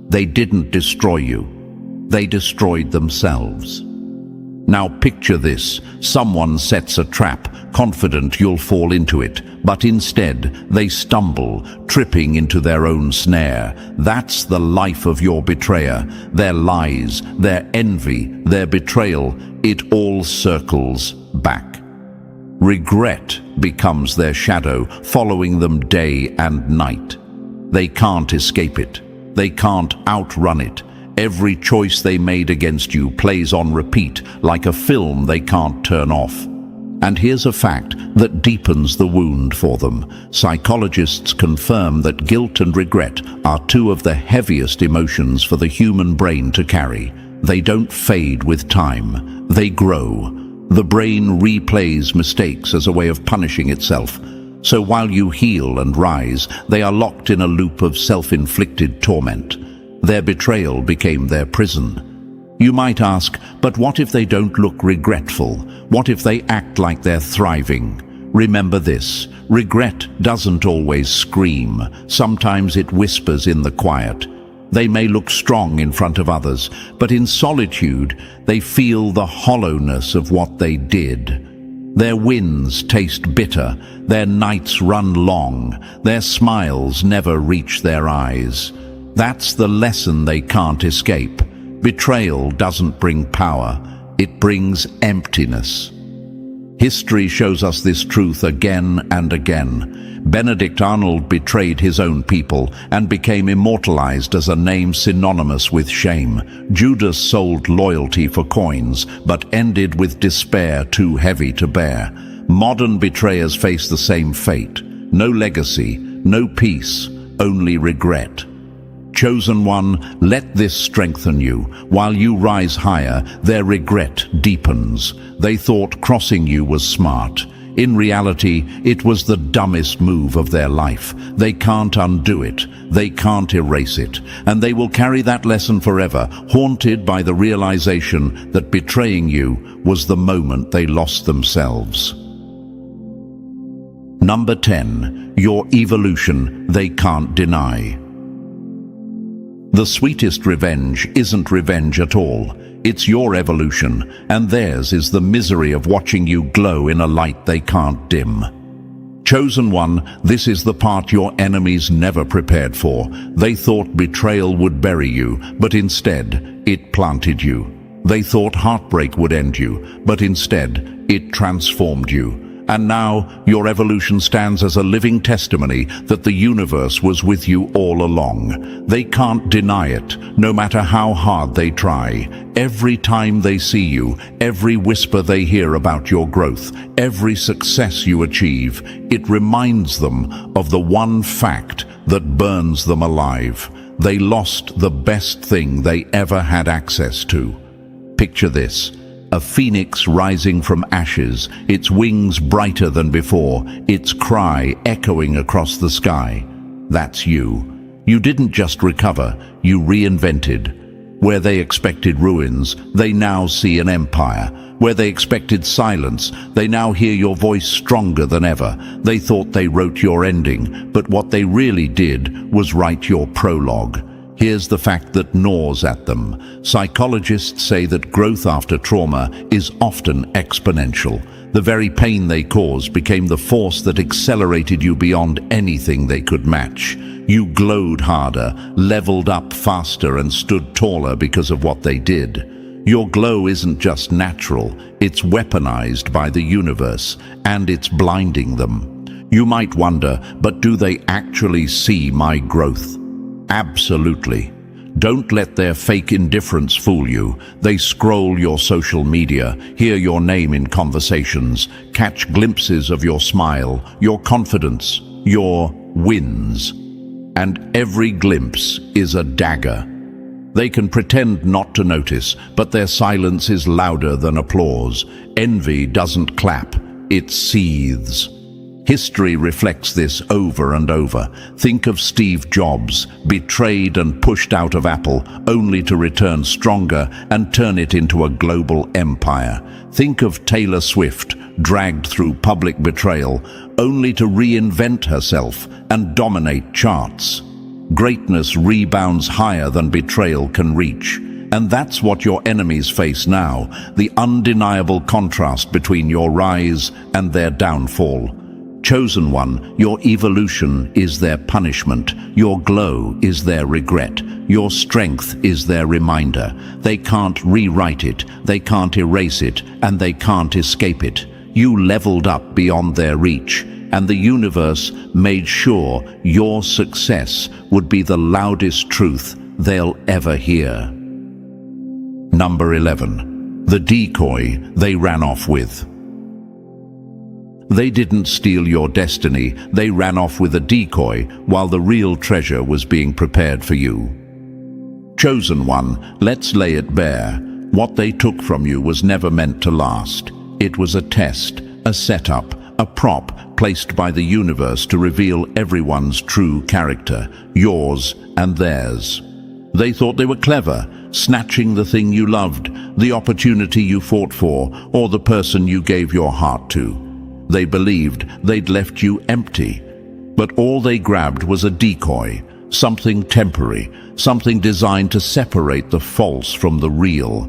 S1: They didn't destroy you. They destroyed themselves. Now picture this. Someone sets a trap, confident you'll fall into it, but instead they stumble, tripping into their own snare. That's the life of your betrayer. Their lies, their envy, their betrayal, it all circles back. Regret becomes their shadow, following them day and night. They can't escape it. They can't outrun it. Every choice they made against you plays on repeat, like a film they can't turn off. And here's a fact that deepens the wound for them. Psychologists confirm that guilt and regret are two of the heaviest emotions for the human brain to carry. They don't fade with time. They grow. The brain replays mistakes as a way of punishing itself. So while you heal and rise, they are locked in a loop of self-inflicted torment. Their betrayal became their prison. You might ask, but what if they don't look regretful? What if they act like they're thriving? Remember this: regret doesn't always scream. Sometimes it whispers in the quiet. They may look strong in front of others, but in solitude, they feel the hollowness of what they did. Their wins taste bitter, their nights run long, their smiles never reach their eyes. That's the lesson they can't escape. Betrayal doesn't bring power, it brings emptiness. History shows us this truth again and again. Benedict Arnold betrayed his own people and became immortalized as a name synonymous with shame. Judas sold loyalty for coins, but ended with despair too heavy to bear. Modern betrayers face the same fate. No legacy, no peace, only regret. Chosen one, let this strengthen you. While you rise higher, their regret deepens. They thought crossing you was smart. In reality, it was the dumbest move of their life. They can't undo it. They can't erase it. And they will carry that lesson forever, haunted by the realization that betraying you was the moment they lost themselves. Number 10. Your evolution they can't deny. The sweetest revenge isn't revenge at all. It's your evolution, and theirs is the misery of watching you glow in a light they can't dim. Chosen one, this is the part your enemies never prepared for. They thought betrayal would bury you, but instead, it planted you. They thought heartbreak would end you, but instead, it transformed you. And now, your evolution stands as a living testimony that the universe was with you all along. They can't deny it, no matter how hard they try. Every time they see you, every whisper they hear about your growth, every success you achieve, it reminds them of the one fact that burns them alive. They lost the best thing they ever had access to. Picture this. A phoenix rising from ashes, its wings brighter than before, its cry echoing across the sky. That's you. You didn't just recover, you reinvented. Where they expected ruins, they now see an empire. Where they expected silence, they now hear your voice stronger than ever. They thought they wrote your ending, but what they really did was write your prologue. Here's the fact that gnaws at them. Psychologists say that growth after trauma is often exponential. The very pain they caused became the force that accelerated you beyond anything they could match. You glowed harder, leveled up faster, and stood taller because of what they did. Your glow isn't just natural, it's weaponized by the universe, and it's blinding them. You might wonder, but do they actually see my growth? Absolutely. Don't let their fake indifference fool you. They scroll your social media, hear your name in conversations, catch glimpses of your smile, your confidence, your wins. And every glimpse is a dagger. They can pretend not to notice, but their silence is louder than applause. Envy doesn't clap, it seethes. History reflects this over and over. Think of Steve Jobs, betrayed and pushed out of Apple, only to return stronger and turn it into a global empire. Think of Taylor Swift, dragged through public betrayal, only to reinvent herself and dominate charts. Greatness rebounds higher than betrayal can reach. And that's what your enemies face now, the undeniable contrast between your rise and their downfall. Chosen one, your evolution is their punishment, your glow is their regret, your strength is their reminder. They can't rewrite it, they can't erase it, and they can't escape it. You leveled up beyond their reach, and the universe made sure your success would be the loudest truth they'll ever hear. Number 11. The decoy they ran off with. They didn't steal your destiny, they ran off with a decoy while the real treasure was being prepared for you. Chosen one, let's lay it bare. What they took from you was never meant to last. It was a test, a setup, a prop placed by the universe to reveal everyone's true character, yours and theirs. They thought they were clever, snatching the thing you loved, the opportunity you fought for, or the person you gave your heart to. They believed they'd left you empty, but all they grabbed was a decoy, something temporary, something designed to separate the false from the real.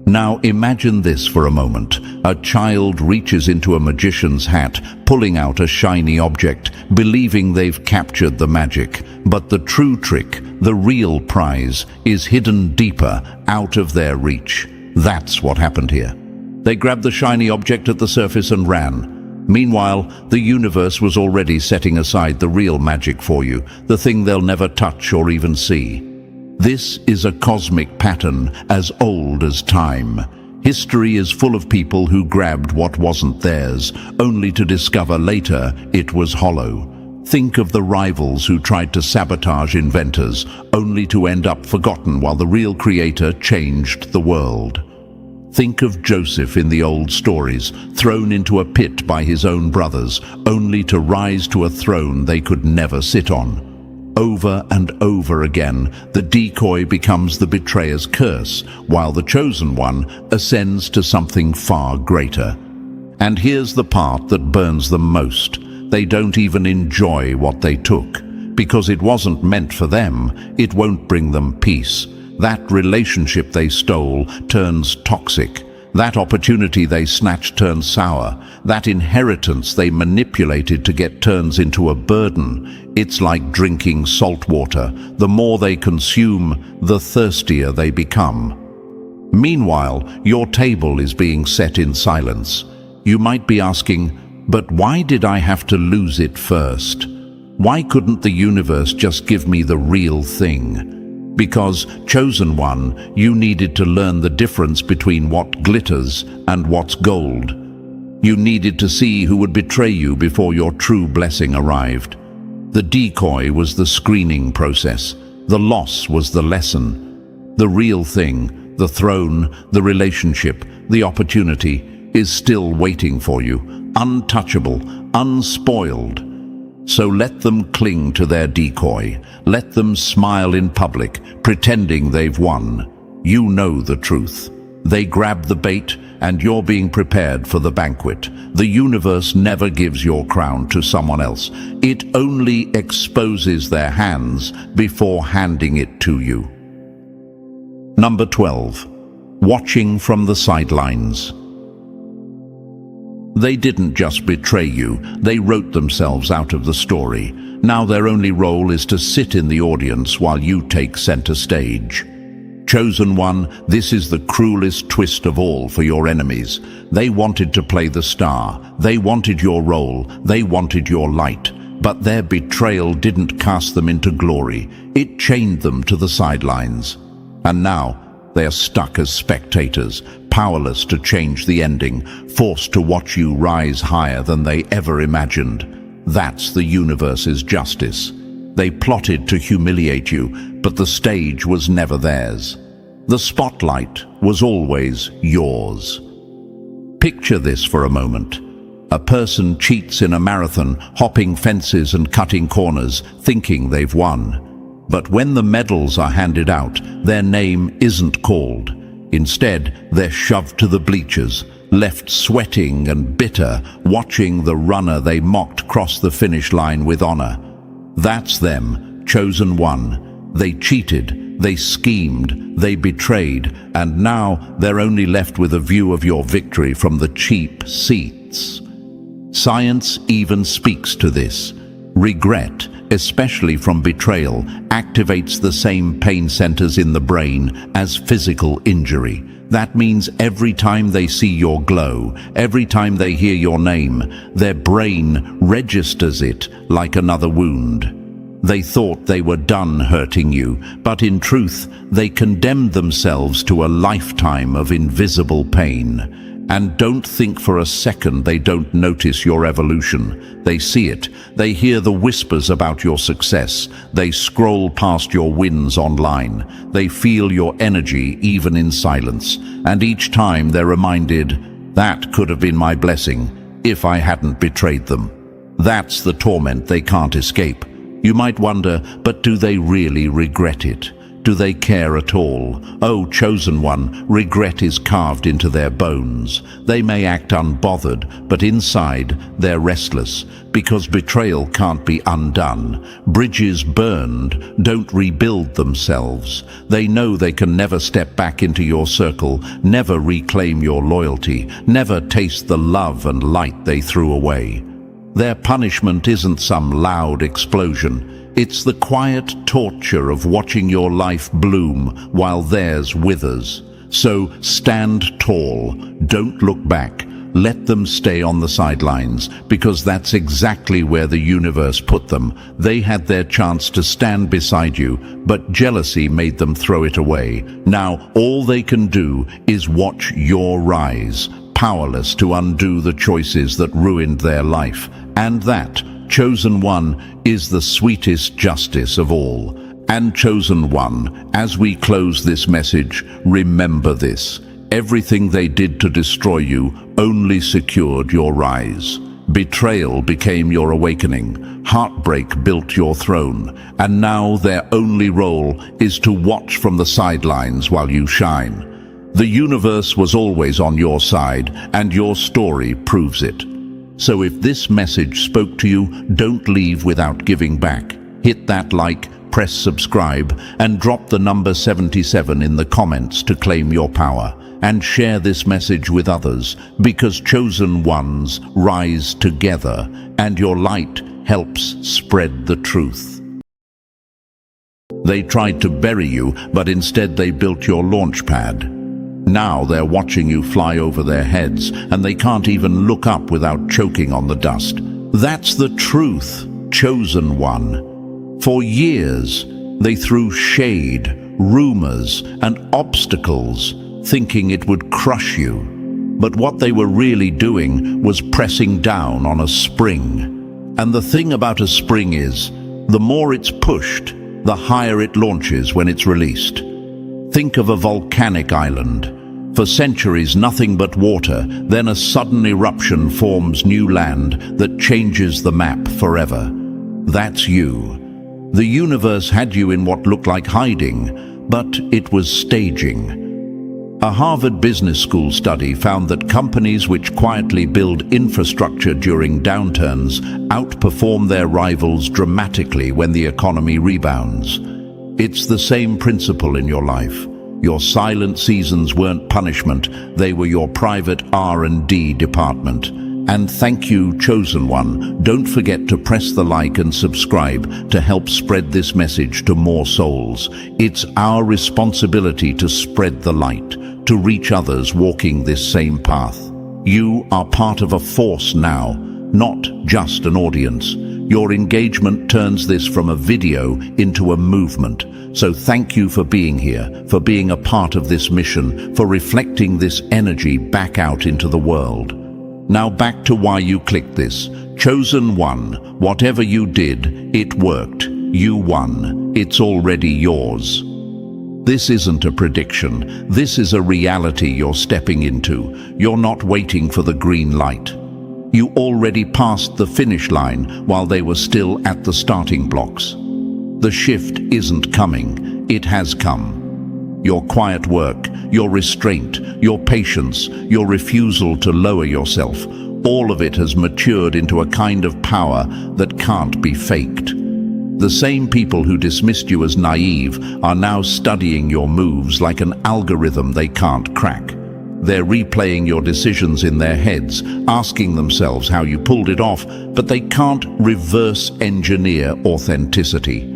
S1: Now imagine this for a moment. A child reaches into a magician's hat, pulling out a shiny object, believing they've captured the magic. But the true trick, the real prize, is hidden deeper, out of their reach. That's what happened here. They grabbed the shiny object at the surface and ran. Meanwhile, the universe was already setting aside the real magic for you, the thing they'll never touch or even see. This is a cosmic pattern as old as time. History is full of people who grabbed what wasn't theirs, only to discover later it was hollow. Think of the rivals who tried to sabotage inventors, only to end up forgotten while the real creator changed the world. Think of Joseph in the old stories, thrown into a pit by his own brothers, only to rise to a throne they could never sit on. Over and over again, the decoy becomes the betrayer's curse, while the chosen one ascends to something far greater. And here's the part that burns them most. They don't even enjoy what they took. Because it wasn't meant for them, it won't bring them peace. That relationship they stole turns toxic. That opportunity they snatched turns sour. That inheritance they manipulated to get turns into a burden. It's like drinking salt water. The more they consume, the thirstier they become. Meanwhile, your table is being set in silence. You might be asking, but why did I have to lose it first? Why couldn't the universe just give me the real thing? Because, chosen one, you needed to learn the difference between what glitters and what's gold. You needed to see who would betray you before your true blessing arrived. The decoy was the screening process. The loss was the lesson. The real thing, the throne, the relationship, the opportunity, is still waiting for you, untouchable, unspoiled. So let them cling to their decoy. Let them smile in public, pretending they've won. You know the truth. They grab the bait, and you're being prepared for the banquet. The universe never gives your crown to someone else. It only exposes their hands before handing it to you. Number 12. Watching from the sidelines. They didn't just betray you, they wrote themselves out of the story. Now their only role is to sit in the audience while you take center stage. Chosen one, this is the cruelest twist of all for your enemies. They wanted to play the star, they wanted your role, they wanted your light. But their betrayal didn't cast them into glory, it chained them to the sidelines. And now, they are stuck as spectators, powerless to change the ending, forced to watch you rise higher than they ever imagined. That's the universe's justice. They plotted to humiliate you, but the stage was never theirs. The spotlight was always yours. Picture this for a moment. A person cheats in a marathon, hopping fences and cutting corners, thinking they've won. But when the medals are handed out, their name isn't called. Instead, they're shoved to the bleachers, left sweating and bitter, watching the runner they mocked cross the finish line with honor. That's them, chosen one. They cheated, they schemed, they betrayed, and now they're only left with a view of your victory from the cheap seats. Science even speaks to this. Regret, especially from betrayal, activates the same pain centers in the brain as physical injury. That means every time they see your glow, every time they hear your name, their brain registers it like another wound. They thought they were done hurting you, but in truth, they condemned themselves to a lifetime of invisible pain. And don't think for a second they don't notice your evolution. They see it. They hear the whispers about your success. They scroll past your wins online. They feel your energy even in silence. And each time they're reminded, that could have been my blessing if I hadn't betrayed them. That's the torment they can't escape. You might wonder, but do they really regret it? Do they care at all? Oh, chosen one, regret is carved into their bones. They may act unbothered, but inside they're restless, because betrayal can't be undone. Bridges burned don't rebuild themselves. They know they can never step back into your circle, never reclaim your loyalty, never taste the love and light they threw away. Their punishment isn't some loud explosion. It's the quiet torture of watching your life bloom while theirs withers. So stand tall, don't look back, let them stay on the sidelines, because that's exactly where the universe put them. They had their chance to stand beside you, but jealousy made them throw it away. Now all they can do is watch your rise, powerless to undo the choices that ruined their life. And that, chosen one, is the sweetest justice of all. And chosen one, as we close this message, remember this. Everything they did to destroy you only secured your rise. Betrayal became your awakening. Heartbreak built your throne. And now their only role is to watch from the sidelines while you shine. The universe was always on your side, and your story proves it. So if this message spoke to you, don't leave without giving back. Hit that like, press subscribe, and drop the number 77 in the comments to claim your power. And share this message with others, because chosen ones rise together, and your light helps spread the truth. They tried to bury you, but instead they built your launch pad. Now they're watching you fly over their heads, and they can't even look up without choking on the dust. That's the truth, chosen one. For years, they threw shade, rumors, and obstacles, thinking it would crush you. But what they were really doing was pressing down on a spring. And the thing about a spring is, the more it's pushed, the higher it launches when it's released. Think of a volcanic island. For centuries, nothing but water, then a sudden eruption forms new land that changes the map forever. That's you. The universe had you in what looked like hiding, but it was staging. A Harvard Business School study found that companies which quietly build infrastructure during downturns outperform their rivals dramatically when the economy rebounds. It's the same principle in your life. Your silent seasons weren't punishment, they were your private R&D department. And thank you, chosen one. Don't forget to press the like and subscribe to help spread this message to more souls. It's our responsibility to spread the light, to reach others walking this same path. You are part of a force now, not just an audience. Your engagement turns this from a video into a movement. So thank you for being here, for being a part of this mission, for reflecting this energy back out into the world. Now back to why you clicked this. Chosen one, whatever you did, it worked. You won. It's already yours. This isn't a prediction. This is a reality you're stepping into. You're not waiting for the green light. You already passed the finish line while they were still at the starting blocks. The shift isn't coming. It has come. Your quiet work, your restraint, your patience, your refusal to lower yourself, all of it has matured into a kind of power that can't be faked. The same people who dismissed you as naive are now studying your moves like an algorithm they can't crack. They're replaying your decisions in their heads, asking themselves how you pulled it off, but they can't reverse engineer authenticity.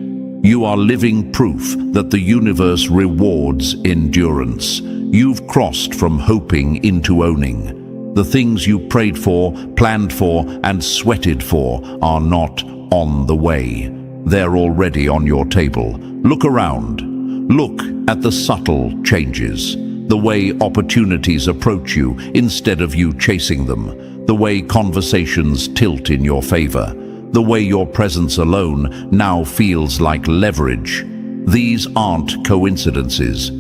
S1: You are living proof that the universe rewards endurance. You've crossed from hoping into owning. The things you prayed for, planned for, and sweated for are not on the way. They're already on your table. Look around. Look at the subtle changes. The way opportunities approach you instead of you chasing them. The way conversations tilt in your favor. The way your presence alone now feels like leverage. These aren't coincidences.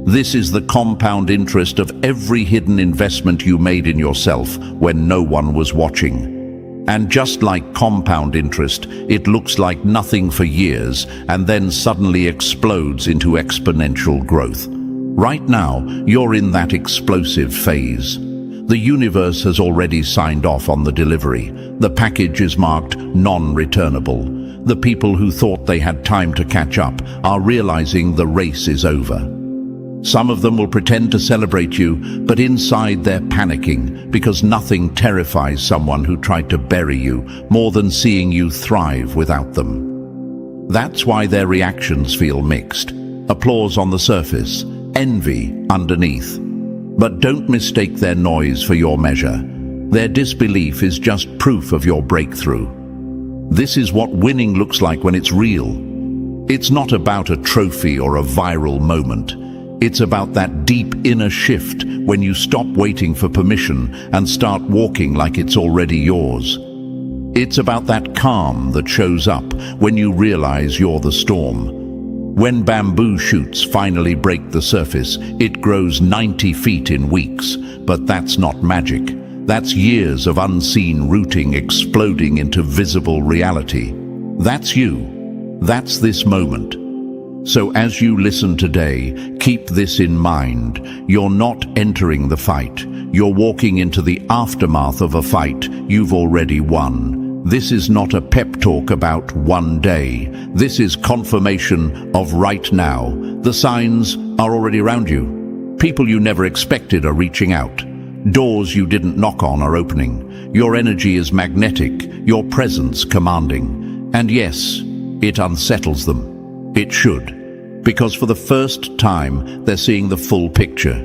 S1: This is the compound interest of every hidden investment you made in yourself when no one was watching. And just like compound interest, it looks like nothing for years and then suddenly explodes into exponential growth. Right now, you're in that explosive phase. The universe has already signed off on the delivery. The package is marked non-returnable. The people who thought they had time to catch up are realizing the race is over. Some of them will pretend to celebrate you, but inside they're panicking because nothing terrifies someone who tried to bury you more than seeing you thrive without them. That's why their reactions feel mixed. Applause on the surface, envy underneath. But don't mistake their noise for your measure. Their disbelief is just proof of your breakthrough. This is what winning looks like when it's real. It's not about a trophy or a viral moment. It's about that deep inner shift when you stop waiting for permission and start walking like it's already yours. It's about that calm that shows up when you realize you're the storm. When bamboo shoots finally break the surface, it grows 90 feet in weeks. But that's not magic. That's years of unseen rooting exploding into visible reality. That's you. That's this moment. So as you listen today, keep this in mind. You're not entering the fight. You're walking into the aftermath of a fight you've already won. This is not a pep talk about one day. This is confirmation of right now. The signs are already around you. People you never expected are reaching out. Doors you didn't knock on are opening. Your energy is magnetic, your presence commanding. And yes, it unsettles them. It should. Because for the first time, they're seeing the full picture.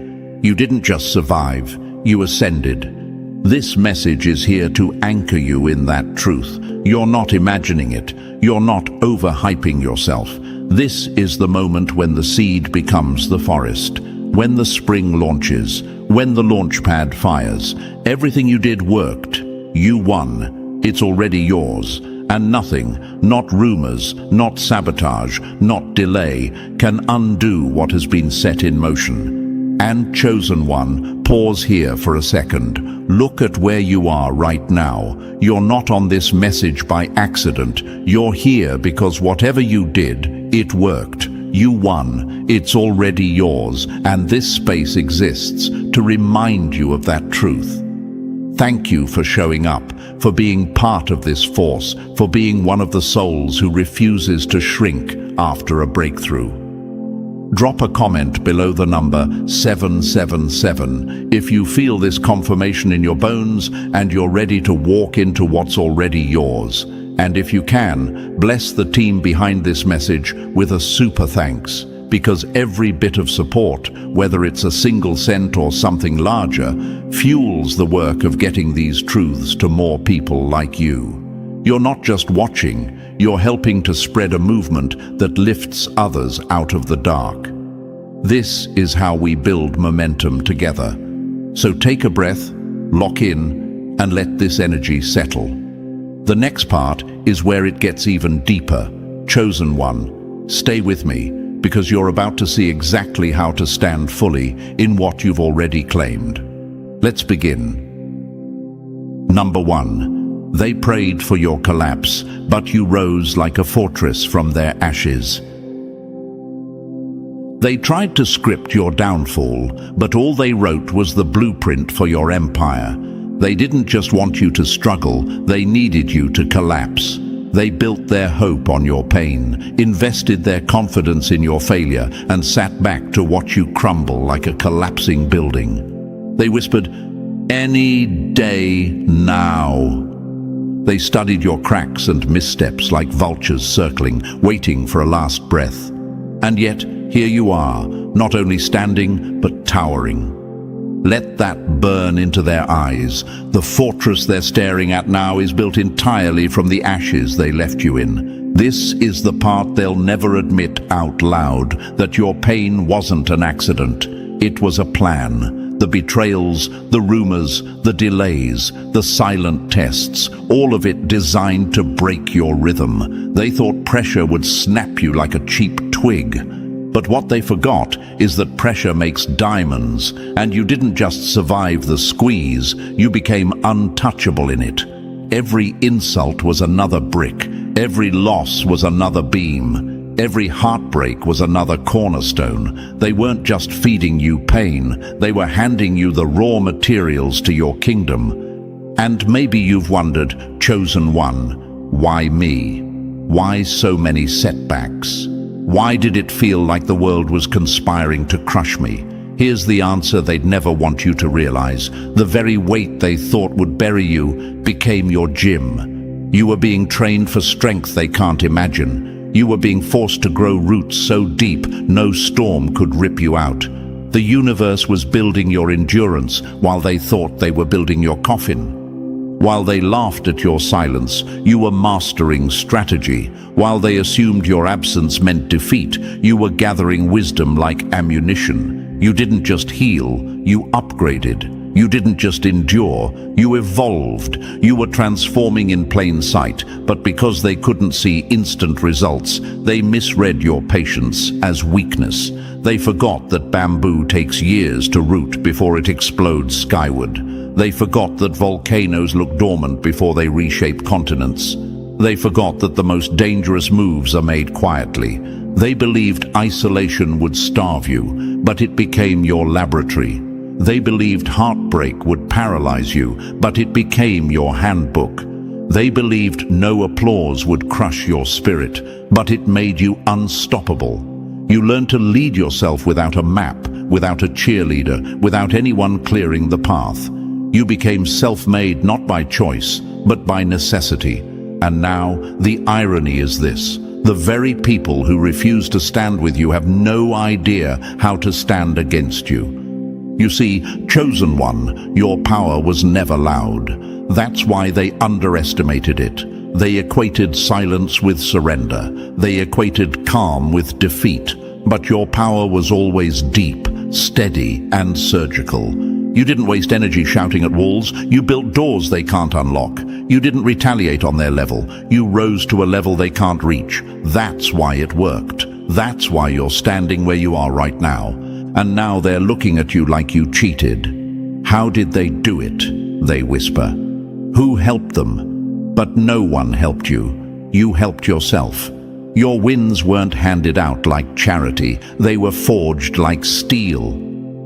S1: You didn't just survive, you ascended. This message is here to anchor you in that truth. You're not imagining it. You're not overhyping yourself. This is the moment when the seed becomes the forest. When the spring launches. When the launch pad fires. Everything you did worked. You won. It's already yours. And nothing, not rumors, not sabotage, not delay, can undo what has been set in motion. And chosen one, pause here for a second. Look at where you are right now. You're not on this message by accident. You're here because whatever you did, it worked. You won. It's already yours. And this space exists to remind you of that truth. Thank you for showing up, for being part of this force, for being one of the souls who refuses to shrink after a breakthrough. Drop a comment below the number 777 if you feel this confirmation in your bones and you're ready to walk into what's already yours. And if you can, bless the team behind this message with a super thanks, because every bit of support, whether it's a single cent or something larger, fuels the work of getting these truths to more people like you. You're not just watching, you're helping to spread a movement that lifts others out of the dark. This is how we build momentum together. So take a breath, lock in, and let this energy settle. The next part is where it gets even deeper. Chosen one, stay with me, because you're about to see exactly how to stand fully in what you've already claimed. Let's begin. Number 1. They prayed for your collapse, but you rose like a fortress from their ashes. They tried to script your downfall, but all they wrote was the blueprint for your empire. They didn't just want you to struggle, they needed you to collapse. They built their hope on your pain, invested their confidence in your failure, and sat back to watch you crumble like a collapsing building. They whispered, "Any day now." They studied your cracks and missteps like vultures circling, waiting for a last breath. And yet, here you are, not only standing, but towering. Let that burn into their eyes. The fortress they're staring at now is built entirely from the ashes they left you in. This is the part they'll never admit out loud, that your pain wasn't an accident. It was a plan. The betrayals, the rumors, the delays, the silent tests, all of it designed to break your rhythm. They thought pressure would snap you like a cheap twig. But what they forgot is that pressure makes diamonds, and you didn't just survive the squeeze, you became untouchable in it. Every insult was another brick, every loss was another beam. Every heartbreak was another cornerstone. They weren't just feeding you pain, they were handing you the raw materials to your kingdom. And maybe you've wondered, chosen one, why me? Why so many setbacks? Why did it feel like the world was conspiring to crush me? Here's the answer they'd never want you to realize. The very weight they thought would bury you became your gym. You were being trained for strength they can't imagine. You were being forced to grow roots so deep no storm could rip you out. The universe was building your endurance while they thought they were building your coffin. While they laughed at your silence, you were mastering strategy. While they assumed your absence meant defeat, you were gathering wisdom like ammunition. You didn't just heal, you upgraded. You didn't just endure, you evolved. You were transforming in plain sight, but because they couldn't see instant results, they misread your patience as weakness. They forgot that bamboo takes years to root before it explodes skyward. They forgot that volcanoes look dormant before they reshape continents. They forgot that the most dangerous moves are made quietly. They believed isolation would starve you, but it became your laboratory. They believed heartbreak would paralyze you, but it became your handbook. They believed no applause would crush your spirit, but it made you unstoppable. You learned to lead yourself without a map, without a cheerleader, without anyone clearing the path. You became self-made not by choice, but by necessity. And now, the irony is this. The very people who refuse to stand with you have no idea how to stand against you. You see, chosen one, your power was never loud. That's why they underestimated it. They equated silence with surrender. They equated calm with defeat. But your power was always deep, steady, and surgical. You didn't waste energy shouting at walls. You built doors they can't unlock. You didn't retaliate on their level. You rose to a level they can't reach. That's why it worked. That's why you're standing where you are right now. And now they're looking at you like you cheated. How did they do it? They whisper. Who helped them? But no one helped you. You helped yourself. Your wins weren't handed out like charity. They were forged like steel.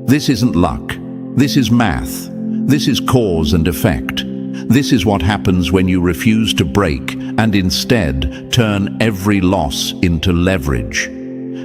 S1: This isn't luck. This is math. This is cause and effect. This is what happens when you refuse to break and instead turn every loss into leverage.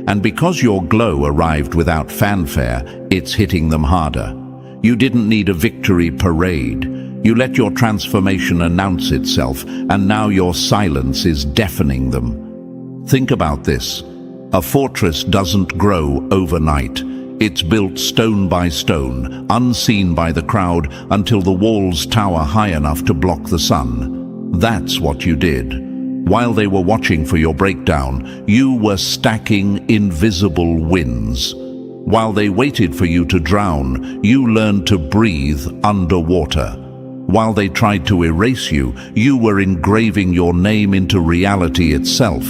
S1: And because your glow arrived without fanfare, it's hitting them harder. You didn't need a victory parade. You let your transformation announce itself, and now your silence is deafening them. Think about this. A fortress doesn't grow overnight. It's built stone by stone, unseen by the crowd, until the walls tower high enough to block the sun. That's what you did. While they were watching for your breakdown, you were stacking invisible wins. While they waited for you to drown, you learned to breathe underwater. While they tried to erase you, you were engraving your name into reality itself.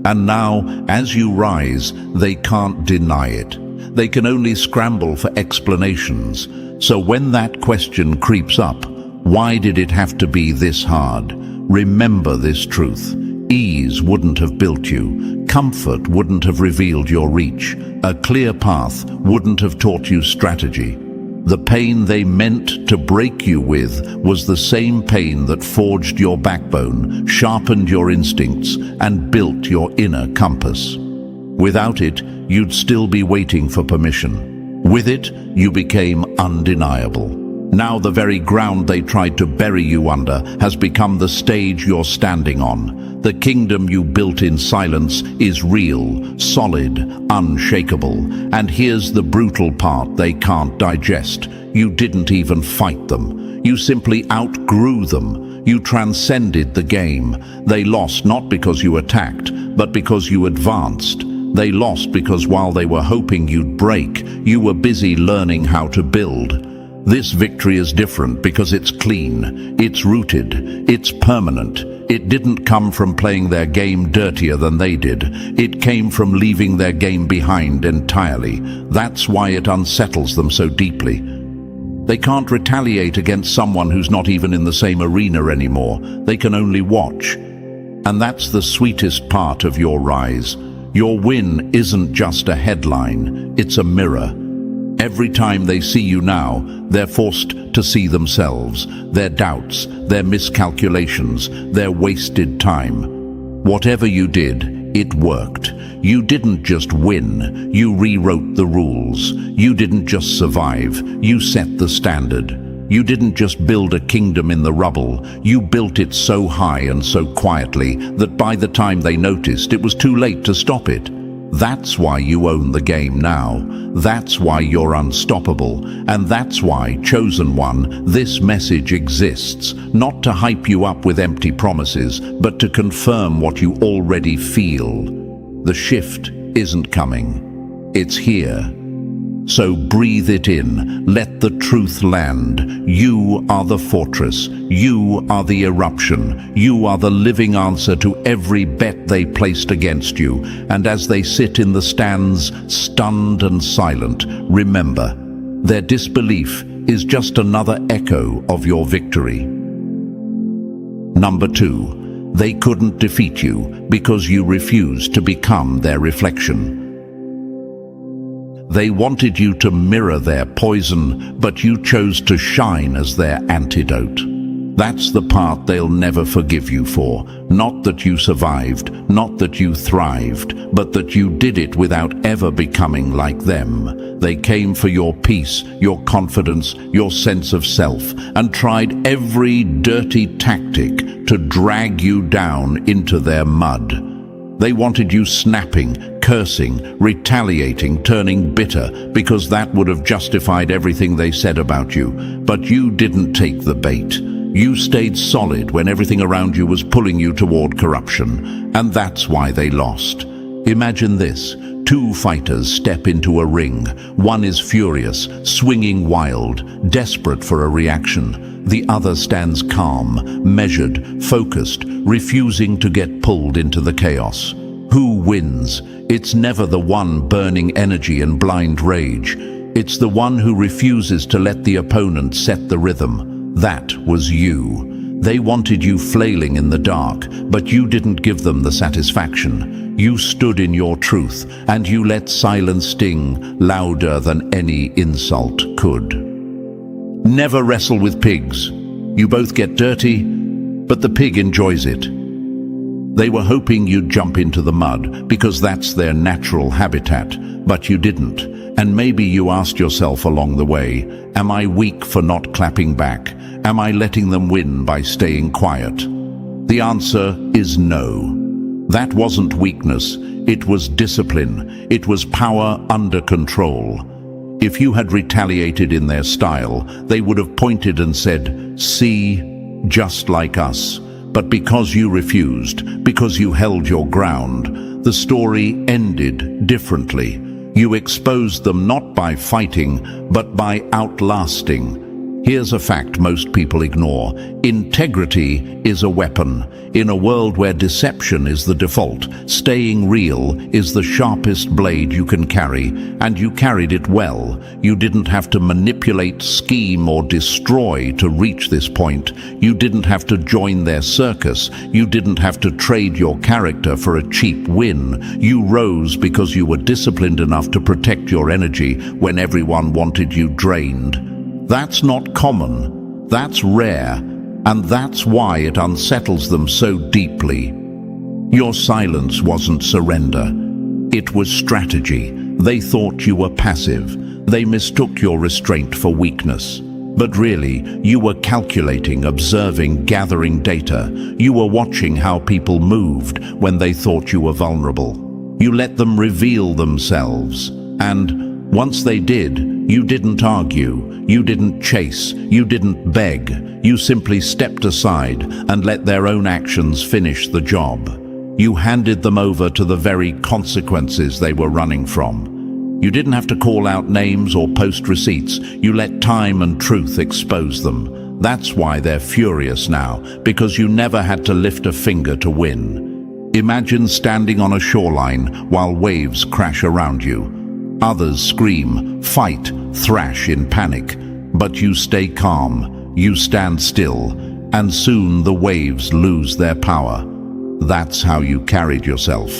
S1: And now, as you rise, they can't deny it. They can only scramble for explanations. So when that question creeps up, why did it have to be this hard? Remember this truth. Ease wouldn't have built you. Comfort wouldn't have revealed your reach. A clear path wouldn't have taught you strategy. The pain they meant to break you with was the same pain that forged your backbone, sharpened your instincts, and built your inner compass. Without it, you'd still be waiting for permission. With it, you became undeniable. Now the very ground they tried to bury you under has become the stage you're standing on. The kingdom you built in silence is real, solid, unshakable. And here's the brutal part they can't digest. You didn't even fight them. You simply outgrew them. You transcended the game. They lost not because you attacked, but because you advanced. They lost because while they were hoping you'd break, you were busy learning how to build. This victory is different because it's clean, it's rooted, it's permanent. It didn't come from playing their game dirtier than they did. It came from leaving their game behind entirely. That's why it unsettles them so deeply. They can't retaliate against someone who's not even in the same arena anymore. They can only watch. And that's the sweetest part of your rise. Your win isn't just a headline, it's a mirror. Every time they see you now, they're forced to see themselves, their doubts, their miscalculations, their wasted time. Whatever you did, it worked. You didn't just win, you rewrote the rules. You didn't just survive, you set the standard. You didn't just build a kingdom in the rubble, you built it so high and so quietly that by the time they noticed, it was too late to stop it. That's why you own the game now. That's why you're unstoppable. And that's why, Chosen One, this message exists, not to hype you up with empty promises, but to confirm what you already feel. The shift isn't coming. It's here. So breathe it in, let the truth land. You are the fortress, you are the eruption, you are the living answer to every bet they placed against you. And as they sit in the stands, stunned and silent, remember, their disbelief is just another echo of your victory. Number 2, they couldn't defeat you because you refused to become their reflection. They wanted you to mirror their poison, but you chose to shine as their antidote. That's the part they'll never forgive you for. Not that you survived, not that you thrived, but that you did it without ever becoming like them. They came for your peace, your confidence, your sense of self, and tried every dirty tactic to drag you down into their mud. They wanted you snapping, cursing, retaliating, turning bitter, because that would have justified everything they said about you. But you didn't take the bait. You stayed solid when everything around you was pulling you toward corruption, and that's why they lost. Imagine this. 2 fighters step into a ring. One is furious, swinging wild, desperate for a reaction. The other stands calm, measured, focused, refusing to get pulled into the chaos. Who wins? It's never the one burning energy and blind rage. It's the one who refuses to let the opponent set the rhythm. That was you. They wanted you flailing in the dark, but you didn't give them the satisfaction. You stood in your truth, and you let silence sting louder than any insult could. Never wrestle with pigs. You both get dirty, but the pig enjoys it. They were hoping you'd jump into the mud, because that's their natural habitat, but you didn't. And maybe you asked yourself along the way, am I weak for not clapping back? Am I letting them win by staying quiet? The answer is no. That wasn't weakness, it was discipline, it was power under control. If you had retaliated in their style, they would have pointed and said, see, just like us. But because you refused, because you held your ground, the story ended differently. You exposed them not by fighting, but by outlasting. Here's a fact most people ignore. Integrity is a weapon. In a world where deception is the default, staying real is the sharpest blade you can carry, and you carried it well. You didn't have to manipulate, scheme, or destroy to reach this point. You didn't have to join their circus. You didn't have to trade your character for a cheap win. You rose because you were disciplined enough to protect your energy when everyone wanted you drained. That's not common, that's rare, and that's why it unsettles them so deeply. Your silence wasn't surrender, it was strategy. They thought you were passive. They mistook your restraint for weakness. But really, you were calculating, observing, gathering data. You were watching how people moved when they thought you were vulnerable. You let them reveal themselves, and once they did, you didn't argue, you didn't chase, you didn't beg. You simply stepped aside and let their own actions finish the job. You handed them over to the very consequences they were running from. You didn't have to call out names or post receipts. You let time and truth expose them. That's why they're furious now, because you never had to lift a finger to win. Imagine standing on a shoreline while waves crash around you. Others scream, fight, thrash in panic, but you stay calm, you stand still, and soon the waves lose their power. That's how you carried yourself.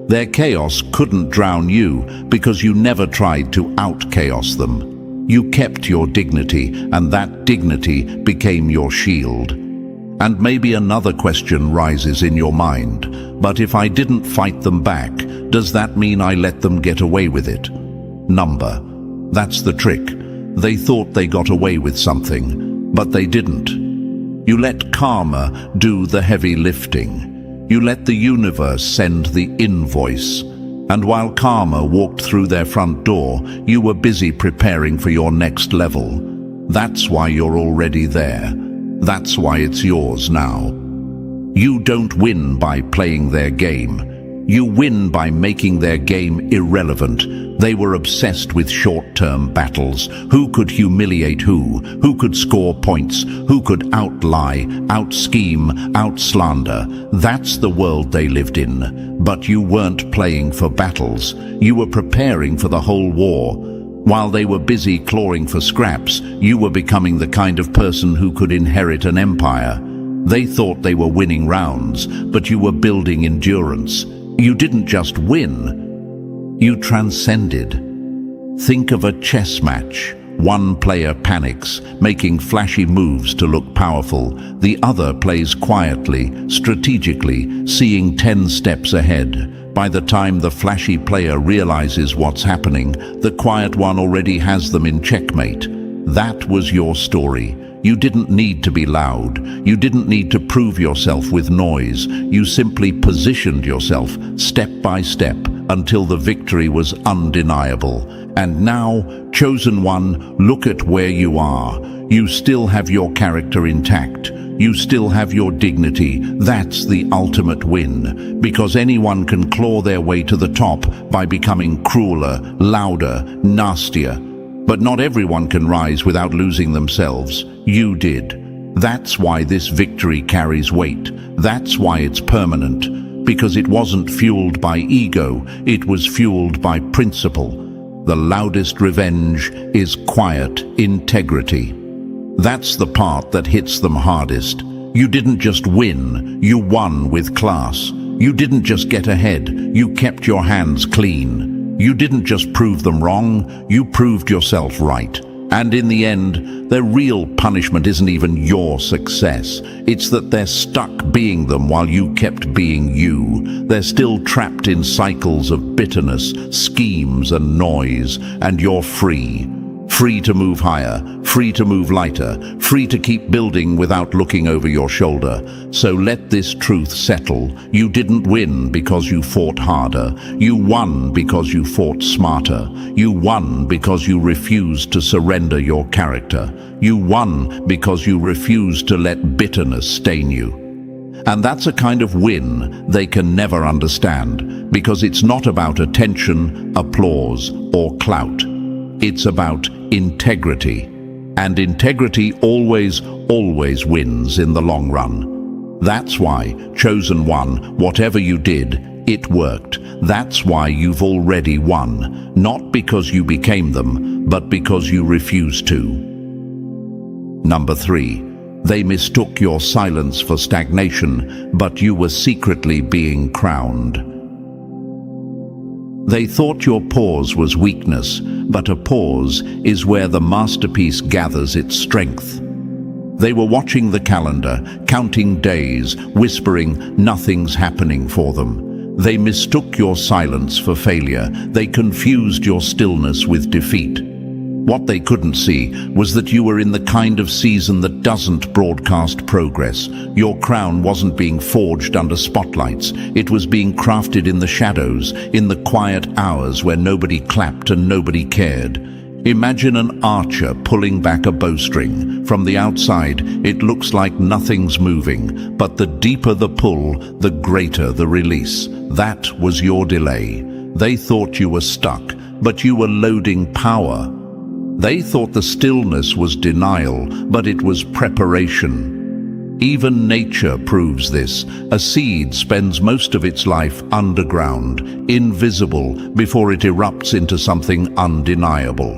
S1: Their chaos couldn't drown you because you never tried to out-chaos them. You kept your dignity, and that dignity became your shield. And maybe another question rises in your mind, but if I didn't fight them back, does that mean I let them get away with it? Number. That's the trick. They thought they got away with something, but they didn't. You let karma do the heavy lifting. You let the universe send the invoice. And while karma walked through their front door, you were busy preparing for your next level. That's why you're already there. That's why it's yours now. You don't win by playing their game. You win by making their game irrelevant. They were obsessed with short-term battles. Who could humiliate who? Who could score points? Who could outlie, out-scheme, out-slander? That's the world they lived in. But you weren't playing for battles. You were preparing for the whole war. While they were busy clawing for scraps, you were becoming the kind of person who could inherit an empire. They thought they were winning rounds, but you were building endurance. You didn't just win, you transcended. Think of a chess match. One player panics, making flashy moves to look powerful. The other plays quietly, strategically, seeing 10 steps ahead. By the time the flashy player realizes what's happening, the quiet one already has them in checkmate. That was your story. You didn't need to be loud. You didn't need to prove yourself with noise. You simply positioned yourself step by step until the victory was undeniable. And now, chosen one, look at where you are. You still have your character intact. You still have your dignity. That's the ultimate win. Because anyone can claw their way to the top by becoming crueler, louder, nastier. But not everyone can rise without losing themselves. You did. That's why this victory carries weight. That's why it's permanent. Because it wasn't fueled by ego, it was fueled by principle. The loudest revenge is quiet integrity. That's the part that hits them hardest. You didn't just win, you won with class. You didn't just get ahead, you kept your hands clean. You didn't just prove them wrong, you proved yourself right. And in the end, their real punishment isn't even your success. It's that they're stuck being them while you kept being you. They're still trapped in cycles of bitterness, schemes and noise, and you're free. Free to move higher, free to move lighter, free to keep building without looking over your shoulder. So let this truth settle. You didn't win because you fought harder. You won because you fought smarter. You won because you refused to surrender your character. You won because you refused to let bitterness stain you. And that's a kind of win they can never understand, because it's not about attention, applause, or clout. It's about integrity. And integrity always wins in the long run. That's why, chosen one, whatever you did, it worked. That's why you've already won. Not because you became them, but because you refused to. Number 3. They mistook your silence for stagnation, but you were secretly being crowned. They thought your pause was weakness, but a pause is where the masterpiece gathers its strength. They were watching the calendar, counting days, whispering nothing's happening for them. They mistook your silence for failure. They confused your stillness with defeat. What they couldn't see was that you were in the kind of season that doesn't broadcast progress. Your crown wasn't being forged under spotlights. It was being crafted in the shadows, in the quiet hours where nobody clapped and nobody cared. Imagine an archer pulling back a bowstring. From the outside, it looks like nothing's moving, but the deeper the pull, the greater the release. That was your delay. They thought you were stuck, but you were loading power. They thought the stillness was denial, but it was preparation. Even nature proves this. A seed spends most of its life underground, invisible, before it erupts into something undeniable.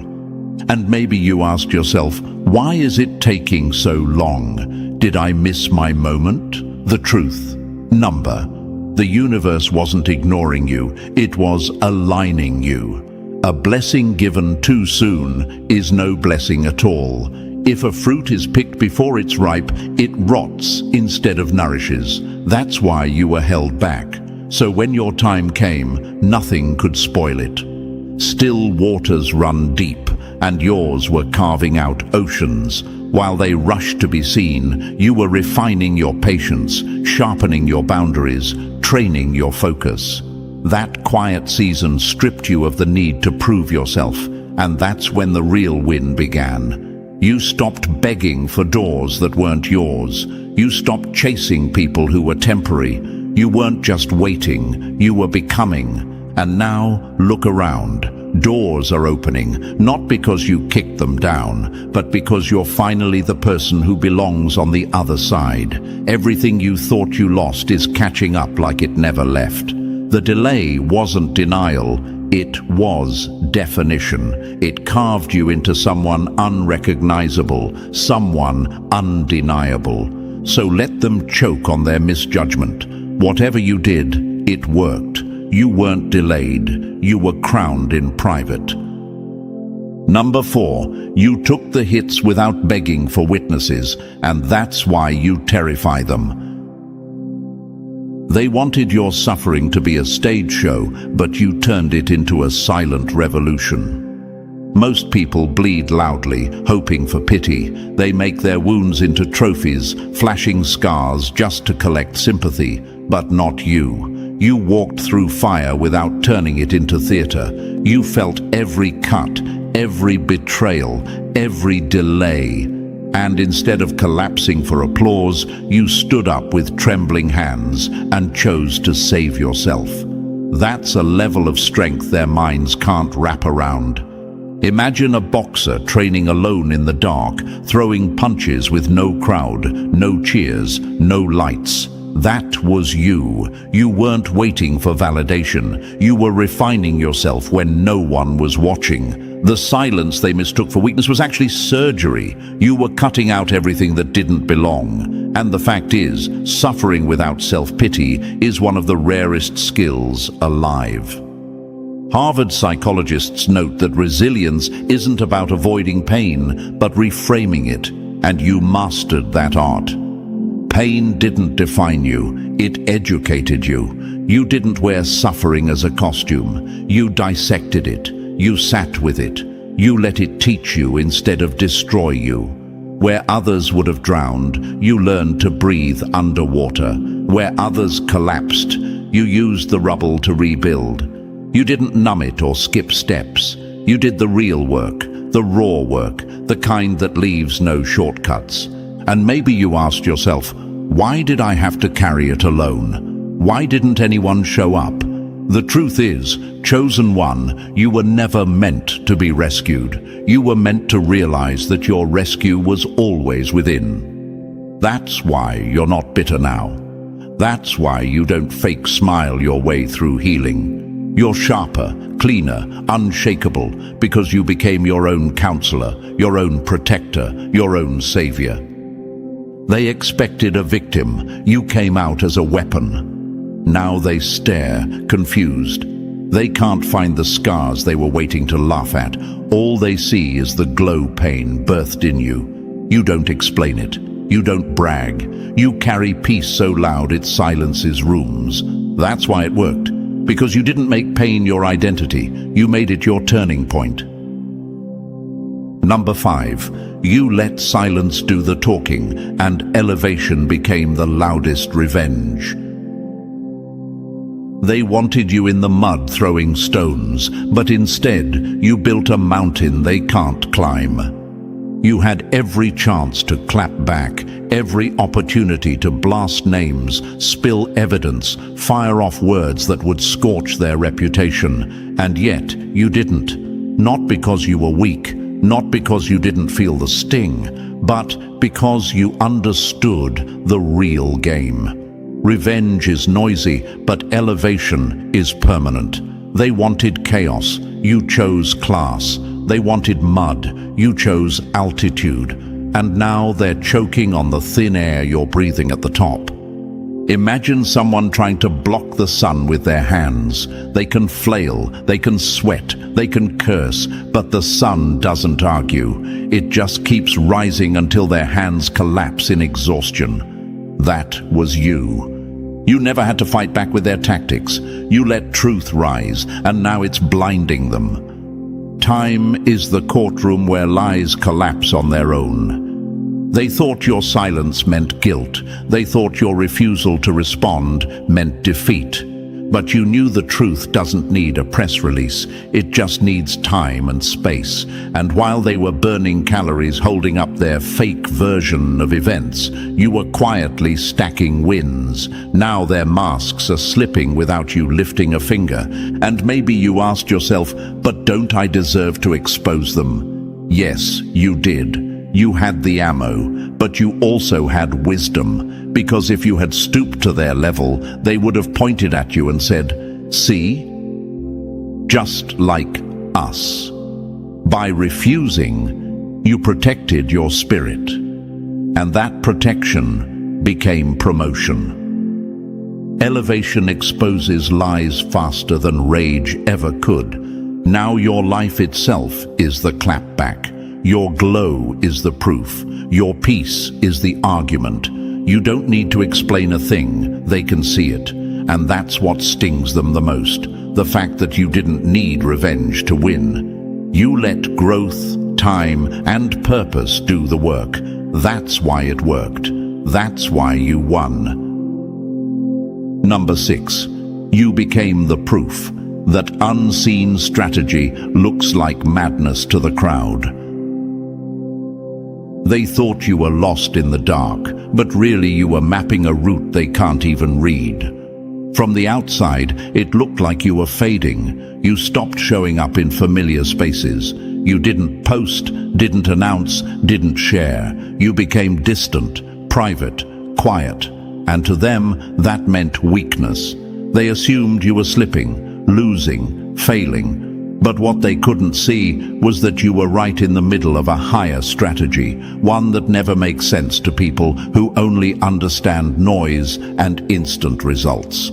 S1: And maybe you asked yourself, why is it taking so long? Did I miss my moment? The truth. Number. The universe wasn't ignoring you, it was aligning you. A blessing given too soon is no blessing at all. If a fruit is picked before it's ripe, it rots instead of nourishes. That's why you were held back. So when your time came, nothing could spoil it. Still waters run deep, and yours were carving out oceans. While they rushed to be seen, you were refining your patience, sharpening your boundaries, training your focus. That quiet season stripped you of the need to prove yourself, and that's when the real win began. You stopped begging for doors that weren't yours. You stopped chasing people who were temporary. You weren't just waiting, you were becoming. And now, look around. Doors are opening, not because you kicked them down, but because you're finally the person who belongs on the other side. Everything you thought you lost is catching up like it never left. The delay wasn't denial, it was definition. It carved you into someone unrecognizable, someone undeniable. So let them choke on their misjudgment. Whatever you did, it worked. You weren't delayed, you were crowned in private. Number 4, you took the hits without begging for witnesses, and that's why you terrify them. They wanted your suffering to be a stage show, but you turned it into a silent revolution. Most people bleed loudly, hoping for pity. They make their wounds into trophies, flashing scars just to collect sympathy. But not you. You walked through fire without turning it into theater. You felt every cut, every betrayal, every delay. And instead of collapsing for applause, you stood up with trembling hands and chose to save yourself. That's a level of strength their minds can't wrap around. Imagine a boxer training alone in the dark, throwing punches with no crowd, no cheers, no lights. That was you. You weren't waiting for validation. You were refining yourself when no one was watching. The silence they mistook for weakness was actually surgery. You were cutting out everything that didn't belong. And the fact is, suffering without self-pity is one of the rarest skills alive. Harvard psychologists note that resilience isn't about avoiding pain, but reframing it, and you mastered that art. Pain didn't define you, it educated you. You didn't wear suffering as a costume. You dissected it. You sat with it. You let it teach you instead of destroy you. Where others would have drowned, you learned to breathe underwater. Where others collapsed, you used the rubble to rebuild. You didn't numb it or skip steps. You did the real work, the raw work, the kind that leaves no shortcuts. And maybe you asked yourself, why did I have to carry it alone? Why didn't anyone show up? The truth is, chosen one, you were never meant to be rescued. You were meant to realize that your rescue was always within. That's why you're not bitter now. That's why you don't fake smile your way through healing. You're sharper, cleaner, unshakable, because you became your own counselor, your own protector, your own savior. They expected a victim. You came out as a weapon. Now they stare, confused. They can't find the scars they were waiting to laugh at. All they see is the glow pain birthed in you. You don't explain it. You don't brag. You carry peace so loud it silences rooms. That's why it worked. Because you didn't make pain your identity. You made it your turning point. Number 5. You let silence do the talking, and elevation became the loudest revenge. They wanted you in the mud throwing stones, but instead you built a mountain they can't climb. You had every chance to clap back, every opportunity to blast names, spill evidence, fire off words that would scorch their reputation, and yet you didn't. Not because you were weak, not because you didn't feel the sting, but because you understood the real game. Revenge is noisy, but elevation is permanent. They wanted chaos, you chose class. They wanted mud, you chose altitude. And now they're choking on the thin air you're breathing at the top. Imagine someone trying to block the sun with their hands. They can flail, they can sweat, they can curse, but the sun doesn't argue. It just keeps rising until their hands collapse in exhaustion. That was you. You never had to fight back with their tactics. You let truth rise, and now it's blinding them. Time is the courtroom where lies collapse on their own. They thought your silence meant guilt. They thought your refusal to respond meant defeat. But you knew the truth doesn't need a press release. It just needs time and space. And while they were burning calories holding up their fake version of events, you were quietly stacking wins. Now their masks are slipping without you lifting a finger. And maybe you asked yourself, but don't I deserve to expose them? Yes, you did. You had the ammo, but you also had wisdom. Because if you had stooped to their level, they would have pointed at you and said, "See? Just like us." By refusing, you protected your spirit. And that protection became promotion. Elevation exposes lies faster than rage ever could. Now your life itself is the clapback. Your glow is the proof. Your peace is the argument. You don't need to explain a thing, they can see it. And that's what stings them the most, the fact that you didn't need revenge to win. You let growth, time, and purpose do the work. That's why it worked. That's why you won. Number 6. You became the proof that unseen strategy looks like madness to the crowd. They thought you were lost in the dark, but really you were mapping a route they can't even read. From the outside, it looked like you were fading. You stopped showing up in familiar spaces. You didn't post, didn't announce, didn't share. You became distant, private, quiet. And to them, that meant weakness. They assumed you were slipping, losing, failing. But what they couldn't see was that you were right in the middle of a higher strategy, one that never makes sense to people who only understand noise and instant results.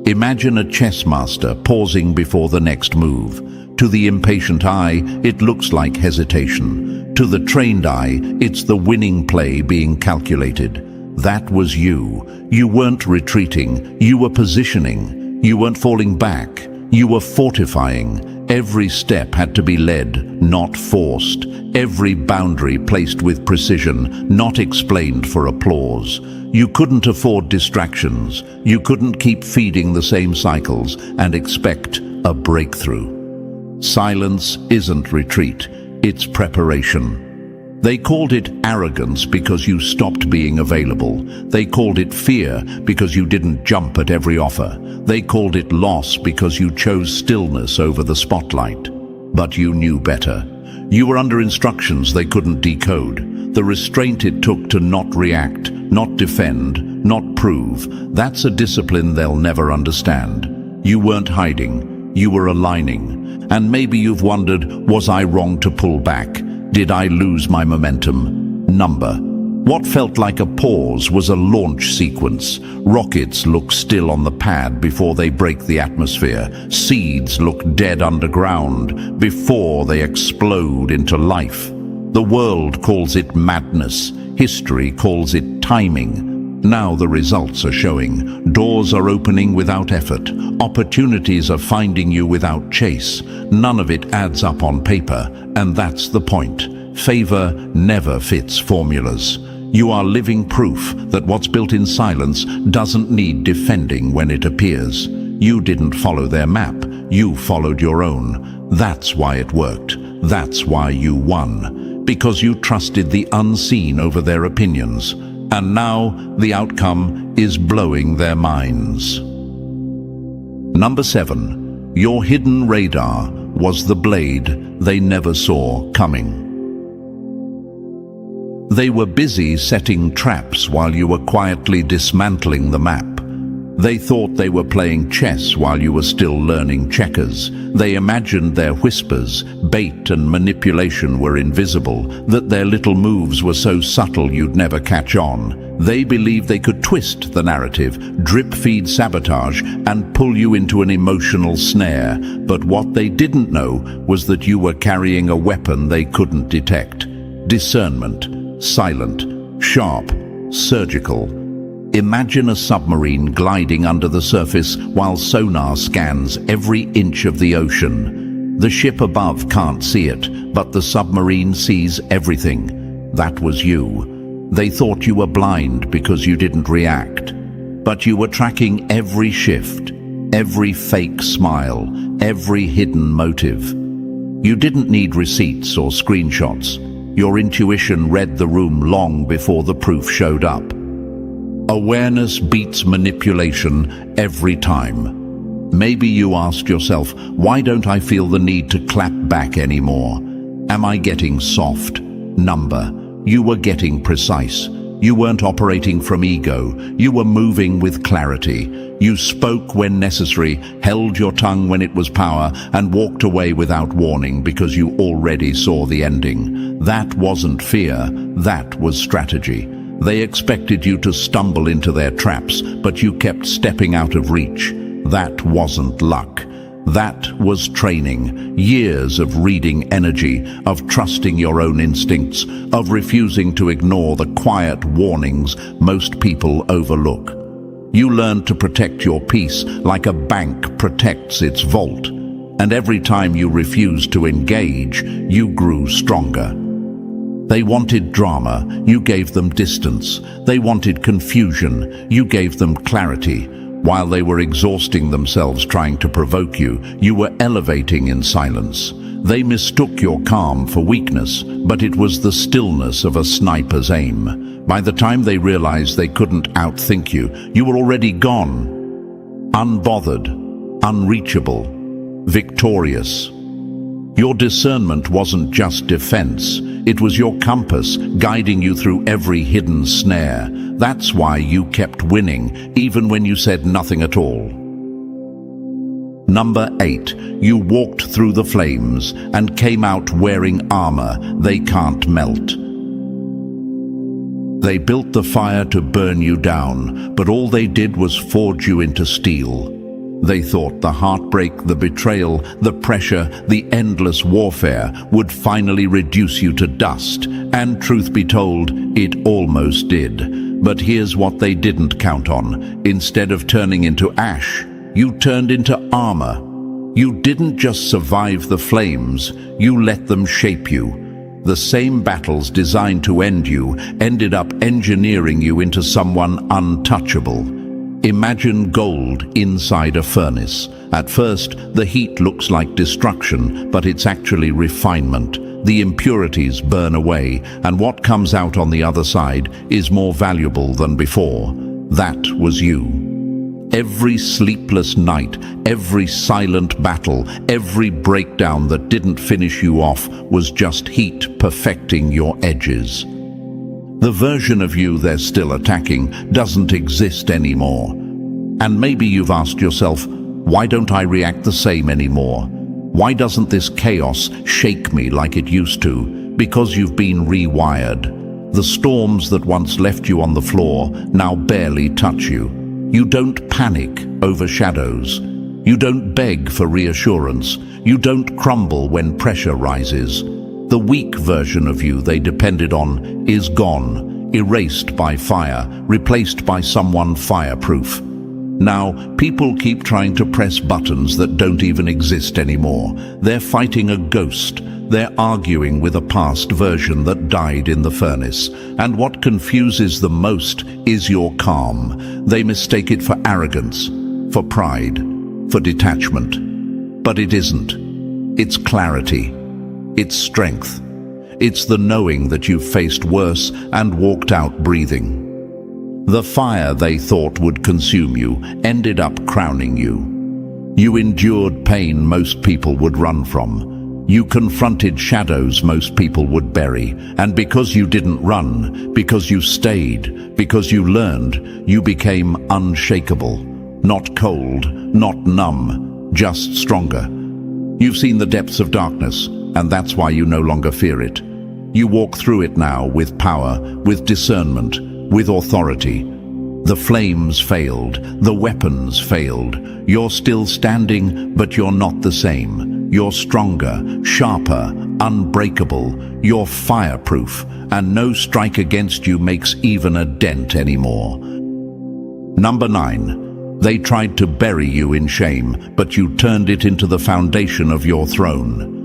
S1: Imagine a chess master pausing before the next move. To the impatient eye, it looks like hesitation. To the trained eye, it's the winning play being calculated. That was you. You weren't retreating, you were positioning. You weren't falling back, you were fortifying. Every step had to be led, not forced. Every boundary placed with precision, not explained for applause. You couldn't afford distractions. You couldn't keep feeding the same cycles and expect a breakthrough. Silence isn't retreat, it's preparation. They called it arrogance because you stopped being available. They called it fear because you didn't jump at every offer. They called it loss because you chose stillness over the spotlight. But you knew better. You were under instructions they couldn't decode. The restraint it took to not react, not defend, not prove, that's a discipline they'll never understand. You weren't hiding, you were aligning. And maybe you've wondered, was I wrong to pull back? Did I lose my momentum? What felt like a pause was a launch sequence. Rockets look still on the pad before they break the atmosphere. Seeds look dead underground before they explode into life. The world calls it madness. History calls it timing. Now the results are showing. Doors are opening without effort. Opportunities are finding you without chase. None of it adds up on paper, and that's the point. Favor never fits formulas. You are living proof that what's built in silence doesn't need defending when it appears. You didn't follow their map. You followed your own. That's why it worked. That's why you won. Because you trusted the unseen over their opinions. And now the outcome is blowing their minds. Number 7. Your hidden radar was the blade they never saw coming. They were busy setting traps while you were quietly dismantling the map. They thought they were playing chess while you were still learning checkers. They imagined their whispers, bait and manipulation were invisible, that their little moves were so subtle you'd never catch on. They believed they could twist the narrative, drip-feed sabotage, and pull you into an emotional snare. But what they didn't know was that you were carrying a weapon they couldn't detect. Discernment, silent, sharp, surgical. Imagine a submarine gliding under the surface while sonar scans every inch of the ocean. The ship above can't see it, but the submarine sees everything. That was you. They thought you were blind because you didn't react. But you were tracking every shift, every fake smile, every hidden motive. You didn't need receipts or screenshots. Your intuition read the room long before the proof showed up. Awareness beats manipulation every time. Maybe you asked yourself, why don't I feel the need to clap back anymore? Am I getting soft? You were getting precise. You weren't operating from ego. You were moving with clarity. You spoke when necessary, held your tongue when it was power, and walked away without warning because you already saw the ending. That wasn't fear, that was strategy. They expected you to stumble into their traps, but you kept stepping out of reach. That wasn't luck. That was training. Years of reading energy, of trusting your own instincts, of refusing to ignore the quiet warnings most people overlook. You learned to protect your peace like a bank protects its vault. And every time you refused to engage, you grew stronger. They wanted drama, you gave them distance. They wanted confusion, you gave them clarity. While they were exhausting themselves trying to provoke you, you were elevating in silence. They mistook your calm for weakness, but it was the stillness of a sniper's aim. By the time they realized they couldn't outthink you, you were already gone. Unbothered, unreachable, victorious. Your discernment wasn't just defense. It was your compass, guiding you through every hidden snare. That's why you kept winning, even when you said nothing at all. Number 8. You walked through the flames and came out wearing armor they can't melt. They built the fire to burn you down, but all they did was forge you into steel. They thought the heartbreak, the betrayal, the pressure, the endless warfare would finally reduce you to dust. And truth be told, it almost did. But here's what they didn't count on. Instead of turning into ash, you turned into armor. You didn't just survive the flames, you let them shape you. The same battles designed to end you ended up engineering you into someone untouchable. Imagine gold inside a furnace. At first, the heat looks like destruction, but it's actually refinement. the impurities burn away, and what comes out on the other side is more valuable than before. That was you. Every sleepless night, every silent battle, every breakdown that didn't finish you off was just heat perfecting your edges. The version of you they're still attacking doesn't exist anymore. And maybe you've asked yourself, why don't I react the same anymore? Why doesn't this chaos shake me like it used to? Because you've been rewired. The storms that once left you on the floor now barely touch you. You don't panic over shadows. You don't beg for reassurance. You don't crumble when pressure rises. The weak version of you they depended on is gone, erased by fire, replaced by someone fireproof. Now, people keep trying to press buttons that don't even exist anymore. They're fighting a ghost. They're arguing with a past version that died in the furnace. And what confuses them most is your calm. They mistake it for arrogance, for pride, for detachment. But it isn't. It's clarity. It's strength. It's the knowing that you've faced worse and walked out breathing. The fire they thought would consume you ended up crowning you. You endured pain most people would run from. You confronted shadows most people would bury. And because you didn't run, because you stayed, because you learned, you became unshakable. Not cold, not numb, just stronger. You've seen the depths of darkness, and that's why you no longer fear it. You walk through it now with power, with discernment, with authority. The flames failed, the weapons failed. You're still standing, but you're not the same. You're stronger, sharper, unbreakable. You're fireproof, and no strike against you makes even a dent anymore. Number 9. They tried to bury you in shame, but you turned it into the foundation of your throne.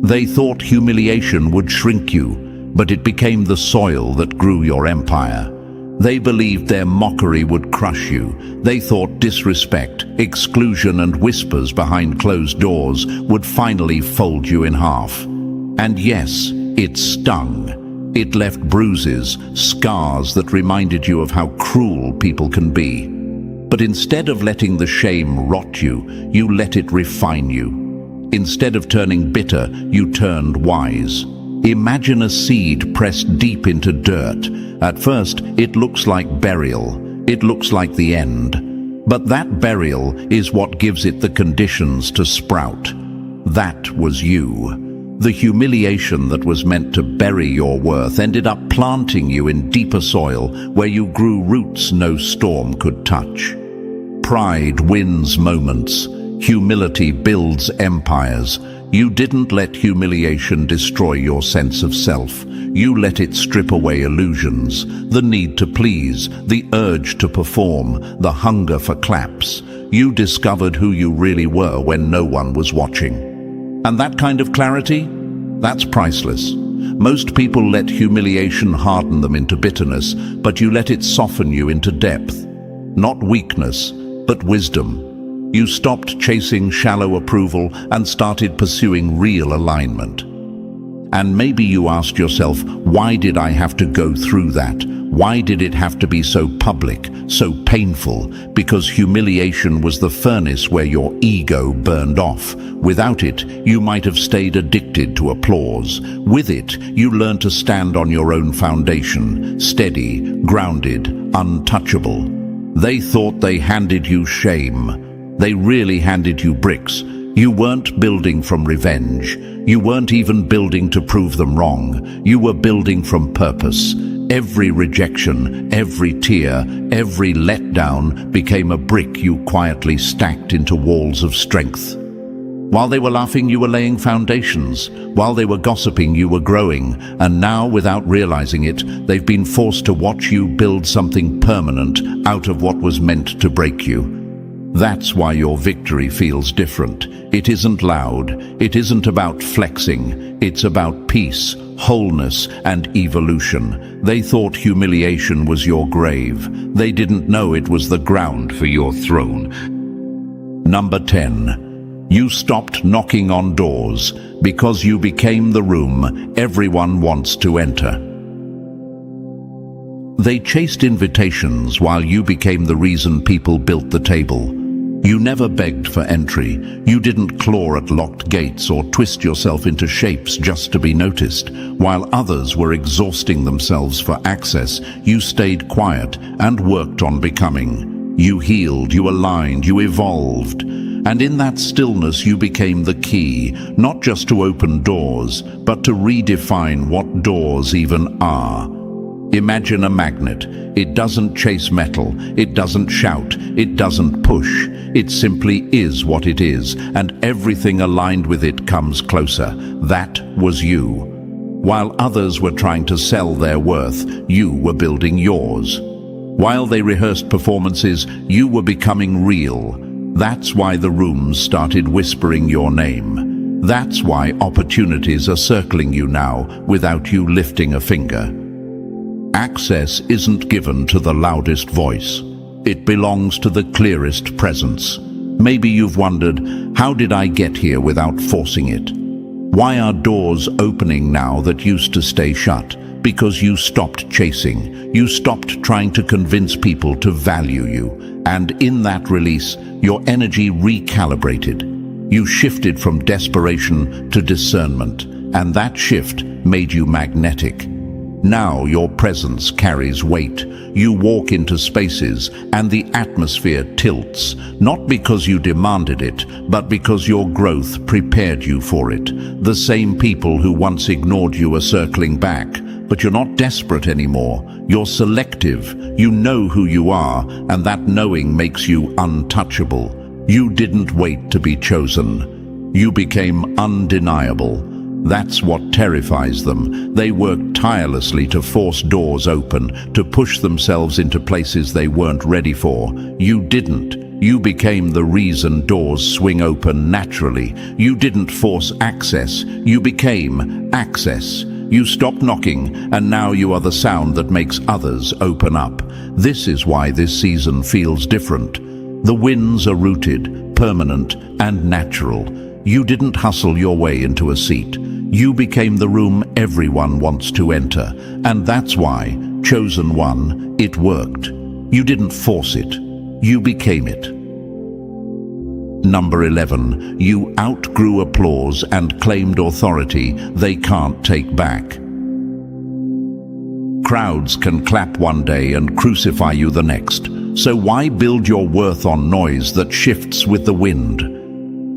S1: They thought humiliation would shrink you, but it became the soil that grew your empire. They believed their mockery would crush you. They thought disrespect, exclusion, and whispers behind closed doors would finally fold you in half. And yes, it stung. It left bruises, scars that reminded you of how cruel people can be. But instead of letting the shame rot you, you let it refine you. Instead of turning bitter, you turned wise. Imagine a seed pressed deep into dirt. At first, it looks like burial. It looks like the end. But that burial is what gives it the conditions to sprout. That was you. The humiliation that was meant to bury your worth ended up planting you in deeper soil where you grew roots no storm could touch. Pride wins moments. Humility builds empires. You didn't let humiliation destroy your sense of self. You let it strip away illusions, the need to please, the urge to perform, the hunger for claps. You discovered who you really were when no one was watching. And that kind of clarity? That's priceless. Most people let humiliation harden them into bitterness, but you let it soften you into depth. Not weakness, but wisdom. You stopped chasing shallow approval and started pursuing real alignment. And maybe you asked yourself, why did I have to go through that? Why did it have to be so public, so painful? Because humiliation was the furnace where your ego burned off. Without it, you might have stayed addicted to applause. With it, you learned to stand on your own foundation, steady, grounded, untouchable. They thought they handed you shame. They really handed you bricks. You weren't building from revenge. You weren't even building to prove them wrong. You were building from purpose. Every rejection, every tear, every letdown became a brick you quietly stacked into walls of strength. While they were laughing, you were laying foundations. While they were gossiping, you were growing. And now, without realizing it, they've been forced to watch you build something permanent out of what was meant to break you. That's why your victory feels different. It isn't loud. It isn't about flexing. It's about peace, wholeness, and evolution. They thought humiliation was your grave. They didn't know it was the ground for your throne. Number 10. You stopped knocking on doors because you became the room everyone wants to enter. They chased invitations while you became the reason people built the table. You never begged for entry. You didn't claw at locked gates or twist yourself into shapes just to be noticed. While others were exhausting themselves for access, you stayed quiet and worked on becoming. You healed, you aligned, you evolved. And in that stillness you became the key, not just to open doors, but to redefine what doors even are. Imagine a magnet. It doesn't chase metal, it doesn't shout, it doesn't push. It simply is what it is, and everything aligned with it comes closer. That was you. While others were trying to sell their worth, you were building yours. While they rehearsed performances, you were becoming real. That's why the rooms started whispering your name. That's why opportunities are circling you now without you lifting a finger. Access isn't given to the loudest voice. It belongs to the clearest presence. Maybe you've wondered, how did I get here without forcing it? Why are doors opening now that used to stay shut? Because you stopped chasing. You stopped trying to convince people to value you. And in that release, your energy recalibrated. You shifted from desperation to discernment, and that shift made you magnetic. Now your presence carries weight. You walk into spaces and the atmosphere tilts, not because you demanded it, but because your growth prepared you for it. The same people who once ignored you are circling back, but you're not desperate anymore. You're selective. You know who you are, and that knowing makes you untouchable. You didn't wait to be chosen. You became undeniable. That's what terrifies them. They work tirelessly to force doors open, to push themselves into places they weren't ready for. You didn't. You became the reason doors swing open naturally. You didn't force access. You became access. You stopped knocking, and now you are the sound that makes others open up. This is why this season feels different. The wins are rooted, permanent, and natural. You didn't hustle your way into a seat. You became the room everyone wants to enter, and that's why, chosen one, it worked. You didn't force it. You became it. Number 11, you outgrew applause and claimed authority they can't take back. Crowds can clap one day and crucify you the next, so why build your worth on noise that shifts with the wind?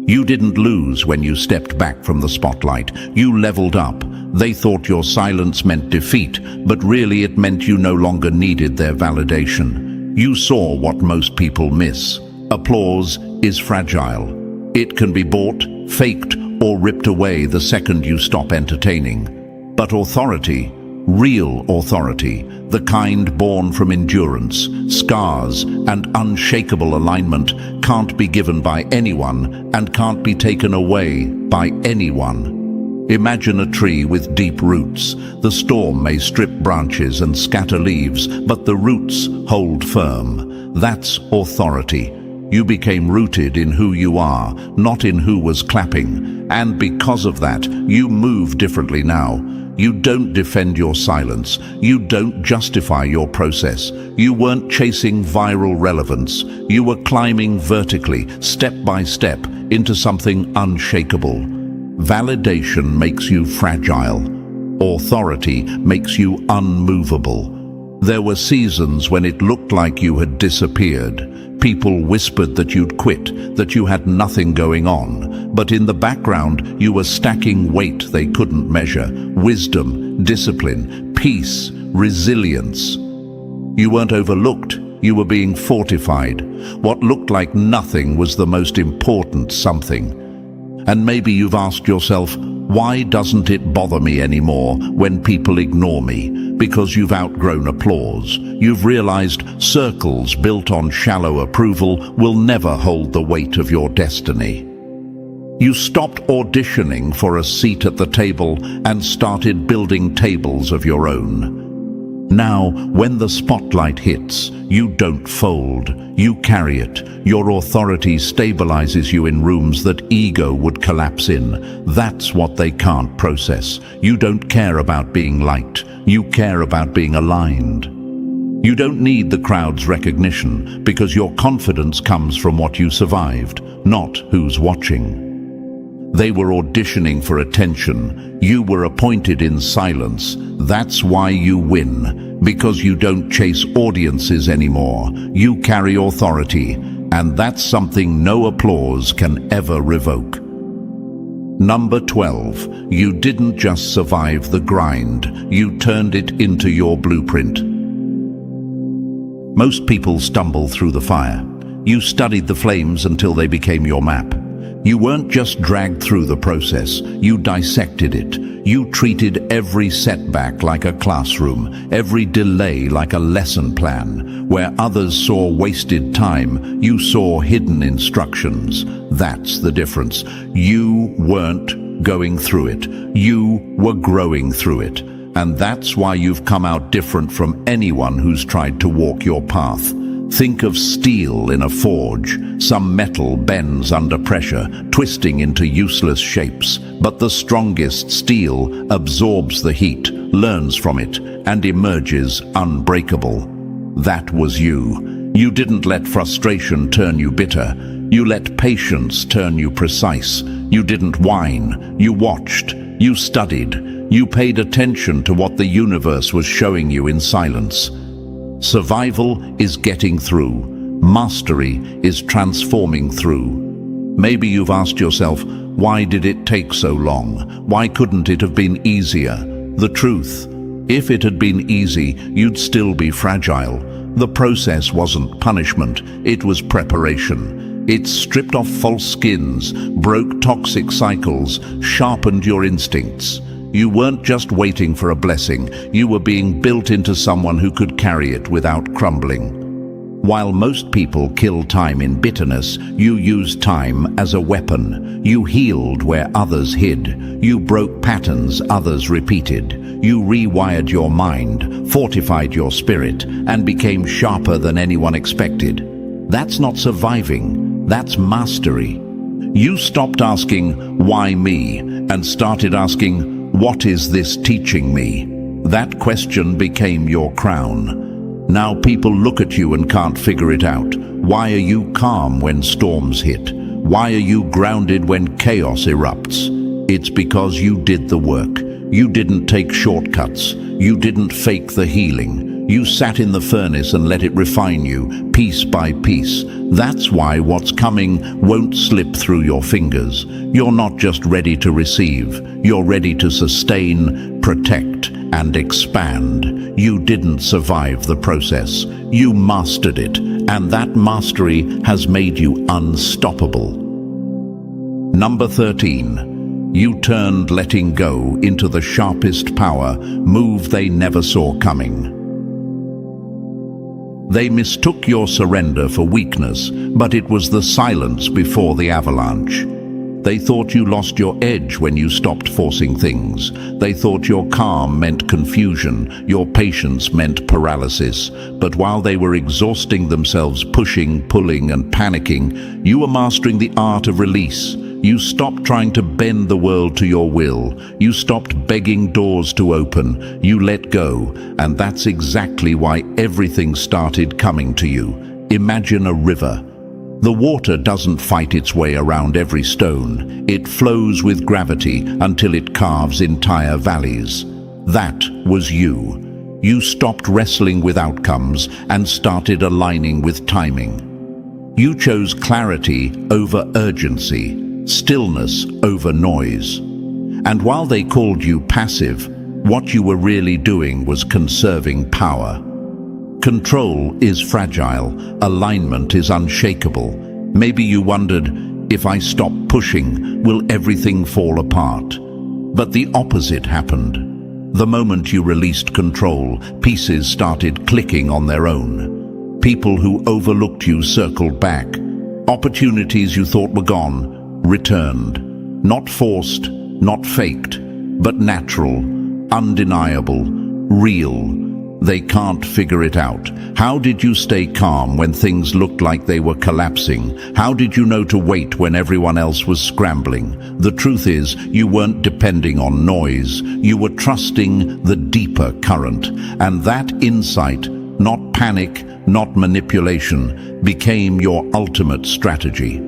S1: You didn't lose when you stepped back from the spotlight. You leveled up. They thought your silence meant defeat, but really it meant you no longer needed their validation. You saw what most people miss. Applause is fragile. It can be bought, faked, or ripped away the second you stop entertaining. But authority, real authority, the kind born from endurance, scars, and unshakable alignment, can't be given by anyone and can't be taken away by anyone. Imagine a tree with deep roots. The storm may strip branches and scatter leaves, but the roots hold firm. That's authority. You became rooted in who you are, not in who was clapping. And because of that, you move differently now. You don't defend your silence. You don't justify your process. You weren't chasing viral relevance. You were climbing vertically, step by step, into something unshakable. Validation makes you fragile. Authority makes you unmovable. There were seasons when it looked like you had disappeared. People whispered that you'd quit, that you had nothing going on. But in the background, you were stacking weight they couldn't measure. Wisdom, discipline, peace, resilience. You weren't overlooked, you were being fortified. What looked like nothing was the most important something. And maybe you've asked yourself, why doesn't it bother me anymore when people ignore me? Because you've outgrown applause. You've realized circles built on shallow approval will never hold the weight of your destiny. You stopped auditioning for a seat at the table and started building tables of your own. Now, when the spotlight hits, you don't fold, you carry it. Your authority stabilizes you in rooms that ego would collapse in. That's what they can't process. You don't care about being liked, you care about being aligned. You don't need the crowd's recognition because your confidence comes from what you survived, not who's watching. They were auditioning for attention. You were appointed in silence. That's why you win, because you don't chase audiences anymore. You carry authority, and that's something no applause can ever revoke. Number 12, you didn't just survive the grind, you turned it into your blueprint. Most people stumble through the fire. You studied the flames until they became your map. You weren't just dragged through the process, you dissected it. You treated every setback like a classroom, every delay like a lesson plan. Where others saw wasted time, you saw hidden instructions. That's the difference. You weren't going through it, you were growing through it. And that's why you've come out different from anyone who's tried to walk your path. Think of steel in a forge. Some metal bends under pressure, twisting into useless shapes. But the strongest steel absorbs the heat, learns from it, and emerges unbreakable. That was you. You didn't let frustration turn you bitter. You let patience turn you precise. You didn't whine. You watched. You studied. You paid attention to what the universe was showing you in silence. Survival is getting through. Mastery is transforming through. Maybe you've asked yourself, why did it take so long? Why couldn't it have been easier? The truth, if it had been easy, you'd still be fragile. The process wasn't punishment, it was preparation. It stripped off false skins, broke toxic cycles, sharpened your instincts. You weren't just waiting for a blessing, you were being built into someone who could carry it without crumbling. While most people kill time in bitterness, you used time as a weapon. You healed where others hid. You broke patterns others repeated. You rewired your mind, fortified your spirit, and became sharper than anyone expected. That's not surviving, that's mastery. You stopped asking, why me? And started asking, what is this teaching me? That question became your crown. Now people look at you and can't figure it out. Why are you calm when storms hit? Why are you grounded when chaos erupts? It's because you did the work. You didn't take shortcuts. You didn't fake the healing. You sat in the furnace and let it refine you, piece by piece. That's why what's coming won't slip through your fingers. You're not just ready to receive. You're ready to sustain, protect, and expand. You didn't survive the process. You mastered it, and that mastery has made you unstoppable. Number 13. You turned letting go into the sharpest power, move they never saw coming. They mistook your surrender for weakness, but it was the silence before the avalanche. They thought you lost your edge when you stopped forcing things. They thought your calm meant confusion, your patience meant paralysis. But while they were exhausting themselves pushing, pulling, and panicking, you were mastering the art of release. You stopped trying to bend the world to your will. You stopped begging doors to open. You let go, and that's exactly why everything started coming to you. Imagine a river. The water doesn't fight its way around every stone. It flows with gravity until it carves entire valleys. That was you. You stopped wrestling with outcomes and started aligning with timing. You chose clarity over urgency, stillness over noise. And while they called you passive, what you were really doing was conserving power. Control is fragile, alignment is unshakable. Maybe you wondered, if I stop pushing, will everything fall apart? But the opposite happened. The moment you released control, pieces started clicking on their own. People who overlooked you circled back. Opportunities you thought were gone returned. Not forced, not faked, but natural, undeniable, real. They can't figure it out. How did you stay calm when things looked like they were collapsing? How did you know to wait when everyone else was scrambling? The truth is, you weren't depending on noise. You were trusting the deeper current. And that insight, not panic, not manipulation, became your ultimate strategy.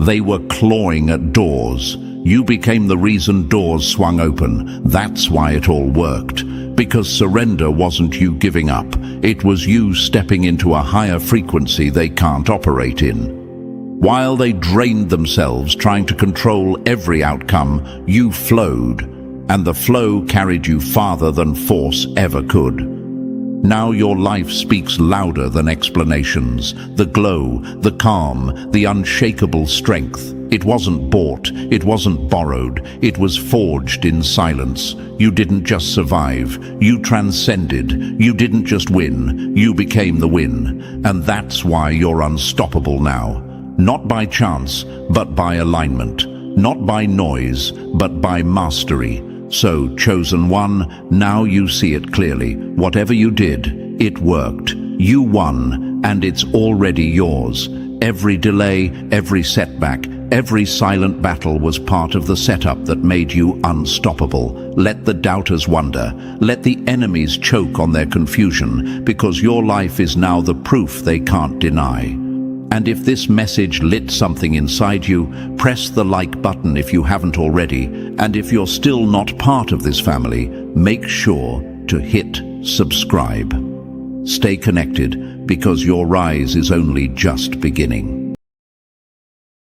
S1: They were clawing at doors. You became the reason doors swung open. That's why it all worked. Because surrender wasn't you giving up. It was you stepping into a higher frequency they can't operate in. While they drained themselves trying to control every outcome, you flowed. And the flow carried you farther than force ever could. Now your life speaks louder than explanations. The glow, the calm, the unshakable strength. It wasn't bought, it wasn't borrowed, it was forged in silence. You didn't just survive, you transcended. You didn't just win, you became the win. And that's why you're unstoppable now. Not by chance, but by alignment. Not by noise, but by mastery. So, chosen one, now you see it clearly. Whatever you did, it worked. You won, and it's already yours. Every delay, every setback, every silent battle was part of the setup that made you unstoppable. Let the doubters wonder. Let the enemies choke on their confusion, because your life is now the proof they can't deny. And if this message lit something inside you, press the like button if you haven't already. And if you're still not part of this family, make sure to hit subscribe. Stay connected, because your rise is only just beginning.